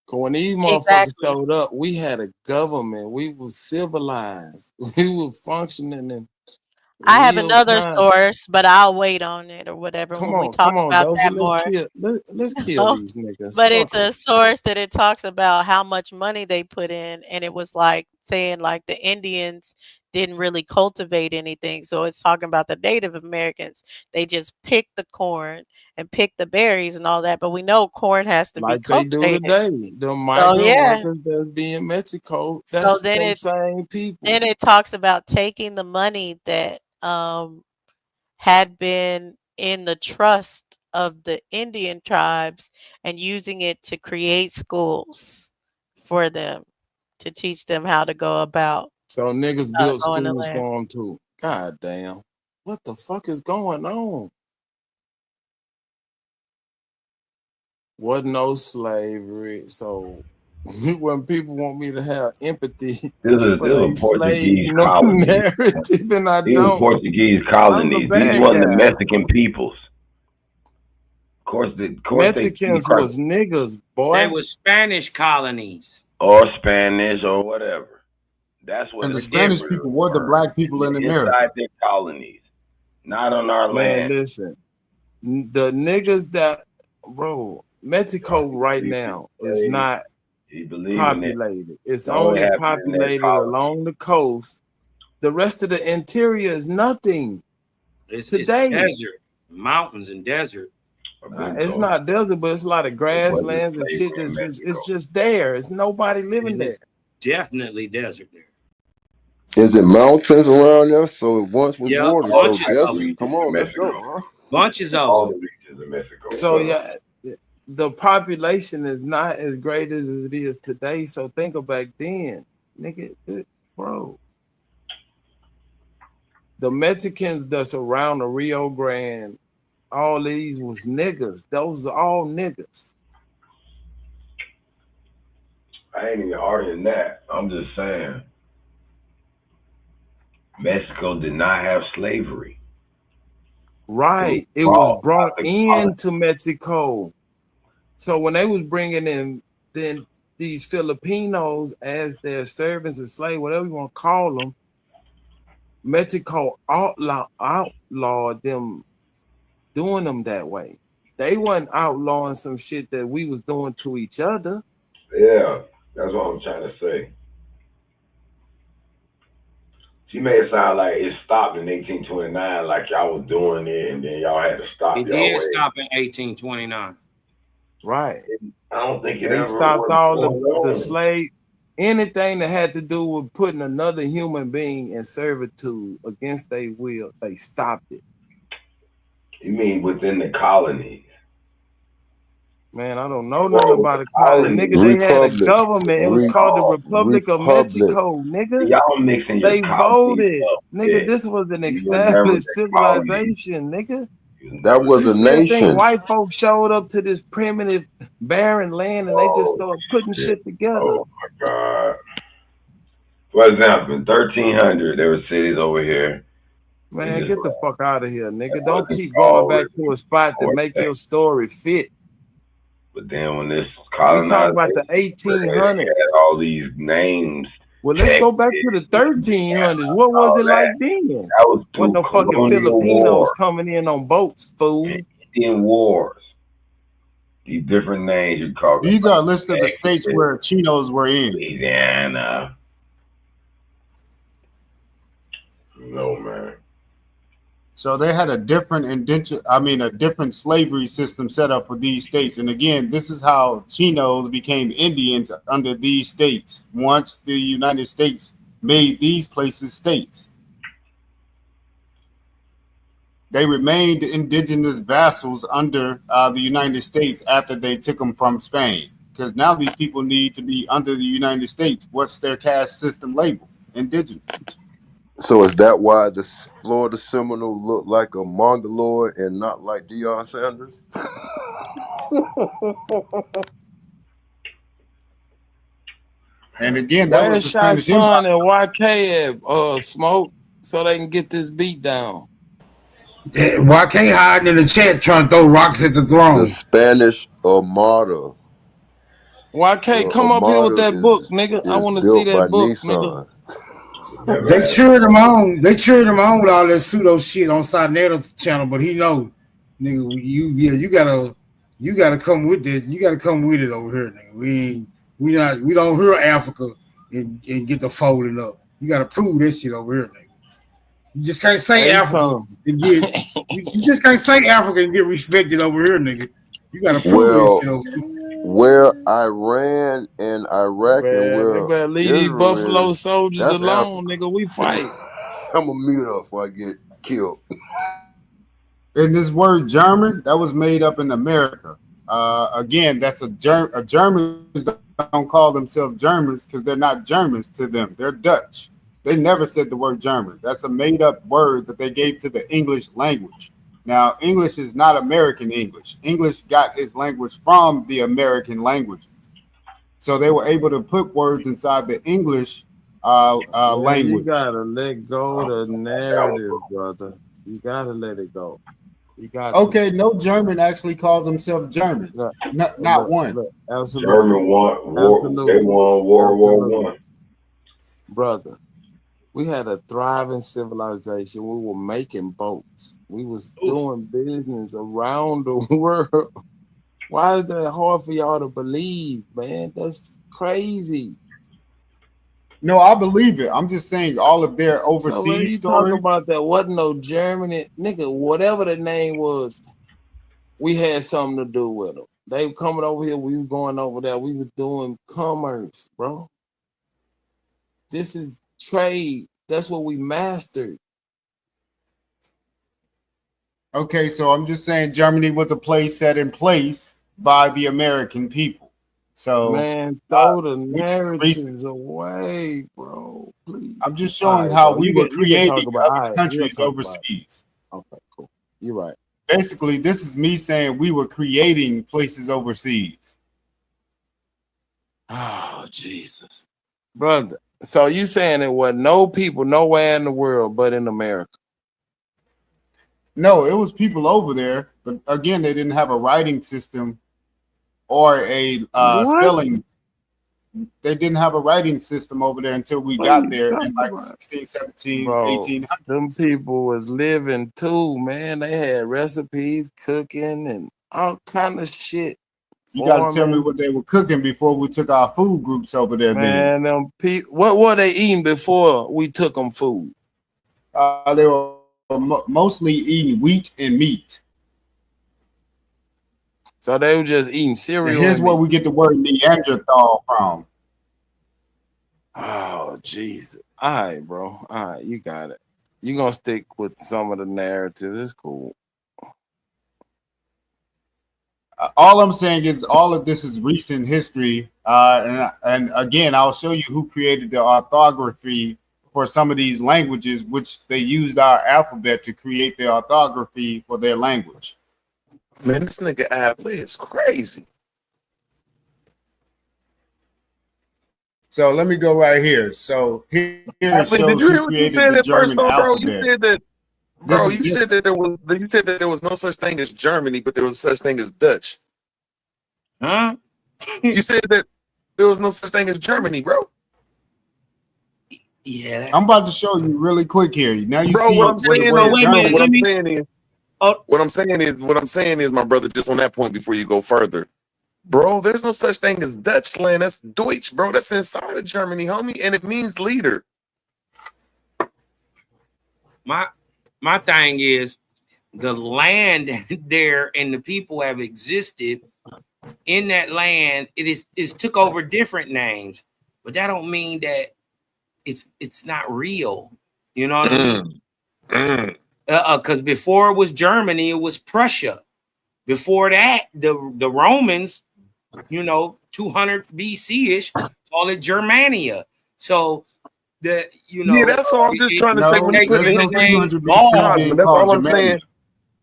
K: Cause when these motherfuckers
P: Exactly.
K: showed up, we had a government. We was civilized. We were functioning in
P: I have
K: real
P: another
K: time.
P: source, but I'll wait on it or whatever when we talk
K: Come on,
P: about
K: Dozy.
P: that more.
K: Let's kill
P: No,
K: these niggas.
P: but
K: Fuck
P: it's
K: them.
P: a source that it talks about how much money they put in, and it was like saying like the Indians didn't really cultivate anything. So it's talking about the Native Americans. They just picked the corn and picked the berries and all that. But we know corn has to be
K: Like they do
P: cultivated.
K: today. The
P: So
K: migrant
P: yeah.
K: workers that be in Mexico,
P: So
K: that's those same people.
P: then it talks about taking the money that had been in the trust of the Indian tribes and using it to create schools for them to teach them how to go about
K: So niggas built
P: going to
K: schools
P: land.
K: for them too. God damn. What the fuck is going on? Wasn't no slavery. So when people want me to have empathy
I: This
K: for
I: was
K: their
I: a
K: slave
I: Portuguese colony.
K: narrative, and I
I: These were
K: don't,
I: Portuguese
K: I'm the
I: colonies. These
K: bad
I: weren't the
K: guy.
I: Mexican peoples. Of course, they speak
K: Mexicans was niggas,
J: They
K: boy.
J: were Spanish colonies.
I: or Spanish or whatever. That's what
C: And the
I: it's
C: Spanish
J: Different.
C: people were the black people in America.
I: inside their colonies, not on our
K: Man,
I: land.
K: listen. The niggas that, bro, Mexico right now is not
I: You believe in it.
K: populated. It's
I: Know what
K: only
I: happened in their
K: populated
I: colony.
K: along the coast. The rest of the interior is nothing
J: It's
K: today.
J: desert, mountains and desert.
K: It's not desert, but it's a lot of grasslands and shit.
I: slavery in
K: It's just there. It's nobody living there.
J: Definitely desert there.
F: Is it mountains around there? So it once was
J: Yeah,
F: water, so
J: bunches of
F: desert.
J: them.
F: Come on, let's go, huh?
J: Bunches of
I: All
J: them.
I: the regions of Mexico.
K: So yeah, the population is not as great as it is today. So think of back then, nigga, bro. The Mexicans that's around the Rio Grande, all these was niggas. Those are all niggas.
I: I ain't even arguing that. I'm just saying Mexico did not have slavery.
K: Right. It was brought into Mexico. So when they was bringing in then these Filipinos as their servants and slaves, whatever you want to call them, Mexico outlawed them doing them that way. They wasn't outlawing some shit that we was doing to each other.
I: Yeah, that's what I'm trying to say. She made it sound like it stopped in 1829, like y'all was doing it, and then y'all had to stop
J: It
I: y'all
J: did
I: way.
J: stop in 1829.
K: Right.
I: I don't think it
K: They
I: ever
K: stopped
I: was
K: all
I: going
K: the
I: on.
K: slave, anything that had to do with putting another human being in servitude against their will, they stopped it.
I: You mean within the colonies?
K: Man, I don't know nothing about a colony. Nigga, they had a
F: Republic.
K: government. It was called the Republic of Mexico, nigga.
I: Y'all mixing your
K: They
I: colonies
K: voted.
I: up.
K: Nigga,
I: Yeah.
K: this was an
I: You were never
K: established
I: the colony.
K: civilization, nigga.
F: That was
K: You
F: a
K: still think
F: nation.
K: white folks showed up to this primitive, barren land and they just
I: Oh,
K: started putting shit together?
I: Oh my God. For example, in 1300, there were cities over here.
K: Man, get the fuck out of here, nigga. Don't
I: wasn't
K: keep going back
I: called
K: to a spot that
I: or
K: makes
I: thing.
K: your story fit.
I: But then when this
K: We talking about
I: colonization,
K: the
I: they
K: 1800s.
I: had all these names.
K: Well, let's go back to the 1300s. What was it like then?
I: That was
K: Wasn't
I: through
K: no fucking
I: colonial
K: Filipinos
I: war,
K: coming in on boats, fool.
I: Indian wars. These different names you call them.
C: These are a list of the states where Chinos were in.
I: Louisiana. No, man.
C: So they had a different a different slavery system set up for these states. And again, this is how Chinos became Indians under these states once the United States made these places states. They remained indigenous vassals under the United States after they took them from Spain. Because now these people need to be under the United States. What's their caste system label? indigenous.
F: So is that why the Florida Seminole look like a Mongoloid and not like Deion Sanders?
C: And again, that was
K: Where's
C: the
K: Shot
C: Spanish Empire.
K: Son and YK at, Smoke, so they can get this beat down?
W: YK hiding in the chat trying to throw rocks at the
F: The
W: throne.
F: Spanish Armada.
K: YK,
F: The
K: come up here with
F: Armada
K: that book, nigga. I
F: is
K: want to see
F: built by
K: that book, nigga.
F: Nissan.
W: They cheered him on. They cheered him on with all that pseudo shit on Sarnetta channel, but he knows, nigga, you gotta come with it. You gotta come with it over here, nigga. We don't hear Africa and get the folding up. You gotta prove that shit over here, nigga. You just can't say Africa and get you just can't say Africa and get respected over here, nigga. You gotta prove that shit over here.
F: Where Iran and Iraq and
K: Man, they
F: where
K: better leave these
F: Israel
K: Buffalo
F: is,
K: soldiers
F: that's
K: alone,
F: Africa.
K: nigga. We fight.
F: I'm gonna mute up before I get killed.
C: And this word German, that was made up in America. Again, that's Germans don't call themselves Germans because they're not Germans to them. They're Dutch. They never said the word German. That's a made up word that they gave to the English language. Now, English is not American English. English got its language from the American language. So they were able to put words inside the English
K: Man,
C: language.
K: you gotta let go the narrative, brother. You gotta let it go. You got
C: Okay, no German actually calls himself German. Not one.
K: Look, absolutely.
I: German won World War I.
K: Brother, we had a thriving civilization. We were making boats. We was doing business around the world. Why is that hard for y'all to believe, man? That's crazy.
C: No, I believe it. I'm just saying all of their overseas
K: So when you
C: stories.
K: talk about that wasn't no Germany, nigga, whatever the name was, we had something to do with them. They were coming over here, we were going over there, we were doing commerce, bro. This is trade. That's what we mastered.
C: Okay, so I'm just saying Germany was a place set in place by the American people. So
K: man, throw the narratives away, bro. Please.
C: I'm just showing how we were creating other countries
K: we'll
C: overseas.
K: Okay, cool. You're right.
C: Basically, this is me saying we were creating places overseas.
K: Oh, Jesus. Brother. So you saying there were no people nowhere in the world but in America?
C: No, it was people over there, but again, they didn't have a writing system or a spelling. They didn't have a writing system over there until we got there in like 16, 17, 1800.
K: Them people was living too, man. They had recipes, cooking, and all kind of shit.
C: You got to tell me what they were cooking before we took our food groups over there.
K: Man, them people, what were they eating before we took them food?
C: They were mostly eating wheat and meat.
K: So they were just eating cereal.
C: And here's where we get the word Neanderthal from.
K: Oh, Jesus. All right, bro. All right, you got it. You're going to stick with some of the narrative. It's cool.
C: All I'm saying is all of this is recent history. And again, I'll show you who created the orthography for some of these languages, which they used our alphabet to create the orthography for their language.
E: Man, this nigga Adley is crazy.
C: So let me go right here. So here it shows
E: did you hear
C: who
E: what you
C: created
E: said
C: the
E: at first,
C: German
E: though, bro?
C: alphabet.
E: You said that, bro. You said that there was no such thing as Germany, but there was such thing as Dutch.
J: Huh?
E: You said that there was no such thing as Germany, bro.
J: Yeah,
C: I'm about to show you really quick here. Now you
E: bro,
C: see
E: what I'm saying, what I'm saying is, my brother, just on that point before you go further, bro, there's no such thing as Dutchland. That's Deutsch, bro. That's inside of Germany, homie, and it means leader.
J: My thing is the land there and the people have existed in that land. It's took over different names, but that don't mean that it's not real. You know what I mean? Because before it was Germany, it was Prussia. Before that, the Romans, 200 BC-ish, call it Germania. So that
E: Yeah, that's all. I'm just trying to say when you put the
C: there's no
E: history,
C: 200 BC
E: Cosman,
C: being
E: that's
C: called
E: all I'm
C: Germania.
E: saying.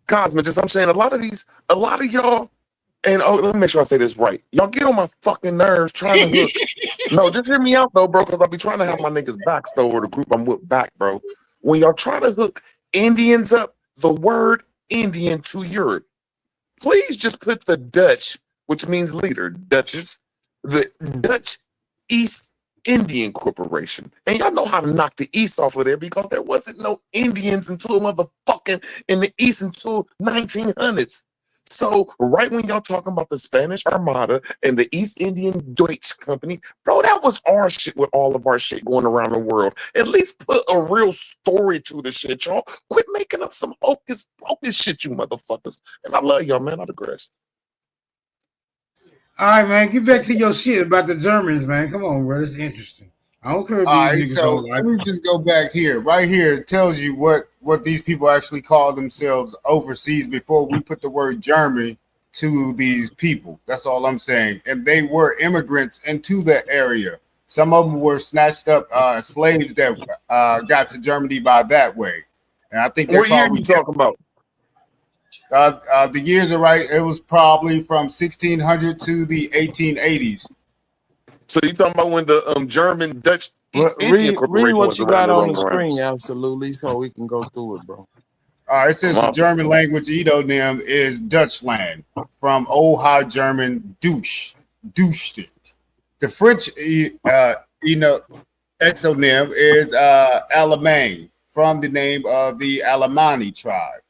E: Cosman, just I'm saying a lot of y'all, and let me make sure I say this right. Y'all get on my fucking nerves trying to hook. No, just hear me out though, bro, because I'll be trying to have my niggas backs though, or the group I'm with back, bro. When y'all try to hook Indians up, the word Indian to Europe, please just put the Dutch, which means leader, Duchess, the Dutch East Indian Corporation. And y'all know how to knock the East off of there because there wasn't no Indians until motherfucking in the East until 1900s. So right when y'all talking about the Spanish Armada and the East Indian Deutsch Company, bro, that was our shit with all of our shit going around the world. At least put a real story to the shit, y'all. Quit making up some hocus pocus shit, you motherfuckers. And I love y'all, man. I digress.
W: All right, man. Get back to your shit about the Germans, man. Come on, bro. It's interesting. I don't care if
C: All
W: these
C: right,
W: niggas
C: so
W: don't like.
C: let me just go back here. Right here, it tells you what these people actually call themselves overseas before we put the word German to these people. That's all I'm saying. And they were immigrants into that area. Some of them were snatched up slaves that got to Germany by that way. And I think
E: what year you talking about?
C: The years are right. It was probably from 1600 to the 1880s.
E: So you talking about when the German Dutch East Indian
K: Read
E: Corporation
K: what
E: was
K: you
E: around
K: got
E: there
K: on the
E: rolling around?
K: screen, absolutely, so we can go through it, bro.
C: It says the German language Edonym is Dutchland from Old High German Dusch. The French exonym is Allemagne from the name of the Alemanni tribe.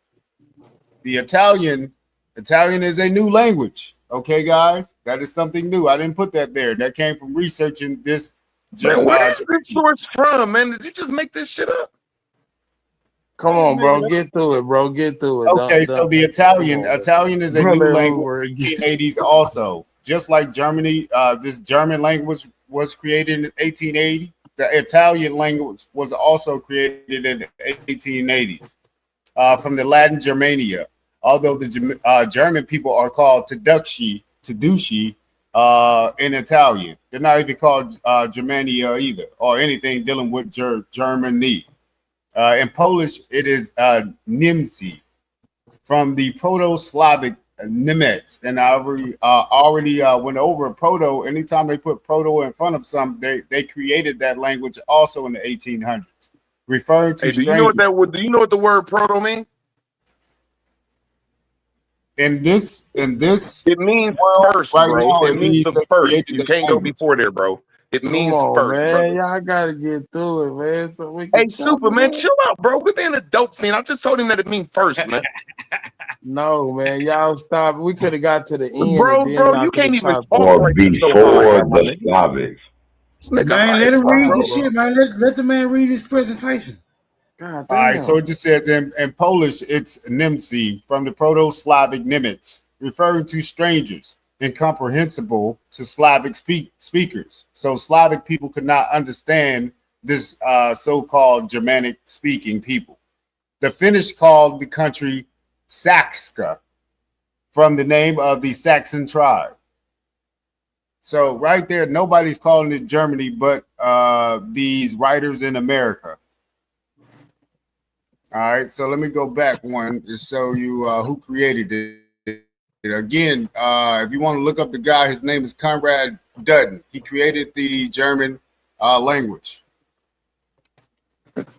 C: The Italian is a new language. Okay, guys, that is something new. I didn't put that there. That came from researching this.
E: Man, where is this source from, man? Did you just make this shit up?
K: Come on, bro. Get through it, bro. Get through it.
C: Okay, so the Italian is a new language in the 1880s also. Just like Germany, this German language was created in 1880. The Italian language was also created in the 1880s from the Latin Germania. Although the German people are called Teducci in Italian. They're not even called Germania either, or anything dealing with Germany. In Polish, it is Niemcy from the Proto-Slavic Nimitz. And I already went over proto. Anytime they put proto in front of something, they created that language also in the 1800s, referring to
E: do you know what the word proto means?
C: In this
E: it means
C: world,
E: first,
C: right
E: bro.
C: now,
E: It means the first. You can't go
C: language.
E: before there, bro. It
K: Come
E: means
K: on,
E: first,
K: man.
E: brother.
K: Y'all gotta get through it, man. So we can
E: Hey, Superman, chill out, bro. Quit being a dope fiend. I just told him that it means first, man.
K: No, man. Y'all stop. We could have got to the end.
E: Bro,
K: and then
E: you can't even talk
I: or
E: right
I: before the Slavics.
W: Man, let him read the shit, man. Let the man read his presentation.
K: God
C: damn. All right, so it just says in Polish, it's Niemcy from the Proto-Slavic Nimitz, referring to strangers, incomprehensible to Slavic speakers. So Slavic people could not understand this so-called Germanic-speaking people. The Finnish called the country Sakska from the name of the Saxon tribe. So right there, nobody's calling it Germany but these writers in America. All right, so let me go back one to show you who created it. Again, if you want to look up the guy, his name is Conrad Dutton. He created the German language.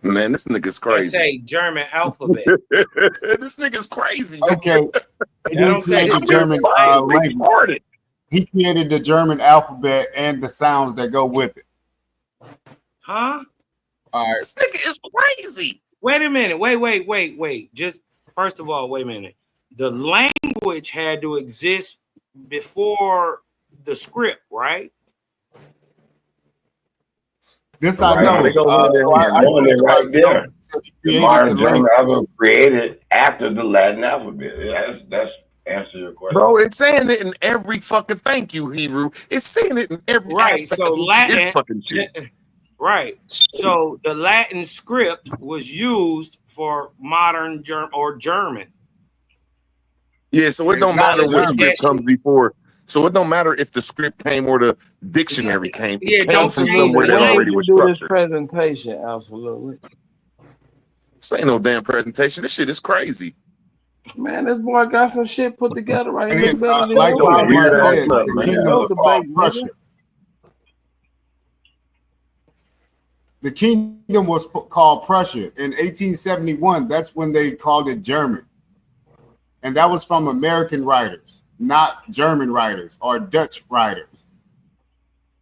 E: Man, this nigga's crazy.
J: Say German alphabet.
E: This nigga's crazy. Man.
C: Okay, he didn't create the German language. He created the German alphabet and the sounds that go with it.
J: Huh?
C: All right.
E: This nigga is crazy.
J: Wait a minute. Wait. Just first of all, wait a minute. The language had to exist before the script, right?
I: This I know. Right there. The modern German alphabet created after the Latin alphabet. That's answer your question.
E: Bro, it's saying it in every fucking thank you, Hebrew. It's saying it in every aspect
J: so
E: of
J: Latin
E: fucking shit.
J: Right. So the Latin script was used for modern German.
E: Yeah, so it don't matter what script comes before. So it don't matter if the script came or the dictionary came.
J: Yeah,
E: It came
J: don't
E: from
J: change
E: somewhere
J: the
E: that already
J: language.
E: was
K: do this
E: structured.
K: presentation, absolutely.
E: This ain't no damn presentation. This shit is crazy.
K: Man, this boy got some shit put together right. He
C: And
K: look
C: then,
K: better than
C: like
K: you.
C: Obama said,
K: Look,
C: the
K: man.
C: kingdom
K: No
C: was called
K: debate,
C: Prussia.
K: nigga.
C: The kingdom was called Prussia in 1871. That's when they called it German, and that was from American writers, not German writers or Dutch writers.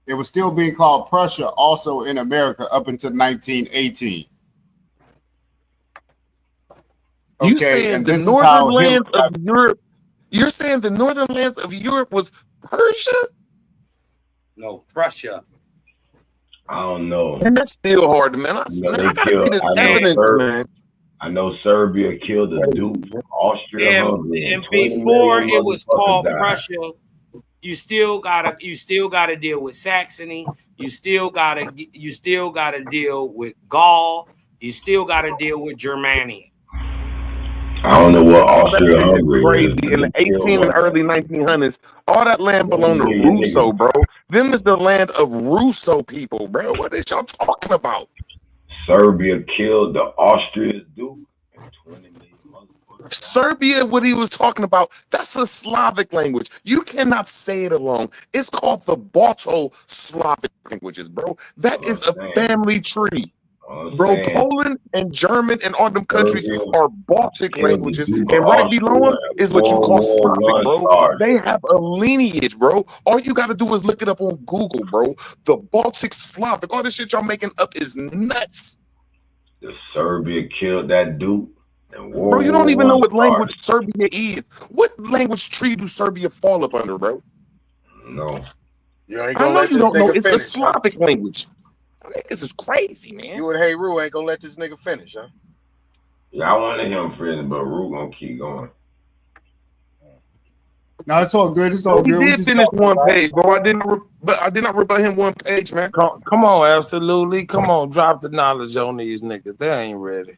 C: It was still being called Prussia also in America up until 1918.
E: You
C: Okay,
E: saying
C: and
E: the
C: this is
E: northern
C: how Hitler
E: lands of Europe? You're saying the northern lands of Europe was Persia?
J: No, Prussia.
I: I don't know.
E: And that's still hard, man. I gotta see this evidence, man.
I: I know Serbia killed the Duke, Austria, Hungary,
J: And
I: 20
J: before
I: million
J: it was
I: motherfuckers
J: called
I: died.
J: Prussia, you still gotta deal with Saxony. You still gotta deal with Gaul. You still gotta deal with Germania.
I: I don't know what
E: All that
I: Austria,
E: shit is
I: Hungary
E: crazy.
I: is.
E: In the 18 and early 1900s, all that land belonged to
I: million
E: Russo,
I: niggas.
E: bro. Them is the land of Russo people, bro. What is y'all talking about?
I: Serbia killed the Austria's Duke.
E: Serbia, what he was talking about, that's a Slavic language. You cannot say it alone. It's called the Balto-Slavic languages, bro. That is a family tree. Bro, Poland and German and all them countries are Baltic languages, and right below them is what you call Slavic, bro. They have a lineage, bro. All you got to do is look it up on Google, bro. The Baltic Slavic, all this shit y'all making up is nuts.
I: The Serbia killed that Duke.
E: Bro, you don't even know what language Serbia is. What language tree do Serbia fall up under, bro?
I: No.
R: You ain't
E: I
R: gonna
E: know
R: let
E: you
R: this
E: don't know.
R: nigga
E: It's a
R: finish, huh?
E: Slavic language. This is crazy, man.
R: You and Hey Rue ain't gonna let this nigga finish, huh?
I: Yeah, I wanted him friends, but Rue gonna keep going.
C: No, it's all good. It's all
E: He
C: good. We
E: did
C: just
E: finish
C: talking
E: one
C: about
E: page, bro. I did not rebut him one page, man.
K: Come on, absolutely. Come on, drop the knowledge on these niggas. They ain't ready.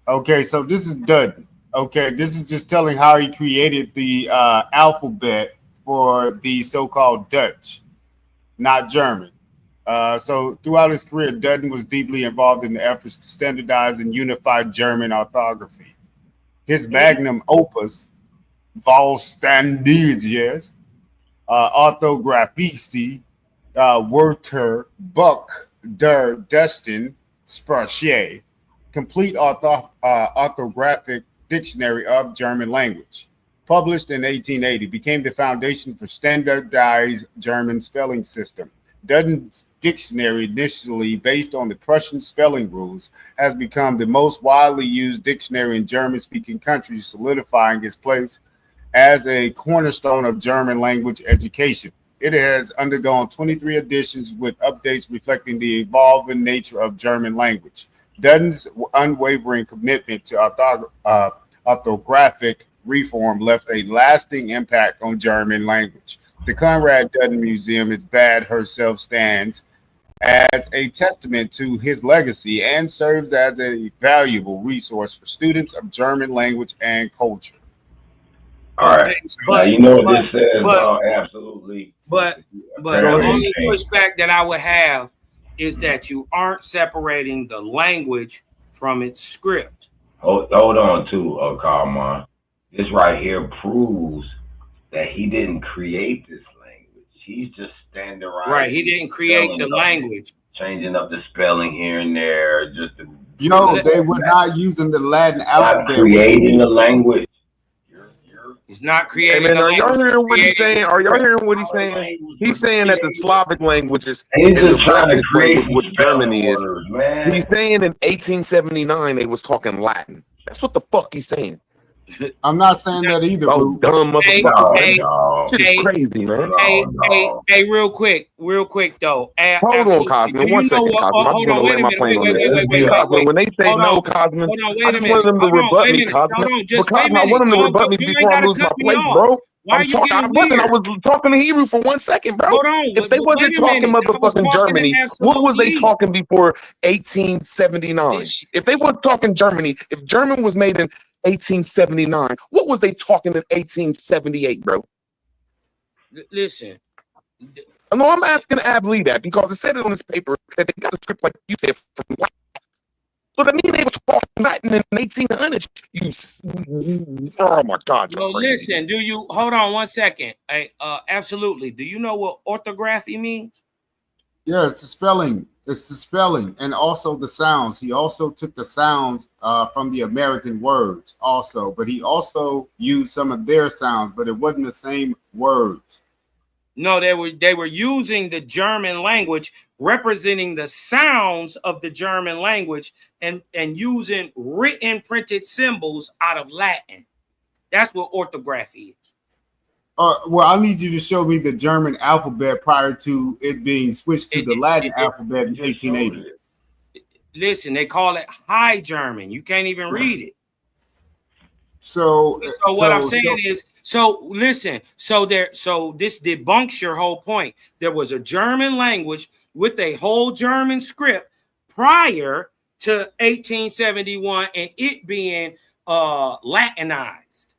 C: Okay, so this is Dutton. Okay, this is just telling how he created the alphabet for the so-called Dutch, not German. So throughout his career, Dutton was deeply involved in the efforts to standardize and unify German orthography. His magnum opus, Volksständiges, Orthographische Wörter Buch der Deutschen Sprache, complete orthographic dictionary of German language, published in 1880, became the foundation for standardized German spelling system. Dutton's dictionary, initially based on the Prussian spelling rules, has become the most widely used dictionary in German-speaking countries, solidifying its place as a cornerstone of German language education. It has undergone 23 editions with updates reflecting the evolving nature of German language. Dutton's unwavering commitment to orthographic reform left a lasting impact on German language. The Conrad Dutton Museum, its Bad herself, stands as a testament to his legacy and serves as a valuable resource for students of German language and culture.
I: All right. Now, you know what this says, absolutely.
J: But the only pushback that I would have is that you aren't separating the language from its script.
I: Hold on, too, Carmine. This right here proves that he didn't create this language. He's just standardizing.
J: Right, he didn't create the language.
I: Changing up the spelling here and there, just to.
C: No, they were not using the Latin alphabet.
I: Not creating the language.
J: He's not creating.
E: Hey man, are y'all hearing what he's saying? Are y'all hearing what he's saying? He's saying that the Slavic languages and the Baltic language, what Germany is. He's saying in 1879 they was talking Latin. That's what the fuck he's saying.
C: I'm not saying that either.
E: Oh, dumb motherfuckers. Shit is crazy, man.
J: Hey, real quick though.
E: Hold on, Cosmo. 1 second, Cosmo. I just want to lay my plane on this. Cosmo, when they say no, Cosmo, I just want them to rebut me, Cosmo. But Cosmo, I want them to rebut me before I lose my place, bro. I was talking to Hebrew for 1 second, bro. If they wasn't talking motherfucking Germany, what was they talking before 1879? If they weren't talking Germany, if German was made in 1879, what was they talking in 1878, bro?
J: listen.
E: No, I'm asking Ablee that because it said it on this paper that they got a script like you said from Latin. So that means they were talking Latin in the 1800s. Oh my God, you're
J: Well,
E: crazy.
J: listen. Do you hold on 1 second? Hey, absolutely. Do you know what orthography means?
C: Yeah, it's the spelling. It's the spelling and also the sounds. He also took the sounds from the American words also, but he also used some of their sounds, but it wasn't the same words.
J: No, they were using the German language, representing the sounds of the German language, and using written printed symbols out of Latin. That's what orthography is.
C: Well, I need you to show me the German alphabet prior to it being switched to the Latin alphabet in 1880.
J: Listen, they call it High German. You can't even read it.
C: So
J: what I'm saying is, listen, so this debunks your whole point. There was a German language with a whole German script prior to 1871 and it being Latinized.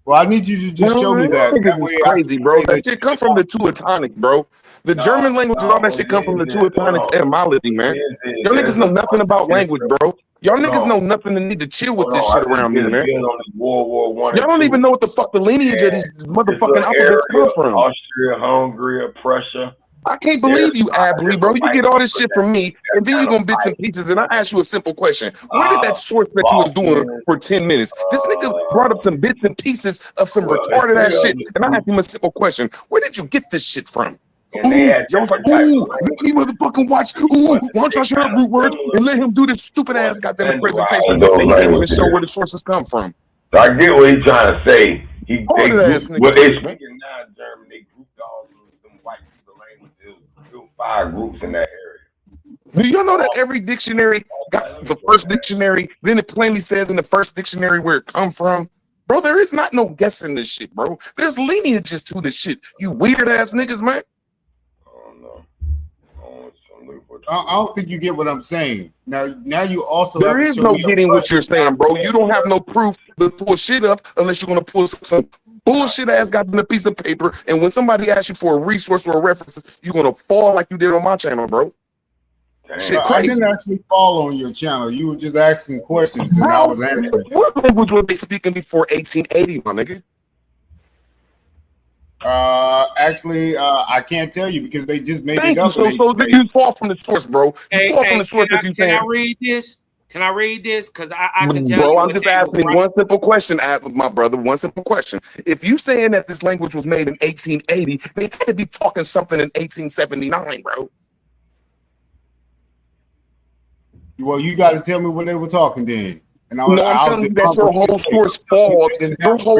C: Well, I need you to just show me that. That way
E: crazy, bro. That shit come from the Teutonic, bro. The German language and all that shit come from the Teutonic etymology, man. Y'all niggas know nothing about language, bro. Y'all niggas know nothing and need to chill with this shit around me, man. Y'all don't even know what the fuck the lineage of these motherfucking alphabets come from.
I: Austria, Hungary, Prussia.
E: I can't believe you, Ablee, bro. You get all this shit from me, and then you gonna bits and pieces. And I ask you a simple question: where did that source that you was doing for 10 minutes? This nigga brought up some bits and pieces of some retarded ass shit, and I asked him a simple question: where did you get this shit from? Y'all was like, ooh, let me motherfucking watch. Ooh, why don't y'all shut up, root word, and let him do this stupid ass goddamn presentation, and he didn't even show where the sources come from.
I: So I get what he's trying to say. They speaking now in German, they grouped all them white people languages. 5 groups in that area.
E: Do you know that every dictionary got the first dictionary, then it plainly says in the first dictionary where it come from? Bro, there is not no guessing this shit, bro. There's lineages to this shit. You weird ass niggas, man.
C: I don't think you get what I'm saying. Now you also
E: there is no getting what you're saying, bro. You don't have no proof to pull shit up unless you're gonna pull some bullshit ass goddamn piece of paper. And when somebody asks you for a resource or a reference, you're gonna fall like you did on my channel, bro. Shit crazy.
C: I didn't actually fall on your channel. You were just asking questions, and I was answering.
E: What language were they speaking before 1880, my nigga?
C: Actually, I can't tell you because they just made it up.
E: So you fall from the source, bro. You fall from the source.
J: Can I read this? Can I read this? Because I can tell you.
E: Bro, I'm just asking one simple question, my brother. One simple question. If you saying that this language was made in 1880, they had to be talking something in 1879, bro.
C: Well, you got to tell me what they were talking then. And
E: I'm telling you that your whole source falls. Your whole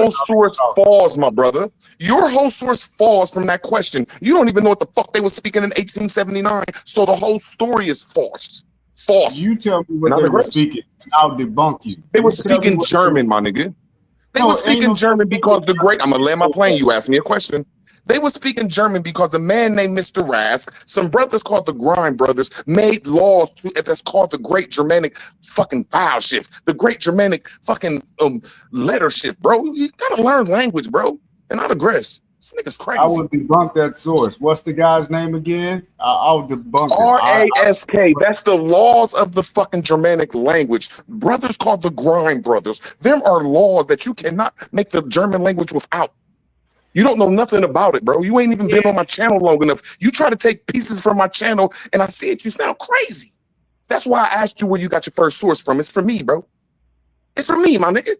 E: source falls, my brother. Your whole source falls from that question. You don't even know what the fuck they were speaking in 1879. So the whole story is false. False.
C: You tell me what they were speaking, and I'll debunk you.
E: They were speaking German, my nigga. They were speaking German because the great. I'm gonna land my plane. You asked me a question. They were speaking German because a man named Mr. Rask, some brothers called the Grind Brothers, made laws that's called the Great Germanic fucking file shift, the Great Germanic fucking letter shift, bro. You gotta learn language, bro, and not aggress. This nigga's crazy.
C: I will debunk that source. What's the guy's name again? I'll debunk it.
E: R-A-S-K. That's the laws of the fucking Germanic language. Brothers called the Grind Brothers. There are laws that you cannot make the German language without. You don't know nothing about it, bro. You ain't even been on my channel long enough. You try to take pieces from my channel, and I see it. You sound crazy. That's why I asked you where you got your first source from. It's from me, bro. It's from me, my nigga.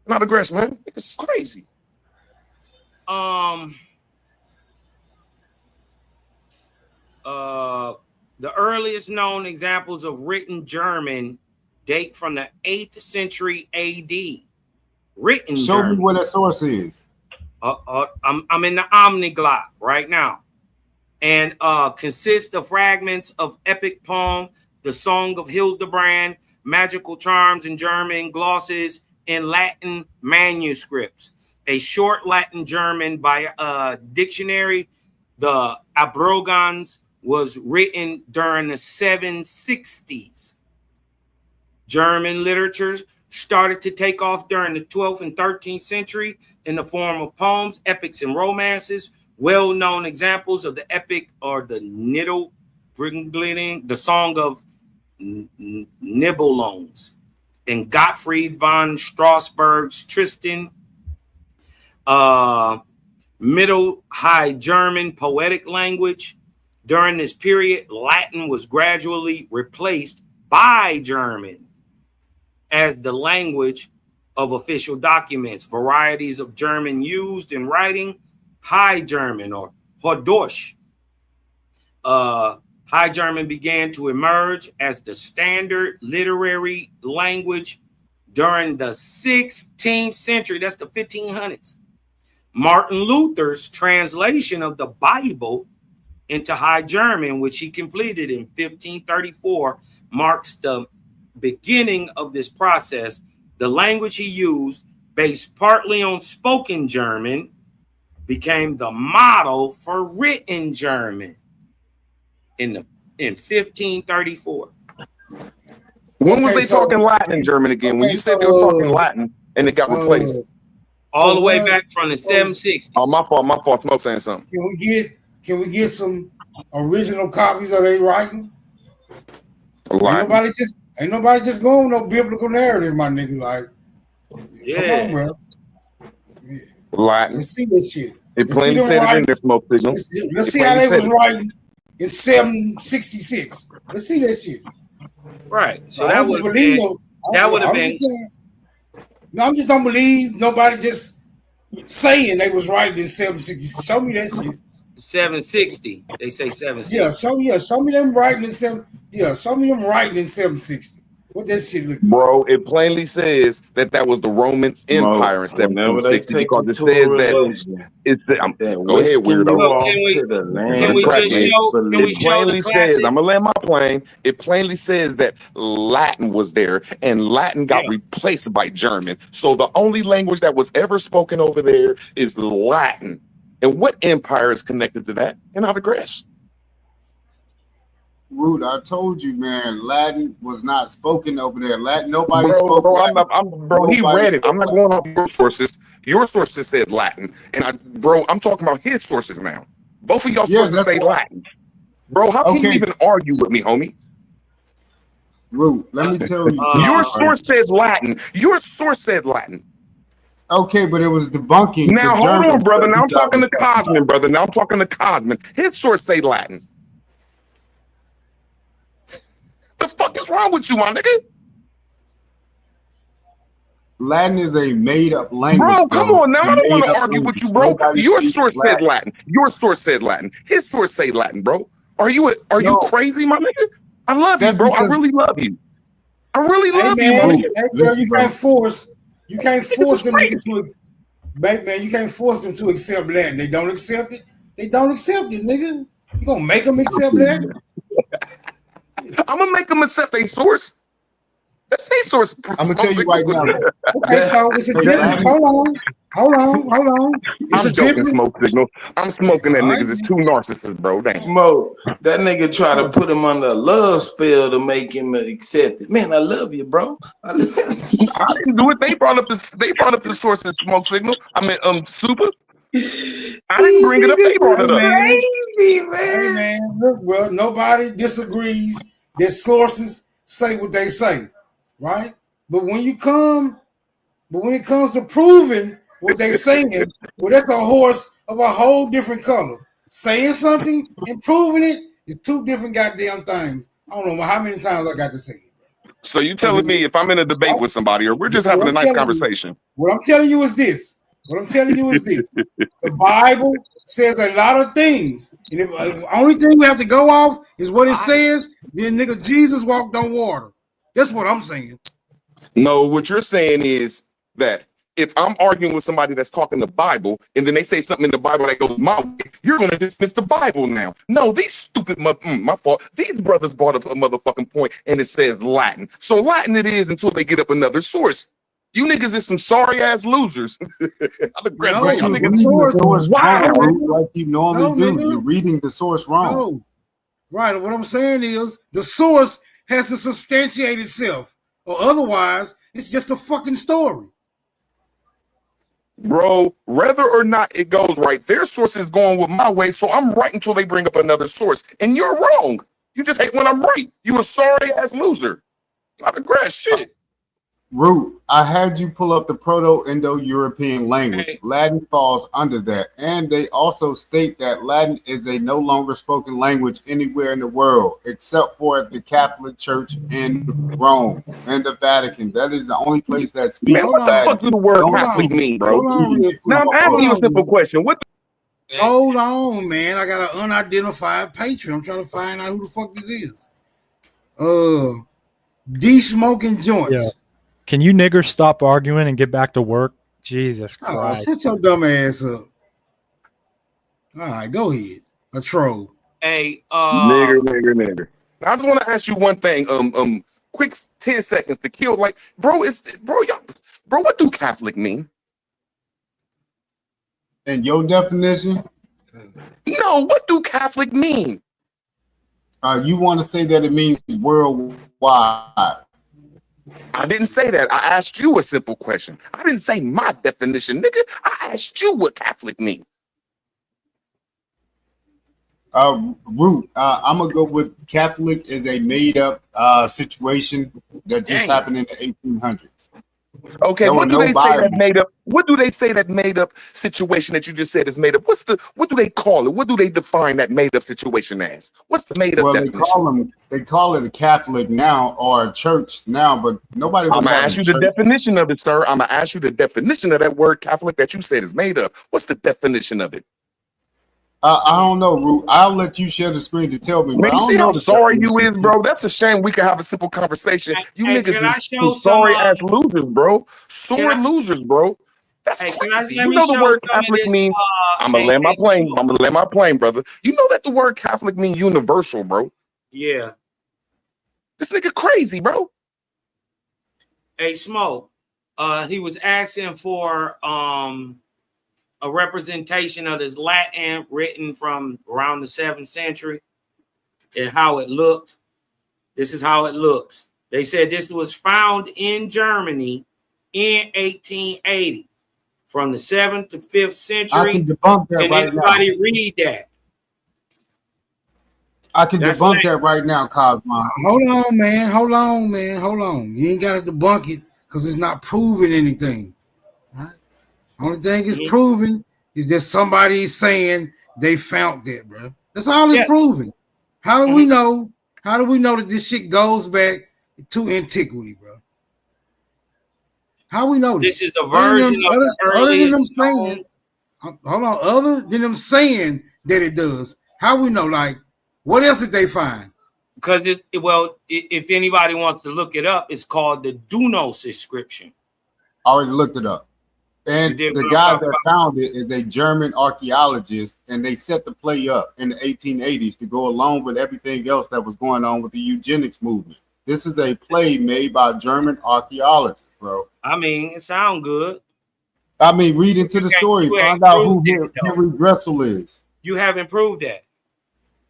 E: Not aggress, man. It's crazy.
J: The earliest known examples of written German date from the 8th century AD. Written
C: Show
J: German.
C: me where that source is.
J: I'm in the Omniglot right now, and consists of fragments of epic poem, the Song of Hildebrand, magical charms in German, glosses in Latin manuscripts, a short Latin German by dictionary. The Abrogans was written during the 760s. German literature started to take off during the 12th and 13th century in the form of poems, epics, and romances. Well-known examples of the epic are the the Song of Nibelungs, and Gottfried von Strasberg's Tristan, Middle High German poetic language. During this period, Latin was gradually replaced by German as the language of official documents. Varieties of German used in writing: High German or Hochdeutsch. High German began to emerge as the standard literary language during the 16th century. That's the 1500s. Martin Luther's translation of the Bible into High German, which he completed in 1534, marks the beginning of this process. The language he used, based partly on spoken German, became the model for written German in 1534.
E: When was they talking Latin in German again? When you said they were talking Latin and it got replaced?
J: All the way back from the 760s.
E: Oh, my fault. Smoke saying something.
W: Can we get some original copies of their writing? Ain't nobody just going with no biblical narrative, my nigga. Like,
J: yeah.
W: Come on, bro.
E: Latin.
W: Let's see this shit.
E: It plainly said it in their smoke signal.
W: Let's see how they was writing in 766. Let's see that shit.
J: Right. So that would have been. That would have been.
W: No, I just don't believe nobody just saying they was writing in 760. Show me that shit.
J: 760. They say 760.
W: Show me them writing in 7. Yeah, show me them writing in 760. What that shit look like?
E: Bro, it plainly says that was the Roman Empire in 1760 because it says that it's the. Go ahead, weirdo.
J: Can we just show the classic?
E: I'm gonna land my plane. It plainly says that Latin was there, and Latin got replaced by German. So the only language that was ever spoken over there is Latin. And what empire is connected to that? And I digress.
C: Root, I told you, man, Latin was not spoken over there. Latin, nobody spoke Latin.
E: Bro, he read it. I'm not going off your sources. Your sources said Latin. And I'm talking about his sources now. Both of y'all sources say Latin. Bro, how can you even argue with me, homie?
C: Root, let me tell you.
E: Your source says Latin. Your source said Latin.
C: Okay, but it was debunking.
E: Now, hold on, brother. Now I'm talking to Cosmin, brother. Now I'm talking to Cosmin. His source say Latin. The fuck is wrong with you, my nigga?
C: Latin is a made-up language.
E: Bro, come on now. I don't want to argue with you, bro. Your source said Latin. Your source said Latin. His source say Latin, bro. Are you crazy, my nigga? I love you, bro. I really love you. I really love you, bro.
W: Hey, girl, you can't force them niggas to, man. You can't force them to accept Latin. They don't accept it. They don't accept it, nigga. You gonna make them accept Latin?
E: I'm gonna make them accept their source. That's their source.
C: I'm gonna tell you right now.
W: Okay, so it's a difference. Hold on.
E: I'm joking, smoke signal. I'm smoking that niggas is too narcissist, bro. Damn.
K: Smoke. That nigga try to put him under a love spell to make him accept it. Man, I love you, bro.
E: I didn't do it. They brought up the source in smoke signal. I mean, super. I didn't bring it up. They brought it up.
W: Crazy, man. Hey, man. Look, well, nobody disagrees that sources say what they say, right? But when it comes to proving what they saying, well, that's a horse of a whole different color. Saying something and proving it is two different goddamn things. I don't know how many times I got to say it.
E: So you telling me if I'm in a debate with somebody or we're just having a nice conversation?
W: What I'm telling you is this. The Bible says a lot of things. And if the only thing we have to go off is what it says, then nigga, Jesus walked on water. That's what I'm saying.
E: No, what you're saying is that if I'm arguing with somebody that's talking the Bible and then they say something in the Bible that goes my way, you're going to dismiss the Bible now. No, these stupid, my fault. These brothers brought up a motherfucking point and it says Latin. So Latin it is until they get up another source. You niggas is some sorry ass losers.
C: You're reading the source wrong.
W: No. Right. What I'm saying is the source has to substantiate itself, or otherwise It's just a fucking story.
E: Bro, whether or not it goes right, their source is going with my way, so I'm right until they bring up another source. And you're wrong. You just hate when I'm right. You a sorry ass loser. Not a grass shit.
C: Root, I had you pull up the Proto-Indo-European language. Latin falls under that. And they also state that Latin is a no longer spoken language anywhere in the world, except for at the Catholic Church in Rome and the Vatican. That is the only place that speaks
E: Man, what the
C: Latin.
E: fuck do the word
C: Don't
E: Catholic
C: speak
E: mean, bro?
C: it.
E: Now I'm asking you a simple question. What
W: Hold on, man. I got an unidentified patron. I'm trying to find out who the fuck this is. D-smoking joints.
A: Yeah. Can you niggers stop arguing and get back to work? Jesus Christ.
W: Shut your dumb ass up. All right, go ahead. A troll.
J: Hey,
E: nigger. Now, I just want to ask you one thing. Quick 10 seconds to kill. Like, bro, what do Catholic mean?
C: And your definition?
E: No, what do Catholic mean?
C: You want to say that it means worldwide?
E: I didn't say that. I asked you a simple question. I didn't say my definition, nigga. I asked you what Catholic mean.
C: Root, I'm gonna go with Catholic is a made-up situation that just happened in the 1800s.
E: Okay, what do they say that made up? What do they say that made up situation that you just said is made up? What do they call it? What do they define that made up situation as? What's the made up definition?
C: They call it a Catholic now or a church now, but nobody was.
E: I'm gonna ask you the definition of it, sir. I'm gonna ask you the definition of that word Catholic that you said is made up. What's the definition of it?
C: I don't know, Root. I'll let you share the screen to tell me.
E: Man,
C: you
E: see how sorry you is, bro? That's a shame. We can have a simple conversation. You niggas be sorry ass losers, bro. Sore losers, bro. That's crazy. You know the word Catholic means. I'm gonna land my plane. I'm gonna land my plane, brother. You know that the word Catholic means universal, bro.
J: Yeah.
E: This nigga crazy, bro.
J: Hey, Smoke. He was asking for a representation of this Latin written from around the 7th century and how it looked. This is how it looks. They said this was found in Germany in 1880 from the 7th to 5th century.
C: I can debunk that right now.
J: Anybody read that?
C: I can debunk that right now, Cosmo.
W: Hold on, man. Hold on. You ain't got to debunk it because it's not proving anything. Only thing it's proving is that somebody is saying they found that, bro. That's all it's proving. How do we know? How do we know that this shit goes back to antiquity, bro? How we know
J: this is a version of the earliest
W: saying, hold on, other than them saying that it does. How we know? Like, what else did they find?
J: Because if anybody wants to look it up, it's called the Dunos inscription.
C: I already looked it up. And the guy that found it is a German archaeologist, and they set the play up in the 1880s to go along with everything else that was going on with the eugenics movement. This is a play made by German archaeologists, bro.
J: I mean, it sounds good.
C: I mean, read into the story, find out who Henry Dressel is.
J: You haven't proved that.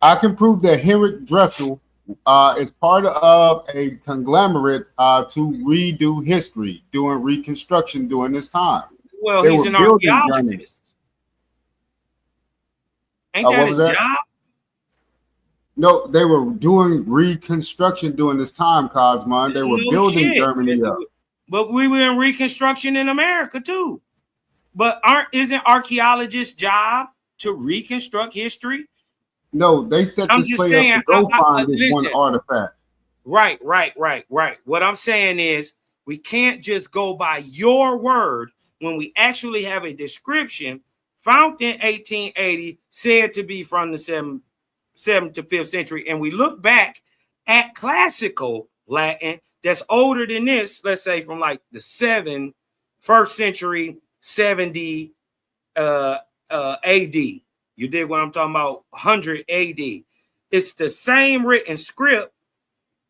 C: I can prove that Henry Dressel is part of a conglomerate to redo history, doing reconstruction during this time.
J: Well, he's an archaeologist. Ain't that his job?
C: No, they were doing reconstruction during this time, Cosmo. They were building Germany up.
J: But we were in reconstruction in America too. But isn't archaeologists' job to reconstruct history?
C: No, they set this play up to go find this one artifact.
J: Right. What I'm saying is we can't just go by your word when we actually have a description found in 1880 said to be from the 7th to 5th century. And we look back at classical Latin that's older than this, let's say from like the 1st century, 70 AD. You dig what I'm talking about? 100 AD. It's the same written script,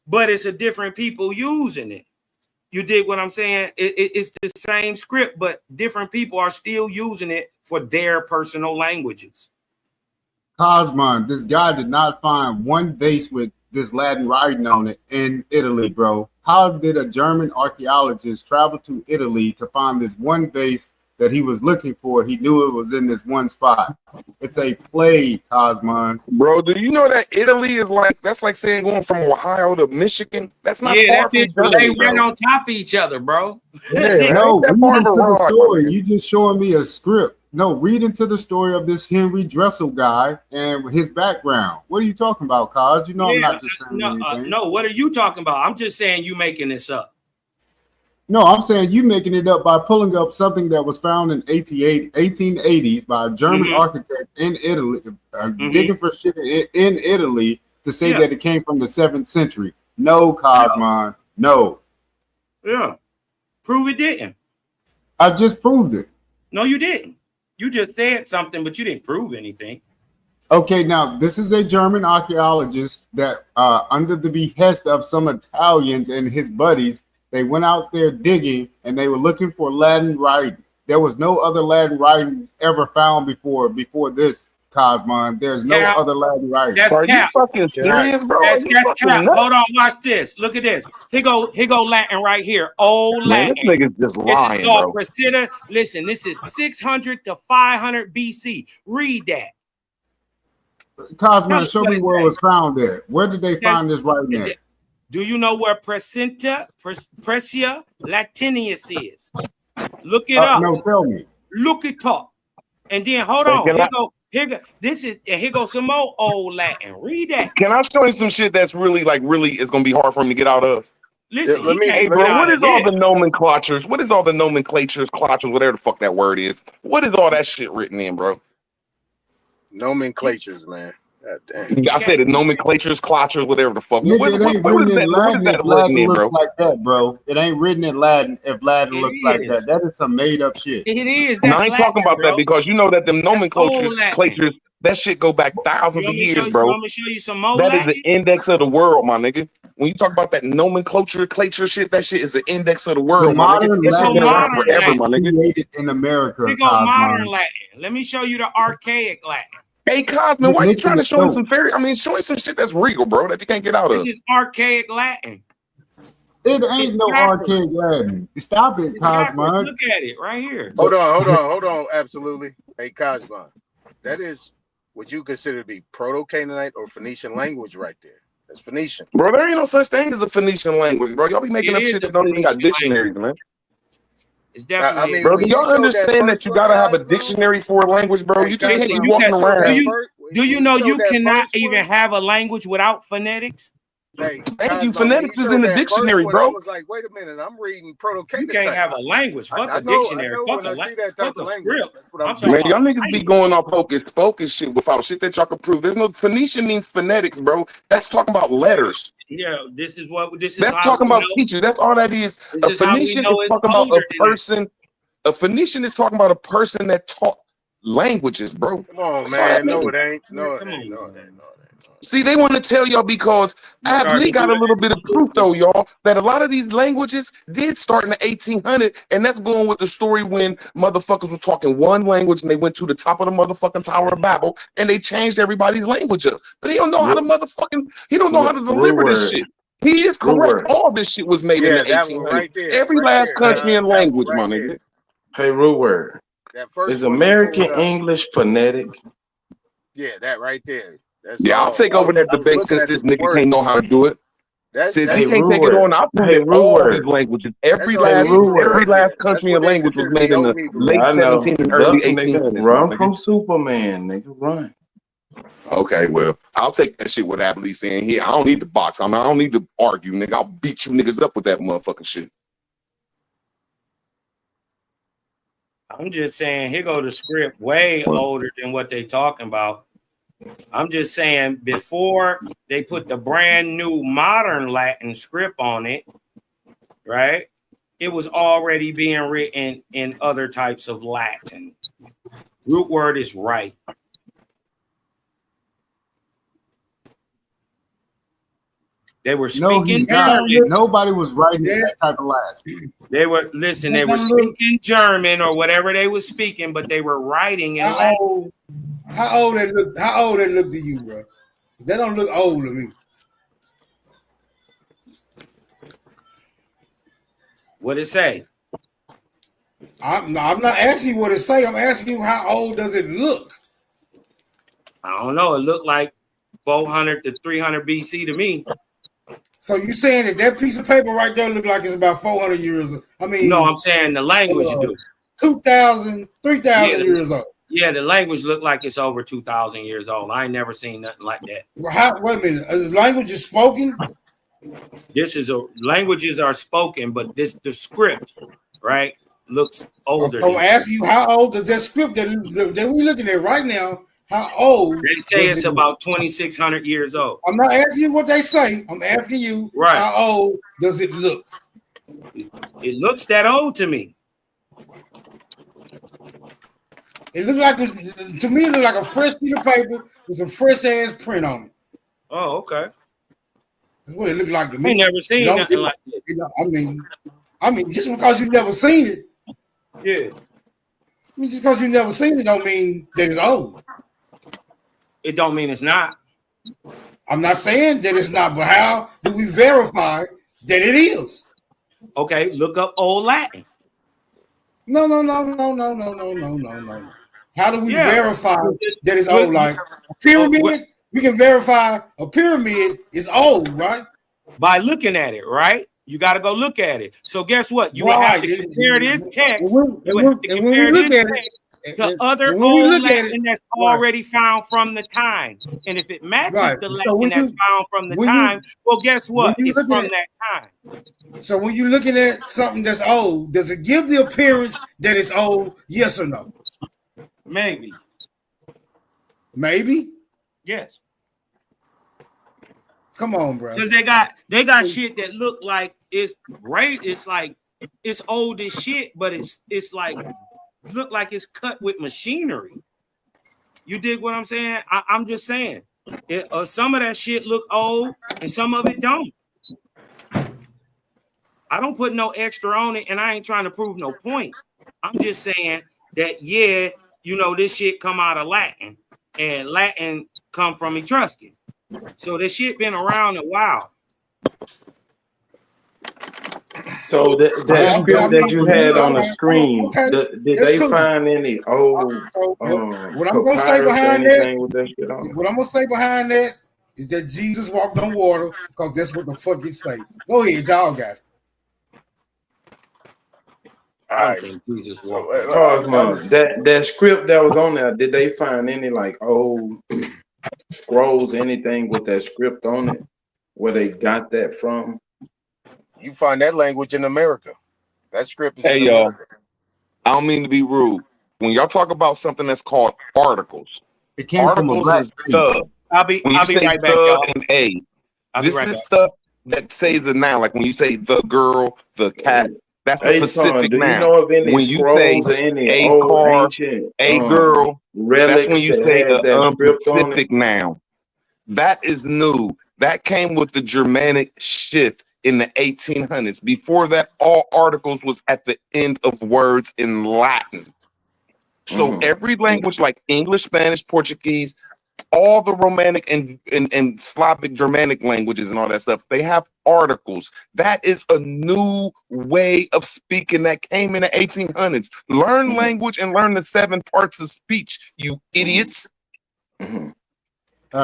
J: but it's a different people using it. You dig what I'm saying? It's the same script, but different people are still using it for their personal languages.
C: Cosmo, this guy did not find one vase with this Latin writing on it in Italy, bro. How did a German archaeologist travel to Italy to find this one vase that he was looking for? He knew it was in this one spot. It's a play, Cosmon.
E: Bro, do you know that Italy is like, that's like saying going from Ohio to Michigan? That's not
J: Yeah,
E: far
J: that
E: from
J: bitch
E: Germany,
J: lay right
E: bro.
J: on top of each other, bro.
E: Yeah,
C: No,
E: ain't that
C: read
E: far of
C: into
E: a
C: the
E: ride, my
C: story.
E: nigga.
C: You just showing me a script. No, read into the story of this Henry Dressel guy and his background. What are you talking about, Cos? You know I'm not just saying anything.
J: No, what are you talking about? I'm just saying you making this up.
C: No, I'm saying you making it up by pulling up something that was found in 1880s by a German architect in Italy, digging for shit in Italy to say that it came from the 7th century. No, Cosmon, no.
J: Yeah, prove it didn't.
C: I just proved it.
J: No, you didn't. You just said something, but you didn't prove anything.
C: Okay, now this is a German archaeologist that, under the behest of some Italians and his buddies, they went out there digging and they were looking for Latin writing. There was no other Latin writing ever found before this, Cosmon. There's no other Latin writing.
J: That's
E: Are you
J: cap.
E: fucking serious, bro?
J: That's
E: fucking
J: cap.
E: nuts?
J: Hold on, watch this. Look at this. Here go Latin right here. Old
E: Man,
J: Latin.
E: this nigga's just
J: This is
E: lying,
J: called
E: bro.
J: Precita. Listen, this is 600 to 500 BC. Read that.
C: Cosmon, show me where it was found at. Where did they find this writing at?
J: Do you know where Precia Latinius is? Look it up.
C: No, tell me.
J: Look it up. And then hold on. Here goes some more old Latin. Read that.
E: Can I show you some shit that's really it's gonna be hard for him to get out of?
J: Listen,
E: Hey, bro, what is all the nomenclatures? What is all the nomenclatures, clutches, whatever the fuck that word is? What is all that shit written in, bro?
R: Nomenclatures, man. God damn.
E: I said it, nomenclatures, clutches, whatever the fuck.
C: Nigga,
E: What is
C: it ain't
E: that written in,
C: looks
E: bro?
C: like that, bro. It ain't written in Latin if Latin looks like that. That is some made up shit.
J: It is.
E: No,
J: That's
E: I ain't
J: Latin,
E: talking about
J: bro.
E: that because you know that them nomenclatures, that shit go back thousands of years, bro.
J: You want me to show you some more
E: That is
J: Latin?
E: the index of the world, my nigga. When you talk about that nomenclature shit, that shit is the index of the world,
C: The
E: my nigga.
C: modern
E: That shit been around
C: Latin
E: forever, my nigga.
C: created in America.
J: We go modern Latin. Let me show you the archaic Latin.
E: Hey, Cosman, why you trying to show him some show him some shit that's real, bro, that you can't get out of.
J: This is archaic Latin.
C: It ain't no archaic Latin. Stop it, Cosmon.
J: Look at it right here.
R: Hold on. Absolutely. Hey, Cosmon, that is what you consider to be Proto-Canaanite or Phoenician language right there. That's Phoenician.
E: Bro, there ain't no such thing as a Phoenician language, bro. Y'all be making up shit that don't even got dictionaries, man.
J: It's definitely.
E: Bro, do y'all understand that you gotta have a dictionary for a language, bro? You just can't be walking around.
J: Do you know you cannot even have a language without phonetics?
R: Hey,
E: thank you. Phonetics is in the dictionary, bro.
R: I was like, wait a minute, I'm reading Proto-Canaanite.
J: You can't have a language. Fuck a dictionary. Fuck a script.
E: Man, y'all niggas be going off focus shit without shit that y'all can prove. There's no Phoenician means phonetics, bro. That's talking about letters.
J: Yeah, this is
E: That's talking about teachers. That's all that is. A Phoenician is talking about a person. A Phoenician is talking about a person that taught languages, bro.
R: Come on, man. No, it ain't. No, it ain't.
E: See, they want to tell y'all because Lee got a little bit of proof, though, y'all, that a lot of these languages did start in the 1800s, and that's going with the story when motherfuckers was talking one language and they went to the top of the motherfucking Tower of Babel and they changed everybody's language up. But he don't know how to he don't know how to deliver this shit. He is correct. All this shit was made in the 1800s.
R: Right there,
E: Every last country and language, my nigga.
K: Hey, root word. Is American English phonetic?
R: Yeah, that right there.
E: I'll take over that debate since this nigga can't know how to do it. Since he can't take it on, I'll prove it all these languages. Every last country and language was made in the late 17th and early 1800s.
K: Run from Superman, nigga, run.
E: Okay, well, I'll take that shit with Lee saying here. I don't need to box. I don't need to argue, nigga. I'll beat you niggas up with that motherfucking shit.
J: I'm just saying, here go the script way older than what they talking about. I'm just saying, before they put the brand new modern Latin script on it, right? It was already being written in other types of Latin. Root word is right. They were speaking German.
C: Nobody was writing that type of Latin.
J: They were they were speaking German or whatever they were speaking, but they were writing in Latin.
W: How old that look? How old that look to you, bro? That don't look old to me.
J: What it say?
W: I'm not asking you what it say. I'm asking you how old does it look?
J: I don't know. It looked like 400 to 300 BC to me.
W: So you saying that piece of paper right there look like it's about 400 years old? I mean,
J: no, I'm saying the language do.
W: 2,000, 3,000 years old.
J: Yeah, the language look like it's over 2,000 years old. I ain't never seen nothing like that.
W: Well, wait a minute. Is language is spoken?
J: Languages are spoken, but the script, right, looks older.
W: So I ask you, how old is that script that we're looking at right now? How old?
J: They say it's about 2,600 years old.
W: I'm not asking you what they say. I'm asking you, how old does it look?
J: It looks that old to me.
W: It looked like, to me, it looked like a fresh sheet of paper with some fresh ass print on it.
J: Oh, okay.
W: That's what it looked like to me.
J: I ain't never seen nothing like that.
W: I mean, just because you've never seen it.
J: Yeah.
W: I mean, just because you've never seen it don't mean that it's old.
J: It don't mean it's not.
W: I'm not saying that it's not, but how do we verify that it is?
J: Okay, look up Old Latin.
W: No. How do we verify that it's old? Like a pyramid, we can verify a pyramid is old, right?
J: By looking at it, right? You got to go look at it. So guess what? You would have to compare this text. You would have to compare this text to other old Latin that's already found from the time. And if it matches the Latin that's found from the time, well, guess what? It's from that time.
W: So when you're looking at something that's old, does it give the appearance that it's old? Yes or no?
J: Maybe.
W: Maybe?
J: Yes.
W: Come on, bro.
J: Because they got shit that look like it's great. It's like it's old as shit, but it's like look like it's cut with machinery. You dig what I'm saying? I'm just saying. Some of that shit look old and some of it don't. I don't put no extra on it, and I ain't trying to prove no point. I'm just saying that, yeah, you know, this shit come out of Latin, and Latin come from Etruscan. So this shit been around a while.
K: So that script that you had on the screen, did they find any old
W: what I'm gonna say behind that? What I'm gonna say behind that is that Jesus walked on water because that's what the fuck it say. Go ahead, y'all guys.
J: I don't think Jesus walked.
K: That script that was on there, did they find any like old scrolls, anything with that script on it, where they got that from?
R: You find that language in America. That script is
E: Hey,
R: in
E: y'all.
R: America.
E: I don't mean to be rude. When y'all talk about something that's called articles,
C: it came
E: articles
C: from a
E: is stuff.
J: I'll be right back,
E: the
J: y'all.
E: and a, this is stuff that says a noun. Like when you say the girl, the cat, that's the specific
K: do you
E: noun.
K: know of any
E: When you say
K: scrolls or any
E: a
K: old
E: car,
K: ancient
E: a girl, that's
K: relics
E: when you
K: that
E: say
K: had that script on it?
E: specific noun. That is new. That came with the Germanic shift in the 1800s. Before that, all articles was at the end of words in Latin. So every language like English, Spanish, Portuguese, all the Romanic and Slavic Germanic languages and all that stuff, they have articles. That is a new way of speaking that came in the 1800s. Learn language and learn the 7 parts of speech, you idiots.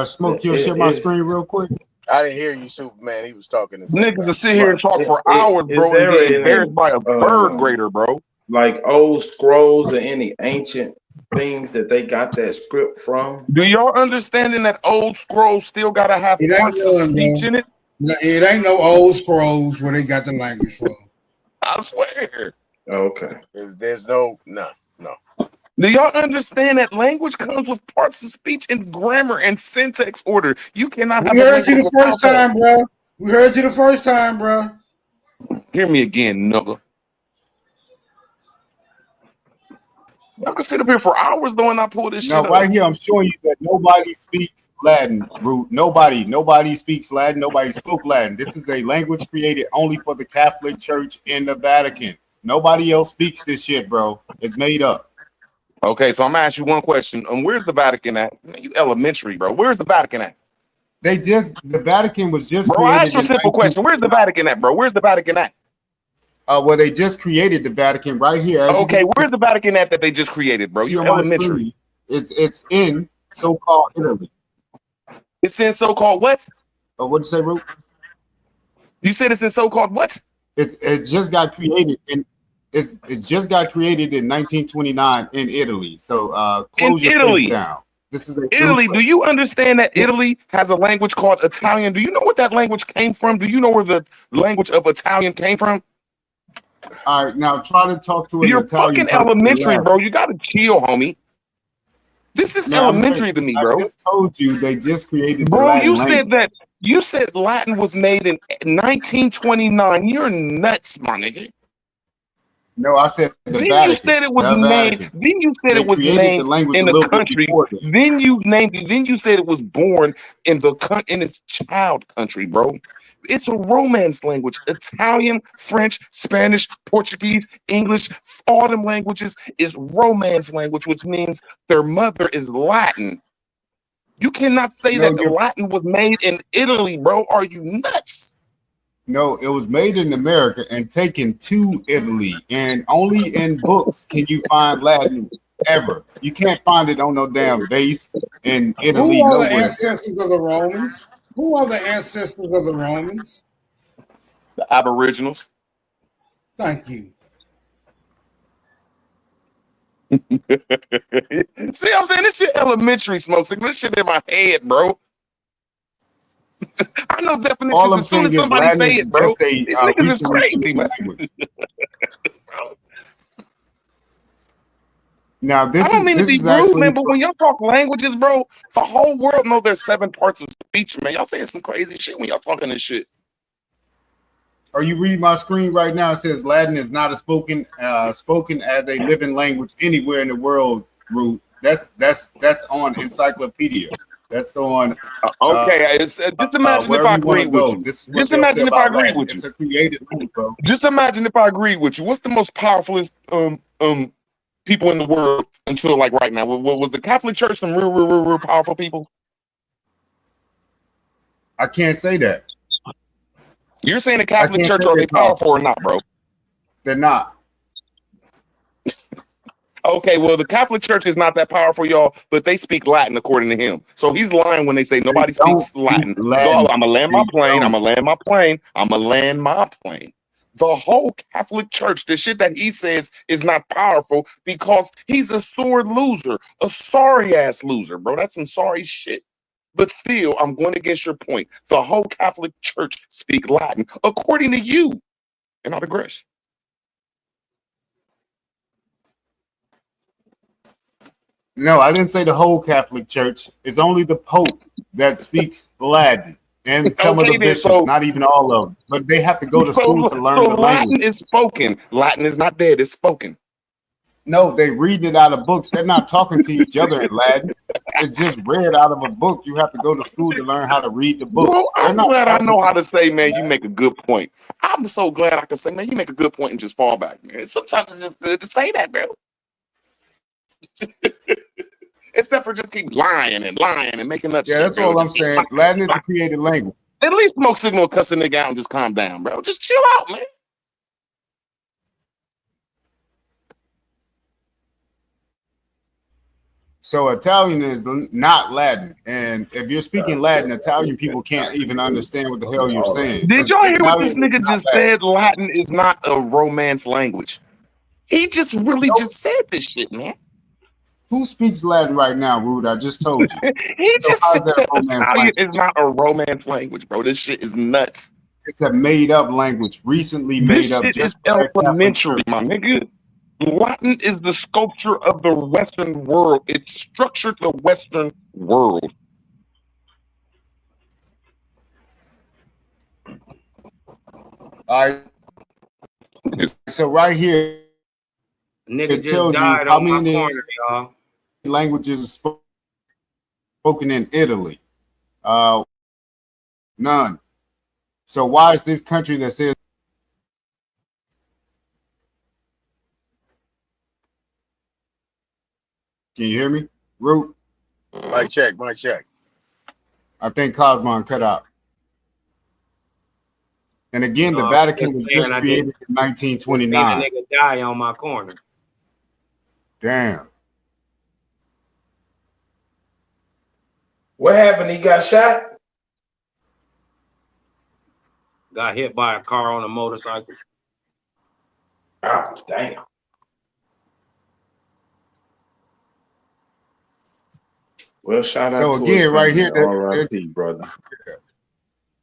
C: Smoke, you'll share my screen real quick.
R: I didn't hear you, Superman. He was talking.
E: Niggas will sit here and talk for hours, bro, and get embarrassed by a third grader, bro.
K: Like old scrolls or any ancient things that they got that script from?
E: Do y'all understanding that old scrolls still gotta have parts of speech in it?
W: It ain't no old scrolls where they got the language from.
E: I swear.
K: Okay.
R: There's no.
E: Do y'all understand that language comes with parts of speech and grammar and syntax order? You cannot have.
W: We heard you the first time, bro. We heard you the first time, bro.
E: Hear me again, nigga. I can sit up here for hours though and I pull this shit up.
C: Right here, I'm showing you that nobody speaks Latin, Root. Nobody speaks Latin. Nobody spoke Latin. This is a language created only for the Catholic Church in the Vatican. Nobody else speaks this shit, bro. It's made up.
E: Okay, so I'm gonna ask you one question. Where's the Vatican at? You elementary, bro. Where's the Vatican at?
C: The Vatican was just
E: bro,
C: created.
E: I asked you a simple question. Where's the Vatican at, bro? Where's the Vatican at?
C: Well, they just created the Vatican right here. As
E: Okay,
C: you
E: where's the Vatican at that they just created, bro?
C: see
E: You
C: on my
E: elementary.
C: screen, it's in so-called Italy.
E: It's in so-called what?
C: What'd you say, Root?
E: You said it's in so-called what?
C: It just got created in it just got created in 1929 in Italy. So close your face down. This is a
E: Italy, do you understand that
C: Yeah.
E: Italy has a language called Italian? Do you know what that language came from? Do you know where the language of Italian came from?
C: All right, now try to talk to an
E: You're
C: Italian
E: fucking
C: person.
E: elementary, bro. You gotta chill, homie. This is
C: Now,
E: elementary to me,
C: I
E: bro.
C: just told you they just created the
E: Bro,
C: Latin
E: you
C: language.
E: said that you said Latin was made in 1929. You're nuts, my nigga.
C: No, I said the
E: Then
C: Vatican.
E: you said it was
C: The
E: named.
C: Vatican.
E: Then you said
C: They
E: it was
C: created the
E: named
C: language
E: in
C: a
E: the
C: little bit
E: country.
C: before this.
E: Then you named. Then you said it was born in the in its child country, bro. It's a Romance language. Italian, French, Spanish, Portuguese, English, all them languages is Romance language, which means their mother is Latin. You cannot say
C: No,
E: that Latin was made in Italy, bro. Are you nuts?
C: No, it was made in America and taken to Italy. And only in books can you find Latin ever. You can't find it on no damn base in Italy
W: Who are the
C: nowhere.
W: ancestors of the Romans? Who are the ancestors of the Romans?
E: The Aboriginals.
W: Thank you.
E: See, I'm saying this shit elementary, Smoke Signal. This shit in my head, bro. I know
C: All
E: definitions
C: I'm
E: as soon
C: saying
E: as
C: is
E: somebody
C: Latin
E: say
C: is
E: it, bro.
C: just a
E: These niggas is
C: recently
E: crazy,
C: created
E: man.
C: language. Now
E: I don't mean to be
C: is
E: rude,
C: actually
E: man, but when y'all talk languages, bro, the whole world know there's 7 parts of speech, man. Y'all saying some crazy shit when y'all talking this shit.
C: Are you reading my screen right now? It says Latin is not a spoken as a living language anywhere in the world. Root. That's on Encyclopedia. That's on.
E: Okay, just imagine if
C: Wherever
E: I
C: you want
E: agreed
C: to
E: with
C: go.
E: you.
C: This is what
E: Just
C: they'll say
E: imagine if I
C: about
E: agreed
C: Latin.
E: with you.
C: It's a created language, bro.
E: Just imagine if I agreed with you. What's the most powerful people in the world until like right now? Was the Catholic Church some real powerful people?
C: I can't say that.
E: You're saying the Catholic Church, are they powerful or not, bro?
C: They're not.
E: Okay, well, the Catholic Church is not that powerful, y'all, but they speak Latin according to him. So he's lying when they say nobody speaks Latin. I'm gonna land my plane. I'm gonna land my plane. I'm gonna land my plane. The whole Catholic Church, the shit that he says is not powerful because he's a sore loser, a sorry ass loser, bro. That's some sorry shit. But still, I'm going against your point. The whole Catholic Church speak Latin according to you, and I digress.
C: No, I didn't say the whole Catholic Church. It's only the Pope that speaks Latin and some of the bishops, not even all of them. But they have to go to school to learn the
E: Latin
C: language.
E: is spoken. Latin is not dead. It's spoken.
C: No, they reading it out of books. They're not talking to each other in Latin. It's just read out of a book. You have to go to school to learn how to read the books.
E: Bro,
C: They're
E: I'm
C: not
E: glad I
C: talking
E: know
C: to
E: how to say, man, you make a good point. I'm so glad I can say, man, you make a good point and just fall back, man. Sometimes it's just good to say that, bro. Except for just keep lying and making up shit.
C: Yeah, that's
E: bro.
C: all I'm
E: Just keep
C: saying. Latin is a created language.
E: At least Smoke Signal cuss a nigga out and just calm down, bro. Just chill out, man.
C: So Italian is not Latin, and if you're speaking Latin, Italian people can't even understand what the hell you're saying.
E: Did y'all hear what
C: Italian
E: this
C: is
E: nigga
C: not
E: just
C: Latin.
E: said? Latin is not a Romance language. He just really just said this shit, man.
C: Who speaks Latin right now, Rude? I just told you.
E: He
C: So
E: just
C: how's
E: said
C: that
E: that
C: a Romance
E: Italian
C: language?
E: is not a Romance language, bro. This shit is nuts.
C: It's a made-up language, recently
E: This
C: made up
E: shit is
C: just by a Catholic
E: elementary,
C: church.
E: my nigga. Latin is the sculpture of the Western world. It structured the Western world.
C: All right. So right here,
J: Nigga
C: it
J: just
C: tells you
J: died
C: how
J: on my
C: many
J: corner, y'all.
C: languages are spoken in Italy. None. So why is this country that says? Can you hear me, Root?
R: Mic check, mic check.
C: I think Cosmon cut out. And again, the
J: No,
C: Vatican
J: just
C: was
J: saying,
C: just
J: I
C: created in
J: just seen a
C: 1929.
J: nigga die on my corner.
C: Damn.
K: What happened? He got shot?
J: Got hit by a car on a motorcycle.
K: Oh, damn. Well, shout out
C: So
K: to his
C: again, right
K: family.
C: here,
K: R.I.P., brother.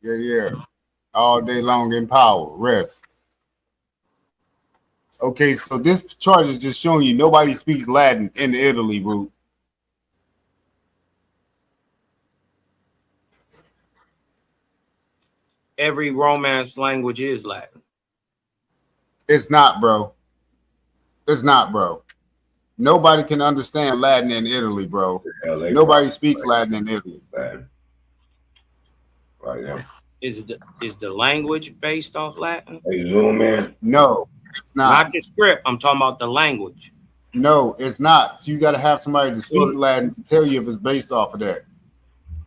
C: yeah. All day long in power, rest. Okay, so this chart is just showing you nobody speaks Latin in Italy, Root.
J: Every Romance language is Latin.
C: It's not, bro. It's not, bro. Nobody can understand Latin in Italy, bro. Nobody speaks Latin in Italy.
I: Right now.
J: Is the language based off Latin?
I: Hey, zoom in.
C: No, it's not.
J: Not the script. I'm talking about the language.
C: No, it's not. So you got to have somebody to speak Latin to tell you if it's based off of that.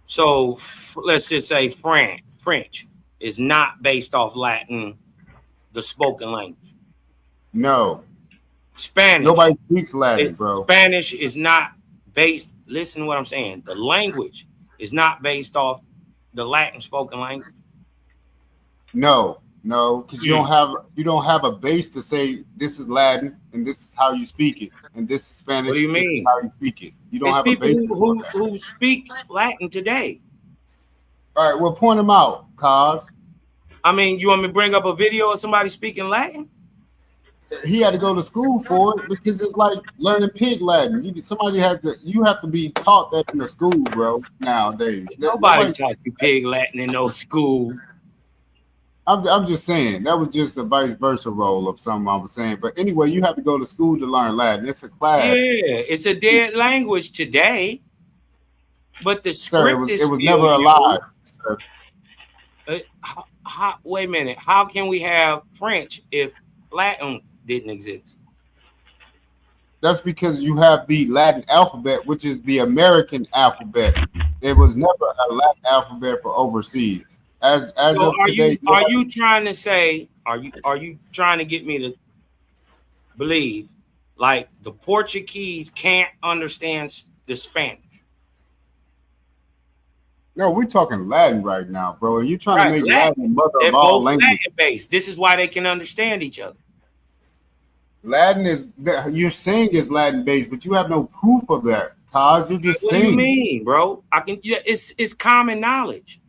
J: So let's just say French is not based off Latin, the spoken language.
C: No.
J: Spanish.
C: Nobody speaks Latin, bro.
J: Spanish is not based. Listen to what I'm saying. The language is not based off the Latin spoken language.
C: No, because you don't have a base to say this is Latin and this is how you speak it, and this is Spanish.
J: What do you
C: This is
J: mean?
C: how you speak it. You don't
J: There's
C: have a
J: people
C: base
J: who speak Latin today.
C: All right, well, point them out, cause
J: I mean, you want me to bring up a video of somebody speaking Latin?
C: he had to go to school for it because it's like learning pig Latin. You have to be taught that in the school, bro. Nowadays,
J: Nobody taught you pig Latin in no school.
C: I'm just saying that was just a vice versa role of something I was saying. But anyway, you have to go to school to learn Latin. It's a class.
J: Yeah, it's a dead language today. But the script
C: Sir,
J: is
C: it was
J: still
C: never alive, sir.
J: Wait a minute. How can we have French if Latin didn't exist?
C: That's because you have the Latin alphabet, which is the American alphabet. It was never a Latin alphabet for overseas. As
J: So
C: of today,
J: are you trying to say? Are you trying to get me to believe like the Portuguese can't understand the Spanish?
C: No, we're talking Latin right now, bro. And you're trying to make Latin mother
J: They're
C: of all
J: both
C: languages.
J: Latin based. This is why they can understand each other.
C: Latin you're saying is Latin based, but you have no proof of that, cause you're just saying.
J: What do you mean, bro? It's common knowledge.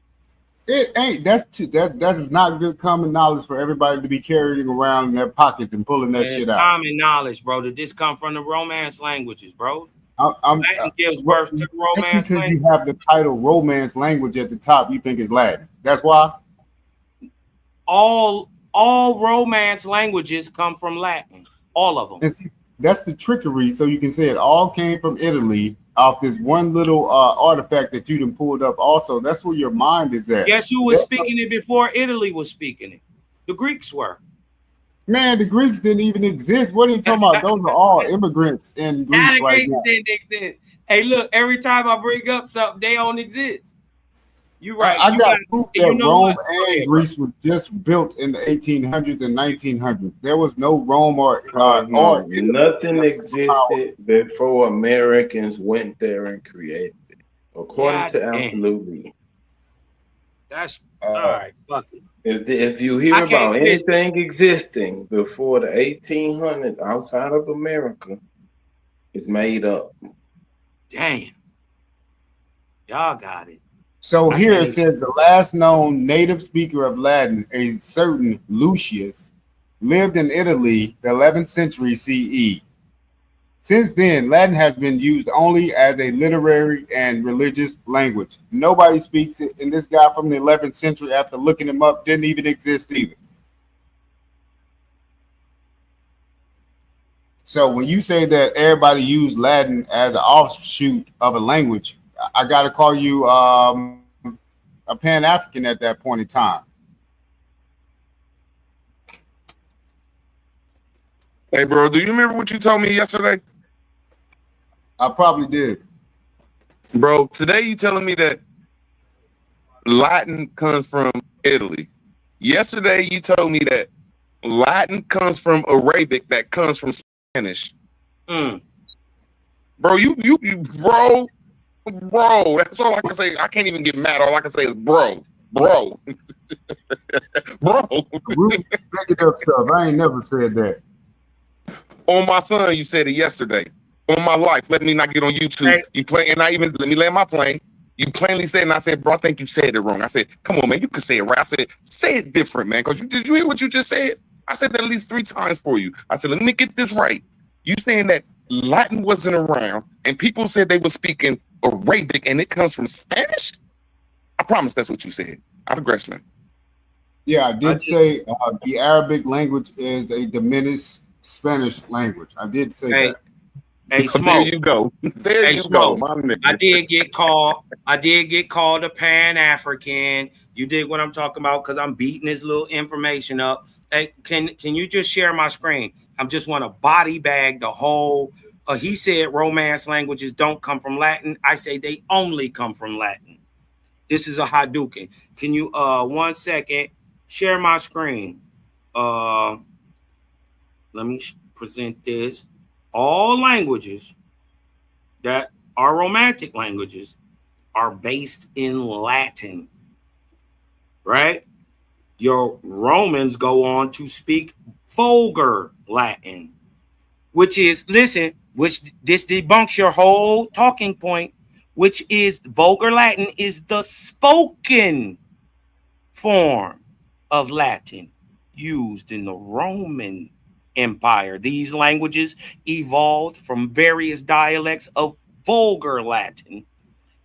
C: It ain't. That is not good common knowledge for everybody to be carrying around in their pockets and pulling that shit out.
J: It's common knowledge, bro. Did this come from the Romance languages, bro? Latin gives birth to Romance
C: because
J: language.
C: you have the title Romance language at the top, you think it's Latin. That's why.
J: All Romance languages come from Latin. All of them.
C: And see, that's the trickery. So you can say it all came from Italy off this one little artifact that you done pulled up. Also, that's where your mind is at.
J: Guess who was speaking it before Italy was speaking it? The Greeks were.
C: Man, the Greeks didn't even exist. What are you talking about? Those are all immigrants in Greece right now.
J: Didn't exist. Hey, look, every time I bring up something, they don't exist. You're right.
C: I got proof that Rome
J: and
C: Greece was just built in the 1800s and 1900s. There was no Rome or
K: nothing existed before Americans went there and created it, according to Absolutely.
J: That's all right. Fuck it.
K: If you hear about anything existing before the 1800s outside of America, it's made up.
J: Damn. Y'all got it.
C: So here it says the last known native speaker of Latin, a certain Lucius, lived in Italy the 11th century CE. Since then, Latin has been used only as a literary and religious language. Nobody speaks it, and this guy from the 11th century, after looking him up, didn't even exist either. So when you say that everybody used Latin as an offshoot of a language, I got to call you a Pan-African at that point in time.
E: Hey, bro, do you remember what you told me yesterday?
C: I probably did.
E: Bro, today you telling me that Latin comes from Italy. Yesterday, you told me that Latin comes from Arabic, that comes from Spanish. Bro, bro. That's all I can say. I can't even get mad. All I can say is bro. Bro.
C: Making up stuff. I ain't never said that.
E: On my son, you said it yesterday. On my life, let me not get on YouTube. Hey. You play, and I even let me land my plane. You plainly said, and I said, bro, I think you said it wrong. I said, come on, man, you can say it right. I said, say it different, man. Because did you hear what you just said? I said that at least 3 times for you. I said, let me get this right. You saying that Latin wasn't around, and people said they were speaking Arabic, and it comes from Spanish? I promise that's what you said. I digress, man.
C: Yeah, I did say the Arabic language is a diminished Spanish language. I did say that.
J: Hey, Smoke.
E: There you go. There
J: hey,
E: you
J: Smoke.
E: go, my nigga.
J: I did get called a Pan-African. You dig what I'm talking about? Because I'm beating this little information up. Hey, can you just share my screen? I just want to body bag the whole. He said Romance languages don't come from Latin. I say they only come from Latin. This is a Hadouken. Can you 1 second share my screen? Let me present this. All languages that are romantic languages are based in Latin, right? Your Romans go on to speak vulgar Latin, which is, listen, which this debunks your whole talking point, which is vulgar Latin is the spoken form of Latin used in the Roman Empire. These languages evolved from various dialects of vulgar Latin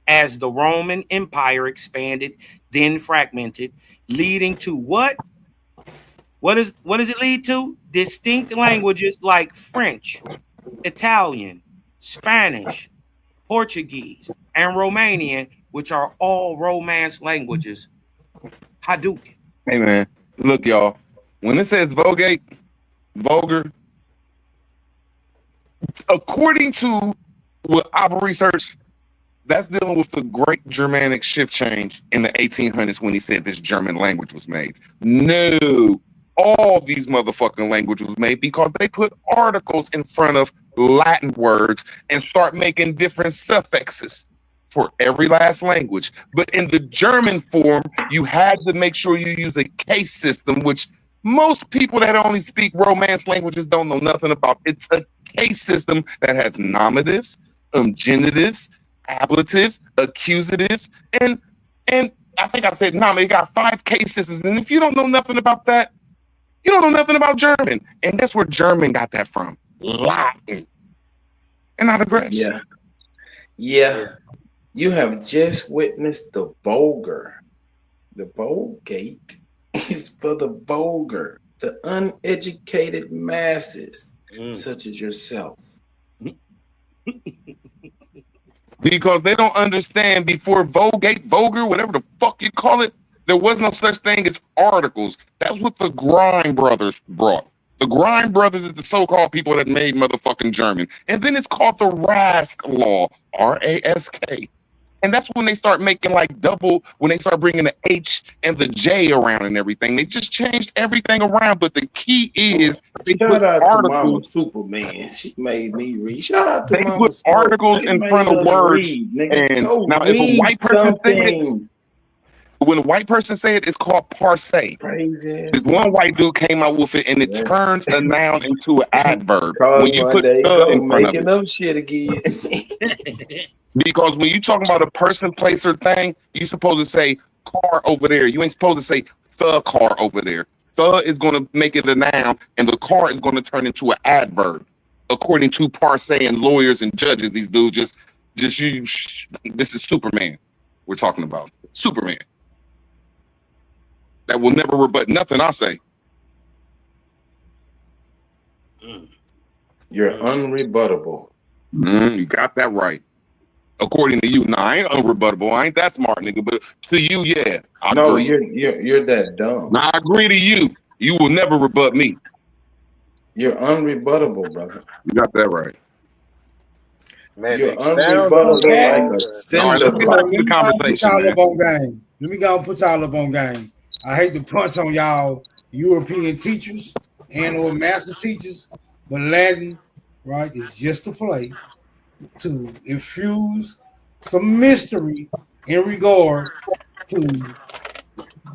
J: as the Roman Empire expanded, then fragmented, leading to what? What does it lead to? Distinct languages like French, Italian, Spanish, Portuguese, and Romanian, which are all Romance languages. Hadouken.
E: Hey, man. Look, y'all. When it says vulgar, according to what I've researched, that's dealing with the great Germanic shift change in the 1800s when he said this German language was made. No, all these motherfucking languages was made because they put articles in front of Latin words and start making different suffixes for every last language. But in the German form, you had to make sure you use a case system, which most people that only speak Romance languages don't know nothing about. It's a case system that has nominatives, genitives, ablatives, accusatives, and I think I said it got 5 case systems. And if you don't know nothing about that, you don't know nothing about German. And that's where German got that from. Latin. And I digress.
K: Yeah. You have just witnessed the vulgar. The Vulgate is for the vulgar, the uneducated masses, such as yourself.
E: Because they don't understand before Vulgate, vulgar, whatever the fuck you call it, there was no such thing as articles. That's what the Grind brothers brought. The Grind brothers is the so-called people that made motherfucking German. And then it's called the Rask law, R-A-S-K. And that's when they start making like double, when they start bringing the H and the J around and everything. They just changed everything around. But the key is they
K: shout out to Mama Superman. She made me read. Shout out to
E: they
K: Mama
E: put articles in front of words. And now if a white person say it, when a white person say it, it's called parse. This one white dude came out with it, and it turns a noun into an adverb. When you put the in front
K: making
E: of
K: up shit again.
E: Because when you talking about a person, place, or thing, you're supposed to say car over there. You ain't supposed to say the car over there. The is going to make it a noun, and the car is going to turn into an adverb. According to parse and lawyers and judges, these dudes just use. This is Superman. We're talking about Superman. That will never rebut nothing I say.
K: You're unrebuttable.
E: You got that right. According to you. Nah, I ain't unrebuttable. I ain't that smart, nigga. But to you, yeah. I agree.
K: You're that dumb.
E: Now, I agree to you. You will never rebut me.
K: You're unrebuttable, brother.
E: You got that right.
R: Man,
K: you're unrebuttable like a cinder block.
W: Let me go put y'all up on game. I hate to punch on y'all European teachers and or master teachers, but Latin, right, is just a play to infuse some mystery in regard to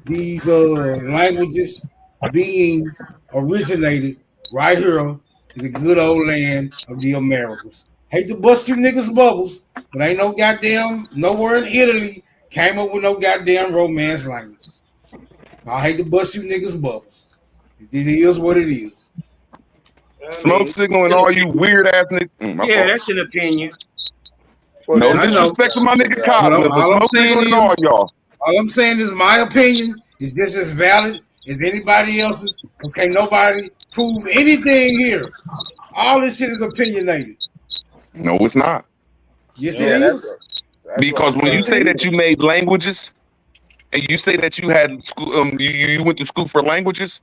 W: these languages being originated right here in the good old land of the Americas. Hate to bust you niggas' bubbles, but ain't no goddamn nowhere in Italy came up with no goddamn Romance languages. I hate to bust you niggas' bubbles. It is what it is.
E: Smoke signal and all you weird ass niggas.
J: Yeah, that's an opinion.
E: No disrespect to my nigga Cosmo, but
W: All I'm
E: smoke
W: saying
E: signal and all
W: is,
E: y'all.
W: all I'm saying is my opinion is just as valid as anybody else's. Because can't nobody prove anything here. All this shit is opinionated.
E: No, it's not.
W: Yes, it is.
E: Because when you say that you made languages, and you say that you had school, you went to school for languages,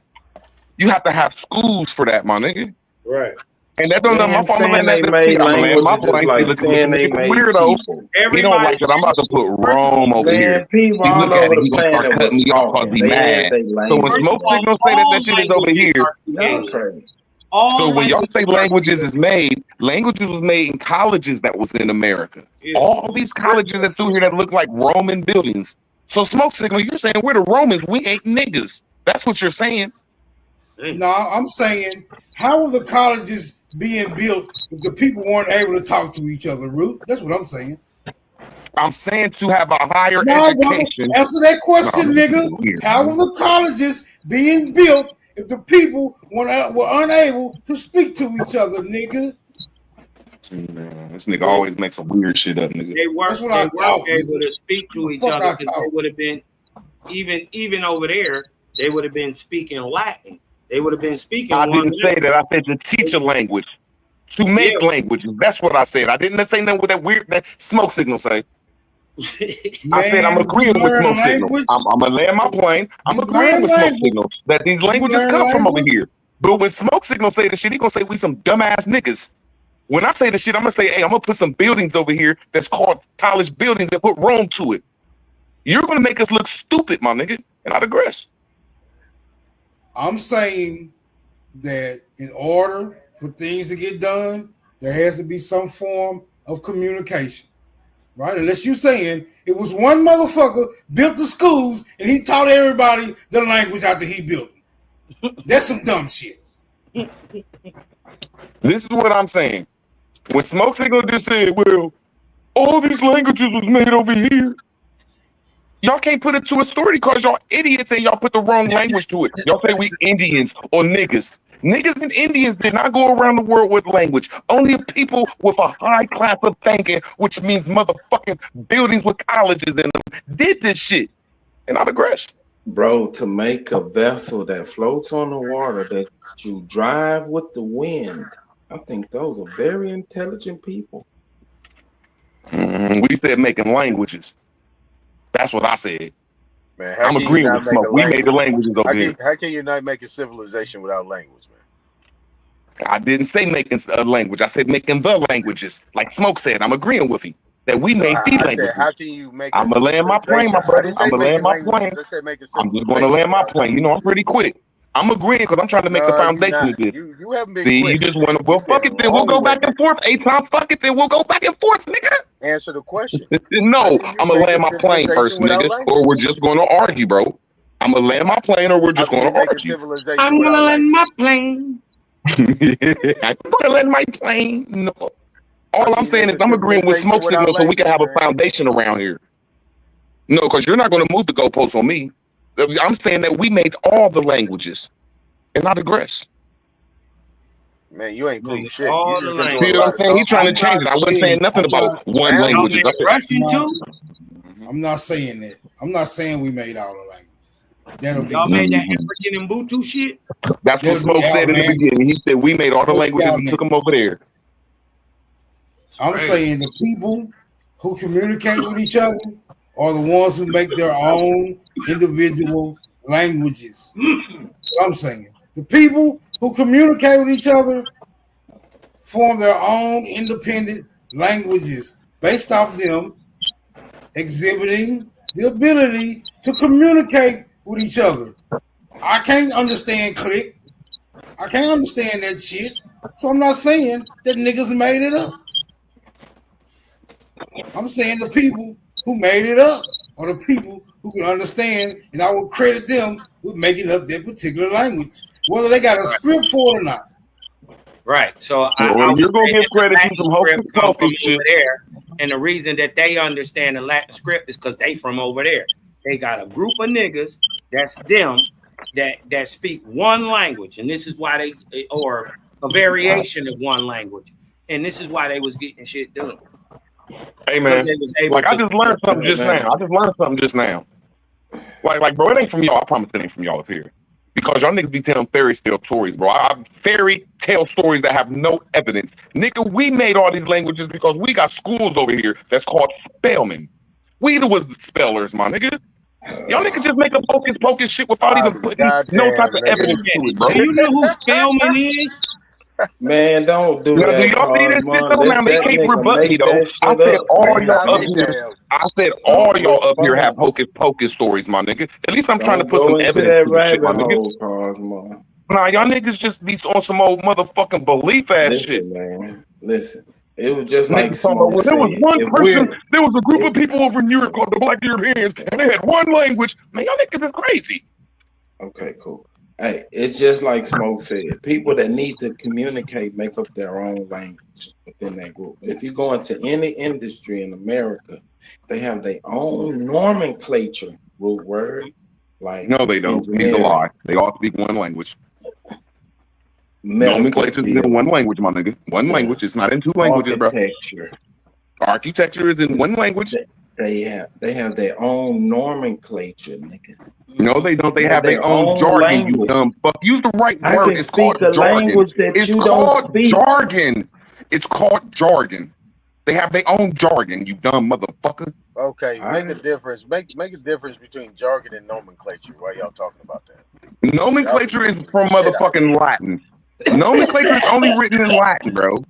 E: you have to have schools for that, my nigga.
V: Right.
E: And that don't know my fault. I'm gonna land my plane.
K: Like saying they made
E: weirdo.
K: people.
E: He don't like it. I'm about to put Rome over here.
K: People
E: He
K: all
E: look at
K: over
E: it. He
K: the
E: gonna start
K: planet was
E: cutting me off because
K: talking.
E: he
K: They
E: mad.
K: had their
E: So when
K: language.
E: smoke signal say that shit is over here.
K: Y'all crazy.
E: So when y'all say languages is made, languages was made in colleges that was in America. All these colleges that through here that look like Roman buildings. So smoke signal, you're saying we're the Romans, we ain't niggas. That's what you're saying.
W: No, I'm saying, how are the colleges being built if the people weren't able to talk to each other, Root? That's what I'm saying.
E: I'm saying to have a higher
W: No,
E: education.
W: answer that question,
E: No,
W: nigga.
E: weird,
W: How
E: man.
W: are the colleges being built if the people were unable to speak to each other, nigga?
E: Man, this nigga always makes some weird shit up, nigga.
J: They weren't able to speak to each other because they would have been even over there. They would have been speaking Latin. They would have been speaking.
E: I didn't say that. I said to teach a language, to make languages. That's what I said. I didn't say nothing with that weird that smoke signal say. I said I'm agreeing with smoke signal. I'm gonna land my plane. I'm agreeing with smoke signal that these languages come from over here. But when smoke signal say the shit, he gonna say we some dumbass niggas. When I say the shit, I'm gonna say, hey, I'm gonna put some buildings over here that's called college buildings and put Rome to it. You're gonna make us look stupid, my nigga, and I digress.
W: I'm saying that in order for things to get done, there has to be some form of communication, right? Unless you're saying it was one motherfucker built the schools and he taught everybody the language after he built them. That's some dumb shit.
E: This is what I'm saying. When Smoke Signal just said, well, all these languages was made over here. Y'all can't put it to a story because y'all idiots and y'all put the wrong language to it. Y'all say we Indians or niggas. Niggas and Indians did not go around the world with language. Only people with a high class of thinking, which means motherfucking buildings with colleges in them, did this shit. And I digress.
K: Bro, to make a vessel that floats on the water that you drive with the wind, I think those are very intelligent people.
E: We said making languages. That's what I said.
R: Man,
E: I'm agreeing with Smoke. We made the languages over here.
R: How can you not make a civilization without language, man?
E: I didn't say making a language. I said making the languages. Like Smoke said, I'm agreeing with him that we made the languages.
R: How can you make?
E: I'm gonna land my plane, my brother. I'm gonna land my plane.
R: I said make a
E: I'm just gonna land my plane. You know, I'm pretty quick. I'm agreeing because I'm trying to make the foundation of this.
R: You haven't been
E: See,
R: quick.
E: you just want to, well, fuck it, then we'll go back and forth. 8 times, fuck it, then we'll go back and forth, nigga.
R: Answer the question.
E: No, I'm gonna land my plane first, nigga, or we're just gonna argue, bro. I'm gonna land my plane, or we're just gonna argue.
J: I'm gonna land my plane.
E: I'm gonna land my plane. No. All I'm saying is I'm agreeing with Smoke Signal so we can have a foundation around here. No, because you're not gonna move the goalposts on me. I'm saying that we made all the languages, and I digress.
R: Man, you ain't proved shit.
J: All
R: You
J: the
R: just been
E: See
R: doing a
E: what
R: lot
E: I'm
R: of
E: saying? He's trying to
R: talking.
E: change it. I wasn't saying nothing about one language.
J: Russian too?
W: I'm not saying that. I'm not saying we made all the languages. That'll be
J: Y'all made that African and Ubuntu shit?
E: That's what Smoke said in the beginning. He said we made all the languages and took them over there.
W: I'm saying the people who communicate with each other are the ones who make their own individual languages. That's what I'm saying. The people who communicate with each other form their own independent languages based off them exhibiting the ability to communicate
G: with each other. I can't understand click. I can't understand that shit. So I'm not saying that niggas made it up. I'm saying the people who made it up are the people who can understand, and I will credit them with making up that particular language, whether they got a script for it or not.
J: Right. So I
E: Well,
J: would
E: you're gonna
J: say
E: give
J: that the
E: credit to
J: Latin
E: some hocus
J: script come from
E: pocus
J: over
E: shit.
J: there, and the reason that they understand the Latin script is because they from over there. They got a group of niggas that's them that speak one language, and this is why they or a variation of one language, and this is why they was getting shit done.
E: Hey man,
J: They was able
E: like I
J: to
E: just learned something
H: Hey,
E: just
H: man.
E: now. I just learned something just now. Like, bro, it ain't from y'all. I promise it ain't from y'all up here. Because y'all niggas be telling fairy tale stories, bro. Fairy tale stories that have no evidence. Nigga, we made all these languages because we got schools over here that's called spellman. We was the spellers, my nigga. Y'all niggas just make a hocus pocus shit without
R: I'll
E: even
R: be
E: putting no type
R: goddamn,
E: of
R: nigga.
E: evidence to it, bro.
J: Do you know who Spellman is?
H: Man, don't do
E: Now, do
H: that,
E: y'all see this shit
H: Cosmo.
E: though? Now
H: Let
E: they
H: that
E: can't
H: nigga
E: rebut me
H: make
E: though.
H: that
E: I
H: shit
E: said
H: up,
E: all
R: Man,
H: man.
E: y'all
R: I'll
E: up
R: be
E: here.
R: damn.
E: I said
H: Don't
E: all y'all up here have
H: respond.
E: hocus pocus stories, my nigga. At least I'm trying to
H: Don't
E: put some
H: go into
E: evidence
H: that
E: to the shit, my
H: rabbit
E: nigga.
H: hole, Cosmo.
E: Nah, y'all niggas just be on some old motherfucking belief ass shit.
H: Listen, man. Listen. It was just like
E: Niggas talking about,
H: Smoke
E: well, there
H: said.
E: was one
H: If
E: person,
H: we're
E: there was a group
H: if,
E: of people over in Europe called the Black Europeans, and they had one language. Man, y'all niggas is crazy.
H: okay, cool. Hey, it's just like Smoke said. People that need to communicate make up their own language within that group. If you go into any industry in America, they have their own nomenclature, root word, like
E: No, they don't. He's a
H: engineering,
E: lie. They all speak one language.
H: medical
E: Nomenclature is in
H: field,
E: one language, my nigga. One language. It's not in two languages, bro.
H: architecture.
E: Architecture is in one language.
H: They have their own nomenclature, nigga.
E: No, they don't. They
H: They have
E: have their
H: their
E: own
H: own
E: jargon, you
H: language.
E: dumb fuck. Use the right
H: I
E: word.
H: can
E: It's called
H: speak a
E: jargon.
H: language that
E: It's
H: you don't
E: called
H: speak.
E: jargon. It's called jargon. They have their own jargon, you dumb motherfucker.
R: Okay,
H: All
R: make a
H: right.
R: difference. Make a difference between jargon and nomenclature. Why y'all talking about that? Y'all be
E: Nomenclature is
R: confusing
E: from
R: the shit out of me.
E: motherfucking Latin. Nomenclature is only written in Latin, bro.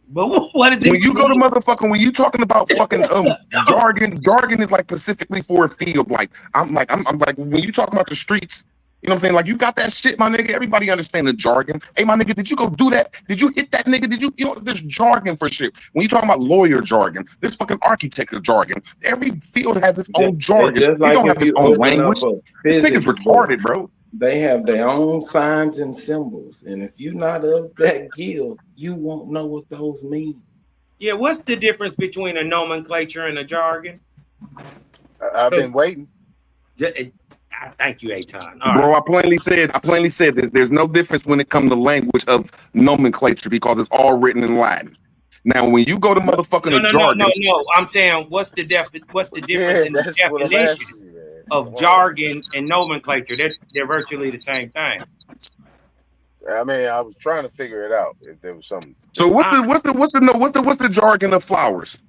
J: But what does it
E: When you go to
J: mean?
E: motherfucking, when you talking about fucking jargon is like specifically for a field. Like I'm like when you talking about the streets, you know what I'm saying? Like you got that shit, my nigga. Everybody understand the jargon. Hey, my nigga, did you go do that? Did you hit that nigga? Did you know? There's jargon for shit. When you talking about lawyer jargon, there's fucking architecture jargon. Every field has its own jargon.
H: Just
E: It
H: like
E: don't have
H: if
E: its
H: you
E: own
H: open up
E: language.
H: a
E: This nigga's
H: physics book,
E: retarded, bro.
H: they have their own signs and symbols. And if you're not of that guild, you won't know what those mean.
J: Yeah, what's the difference between a nomenclature and a jargon?
R: I've been waiting.
J: Thank you, Aton.
E: Bro, I plainly said there's no difference when it comes to language of nomenclature because it's all written in Latin. Now, when you go to motherfucking jargon,
J: No. I'm saying what's the difference
R: Yeah,
J: in the
R: that's what I'm
J: definition
R: asking you, man.
J: of jargon and nomenclature? They're virtually the same thing.
R: I mean, I was trying to figure it out if there was something.
E: so what's the jargon of flowers?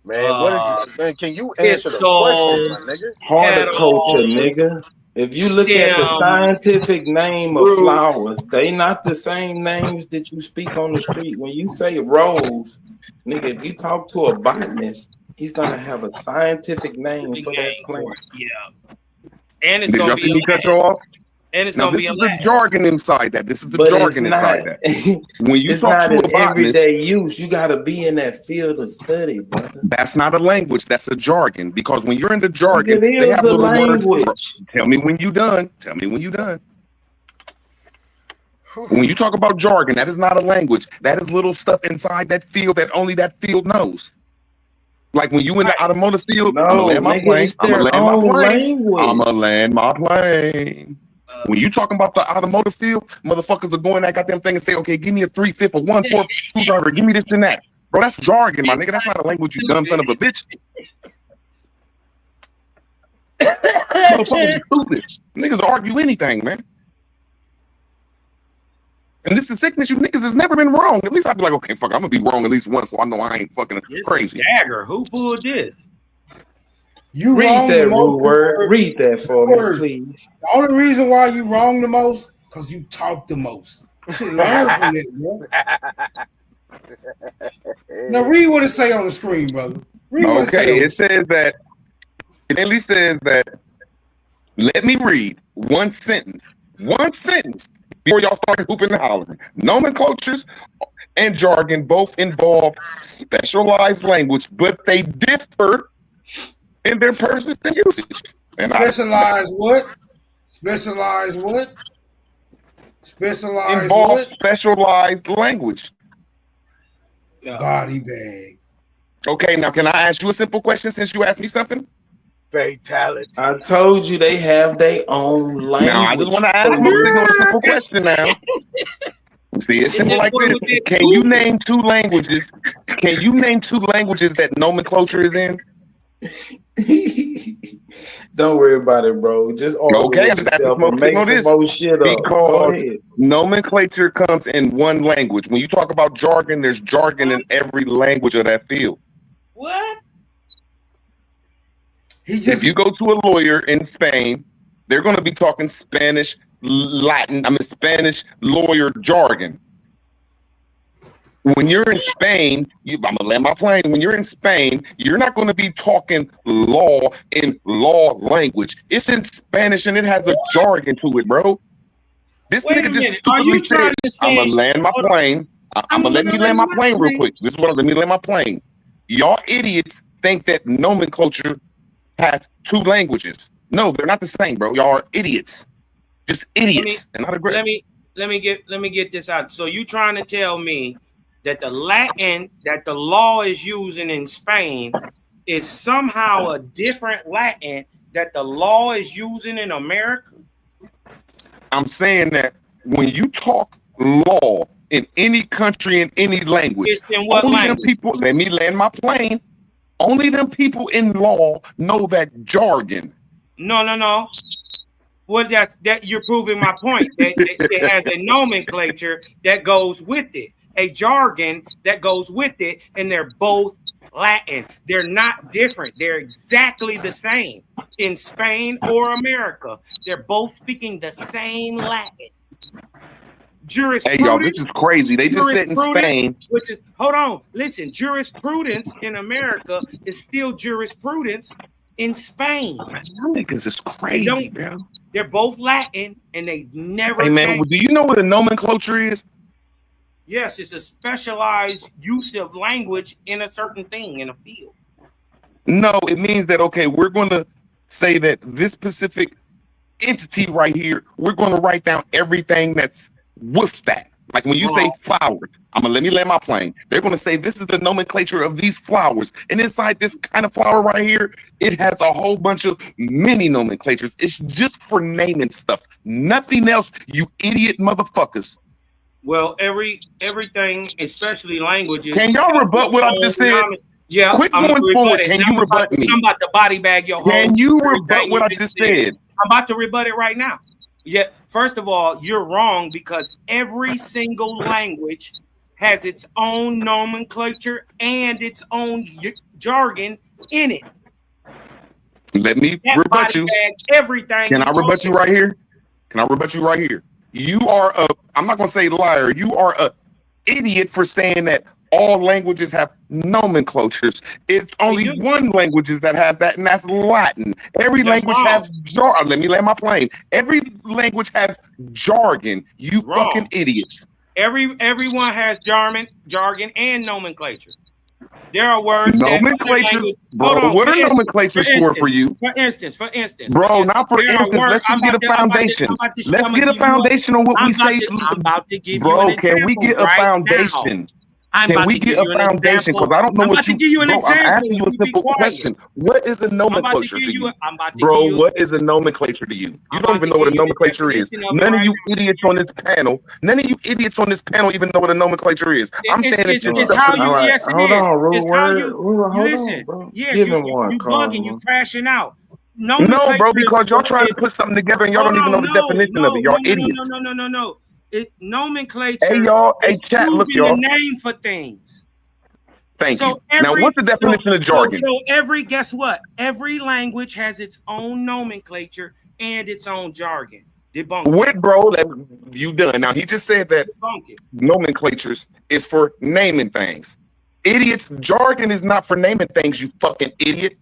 R: Man, what is it? Man, can you answer the
J: Pistons,
R: question, my nigga?
H: Horticulture,
J: petals,
H: nigga. If you look at the
J: stems,
H: scientific name of
J: roots.
H: flowers, they not the same names that you speak on the street. When you say rose, nigga, if you talk to a botanist, he's gonna have a scientific name for that plant.
J: Yeah. And it's
E: Did
J: gonna
E: y'all
J: be
E: see
J: a
E: me cut you off?
J: And it's
E: Now
J: gonna
E: this
J: be a
E: is the
J: Latin.
E: jargon inside that. This is the
H: But it's
E: jargon
H: not.
E: inside that. When you
H: It's
E: talk
H: not
E: to a
H: an
E: botanist,
H: everyday use. You gotta be in that field of study, brother.
E: that's not a language. That's a jargon. Because when you're in the jargon,
H: It
E: they
H: is
E: have
H: a
E: little words.
H: language.
E: Tell me when you done. Tell me when you done. When you talk about jargon, that is not a language. That is little stuff inside that field that only that field knows. Like when you in the automotive field, I'm gonna
H: No,
E: land my
H: nigga,
E: plane.
H: it's
E: I'm gonna
H: their
E: land my
H: own
E: plane. I'm gonna
H: language.
E: land my plane. When you talking about the automotive field, motherfuckers are going that goddamn thing and say, okay, give me a 3/5 or 1/4 screwdriver, give me this and that. Bro, that's jargon, my nigga. That's not a language, you dumb son of a bitch. Motherfuckers are stupid. Niggas argue anything, man. And this is sickness. You niggas has never been wrong. At least I'd be like, okay, fuck, I'm gonna be wrong at least once, so I know I ain't fucking
J: This
E: crazy.
J: is Dagger. Who pulled this?
G: You
H: Read
G: wrong
H: that
G: the most.
H: root word. Read that for me, please.
G: The only reason why you wrong the most, because you talk the most. You should learn from that, bro. Now read what it say on the screen, brother. Read what it say
E: Okay,
G: on the
E: it says that it at least says that Let me read one sentence. One sentence before y'all start hooping and hollering. Nomenclatures and jargon both involve specialized language, but they differ in their purpose and usage. And
W: Specialized what? Specialized what? Specialized
E: involves
W: what?
E: specialized language.
W: Body bag.
E: Okay, now can I ask you a simple question since you asked me something?
R: Fatality.
K: I told you they have their own language.
E: Now I just want to ask Marino a simple question now. See, it's simple like this. Can you name two languages? Can you name two languages that nomenclature is in?
K: Don't worry about it, bro. Just argue
E: Okay,
K: with
E: that's
K: yourself and make some more shit up. Go
E: because
K: ahead.
E: nomenclature comes in one language. When you talk about jargon, there's jargon in every language of that field.
U: What?
E: If you go to a lawyer in Spain, they're going to be talking Spanish, Spanish lawyer jargon. When you're in Spain, I'm going to land my plane. When you're in Spain, you're not going to be talking law in law language. It's in Spanish and it has a jargon to it, bro. This nigga just stupidly said, I'm going to land my plane. I'm going to let me land my plane real quick. Let me land my plane. Y'all idiots think that nomenclature has two languages. No, they're not the same, bro. Y'all are idiots. Just idiots. And not aggressive.
J: Let me get this out. So you trying to tell me that the Latin that the law is using in Spain is somehow a different Latin that the law is using in America?
E: I'm saying that when you talk law in any country in any language,
J: It's in what
E: only
J: language?
E: them people, let me land my plane. Only them people in law know that jargon.
J: No. Well, that you're proving my point. That it has a nomenclature that goes with it, a jargon that goes with it, and they're both Latin. They're not different. They're exactly the same in Spain or America. They're both speaking the same Latin. Jurisprudence.
E: Hey, y'all, this is crazy. They just said in Spain.
J: Which is, hold on, listen, jurisprudence in America is still jurisprudence in Spain.
E: Y'all niggas is crazy, bro.
J: They're both Latin and they never
E: Hey, man,
J: change.
E: do you know what a nomenclature is?
J: Yes, it's a specialized use of language in a certain thing in a field.
E: No, it means that, okay, we're going to say that this specific entity right here, we're going to write down everything that's with that. Like when you say flower, let me land my plane. They're going to say this is the nomenclature of these flowers. And inside this kind of flower right here, it has a whole bunch of mini nomenclatures. It's just for naming stuff. Nothing else, you idiot motherfuckers.
J: Well, everything, especially languages.
E: Can y'all rebut what I just said?
J: Yeah.
E: Quit going forward. Can you rebut me?
J: I'm about to body bag your whole.
E: Can you rebut what I just said?
J: I'm about to rebut it right now. Yeah. First of all, you're wrong because every single language has its own nomenclature and its own jargon in it.
E: Let me rebut you.
J: Everything.
E: Can I rebut you right here? Can I rebut you right here? You are I'm not going to say liar. You are a idiot for saying that all languages have nomenclatures. It's only one language that has that, and that's Latin. Every language has jargon. Let me land my plane. Every language has jargon. You fucking idiots.
J: Everyone has jargon and nomenclature. There are words
E: nomenclature, bro. What are nomenclature for you?
J: For instance,
E: bro. Not for instance. Let's just get a foundation. Let's get a foundation on what we say.
J: I'm about to give
E: bro,
J: you an example.
E: Can we get a foundation? Can we get a foundation? Because I don't know what you. Bro, I'm asking you a simple question. What is a nomenclature to you, bro? What is a nomenclature to you? You don't even know what a nomenclature is. None of you idiots on this panel. None of you idiots on this panel even know what a nomenclature is. I'm saying it's just
J: how you. Yes, it is.
K: Hold on,
J: it's how you
K: listen.
J: Yeah,
K: Give him one.
J: You bugging. You crashing out.
E: No, bro, because y'all trying to put something together and y'all don't even know the definition of it. Y'all idiots.
J: No. Nomenclature.
E: Hey y'all, hey chat, look y'all.
J: The name for things.
E: Thank you. Now, what's the definition of jargon?
J: So guess what? Every language has its own nomenclature and its own jargon. Debunk.
E: What, bro? You done. Now, he just said that nomenclatures is for naming things. Idiots, jargon is not for naming things, you fucking idiot.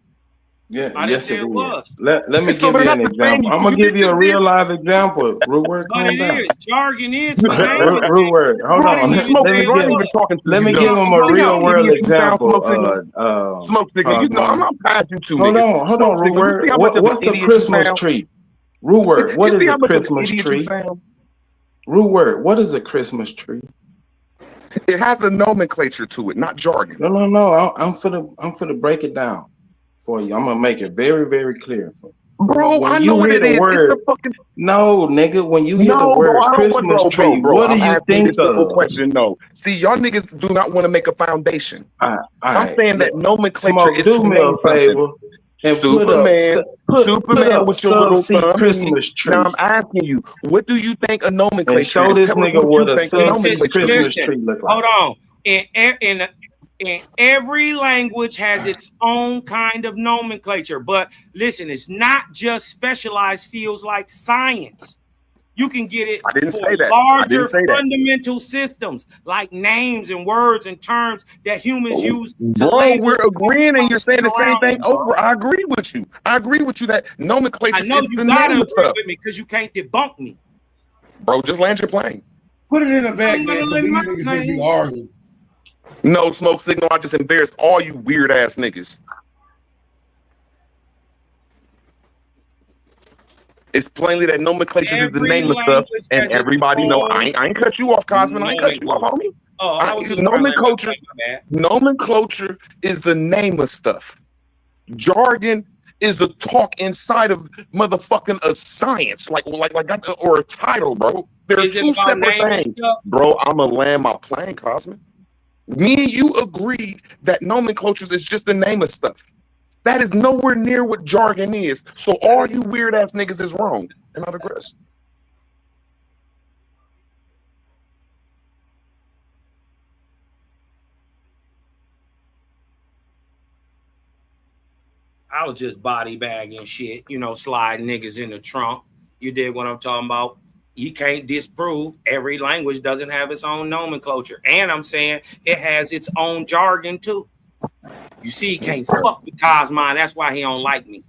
K: Yeah,
J: I didn't
K: yes,
J: say
K: it
J: it was.
K: is. Let me
E: So
K: give
E: they're
K: you
E: not
K: an
E: the same.
K: example. I'm gonna give you a real live example. Root word,
J: But
K: calm
J: it
K: down.
J: is. Jargon is for naming
K: Root
J: things.
K: word. Hold
J: I
K: on.
J: didn't even
E: Smoke
K: Let me
J: say
E: signal,
J: it
E: I ain't
K: give.
E: even
J: was.
E: talking to
K: Let
E: you
K: me
E: though.
K: give him a
E: See how
K: real world
E: idiot you sound,
K: example.
E: smoke signal? Smoke signal, you know I'm
K: Cosmo.
E: not past you two
K: Hold
E: niggas.
K: on,
E: Smoke
K: root
E: signal, you see
K: word.
E: how much of an
K: What's a
E: idiot you
K: Christmas
E: sound?
K: tree? Root word.
E: You
K: What is
E: see
K: a
E: how much of an
K: Christmas
E: idiot you
K: tree?
E: sound?
K: Root word. What is a Christmas tree?
E: It has a nomenclature to it, not jargon.
K: No. I'm for to break it down for you. I'm gonna make it very, very clear for you.
E: Bro, I
K: When
E: know
K: you
E: what
K: hear
E: it
K: the
E: is. It's
K: word,
E: the fucking
K: no, nigga. When you hear the
E: no, bro.
K: word
E: I don't want,
K: Christmas tree,
E: bro.
K: what do
E: I'm
K: you
E: asking you
K: think
E: a simple
K: of?
E: question. No, see, y'all niggas do not want to make a foundation.
K: All
E: I'm
K: right,
E: saying that
K: look,
E: nomenclature
K: Smoke,
E: is
K: do
E: to
K: me a
E: name something.
K: favor and
E: Superman,
K: put
E: Superman
K: up
E: with your little
K: Subsea
E: thumb.
K: Christmas
E: Now
K: tree
E: I'm asking you, what do you think a
K: and
E: nomenclature
K: show
E: is?
K: this
E: Tell us
K: nigga
E: what
K: what
E: you
K: a
E: think a
K: Subsea
E: nomenclature is.
K: Christmas
J: Listen,
K: tree look like.
J: hold on. In every language has its own kind of nomenclature, but listen, it's not just specialized fields like science. You can get it
E: I didn't
J: for
E: say that. I didn't
J: larger
E: say that.
J: fundamental systems like names and words and terms that humans use to
E: Bro,
J: label
E: we're agreeing and you're saying the same
J: around
E: thing
J: them, bro.
E: over. I agree with you. I agree with you that
J: I
E: nomenclature
J: know
E: is
J: you
E: the
J: gotta
E: name of
J: agree
E: stuff.
J: with me because you can't debunk me.
E: Bro, just land your plane.
W: Put it in the back,
J: I'm
W: man,
J: gonna
W: because
J: let
W: these
J: my
W: niggas gonna be
J: man.
W: arguing.
E: No smoke signal. I just embarrassed all you weird ass niggas. It's plainly that nomenclature is the
J: Every
E: name of stuff,
J: language
E: and
J: has its
E: everybody know.
J: own
E: I ain't cut you off, Cosman. I ain't cut you off,
J: nomenclature.
E: homie.
J: Oh, I was just trying to let my
E: Nomenclature.
J: point, my bad.
E: Nomenclature is the name of stuff. Jargon is the talk inside of motherfucking a science, or a title, bro. They're
J: Is it
E: two
J: about
E: separate
J: naming
E: things,
J: stuff?
E: bro. I'ma land my plane, Cosman. Me and you agreed that nomenclature is just the name of stuff. That is nowhere near what jargon is. So all you weird ass niggas is wrong. And I digress.
J: I was just body bagging shit, sliding niggas in the trunk. You did what I'm talking about. You can't disprove every language doesn't have its own nomenclature. And I'm saying it has its own jargon too. You see, he can't fuck with Cosmine. That's why he don't like me.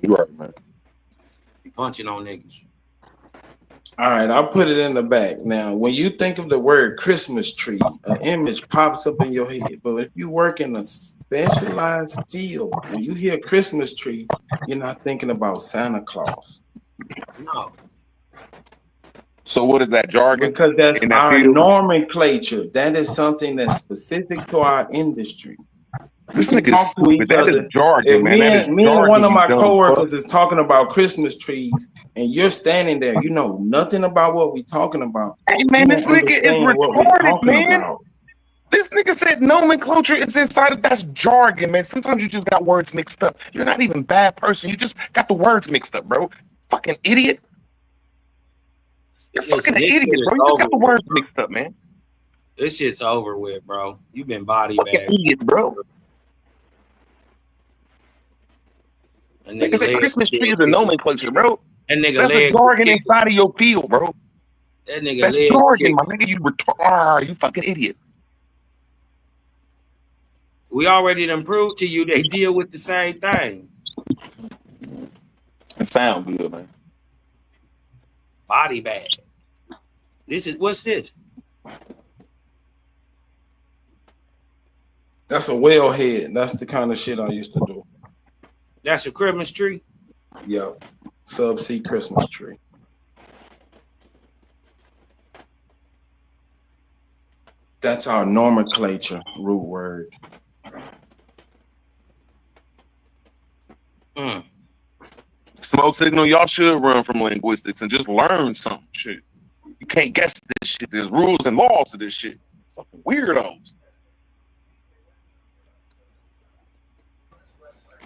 E: You right, man.
J: He punching on niggas.
K: All right, I'll put it in the back. Now, when you think of the word Christmas tree, an image pops up in your head. But if you work in a specialized field, when you hear Christmas tree, you're not thinking about Santa Claus.
J: No.
E: So what is that jargon?
K: Because that's
E: in that
K: our
E: field?
K: nomenclature. That is something that's specific to our industry.
E: This
K: We can
E: nigga is
K: talk to each
E: stupid. That is
K: other.
E: jargon,
K: If
E: man. That is
K: me and one
E: jargon,
K: of
E: you
K: my
E: dumb fuck.
K: coworkers is talking about Christmas trees, and you're standing there, you know nothing about what we're talking about.
E: Hey
K: You
E: man, this
K: won't
E: nigga is
K: understand what we're
E: retarded,
K: talking
E: man.
K: about.
E: This nigga said nomenclature is inside of that's jargon, man. Sometimes you just got words mixed up. You're not even a bad person. You just got the words mixed up, bro. Fucking idiot. You're fucking
J: Listen,
E: an
J: this shit
E: idiot,
J: is
E: bro. You just
J: over
E: got the
J: with,
E: words
J: bro.
E: mixed up, man.
J: This shit's over with, bro. You've been body
E: Fucking
J: bagged.
E: idiot, bro.
J: A
E: Nigga
J: nigga
E: said
J: leg
E: Christmas tree
J: still
E: is a
J: kicking.
E: nomenclature, bro.
J: That nigga
E: That's a
J: legs still
E: jargon
J: kicking.
E: inside of your field, bro.
J: That nigga
E: That's
J: legs
E: jargon,
J: kicking.
E: my nigga. You retard. You fucking idiot.
J: We already done proved to you they deal with the same thing.
E: It sound good, man.
J: Body bag. What's this?
K: That's a wellhead. That's the kind of shit I used to do.
J: That's a Christmas tree?
K: Yep. Subsea Christmas tree. That's our nomenclature root word.
E: Smoke signal, y'all should run from linguistics and just learn some shit. You can't guess this shit. There's rules and laws to this shit. Fucking weirdos.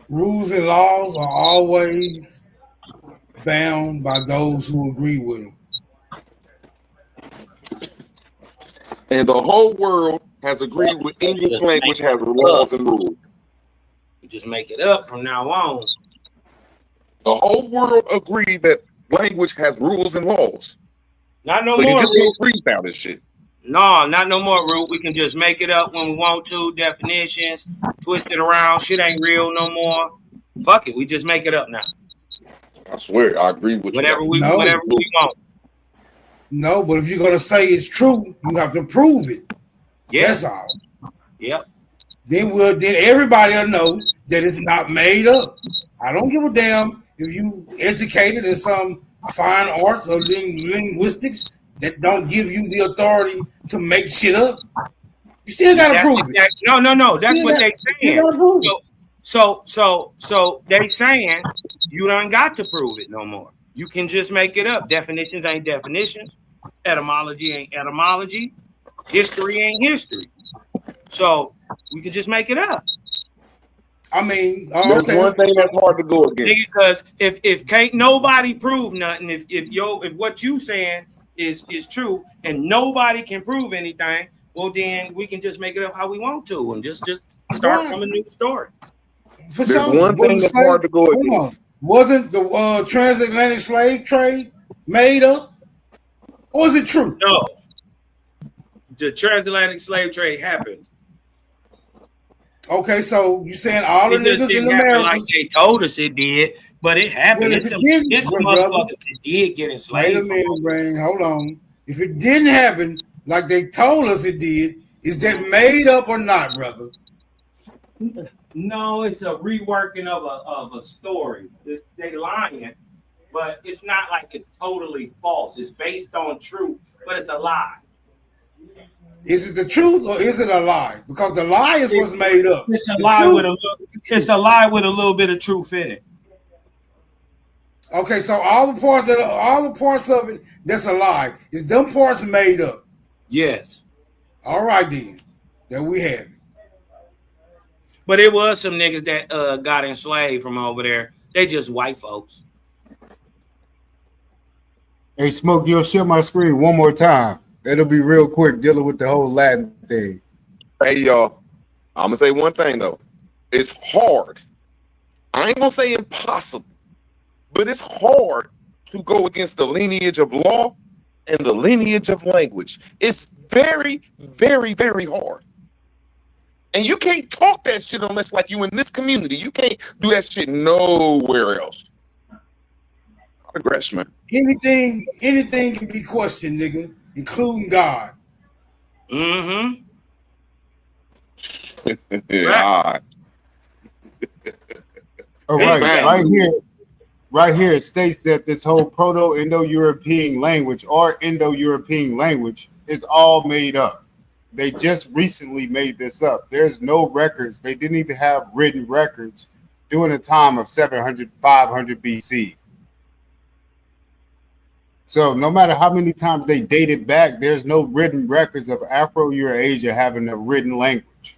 W: Rules and laws are always bound by those who agree with them.
E: And the whole world has agreed with English language has laws and rules.
J: You just make it up from now on.
E: The whole world agreed that language has rules and laws.
J: Not no
E: so
J: more.
E: You just can't freestyle this shit.
J: No, not no more, Root. We can just make it up when we want to. Definitions, twist it around. Shit ain't real no more. Fuck it. We just make it up now.
E: I swear, I agree with
J: Whatever
E: you.
J: we want.
W: No, but if you're gonna say it's true, you have to prove it.
J: Yeah.
W: That's all.
J: Yep.
W: Then everybody will know that it's not made up. I don't give a damn if you educated in some fine arts or linguistics that don't give you the authority to make shit up. You still gotta prove it.
J: No. That's what they saying. So they saying you don't got to prove it no more. You can just make it up. Definitions ain't definitions. Etymology ain't etymology. History ain't history. So we can just make it up.
W: I mean,
E: there's one thing that's hard to go against.
J: Because if can't nobody prove nothing, if what you saying is true and nobody can prove anything, well then we can just make it up how we want to and just start from a new story.
E: There's one thing that's hard to go against.
W: Wasn't the transatlantic slave trade made up? Or is it true?
J: No. The transatlantic slave trade happened.
W: Okay, so you saying all the niggas in America
J: like they told us it did, but it happened. It's some motherfuckers that did get enslaved.
W: Wait a minute, Brain. Hold on. If it didn't happen like they told us it did, is that made up or not, brother?
J: No, it's a reworking of a story. They lying, but it's not like it's totally false. It's based on truth, but it's a lie.
W: Is it the truth or is it a lie? Because the lie is what's made up.
J: It's a lie with a little bit of truth in it.
W: Okay, so all the parts of it that's a lie. Is them parts made up?
J: Yes.
W: All right then. There we have it.
J: But it was some niggas that got enslaved from over there. They just white folks.
C: Hey, Smoke, you'll share my screen one more time. It'll be real quick dealing with the whole Latin thing.
E: Hey, y'all. I'm going to say one thing, though. It's hard. I ain't going to say impossible, but it's hard to go against the lineage of law and the lineage of language. It's very, very, very hard. And you can't talk that shit unless, like, you in this community. You can't do that shit nowhere else. Aggression, man.
W: Anything can be questioned, nigga, including God.
J: Mm-hmm.
E: Right.
C: All right, right here it states that this whole Proto-Indo-European language or Indo-European language is all made up. They just recently made this up. There's no records. They didn't even have written records during the time of 700, 500 BC. So no matter how many times they date it back, there's no written records of Afro-Eurasia having a written language.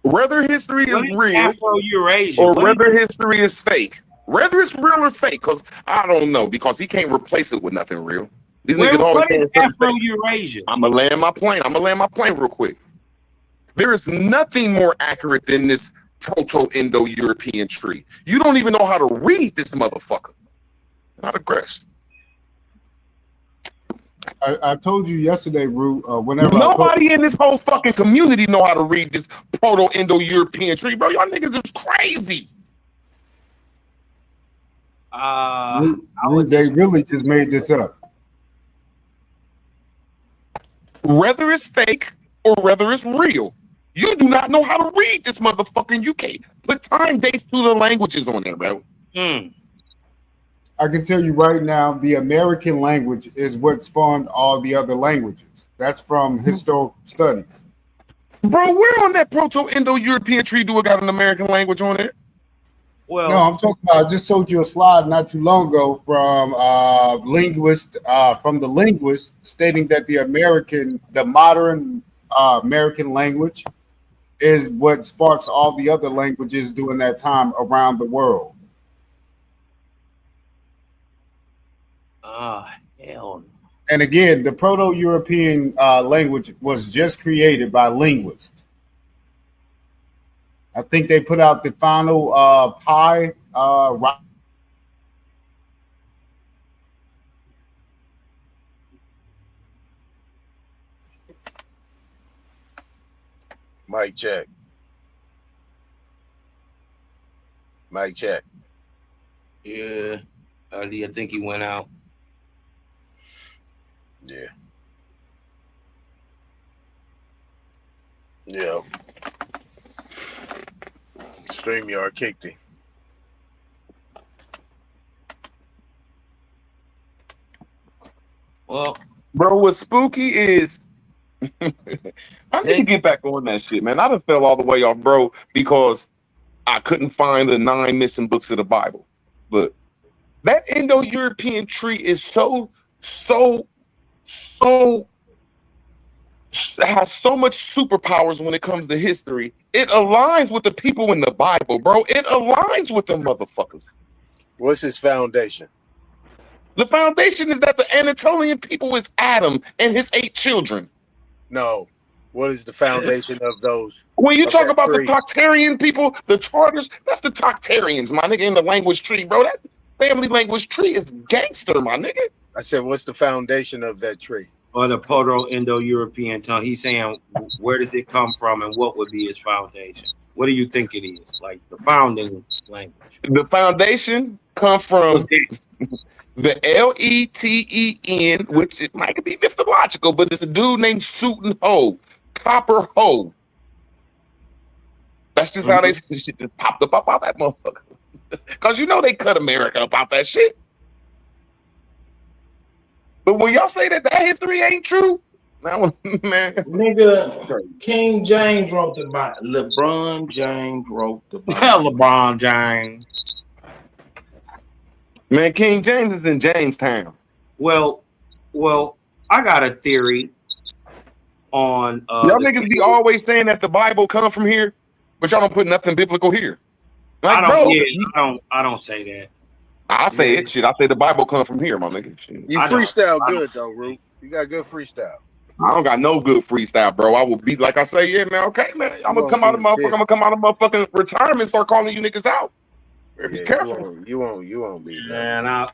E: Whether history is real
J: Afro-Eurasia,
E: or whether history is fake. Whether it's real or fake, because I don't know, because he can't replace it with nothing real. These niggas always
J: what is Afro-Eurasia?
E: I'm gonna land my plane real quick. There is nothing more accurate than this Proto-Indo-European tree. You don't even know how to read this motherfucker. Not aggressive.
C: I told you yesterday, Rue, whenever
E: nobody in this whole fucking community know how to read this Proto-Indo-European tree, bro. Y'all niggas is crazy.
C: They really just made this up.
E: Whether it's fake or whether it's real, you do not know how to read this motherfucker, and you can't put time dates to the languages on there, bro.
C: I can tell you right now, the American language is what spawned all the other languages. That's from historical studies.
E: Bro, where on that Proto-Indo-European tree do it got an American language on it?
J: Well,
C: no, I'm talking about. I just showed you a slide not too long ago from the linguist stating that the modern American language is what sparks all the other languages during that time around the world.
J: Hell no.
C: And again, the Proto-European language was just created by linguists. I think they put out the final pi.
R: Mic check. Mic check.
J: Yeah. I think he went out.
R: Yeah. Yeah. StreamYard kicked him.
J: Well,
E: bro, what's spooky is I need to get back on that shit, man. I done fell all the way off, bro, because I couldn't find the 9 missing books of the Bible. But that Indo-European tree is so has so much superpowers when it comes to history. It aligns with the people in the Bible, bro. It aligns with them motherfuckers.
R: What's his foundation?
E: The foundation is that the Anatolian people is Adam and his 8 children.
R: No. What is the foundation of those?
E: When you talk about
R: tree?
E: the Toctarian people, the Tartars, that's the Toctarians, my nigga, in the language tree, bro. That family language tree is gangster, my nigga.
R: I said, what's the foundation of that tree?
J: Or the Proto-Indo-European tongue. He's saying, where does it come from and what would be its foundation? What do you think it is? Like the founding language.
E: The foundation come from the Leten, which it might be mythological, but it's a dude named Sutin Ho, Copper Ho. That's just how they shit just popped up out that motherfucker. Because you know they cut America about that shit. But when y'all say that history ain't true, man,
K: nigga, King James wrote the Bible. LeBron James wrote the Bible.
J: LeBron James.
E: Man, King James is in Jamestown.
J: Well, I got a theory on
E: y'all niggas be always saying that the Bible come from here, but y'all don't put nothing biblical here. Like,
J: I don't say that.
E: I say it. Shit, I say the Bible comes from here, my nigga. Shit.
R: You freestyle good though, Root. You got good freestyle.
E: I don't got no good freestyle, bro. I will be like I say, yeah, man. Okay, man. I'm gonna come out of motherfucking retirement, and start calling you niggas out. Be careful.
R: You won't be.
J: Man,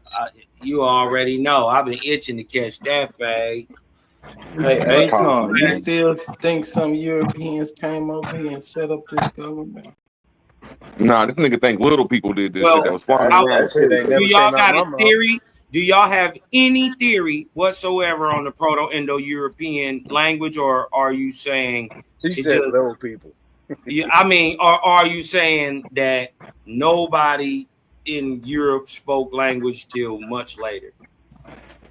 J: you already know. I've been itching to catch that fag.
K: Hey, Tom, you still think some Europeans came over here and set up this government?
E: Nah, this nigga think little people did this shit that was flying.
J: Do y'all got a theory? Do y'all have any theory whatsoever on the Proto-Indo-European language, or are you saying
R: he said little people?
J: I mean, or are you saying that nobody in Europe spoke language till much later?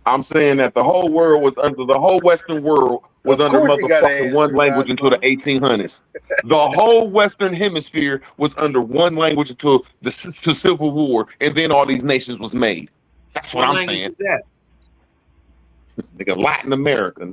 E: I'm saying that the whole Western world was under motherfucking one language until the 1800s. The whole Western hemisphere was under one language until the Civil War, and then all these nations was made. That's what I'm saying. Nigga, Latin America.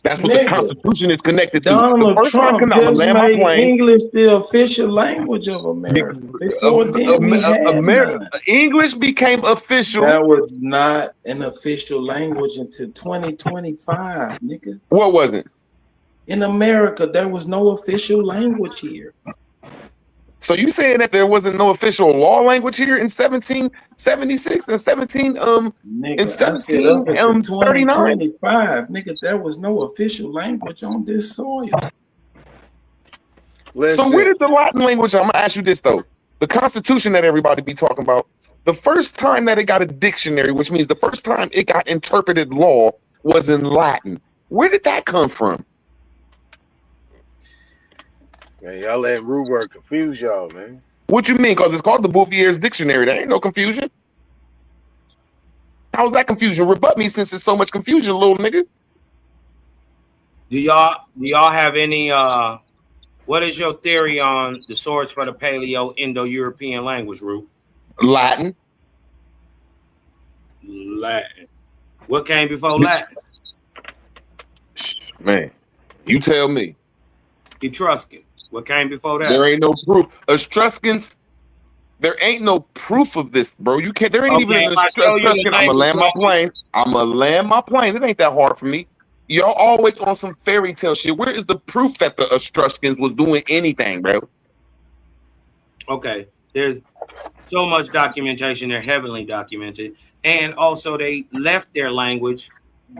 E: That's what the Constitution is connected to.
K: Donald Trump just made English the official language of America. Before then, we had
E: English became official.
K: That was not an official language until 2025, nigga.
E: What was it?
K: In America, there was no official language here.
E: So you saying that there wasn't no official law language here in 1776 and
K: 2025, nigga, there was no official language on this soil.
E: So where did the Latin language? I'm gonna ask you this though: the Constitution that everybody be talking about, the first time that it got a dictionary, which means the first time it got interpreted law, was in Latin. Where did that come from?
R: Man, y'all letting rude word confuse y'all, man.
E: What you mean? Because it's called the Bouffier's Dictionary. There ain't no confusion. How's that confusion? Rebut me since there's so much confusion, little nigga.
J: Do y'all have any what is your theory on the source for the Paleo-Indo-European language, Root?
E: Latin.
J: What came before Latin?
E: Man, you tell me.
J: Etruscan. What came before that?
E: There ain't no proof. Etruscans, there ain't no proof of this, bro. You can't. There ain't even an Etruscan. I'm gonna land my plane. It ain't that hard for me. Y'all always on some fairy tale shit. Where is the proof that the Etruscans was doing anything, bro?
J: Okay, there's so much documentation. They're heavily documented, and also they left their language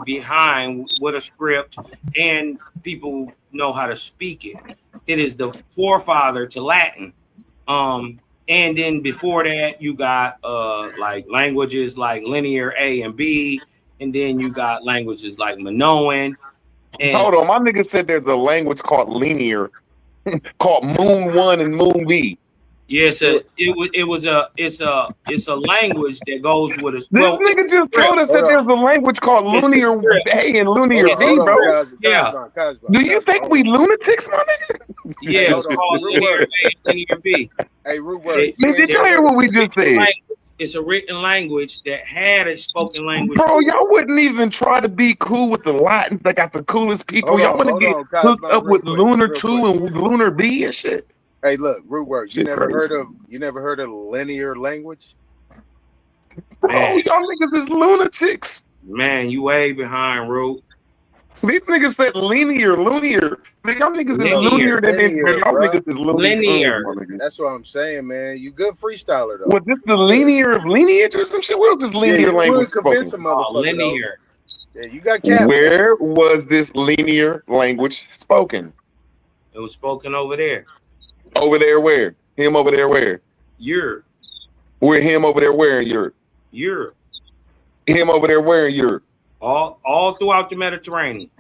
J: behind with a script, and people know how to speak it. It is the forefather to Latin. And then before that, you got like languages like linear A and B, and then you got languages like Minoan. And
E: hold on, my nigga said there's a language called linear, called Moon 1 and Moon B.
J: yes, it's a language that goes with a
E: This nigga just told us that there's a language called Lunar A and Lunar B, bro.
J: Yeah.
E: Do you think we lunatics, my nigga?
J: Yeah, it's called linear A and linear B.
R: Hey, Root
E: Man, did y'all hear what we just said?
J: It's a written language that had a spoken language.
E: Bro, y'all wouldn't even try to be cool with the Latins. They got the coolest people. Y'all want to get hooked up with Lunar 2 and Lunar B and shit.
R: Hey, look, Root Word. You
E: Shit
R: never
E: crazy.
R: heard of linear language?
E: Bro, y'all niggas is lunatics.
J: Man, you way behind, Root.
E: These niggas said linear. Man, y'all niggas is linear than this. Man, y'all niggas is
J: linear.
R: That's what I'm saying, man. You good freestyler though.
E: Was this the linear of lineage or some shit? Where was this linear language
R: convince
E: spoken?
R: a motherfucker,
J: linear.
R: Yeah, you got cap.
E: Where was this linear language spoken?
J: It was spoken over there.
E: Over there where? Him over there where?
J: Europe.
E: Where him over there where in Europe?
J: Europe.
E: Him over there where in Europe?
J: All throughout the Mediterranean.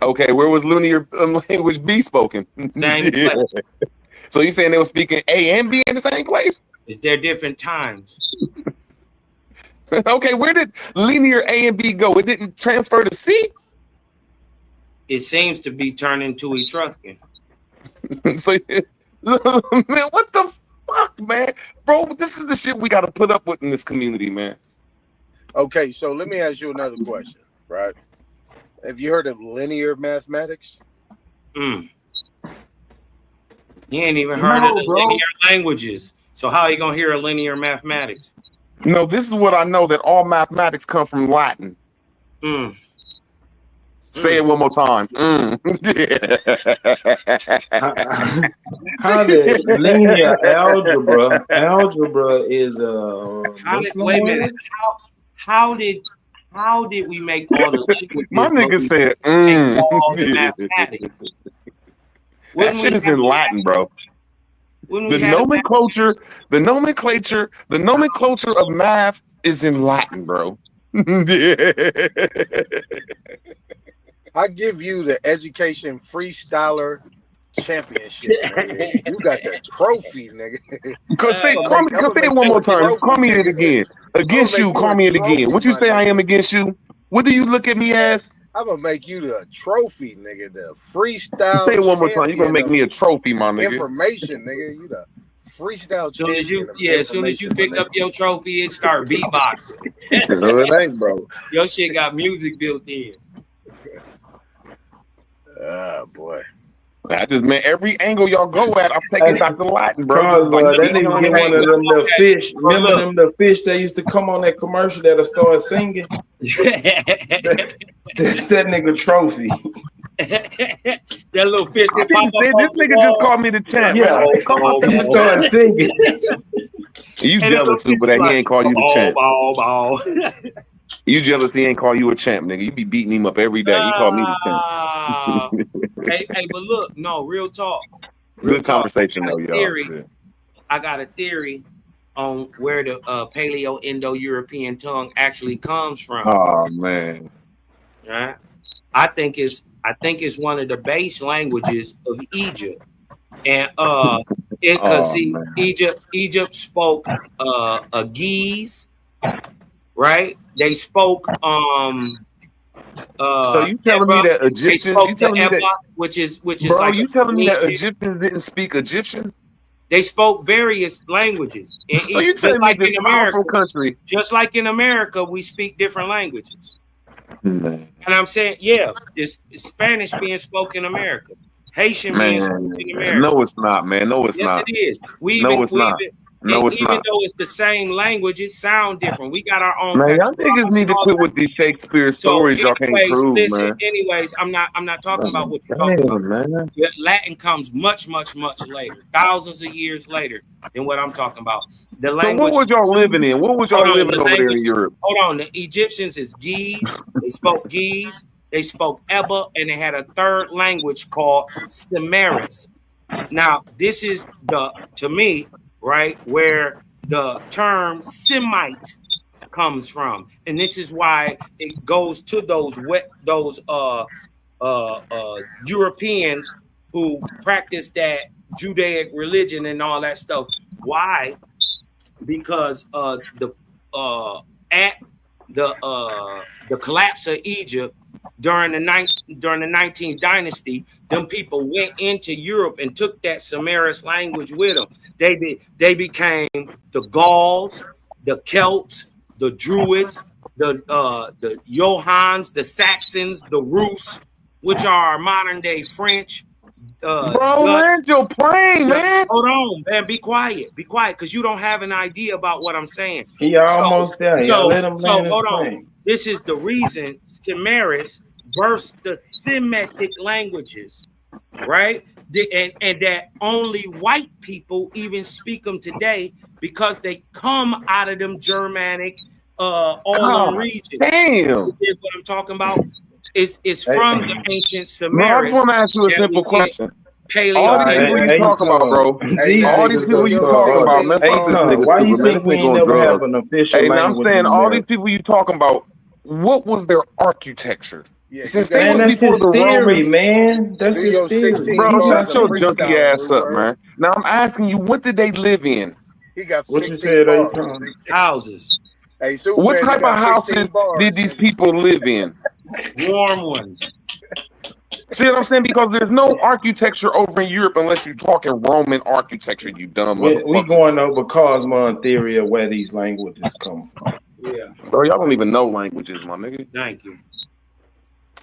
E: Okay, where was linear language B spoken?
J: Same place.
E: So you saying they were speaking A and B in the same place?
J: It's their different times.
E: Okay, where did linear A and B go? It didn't transfer to C?
J: It seems to be turning to Etruscan.
E: So, man, what the fuck, man? Bro, this is the shit we got to put up with in this community, man.
R: Okay, so let me ask you another question, right? Have you heard of linear mathematics?
J: You ain't even heard of the linear languages. So how are you going to hear a linear mathematics?
E: No, this is what I know, that all mathematics come from Latin. Say it one more time.
K: How did linear algebra? Algebra is
J: wait a minute. How did we make all the languages?
E: My nigga said,
J: all the mathematics?
E: That shit is in Latin, bro. The nomenclature of math is in Latin, bro.
R: I give you the education freestyler championship, nigga. You got the trophy, nigga.
E: Say it one more time. Call me it again. Against you, call me it again. What you say I am against you? What do you look at me as?
R: I'm gonna make you the trophy, nigga. The freestyle.
E: Say it one more time. You're gonna make me a trophy, my nigga.
R: Information, nigga. You the freestyle champion.
J: As soon as you pick up your trophy, it start beatboxing.
R: No, it ain't, bro.
J: Your shit got music built in.
R: Oh boy.
E: I just, man, every angle y'all go at, I'm taking Dr. Latin, bro.
K: That nigga get one of them little fish. Remember them little fish that used to come on that commercial that'll start singing? That's that nigga trophy.
J: That little fish that pop up.
E: This nigga just called me the champ.
K: Yeah, he started singing.
E: You jealous too, but he ain't call you the champ.
J: Ball.
E: You jealous he ain't call you a champ, nigga. You be beating him up every day. You call me the champ.
J: hey, but look, no, real talk.
E: Good conversation though, y'all.
J: I got a theory on where the Paleo-Indo-European tongue actually comes from.
E: Oh man.
J: Right? I think it's one of the base languages of Egypt. And Egypt spoke a Ge'ez, right? They spoke
E: so you telling me that Egyptians,
J: which is
E: bro,
J: like,
E: you telling me that Egyptians didn't speak Egyptian?
J: They spoke various languages.
E: So you telling me this powerful country,
J: just like in America, we speak different languages.
E: Man.
J: And I'm saying, yeah, it's Spanish being spoken in America, Haitian being spoken in America.
E: No, it's not, man. No, it's
J: yes,
E: not.
J: It is.
E: No, it's
J: even
E: not.
J: though it's the same language, it sounds different. We got our own
E: Man, y'all niggas
J: patois
E: need
J: and
E: to
J: all
E: quit
J: that.
E: with these Shakespeare
J: So,
E: stories y'all can't
J: anyways,
E: prove,
J: listen.
E: man.
J: Anyways, I'm not talking about what you're
E: Damn,
J: talking about.
E: man.
J: Latin comes much later, thousands of years later than what I'm talking about. The
E: So
J: language.
E: what was y'all living in? What was y'all living over there in Europe?
J: Hold on. The Egyptians is Ge'ez. They spoke Ge'ez. They spoke Eba, and they had a third language called Samaris. Now, this is to me, right, where the term Semite comes from, and this is why it goes to those Europeans who practice that Judaic religion and all that stuff. Why? Because at the collapse of Egypt during the 19th dynasty, them people went into Europe and took that Samaris language with them. They became the Gauls, the Celts, the Druids, the Johans, the Saxons, the Rus, which are modern day French,
E: Bro,
J: Dutch.
E: land your plane, man.
J: Hold on, man. Be quiet, because you don't have an idea about what I'm saying.
K: He almost there. Y'all let him land his
J: Hold on.
K: plane.
J: This is the reason Samaris births the Semitic languages, right? And that only white people even speak them today because they come out of them Germanic, all them regions.
E: Damn.
J: You get what I'm talking about? It's from the ancient Samaris.
E: No, I just want to ask you a simple question. All these people you talking about, bro. All these people you talking about, man. Fuck this nigga,
K: why you
E: stupid, man.
K: think
E: This
K: we
E: nigga
K: ain't
E: on
K: never have
E: drugs.
K: an official
E: Hey, now I'm
K: language
E: saying
K: in
E: all these
K: America?
E: people you talking about, what was their architecture? Since
K: Man,
E: they was
K: that's
E: before
K: his
E: the
K: theory,
E: Romans,
K: man. That's his theory.
E: bro,
K: He's not
E: shut your
K: saying
E: junky ass up, man. Now I'm asking you, what did they live in?
R: He got
K: what you
R: 16
K: said,
R: bars.
J: Houses.
R: Hey,
E: What
R: Superman, he
E: type of
R: got
E: houses
R: 16 bars.
E: did these people live in?
J: Warm ones.
E: See what I'm saying? Because there's no architecture over in Europe unless you're talking Roman architecture, you dumb
K: We
E: motherfucker.
K: going over Cosmon theory of where these languages come from.
J: Yeah.
E: Bro, y'all don't even know languages, my nigga.
J: Thank you.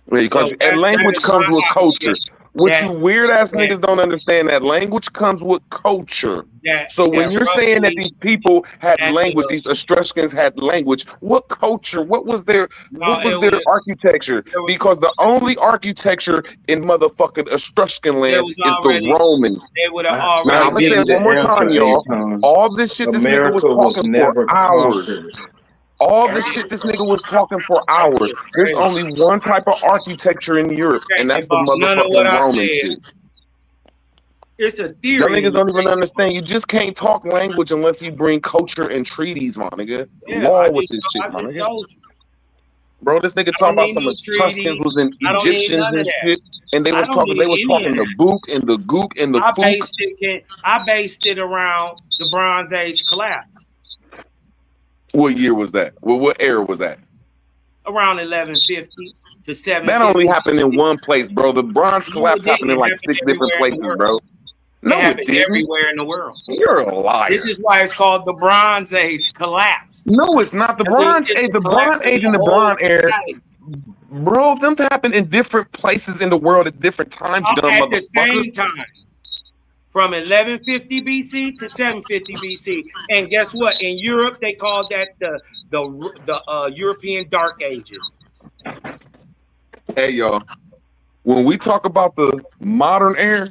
E: Because language comes with culture. What you weird ass niggas don't understand, that language comes with culture. So when you're saying that these people had language, these Etruscans had language, what culture? What was their architecture? Because the only architecture in motherfucking Etruscan land is the Roman.
J: They would have
K: Now
J: already
K: I'm gonna give you the
E: One more
K: answer,
E: time, y'all.
K: Aton.
E: All this shit this nigga was
K: America was
E: talking for
K: never
E: hours.
K: conquered.
E: All this shit this nigga was talking for hours. There's only one type of architecture in Europe, and that's the
J: none of what
E: motherfucking
J: I
E: Roman
J: said.
E: shit.
J: It's a
E: Y'all
J: theory.
E: niggas don't even understand. You just can't talk language unless you bring culture and treaties, my nigga. Law with this shit, my nigga.
J: Showed you.
E: Bro, this nigga talking about some Etruscans was in
J: I don't need
E: Egyptians
J: none of
E: and
J: that.
E: shit, and they
J: I
E: was
J: don't
E: talking. They
J: need
E: was
J: any of
E: talking the
J: that.
E: book and the gook and the fook.
J: I based it around the Bronze Age collapse.
E: What year was that? Well, what era was that?
J: Around 1150 to 750.
E: That only happened in one place, bro. The bronze collapse happened in like 6 different places, bro. No, it didn't.
J: Everywhere in the world.
E: You're a liar.
J: This is why it's called the Bronze Age collapse.
E: No, it's not. The Bronze Age, the Bronze Age and the Bronze Era, bro, them happened in different places in the world at different times, you dumb
J: At the
E: motherfucker.
J: same time. From 1150 BC to 750 BC. And guess what? In Europe, they called that the European Dark Ages.
E: Hey, y'all. When we talk about the modern era,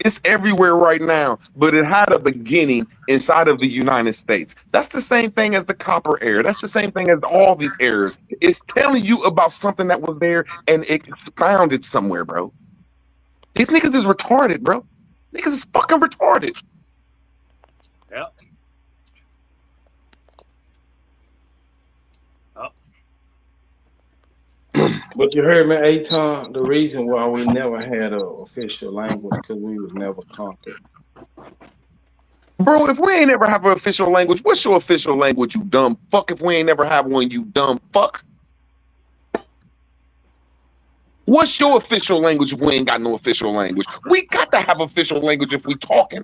E: it's everywhere right now, but it had a beginning inside of the United States. That's the same thing as the Copper Era. That's the same thing as all these eras. It's telling you about something that was there and it expounded somewhere, bro. These niggas is retarded, bro. Niggas is fucking retarded.
J: Yep.
K: But you heard me, Aton, the reason why we never had an official language because we was never conquered.
E: Bro, if we ain't ever have an official language, what's your official language, you dumb fuck? If we ain't never have one, you dumb fuck. What's your official language if we ain't got no official language? We got to have official language if we talking.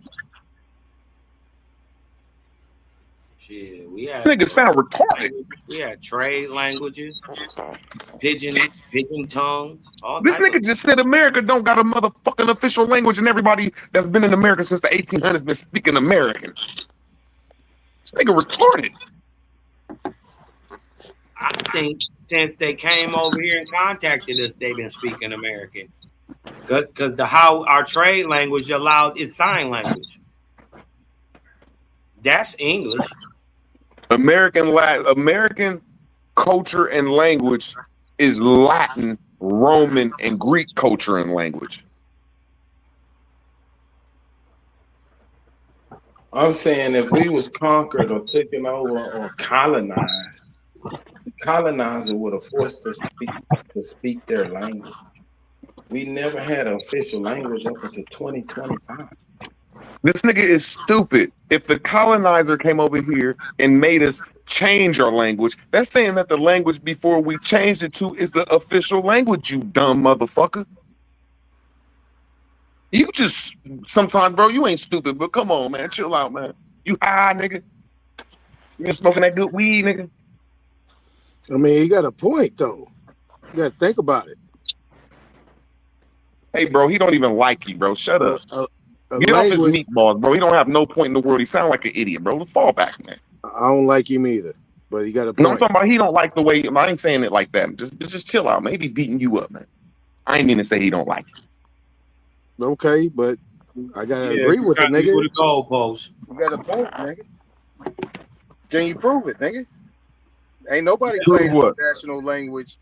J: Shit, we had
E: niggas sound retarded.
J: We had trade languages, pigeon tongues.
E: This nigga just said America don't got a motherfucking official language, and everybody that's been in America since the 1800s been speaking American. nigga retarded.
J: I think since they came over here and contacted us, they've been speaking American. Because how our trade language allowed is sign language. That's English.
E: American culture and language is Latin, Roman, and Greek culture and language.
K: I'm saying if we was conquered or taken over or colonized, the colonizer would have forced us to speak their language. We never had an official language up until 2025.
E: This nigga is stupid. If the colonizer came over here and made us change our language, that's saying that the language before we changed it to is the official language, you dumb motherfucker. You just, sometimes, bro, you ain't stupid, but come on, man, chill out, man. You high, nigga. You been smoking that good weed, nigga.
R: I mean, he got a point, though. You got to think about it.
E: Hey, bro, he don't even like you, bro. Shut up. Get off his
R: language-
E: meatballs, bro. He don't have no point in the world. He sound like an idiot, bro. Fall back, man.
R: I don't like him either, but he got a point.
E: No, I'm talking about he don't like the way. I ain't saying it like that. Just chill out. Maybe beating you up, man. I ain't mean to say he don't like you.
R: Okay, but I gotta agree with the nigga.
J: For the goalpost.
R: You got a point, nigga. Can you prove it, nigga? Ain't nobody
E: Prove
R: claiming
E: what?
R: the national language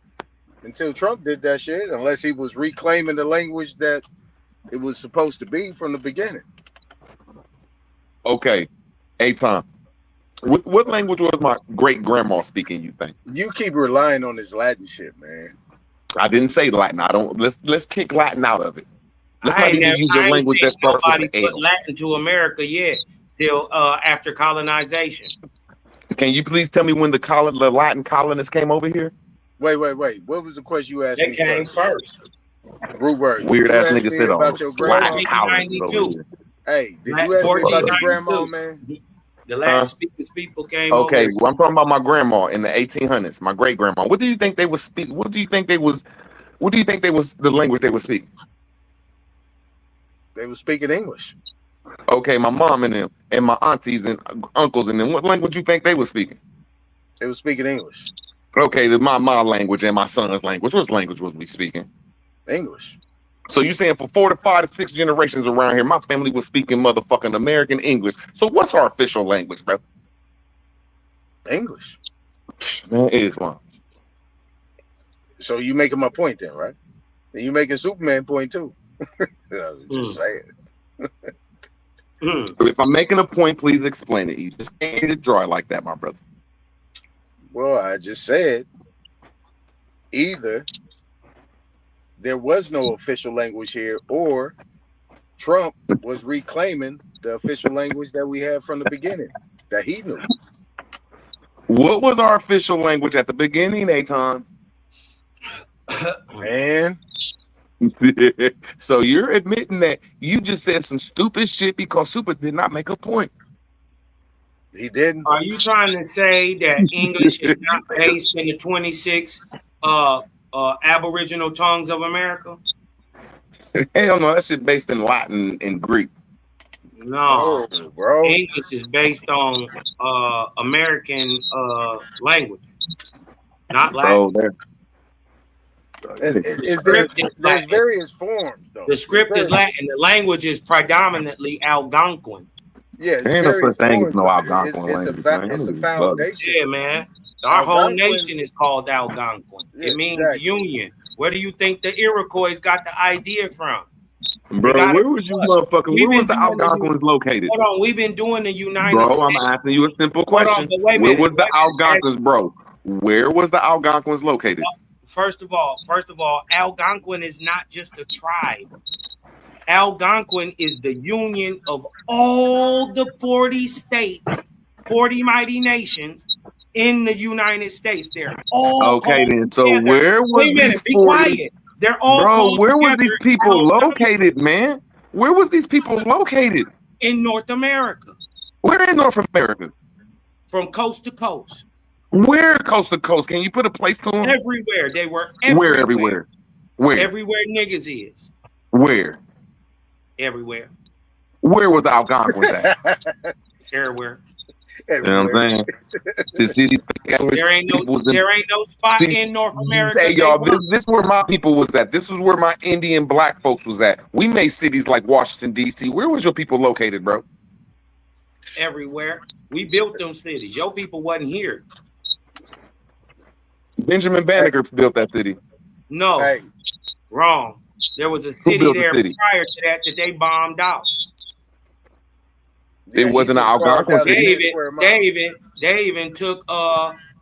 R: until Trump did that shit, unless he was reclaiming the language that it was supposed to be from the beginning.
E: Okay, A-Time. What language was my great grandma speaking? You think?
R: You keep relying on this Latin shit, man.
E: I didn't say Latin. I don't. Let's kick Latin out of it. Let's
J: I
E: not
J: ain't
E: even
J: never-
E: use
J: I
E: a
J: ain't
E: language
J: seen
E: that starts with
J: nobody
E: an
J: put
E: L.
J: Latin to America yet till after colonization.
E: Can you please tell me when the Latin colonists came over here?
R: Wait. What was the question you asked
J: They
R: me
J: came first.
R: Rude
E: Weird ass
R: ask
E: nigga
R: me
E: said,
R: about your
E: Latin
R: grandma?
E: colonists over here.
R: Hey, did you ask me about your grandma,
J: 1492.
R: man?
J: The Latin speaking people came
E: Okay,
J: over.
E: well, I'm talking about my grandma in the 1800s. My great grandma. What do you think they was speak? What do you think they was? What do you think they was the language they was speaking?
R: They were speaking English.
E: Okay, my mom and them, and my aunties and uncles and them. What language you think they was speaking?
R: They were speaking English.
E: Okay, my language and my son's language. What language was we speaking?
R: English.
E: So you saying for 4 to 5 to 6 generations around here, my family was speaking motherfucking American English. So what's our official language, bro?
R: English.
E: Man, it is one.
R: So you making my point then, right? And you making Superman point too. Just saying.
E: If I'm making a point, please explain it. You just can't get it dry like that, my brother.
R: Well, I just said either there was no official language here, or Trump was reclaiming the official language that we had from the beginning that he knew.
E: What was our official language at the beginning, Aton?
R: Man.
E: So you're admitting that you just said some stupid shit because Super did not make a point.
R: He didn't.
J: Are you trying to say that English is not based in the 26 Aboriginal tongues of America?
E: Hell no, that shit based in Latin and Greek.
J: No,
R: bro.
J: English is based on American language, not Latin.
E: Bro,
R: There's various forms, though.
J: The script is Latin. The language is predominantly Algonquin.
R: Yeah,
E: ain't no such thing as no Algonquin
R: it's
E: language,
R: a
E: man.
R: foundation.
J: Yeah, man. Our whole
R: Algonquin-
J: nation is called Algonquin.
R: Yeah,
J: It means
R: exactly.
J: union. Where do you think the Iroquois got the idea from?
E: Bro, where was you motherfucking? Where was the Algonquins located?
J: Hold on, we've been doing the United
E: Bro,
J: States.
E: I'm asking you a simple
J: Hold on,
E: question.
J: but wait a
E: Where
J: minute,
E: was the Algonquins, bro? Where was the Algonquins located?
J: First of all, Algonquin is not just a tribe. Algonquin is the union of all the 40 states, 40 mighty nations in the United States. They're all
E: Okay,
J: called
E: then. So
J: together.
E: where was
J: Wait a minute,
E: these
J: be
E: 40?
J: quiet. They're all
E: Bro,
J: called
E: where was
J: together
E: these people
J: Algonquin
E: located, man? Where was these people located?
J: in North America,
E: Where in North America?
J: from coast to coast.
E: Where coast to coast? Can you put a place to them?
J: Everywhere. They were
E: Where
J: everywhere.
E: everywhere? Where?
J: Everywhere niggas is.
E: Where?
J: Everywhere.
E: Where was the Algonquins at?
J: Everywhere.
E: You know what I'm saying? To see these
J: There ain't no spot in North America.
E: Hey, y'all, this is where my people was at. This is where my Indian black folks was at. We made cities like Washington, D.C. Where was your people located, bro?
J: Everywhere. We built them cities. Your people wasn't here.
E: Benjamin Banneker built that city.
J: No, wrong. There was a city
E: built the
J: there
E: city?
J: prior to that they bombed out.
E: It wasn't an Algonquin city.
J: They even took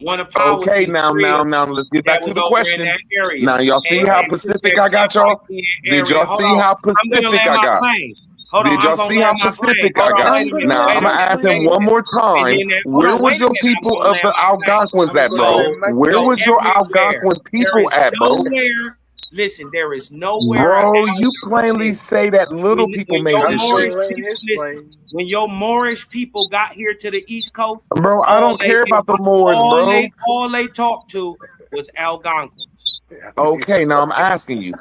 J: one of Power
E: Okay,
J: Team's
E: now
J: cribs
E: let's get back
J: that
E: to
J: was
E: the
J: over
E: question.
J: in that area.
E: Now y'all see
J: And
E: how
J: they took
E: Pacific
J: that
E: I got
J: White
E: y'all?
J: Man
E: Did
J: area.
E: y'all see how
J: I'm gonna
E: Pacific
J: land
E: I
J: my
E: got?
J: plane. Hold on,
E: Did
J: I'm
E: y'all
J: gonna
E: see how
J: land my plane.
E: Pacific
J: Hold
E: I
J: on,
E: got?
J: wait a minute.
E: Now
J: Wait
E: I'm
J: a
E: gonna
J: minute.
E: ask
J: Wait
E: him
J: a
E: one
J: minute.
E: more
J: And
E: time.
J: then
E: Where was
J: wait a
E: your
J: minute. I'm
E: people
J: gonna
E: of
J: land
E: the
J: my plane.
E: Algonquins at, bro? Where
J: So
E: was your
J: everywhere,
E: Algonquin
J: there
E: people
J: is
E: at, bro?
J: nowhere. Listen, there is nowhere.
E: Bro, you plainly say that little people made
J: Your
E: this
J: Moorish
E: shit.
J: people, listen, when your Moorish people got here to the East Coast,
E: Bro, I don't care about the Moors, bro.
J: all they talked to was Algonquins.
E: Okay, now I'm asking you,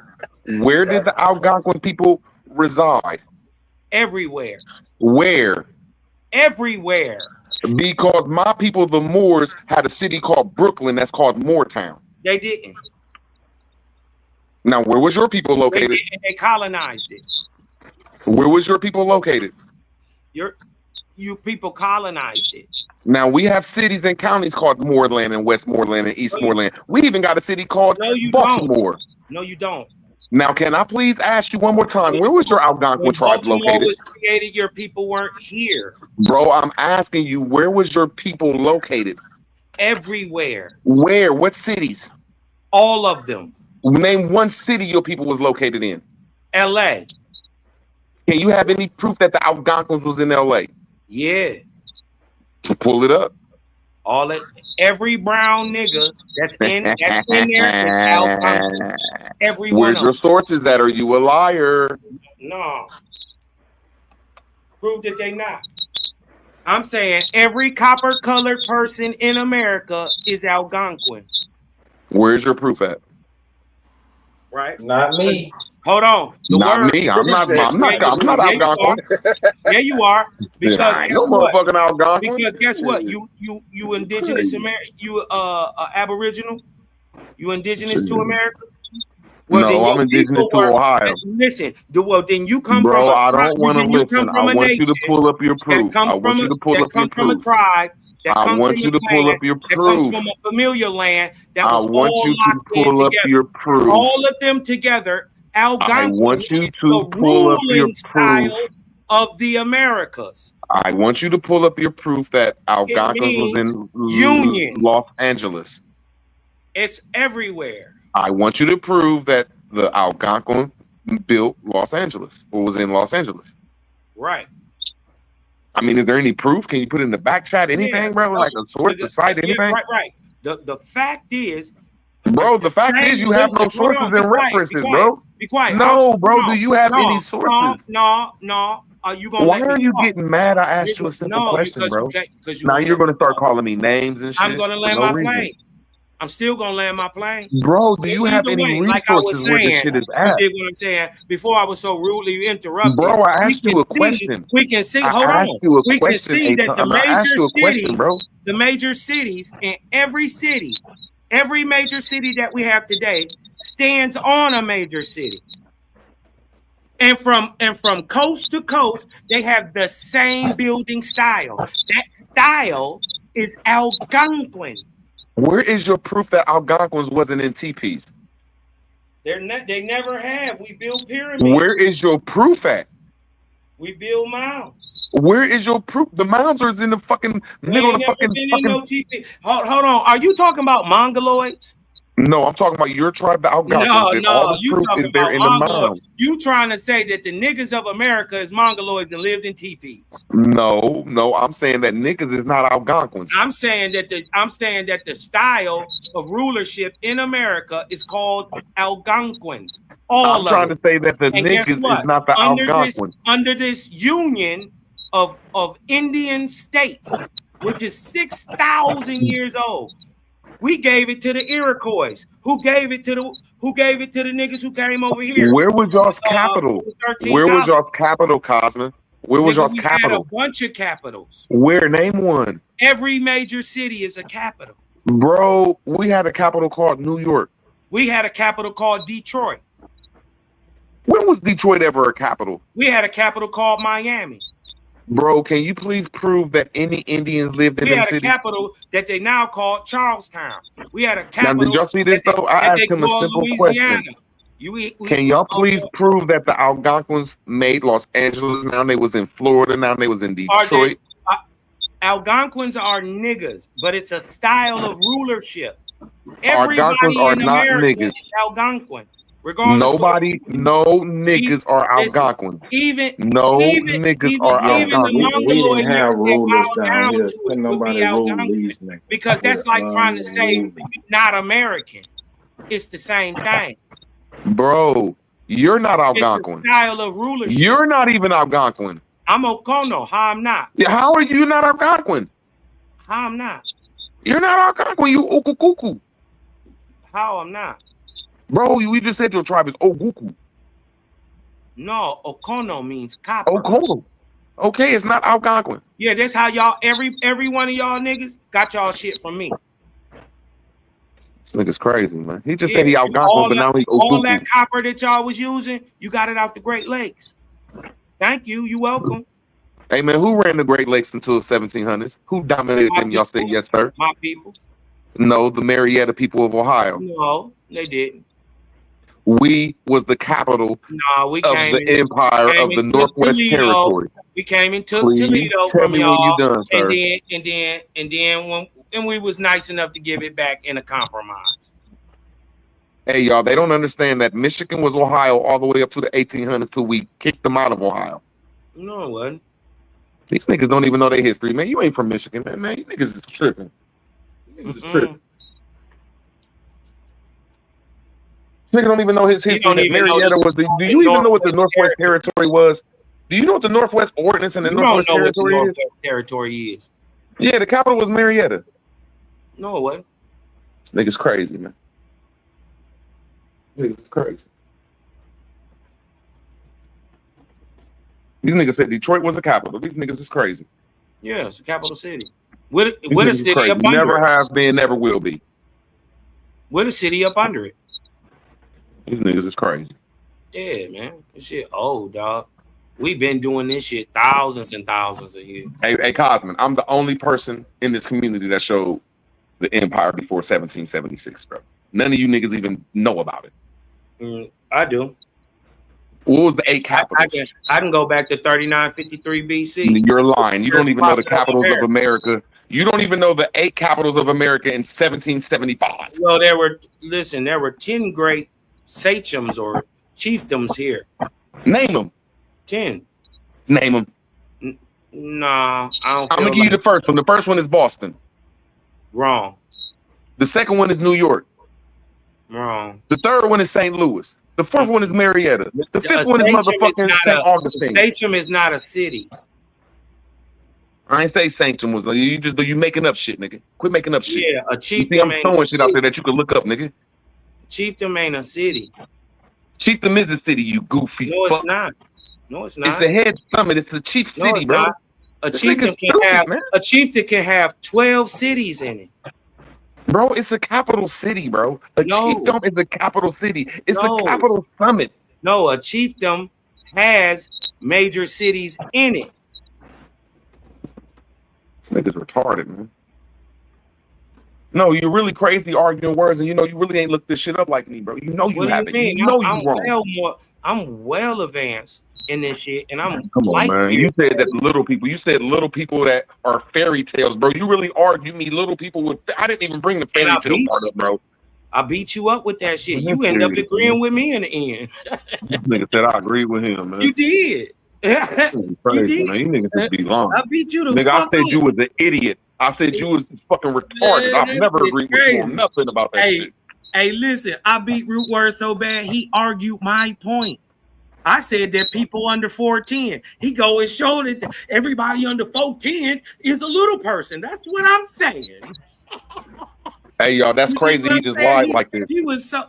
E: where did the Algonquin people reside?
J: Everywhere.
E: Where?
J: Everywhere.
E: Because my people, the Moors, had a city called Brooklyn that's called Moortown.
J: They didn't.
E: Now, where was your people
J: They
E: located?
J: didn't. They colonized it.
E: Where was your people located?
J: You people colonized it.
E: Now, we have cities and counties called Moreland and Westmoreland and Eastmoreland. We even got a city called Baltimore.
J: Don't. No, you don't.
E: Now, can I please ask you one more time, where was your Algonquin
J: When
E: tribe
J: Baltimore
E: located?
J: was created, your people weren't here.
E: Bro, I'm asking you, where was your people located?
J: Everywhere.
E: Where? What cities?
J: All of them.
E: Name one city your people was located in.
J: LA.
E: Can you have any proof that the Algonquins was in LA?
J: Yeah.
E: Pull it up.
J: Every brown nigga that's in there is Algonquin. Every one
E: Where's
J: of
E: your
J: them.
E: sources at? Are you a liar?
J: No. Prove that they not. I'm saying every copper-colored person in America is Algonquin.
E: Where's your proof at?
J: Right?
H: Not me.
J: Hold on.
E: Not me. I'm not Algonquin.
J: Yeah, you are. Because
E: I ain't
J: guess
E: no
J: what?
E: motherfucking Algonquin.
J: Because guess what? You indigenous American, you Aboriginal, you indigenous to America. Well,
E: no, I'm indigenous to Ohio.
J: Listen, then you come
E: Bro,
J: from
E: I don't want to listen. I want you to pull up your proof. I want you to pull up your
J: from a
E: proof.
J: tribe that
E: I
J: comes
E: want
J: from
E: you to pull up your
J: that comes
E: proof.
J: from a familiar land that
E: I
J: was
E: want
J: all
E: you to
J: locked in
E: pull up
J: together.
E: your proof.
J: All of them together, Algonquin
E: I want you
J: is
E: to
J: the
E: pull up your
J: ruling
E: proof.
J: style of the Americas.
E: I want you to pull up your proof that Algonquins was in
J: union.
E: Los Angeles.
J: It's everywhere.
E: I want you to prove that the Algonquin built Los Angeles or was in Los Angeles.
J: Right.
E: I mean, is there any proof? Can you put in the back chat anything, bro? Like a source, a site, anything?
J: Right. The fact is,
E: bro. The fact is, you have no sources and references, bro.
J: Be quiet.
E: No, bro. Do you have any sources?
J: No. Are you gonna?
E: Why are you getting mad? I asked you a simple question, bro. Now you're gonna start calling me names and shit.
J: I'm gonna land my plane. I'm still gonna land my plane.
E: Bro, do you have any resources where this shit is at?
J: You dig what I'm saying? Before I was so rudely interrupted.
E: Bro, I asked you a question.
J: We can see.
E: Hold
J: on. We can see that the
E: major
J: major cities in every city, every major city that we have today stands on a major city. And from coast to coast, they have the same building style. That style is Algonquin.
E: Where is your proof that Algonquins wasn't in teepees?
J: They never have. We build pyramids.
E: Where is your proof at?
J: We build mounds.
E: Where is your proof? The mounds are in the fucking middle of the fucking.
J: No teepee. Hold on. Are you talking about Mongoloids?
E: No, I'm talking about your tribe, the Algonquins.
J: No, you talking about
E: in the
J: Mongoloids. You trying to say that the niggas of America is Mongoloids and lived in teepees?
E: No, I'm saying that niggas is not Algonquins.
J: I'm saying that the style of rulership in America is called Algonquin.
E: I'm trying to say that the niggas is not the Algonquins.
J: Under this union of Indian states, which is 6,000 years old. We gave it to the Iroquois. Who gave it to the niggas who came over here?
E: Where was y'all's capital? Where was y'all's capital, Cosman? Where was
J: Nigga,
E: y'all's
J: we had a
E: capital?
J: bunch of capitals.
E: Where? Name one.
J: Every major city is a capital.
E: Bro, we had a capital called New York.
J: We had a capital called Detroit.
E: When was Detroit ever a capital?
J: We had a capital called Miami.
E: Bro, can you please prove that any Indians lived in
J: We
E: them
J: had a
E: cities?
J: capital that they now call Charlestown. We had a
E: Now,
J: capital
E: did y'all see this though? I
J: that
E: asked
J: they
E: him a
J: call
E: simple
J: Louisiana.
E: question. Can y'all please prove that the Algonquins made Los Angeles? Now they was in Florida. Now they was in Detroit.
J: Algonquins are niggas, but it's a style of rulership.
E: Algonquins
J: Everybody
E: are
J: in
E: not
J: America
E: niggas.
J: is Algonquin. Regardless
E: No niggas are Algonquins.
J: Even
E: niggas are
J: the
E: Algonquins.
J: Mongoloid niggas that bow down to it
A: Can
J: would be
A: nobody rule
J: Algonquin.
A: these niggas?
J: Because that's
A: We're
J: like trying to say
A: unruly.
J: not American. It's the same thing.
E: Bro, you're not
J: It's
E: Algonquin.
J: a style of rulership.
E: You're not even Algonquin.
J: I'm Okono. How I'm not?
E: Yeah, how are you not Algonquin?
J: How I'm not?
E: You're not Algonquin. You Okukuku.
J: How I'm not?
E: Bro, we just said your tribe is Oguku.
J: No, Okono means copper.
E: Okono. Okay, it's not Algonquin.
J: Yeah, that's how y'all, every one of y'all niggas got y'all shit from me.
E: This nigga's crazy, man. He just said he Algonquin, but now he
J: all
E: Oguku.
J: that copper that y'all was using, you got it out the Great Lakes. Thank you. You welcome.
E: Hey, man, who ran the Great Lakes until 1700s? Who dominated them? Y'all say yes, sir.
J: My people.
E: No, the Marietta people of Ohio.
J: No, they didn't.
E: We was the capital
J: No, we
E: of
J: came
E: the empire of the Northwest Territory.
J: We came and took
E: Please
J: Toledo
E: tell
J: from
E: me what you
J: y'all,
E: done, sir.
J: and then when we was nice enough to give it back in a compromise.
E: Hey, y'all, they don't understand that Michigan was Ohio all the way up to the 1800s till we kicked them out of Ohio.
J: No, it wasn't.
E: These niggas don't even know their history, man. You ain't from Michigan, man. You niggas is tripping. You niggas is tripping. Nigga don't even know his history. That Marietta was. Do you even know what the Northwest Territory was? Do you know what the Northwest Ordinance and the Northwest Territory is?
J: Northwest Territory is.
E: Yeah, the capital was Marietta.
J: No, it wasn't.
E: This nigga's crazy, man. This is crazy. These niggas said Detroit was the capital. These niggas is crazy.
J: Yeah, it's a capital city. With a city up under
E: Never
J: it.
E: have been, never will be.
J: With a city up under it.
E: These niggas is crazy.
J: Yeah, man. This shit old, dog. We've been doing this shit thousands and thousands of years.
E: Hey, Cosman, I'm the only person in this community that showed the empire before 1776, bro. None of you niggas even know about it.
J: I do.
E: What was the 8 capitals?
J: I can go back to 3953 BC.
E: You're lying. You don't even know the capitals of America. You don't even know the 8 capitals of America in 1775.
J: Well, there were 10 great sachems or chiefdoms here.
E: Name them.
J: 10.
E: Name them.
J: Nah, I don't.
E: I'm gonna give you the first one. The first one is Boston.
J: Wrong.
E: The second one is New York.
J: Wrong.
E: The third one is St. Louis. The fourth one is Marietta. The fifth one is motherfucking St. Augustine.
J: Sachem is not a city.
E: I ain't say Sanctum was. You making up shit, nigga. Quit making up shit.
J: Yeah, a chiefdom.
E: I'm throwing shit out there that you can look up, nigga.
J: Chiefdom ain't a city.
E: Chiefdom is a city, you goofy.
J: No, it's not. No, it's not.
E: It's a head summit. It's a chief city,
J: no, it's
E: bro.
J: Not. A chiefdom can have 12 cities in it.
E: Bro, it's a capital city, bro. A chiefdom is a capital city. It's a capital summit.
J: No, a chiefdom has major cities in it.
E: This nigga's retarded, man. No, you're really crazy arguing words, and you know you really ain't looked this shit up like me, bro. You know you haven't. You know you wrong.
J: I'm well advanced in this shit, and I'm
E: Come on, man. You said that little people. You said little people that are fairy tales, bro. You really argue me little people with. I didn't even bring the fairy tale part up, bro.
J: I beat you up with that shit. You end up agreeing with me in the end.
E: This nigga said I agree with him, man.
J: You did.
E: Crazy, man. You niggas just be long.
J: I beat you to
E: nigga. I said you was an idiot. I said you was fucking retarded. I've never agreed with you on nothing about that shit.
J: Hey, listen, I beat Root Word so bad he argued my point. I said that people under 4'10. He go and showed it that everybody under 4'10 is a little person. That's what I'm saying.
E: Hey, y'all, that's crazy. He just lied like this.
J: He was so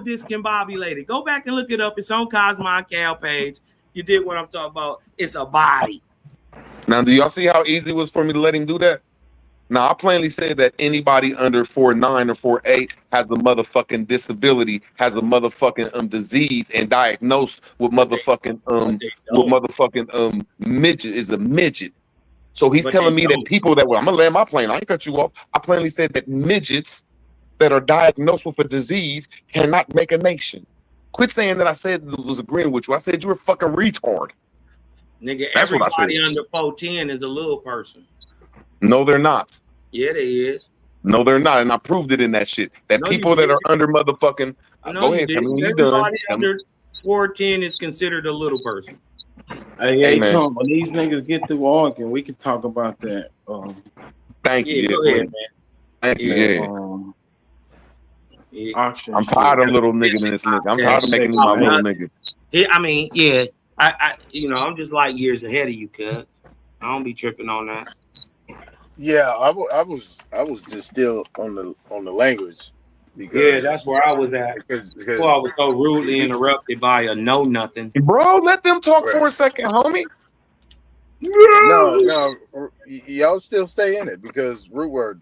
J: discombobulated. Go back and look it up. It's on Cosmo Cal page. You did what I'm talking about. It's a body.
E: Now, do y'all see how easy it was for me to let him do that? Now, I plainly said that anybody under 4'9" or 4'8" has a motherfucking disability, has a motherfucking disease, and diagnosed with motherfucking midget is a midget. So he's
J: But they
E: telling me that
J: don't.
E: people that I'm gonna land my plane. I ain't cut you off. I plainly said that midgets that are diagnosed with a disease cannot make a nation. Quit saying that I said was agreeing with you. I said you're a fucking retard.
J: Nigga,
E: That's what I
J: everybody
E: said.
J: under 4'10" is a little person.
E: No, they're not.
J: Yeah, they is.
E: No, they're not, and I proved it in that shit. That
J: No,
E: people
J: you
E: that are
J: didn't.
E: under motherfucking.
J: No,
E: Go
J: you
E: ahead, tell me
J: didn't.
E: when you're done.
J: Everybody under 4'10" is considered a little person.
K: Hey,
E: man.
K: Trump, when these niggas get through arguing, we can talk about that.
E: Thank
J: Yeah,
E: you.
J: go ahead, man.
E: Thank you.
J: Yeah.
K: Auction
E: I'm tired of little nigga in this nigga. I'm tired of making him my little nigga.
J: Yeah, I mean, yeah. I I'm just like years ahead of you, cuz. I don't be tripping on that.
R: Yeah, I was just still on the language because
J: Yeah, that's where I was at.
R: Because
J: Before I was so rudely interrupted by a know nothing.
E: Bro, let them talk for a second, homie.
R: No, y'all still stay in it because root word.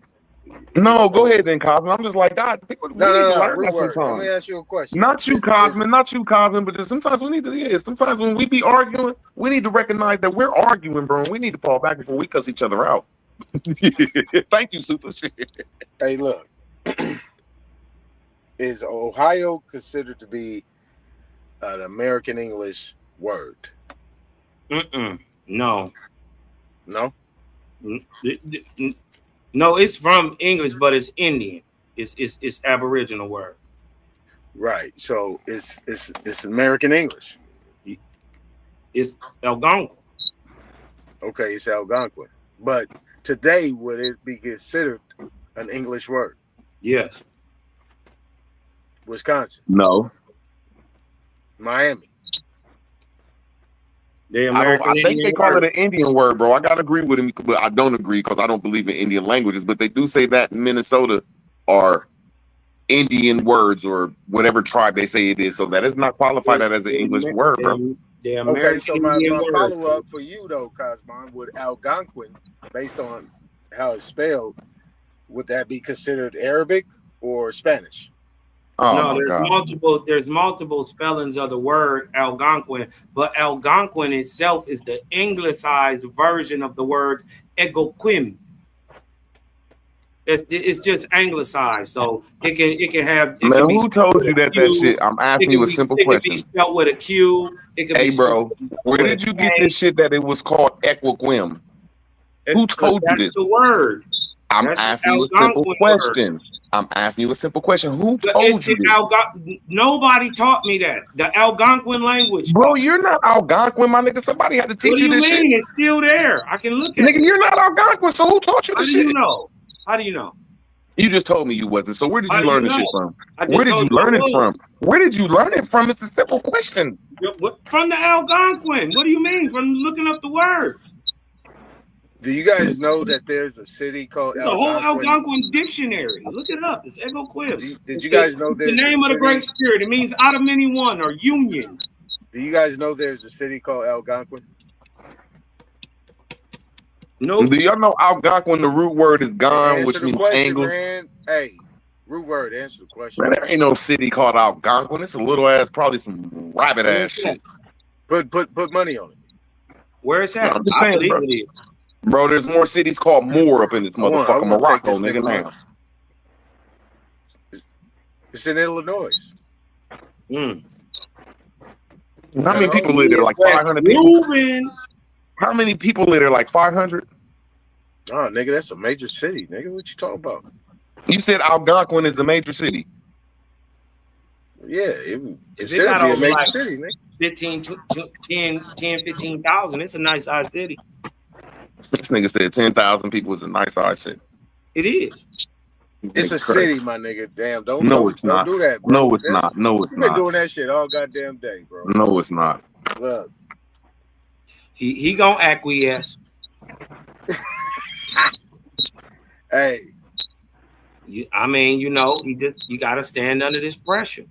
E: No, go ahead then, Cosmo. I'm just like, God, we need to learn
R: root
E: that
R: word. Let
E: sometimes.
R: me ask you a question.
E: Not you, Cosmo, but just sometimes we need to, sometimes when we be arguing, we need to recognize that we're arguing, bro, and we need to fall back before we cuss each other out. Thank you, Super.
R: Hey, look. Is Ohio considered to be an American English word?
J: No.
R: No?
J: No, it's from English, but it's Indian. It's Aboriginal word.
R: Right. So it's American English.
J: It's Algonquin.
R: Okay, it's Algonquin. But today, would it be considered an English word?
J: Yes.
R: Wisconsin.
E: No.
R: Miami.
E: I think they call it an Indian word, bro. I gotta agree with him, but I don't agree because I don't believe in Indian languages. But they do say that in Minnesota are Indian words or whatever tribe they say it is. So that is not qualified as an English word, bro.
R: Okay, so my follow-up for you though, Cosmon, would Algonquin, based on how it's spelled, would that be considered Arabic or Spanish?
J: No, there's multiple spellings of the word Algonquin, but Algonquin itself is the anglicized version of the word Egoquim. It's just anglicized, so it can have. It
E: Man,
J: can be
E: who told you that shit? I'm asking you a simple question.
J: It can be spelled with a Q. It can
E: hey,
J: be
E: bro, where did you get this shit that it was called Equiquim? Who told you this?
J: That's the word.
E: I'm asking you a simple question. I'm asking you a simple question. Who told you this?
J: Nobody taught me that. The Algonquin language.
E: Bro, you're not Algonquin, my nigga. Somebody had to teach you this shit.
J: What do you mean? It's still there. I can look at it.
E: Nigga, you're not Algonquin, so who taught you this shit?
J: How do you know? How do you know?
E: You just told me you wasn't. So where did you learn this shit from?
J: Where
E: did you learn it from? Where did you learn it from? It's a simple question.
J: From the Algonquin. What do you mean? From looking up the words.
R: Do you guys know that there's a city called
J: Algonquin? The whole Algonquin dictionary. Look it up. It's Egoquim.
R: Did you guys know
J: the name of the Great Spirit? It means out of many one or union.
R: Do you guys know there's a city called Algonquin?
J: No.
E: Do y'all know Algonquin? The root word is gone, which means angle.
R: Man. Hey, root word. Answer the question.
E: Man, there ain't no city called Algonquin. It's a little ass, probably some rabbit ass shit.
R: Put money on it.
J: Where it's at?
E: No, I believe it is. Bro, there's more cities called Moor up in this motherfucking Morocco, nigga. Man.
R: It's in Illinois.
E: How many people live there? Like 500 people? How many people live there? Like 500?
R: Oh, nigga, that's a major city, nigga. What you talking about?
E: You said Algonquin is a major city.
R: Yeah,
J: it's be a major like
R: city, nigga.
J: 15,000. It's a nice size city.
E: This nigga said 10,000 people is a nice size city.
J: It is.
R: It's a city, my nigga. Damn, don't
E: it's not.
R: do that, bro.
E: No, it's not. No, it's
R: You've
E: not.
R: been doing that shit all goddamn day, bro.
E: No, it's not.
R: Look.
J: He gonna acquiesce.
R: Hey.
J: I mean, you gotta stand under this pressure.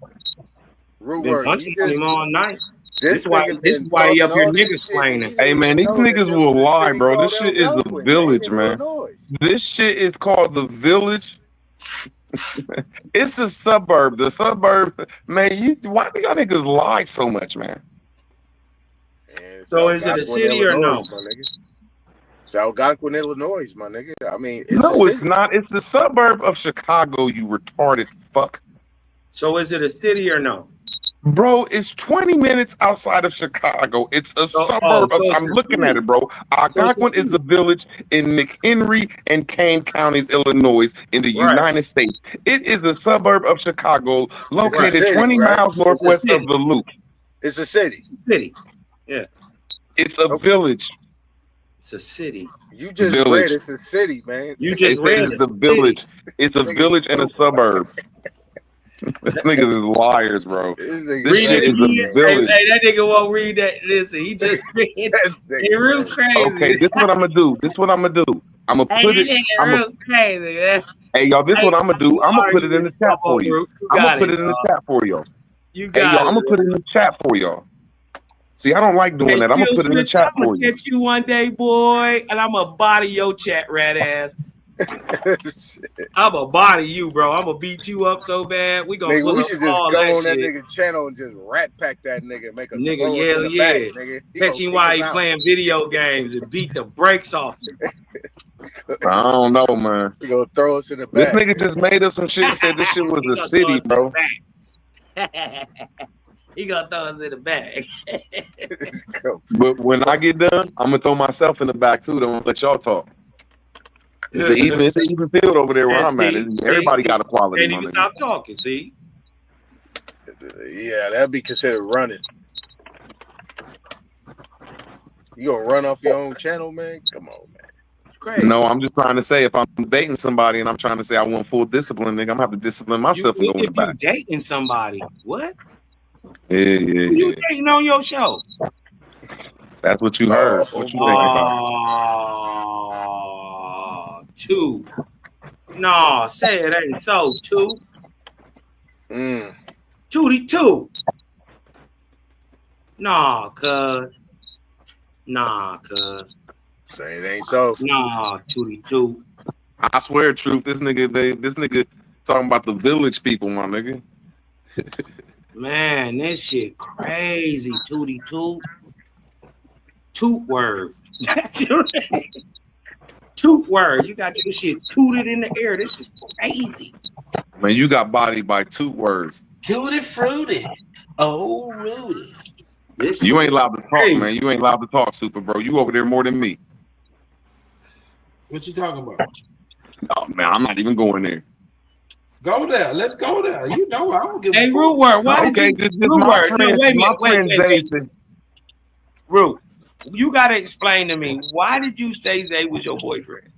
R: Root
J: Been
R: word.
J: punching him all night.
U: This is why he up here niggas explaining.
K: Hey man, these niggas will lie, bro. This shit is a village, man. This shit is called the village. It's a suburb. The suburb, man. Why do y'all niggas lie so much, man?
U: So is it a city or no?
R: It's Algonquin, Illinois, my nigga. I mean,
K: It's not. It's the suburb of Chicago, you retarded fuck.
U: So is it a city or no?
K: Bro, it's 20 minutes outside of Chicago. It's a suburb of. I'm looking at it, bro. Algonquin is a village in McHenry and Kane counties, Illinois, in the United States. It is a suburb of Chicago, located 20 miles northwest of the Loop.
R: It's a city.
U: City. Yeah.
K: It's a village.
U: It's a city.
R: You just read it's a city, man.
U: You just read
K: it's a village. It's a village and a suburb. These niggas is liars, bro. This shit is a village.
U: Hey, that nigga won't read that. Listen, he just read it. He real crazy.
K: Okay, this is what I'm gonna do. I'm gonna put it.
U: Real crazy, man.
K: Hey, y'all, this is what I'm gonna do. I'm gonna put it in the chat for you. I'm gonna put it in the chat for y'all.
U: You got
K: it. I'm gonna put it in the chat for y'all. See, I don't like doing that. I'm gonna put it in the chat for you.
U: I'm gonna get you one day, boy, and I'm gonna body your chat rat ass. I'm gonna body you, bro. I'm gonna beat you up so bad. We gonna pull
R: we
U: up
R: should just
U: all
R: go
U: that
R: on that
U: shit.
R: nigga channel and just rat pack that nigga and make a
U: Nigga, yeah. Catch him while he playing video games and beat the brakes off you.
K: I don't know, man.
R: He gonna throw us in the
K: This
R: back.
K: nigga just made up some shit and said this shit was a city, bro.
U: He gonna throw us in the bag.
K: But when I get done, I'm gonna throw myself in the back too. Don't let y'all talk. It's an even field over there where I'm at. Everybody got equality.
U: Can't even stop talking. See?
R: Yeah, that'd be considered running. You gonna run off your own channel, man? Come on, man.
U: Crazy.
K: No, I'm just trying to say if I'm dating somebody and I'm trying to say I want full discipline, nigga, I'm gonna have to discipline myself and go in the back.
U: If you dating somebody, what?
K: Yeah.
U: You dating on your show?
K: That's what you heard. What you think about?
U: Two. No, say it ain't so. Two. 2-2. Nah, cuz.
R: Say it ain't so.
U: Nah, 2-2.
K: I swear, truth. This nigga talking about the village people, my nigga.
U: Man, this shit crazy. 2-2. Toot word. That's your name. Toot word. You got your shit tooted in the air. This is crazy.
K: Man, you got bodied by 2 words.
U: Tutti fruity. Oh, Rudy.
K: You ain't allowed to talk, man. You ain't allowed to talk, super bro. You over there more than me.
Q: What you talking about?
K: Oh man, I'm not even going there.
Q: Go there. Let's go there. You know I don't give a fuck.
U: Root word. Why
K: okay,
U: did you?
K: Just my friend,
U: Wait. Root, you gotta explain to me, why did you say Zay was your boyfriend?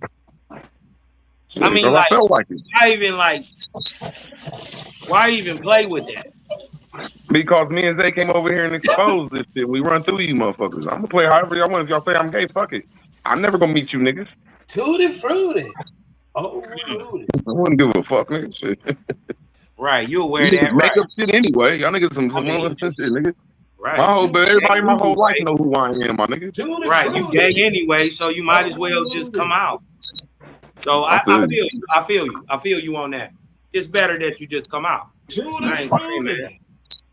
U: I mean,
K: I felt like it.
U: Why even play with that?
K: Because me and Zay came over here and exposed this shit. We run through you motherfuckers. I'm gonna play however y'all want. If y'all say I'm gay, fuck it. I'm never gonna meet you niggas.
Q: Tutti fruity. Oh, Rudy.
K: I wouldn't give a fuck, nigga. Shit.
U: Right, you aware
K: You
U: that,
K: make
U: right?
K: up shit anyway. Y'all niggas some shit, nigga.
U: Right.
K: But everybody in my whole life know who I am, my nigga.
U: Right, you gay anyway, so you might as well just come out. So I feel you on that. It's better that you just come out.
Q: Tutti fruity.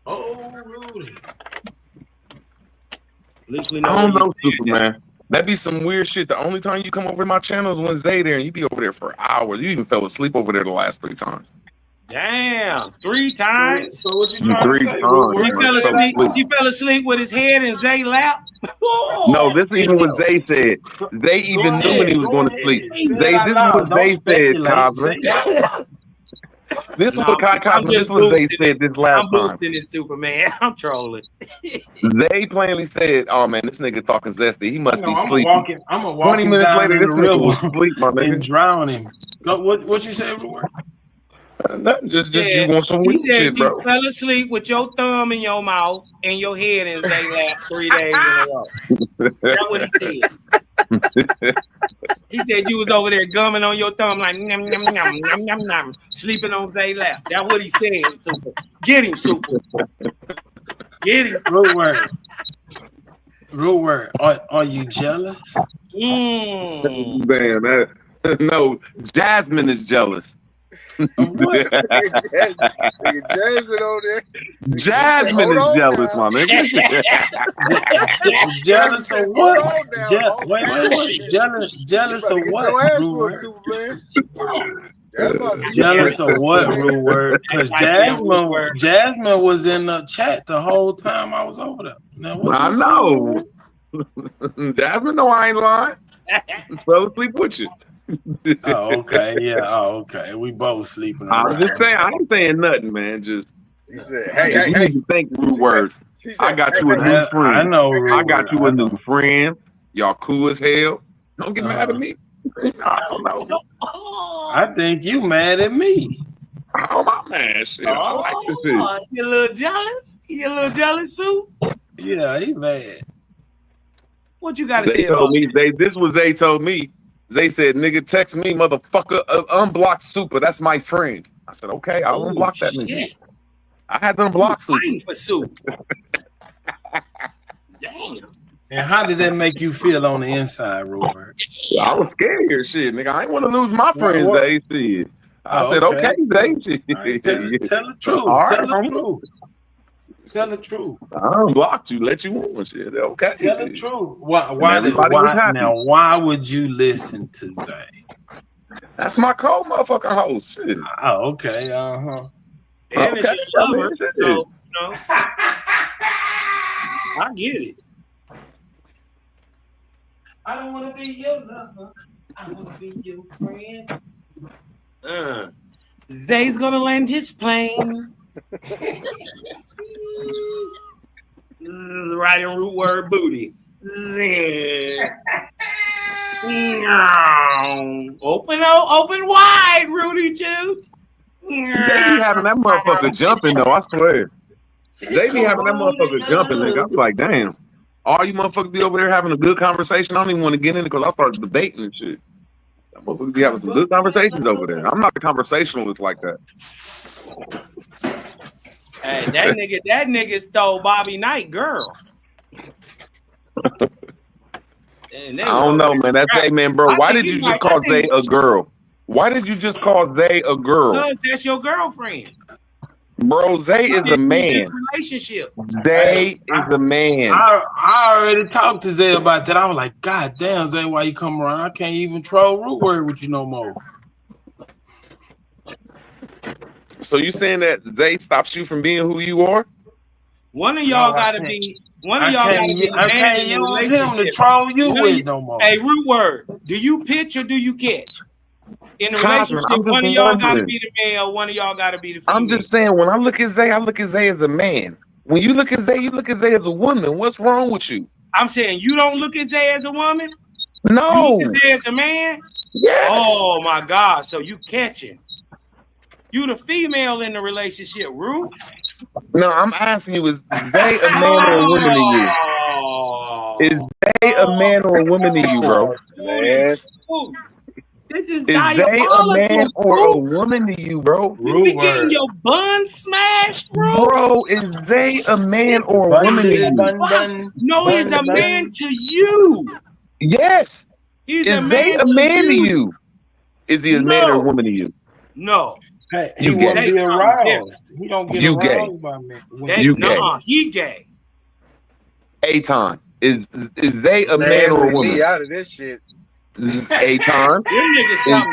Q: Oh, Rudy.
U: At least we know.
K: I don't know, Superman. That'd be some weird shit. The only time you come over to my channel is when Zay there, and you be over there for hours. You even fell asleep over there the last 3 times.
U: Damn, 3 times.
Q: So what you trying to say?
U: He fell asleep with his head in Zay's lap.
K: No, this is even what Zay said. Zay even knew when he was going to sleep. Zay, this is what Zay said, Cosman. This is what Zay said this last
U: I'm boosting this Superman. I'm trolling.
K: Zay plainly said, "Oh man, this nigga talking zesty. He must be sleeping."
Q: I'm gonna walk
K: 20
Q: him
K: minutes
Q: down
K: later,
Q: in
K: this
Q: the
K: nigga
Q: river
K: was asleep, my nigga.
Q: and drown him. No, what you say, everyone?
K: Nothing. Just you want some weird shit, bro.
U: You fell asleep with your thumb in your mouth and your head in Zay's lap 3 days in a row. That's what he said. He said you was over there gumming on your thumb like nom, nom, nom, nom, nom, nom, sleeping on Zay's lap. That's what he said. Super. Get him, Super. Get him.
Q: Root word. Ruler, are you jealous?
E: Damn, that, no, Jasmine is jealous.
Q: Of what?
R: Nigga Jasmine on there.
E: Jasmine is jealous, my nigga.
Q: Jealous of
R: Hold
Q: what?
R: on now.
Q: Wait. Jealous of
R: Get
Q: what,
R: your ass
Q: Ruler?
R: whooped, Superman. That's about to be
Q: Jealous of what, Ruler? Because Jasmine was in the chat the whole time I was over there. Now what
E: I
Q: you
E: know. Jasmine, no, I ain't lying. Fell asleep with you.
Q: Oh, okay. Yeah. Oh, okay. We both sleeping
E: I'm
Q: around.
E: just saying, I ain't saying nothing, man. Just
R: He said, hey.
E: you need to think rude words.
R: She said,
E: I got you a new
Q: I
E: friend.
Q: know,
E: I
Q: Ruler.
E: got you
Q: I
E: a new
Q: know.
E: friend. Y'all cool as hell. Don't get mad at me. I don't know.
Q: I think you mad at me.
E: Oh my man, shit. I like this shit.
J: You a little jealous? You a little jealous, Sue?
Q: Yeah, he mad.
J: What you got to
E: They
J: say
E: told
J: about
E: me this was they told me. They said, nigga, text me, motherfucker, unblock Super. That's my friend. I said, okay, I'll unblock that nigga. I had to unblock Super.
J: fighting for Sue? Damn.
Q: And how did that make you feel on the inside, Robert?
E: I was scared, shit, nigga. I ain't want to lose my friends,
Q: What?
E: Dave. Shit. I said,
Q: okay.
E: okay, Dave. Shit.
Q: Right, tell the truth.
E: All right,
Q: Tell the
E: homie.
Q: truth. Tell the truth.
E: I unblocked you, let you on, shit. Okay.
Q: Tell the truth. Why would you listen to Zay?
E: That's my cold motherfucking host. Shit.
Q: Oh, okay. Uh-huh.
J: And
E: Okay,
J: it's your lover,
E: shit.
J: so, you know. I get it.
Q: I don't want to be your lover. I want to be your friend.
J: Zay's gonna land his plane. Writing root word booty. Open wide, Rudy Tooth.
E: They be having that motherfucker jumping though, I swear. They be having that motherfucker jumping, nigga. I be like, damn. All you motherfuckers be over there having a good conversation. I don't even want to get in it because I start debating and shit. That motherfuckers be having some good conversations over there. I'm not a conversationalist like that.
J: Hey, that nigga stole Bobby Knight, girl.
E: I don't know, man. That's Zay, man, bro. Why did you just call Zay a girl? Why did you just call Zay a girl?
J: Because that's your girlfriend.
E: Bro, Zay is a man.
J: Relationship.
E: Zay is a man.
Q: I already talked to Zay about that. I was like, God damn, Zay, why you come around? I can't even troll root word with you no more.
E: So you saying that Zay stops you from being who you are?
J: One of y'all gotta be. I
Q: can't use him to troll you with no more.
J: Hey, root word. Do you pitch or do you catch? In a relationship, one of y'all gotta be the male, one of y'all gotta be the female.
E: I'm just saying, when I look at Zay as a man. When you look at Zay, you look at Zay as a woman. What's wrong with you?
J: I'm saying you don't look at Zay as a woman?
E: No.
J: You look at Zay as a man?
E: Yes.
J: Oh my God. So you catching. You the female in the relationship, Rue?
E: No, I'm asking you, is Zay a man or a woman to you? Is Zay a man or a woman to you, bro?
R: Man.
J: This is
E: Zay a man or a woman to you, bro?
J: You be getting your bun smashed, bro?
E: Bro, is Zay a man or a woman to you?
J: No, he's a man to you.
E: Yes.
J: He's
E: is Zay a man to you? Is he a man or a woman to you?
J: No.
Q: Hey, he wouldn't be aroused. He don't get aroused by me.
E: You gay.
J: He gay.
E: Aton, is Zay a man or a woman?
R: Me out of this shit.
E: Aton,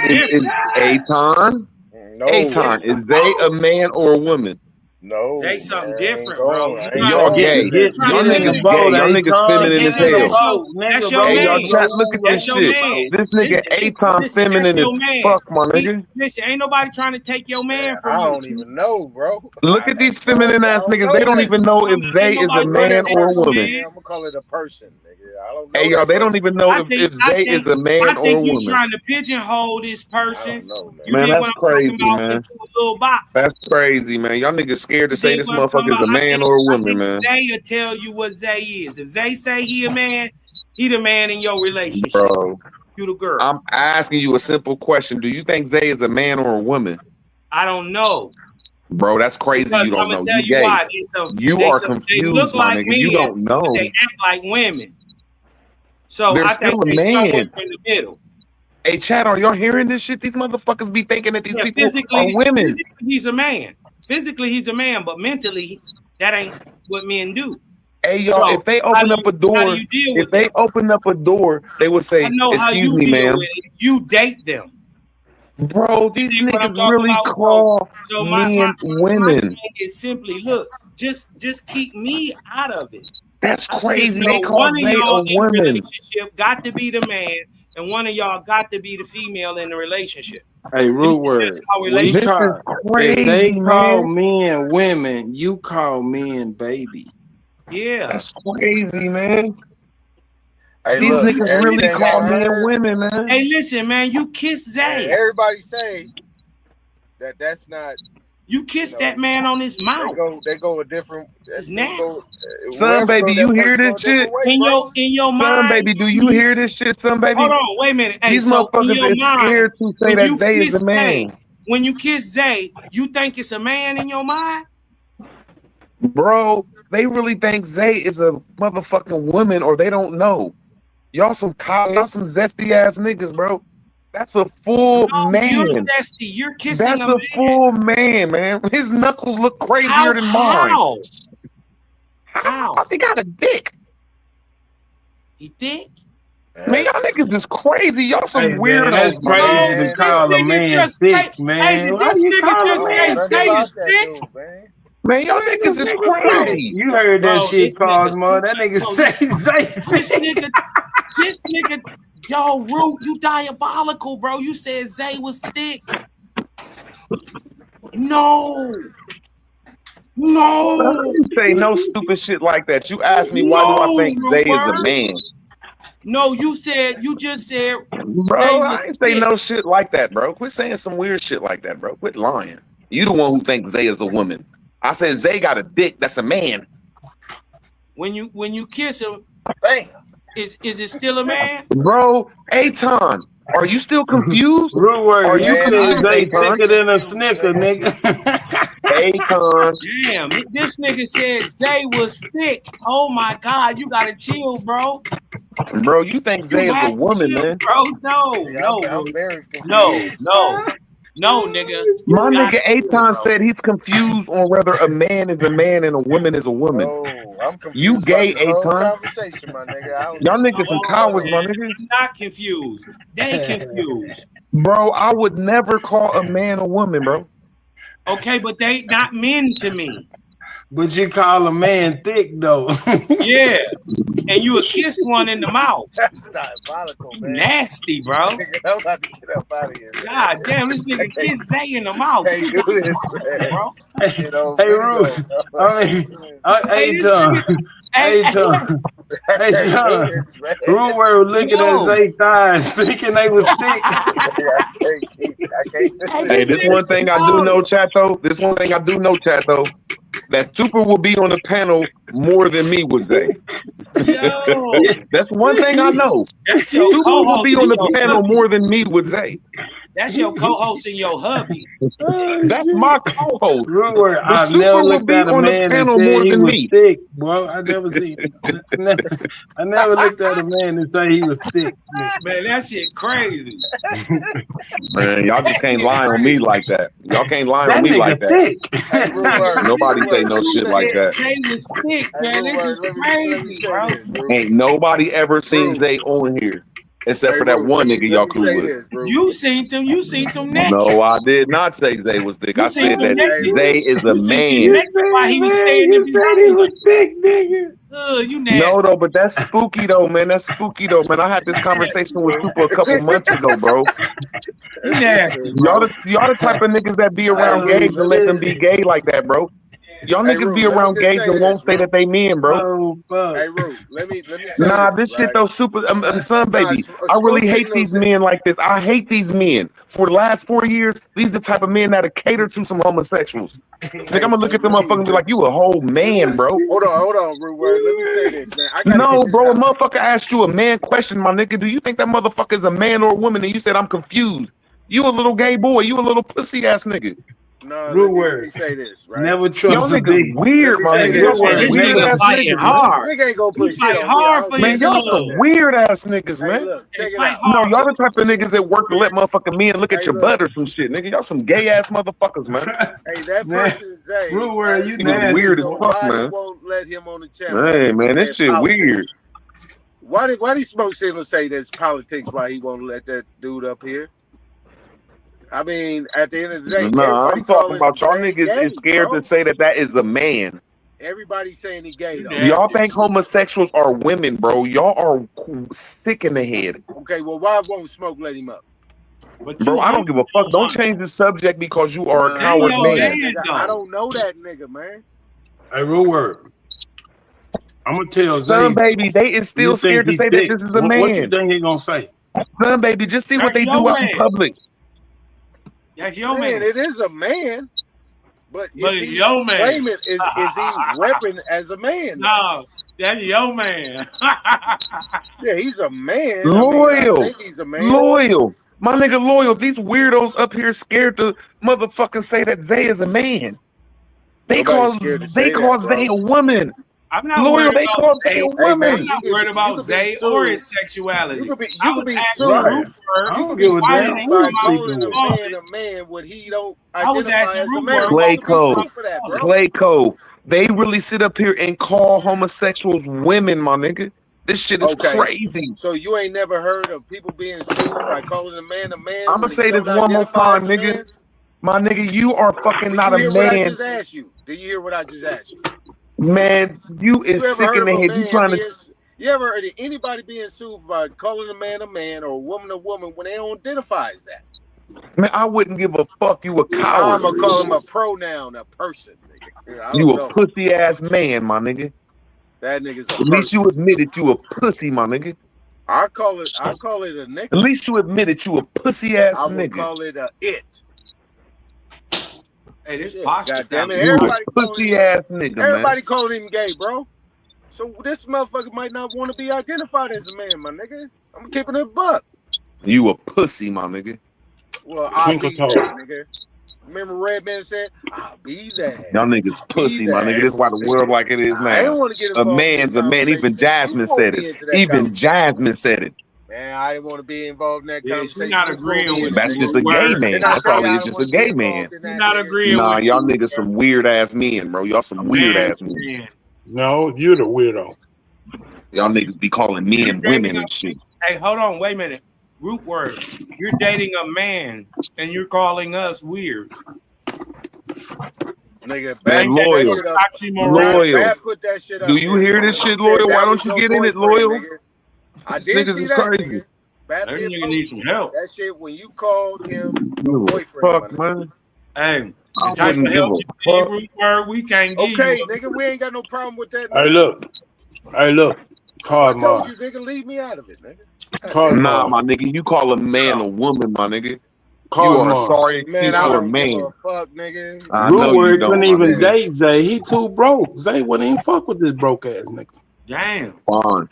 E: is Aton?
R: No.
E: Aton, is Zay a man or a woman?
R: No.
J: Say something different, bro.
E: Y'all gay. Y'all niggas gay. Y'all niggas feminine as hell.
J: That's your
E: Hey,
J: man.
E: y'all chat, look at this shit. This nigga Aton feminine as fuck, my nigga.
J: Listen, ain't nobody trying to take your man from you.
R: I don't even know, bro.
E: Look at these feminine ass niggas. They don't even know if Zay is a man or a woman.
R: I'm gonna call it a person, nigga. I don't know.
E: Hey, y'all, they don't even know if Zay is a man or a
J: I think you
E: woman.
J: trying to pigeonhole this person.
E: Man, that's crazy, man. That's crazy, man. Y'all niggas scared to say this motherfucker is a man or a woman, man.
J: Zay will tell you what Zay is. If Zay say he a man, he the man in your relationship.
E: Bro,
J: you the girl.
E: I'm asking you a simple question. Do you think Zay is a man or a woman?
J: I don't know.
E: Bro, that's crazy.
J: Because
E: You don't
J: I'm gonna
E: know.
J: tell
E: You
J: you
E: gay.
J: why.
E: You are
J: They
E: confused,
J: look
E: my
J: like
E: nigga. You
J: men,
E: don't
J: but
E: know.
J: they act like women. So
E: They're
J: I
E: still
J: think
E: a
J: they somewhere
E: man.
J: in the middle.
E: Hey, Chad, are y'all hearing this shit? These motherfuckers be thinking that these
J: Yeah,
E: people are women.
J: physically he's a man. Physically he's a man, but mentally that ain't what men do.
E: Hey, y'all,
J: So
E: if they
J: how
E: open
J: do
E: up a
J: you deal
E: if
J: with
E: they
J: them?
E: open up a door, they would
J: I
E: say,
J: know how
E: "Excuse
J: you
E: me,
J: deal
E: ma'am."
J: with it. You date them.
E: Bro,
J: You
E: these
J: see what I'm
E: niggas
J: talking
E: really
J: about?
E: call
J: So my
E: men women.
J: thing is simply look, just keep me out of it.
E: That's
J: I just
E: crazy. They
J: know
E: call
J: one of
E: Zay a
J: y'all in a
E: woman.
J: relationship got to be the man, and one of y'all got to be the female in the relationship.
Q: Hey,
J: This
Q: root
J: is just
Q: word.
J: how
Q: We
E: This
J: relationships.
E: is
Q: call if they
E: crazy,
Q: call
E: man.
Q: men women, you call men baby.
J: Yeah.
E: That's crazy, man.
R: Hey,
E: These
R: look,
E: niggas really
R: everything I
E: call men
R: heard,
E: women, man.
J: Hey, listen, man, you kiss
R: and
J: Zay.
R: everybody say that that's not.
J: You kiss that man on his mouth.
R: They go a different.
J: This is
R: That dude go
J: nasty.
E: Son,
R: wherever
E: baby,
R: go,
E: you
R: that
E: hear
R: person go a
E: this shit?
R: different way,
J: In
R: bro.
J: your
E: Son,
J: mind,
E: baby, do you hear this shit, son, baby?
J: hold on, wait a minute. Hey,
E: These
J: so in
E: motherfuckers
J: your
E: is
J: mind,
E: scared to say
J: when
E: that
J: you
E: Zay is a
J: kiss Zay,
E: man.
J: when you kiss Zay, you think it's a man in your mind?
E: Bro, they really think Zay is a motherfucking woman or they don't know. Y'all some zesty ass niggas, bro. That's a full
J: No, you're
E: man.
J: zesty. You're kissing a
E: That's a
J: man.
E: full man, man. His knuckles look crazier
J: How?
E: than mine.
J: How?
E: Cause he got a dick.
J: He thick?
E: Man, y'all niggas is crazy. Y'all some
Q: Hey man, that's
E: weirdos, my
Q: crazy
E: nigga.
Q: to
R: Man,
J: This
Q: call a
J: nigga
Q: man
J: just
Q: thick,
J: say, hey,
Q: man.
J: did
Q: Why
J: this
Q: you
J: nigga
Q: call a
J: just
R: I
J: say
R: don't know
Q: man
R: nothing
J: Zay
Q: thick?
R: about
J: is
R: that
J: thick?
R: dude, man.
E: Man, y'all
Q: Nigga,
E: niggas is
Q: bro,
E: crazy.
Q: you heard that
J: Bro,
Q: shit,
J: this nigga
Q: Cosmo. That nigga
J: bro,
Q: say
J: this nigga, yo, Root, you diabolical, bro. You said Zay was thick. No.
E: I
J: No.
E: didn't say no stupid shit like that. You asked me why do I
J: No,
E: think Zay is a
J: Root.
E: man?
J: No, you just said Zay
E: Bro,
J: was
E: I ain't say
J: thick.
E: no shit like that, bro. Quit saying some weird shit like that, bro. Quit lying. You the one who thinks Zay is a woman. I said Zay got a dick. That's a man.
J: When you kiss him,
R: Bam.
J: is it still a man?
E: Bro, Aton, are you still confused?
Q: Rude
E: Are
Q: word. You
E: you
R: Man,
Q: said
R: I
E: confused,
Q: they
R: am
E: Aton?
Q: thicker
R: very
Q: than a
R: confused,
Q: snicker,
R: man.
Q: nigga.
E: Aton.
J: Damn, this nigga said Zay was thick. Oh my God, you gotta chill, bro.
E: Bro, you think
J: You
E: Zay is a
J: have to
E: woman,
J: chill,
E: man.
J: bro. No,
R: See,
J: no,
R: I'm very
J: no,
R: confused.
J: no, nigga. You
E: My
J: gotta
E: nigga
J: chill,
E: Aton
J: bro.
E: said he's confused on whether a man is a man and a woman is a woman.
R: Oh, I'm
E: You
R: confused about
E: gay,
R: this whole
E: Aton.
R: conversation, my nigga. I don't
E: Y'all
R: even
E: niggas
R: know
E: some
R: what's
J: No,
R: going
E: cowards, my
R: on.
E: nigga.
J: I'm not confused. They confused.
E: Bro, I would never call a man a woman, bro.
J: Okay, but they not men to me.
Q: But you call a man thick though.
J: Yeah, and you would kiss one in the mouth.
R: That's diabolical,
J: You
R: man.
J: nasty, bro.
R: Nigga, I'm about to get up out of here, man.
J: God damn, this nigga kiss Zay in the mouth.
R: Can't
J: You
R: do this,
J: diabolical,
R: man.
J: bro.
R: Get on
Q: Hey,
R: video.
Q: Ruth. I mean,
J: Hey,
Q: hey,
J: this
Q: Tom.
J: nigga,
Q: Hey,
J: hey,
Q: Tom.
R: I
Q: Hey,
R: can't do
Q: Tom.
R: this, man.
Q: Rude word was looking at
J: yo.
Q: Zay thighs, thinking they was thick.
R: I can't do
J: Hey,
E: Hey,
R: this,
J: this
E: this
R: man.
E: one
J: nigga
E: thing I do
J: small.
E: know, Chato. This one thing I do know, Chato. That Super will be on the panel more than me would say.
J: Yo,
E: That's one thing I know.
J: that's your
E: Super will
J: co-host
E: be on
J: and
E: the
J: your
E: panel
J: hubby.
E: more than me would say.
J: That's your co-host and your hubby.
Q: Oh,
E: That's
Q: shit.
E: my co-host.
Q: Rude word.
E: But
Q: I've never
E: Super will
Q: looked
E: be
Q: at a
E: on the
Q: man and
E: panel
Q: said
E: more
Q: he
E: than
Q: was
E: me.
Q: thick, bro. I never seen. I never looked at a man and say he was thick. Nigga.
J: Man, that shit crazy.
E: Man, y'all just
J: That
E: can't
J: shit
E: lie on me
J: crazy.
E: like that. Y'all can't lie on
Q: That
E: me like
Q: nigga
E: that.
Q: thick.
R: Hey, Rude Word,
E: Nobody
R: Rude
E: say
R: Word,
E: no
R: let me
E: shit
R: say
E: like
J: Said
E: that.
R: this.
J: Zay was thick,
R: Hey,
J: man.
R: Rude
J: This
R: Word,
J: is
R: let me
J: crazy,
R: say
J: bro.
R: this, Rude.
E: Ain't nobody ever seen
R: Rude.
E: Zay on here except
R: Hey,
E: for that
R: Rude,
E: one nigga
R: let
E: y'all
R: me
E: cool
R: say
E: with.
R: this, Rude.
J: You seen them naked.
E: No, I did not say Zay was thick.
J: You
E: I
J: seen
E: said
J: them
E: that
R: Hey,
J: naked.
E: Zay
R: Rude.
E: is a
J: You seen him
E: man.
Q: You
J: naked while
Q: said,
J: he was
Q: man,
J: standing
Q: you said he
J: behind
Q: was
J: you.
Q: thick, nigga.
J: You
E: No,
J: nasty.
E: though, but that's spooky though, man. That's spooky though, man. I had this conversation with Super a couple months ago, bro.
J: You nasty,
E: Y'all
J: bro.
E: the type of niggas that be
R: Hey,
E: around gays
R: Rude,
E: and let them be gay like that, bro. Y'all
R: Hey,
E: niggas be
R: Rude, let me
E: around
R: just
E: gays
R: say
E: and
R: this,
E: won't say
R: Rude.
E: that they men, bro.
Q: Oh, fuck.
R: Hey, Rude, let me say
E: Nah,
R: this,
E: this shit
R: right?
E: though, Super. Son,
R: Nah,
E: baby. I
R: smooth
E: really hate
R: signal
E: these
R: said.
E: men like this. I hate these men. For the last 4 years, these the type of men that cater to some homosexuals. Nigga, I'm
R: Hey,
E: gonna look at them
R: let
E: motherfuckers and be like, you a whole man, bro.
R: hold on, Rude Word. Let me say this, man. I gotta
E: No,
R: get this
E: bro, a
R: out.
E: motherfucker asked you a man question, my nigga. Do you think that motherfucker is a man or a woman? And you said, I'm confused. You a little gay boy. You a little pussy ass nigga.
R: No,
Q: Real
R: let
Q: word.
R: me say this, right?
Q: Never
B: Y'all
Q: trust a
B: niggas
Q: bitch.
B: weird, my
R: Let me
B: nigga.
R: say
B: Y'all
R: this.
B: some
J: Hey, this
B: weird
J: nigga
B: ass
J: fighting
B: niggas, man.
J: hard.
R: Nigga ain't gonna
J: He
R: put shit
J: fight
R: on me. I
J: hard
R: don't
J: for
R: give a
B: Man,
J: his
R: fuck
B: y'all
R: about
B: some
J: love.
R: that.
B: weird ass niggas,
R: Hey,
B: man.
R: look,
J: He
R: check it
J: fight
R: out.
B: No,
J: hard.
B: y'all the type of niggas that work to let motherfucking men look at
R: Hey,
B: your
R: look.
B: butt or some shit, nigga. Y'all some gay ass motherfuckers, man.
R: Hey, that
Q: Nah,
R: person Zay
Q: real word, you
R: asked
B: Niggas
R: Smoke
Q: nasty,
B: weird as
R: Signal
Q: boy.
B: fuck,
R: why he
B: man.
R: won't let him on the channel. That
B: Hey,
R: nigga
B: man,
R: said
B: this shit weird.
R: politics. Why did Smoke Signal say there's politics? Why he won't let that dude up here? I mean, at the end of the day,
B: Nah,
R: everybody
B: I'm talking
R: calling
B: about y'all
R: Zay
B: niggas
R: gay,
B: is scared to
R: bro.
B: say that is a man.
R: Everybody's saying he gay
J: You
R: though.
B: Y'all
J: nasty.
B: think homosexuals are women, bro. Y'all are sick in the head.
R: Okay, well, why won't Smoke let him up?
J: But
B: Bro,
J: you
B: I
J: humble
B: don't give a fuck.
J: on
B: Don't
J: woman.
B: change the subject because you are a
R: Nah,
J: They
B: coward
J: your
R: fuck that
B: man.
J: man
R: nigga. I
J: though.
R: don't know that nigga, man.
Q: Hey, real word. I'm gonna tell
B: Son
Q: Zay.
B: baby, they is
Q: You
B: still
Q: think
B: scared to
Q: he
B: say that
Q: thick?
B: this is a
Q: What you
B: man.
Q: think he gonna say?
B: Son baby, just see what
J: That's
B: they
J: your
B: do out in
J: man.
B: public.
J: That's your
R: Man,
J: man.
R: it is a man, but
J: But
R: is he
J: your man.
R: claiming is he repping as a man though?
J: No, that's your man.
R: Yeah, he's a man. I mean, I
B: Loyal.
R: think he's a man.
B: Loyal. My nigga loyal. These weirdos up here scared to motherfucking say that Zay is a man. They
R: Nobody's
B: call
R: scared to
B: they
R: say that,
B: call Zay
R: bro.
B: a woman.
J: I'm not
B: Loyal,
J: worried
B: they
J: about
B: call Zay a
J: Zay.
R: Hey
J: I'm
B: woman.
R: man,
J: not worried
R: you
J: about
R: could be
J: Zay or
R: sued.
J: his sexuality.
R: You
J: I
R: could
J: was
R: be
J: asking
R: sued.
Q: Right.
J: Root Word
Q: I
R: You
Q: don't
R: could be
Q: give a
J: why did
Q: damn
J: he
R: sued
Q: who
R: by
Q: he
J: come out
Q: sleeping
R: calling
J: the
R: a
Q: with.
R: man
J: closet?
R: a man when he don't
J: I was
R: identify
J: asking
R: as a
J: Root
R: man.
J: Word
R: You
J: why
R: could be
J: he come
B: Clayco.
J: out
R: sued for that,
J: the closet.
R: bro.
B: Clayco. They really sit up here and call homosexuals women, my nigga. This shit is
R: Okay.
B: crazy.
R: So you ain't never heard of people being sued by calling a man
B: I'ma
R: when he
B: say this
R: don't
B: one more
R: identify as
B: time,
R: a
B: nigga.
R: man?
B: My nigga, you are fucking
R: Did
B: not
R: you
B: a
R: hear what I
B: man.
R: just asked you? Did you hear what I just asked you?
B: Man, you is
R: You ever
B: sick
R: heard
B: in
R: of
B: the
R: a
B: head. You
R: man
B: trying to
R: being? You ever heard of anybody being sued by calling a man or a woman when they don't identify as that?
B: man, I wouldn't give a fuck. You a
R: I'm
B: coward.
R: gonna call him a pronoun, a person. Nigga. I
B: You
R: don't
B: a
R: know.
B: pussy ass man, my nigga.
R: That nigga's a
B: At least
R: person.
B: you admitted you a pussy, my nigga.
R: I call it a
B: At
R: nigga.
B: least you admitted you a pussy ass
R: I will
B: nigga.
R: call it a it.
J: Hey, this
R: Yeah,
J: pasta
R: goddamn
J: salad.
R: it.
B: You a
R: Calling
B: pussy
R: him
B: ass nigga, man.
R: everybody calling him gay, bro. So this motherfucker might not want to be identified as a man, my nigga. I'm keeping it a buck.
B: You a pussy, my nigga.
R: Well, I'll
Q: Twinkle
R: be
Q: toe.
R: that, nigga. Remember Redman said, I'll be that.
B: Y'all niggas
R: Be
B: pussy, my nigga.
R: that.
B: This is why the world like it is
R: I
B: now.
R: ain't want to get
B: A
R: involved in this
B: man's a man. Even
R: conversation. Nigga, you
B: Jasmine
R: pulled
B: said
R: me
B: it.
R: into that
B: Even
R: conversation.
B: Jasmine said it.
R: Man, I didn't want to be involved in that
J: Yeah, she
R: conversation.
J: not
R: You pulled me
J: agreeing with
R: into
B: That's
J: you,
R: it.
B: just a
J: Root
B: gay
J: Word.
B: man.
R: Didn't I
B: That's
R: tell
B: all
R: you
B: it
R: I
B: is.
R: didn't
B: Just
R: want
B: a
R: to be
B: gay man.
R: involved in
J: She
R: that,
J: not
R: nigga?
J: agreeing
B: Nah,
J: with you.
B: y'all niggas some weird ass men, bro. Y'all
J: A
B: some weird
J: man's
B: ass men.
J: man.
Q: No, you the weirdo.
B: Y'all niggas be calling
J: You're
B: men
J: dating
B: women
J: a
B: and shit.
J: hey, hold on, wait a minute. Root Word. You're dating a man and you're calling us weird.
R: Nigga,
B: Man,
R: Bat
J: Ain't
R: put
J: that
R: that
J: your
B: loyal.
R: shit up.
J: oxymoron?
B: Loyal.
R: Bat put that shit
B: Do
R: up
B: you
R: there,
B: hear
R: nigga.
B: this
R: He
B: shit,
R: said
B: loyal? Why
R: that
B: don't
R: was
B: you
R: your
B: get in it,
R: boyfriend,
B: loyal?
R: nigga. I
B: This
R: did
B: niggas
R: see
B: is
R: that,
B: crazy.
R: nigga. Bat
J: That
R: did
J: nigga
R: post
J: needs some help.
R: that shit when you called him your
B: You
R: boyfriend, my
B: fuck,
R: nigga.
B: man.
J: Hey,
B: I
J: the type of
B: wouldn't give
J: help
B: a
J: you need,
B: fuck.
J: Root Word, we can't give you.
R: Okay, nigga, we ain't got no problem with that,
Q: Hey,
R: nigga.
Q: look. Hey, look.
R: I
Q: Card
R: told
Q: mark.
R: you, nigga, leave me out of it, nigga. God
Q: Card
R: damn.
B: Nah,
Q: mark.
B: my nigga. You call a man
J: No.
B: a woman, my nigga. You
Q: Card
B: are a
Q: mark.
B: sorry
R: Man,
B: excuse
R: I
B: for a
J: No.
R: don't give a
B: man.
R: fuck, nigga.
B: I
Q: Real
B: know you
Q: word
B: don't,
Q: couldn't
B: my
Q: even
B: nigga.
Q: date Zay. He too broke. Zay wouldn't even fuck with this broke ass nigga.
J: Damn.
B: Fine.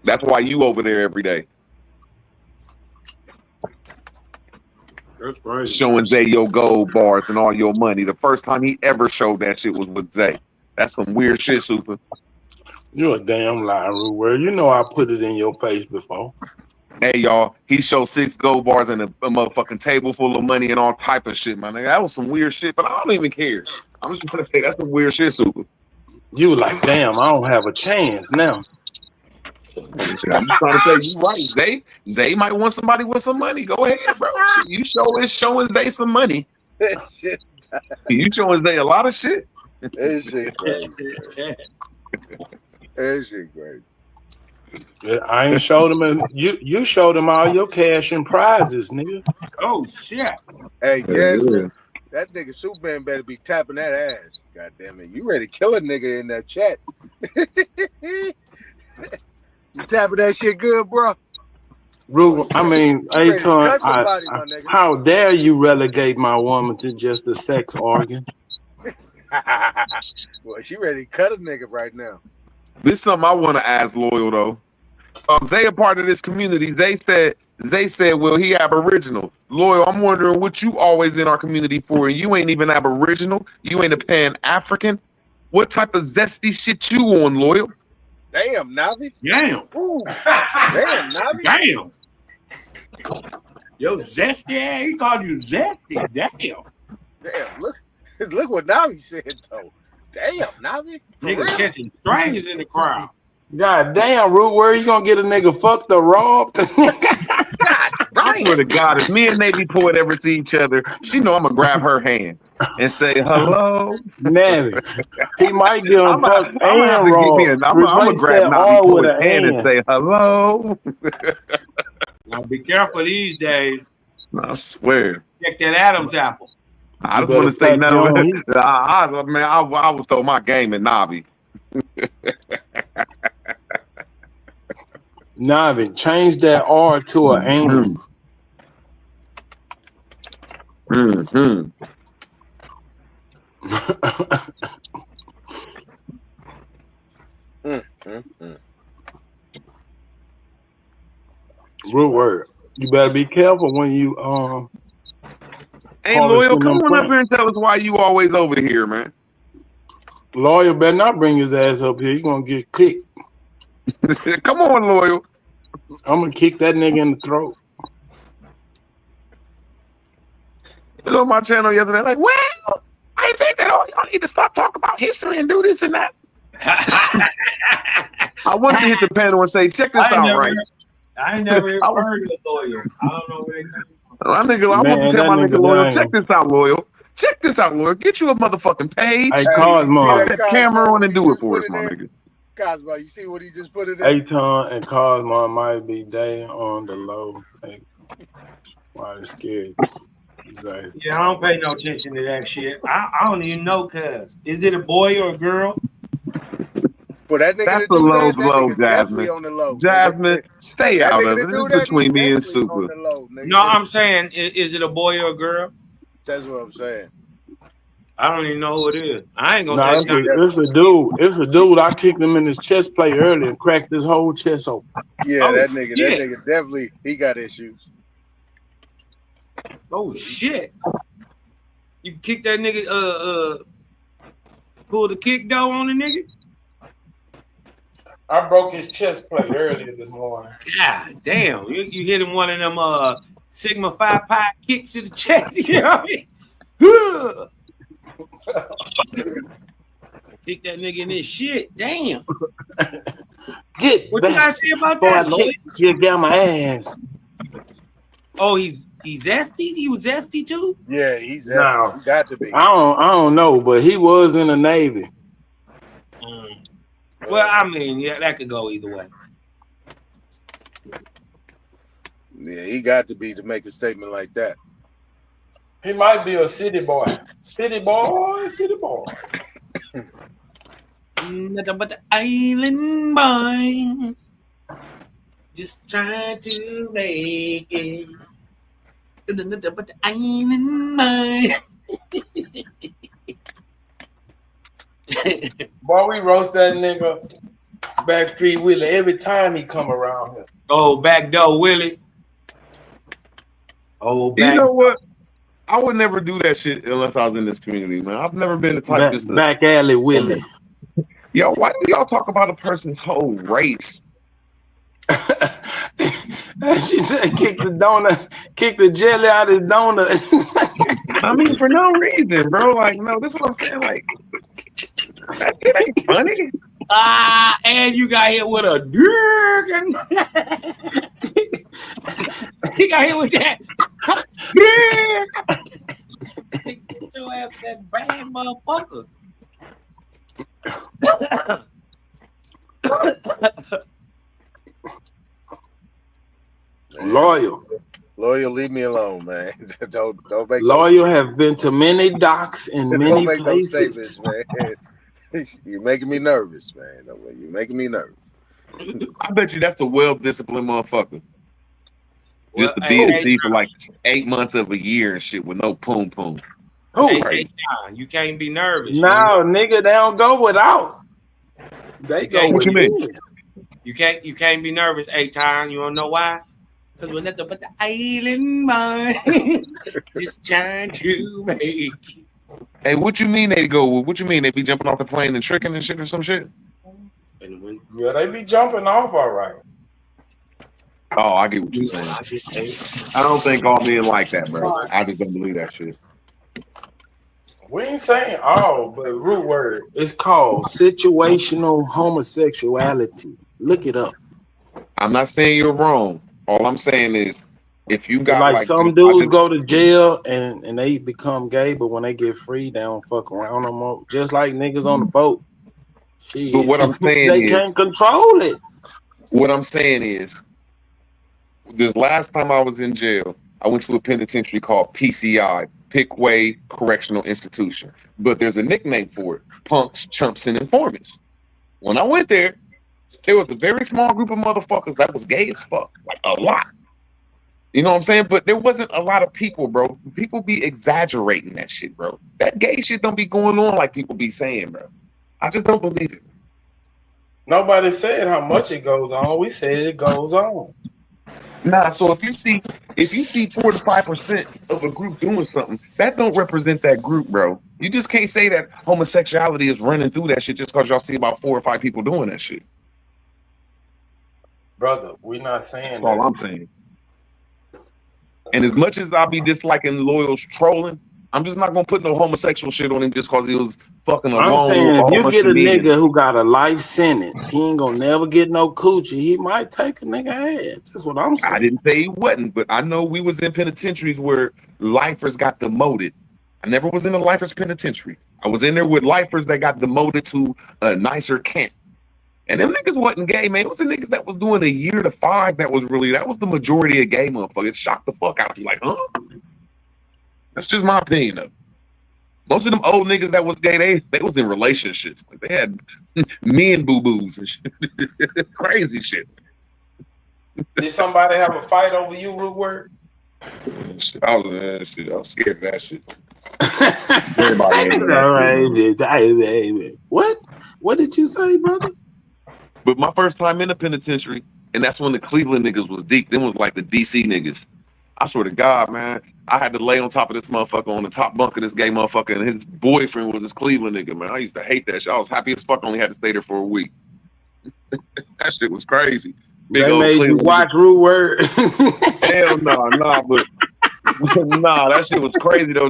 B: That's why you over there every day.
J: That's crazy.
B: Showing Zay your gold bars and all your money. The first time he ever showed that shit was with Zay. That's some weird shit, Super.
Q: You a damn liar, Real word. You know I put it in your face before.
B: Hey, y'all, he showed 6 gold bars and a motherfucking table full of money and all type of shit, man. That was some weird shit, but I don't even care. I'm just gonna say that's some weird shit, Super.
Q: You were like, damn, I don't have a chance now.
B: I'm just trying to say you right. Zay might want somebody with some money. Go ahead, bro. Shit, you showing Zay some money.
R: That shit,
B: You showing Zay a lot of shit.
R: that shit crazy, man. That shit crazy.
Q: I ain't showed him. You showed him all your cash and prizes, nigga.
J: Oh shit.
R: Hey,
B: Yeah.
R: Jasmine, that nigga Superman better be tapping that ass. God damn it. You ready to kill a nigga in that chat. You tapping that shit good, bro?
Q: I mean,
R: You ready to
Q: Aton,
R: cut somebody, my nigga.
Q: how dare you relegate my woman to just a sex organ?
R: Well, she ready to cut a nigga right now.
B: This is something I want to ask Loyal though. Zay a part of this community. Zay said
E: They said, well, he Aboriginal. Loyal, I'm wondering what you always in our community for, and you ain't even Aboriginal. You ain't a Pan-African. What type of zesty shit you on, Loyal?
R: Damn, Navi.
J: Damn.
R: Ooh. Damn, Navi.
J: Damn. Yo, zesty ass. He called you zesty. Damn.
R: Damn, look what Navi said though. Damn, Navi.
J: Niggas catching strays in the crowd.
Q: God damn, Root, where you gonna get a nigga fucked or robbed?
E: I swear to God, if me and Navy Poet ever see each other, she know I'm gonna grab her hand and say hello.
Q: Navi. He might get him fucked
E: I'm gonna have
Q: and
E: to get me.
Q: robbed.
E: I'm gonna
Q: Replace
E: grab
Q: that
E: Navy
Q: R with
E: Poet's
Q: an
E: hand and
Q: and.
E: say hello.
J: Now be careful these days.
E: I swear.
J: Check that Adam's apple.
E: I
Q: You
E: just want
Q: better
E: to say
Q: pack
E: no.
Q: your own.
E: I would throw my game at Navi.
Q: Navi, change that R to an and.
E: Mm-hmm.
Q: Root word. You better be careful when you
E: Hey,
Q: call us
E: Loyal,
Q: in
E: come
Q: them
E: on up
Q: pranks.
E: here and tell us why you always over here, man.
Q: Lawyer better not bring his ass up here. He's gonna get kicked.
E: Come on, Loyal.
Q: I'm gonna kick that nigga in the throat.
E: You know, on my channel yesterday, like, well, I think that all y'all need to stop talking about history and do this and that. I wanted to hit the panel and say, check this out, right?
J: I ain't never heard of a lawyer. I don't know where they come from.
E: I want to tell my nigga Loyal, check this out, Loyal. Check this out, Loyal. Get you a motherfucking page.
Q: Hey,
E: Cosmo.
Q: Cosmo.
E: Put that camera on and do it for us, my nigga.
R: Cosmo, you see what he just put in there?
Q: Aton and Cosmo might be day on the low. Take why they scared. Exactly.
J: Yeah, I don't pay no attention to that shit. I don't even know, cuz. Is it a boy or a girl?
R: For that nigga
E: That's
R: to
E: the
R: do
E: low
R: that,
E: blow,
R: nigga's definitely
E: Jasmine.
R: on the low.
E: Jasmine,
R: Nigga.
E: stay
R: That
E: out
R: nigga
E: of
R: to
E: it.
R: do
E: This is
R: that,
E: between me and
R: he's definitely
E: Super.
R: on the low, nigga.
J: No, I'm saying, is it a boy or a girl?
R: That's what I'm saying.
J: I don't even know who it is. I ain't gonna
Q: Nah,
J: take time.
Q: it's a dude. It's a dude. I kicked him in his chest plate earlier and cracked his whole chest open.
R: Yeah,
J: Oh,
R: that nigga
J: shit.
R: definitely, he got issues.
J: Oh shit! You kick that nigga? Pull the kick though on the nigga?
Q: I broke his chest plate earlier this morning.
J: God damn! You hit him one of them Sigma Phi Pi kicks to the chest. You know what I mean? Kick that nigga in this shit. Damn.
Q: Get
J: what
Q: back.
J: You guys say about
Q: Boy,
J: that,
Q: I
J: Lloyd?
Q: kick down my ass.
J: Oh, he's zesty. He was zesty too.
R: Yeah, he's zesty.
Q: No,
R: He got to be.
Q: I don't know, but he was in the Navy.
J: Well, I mean, yeah, that could go either way.
R: Yeah, he got to be to make a statement like that.
Q: He might be a city boy. City boy, city boy.
J: Nothing but the island boy. Just trying to make it. Nothing but the island boy.
Q: Boy, we roast that nigga Backstreet Willie every time he come around here.
J: Oh, backdoor Willie. Oh,
E: You know what? I would never do that shit unless I was in this community, man. I've never been the type just to
Q: back alley Willie.
E: Yo, why do y'all talk about a person's whole race?
Q: She said, "Kick the donut, kick the jelly out of his donut."
E: I mean, for no reason, bro. Like, no, this is what I'm saying. Like, that shit ain't funny.
J: And you got hit with a dick. He got hit with that. Get your ass that bad motherfucker.
R: Loyal, leave me alone, man. don't make
Q: Loyal have been to many docks in many
R: make
Q: places.
R: No statements, man. You're making me nervous, man. You're making me nervous.
E: I bet you that's a well-disciplined motherfucker. Just to be at sea for like 8 months of a year and shit with no poom poom.
J: Hey, you can't be nervous.
Q: No, nigga, they don't go without. They go
E: What
Q: with
E: you mean?
J: You can't be nervous 8 times. You don't know why? Because we're nothing but the island mind. Just trying to make.
E: Hey, what you mean they go? What you mean they be jumping off the plane and tricking and shit or some shit?
Q: Yeah, they be jumping off all right.
E: Oh, I get what you're saying. I don't think all men like that, bro. I just don't believe that shit.
Q: We ain't saying all, but root word. It's called situational homosexuality. Look it up.
E: I'm not saying you're wrong. All I'm saying is, if you got
Q: like
E: like
Q: some dudes go to jail and they become gay, but when they get free, they don't fuck around no more. Just like niggas on the boat. Shit.
E: But what I'm saying
Q: they can't control it.
E: What I'm saying is, this last time I was in jail, I went to a penitentiary called PCI, Pickway Correctional Institution. But there's a nickname for it: punks, chumps, and informants. When I went there was a very small group of motherfuckers that was gay as fuck, like a lot. You know what I'm saying? But there wasn't a lot of people, bro. People be exaggerating that shit, bro. That gay shit don't be going on like people be saying, bro. I just don't believe it.
Q: Nobody said how much it goes on. We said it goes on.
E: Nah, so if you see 4 to 5% of a group doing something, that don't represent that group, bro. You just can't say that homosexuality is running through that shit just because y'all see about 4 or 5 people doing that shit.
Q: Brother, we're not saying
E: That's all I'm saying. And as much as I'll be disliking Loyal's trolling, I'm just not gonna put no homosexual shit on him just because he was fucking alone.
Q: I'm saying if you get a nigga who got a life sentence, he ain't gonna never get no coochie. He might take a nigga ass. That's what I'm saying.
E: I didn't say he wasn't, but I know we was in penitentiaries where lifers got demoted. I never was in a lifers penitentiary. I was in there with lifers that got demoted to a nicer camp. And them niggas wasn't gay, man. It was the niggas that was doing 1 year to 5 that was the majority of gay motherfuckers. It shocked the fuck out you, like, huh? That's just my opinion, though. Most of them old niggas that was gay, they was in relationships. Like, they had men boo-boos and shit. Crazy shit.
Q: Did somebody have a fight over you, root word?
E: I was scared of that shit. Everybody
Q: What did you say, brother?
E: But my first time in the penitentiary, and that's when the Cleveland niggas was deep. Them was like the DC niggas. I swear to God, man, I had to lay on top of this motherfucker on the top bunk of this gay motherfucker, and his boyfriend was this Cleveland nigga, man. I used to hate that shit. I was happy as fuck. Only had to stay there for a week. That shit was crazy. Big
Q: they
E: old
Q: made
E: Cleveland
Q: you watch root word.
E: Hell no, but nah, that shit was crazy though.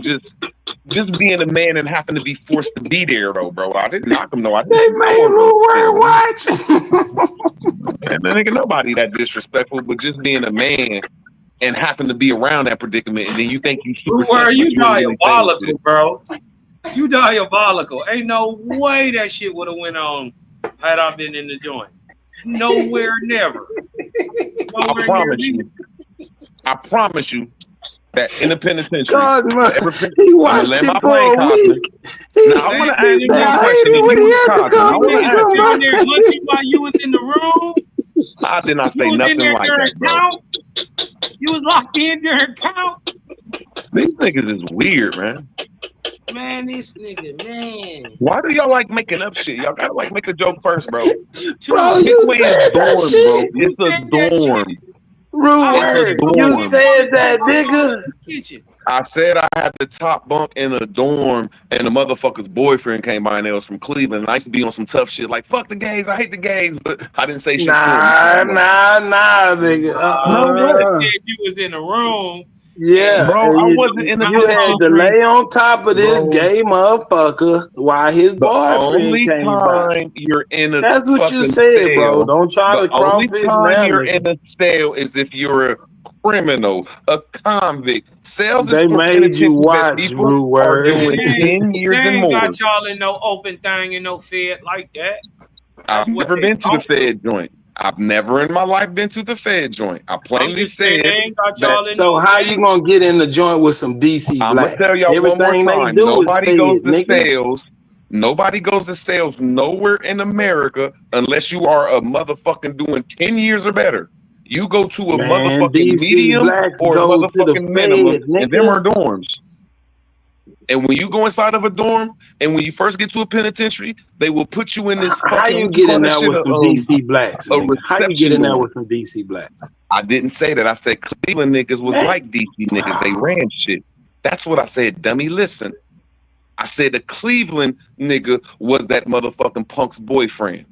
E: Just being a man and having to be forced to be there though, bro. I didn't knock him though.
Q: They made root word watch.
E: Man, there ain't nobody that disrespectful, but just being a man and having to be around that predicament, and then you think you super tough,
J: Where you
E: but really
J: diabolical, bro? You diabolical. Ain't no way that shit would have went on had I been in the joint. Nowhere, never. Nowhere
E: I promise you that in the penitentiary,
Q: he watched it for a week.
E: Now I want to ask you a question. If you was cocky, I want to ask
J: you. There hunting while you was in the room.
E: I did not say nothing like that, bro.
J: You was locked in during count.
E: These niggas is weird, man.
J: Man, this nigga, man.
E: Why do y'all like making up shit? Y'all gotta like make the joke first, bro.
Q: Bro, you said that shit.
E: It's a dorm.
Q: Rude word. You said that, nigga.
E: I said I had the top bunk in a dorm, and the motherfucker's boyfriend came by and they was from Cleveland. And I used to be on some tough shit, like fuck the gays, I hate the gays, but I didn't say shit to him.
Q: Nah, nigga.
J: No, said you was in the room.
Q: Yeah,
E: bro, I wasn't in the
Q: You had to lay on top of this gay motherfucker while his boyfriend came by.
E: You're in a
Q: That's what you said,
E: cell,
Q: bro. Don't try to crawfish
E: now.
Q: now.
E: You're in a cell is if you're a criminal, a convict. Cells
Q: they
E: is for
Q: made you watch
E: people
Q: word.
E: Doing 10 years
J: they
E: and
J: ain't
E: more.
J: got y'all in no open thing and no fed like that.
E: I've never been to the Fed joint. I've never in my life been to the Fed joint. I plainly said
J: that.
Q: So how you gonna get in the joint with some DC
E: I'm
Q: blacks?
E: gonna tell y'all
Q: Everything
E: one more time.
Q: They do
E: Nobody
Q: is
E: goes to
Q: nigga.
E: sales. Nobody goes to sales nowhere in America unless you are a motherfucking doing 10 years or better. You go to a motherfucking
Q: DC
E: medium
Q: blacks
E: or a
Q: go to the
E: motherfucking minimum,
Q: Fed,
E: and them are dorms. And when you go inside of a dorm, and when you first get to a penitentiary, they will put you in this
Q: How
E: fucking
Q: you get in
E: that
Q: there
E: shit,
Q: with some DC blacks,
E: a
Q: nigga? How you get
E: reception
Q: in there
E: dorm.
Q: with some DC blacks?
E: I didn't say that. I said Cleveland niggas was like DC niggas. They ran shit. That's what I said, dummy. Listen. I said the Cleveland nigga was that motherfucking punk's boyfriend.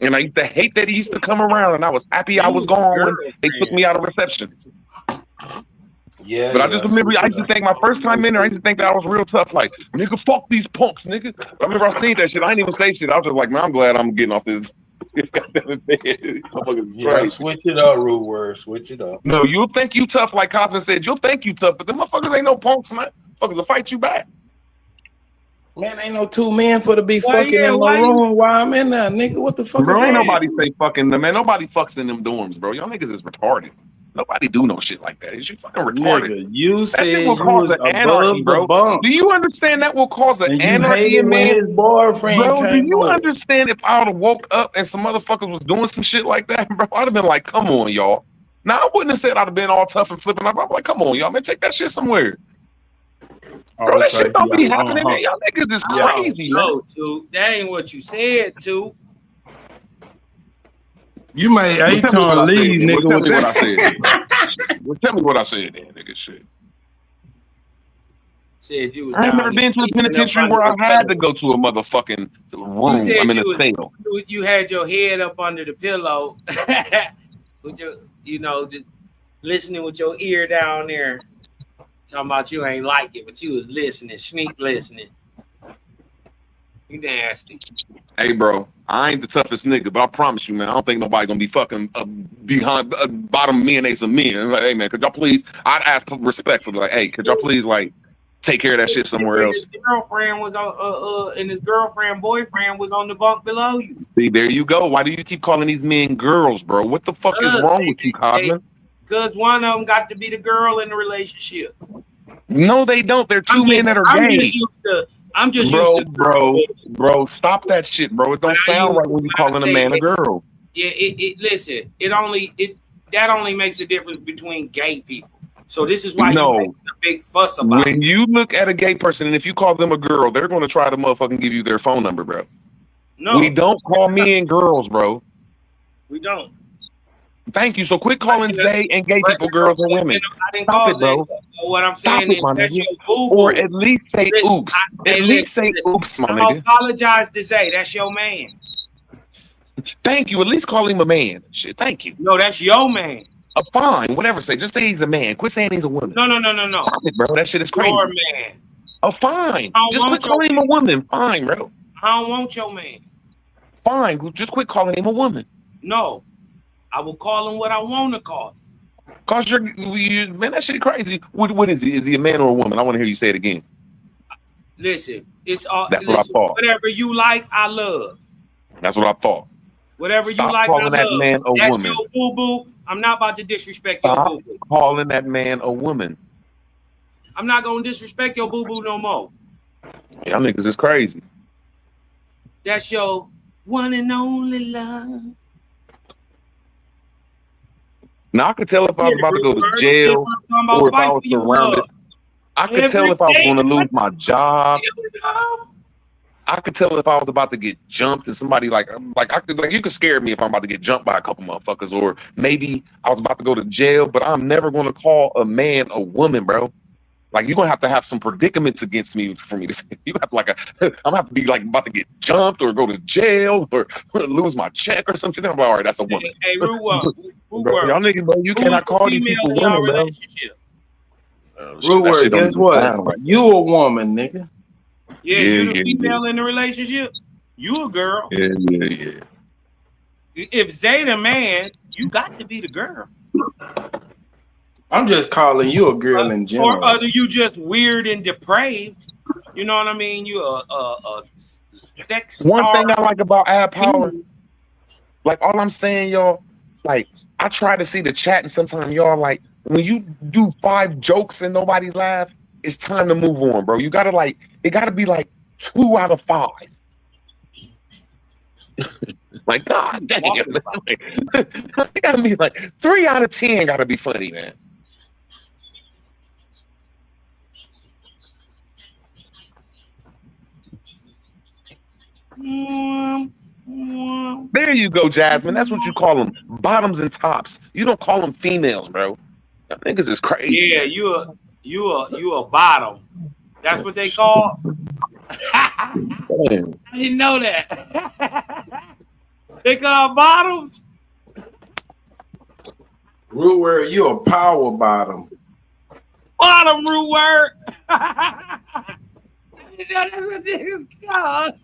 E: And I used to hate that he used to come around, and I was happy I was gone when they took me out of reception.
Q: Yeah,
E: But I just remember, I used to think my first time in there, I used to think that I was real tough. Like, nigga, fuck these punks, nigga. But I remember I seen that shit. I didn't even say shit. I was just like, man, I'm glad I'm getting off this.
Q: Yeah, switch it up, rude word. Switch it up.
E: No, you'll think you tough, like Kaufman said. You'll think you tough, but them motherfuckers ain't no punks, man. Motherfuckers will fight you back.
Q: Man, ain't no two men for to be fucking in my room while I'm in there, nigga. What the fuck
E: Bro,
Q: is
E: ain't
Q: wrong?
E: nobody say fucking them, man. Nobody fucks in them dorms, bro. Y'all niggas is retarded. Nobody do no shit like that. Is you fucking retarded?
Q: Nigga, you
E: that
Q: said
E: shit will
Q: you
E: cause
Q: was
E: an
Q: above
E: anarchy, bro.
Q: the bunk.
E: Do you understand that will cause an
Q: And you
E: anarchy
Q: hated
E: in
Q: when
E: man?
Q: his boyfriend
E: Bro, do
Q: came
E: you
Q: over.
E: understand if I would have woke up and some motherfuckers was doing some shit like that, bro? I'd have been like, come on, y'all. Now, I wouldn't have said I'd have been all tough and flipping up. I'm like, come on, y'all, man, take that shit somewhere. Bro, that shit don't be happening, man. Y'all niggas is crazy, man.
J: No, too. That ain't what you said, too.
Q: You made Aton leave, nigga.
E: Tell
Q: With
E: me what I
Q: that.
E: said. Well, tell me what I said, then, nigga. Shit.
J: Said you was
E: I ain't never
J: down
E: been to a
J: there eating up
E: penitentiary
J: under
E: where I
J: the
E: had to
J: pillow.
E: go to a motherfucking room.
J: You said
E: I'm in a
J: you
E: cell.
J: you had your head up under the pillow, with your, just listening with your ear down there, talking about you ain't like it, but you was listening, sneak listening. You nasty.
E: Hey, bro, I ain't the toughest nigga, but I promise you, man, I don't think nobody gonna be fucking behind bottom mayonnaise of me. And like, hey, man, could y'all please? I'd ask respectfully, like, hey, could y'all please like take care of that shit somewhere else?
J: His girlfriend was on, and his girlfriend boyfriend was on the bunk below you.
E: See, there you go. Why do you keep calling these men girls, bro? What the fuck is wrong with you, Cosman?
J: Because one of them got to be the girl in the relationship.
E: No, they don't. They're two men that are gay.
J: I'm just
E: bro,
J: used to
E: bro, stop that shit, bro. It don't sound right when you calling a man a girl.
J: Yeah, listen, that only makes a difference between gay people. So this is why you make a big fuss about
E: when you look at a gay person and if you call them a girl, they're gonna try to motherfucking give you their phone number, bro.
J: No,
E: we don't call men girls, bro.
J: We don't.
E: Thank you. So quit calling Zay and gay people girls and women. Stop it, bro.
J: What I'm saying is that's your boo-boo.
E: Or at least say oops. At least say oops, my nigga.
J: Apologize to Zay. That's your man.
E: Thank you. At least call him a man. Shit, thank you.
J: No, that's your man.
E: Fine, whatever. Say, just say he's a man. Quit saying he's a woman.
J: No.
E: Stop it, bro. That shit is crazy.
J: Your man.
E: Oh, fine. Just quit calling him a woman. Fine, bro.
J: I don't want your man.
E: Fine. Just quit calling him a woman.
J: No. I will call him what I want to call him.
E: Cause man, that shit crazy. What is he? Is he a man or a woman? I want to hear you say it again.
J: Listen, it's all.
E: That's what I thought.
J: Whatever you like, I love.
E: That's what I thought.
J: Whatever
E: Stop
J: you like,
E: calling
J: I
E: that
J: love.
E: man a
J: That's
E: woman.
J: your boo-boo. I'm not about to disrespect your
E: Stop
J: boo-boo.
E: calling that man a woman.
J: I'm not gonna disrespect your boo-boo no more.
E: Y'all niggas is crazy.
J: That's your one and only love.
E: Now I could tell if I was about to go to jail or if I was surrounded. I could tell if I was going to lose my job. I could tell if I was about to get jumped and somebody you could scare me if I'm about to get jumped by a couple motherfuckers, or maybe I was about to go to jail, but I'm never going to call a man a woman, bro. Like, you're gonna have to have some predicaments against me for me to say you have I'm gonna have to be like about to get jumped or go to jail or lose my check or something. I'm like, all right, that's a woman.
J: Hey,
E: Bro, y'all niggas, bro, you cannot call these people women, bro.
Q: Rude, guess what? You a woman, nigga.
J: Yeah, you the female in the relationship. You a girl.
E: Yeah.
J: If Zay the man, you got to be the girl.
Q: I'm just calling you a girl in general.
J: Or other you just weird and depraved. You know what I mean? You a sex star.
E: One thing I like about Ad Power, like all I'm saying, y'all, like I try to see the chat, and sometimes y'all like when you do 5 jokes and nobody laugh, it's time to move on, bro. You gotta it gotta be like 2 out of 5. Like, God dang it. It gotta be like 3 out of 10 gotta be funny, man. There you go, Jasmine. That's what you call them. Bottoms and tops. You don't call them females, bro. That niggas is crazy.
J: Yeah, you a bottom. That's what they call. I didn't know that. They call bottoms.
Q: Root word, you a power bottom.
J: Bottom root word. You know that's what this is called.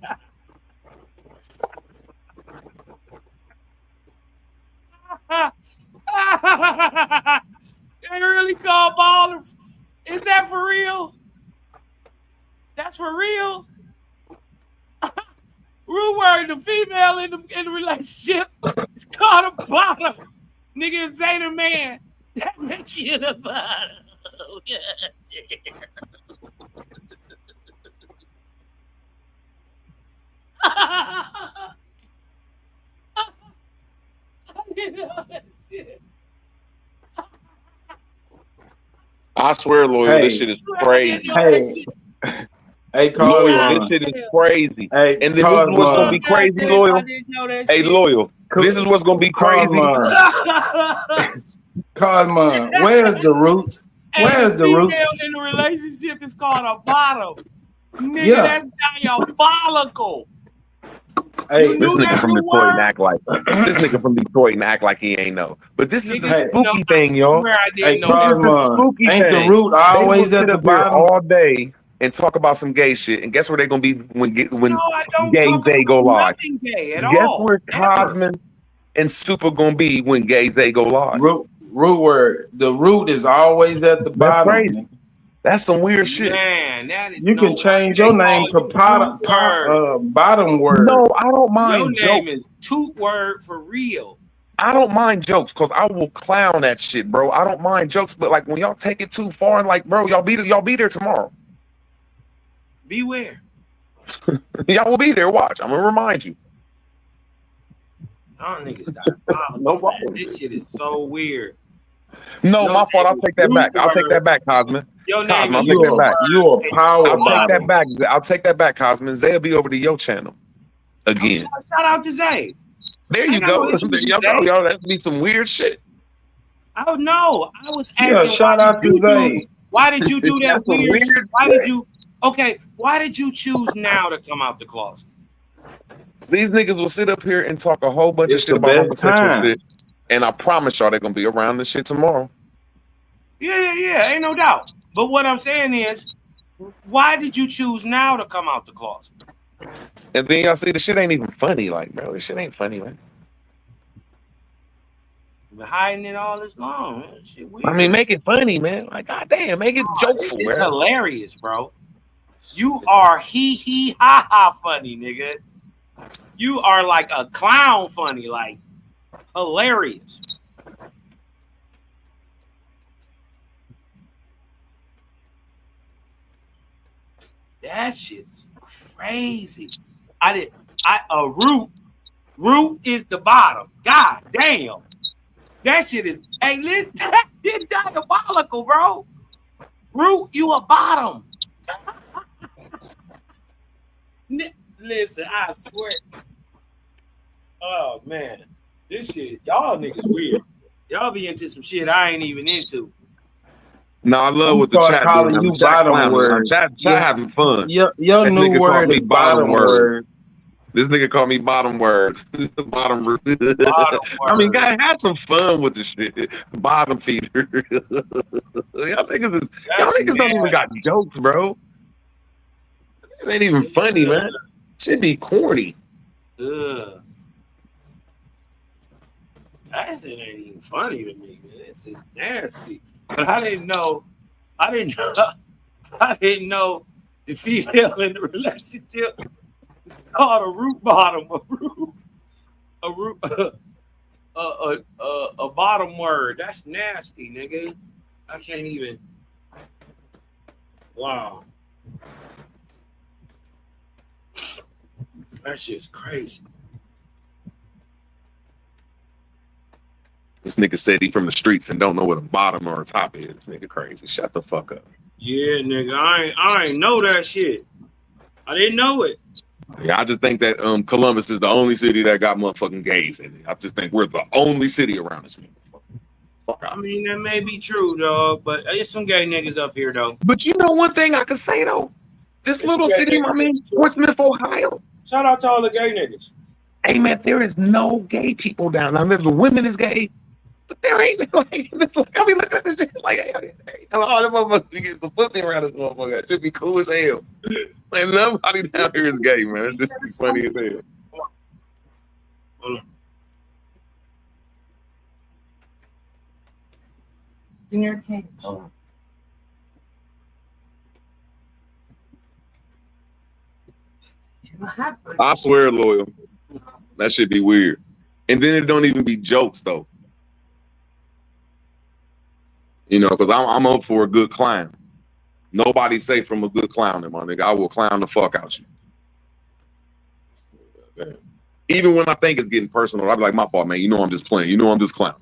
J: They really call bottoms. Is that for real? That's for real. Root word, the female in the relationship is called a bottom. Nigga, if ain't a man, that makes you the bottom. You know that shit.
E: I swear, Loyal, this shit is crazy.
Q: Hey,
E: Loyal, this shit is crazy.
Q: Hey,
E: and this is what's gonna be crazy, Loyal. Hey, Loyal, this is what's gonna be crazy.
Q: Cosmo, where's the roots? Where's the roots?
J: Female in the relationship is called a bottom. Nigga,
Q: Yeah.
J: that's diabolical.
E: Hey, this nigga from Detroit and act like this nigga from Detroit and act like he ain't know. But this is the spooky thing, y'all.
Q: Hey,
E: This is the spooky
Q: ain't the
E: thing.
Q: root always
E: They will
Q: at
E: sit
Q: the
E: up here
Q: bottom?
E: all day and talk about some gay shit, and guess where they're gonna be when
J: I don't
E: Gay
J: talk
E: Zay go
J: about
E: live?
J: nothing gay at
E: Guess
J: all.
E: where Cosman and Super gonna be when Gay Zay go live?
Q: Root word. The root is always at the
E: That's
Q: bottom.
E: crazy. That's some weird shit.
J: Man, that is
Q: You can change your name to bottom word.
E: No, I don't mind
J: Your
E: jokes.
J: name is Toot Word for real.
E: I don't mind jokes because I will clown that shit, bro. I don't mind jokes, but like when y'all take it too far, like, bro, y'all be there tomorrow.
J: Beware.
E: Y'all will be there. Watch. I'm gonna remind you.
J: Y'all niggas diabolical. Man. This shit is so weird.
E: No,
J: Your
E: my fault. I'll
J: name
E: take
J: is
E: that back.
J: Root
E: I'll take
J: Word.
E: that back, Cosman.
J: Your name
E: Cosman, I'll
J: is
E: take that back.
Q: You a power
E: I'll take
Q: bottom.
E: that back. I'll take that back, Cosman. Zay'll be over to your channel again.
J: Shout out to Zay.
E: There
J: I
E: you
J: ain't got no
E: go.
J: issues
E: There
J: with
E: y'all
J: Zay.
E: go, y'all. That'd be some weird shit.
J: Oh no, I was
Q: Yeah,
J: asking
Q: shout out to Zay.
J: why did you do that
E: That's some
J: weird shit?
E: weird
J: Why
E: shit.
J: did you why did you choose now to come out the closet?
E: These niggas will sit up here and talk a whole bunch of
Q: It's
E: shit
Q: the
E: about
Q: best
E: homosexual
Q: time.
E: shit, and I promise y'all they're gonna be around this shit tomorrow.
J: Yeah, ain't no doubt. But what I'm saying is, why did you choose now to come out the closet?
E: And then y'all see the shit ain't even funny. Like, bro, this shit ain't funny, man.
J: You've been hiding it all this long. Man. Shit weird.
E: I mean, make it funny, man. Like, goddamn, make it jokeful,
J: It's
E: man.
J: hilarious, bro. You are he ha ha funny, nigga. You are like a clown funny, like hilarious. That shit's crazy. Root is the bottom. God damn. That shit is listen, that shit diabolical, bro. Root, you a bottom. Listen, I swear. Oh man. This shit, y'all niggas weird. Y'all be into some shit I ain't even into.
E: No, I love
Q: I'm
E: what the
Q: start
E: chat doing.
Q: calling you
E: The chat
Q: bottom
E: clowning.
Q: word.
E: Chat
Q: Yeah.
E: having fun.
Q: Your
E: That
Q: new
E: nigga called
Q: word
E: me
Q: is
E: bottom
Q: bottom word.
E: This nigga called me bottom words. Bottom word. I mean, guys, have some fun with the shit. Bottom feeder. y'all niggas don't even got jokes, bro. This ain't even funny, man. Shit be corny.
J: Ugh. That shit ain't even funny to me, man. It's just nasty. But I didn't know the female in the relationship is called a root bottom, a bottom word. That's nasty, nigga. I can't even. Wow. That shit's crazy.
E: This nigga said he from the streets and don't know what a bottom or a top is. Nigga crazy. Shut the fuck up.
J: Yeah, nigga. I ain't know that shit. I didn't know it.
E: Yeah, I just think that Columbus is the only city that got motherfucking gays in it. I just think we're the only city around this.
J: I mean, that may be true, dog, but there's some gay niggas up here, though.
E: But you know one thing I can say, though? This little city, my man, Portsmouth, Ohio.
J: Shout out to all the gay niggas.
E: Hey, man, there is no gay people down there. The women is gay, but there ain't like, I mean, look at this shit. Like, hey, all the motherfuckers get some pussy around this motherfucker. It should be cool as hell. Like, nobody down here is gay, man. It's just be funny as hell.
U: In your cage.
E: I swear, loyal. That should be weird. And then it don't even be jokes, though. You know, because I'm up for a good clown. Nobody's safe from a good clowning, my nigga. I will clown the fuck out you. Even when I think it's getting personal, I'll be like, my fault, man. You know I'm just playing. You know I'm just clowning.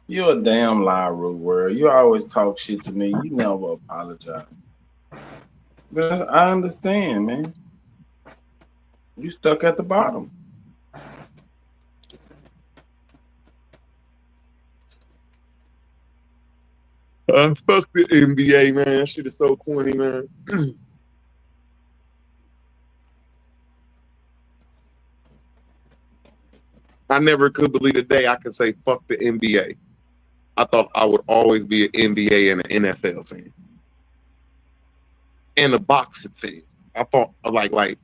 Q: You a damn lie, Root World. You always talk shit to me. You never apologize. But I understand, man. You stuck at the bottom.
E: Fuck the NBA, man. That shit is so corny, man. I never could believe the day I could say fuck the NBA. I thought I would always be an NBA and an NFL fan. And a boxing fan. I thought like,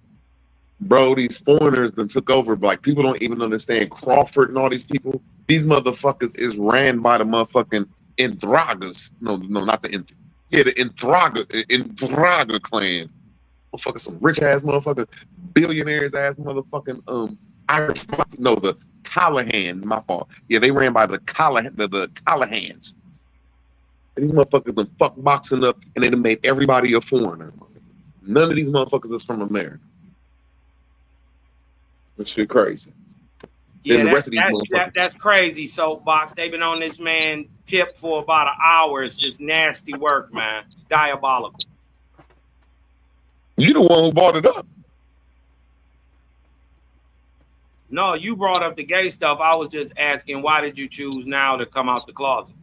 E: bro, these foreigners that took over, like people don't even understand Crawford and all these people. These motherfuckers is ran by the motherfucking Indragas. No, not the the Indraga clan. Motherfuckers, some rich ass motherfuckers, billionaires ass motherfucking Irish. No, the Callahan. My fault. Yeah, they ran by the Callahans. And these motherfuckers been fuck boxing up, and they done made everybody a foreigner. None of these motherfuckers is from America. That shit crazy.
J: Yeah, that's crazy. So, Box, they've been on this man tip for about an hour. It's just nasty work, man. It's diabolical.
E: You the one who brought it up.
J: No, you brought up the gay stuff. I was just asking, why did you choose now to come out the closet?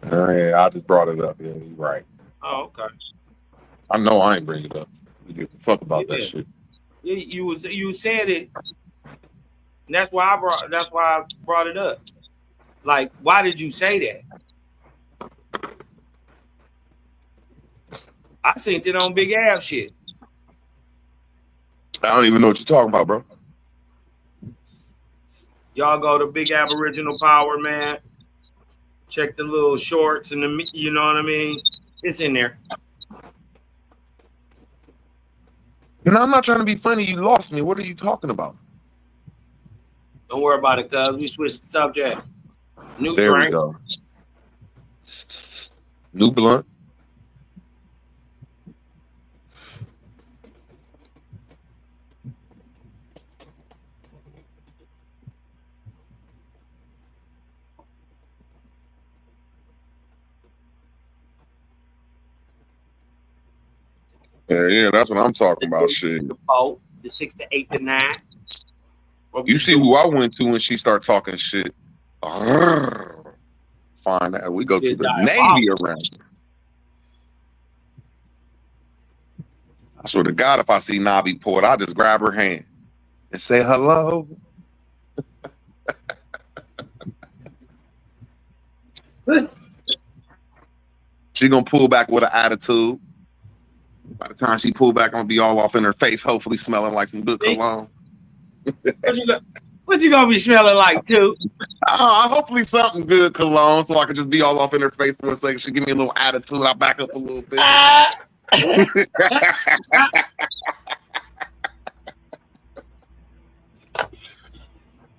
E: Yeah, I just brought it up. Yeah, you're right.
J: Oh, okay.
E: I know I ain't bring it up. You give a fuck about that shit.
J: You said it. And that's why I brought it up. Like, why did you say that? I seen it on Big Ab shit.
E: I don't even know what you're talking about, bro.
J: Y'all go to Big Aboriginal Power, man. Check the little shorts and the, you know what I mean? It's in there.
E: No, I'm not trying to be funny. You lost me. What are you talking about?
J: Don't worry about it, cuz. We switched the subject. New
E: there
J: drink.
E: We go. New blunt. Yeah, that's what I'm talking about. Shit.
J: The 6 to 8 to 9.
E: You see who I went to when she started talking shit. Fine, we go to the Navy around here. I swear to God, if I see Nabi Port, I just grab her hand and say hello. She gonna pull back with an attitude. By the time she pull back, I'm gonna be all off in her face, hopefully smelling like some good cologne.
J: What you gonna be smelling like, too?
E: Hopefully something good cologne, so I can just be all off in her face for a second. She give me a little attitude. I back up a little bit.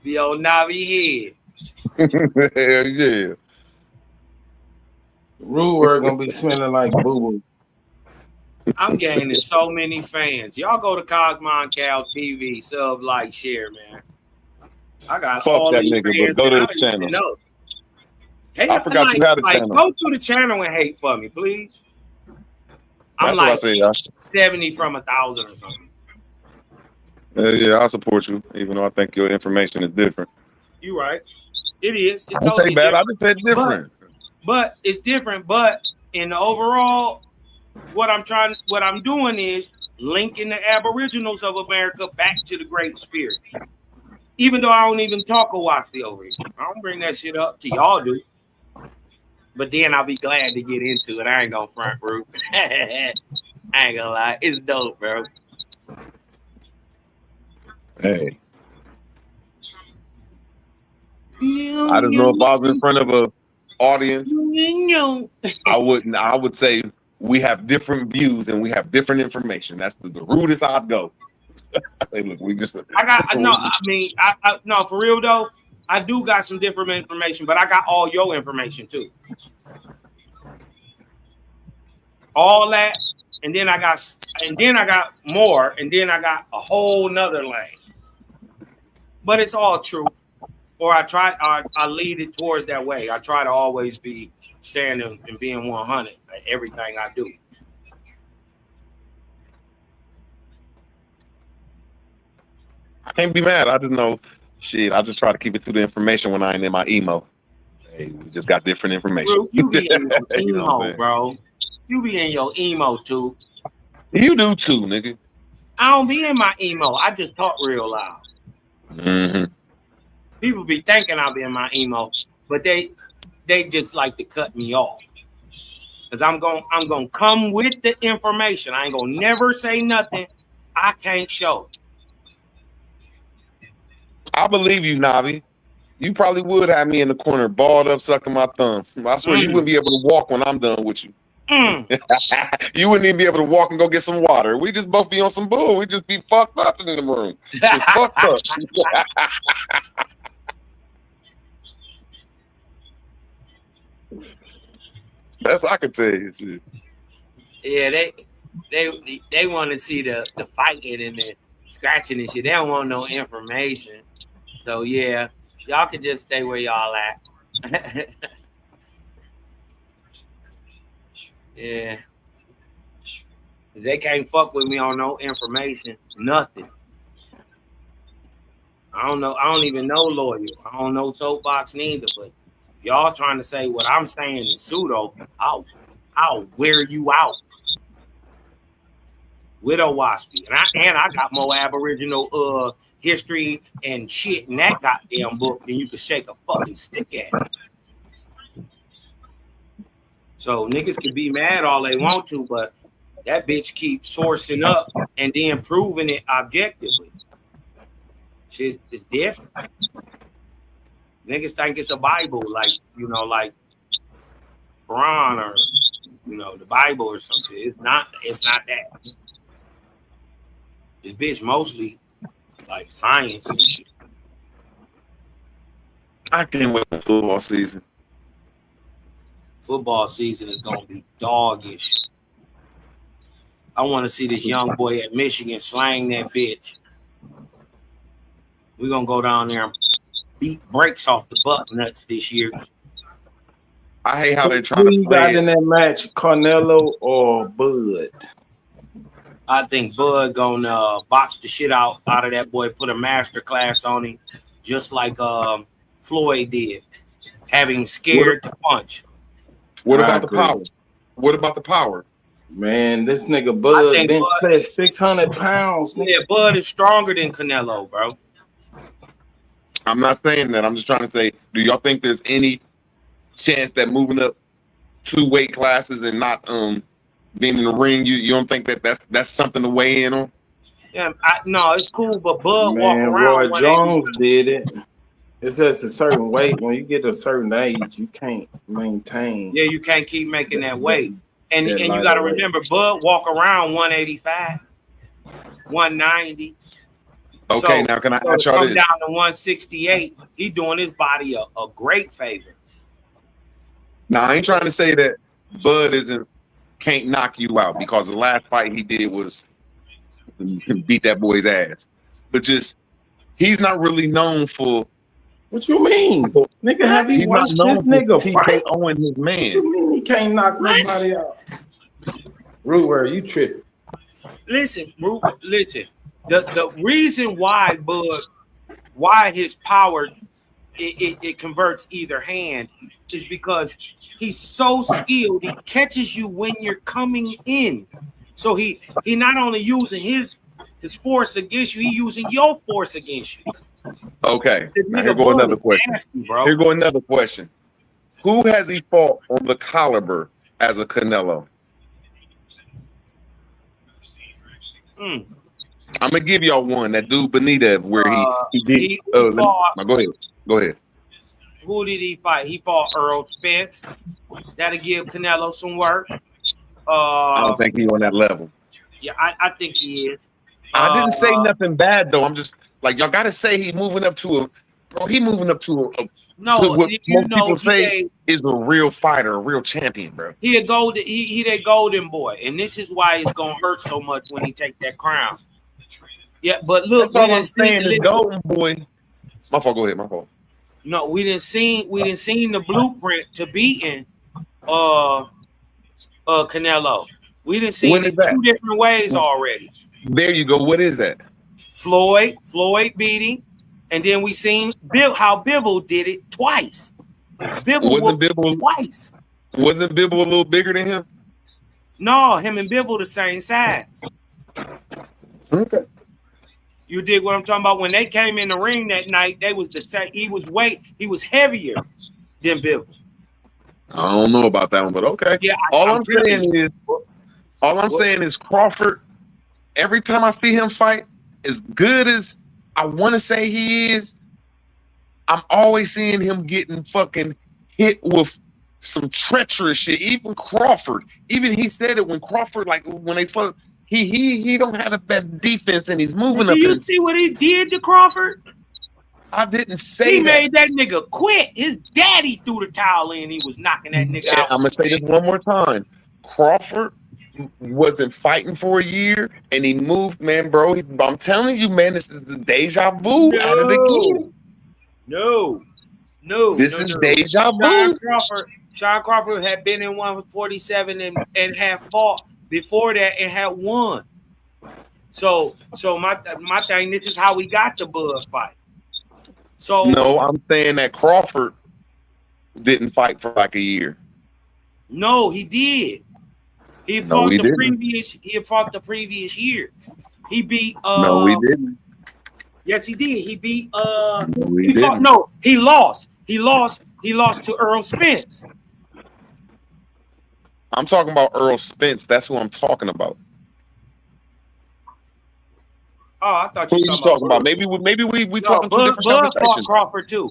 J: The old Navi head.
E: Hell yeah.
Q: Rude gonna be smelling like boo-boo.
J: I'm gaining so many fans. Y'all go to Cosmon Cal TV, sub, like, share, man. I got
E: Fuck
J: all
E: that
J: these
E: nigga, but
J: fans
E: go
J: that
E: to
J: I
E: the
J: don't
E: channel.
J: even know. Hate,
E: I forgot you had a channel.
J: go to the channel and hate for me, please. I'm
E: That's what I
J: like
E: said, y'all.
J: 70 from 1,000 or something.
E: Yeah, I'll support you, even though I think your information is different.
J: You right. It is. It's
E: I didn't say
J: totally
E: bad.
J: different.
E: I just said different.
J: But it's different. But in the overall, what I'm doing is linking the Aboriginals of America back to the Great Spirit. Even though I don't even talk Owaski over here. I don't bring that shit up to y'all do. But then I'll be glad to get into it. I ain't gonna front root. I ain't gonna lie. It's dope, bro.
E: Hey. I just know if I was in front of a audience, I wouldn't. I would say we have different views and we have different information. That's the rudest I'd go. Hey, look, we just.
J: I got no. I mean, I no, for real though. I do got some different information, but I got all your information too. All that, and then I got more, and then I got a whole nother lane. But it's all truth. Or I lead it towards that way. I try to always be standing and being 100 at everything I do.
E: I can't be mad. I just know, shit. I just try to keep it to the information when I ain't in my emo. Hey, we just got different information.
J: Bro, you be in your
E: You know what I'm
J: emo,
E: saying?
J: bro. You be in your emo too.
E: You do too, nigga.
J: I don't be in my emo. I just talk real loud.
E: Mm-hmm.
J: People be thinking I'll be in my emo, but they just like to cut me off. Cause I'm gonna come with the information. I ain't gonna never say nothing I can't show.
E: I believe you, Navi. You probably would have me in the corner, balled up, sucking my thumb. I swear you wouldn't be able to walk when I'm done with you. You wouldn't even be able to walk and go get some water. We just both be on some bull. We just be fucked up in the room. Just fucked up. That's I can tell you. Shit.
J: Yeah, they want to see the fighting and the scratching and shit. They don't want no information. So yeah, y'all can just stay where y'all at. Yeah. Cause they can't fuck with me on no information, nothing. I don't know. I don't even know lawyer. I don't know soapbox neither. But y'all trying to say what I'm saying is pseudo, I'll wear you out. Widow Waspy. And I got more Aboriginal history and shit in that goddamn book than you could shake a fucking stick at. So niggas can be mad all they want to, but that bitch keeps sourcing up and then proving it objectively. Shit is different. Niggas think it's a Bible, like Quran or the Bible or something. It's not that. This bitch mostly like science and shit.
E: I can't wait for football season.
J: Football season is gonna be doggish. I want to see this young boy at Michigan slang that bitch. We're gonna go down there and beat brakes off the buck nuts this year.
E: I hate how they're trying
Q: Who
E: to
Q: you
E: play
Q: got
E: it.
Q: in that match, Carnelo or Bud?
J: I think Bud gonna box the shit out of that boy, put a master class on him, just like Floyd did, having scared to punch.
E: What about the power? What about the power?
Q: Man, this nigga Bud bench press 600 pounds.
J: Yeah, Bud is stronger than Canelo, bro.
E: I'm not saying that. I'm just trying to say, do y'all think there's any chance that moving up 2 weight classes and not being in the ring, you don't think that's something to weigh in on?
J: Yeah, no, it's cool, but Bud walk
Q: Man,
J: around
Q: Roy Jones did it. It's just a certain weight. When you get to a certain age, you can't maintain.
J: Yeah, you can't keep making that weight. And
Q: that
J: you
Q: lighter
J: got to
Q: weight.
J: remember, Bud walk around 185, 190.
E: Okay,
J: So,
E: now can I
J: to
E: ask y'all
J: come
E: this?
J: down to 168, he doing his body a great favor.
E: Now I ain't trying to say that Bud can't knock you out, because the last fight he did was beat that boy's ass. But just he's not really known for.
Q: What you mean, nigga? Have you
E: He's not
Q: watched
E: known
Q: this
E: for
Q: nigga fight?
E: TKO and his man.
Q: What you mean he can't knock nobody out? Rude, you tripping?
J: Listen, listen. The reason why Bud, why his power it converts either hand is because he's so skilled. He catches you when you're coming in. So he not only using his force against you, he using your force against you.
E: Okay.
J: The
E: Now
J: nigga
E: here go
J: Bud
E: another
J: is
E: question.
J: nasty, bro.
E: Here go another question. Who has he fought on the caliber as a Canelo? I'm gonna give y'all one. That dude Benita, where he did.
J: He fought.
E: Go ahead. Go ahead.
J: Who did he fight? He fought Earl Spence. That'll give Canelo some work.
E: I don't think he's on that level.
J: Yeah, I think he is.
E: I didn't say nothing bad though. I'm just like y'all got to say he's moving up to a. Bro, he moving up to a.
J: No,
E: to what most
J: know,
E: people say is a real fighter, a real champion, bro.
J: He a golden. He that golden boy, and this is why it's gonna hurt so much when he take that crown. Yeah, but look,
E: that's all I'm saying is golden boy. My fault. Go ahead. My fault.
J: No, we didn't see the blueprint to beating Canelo. We didn't see it in 2 different ways already.
E: There you go. What is that?
J: Floyd beating, and then we seen how Bivol did it twice. Bivol twice.
E: Wasn't Bivol a little bigger than him?
J: No, him and Bivol the same size.
E: Okay.
J: You dig what I'm talking about? When they came in the ring that night, they was the same. He was heavier than Bivol.
E: I don't know about that one, but okay.
J: Yeah,
E: all I'm saying is Crawford. Every time I see him fight, as good as I want to say he is, I'm always seeing him getting fucking hit with some treacherous shit. Even Crawford, even he said it when Crawford, like when they fought, he don't have the best defense and he's moving up.
J: Do you see what he did to Crawford?
E: I didn't say
J: he made that nigga quit. His daddy threw the towel in. He was knocking that nigga out.
E: I'm gonna say this one more time. Crawford wasn't fighting for a year and he moved, man, bro. I'm telling you, man, this is the deja vu at it again.
J: No.
E: This is deja vu.
J: Sean Crawford had been in 147 and had fought before that and had won. So my thing, this is how we got the Bud fight. So
E: no, I'm saying that Crawford didn't fight for like a year.
J: No, he did. He fought the previous year. He beat
E: no, he didn't.
J: Yes, he did. He beat
E: no,
J: he lost. He lost to Earl Spence.
E: I'm talking about Earl Spence. That's who I'm talking about.
J: Oh, I thought you were
E: talking about. Maybe we talking two different conversations.
J: Crawford too.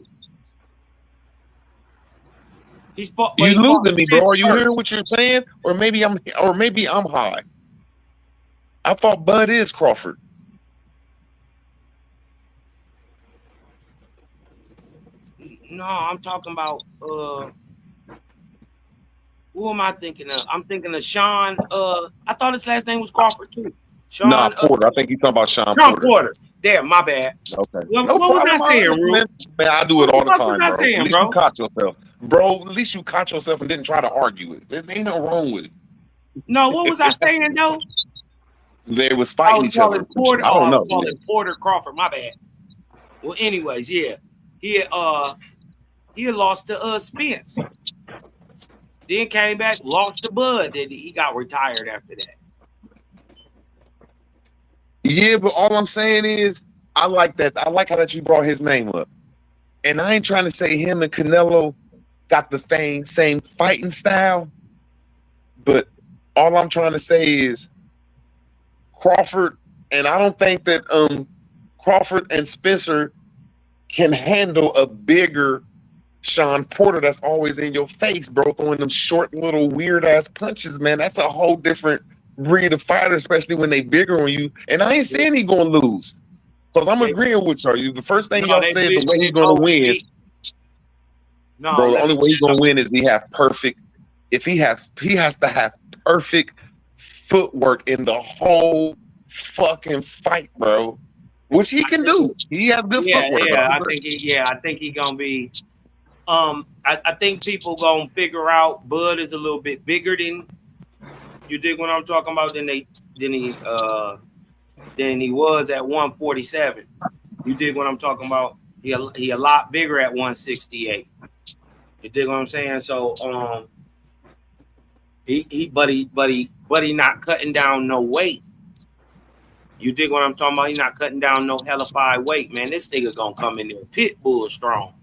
E: You losing me, bro. Are you hearing what you're saying? Or maybe I'm high. I thought Bud is Crawford.
J: No, I'm talking about who am I thinking of? I'm thinking of Sean. I thought his last name was Crawford too. Sean
E: Porter. I think he's talking about Sean
J: Porter. Damn, my bad.
E: Okay.
J: What was I saying, Ruth?
E: Man, I do it all the time,
J: bro.
E: At least you caught yourself. Bro, at least you caught yourself and didn't try to argue it. There ain't no wrong with it.
J: No, what was I saying, though?
E: They was fighting each other.
J: Porter,
E: I don't know.
J: Porter Crawford, my bad. Well, anyways, yeah. He had lost to Spence. Then came back, lost to Bud. Then he got retired after that.
E: Yeah, but all I'm saying is I like that. I like how that you brought his name up. And I ain't trying to say him and Canelo got the same fighting style. But all I'm trying to say is Crawford, and I don't think that Crawford and Spencer can handle a bigger Sean Porter that's always in your face, bro, throwing them short little weird ass punches, man. That's a whole different breed of fighter, especially when they bigger on you. And I ain't saying he gonna lose. Because I'm agreeing with you. The first thing y'all said, the way he's gonna win. Bro, the only way he's gonna win is he has to have perfect footwork in the whole fucking fight, bro. which he can do. He has good footwork.
J: I think he gonna be. I think people gonna figure out Bud is a little bit bigger than you dig what I'm talking about than he was at 147. You dig what I'm talking about? He a lot bigger at 168. You dig what I'm saying? So he not cutting down no weight. You dig what I'm talking about? He not cutting down no hellified weight, man. This nigga gonna come in there pit bull strong.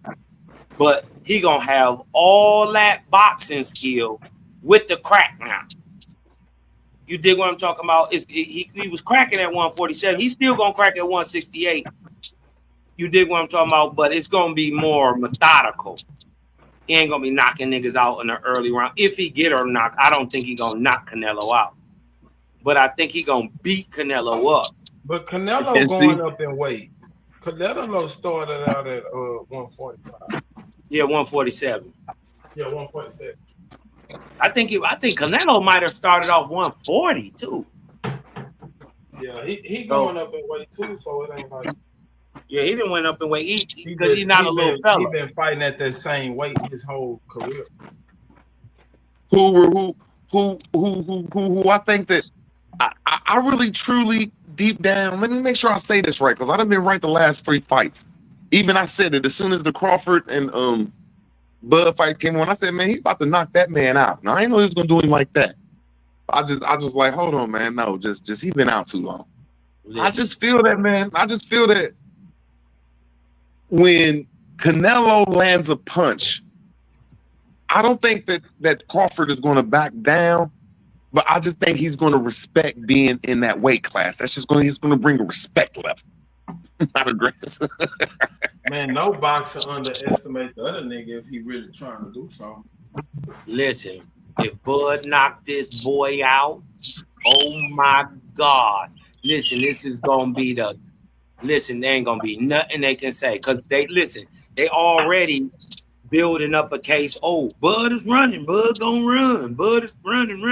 J: But he gonna have all that boxing skill with the crack now. You dig what I'm talking about? He was cracking at 147. He's still gonna crack at 168. You dig what I'm talking about? But it's gonna be more methodical. He ain't gonna be knocking niggas out in the early round. If he get or knock, I don't think he gonna knock Canelo out. But I think he gonna beat Canelo up.
Q: But Canelo going up in weight. Canelo started out at 145.
J: Yeah, 147.
Q: Yeah, 147.
J: I think Canelo might have started off 140 too.
Q: Yeah, he going up in weight too, so it ain't like.
J: Yeah, he didn't went up in weight because he's not a little fella.
Q: He been fighting at that same weight his whole career.
E: Who I think that I really truly deep down. Let me make sure I say this right because I done been right the last 3 fights. Even I said it as soon as the Crawford and Bud fight came on. I said, man, he about to knock that man out. Now I didn't know he was gonna do him like that. I just like, hold on, man. No, just he been out too long. Listen. I just feel that, man. I just feel that when Canelo lands a punch, I don't think that Crawford is going to back down, but I just think he's going to respect being in that weight class. He's going to bring a respect level. Not aggressive.
Q: Man, no boxer underestimate the other nigga if he really trying to do something.
J: Listen, if Bud knocked this boy out, oh my God. Listen, this is going to be there ain't going to be nothing they can say. Because they already building up a case. Oh, Bud is running. Bud gonna run. Bud is running.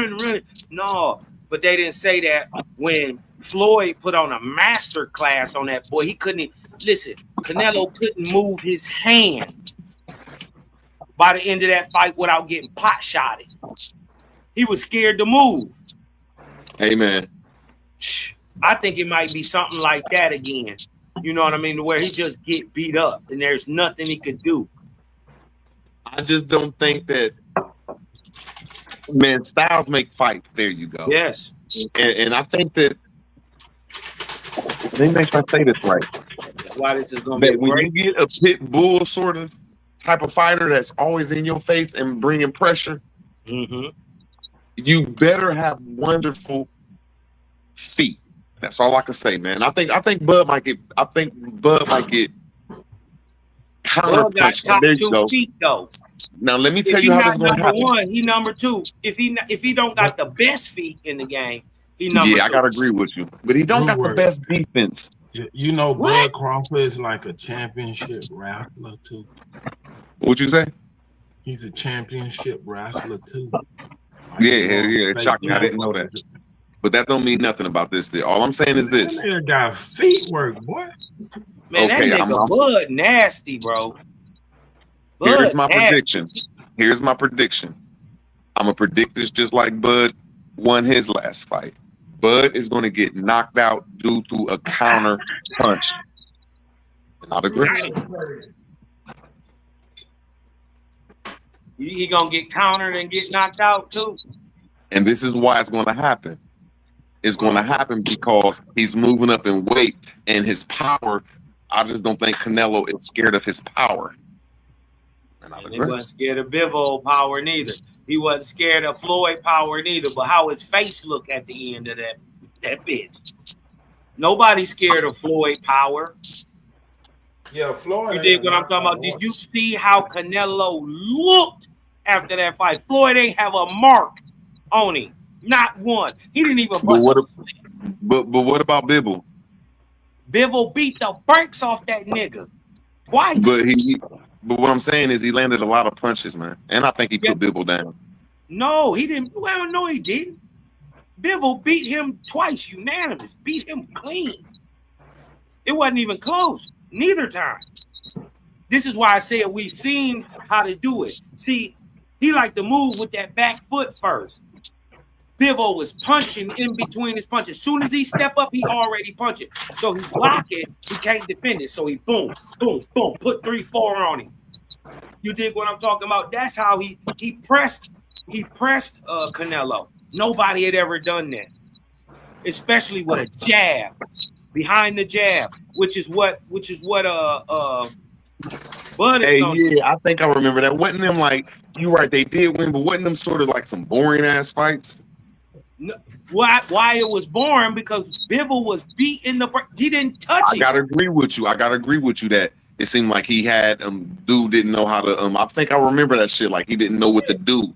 J: No, but they didn't say that when Floyd put on a master class on that boy. He couldn't listen. Canelo couldn't move his hand by the end of that fight without getting pot shotted. He was scared to move.
E: Amen.
J: I think it might be something like that again. You know what I mean? Where he just get beat up and there's nothing he could do.
E: I just don't think that, man, styles make fights. There you go.
J: Yes.
E: And I think that, let me make sure I say this right.
J: That's why this is going to be
E: when you get a pit bull sort of type of fighter that's always in your face and bringing pressure, you better have wonderful feet. That's all I can say, man. I think Bud might get counter punched. There you go.
J: Feet, though.
E: Now let me tell you how this is going to happen.
J: Number 1, he number 2. If he don't got the best feet in the game, he number 2.
E: I gotta agree with you, but he don't got the best defense.
Q: You know, Bud Crawford is like a championship wrestler too.
E: What'd you say?
Q: He's a championship wrestler too.
E: Yeah. It shocked me. I didn't know that. But that don't mean nothing about this. All I'm saying is this.
Q: That nigga got feet work, boy.
J: Man, that nigga Bud nasty, bro.
E: Here's my prediction. I'm going to predict this just like Bud won his last fight. Bud is going to get knocked out due to a counter punch. Not aggressive.
J: He going to get countered and get knocked out too.
E: And this is why it's going to happen. It's going to happen because he's moving up in weight and his power. I just don't think Canelo is scared of his power.
J: And he wasn't scared of Bivol power neither. He wasn't scared of Floyd power neither. But how his face looked at the end of that bitch. Nobody's scared of Floyd power.
Q: Yeah, Floyd.
J: You did what I'm talking about. Did you see how Canelo looked after that fight? Floyd ain't have a mark on him. Not one. He didn't even bust
E: but what about Bivol?
J: Bivol beat the brakes off that nigga twice.
E: But what I'm saying is he landed a lot of punches, man. And I think he put Bivol down.
J: No, he didn't. Well, no, he didn't. Bivol beat him twice, unanimous. Beat him clean. It wasn't even close. Neither time. This is why I said we've seen how to do it. See, he liked to move with that back foot first. Bivol was punching in between his punches. As soon as he step up, he already punching. So he block it, he can't defend it. So he boom, boom, boom, put 3-4 on him. You dig what I'm talking about? That's how he pressed Canelo. Nobody had ever done that, especially with a jab behind the jab, which is what Bud is.
E: Hey, yeah, I think I remember that. Wasn't them like you right? They did win, but wasn't them sort of like some boring ass fights?
J: No, why it was boring? Because Bivol was beating he didn't touch him.
E: I gotta agree with you that it seemed like he had dude didn't know how to I think I remember that shit, like he didn't know what to do.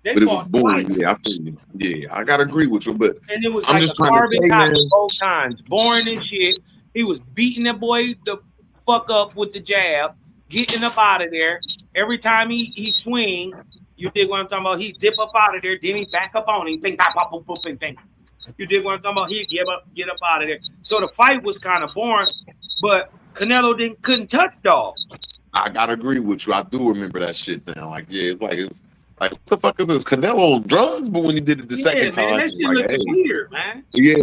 J: They
E: but it was boring.
J: twice.
E: Yeah, I gotta agree with you, but
J: And it was
E: I'm
J: like
E: just
J: a
E: trying to
J: carbon
E: say,
J: copy
E: man.
J: both times. Boring and shit. He was beating that boy the fuck up with the jab, getting up out of there. Every time he swing, you dig what I'm talking about? He dip up out of there, then he back up on him. Ping, pop, pop, pop, pop, ping, ping. You dig what I'm talking about? He get up out of there. So the fight was kind of boring, but Canelo couldn't touch dog.
E: I gotta agree with you. I do remember that shit now. Like, yeah, it was like what the fuck is this? Canelo on drugs? But when he did it the second time,
J: that shit
E: like,
J: looked
E: hey.
J: weird, man.
E: Yeah,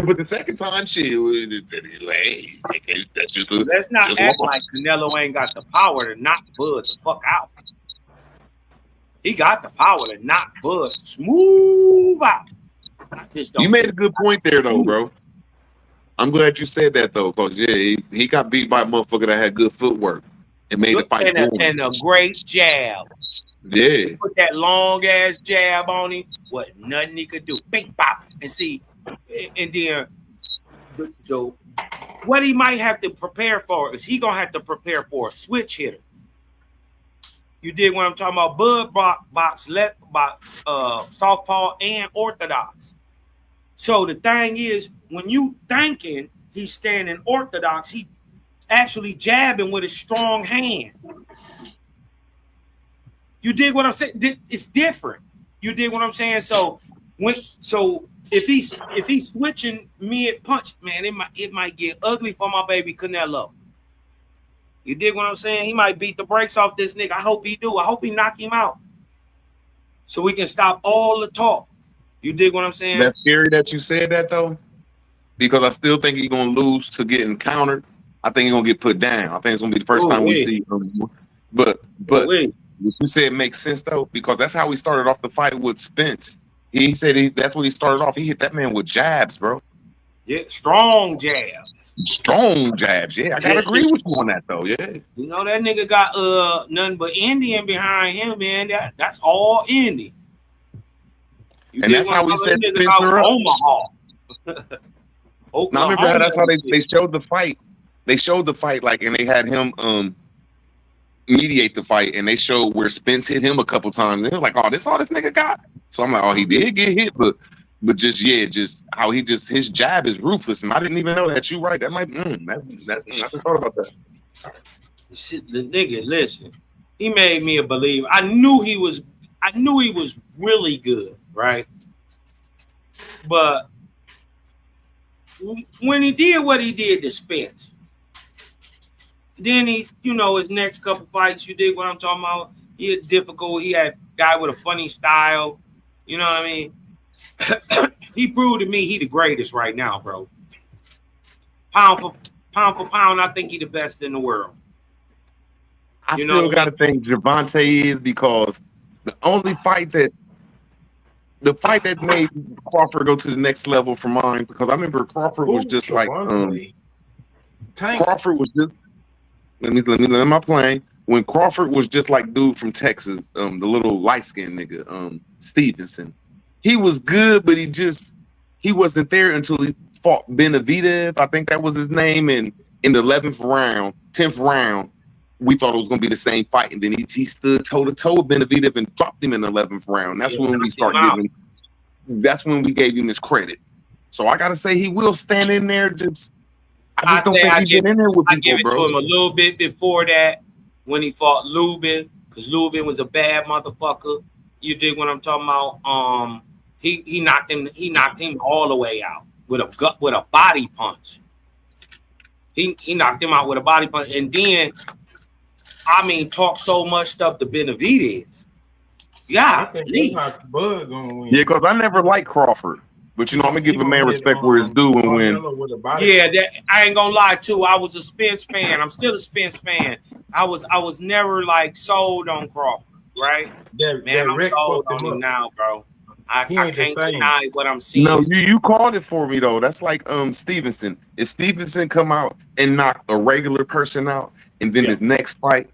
E: but the second time, shit, hey, that's just.
J: Let's not
E: just
J: act
E: lost.
J: like Canelo ain't got the power to knock Bud the fuck out. He got the power to knock Bud smooth out.
E: You made a good point there, though, bro. I'm glad you said that, though, because yeah, he got beat by a motherfucker that had good footwork and made the fight
J: and a great jab.
E: Yeah.
J: He put that long ass jab on him. What nothing he could do. Bing, bop, and see, and then the what he might have to prepare for is he gonna have to prepare for a switch hitter. You dig what I'm talking about? Bud box southpaw and orthodox. So the thing is, when you thinking he's standing orthodox, he actually jabbing with a strong hand. You dig what I'm saying? It's different. You dig what I'm saying? So if he's switching mid punch, man, it might get ugly for my baby Canelo. You dig what I'm saying? He might beat the brakes off this nigga. I hope he do. I hope he knock him out, so we can stop all the talk. You dig what I'm saying?
E: That's scary that you said that, though, because I still think he's gonna lose to getting countered. I think he's gonna get put down. I think it's gonna be the first time we see him. But what you said makes sense, though, because that's how we started off the fight with Spence. He said that's what he started off. He hit that man with jabs, bro.
J: Yeah, strong jabs.
E: Strong jabs. Yeah, I gotta agree with you on that, though. Yeah.
J: You know that nigga got nothing but Indian behind him, man. That's all Indian.
E: And that's how we set Spencer up.
J: Omaha.
E: Now, I remember that's how they showed the fight. They showed the fight, like, and they had him mediate the fight, and they showed where Spence hit him a couple times. And it was like, oh, this all this nigga got. So I'm like, oh, he did get hit, but just how his jab is ruthless, and I didn't even know that. You right? That might I just thought about that.
J: Shit, the nigga, listen, he made me a believer. I knew he was really good, right? But when he did what he did to Spence, then he, his next couple fights, you dig what I'm talking about? He had difficult. He had a guy with a funny style. You know what I mean? He proved to me he the greatest right now, bro. Pound for pound, I think he the best in the world.
E: I still got to think Gervonta is, because the fight that made Crawford go to the next level for mine, because I remember Crawford was just like Crawford was just let me land my plane. When Crawford was just like dude from Texas, the little light-skinned nigga, Stevenson. He was good, but he wasn't there until he fought Benavidez. I think that was his name. And in the 10th round, we thought it was going to be the same fight. And then he stood toe-to-toe with Benavidez and dropped him in the 11th round. That's when we gave him his credit. So I got to say, he will stand in there. I don't think he's been in there with people,
J: I give it
E: bro.
J: to him a little bit before that when he fought Lubin, because Lubin was a bad motherfucker. You dig what I'm talking about? He knocked him all the way out with a body punch. He knocked him out with a body punch, and then I mean, talk so much stuff to Benavidez. Yeah,
Q: I think that's how Bud gonna win.
E: Yeah, because I never liked Crawford. But you know, I'm gonna
Q: He
E: give a
Q: gonna
E: man
Q: hit
E: respect where it's due and when.
Q: Carmelo with a body
J: Yeah,
Q: punch.
J: that I ain't gonna lie too. I was a Spence fan. I'm still a Spence fan. I was never like sold on Crawford, right? Man, I'm
Q: Rick
J: sold
Q: fucked
J: on
Q: him
J: him
Q: up.
J: now, bro.
Q: He
J: I
Q: ain't the
J: can't
Q: same.
J: deny what I'm seeing.
E: No, you called it for me though. That's like Stevenson. If Stevenson come out and knock a regular person out, and then his next fight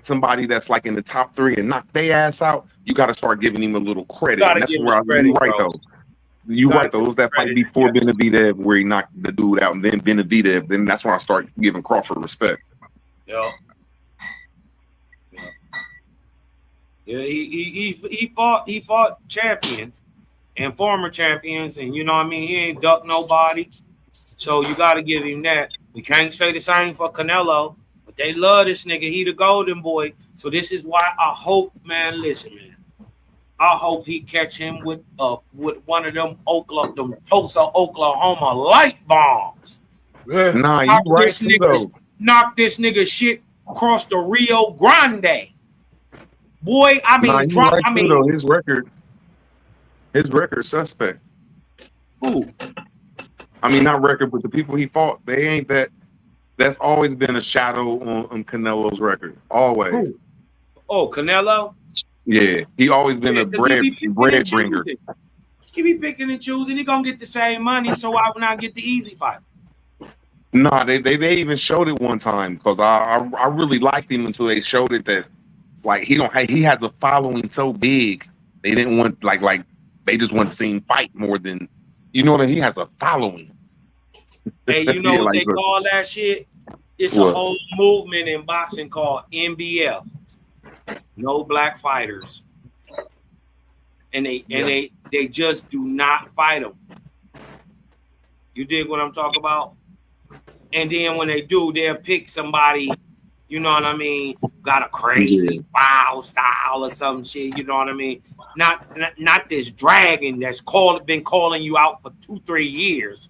E: somebody that's like in the top 3 and knock their ass out, you got to start giving him a little credit.
J: Gotta
E: And that's
J: give him
E: where you
J: credit,
E: right
J: bro.
E: though. You
J: Gotta
E: right though.
J: give
E: It was that fight
J: credit.
E: before Benavidez where he knocked the dude out, and then Benavidez. Then that's when I start giving Crawford respect.
J: Yeah. Yeah, he fought champions and former champions, and you know what I mean, he ain't ducked nobody. So you gotta give him that. We can't say the same for Canelo, but they love this nigga. He the golden boy. So this is why I hope, man, listen, man. I hope he catch him with one of them Tulsa, Oklahoma light bombs.
E: Nah, you right too though.
J: Knock this nigga shit across the Rio Grande. Boy, I mean,
E: Nah, you right too though. His record suspect.
J: Who?
E: I mean, not record, but the people he fought, they ain't that. That's always been a shadow on Canelo's record. Always.
J: Who? Oh, Canelo?
E: Yeah, he always been a bread bringer.
J: He be picking and choosing. He gonna get the same money, so why would not get the easy fight?
E: Nah, they even showed it one time because I really liked him until they showed it that like he has a following so big they didn't want like they just want to see him fight more than you know that he has a following.
J: Hey, you know
E: Yeah,
J: what
E: like,
J: they call that shit? It's
E: what?
J: a whole movement in boxing called NBF. No black fighters. And they just do not fight them. You dig what I'm talking about? And then when they do, they'll pick somebody, you know what I mean, got a crazy wild style or some shit, you know what I mean? Not this dragon that's been calling you out for 2-3 years.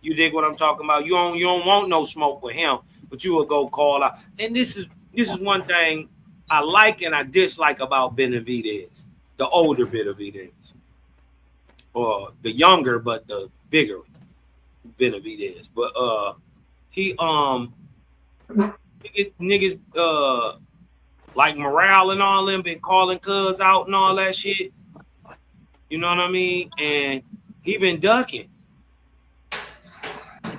J: You dig what I'm talking about? You don't want no smoke with him, but you will go call out. And this is one thing I like and I dislike about Benavidez, the older Benavidez, or the younger but the bigger Benavidez. But he niggas like Morale and all them been calling cuz out and all that shit. You know what I mean? And he been ducking.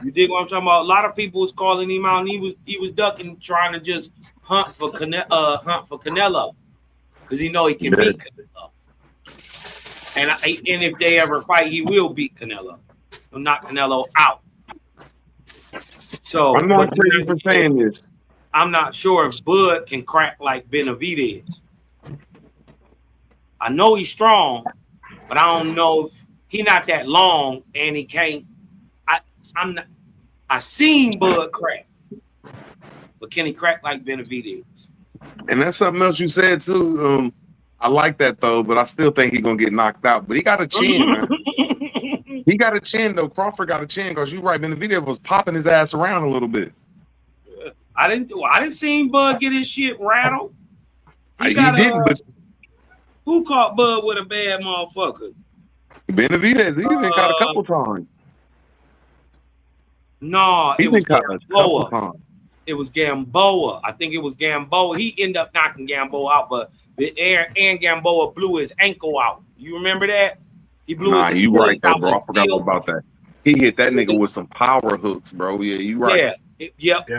J: You dig what I'm talking about? A lot of people was calling him out, and he was ducking, trying to just hunt for Canelo, because he know he can beat Canelo. And if they ever fight, he will beat Canelo. He'll knock Canelo out. So
E: I'm not crazy for saying this.
J: I'm not sure if Bud can crack like Benavidez. I know he's strong, but I don't know if he's not that long, and he can't. I seen Bud crack, but can he crack like Benavidez?
E: And that's something else you said too. I like that though, but I still think he's gonna get knocked out. But he got a chin, man. He got a chin though. Crawford got a chin because you're right. Benavidez was popping his ass around a little bit.
J: I didn't see Bud get his shit rattled.
E: He didn't, but
J: who caught Bud with a bad motherfucker?
E: Benavidez, he been caught a couple times.
J: No, it was
E: Gamboa.
J: It was Gamboa. I think it was Gamboa. He ended up knocking Gamboa out, but and Gamboa blew his ankle out. You remember that? He blew his
E: you right though,
J: out.
E: bro. I forgot about that. He hit that nigga with some power hooks, bro. Yeah, you right.
J: Yeah, yep.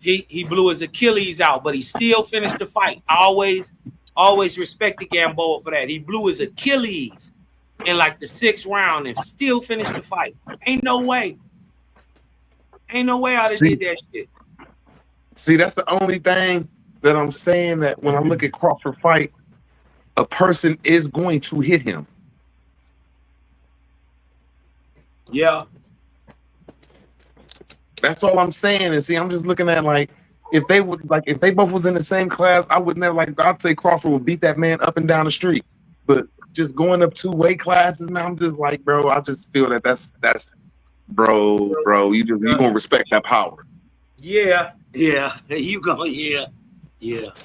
J: He blew his Achilles out, but he still finished the fight. I always respected Gamboa for that. He blew his Achilles in like the 6th round and still finished the fight. Ain't no way I'd have did that shit.
E: See, that's the only thing that I'm saying, that when I look at Crawford fight, a person is going to hit him.
J: Yeah.
E: That's all I'm saying. And see, I'm just looking at like if they both was in the same class, I would never I'd say Crawford would beat that man up and down the street. But just going up 2 weight classes, man, I'm just like, bro, I just feel that's bro. You gonna respect that power.
J: Yeah. You go, yeah.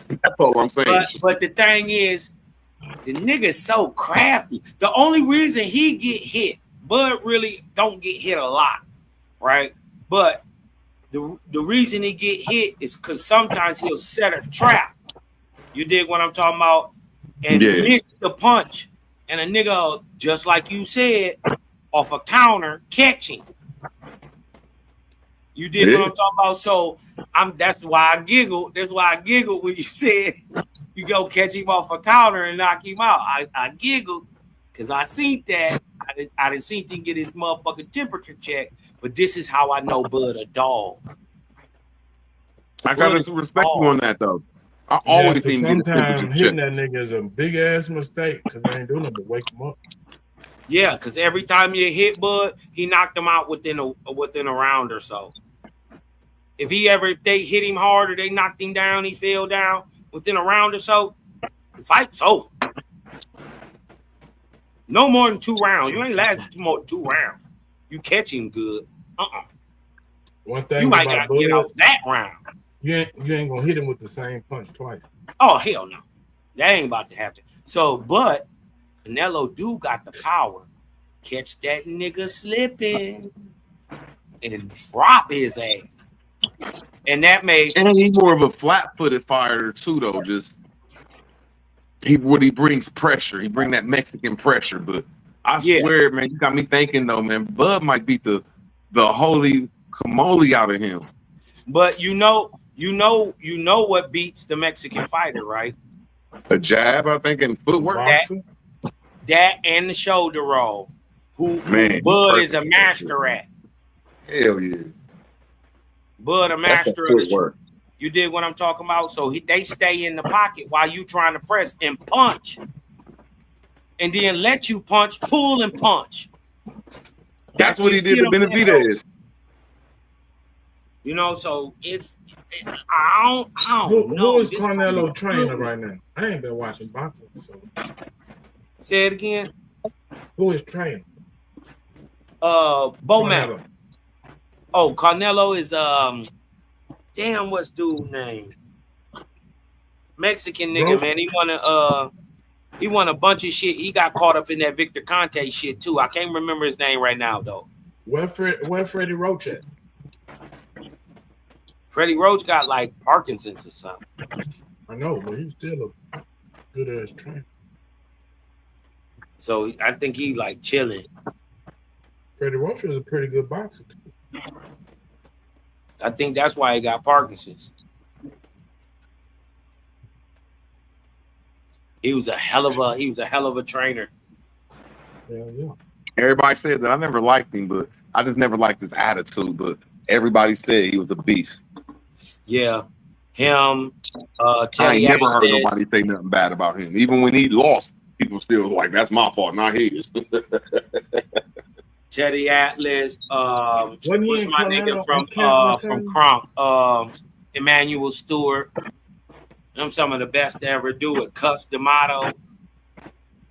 E: That's all I'm saying.
J: But the thing is, the nigga's so crafty. The only reason he get hit, Bud really don't get hit a lot, right? But the reason he get hit is because sometimes he'll set a trap. You dig what I'm talking about? And miss the punch. And a nigga, just like you said, off a counter, catch him. You dig what I'm talking about? So that's why I giggled. That's why I giggled when you said you go catch him off a counter and knock him out. I giggled because I seen that. I didn't see him get his motherfucking temperature checked. But this is how I know Bud a dog.
E: I got to respect you on that though. I always seen him get his temperature
Q: Sometimes hitting
E: checked.
Q: that nigga is a big ass mistake because they ain't doing nothing but wake him up.
J: Yeah, because every time you hit Bud, he knocked him out within a round or so. If they hit him hard or they knocked him down, he fell down within a round or so, the fight's over. No more than 2 rounds. You ain't lasting more than 2 rounds. You catch him good.
Q: One thing
J: you might
Q: about
J: gotta get
Q: Bud,
J: out that round.
Q: You ain't gonna hit him with the same punch twice.
J: Oh, hell no. That ain't about to happen. So, but Canelo do got the power. Catch that nigga slipping and drop his ass. And that made...
E: And he's more of a flat-footed fighter too, though. He brings pressure. He bring that Mexican pressure. But I swear, man, you got me thinking though, man, Bud might beat the holy camole out of him.
J: But you know what beats the Mexican fighter, right?
E: A jab, I think, and footwork.
J: That and the shoulder roll. Who Bud is a master at.
E: Hell yeah.
J: Bud a master of the footwork. You dig what I'm talking about? So they stay in the pocket while you trying to press and punch. And then let you punch, pull and punch.
E: That's what he did to Benavidez.
J: You know, so I don't know.
Q: Who is Canelo training right now? I ain't been watching boxing. So.
J: Say it again.
Q: Who is training?
J: Bowman. Oh, Canelo is damn, what's dude's name? Mexican nigga, man. He won a bunch of shit. He got caught up in that Victor Conte shit too. I can't remember his name right now though.
Q: Where Freddie Roach at?
J: Freddie Roach got like Parkinson's or something.
Q: I know, but he's still a good ass trainer.
J: So I think he like chilling.
Q: Freddie Roach is a pretty good boxer too.
J: I think that's why he got Parkinson's. He was a hell of a trainer.
Q: Yeah.
E: Everybody said that. I never liked him, but I just never liked his attitude. But everybody said he was a beast.
J: Yeah, him.
E: I ain't never heard nobody say nothing bad about him. Even when he lost, people still like, "That's my fault, not his."
J: Teddy Atlas. What's my nigga from Crump? Emmanuel Stewart. Them some of the best to ever do it. Cus D'Amato.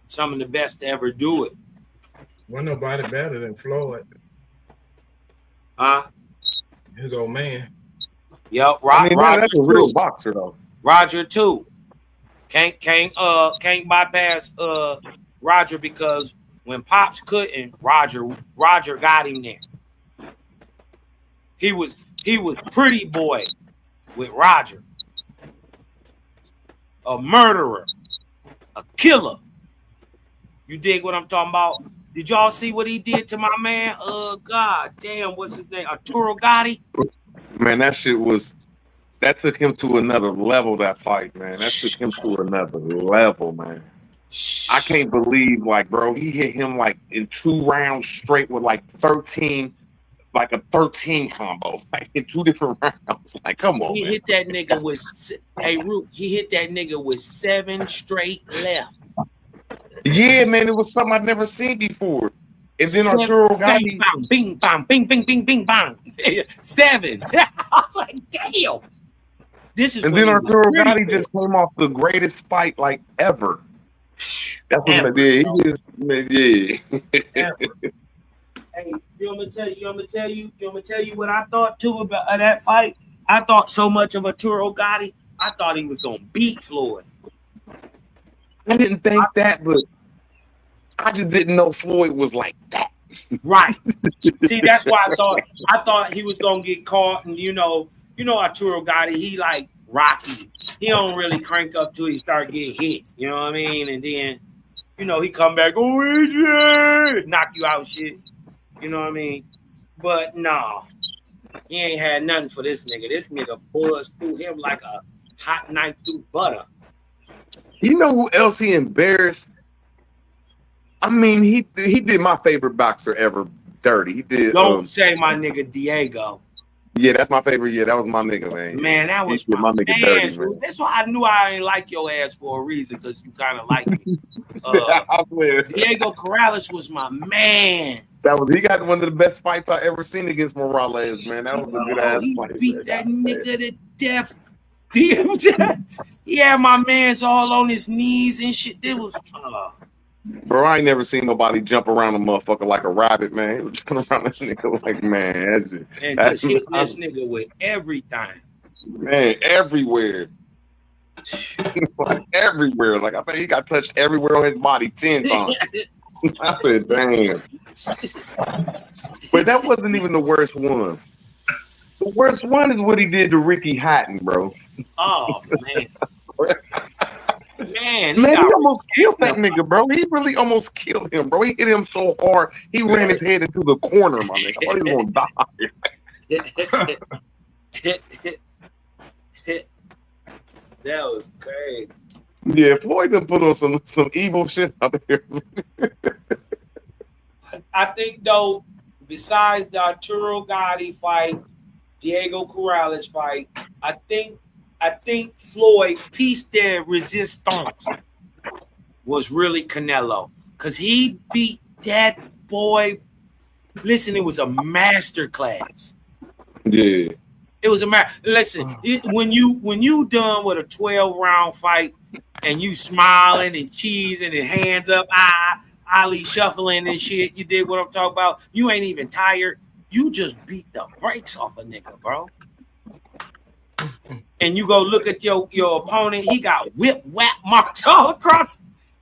J: Some of the best to ever do it.
Q: Wasn't nobody better than Floyd.
J: Huh?
Q: His old man.
J: Yep.
E: Roger, that's a real boxer though.
J: Roger too. Can't bypass Roger because when Pops couldn't, Roger got him there. He was pretty boy with Roger. A murderer, a killer. You dig what I'm talking about? Did y'all see what he did to my man? God damn, what's his name? Arturo Gotti?
E: Man, that took him to another level, that fight, man. That took him to another level, man. I can't believe, like, bro, he hit him like in 2 rounds straight with like 13 combo, like in 2 different rounds. Like, come on,
J: he
E: man.
J: hit that nigga with he hit that nigga with 7 straight lefts.
E: Yeah, man, it was something I've never seen before. And then Arturo Gotti,
J: bing bang, bing bing bing bing bang, 7. I was like, damn. This is.
E: And then Arturo Gotti just came off the greatest fight like ever. That's what he did. He just, man, yeah.
J: Hey, I'm gonna tell you what I thought too about that fight. I thought so much of Arturo Gotti. I thought he was gonna beat Floyd.
E: I didn't think that, but I just didn't know Floyd was like that.
J: Right. See, that's why I thought he was gonna get caught, and you know Arturo Gotti, he like Rocky. He don't really crank up till he start getting hit. You know what I mean? And then, he come back, oh Adrian, knock you out, shit. You know what I mean? But no, he ain't had nothing for this nigga. This nigga buzzed through him like a hot knife through butter.
E: You know who else he embarrassed? I mean, he did my favorite boxer ever dirty. He did.
J: Don't say my nigga Diego.
E: Yeah, that's my favorite. Yeah, that was my nigga, man.
J: Man, that was my nigga dirty, man. That's why I knew I ain't like your ass for a reason, because you kind of like me.
E: I swear.
J: Diego Corrales was my man.
E: He got one of the best fights I ever seen against Morales, man. That was a good ass fight.
J: He beat that nigga to death. He had my mans all on his knees and shit. It was
E: bro, I ain't never seen nobody jump around a motherfucker like a rabbit, man. He was jumping around this nigga like, man.
J: Just hitting this nigga with everything.
E: Man, everywhere. Like, everywhere. Like, I think he got touched everywhere on his body 10 times. I said, damn. But that wasn't even the worst one. The worst one is what he did to Ricky Hatton, bro.
J: Oh, man. Man,
E: he almost killed that nigga, bro. He really almost killed him, bro. He hit him so hard, he ran his head into the corner, my nigga. I thought he was gonna
J: die. That was crazy.
E: Yeah, Floyd done put on some evil shit out there.
J: I think, though, besides the Arturo Gotti fight, Diego Corrales fight, I think Floyd piece de resistance was really Canelo, because he beat that boy. Listen, it was a master class.
E: Yeah,
J: it was a listen. When you done with a 12-round fight and you smiling and cheesing and hands up, Ali shuffling and shit. You did what I'm talking about. You ain't even tired. You just beat the brakes off a nigga, bro. And you go look at your opponent, he got whip whap marks all across.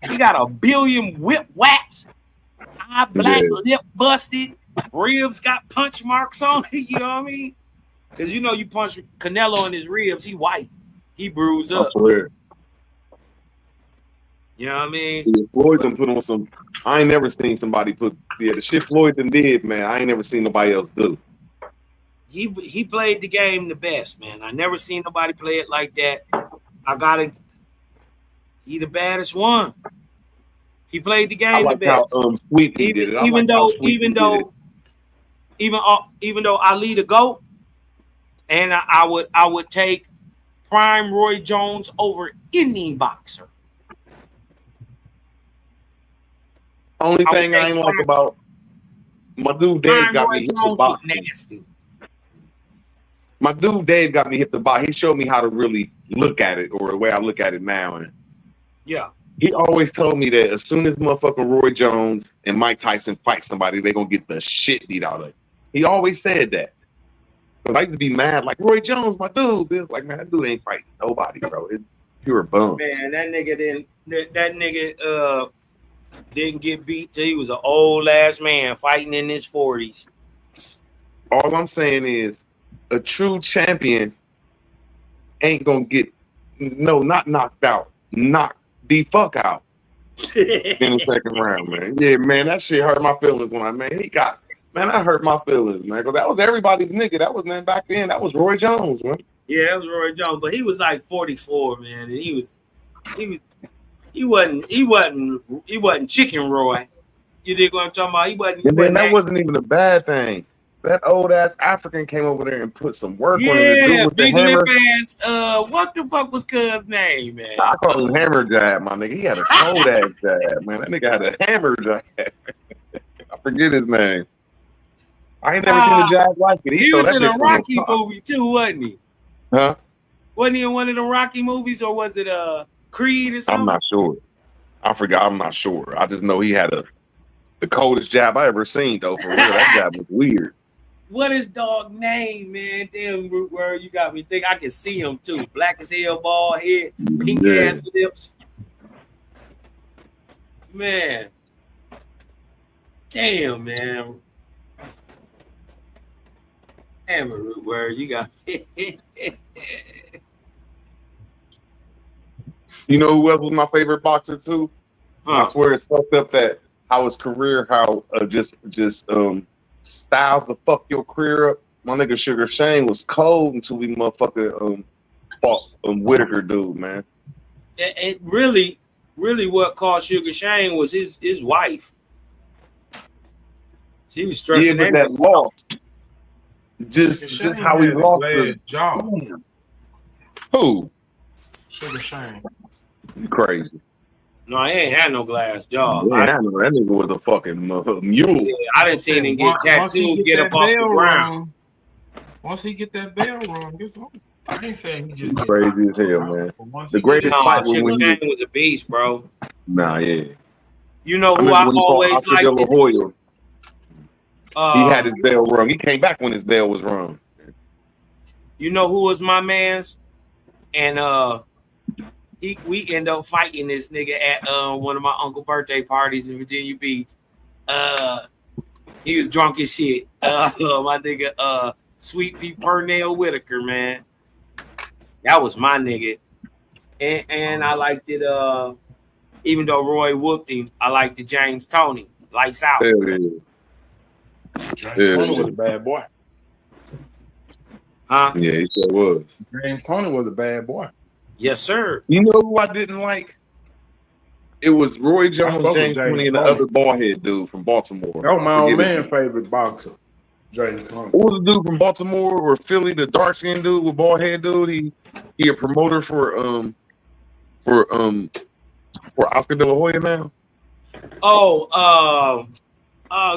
J: He got a billion whip whaps. Eye black, lip busted, ribs got punch marks on it, you know what I mean? Because you punch Canelo in his ribs, he white. He bruised up. You know what I mean?
E: Yeah, Floyd done put on some. I ain't never seen somebody put the shit Floyd done did, man. I ain't never seen nobody else do.
J: He played the game the best, man. I never seen nobody play it like that. He the baddest one. He played the game the best.
E: How sweet he did it.
J: Even though Ali the GOAT, and I would take prime Roy Jones over any boxer.
E: Only thing I ain't like about my dude Dave got me hit the boxing. My dude Dave got me hit the box. He showed me how to really look at it, or the way I look at it now. And
J: yeah,
E: he always told me that as soon as motherfucking Roy Jones and Mike Tyson fight somebody, they gonna get the shit beat out of it. He always said that. Cause I used to be mad, like Roy Jones, my dude. It's like, man, that dude ain't fighting nobody, bro. It's pure bum.
J: Man, that nigga didn't get beat till he was an old ass man fighting in his 40s.
E: All I'm saying is, a true champion ain't gonna get not knocked out, knocked the fuck out in the second round, man. Yeah, man, that shit hurt my feelings when that hurt my feelings, man. Because that was everybody's nigga. That was, man, back then. That was Roy Jones, man.
J: Yeah, that was Roy Jones, but he was like 44, man, and he wasn't Chicken Roy. You dig what I'm talking about? He wasn't.
E: And then that wasn't even a bad thing. That old ass African came over there and put some work on it.
J: Yeah, big lip ass. What the fuck was Cuz's name, man?
E: I call him Hammer Jab, my nigga. He had a cold ass jab, man. That nigga had a hammer jab. I forget his name. I ain't never seen a jab like it.
J: He was in a Rocky movie too, wasn't he?
E: Huh?
J: Wasn't he in one of the Rocky movies, or was it Creed or something?
E: I'm not sure. I forgot. I'm not sure. I just know he had a The coldest jab I ever seen, though. For real, that jab was weird.
J: What is dog name, man? Damn, root word, you got me think. I can see him too. Black as hell, bald head, pink ass lips. Man, damn, man. Damn, root word, you got.
E: You know who else was my favorite boxer too? I swear it's fucked up that how his career, how just styles to fuck your career up. My nigga Sugar Shane was cold until we motherfucker fought Whitaker dude, man.
J: It really what caused Sugar Shane was his wife. She was stressing
E: that loss. Just how he lost the
Q: jaw.
E: Who?
Q: Sugar Shane.
E: You crazy.
J: No, he ain't had no glass jaw.
E: That nigga was a fucking mule.
J: Yeah, I didn't see him get tattooed, get up off the ground.
Q: Once he get that bell rung, I ain't saying he just get
E: crazy as hell, man. The greatest fight was when
J: Shane was a beast, bro.
E: Nah, yeah.
J: You know who I always liked?
E: He had his bell rung. He came back when his bell was rung.
J: You know who was my man's? And we end up fighting this nigga at one of my uncle's birthday parties in Virginia Beach. He was drunk as shit. My nigga Sweet Pea Pernell Whitaker, man. That was my nigga. And I liked it, even though Roy whooped him, I liked the James Toney. Lights out.
Q: James Toney was a bad boy.
J: Huh?
E: Yeah, he sure was.
Q: James Toney was a bad boy.
J: Yes, sir.
E: You know who I didn't like? It was Roy Jones, James Toney, and the other ballhead dude from Baltimore.
Q: That was my old man's favorite boxer, James Toney.
E: What was the dude from Baltimore or Philly, the dark skinned dude with bald head dude? He a promoter for Oscar De La Hoya now.
J: Oh,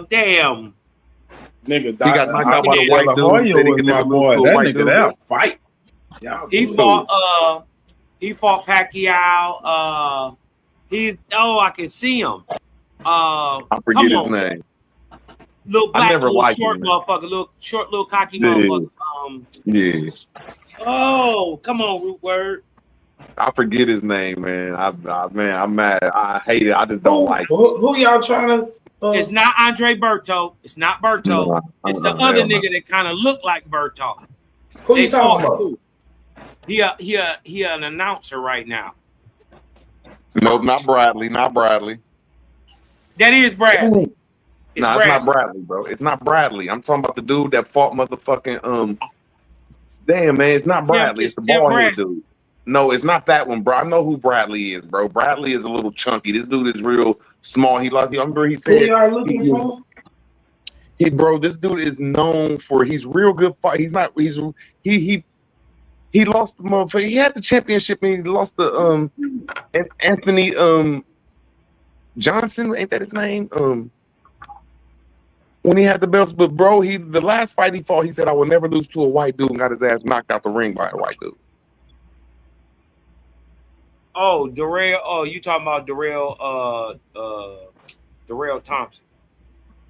J: damn.
Q: Nigga,
E: he got knocked out by the white dude.
Q: My boy. That nigga, that'll fight.
J: He fought Pacquiao. I can see him.
E: I forget his name.
J: Little black, little short motherfucker, little short, little cocky motherfucker. Oh, come on, root word.
E: I forget his name, man. I'm mad. I hate it. I just don't like it.
Q: Who y'all trying to?
J: It's not Andre Berto. It's not Berto.
E: No,
J: it's the other nigga that kind of looked like Berto.
Q: Who you talking about?
J: He an announcer right now.
E: Nope, not Bradley. Not Bradley.
J: That is Bradley.
E: It's not Bradley, bro. It's not Bradley. I'm talking about the dude that fought motherfucking Damn, man, it's not Bradley. It's the bald head dude. No, it's not that one, bro. I know who Bradley is, bro. Bradley is a little chunky. This dude is real small. He lost. I remember he said.
Q: Who y'all looking for?
E: Bro, this dude is known for. He's real good fight. He's not. He lost the motherfucker. He had the championship and he lost the Anthony Johnson. Ain't that his name? When he had the belts, but bro, the last fight he fought, he said, "I will never lose to a white dude," and got his ass knocked out the ring by a white dude.
J: Oh, Darrell. Oh, you talking about Darrell Thompson?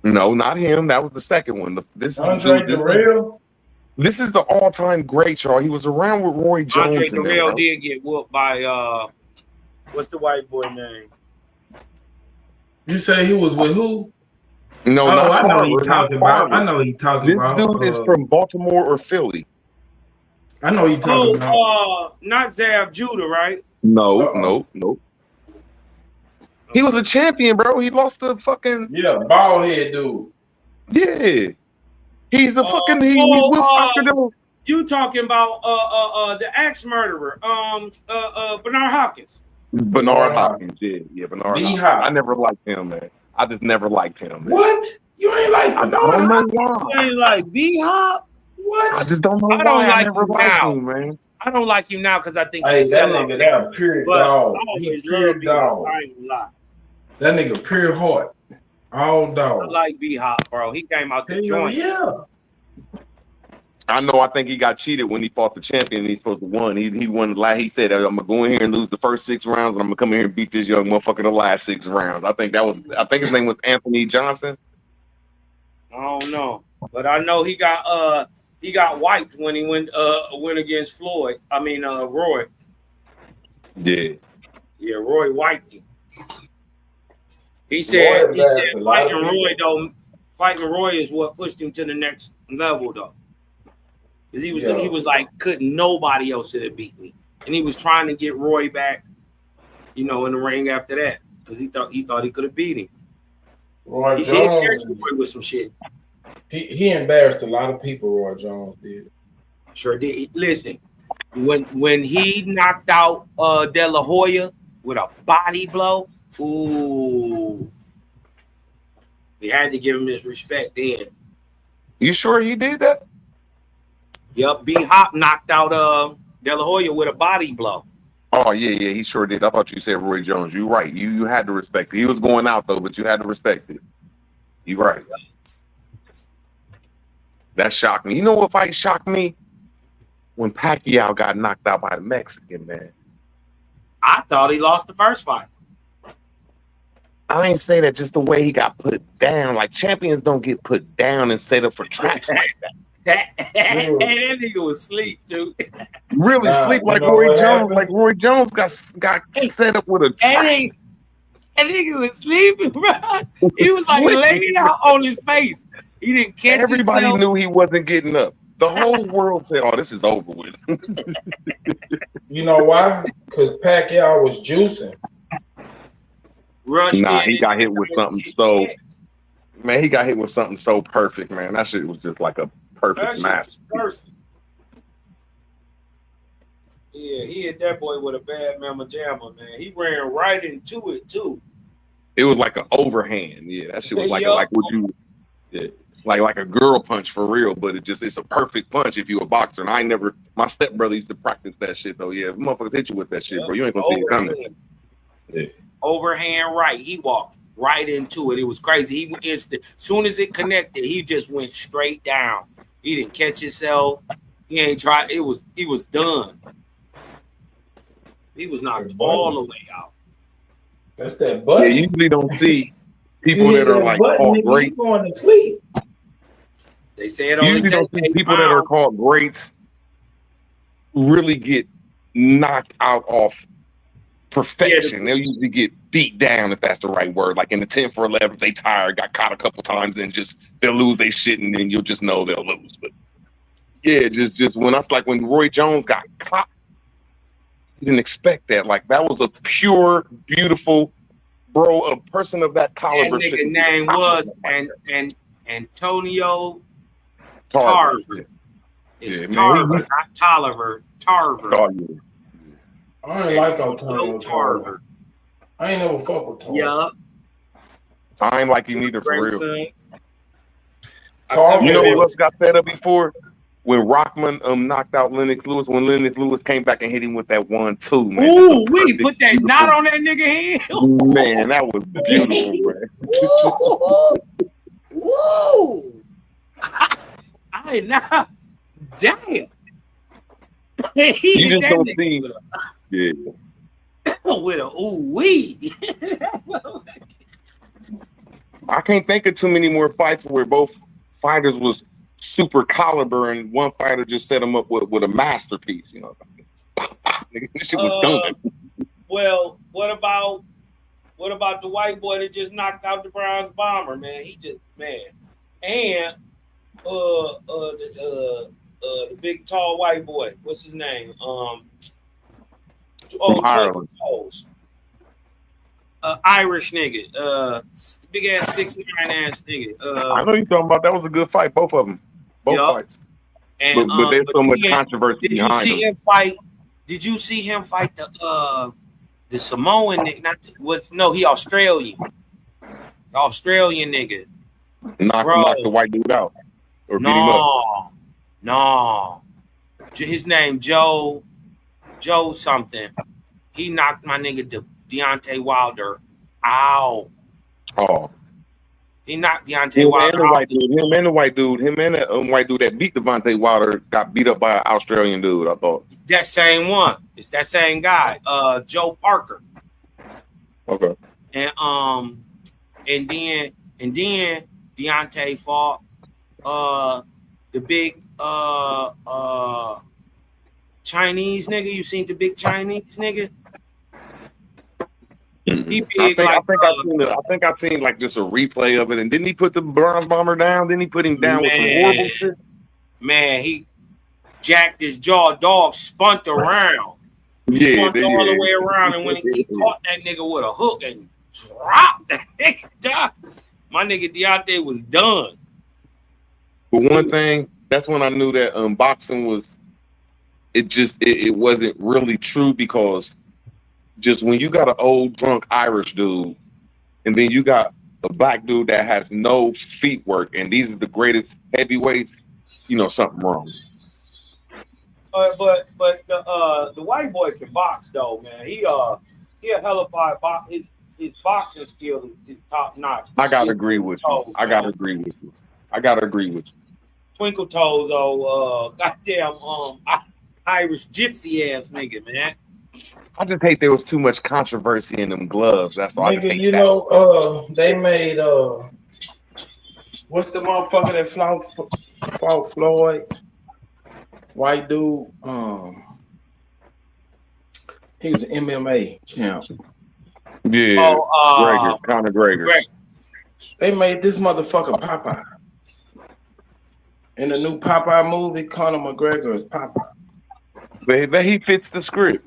E: No, not him. That was the second one. This
Q: Andre Darrell.
E: This is the all-time great, y'all. He was around with Roy Jones.
J: Andre Darrell did get whooped by what's the white boy name?
Q: You say he was with who?
E: No,
Q: I know he talking about. I know he talking about.
E: This dude is from Baltimore or Philly.
Q: I know he talking about.
J: Not Zab Judah, right?
E: No. He was a champion, bro. He lost the fucking
Q: bald head dude.
E: Yeah, he's a fucking.
J: You talking about the axe murderer? Bernard Hopkins.
E: Bernard Hopkins, yeah, Bernard Hopkins. I never liked him, man. I just never liked him, man.
Q: What? You ain't like Bernard
J: Hopkins? You ain't like B-Hop?
Q: What?
E: I just don't know why.
J: I don't like
E: never
J: him
E: liked
J: now.
E: him, man.
J: I don't like him now because I think
Q: he's that nigga. That pure dog. He pure dog.
J: I ain't gonna lie.
Q: That nigga pure heart. All dog.
J: I like B-Hop, bro. He came out the joint.
Q: Yeah.
E: I know. I think he got cheated when he fought the champion. And he's supposed to win. He won. He said, "I'm gonna go in here and lose the first 6 rounds, and I'm gonna come in here and beat this young motherfucker the last 6 rounds." I think his name was Anthony Johnson.
J: I don't know, but I know he got wiped when he went against Floyd. I mean Roy.
E: Yeah.
J: Yeah, Roy wiped him. He said fighting Roy is what pushed him to the next level though. Because he was like, couldn't nobody else have beat me. And he was trying to get Roy back, in the ring after that. Because he thought he could have beat him.
Q: Roy
J: He
Q: Jones
J: did Roy with some shit.
Q: He embarrassed a lot of people, Roy Jones did.
J: Sure did. Listen, when he knocked out De La Hoya with a body blow, ooh. We had to give him his respect then.
E: You sure he did that?
J: Yep, B-Hop knocked out De La Hoya with a body blow.
E: Oh, yeah, he sure did. I thought you said Roy Jones. You're right. You had to respect it. He was going out, though, but you had to respect it. You're right. That shocked me. You know what fight shocked me? When Pacquiao got knocked out by the Mexican, man.
J: I thought he lost the first fight.
E: I ain't say that, just the way he got put down. Like, champions don't get put down and set up for traps like that.
J: Hey, that nigga was asleep, dude.
E: Really sleep like Roy Jones. Happened? Like Roy Jones got set up with a trap.
J: That nigga was sleeping, bro. He was like laying out on his face. He didn't catch
E: Everybody
J: himself.
E: knew he wasn't getting up. The whole world said, "Oh, this is over with."
Q: You know why? Because Pacquiao was juicing.
E: He got hit with something so. Man, he got hit with something so perfect, man. That shit was just like a perfect masterpiece.
J: Yeah, he hit that boy with a bad mamma jamma, man. He ran right into it too.
E: It was like an overhand. Yeah, that shit was like like a girl punch for real, but it's a perfect punch if you a boxer. And my stepbrother used to practice that shit though. Yeah, motherfuckers hit you with that shit, bro. You ain't gonna see it coming. Yeah.
J: Overhand right. He walked right into it. It was crazy. As soon as it connected, he just went straight down. He didn't catch himself. He ain't tried. He was done. He was knocked all the way out.
Q: That's that button.
E: Yeah, you usually don't see people that are like called great.
Q: Going to sleep.
J: They say it
E: You
J: only
E: usually don't see people that are called greats really get knocked out off perfection. They'll usually get beat down, if that's the right word. Like in the 10th or 11th, they tired, got caught a couple times, and they'll lose their shit, and then you'll just know they'll lose. But yeah, just when Roy Jones got caught, you didn't expect that. Like that was a pure, beautiful, bro. A person of that caliber.
J: That nigga name was Antonio Tarver. It's Tarver, not Tolliver. Tarver.
Q: I ain't like Antonio Tarver. I ain't never fuck with Tarver.
J: Yeah.
E: I ain't like him either for real.
Q: Tarver,
E: you know who else got set up before? When Rockman knocked out Lennox Lewis, when Lennox Lewis came back and hit him with that 1-2, man.
J: Ooh, we put that knot on that nigga head.
E: Man, that was beautiful, man.
J: Woo! I not damn.
E: You just don't see. Yeah.
J: With a ooh wee.
E: I can't think of too many more fights where both fighters was super caliber and one fighter just set him up with a masterpiece. You know, this shit was done.
J: Well, what about the white boy that just knocked out the Browns bomber, man? He just and the big tall white boy. What's his name? Irish nigga. Big ass 6'9" ass nigga.
E: I know you're talking about. That was a good fight, both of them. Both fights.
J: And,
E: but there's so much controversy behind him.
J: Did you see him fight the Samoan nigga? He Australian. The Australian nigga.
E: Knocked the white dude out. Or beat him up.
J: No. His name Joe something. He knocked my nigga Deontay Wilder out.
E: Oh.
J: He knocked Deontay
B: Him
J: Wilder
B: and the
J: out.
B: white dude. Him and the white dude. Him and the white dude that beat Devontae Wilder got beat up by an Australian dude. I thought.
J: That same one. It's that same guy. Joe Parker.
B: Okay.
J: And then Deontay fought the big Chinese nigga. You seen the big Chinese nigga? He big
B: I think I seen like just a replay of it. And didn't he put the bronze bomber down? Didn't he put him down with some horrible shit?
J: Man, he jacked his jaw. Dog spun around. He spun all the way around, and when he caught that nigga with a hook and dropped that nigga down, my nigga Deontay was done.
B: But one thing, that's when I knew that boxing was. It wasn't really true, because just when you got an old drunk Irish dude, and then you got a black dude that has no feet work, and these are the greatest heavyweights, you know something wrong.
J: But the white boy can box though, man. He a hellified box. His boxing skill is top notch.
B: I gotta agree with you. I gotta agree with you.
J: Twinkle toes, goddamn Irish gypsy ass nigga, man.
B: I just hate there was too much controversy in them gloves. That's why I just
Q: Nigga,
B: hate
Q: you
B: that.
Q: know, they made what's the motherfucker that fought Floyd? White dude. He was an MMA champ.
B: Yeah, Conor Gregor.
Q: They made this motherfucker Popeye. In the new Popeye movie, Conor McGregor is Popeye.
B: But he fits the script.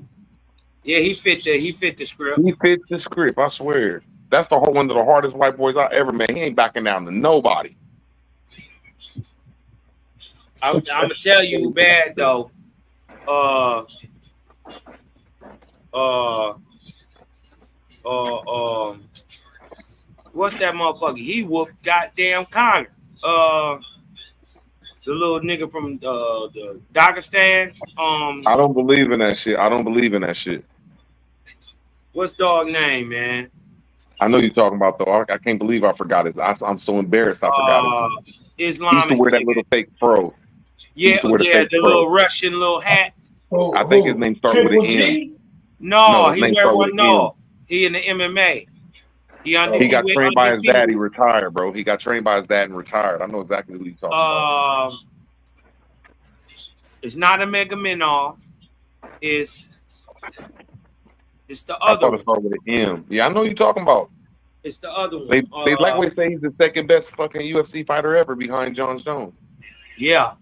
J: Yeah, he fit the script.
B: He fits the script, I swear. That's one of the hardest white boys I ever met. He ain't backing down to nobody.
J: I'm gonna tell you bad though. What's that motherfucker? He whooped goddamn Conor. The little nigga from the Dagestan.
B: I don't believe in that shit.
J: What's dog name, man?
B: I know you're talking about though. I can't believe I forgot his. I'm so embarrassed I forgot his name. He used to wear that little fake fro.
J: Yeah, the little Russian little hat.
B: I think his name starts with an M.
J: No, he wear one. No, he in the MMA.
B: He got trained by his dad. He retired, bro. He got trained by his dad and retired. I know exactly who you're talking about.
J: It's not a Mega Minov. It's the
B: I
J: other
B: thought
J: one.
B: it started with an M. Yeah, I know you're talking about.
J: It's the other one.
B: They like we say he's the second best fucking UFC fighter ever behind Jon Jones.
J: Yeah.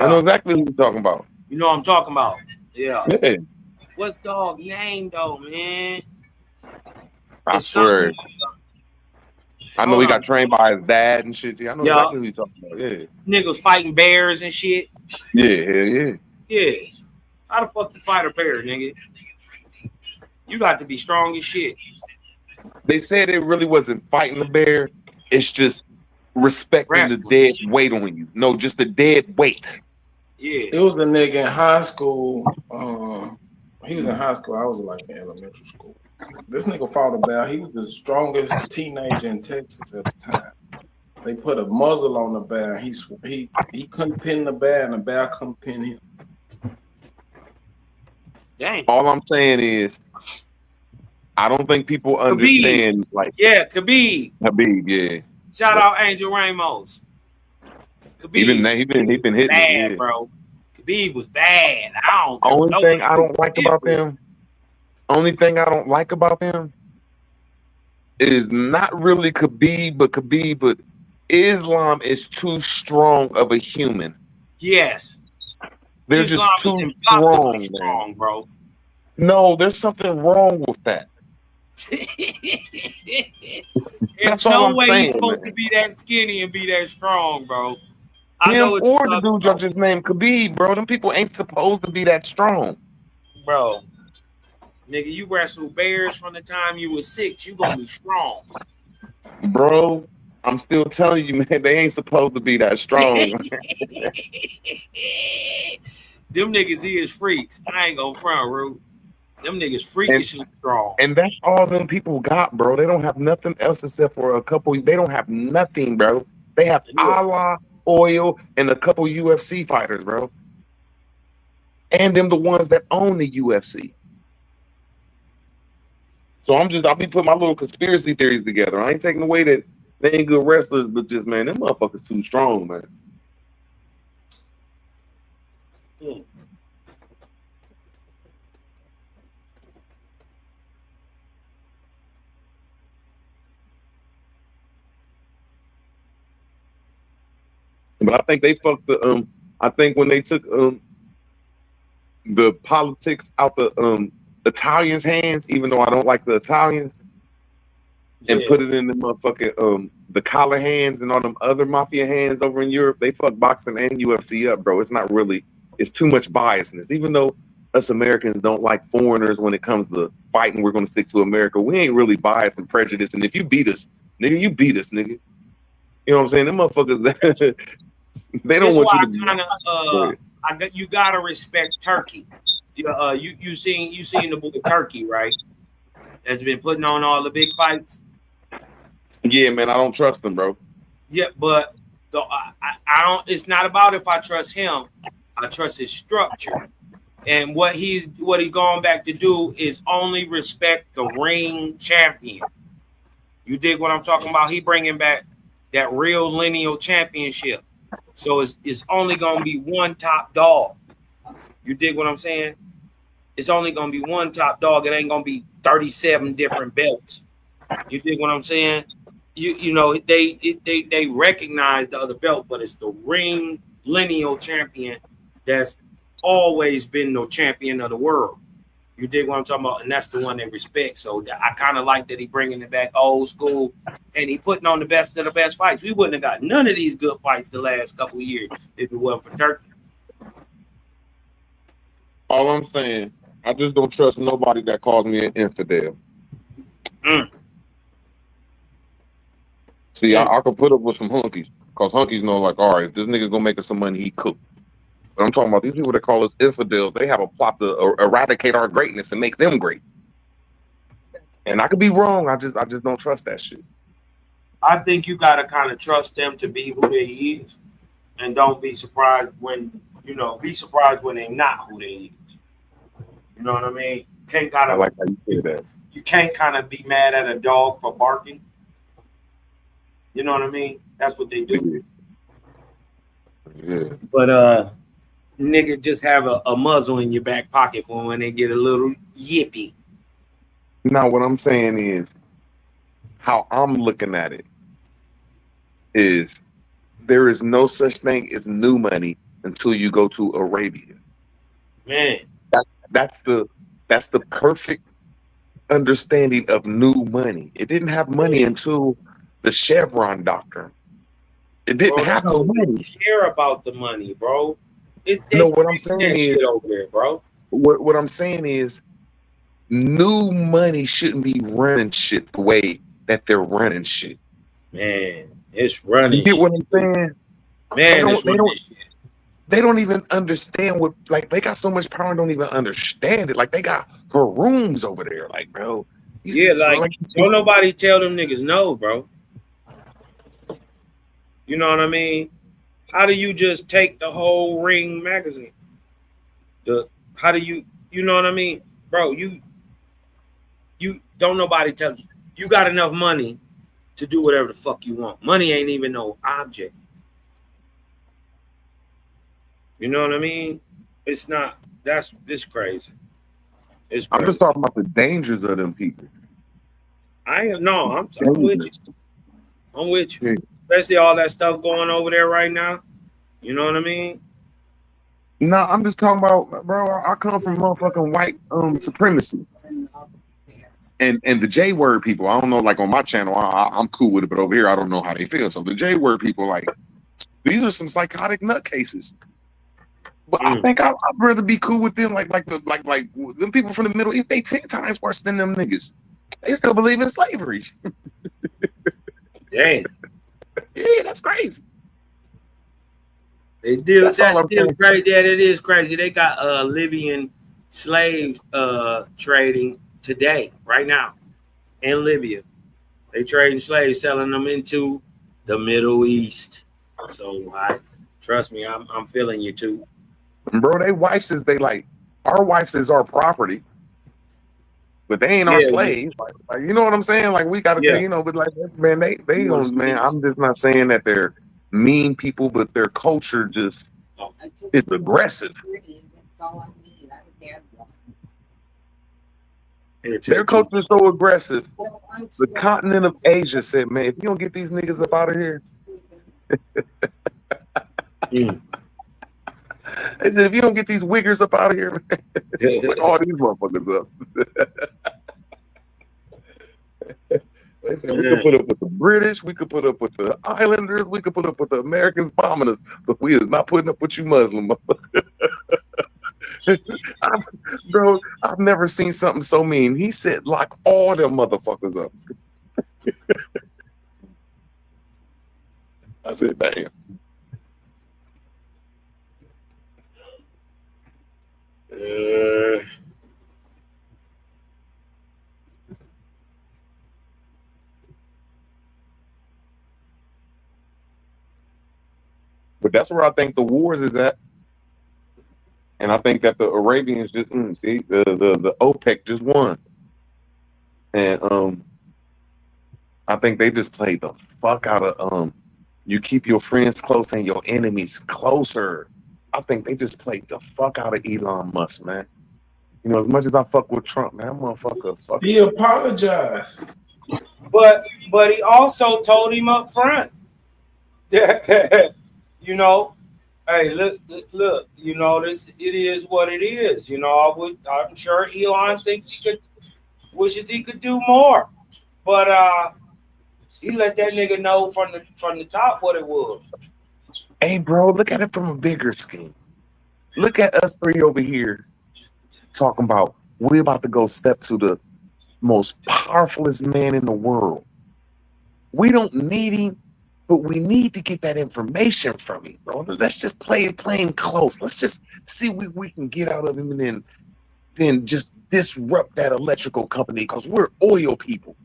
B: I know exactly who you're talking about.
J: You know what I'm talking about. Yeah.
B: Yeah.
J: What's dog name though, man?
B: I swear. I know he got trained by his dad and shit. I know exactly who you're talking about. Yeah.
J: Niggas fighting bears and shit.
B: Yeah, hell yeah.
J: Yeah. How the fuck you fight a bear, nigga? You got to be strong as shit.
B: They said it really wasn't fighting the bear. It's just respecting the dead weight on you. No, just the dead weight.
J: Yeah.
Q: It was a nigga in high school. He was in high school. I was like in elementary school. This nigga fought a bear. He was the strongest teenager in Texas at the time. They put a muzzle on the bear. He couldn't pin the bear, and the bear couldn't pin him.
J: Dang.
B: All I'm saying is, I don't think people understand. Like,
J: yeah, Khabib,
B: yeah.
J: Shout out Angel Ramos. Khabib,
B: he been hitting
J: bad,
B: it,
J: bro. Khabib was bad.
B: Only thing I don't like about them is not really Khabib, but Islam is too strong of a human.
J: Yes.
B: They're
J: Islam
B: just too
J: is
B: strong,
J: bro.
B: No, there's something wrong with that.
J: There's no way he's supposed to be that skinny and be that strong, bro.
B: Him or the dude y'all just named Khabib, bro. Them people ain't supposed to be that strong.
J: Bro. Nigga, you wrestled bears from the time you was 6. You gonna be strong.
B: Bro, I'm still telling you, man, they ain't supposed to be that strong.
J: Them niggas is freaks. I ain't gonna front, Rue. Them niggas freakishly strong.
E: And that's all them people got, bro. They don't have nothing else except for a couple. They don't have nothing, bro. They have Allah, oil, and a couple UFC fighters, bro. And them the ones that own the UFC. So I'll be putting my little conspiracy theories together. I ain't taking away that they ain't good wrestlers, but just, man, them motherfuckers too strong, man. But I think they fucked the I think when they took the politics out the Italians' hands, even though I don't like the Italians, and put it in the motherfucking the collar hands and all them other mafia hands over in Europe, they fuck boxing and UFC up, bro. It's not really, it's too much biasness. Even though us Americans don't like foreigners when it comes to fighting, we're gonna stick to America. We ain't really biased and prejudiced. And if you beat us, nigga, you beat us, nigga. You know what I'm saying? Them motherfuckers, they don't want you to.
J: You gotta respect Turkey. You seen the movie Turkey, right? That's been putting on all the big fights.
E: Yeah, man, I don't trust them, bro.
J: Yeah, but I don't. It's not about if I trust him. I trust his structure, and what he's going back to do is only respect the ring champion. You dig what I'm talking about? He bringing back that real lineal championship. So it's only gonna be one top dog. You dig what I'm saying? It's only gonna be one top dog. It ain't gonna be 37 different belts. You dig what I'm saying? You know they recognize the other belt, but it's the ring lineal champion that's always been the champion of the world. You dig what I'm talking about? And that's the one they respect. So I kind of like that he bringing it back old school, and he putting on the best of the best fights. We wouldn't have got none of these good fights the last couple of years if it wasn't for Turkey.
E: All I'm saying, I just don't trust nobody that calls me an infidel. See, I could put up with some hunkies, because hunkies know, like, all right, if this nigga gonna make us some money, he cook. But I'm talking about these people that call us infidels. They have a plot to eradicate our greatness and make them great. And I could be wrong. I just don't trust that shit.
J: I think you gotta kind of trust them to be who they is, and don't be surprised when be surprised when they're not who they is. You know what I mean? Can't kind of.
E: I like how you say that.
J: You can't kind of be mad at a dog for barking. You know what I mean? That's what they do.
E: Yeah.
J: But nigga, just have a muzzle in your back pocket for when they get a little yippy.
E: Now, what I'm saying is, how I'm looking at it is, there is no such thing as new money until you go to Arabia.
J: Man,
E: that's the perfect understanding of new money. It didn't have money until the Chevron doctrine. It didn't have no money.
J: Care about the money, bro.
E: What I'm saying is,
J: over there, bro.
E: What I'm saying is, new money shouldn't be running shit the way that they're running shit.
J: Man, it's running.
E: You get what I'm saying?
J: Man,
E: they don't even understand what, like, they got so much power and don't even understand it. Like, they got rooms over there, like, bro.
J: Yeah, like don't nobody tell them niggas no, bro. You know what I mean? How do you just take the whole Ring magazine? How do you know what I mean? Bro, you don't nobody tell you. You got enough money to do whatever the fuck you want. Money ain't even no object. You know what I mean? It's not. It's crazy. It's crazy.
E: I'm just talking about the dangers of them people.
J: I'm with you. I'm with you. Especially all that stuff going over there right now. You know what I mean?
E: No, I'm just talking about, bro, I come from motherfucking white supremacy. And the J word people, I don't know, like on my channel, I'm cool with it, but over here I don't know how they feel. So the J word people, like, these are some psychotic nutcases. But I think I'd rather be cool with them, like them people from the Middle East. They 10 times worse than them niggas. They still believe in slavery.
J: Dang.
E: Yeah, that's crazy.
J: They do. That's still crazy. Yeah, it is crazy. They got Libyan slave trading today, right now, in Libya. They trading slaves, selling them into the Middle East. So trust me, I'm feeling you too.
E: Bro, they wives is our wives is our property, but they ain't our slaves. Like, you know what I'm saying? Like we gotta, but like, man, they don't, man. I'm just not saying that they're mean people, but their culture just is aggressive. Their culture is so aggressive. The continent of Asia said, man, if you don't get these niggas up out of here, they said, if you don't get these wiggers up out of here, man, put all these motherfuckers up. They said we could put up with the British, we could put up with the Islanders, we could put up with the Americans bombing us, but we is not putting up with you Muslim motherfuckers. Bro, I've never seen something so mean. He said, lock all them motherfuckers up. I said, damn. But that's where I think the wars is at. And I think that the Arabians just see the OPEC just won. And I think they just played the fuck out of you keep your friends close and your enemies closer. I think they just played the fuck out of Elon Musk, man. You know, as much as I fuck with Trump, man, that motherfucker.
Q: He apologized.
J: But he also told him up front. You know, hey, look, you know, it is what it is. You know, I'm sure Elon thinks wishes he could do more. But he let that nigga know from the top what it was.
E: Hey, bro, look at it from a bigger scheme. Look at us three over here talking about we're about to go step to the most powerfulest man in the world. We don't need him, but we need to get that information from him, bro. Let's just play it playing close. Let's just see what we can get out of him and then just disrupt that electrical company because we're oil people.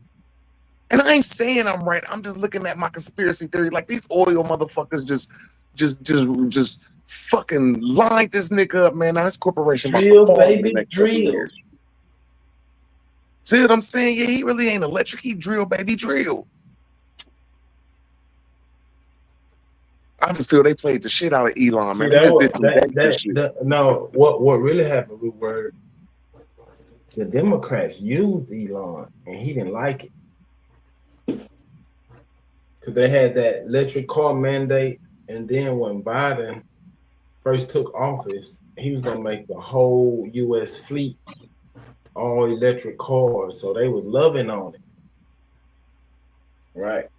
E: And I ain't saying I'm right. I'm just looking at my conspiracy theory. Like these oil motherfuckers just fucking lined this nigga up, man. Now this corporation about to fall in the next couple years. See what I'm saying? Yeah, he really ain't electric. He drill, baby, drill. I just feel they played the shit out of Elon, man. They just did
Q: no, what really happened with Word, the Democrats used Elon and he didn't like it. Because they had that electric car mandate, and then when Biden first took office, he was gonna make the whole US fleet all electric cars. So they was loving on it. Right.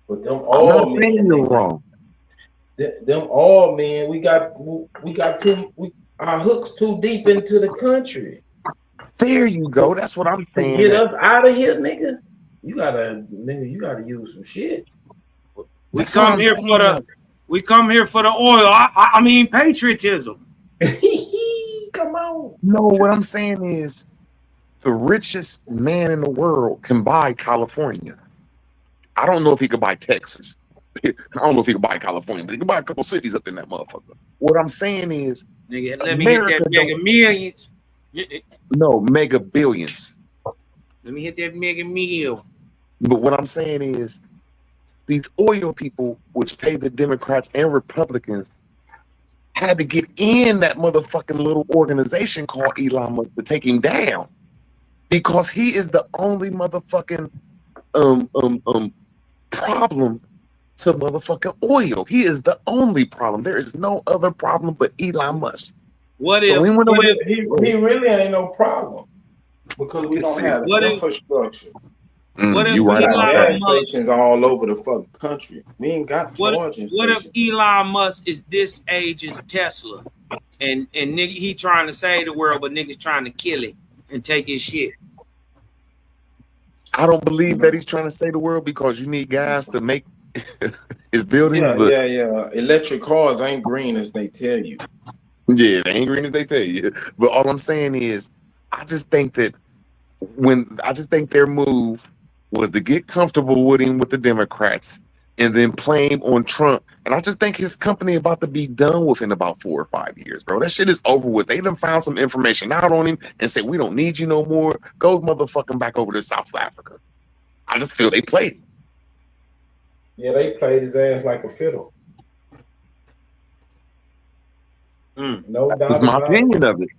Q: But them all men,
E: you're wrong.
Q: Them all men, we got our hooks too deep into the country.
E: There you go. That's what I'm saying.
Q: Get us out of here, nigga. You gotta use some shit.
J: We come here for the oil. I mean patriotism.
Q: Come on.
E: No, what I'm saying is the richest man in the world can buy California. I don't know if he could buy Texas. I don't know if he could buy California, but he could buy a couple cities up in that motherfucker. What I'm saying is,
J: nigga, let me hit that mega millions.
E: No, mega billions.
J: Let me hit that mega meal.
E: But what I'm saying is, these oil people, which pay the Democrats and Republicans, had to get in that motherfucking little organization called Elon Musk to take him down, because he is the only motherfucking problem to motherfucking oil. He is the only problem. There is no other problem but Elon Musk.
Q: He really ain't no problem because we don't have infrastructure.
E: You right about
Q: gas stations all over the fucking country. We ain't got charging
J: What if Elon Musk is this age as Tesla, and nigga he trying to save the world, but niggas trying to kill it and take his shit?
E: I don't believe that he's trying to save the world because you need gas to make his buildings.
Q: Yeah. Electric cars ain't green as they tell you.
E: Yeah, they ain't green as they tell you. But all I'm saying is, I just think that their move was to get comfortable with him with the Democrats and then play him on Trump. And I just think his company about to be done with in about 4 or 5 years, bro. That shit is over with. They done found some information out on him and said, we don't need you no more. Go motherfucking back over to South Africa. I just feel they played him.
Q: Yeah, they played his ass like a fiddle. No
E: That's
Q: doubt
E: my
Q: about it.
E: opinion of it.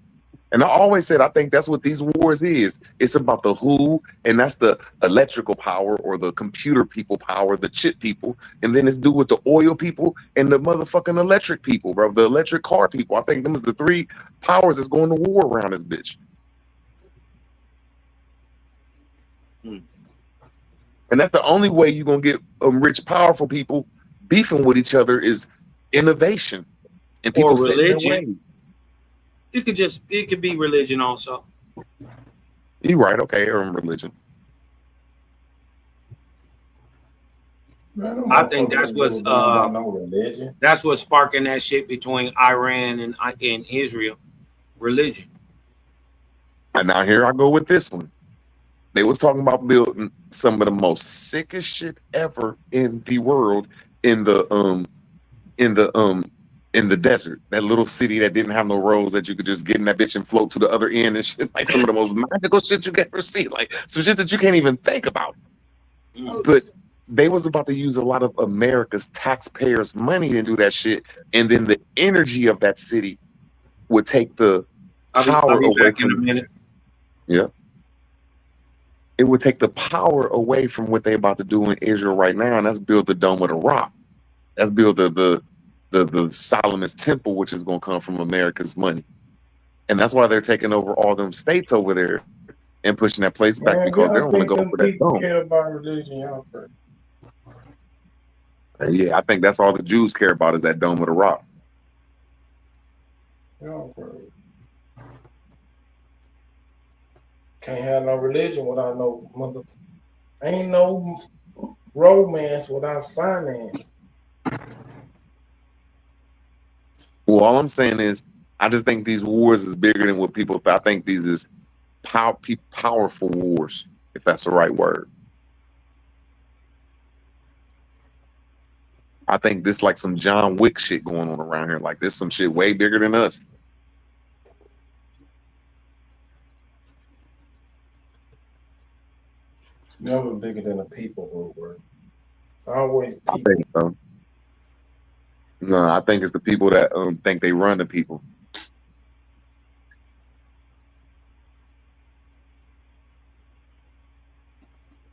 E: And I always said, I think that's what these wars is. It's about the who, and that's the electrical power or the computer people power, the chip people. And then it's do with the oil people and the motherfucking electric people, bro. The electric car people. I think them is the three powers that's going to war around this bitch. And that's the only way you're going to get rich, powerful people beefing with each other is innovation and people
J: Or
E: setting their
J: religion.
E: ways.
J: It could be religion also.
E: You're right. Okay, or religion.
Q: Man,
J: I think that's what's
Q: religion.
J: that's what's sparking that shit between Iran and Israel. Religion.
E: And now here I go with this one. They was talking about building some of the most sickest shit ever in the world in the desert. That little city that didn't have no roads that you could just get in that bitch and float to the other end and shit. Like some of the most magical shit you can ever see. Like some shit that you can't even think about. But they was about to use a lot of America's taxpayers' money to do that shit. And then the energy of that city would take the power
J: I'll be
E: away
J: back in a minute.
E: Yeah. It would take the power away from what they're about to do in Israel right now, and that's build the Dome of the Rock. That's build the Solomon's Temple, which is going to come from America's money, and that's why they're taking over all them states over there and pushing that place back
Q: Man,
E: because they
Q: y'all
E: don't want to
Q: think
E: go
Q: them
E: for that
Q: people
E: dome.
Q: care about religion, y'all crazy.
E: And yeah, I think that's all the Jews care about is that Dome of the Rock.
Q: Y'all crazy. Can't have no religion without no ain't no romance without finance.
E: Well, all I'm saying is, I just think these wars is bigger than what people. I think these is powerful wars, if that's the right word. I think this like some John Wick shit going on around here. Like this some shit way bigger than us.
Q: It's never bigger than the people, bro. It's always people.
E: I think so. No, I think it's the people that think they run the people.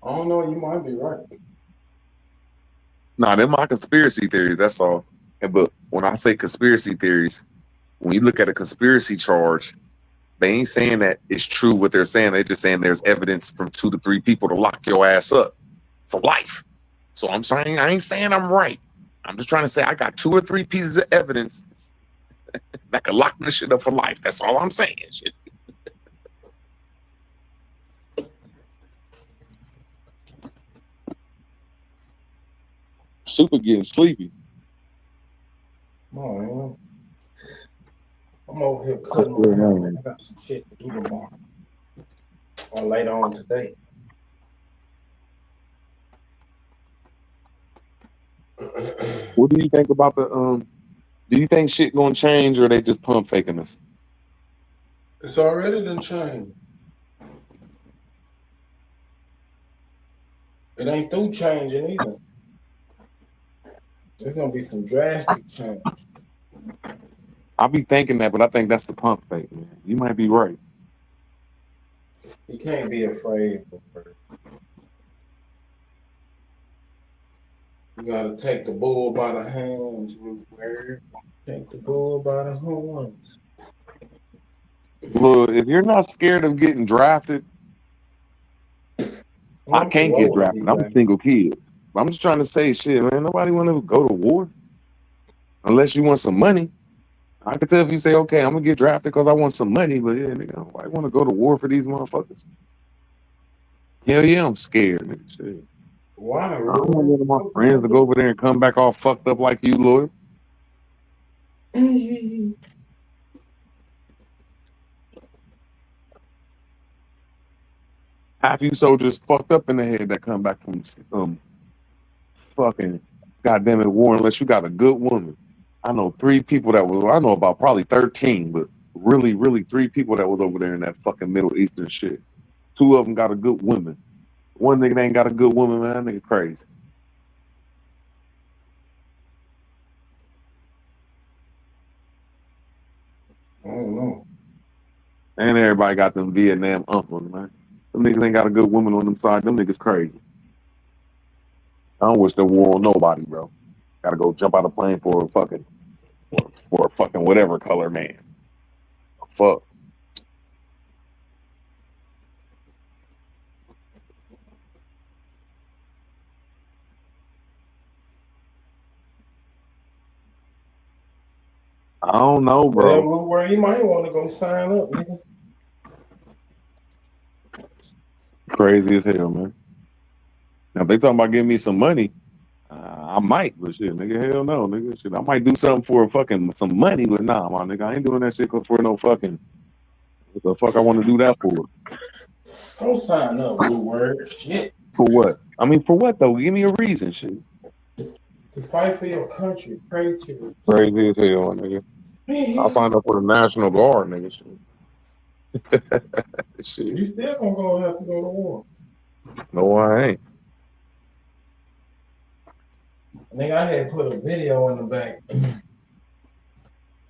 Q: I don't know. You might be right.
E: No, they're my conspiracy theories. That's all. But when I say conspiracy theories, when you look at a conspiracy charge, they ain't saying that it's true what they're saying. They're just saying there's evidence from 2 to 3 people to lock your ass up for life. So I'm saying I ain't saying I'm right. I'm just trying to say I got 2 or 3 pieces of evidence that can lock this shit up for life. That's all I'm saying. Shit. Super getting sleepy.
Q: Oh, man. I'm over here cutting my hair. I got some shit to do tomorrow. Or later on today.
E: What do you think about the do you think shit gonna change or they just pump faking us?
Q: It's already done changed. It ain't through changing either. There's gonna be some drastic change.
E: I'll be thinking that, but I think that's the pump fake, man. You might be right.
Q: You can't be afraid of it. You gotta take the bull by the hands, Root. Take the bull by the horns.
E: Look, if you're not scared of getting drafted, I can't get drafted. I'm a single kid. I'm just trying to say shit, man. Nobody want to go to war unless you want some money. I can tell if you say, okay, I'm gonna get drafted because I want some money, but yeah, nigga, I want to go to war for these motherfuckers. Hell yeah, I'm scared, nigga. Shit.
Q: Why?
E: I don't want one of my friends to go over there and come back all fucked up like you, Lloyd. Half you soldiers fucked up in the head that come back from fucking goddamn it war unless you got a good woman. I know 3 people that was. I know about probably 13, but really, really 3 people that was over there in that fucking Middle Eastern shit. 2 of them got a good woman. One nigga that ain't got a good woman, man. That nigga crazy.
Q: I don't know.
E: And everybody got them Vietnam uncles, man. Them niggas ain't got a good woman on them side. Them niggas crazy. I don't wish the war on nobody, bro. Gotta go jump out of plane for a fucking whatever color man. Fuck. I don't know, bro.
Q: Well, where you might want to go sign up, nigga.
E: Crazy as hell, man. Now if they talking about giving me some money, I might, but shit, nigga, hell no, nigga. Shit, I might do something for fucking some money, but nah, my nigga, I ain't doing that shit for no fucking. What the fuck I want to do that for?
Q: Don't sign up, blue word. Shit.
E: For what? I mean, for what though? Give me a reason, shit.
Q: To fight for your country, pray to.
E: Crazy as hell, nigga. I'll sign up for the National Guard, nigga. Shit. Shit.
Q: You still gonna have to go to war.
E: No, I ain't.
Q: Nigga, I had put a video in the back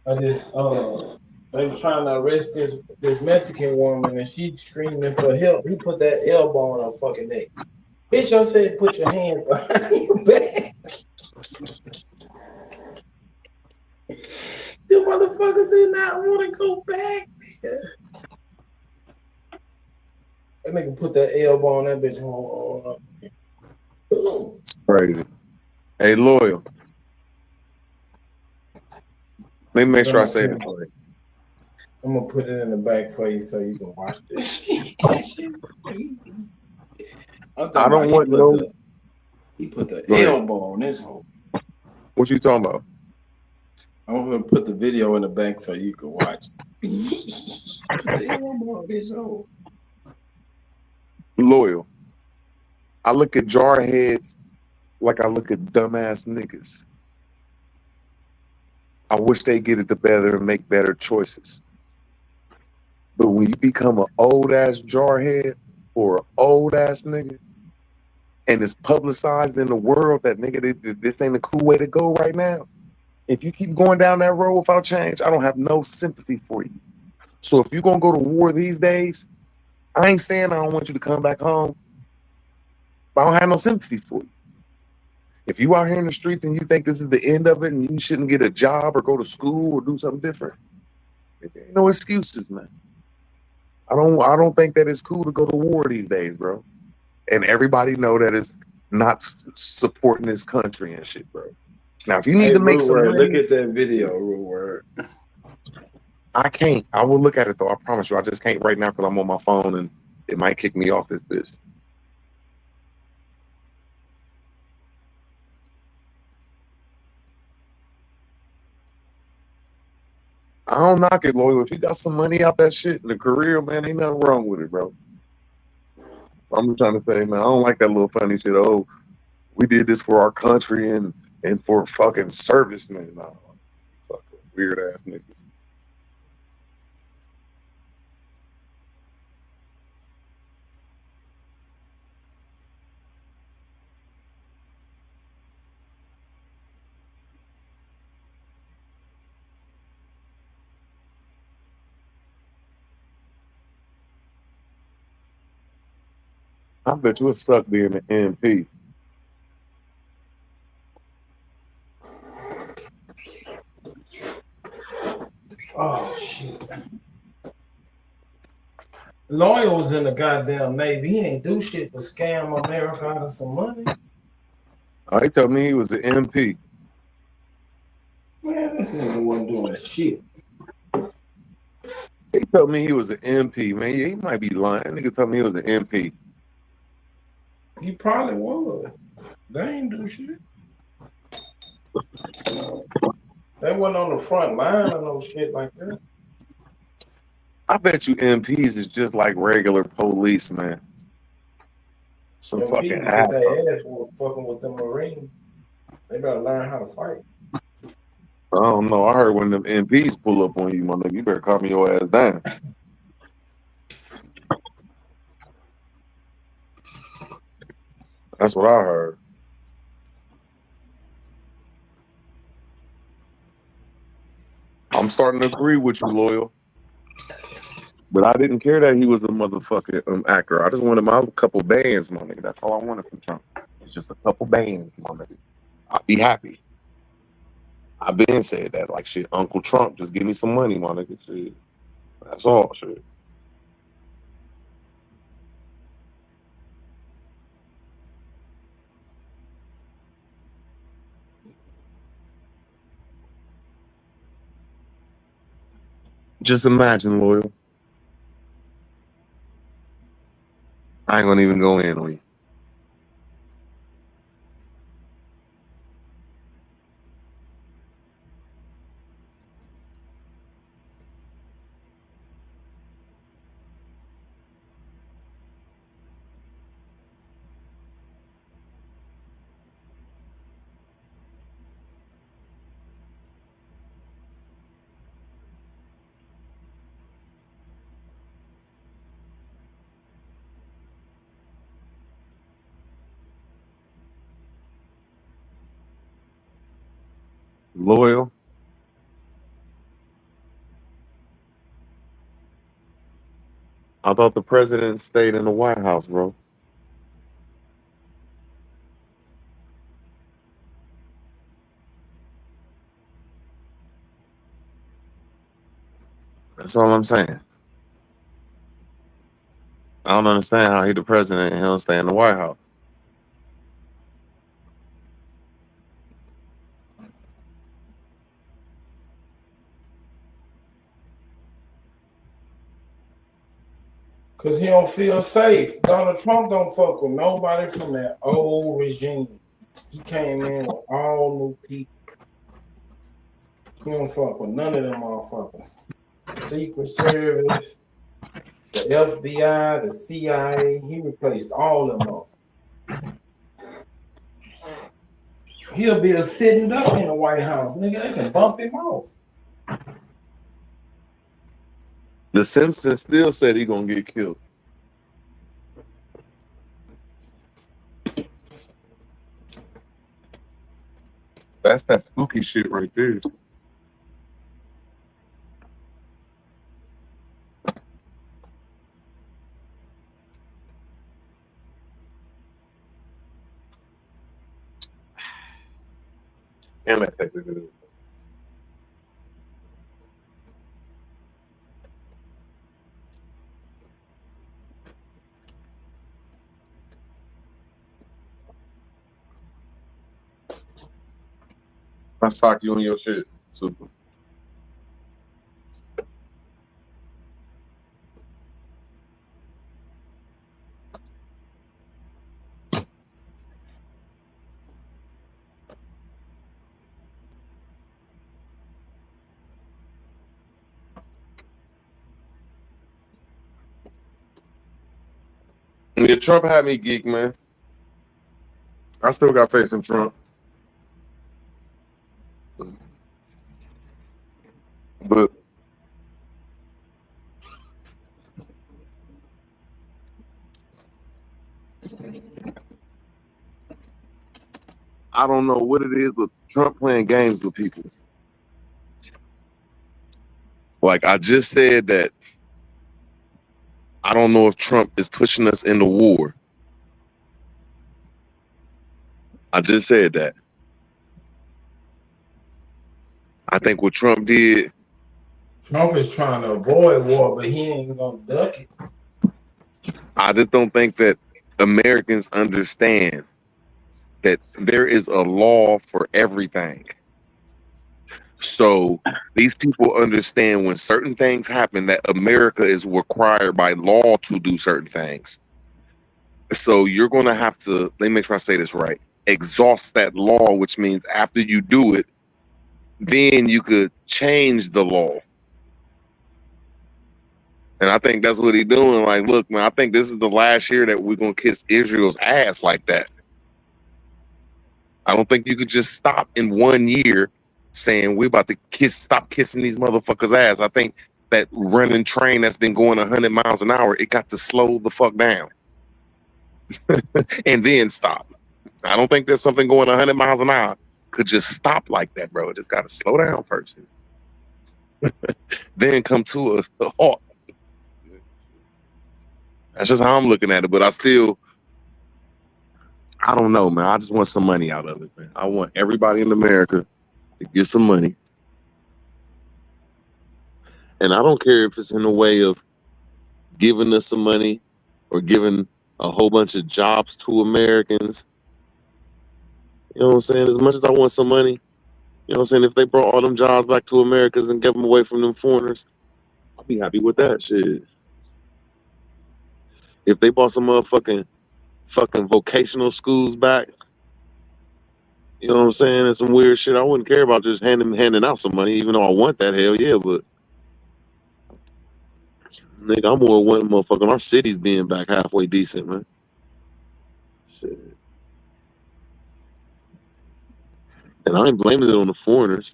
Q: of this. They were trying to arrest this Mexican woman, and she screaming for help. He put that elbow on her fucking neck. Bitch, I said put your hand behind your back. The motherfucker do not want to go back. That nigga put that elbow on that bitch.
E: Crazy. Hey, Loyal. Let me make sure I say this right.
Q: I'm gonna put it in the back for you so you can watch this.
E: I don't want no.
Q: He put the elbow on this hole.
E: What you talking about?
Q: I'm gonna put the video in the back so you can watch. Put the elbow on this hole.
E: Loyal. I look at jarheads like I look at dumbass niggas. I wish they get it together and make better choices. But when you become an old ass jarhead or an old ass nigga, and it's publicized in the world that nigga, this ain't a cool way to go right now. If you keep going down that road without change, I don't have no sympathy for you. So if you're gonna go to war these days, I ain't saying I don't want you to come back home, but I don't have no sympathy for you. If you out here in the streets and you think this is the end of it and you shouldn't get a job or go to school or do something different, there ain't no excuses, man. I don't think that it's cool to go to war these days, bro. And everybody know that it's not supporting this country and shit, bro. Now, if you need to make some money,
Q: look at that video, real word.
E: I can't. I will look at it though. I promise you. I just can't right now because I'm on my phone and it might kick me off this bitch. I don't knock it, Loyal. If you got some money out that shit in the career, man, ain't nothing wrong with it, bro. I'm just trying to say, man, I don't like that little funny shit. Oh, we did this for our country and for fucking service, man. No, fucking weird ass niggas. I bet you it suck being an MP.
Q: Oh shit. Loyal was in the goddamn Navy. He ain't do shit but scam America out of some money.
E: Oh, he told me he was an MP.
Q: Man, this nigga wasn't doing shit.
E: He told me he was an MP, man. Yeah, he might be lying. That nigga told me he was an MP.
Q: He probably was. They ain't do shit. They wasn't on the front line or no shit like that.
E: I bet you MPs is just like regular police, man. Some
Q: Them
E: fucking
Q: people get
E: asshole.
Q: their ass whooped fucking with the Marines. They better learn how to fight.
E: I don't know. I heard when them MPs pull up on you, my nigga, you better calm your ass down. That's what I heard. I'm starting to agree with you, Loyal. But I didn't care that he was a motherfucking actor. I just wanted my couple bands, my nigga. That's all I wanted from Trump. It's just a couple bands, my nigga. I'd be happy. I've been said that. Like, shit, Uncle Trump, just give me some money, my nigga. Shit. That's all, shit. Just imagine, Loyal. I ain't gonna even go in on you. Loyal. I thought the president stayed in the White House, bro. That's all I'm saying. I don't understand how he the president and he'll stay in the White House.
Q: Cause he don't feel safe. Donald Trump don't fuck with nobody from that old regime. He came in with all new people. He don't fuck with none of them motherfuckers. The Secret Service, the FBI, the CIA. He replaced all them motherfuckers. He'll be a sitting duck in the White House. Nigga, they can bump him off.
E: The Simpsons still said he gonna get killed. That's that spooky shit right there. Damn it, take it. I sock you on your shit. Super. Yeah, Trump had me geek, man. I still got faith in Trump. But I don't know what it is with Trump playing games with people. Like, I just said that I don't know if Trump is pushing us into war. I just said that. I think what Trump did.
Q: Trump is trying to avoid war, but he ain't gonna duck it.
E: I just don't think that Americans understand that there is a law for everything. So these people understand when certain things happen that America is required by law to do certain things. So you're going to have to, let me make sure I say this right, exhaust that law, which means after you do it, then you could change the law. And I think that's what he's doing. Like, look, man, I think this is the last year that we're gonna kiss Israel's ass like that. I don't think you could just stop in 1 year saying we're about to stop kissing these motherfuckers' ass. I think that running train that's been going 100 miles an hour, it got to slow the fuck down and then stop. I don't think there's something going 100 miles an hour could just stop like that, bro. It just got to slow down first, then come to a halt. That's just how I'm looking at it. But I don't know, man. I just want some money out of it, man. I want everybody in America to get some money. And I don't care if it's in the way of giving us some money or giving a whole bunch of jobs to Americans. You know what I'm saying? As much as I want some money, you know what I'm saying? If they brought all them jobs back to Americans and gave them away from them foreigners, I'll be happy with that shit. If they bought some motherfucking vocational schools back, you know what I'm saying? And some weird shit, I wouldn't care about just handing out some money, even though I want that, hell yeah, but nigga, I'm more wanting motherfucking our cities being back halfway decent, man. Shit. And I ain't blaming it on the foreigners.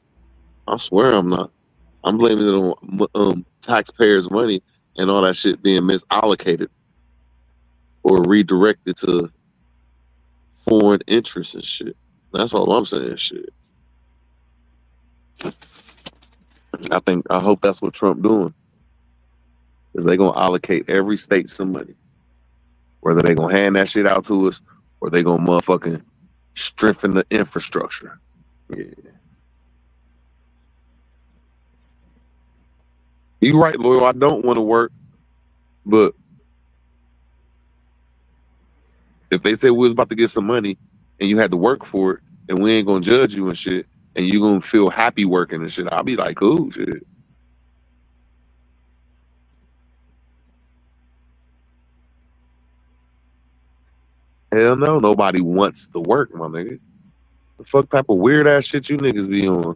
E: I swear I'm not. I'm blaming it on taxpayers' money and all that shit being misallocated or redirected to foreign interests and shit. That's all I'm saying, shit. I hope that's what Trump doing. Is they gonna allocate every state some money. Whether they gonna hand that shit out to us or they gonna motherfucking strengthen the infrastructure. Yeah. You right, Loyal. I don't want to work, but if they said we was about to get some money and you had to work for it and we ain't gonna judge you and shit and you gonna feel happy working and shit, I'll be like, cool, shit. Hell no, nobody wants to work, my nigga. The fuck type of weird ass shit you niggas be on?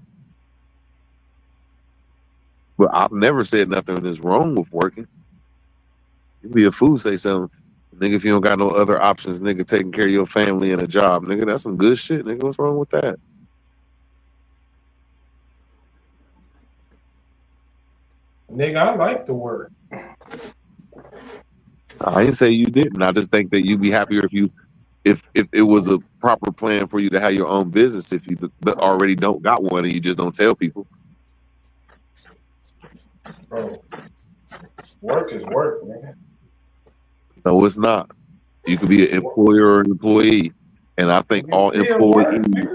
E: But I've never said nothing is wrong with working. You be a fool, say something. Nigga, if you don't got no other options, nigga, taking care of your family and a job, nigga, that's some good shit, nigga. What's wrong with that?
Q: Nigga, I like to work.
E: I didn't say you didn't. I just think that you'd be happier if it was a proper plan for you to have your own business if you already don't got one and you just don't tell people.
Q: Bro, work is work, man.
E: No, it's not. You could be an employer or an employee. And I think all employees,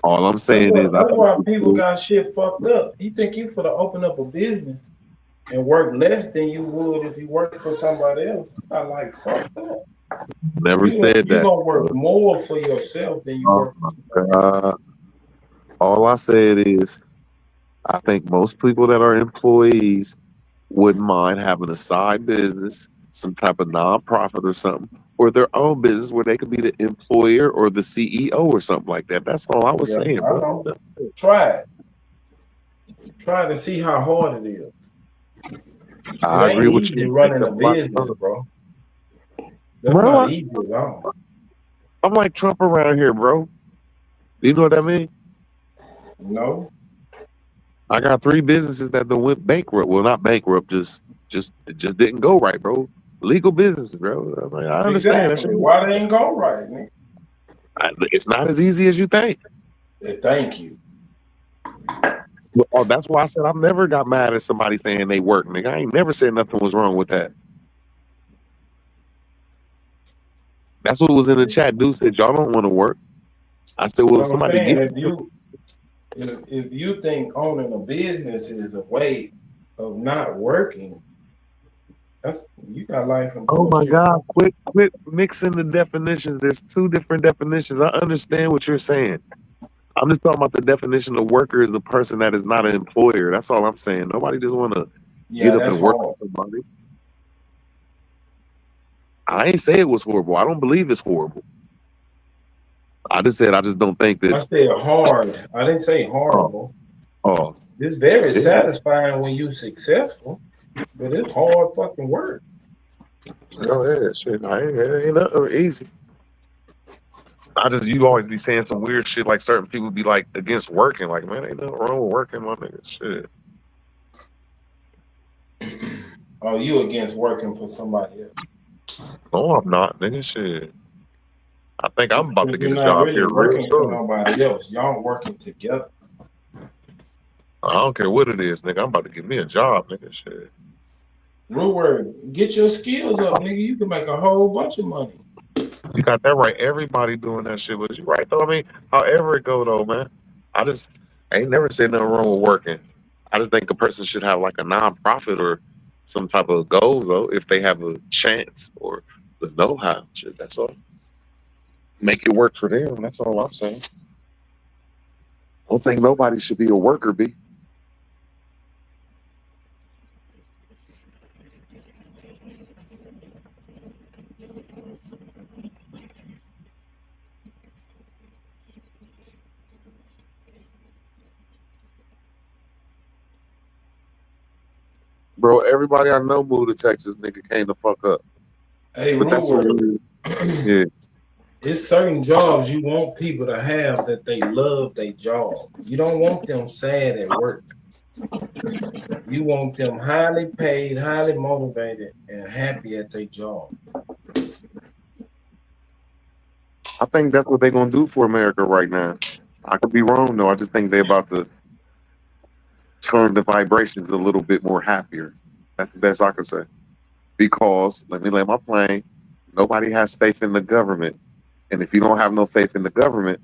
E: all I'm saying is
Q: that's why people got shit fucked up. You think you for to open up a business and work less than you would if you worked for somebody else? I like fucked up.
E: Never said that.
Q: You're gonna work more for yourself than you work for somebody else.
E: All I said is I think most people that are employees wouldn't mind having a side business, some type of nonprofit or something, or their own business where they could be the employer or the CEO or something like that. That's all I was saying, bro.
Q: Try it. Try to see how hard it is.
E: I agree with you.
Q: Running a business, bro. That's not easy at all.
E: I'm like Trump around here, bro. You know what that means?
Q: No.
E: I got 3 businesses that went bankrupt. Well, not bankrupt, just didn't go right, bro. Legal businesses, bro. I'm like, I understand.
Q: Exactly. Why they ain't go right, man?
E: It's not as easy as you think.
Q: Thank you.
E: Oh, that's why I said I've never got mad at somebody saying they work, nigga. I ain't never said nothing was wrong with that. That's what was in the chat. Dude said y'all don't want to work. I said, well, somebody get
Q: you. If you think owning a business is a way of not working, you got life and
E: oh my God, quit mixing the definitions. There's 2 different definitions. I understand what you're saying. I'm just talking about the definition of worker is a person that is not an employer. That's all I'm saying. Nobody just want to get up and work for somebody. I ain't say it was horrible. I don't believe it's horrible. I just said I just don't think that.
Q: I said hard. I didn't say horrible.
E: Oh.
Q: It's very satisfying when you're successful. But it's hard fucking work.
E: Oh yeah, shit. Ain't nothing easy. You always be saying some weird shit like certain people be like against working. Like, man, ain't nothing wrong with working, my nigga. Shit.
Q: Oh, you against working for somebody else?
E: No, I'm not, nigga. Shit. I think I'm about to get
Q: You're
E: a
Q: not
E: job
Q: really
E: here real
Q: working for
E: soon.
Q: nobody else. Y'all working together.
E: I don't care what it is, nigga. I'm about to get me a job, nigga. Shit.
Q: Real word. Get your skills up, nigga. You can make a whole bunch of money.
E: You got that right. Everybody doing that shit, but you right though. I mean, however it go though, man. I ain't never said nothing wrong with working. I just think a person should have like a nonprofit or some type of goal though, if they have a chance or the know-how. Shit, that's all. Make it work for them. That's all I'm saying. I don't think nobody should be a worker, B. Bro, everybody I know moved to Texas, nigga came the fuck up.
Q: Hey,
E: But that's what
Q: Ruler,
E: yeah.
Q: it's certain jobs you want people to have that they love their job. You don't want them sad at work. You want them highly paid, highly motivated, and happy at their job.
E: I think that's what they're gonna do for America right now. I could be wrong though. I just think they're about to turn the vibrations a little bit more happier. That's the best I can say. Because let me land my plane. Nobody has faith in the government, and if you don't have no faith in the government,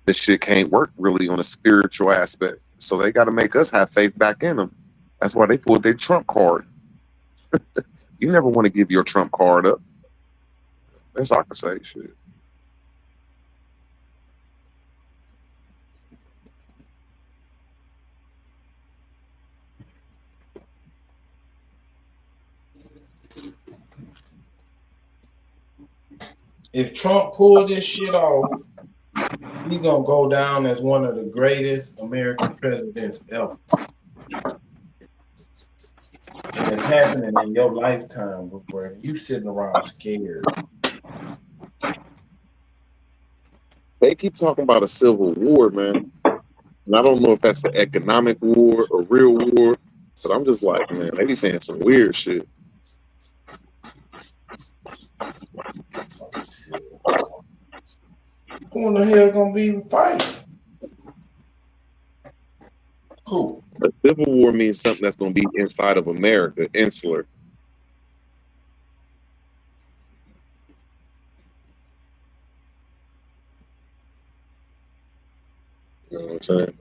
E: this shit can't work really on a spiritual aspect. So they got to make us have faith back in them. That's why they pulled their Trump card. You never want to give your Trump card up. That's all I can say. Shit.
Q: If Trump pulled this shit off, he's gonna go down as one of the greatest American presidents ever. And it's happening in your lifetime, where you sitting around scared.
E: They keep talking about a civil war, man. And I don't know if that's an economic war or real war, but I'm just like, man, they be saying some weird shit.
Q: Who in the hell gonna be fighting? Who?
E: A civil war means something that's going to be inside of America, insular. You know what I'm saying?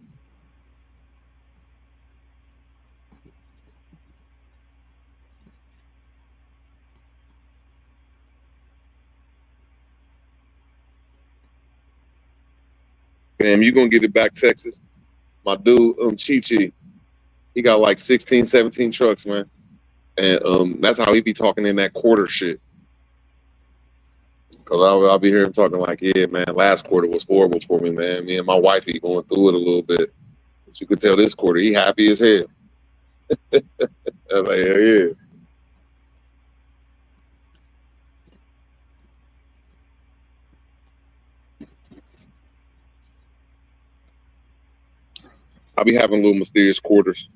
E: Fam, you going to get it back, Texas? My dude, Chi-Chi, he got like 16, 17 trucks, man. And that's how he be talking in that quarter shit. Because I'll be hearing him talking like, yeah, man, last quarter was horrible for me, man. Me and my wife be going through it a little bit. But you could tell this quarter, he happy as hell. I was like, hell yeah. I be having little mysterious quarters.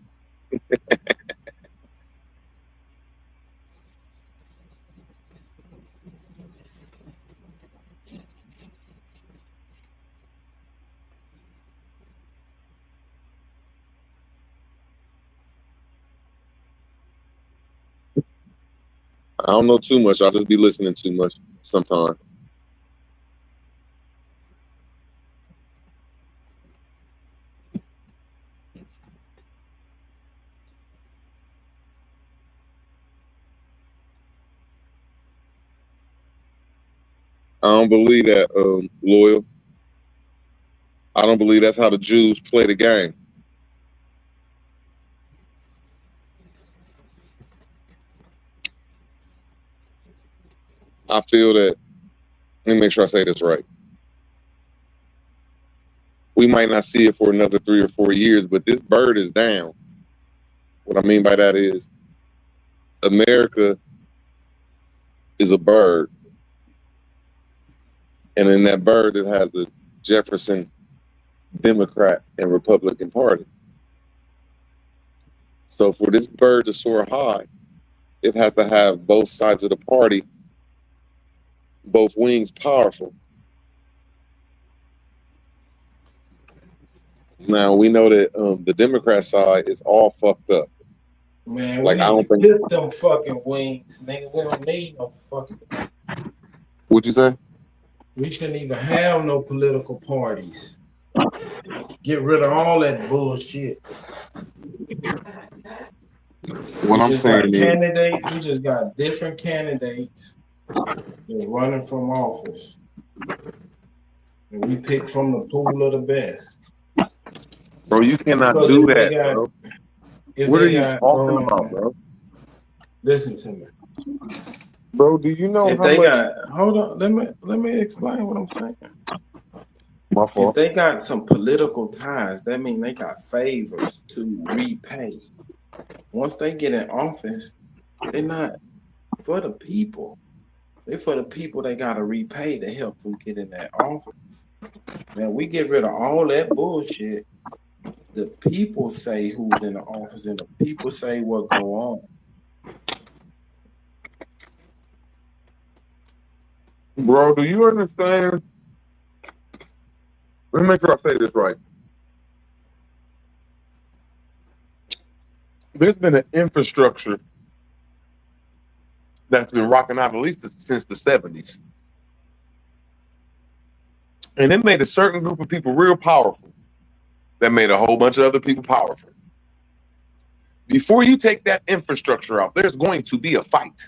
E: I don't know too much. I'll just be listening too much sometimes. I don't believe that, Loyal. I don't believe that's how the Jews play the game. I feel that, let me make sure I say this right. We might not see it for another 3 or 4 years, but this bird is down. What I mean by that is America is a bird, and in that bird it has the Jefferson Democrat and Republican Party. So for this bird to soar high, it has to have both sides of the party, both wings powerful. Now we know that the Democrat side is all fucked up.
Q: Man,
E: Like
Q: we
E: I
Q: need
E: don't
Q: to
E: think.
Q: get them fucking wings, nigga. We don't need no fucking.
E: What'd you say?
Q: We shouldn't even have no political parties. Get rid of all that bullshit.
E: What I'm
Q: Just got
E: saying is,
Q: candidates. We just got different candidates that's running from office, and we pick from the pool of the best.
E: bro, you cannot
Q: Because
E: do
Q: if they
E: that,
Q: got,
E: bro.
Q: if
E: What
Q: they
E: are you
Q: got,
E: talking about, bro?
Q: listen to me.
E: Bro, do you know
Q: If
E: how
Q: they
E: much?
Q: got, hold on, let me explain what I'm saying.
E: My
Q: If
E: fault.
Q: they got some political ties, that means they got favors to repay. Once they get in office, they're not for the people. They're for the people they gotta repay to help them get in that office. Now we get rid of all that bullshit. The people say who's in the office, and the people say what go on.
E: Bro, do you understand? Let me make sure I say this right. There's been an infrastructure that's been rocking out at least since the 70s. And it made a certain group of people real powerful. That made a whole bunch of other people powerful. Before you take that infrastructure out, there's going to be a fight.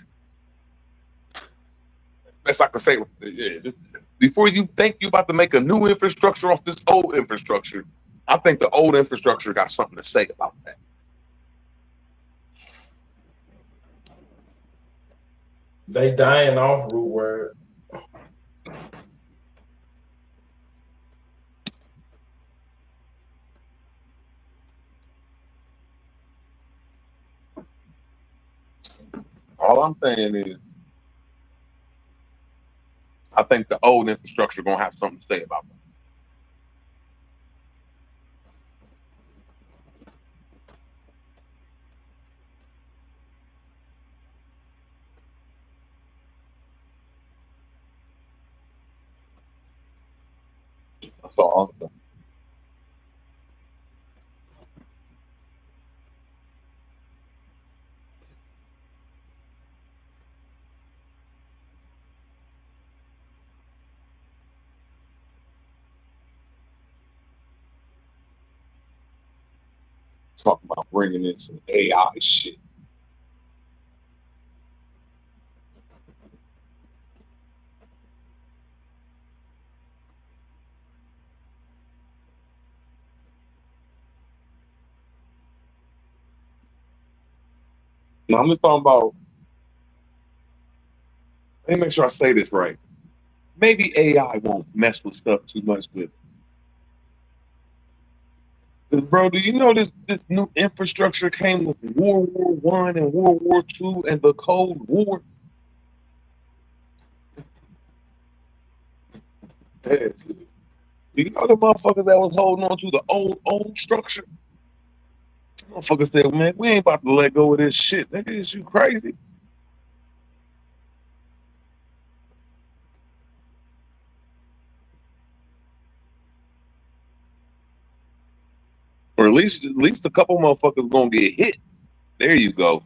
E: Best I can say. Yeah. Before you think you're about to make a new infrastructure off this old infrastructure, I think the old infrastructure got something to say about that.
Q: They dying off, root word.
E: All I'm saying is, I think the old infrastructure gonna have something to say about that. That's all I'm saying. Talking about bringing in some AI shit. No, I'm just talking about. Let me make sure I say this right. Maybe AI won't mess with stuff too much with it. Because, bro, do you know this new infrastructure came with World War I and World War II and the Cold War? Yeah. Do you know the motherfuckers that was holding on to the old structure? Motherfuckers said, man, we ain't about to let go of this shit. Nigga, is you crazy? Or at least a couple motherfuckers gonna get hit. There you go.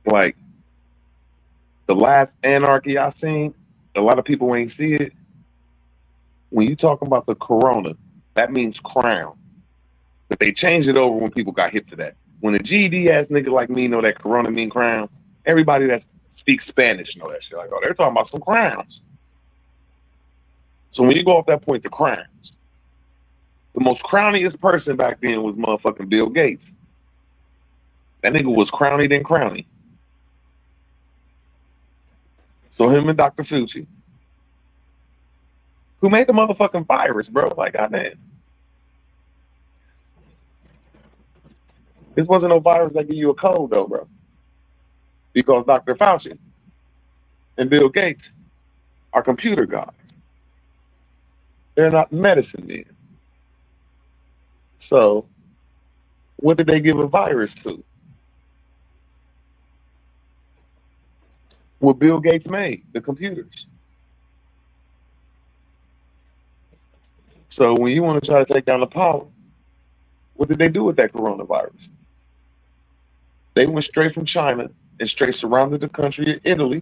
E: Like the last anarchy I seen, a lot of people ain't see it. When you talking about the corona, that means crown. But they changed it over when people got hip to that. When a GD ass nigga like me know that corona mean crown, everybody that speaks Spanish know that shit. Like, oh, they're talking about some crowns. So when you go off that point, the crowns, the most crowniest person back then was motherfucking Bill Gates. That nigga was crowny than crowny. So him and Dr. Fauci, who made the motherfucking virus, bro. Like, goddamn. This wasn't no virus that give you a cold though, bro. Because Dr. Fauci and Bill Gates are computer gods. They're not medicine men. So what did they give a virus to? What Bill Gates made, the computers. So when you want to try to take down the power, what did they do with that coronavirus? They went straight from China and straight surrounded the country of Italy.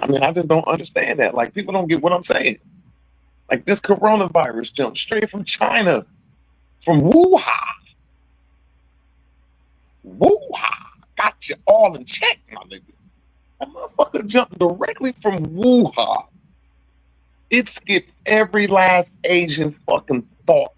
E: I mean, I just don't understand that. Like, people don't get what I'm saying. Like, this coronavirus jumped straight from China, from Wuhan. Wuhan got you all in check, my nigga. That motherfucker jumped directly from Wuhan. It skipped every last Asian fucking thought.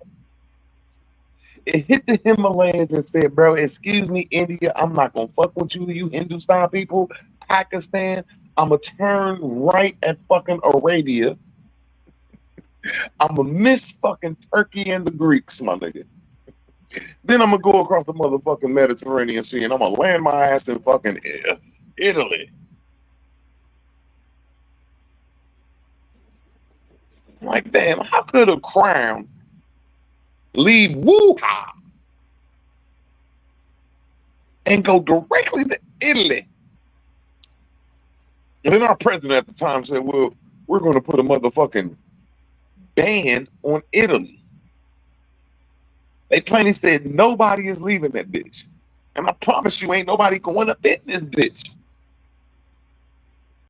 E: It hit the Himalayas and said, bro, excuse me, India, I'm not gonna fuck with you, you Hindustan people, Pakistan. I'ma turn right at fucking Arabia. I'ma miss fucking Turkey and the Greeks, my nigga. Then I'm gonna go across the motherfucking Mediterranean Sea and I'm gonna land my ass in fucking Italy. Like, damn, how could a crown leave Wuhan and go directly to Italy? And then our president at the time said, well, we're going to put a motherfucking ban on Italy. They plainly said nobody is leaving that bitch. And I promise you ain't nobody going up in this bitch.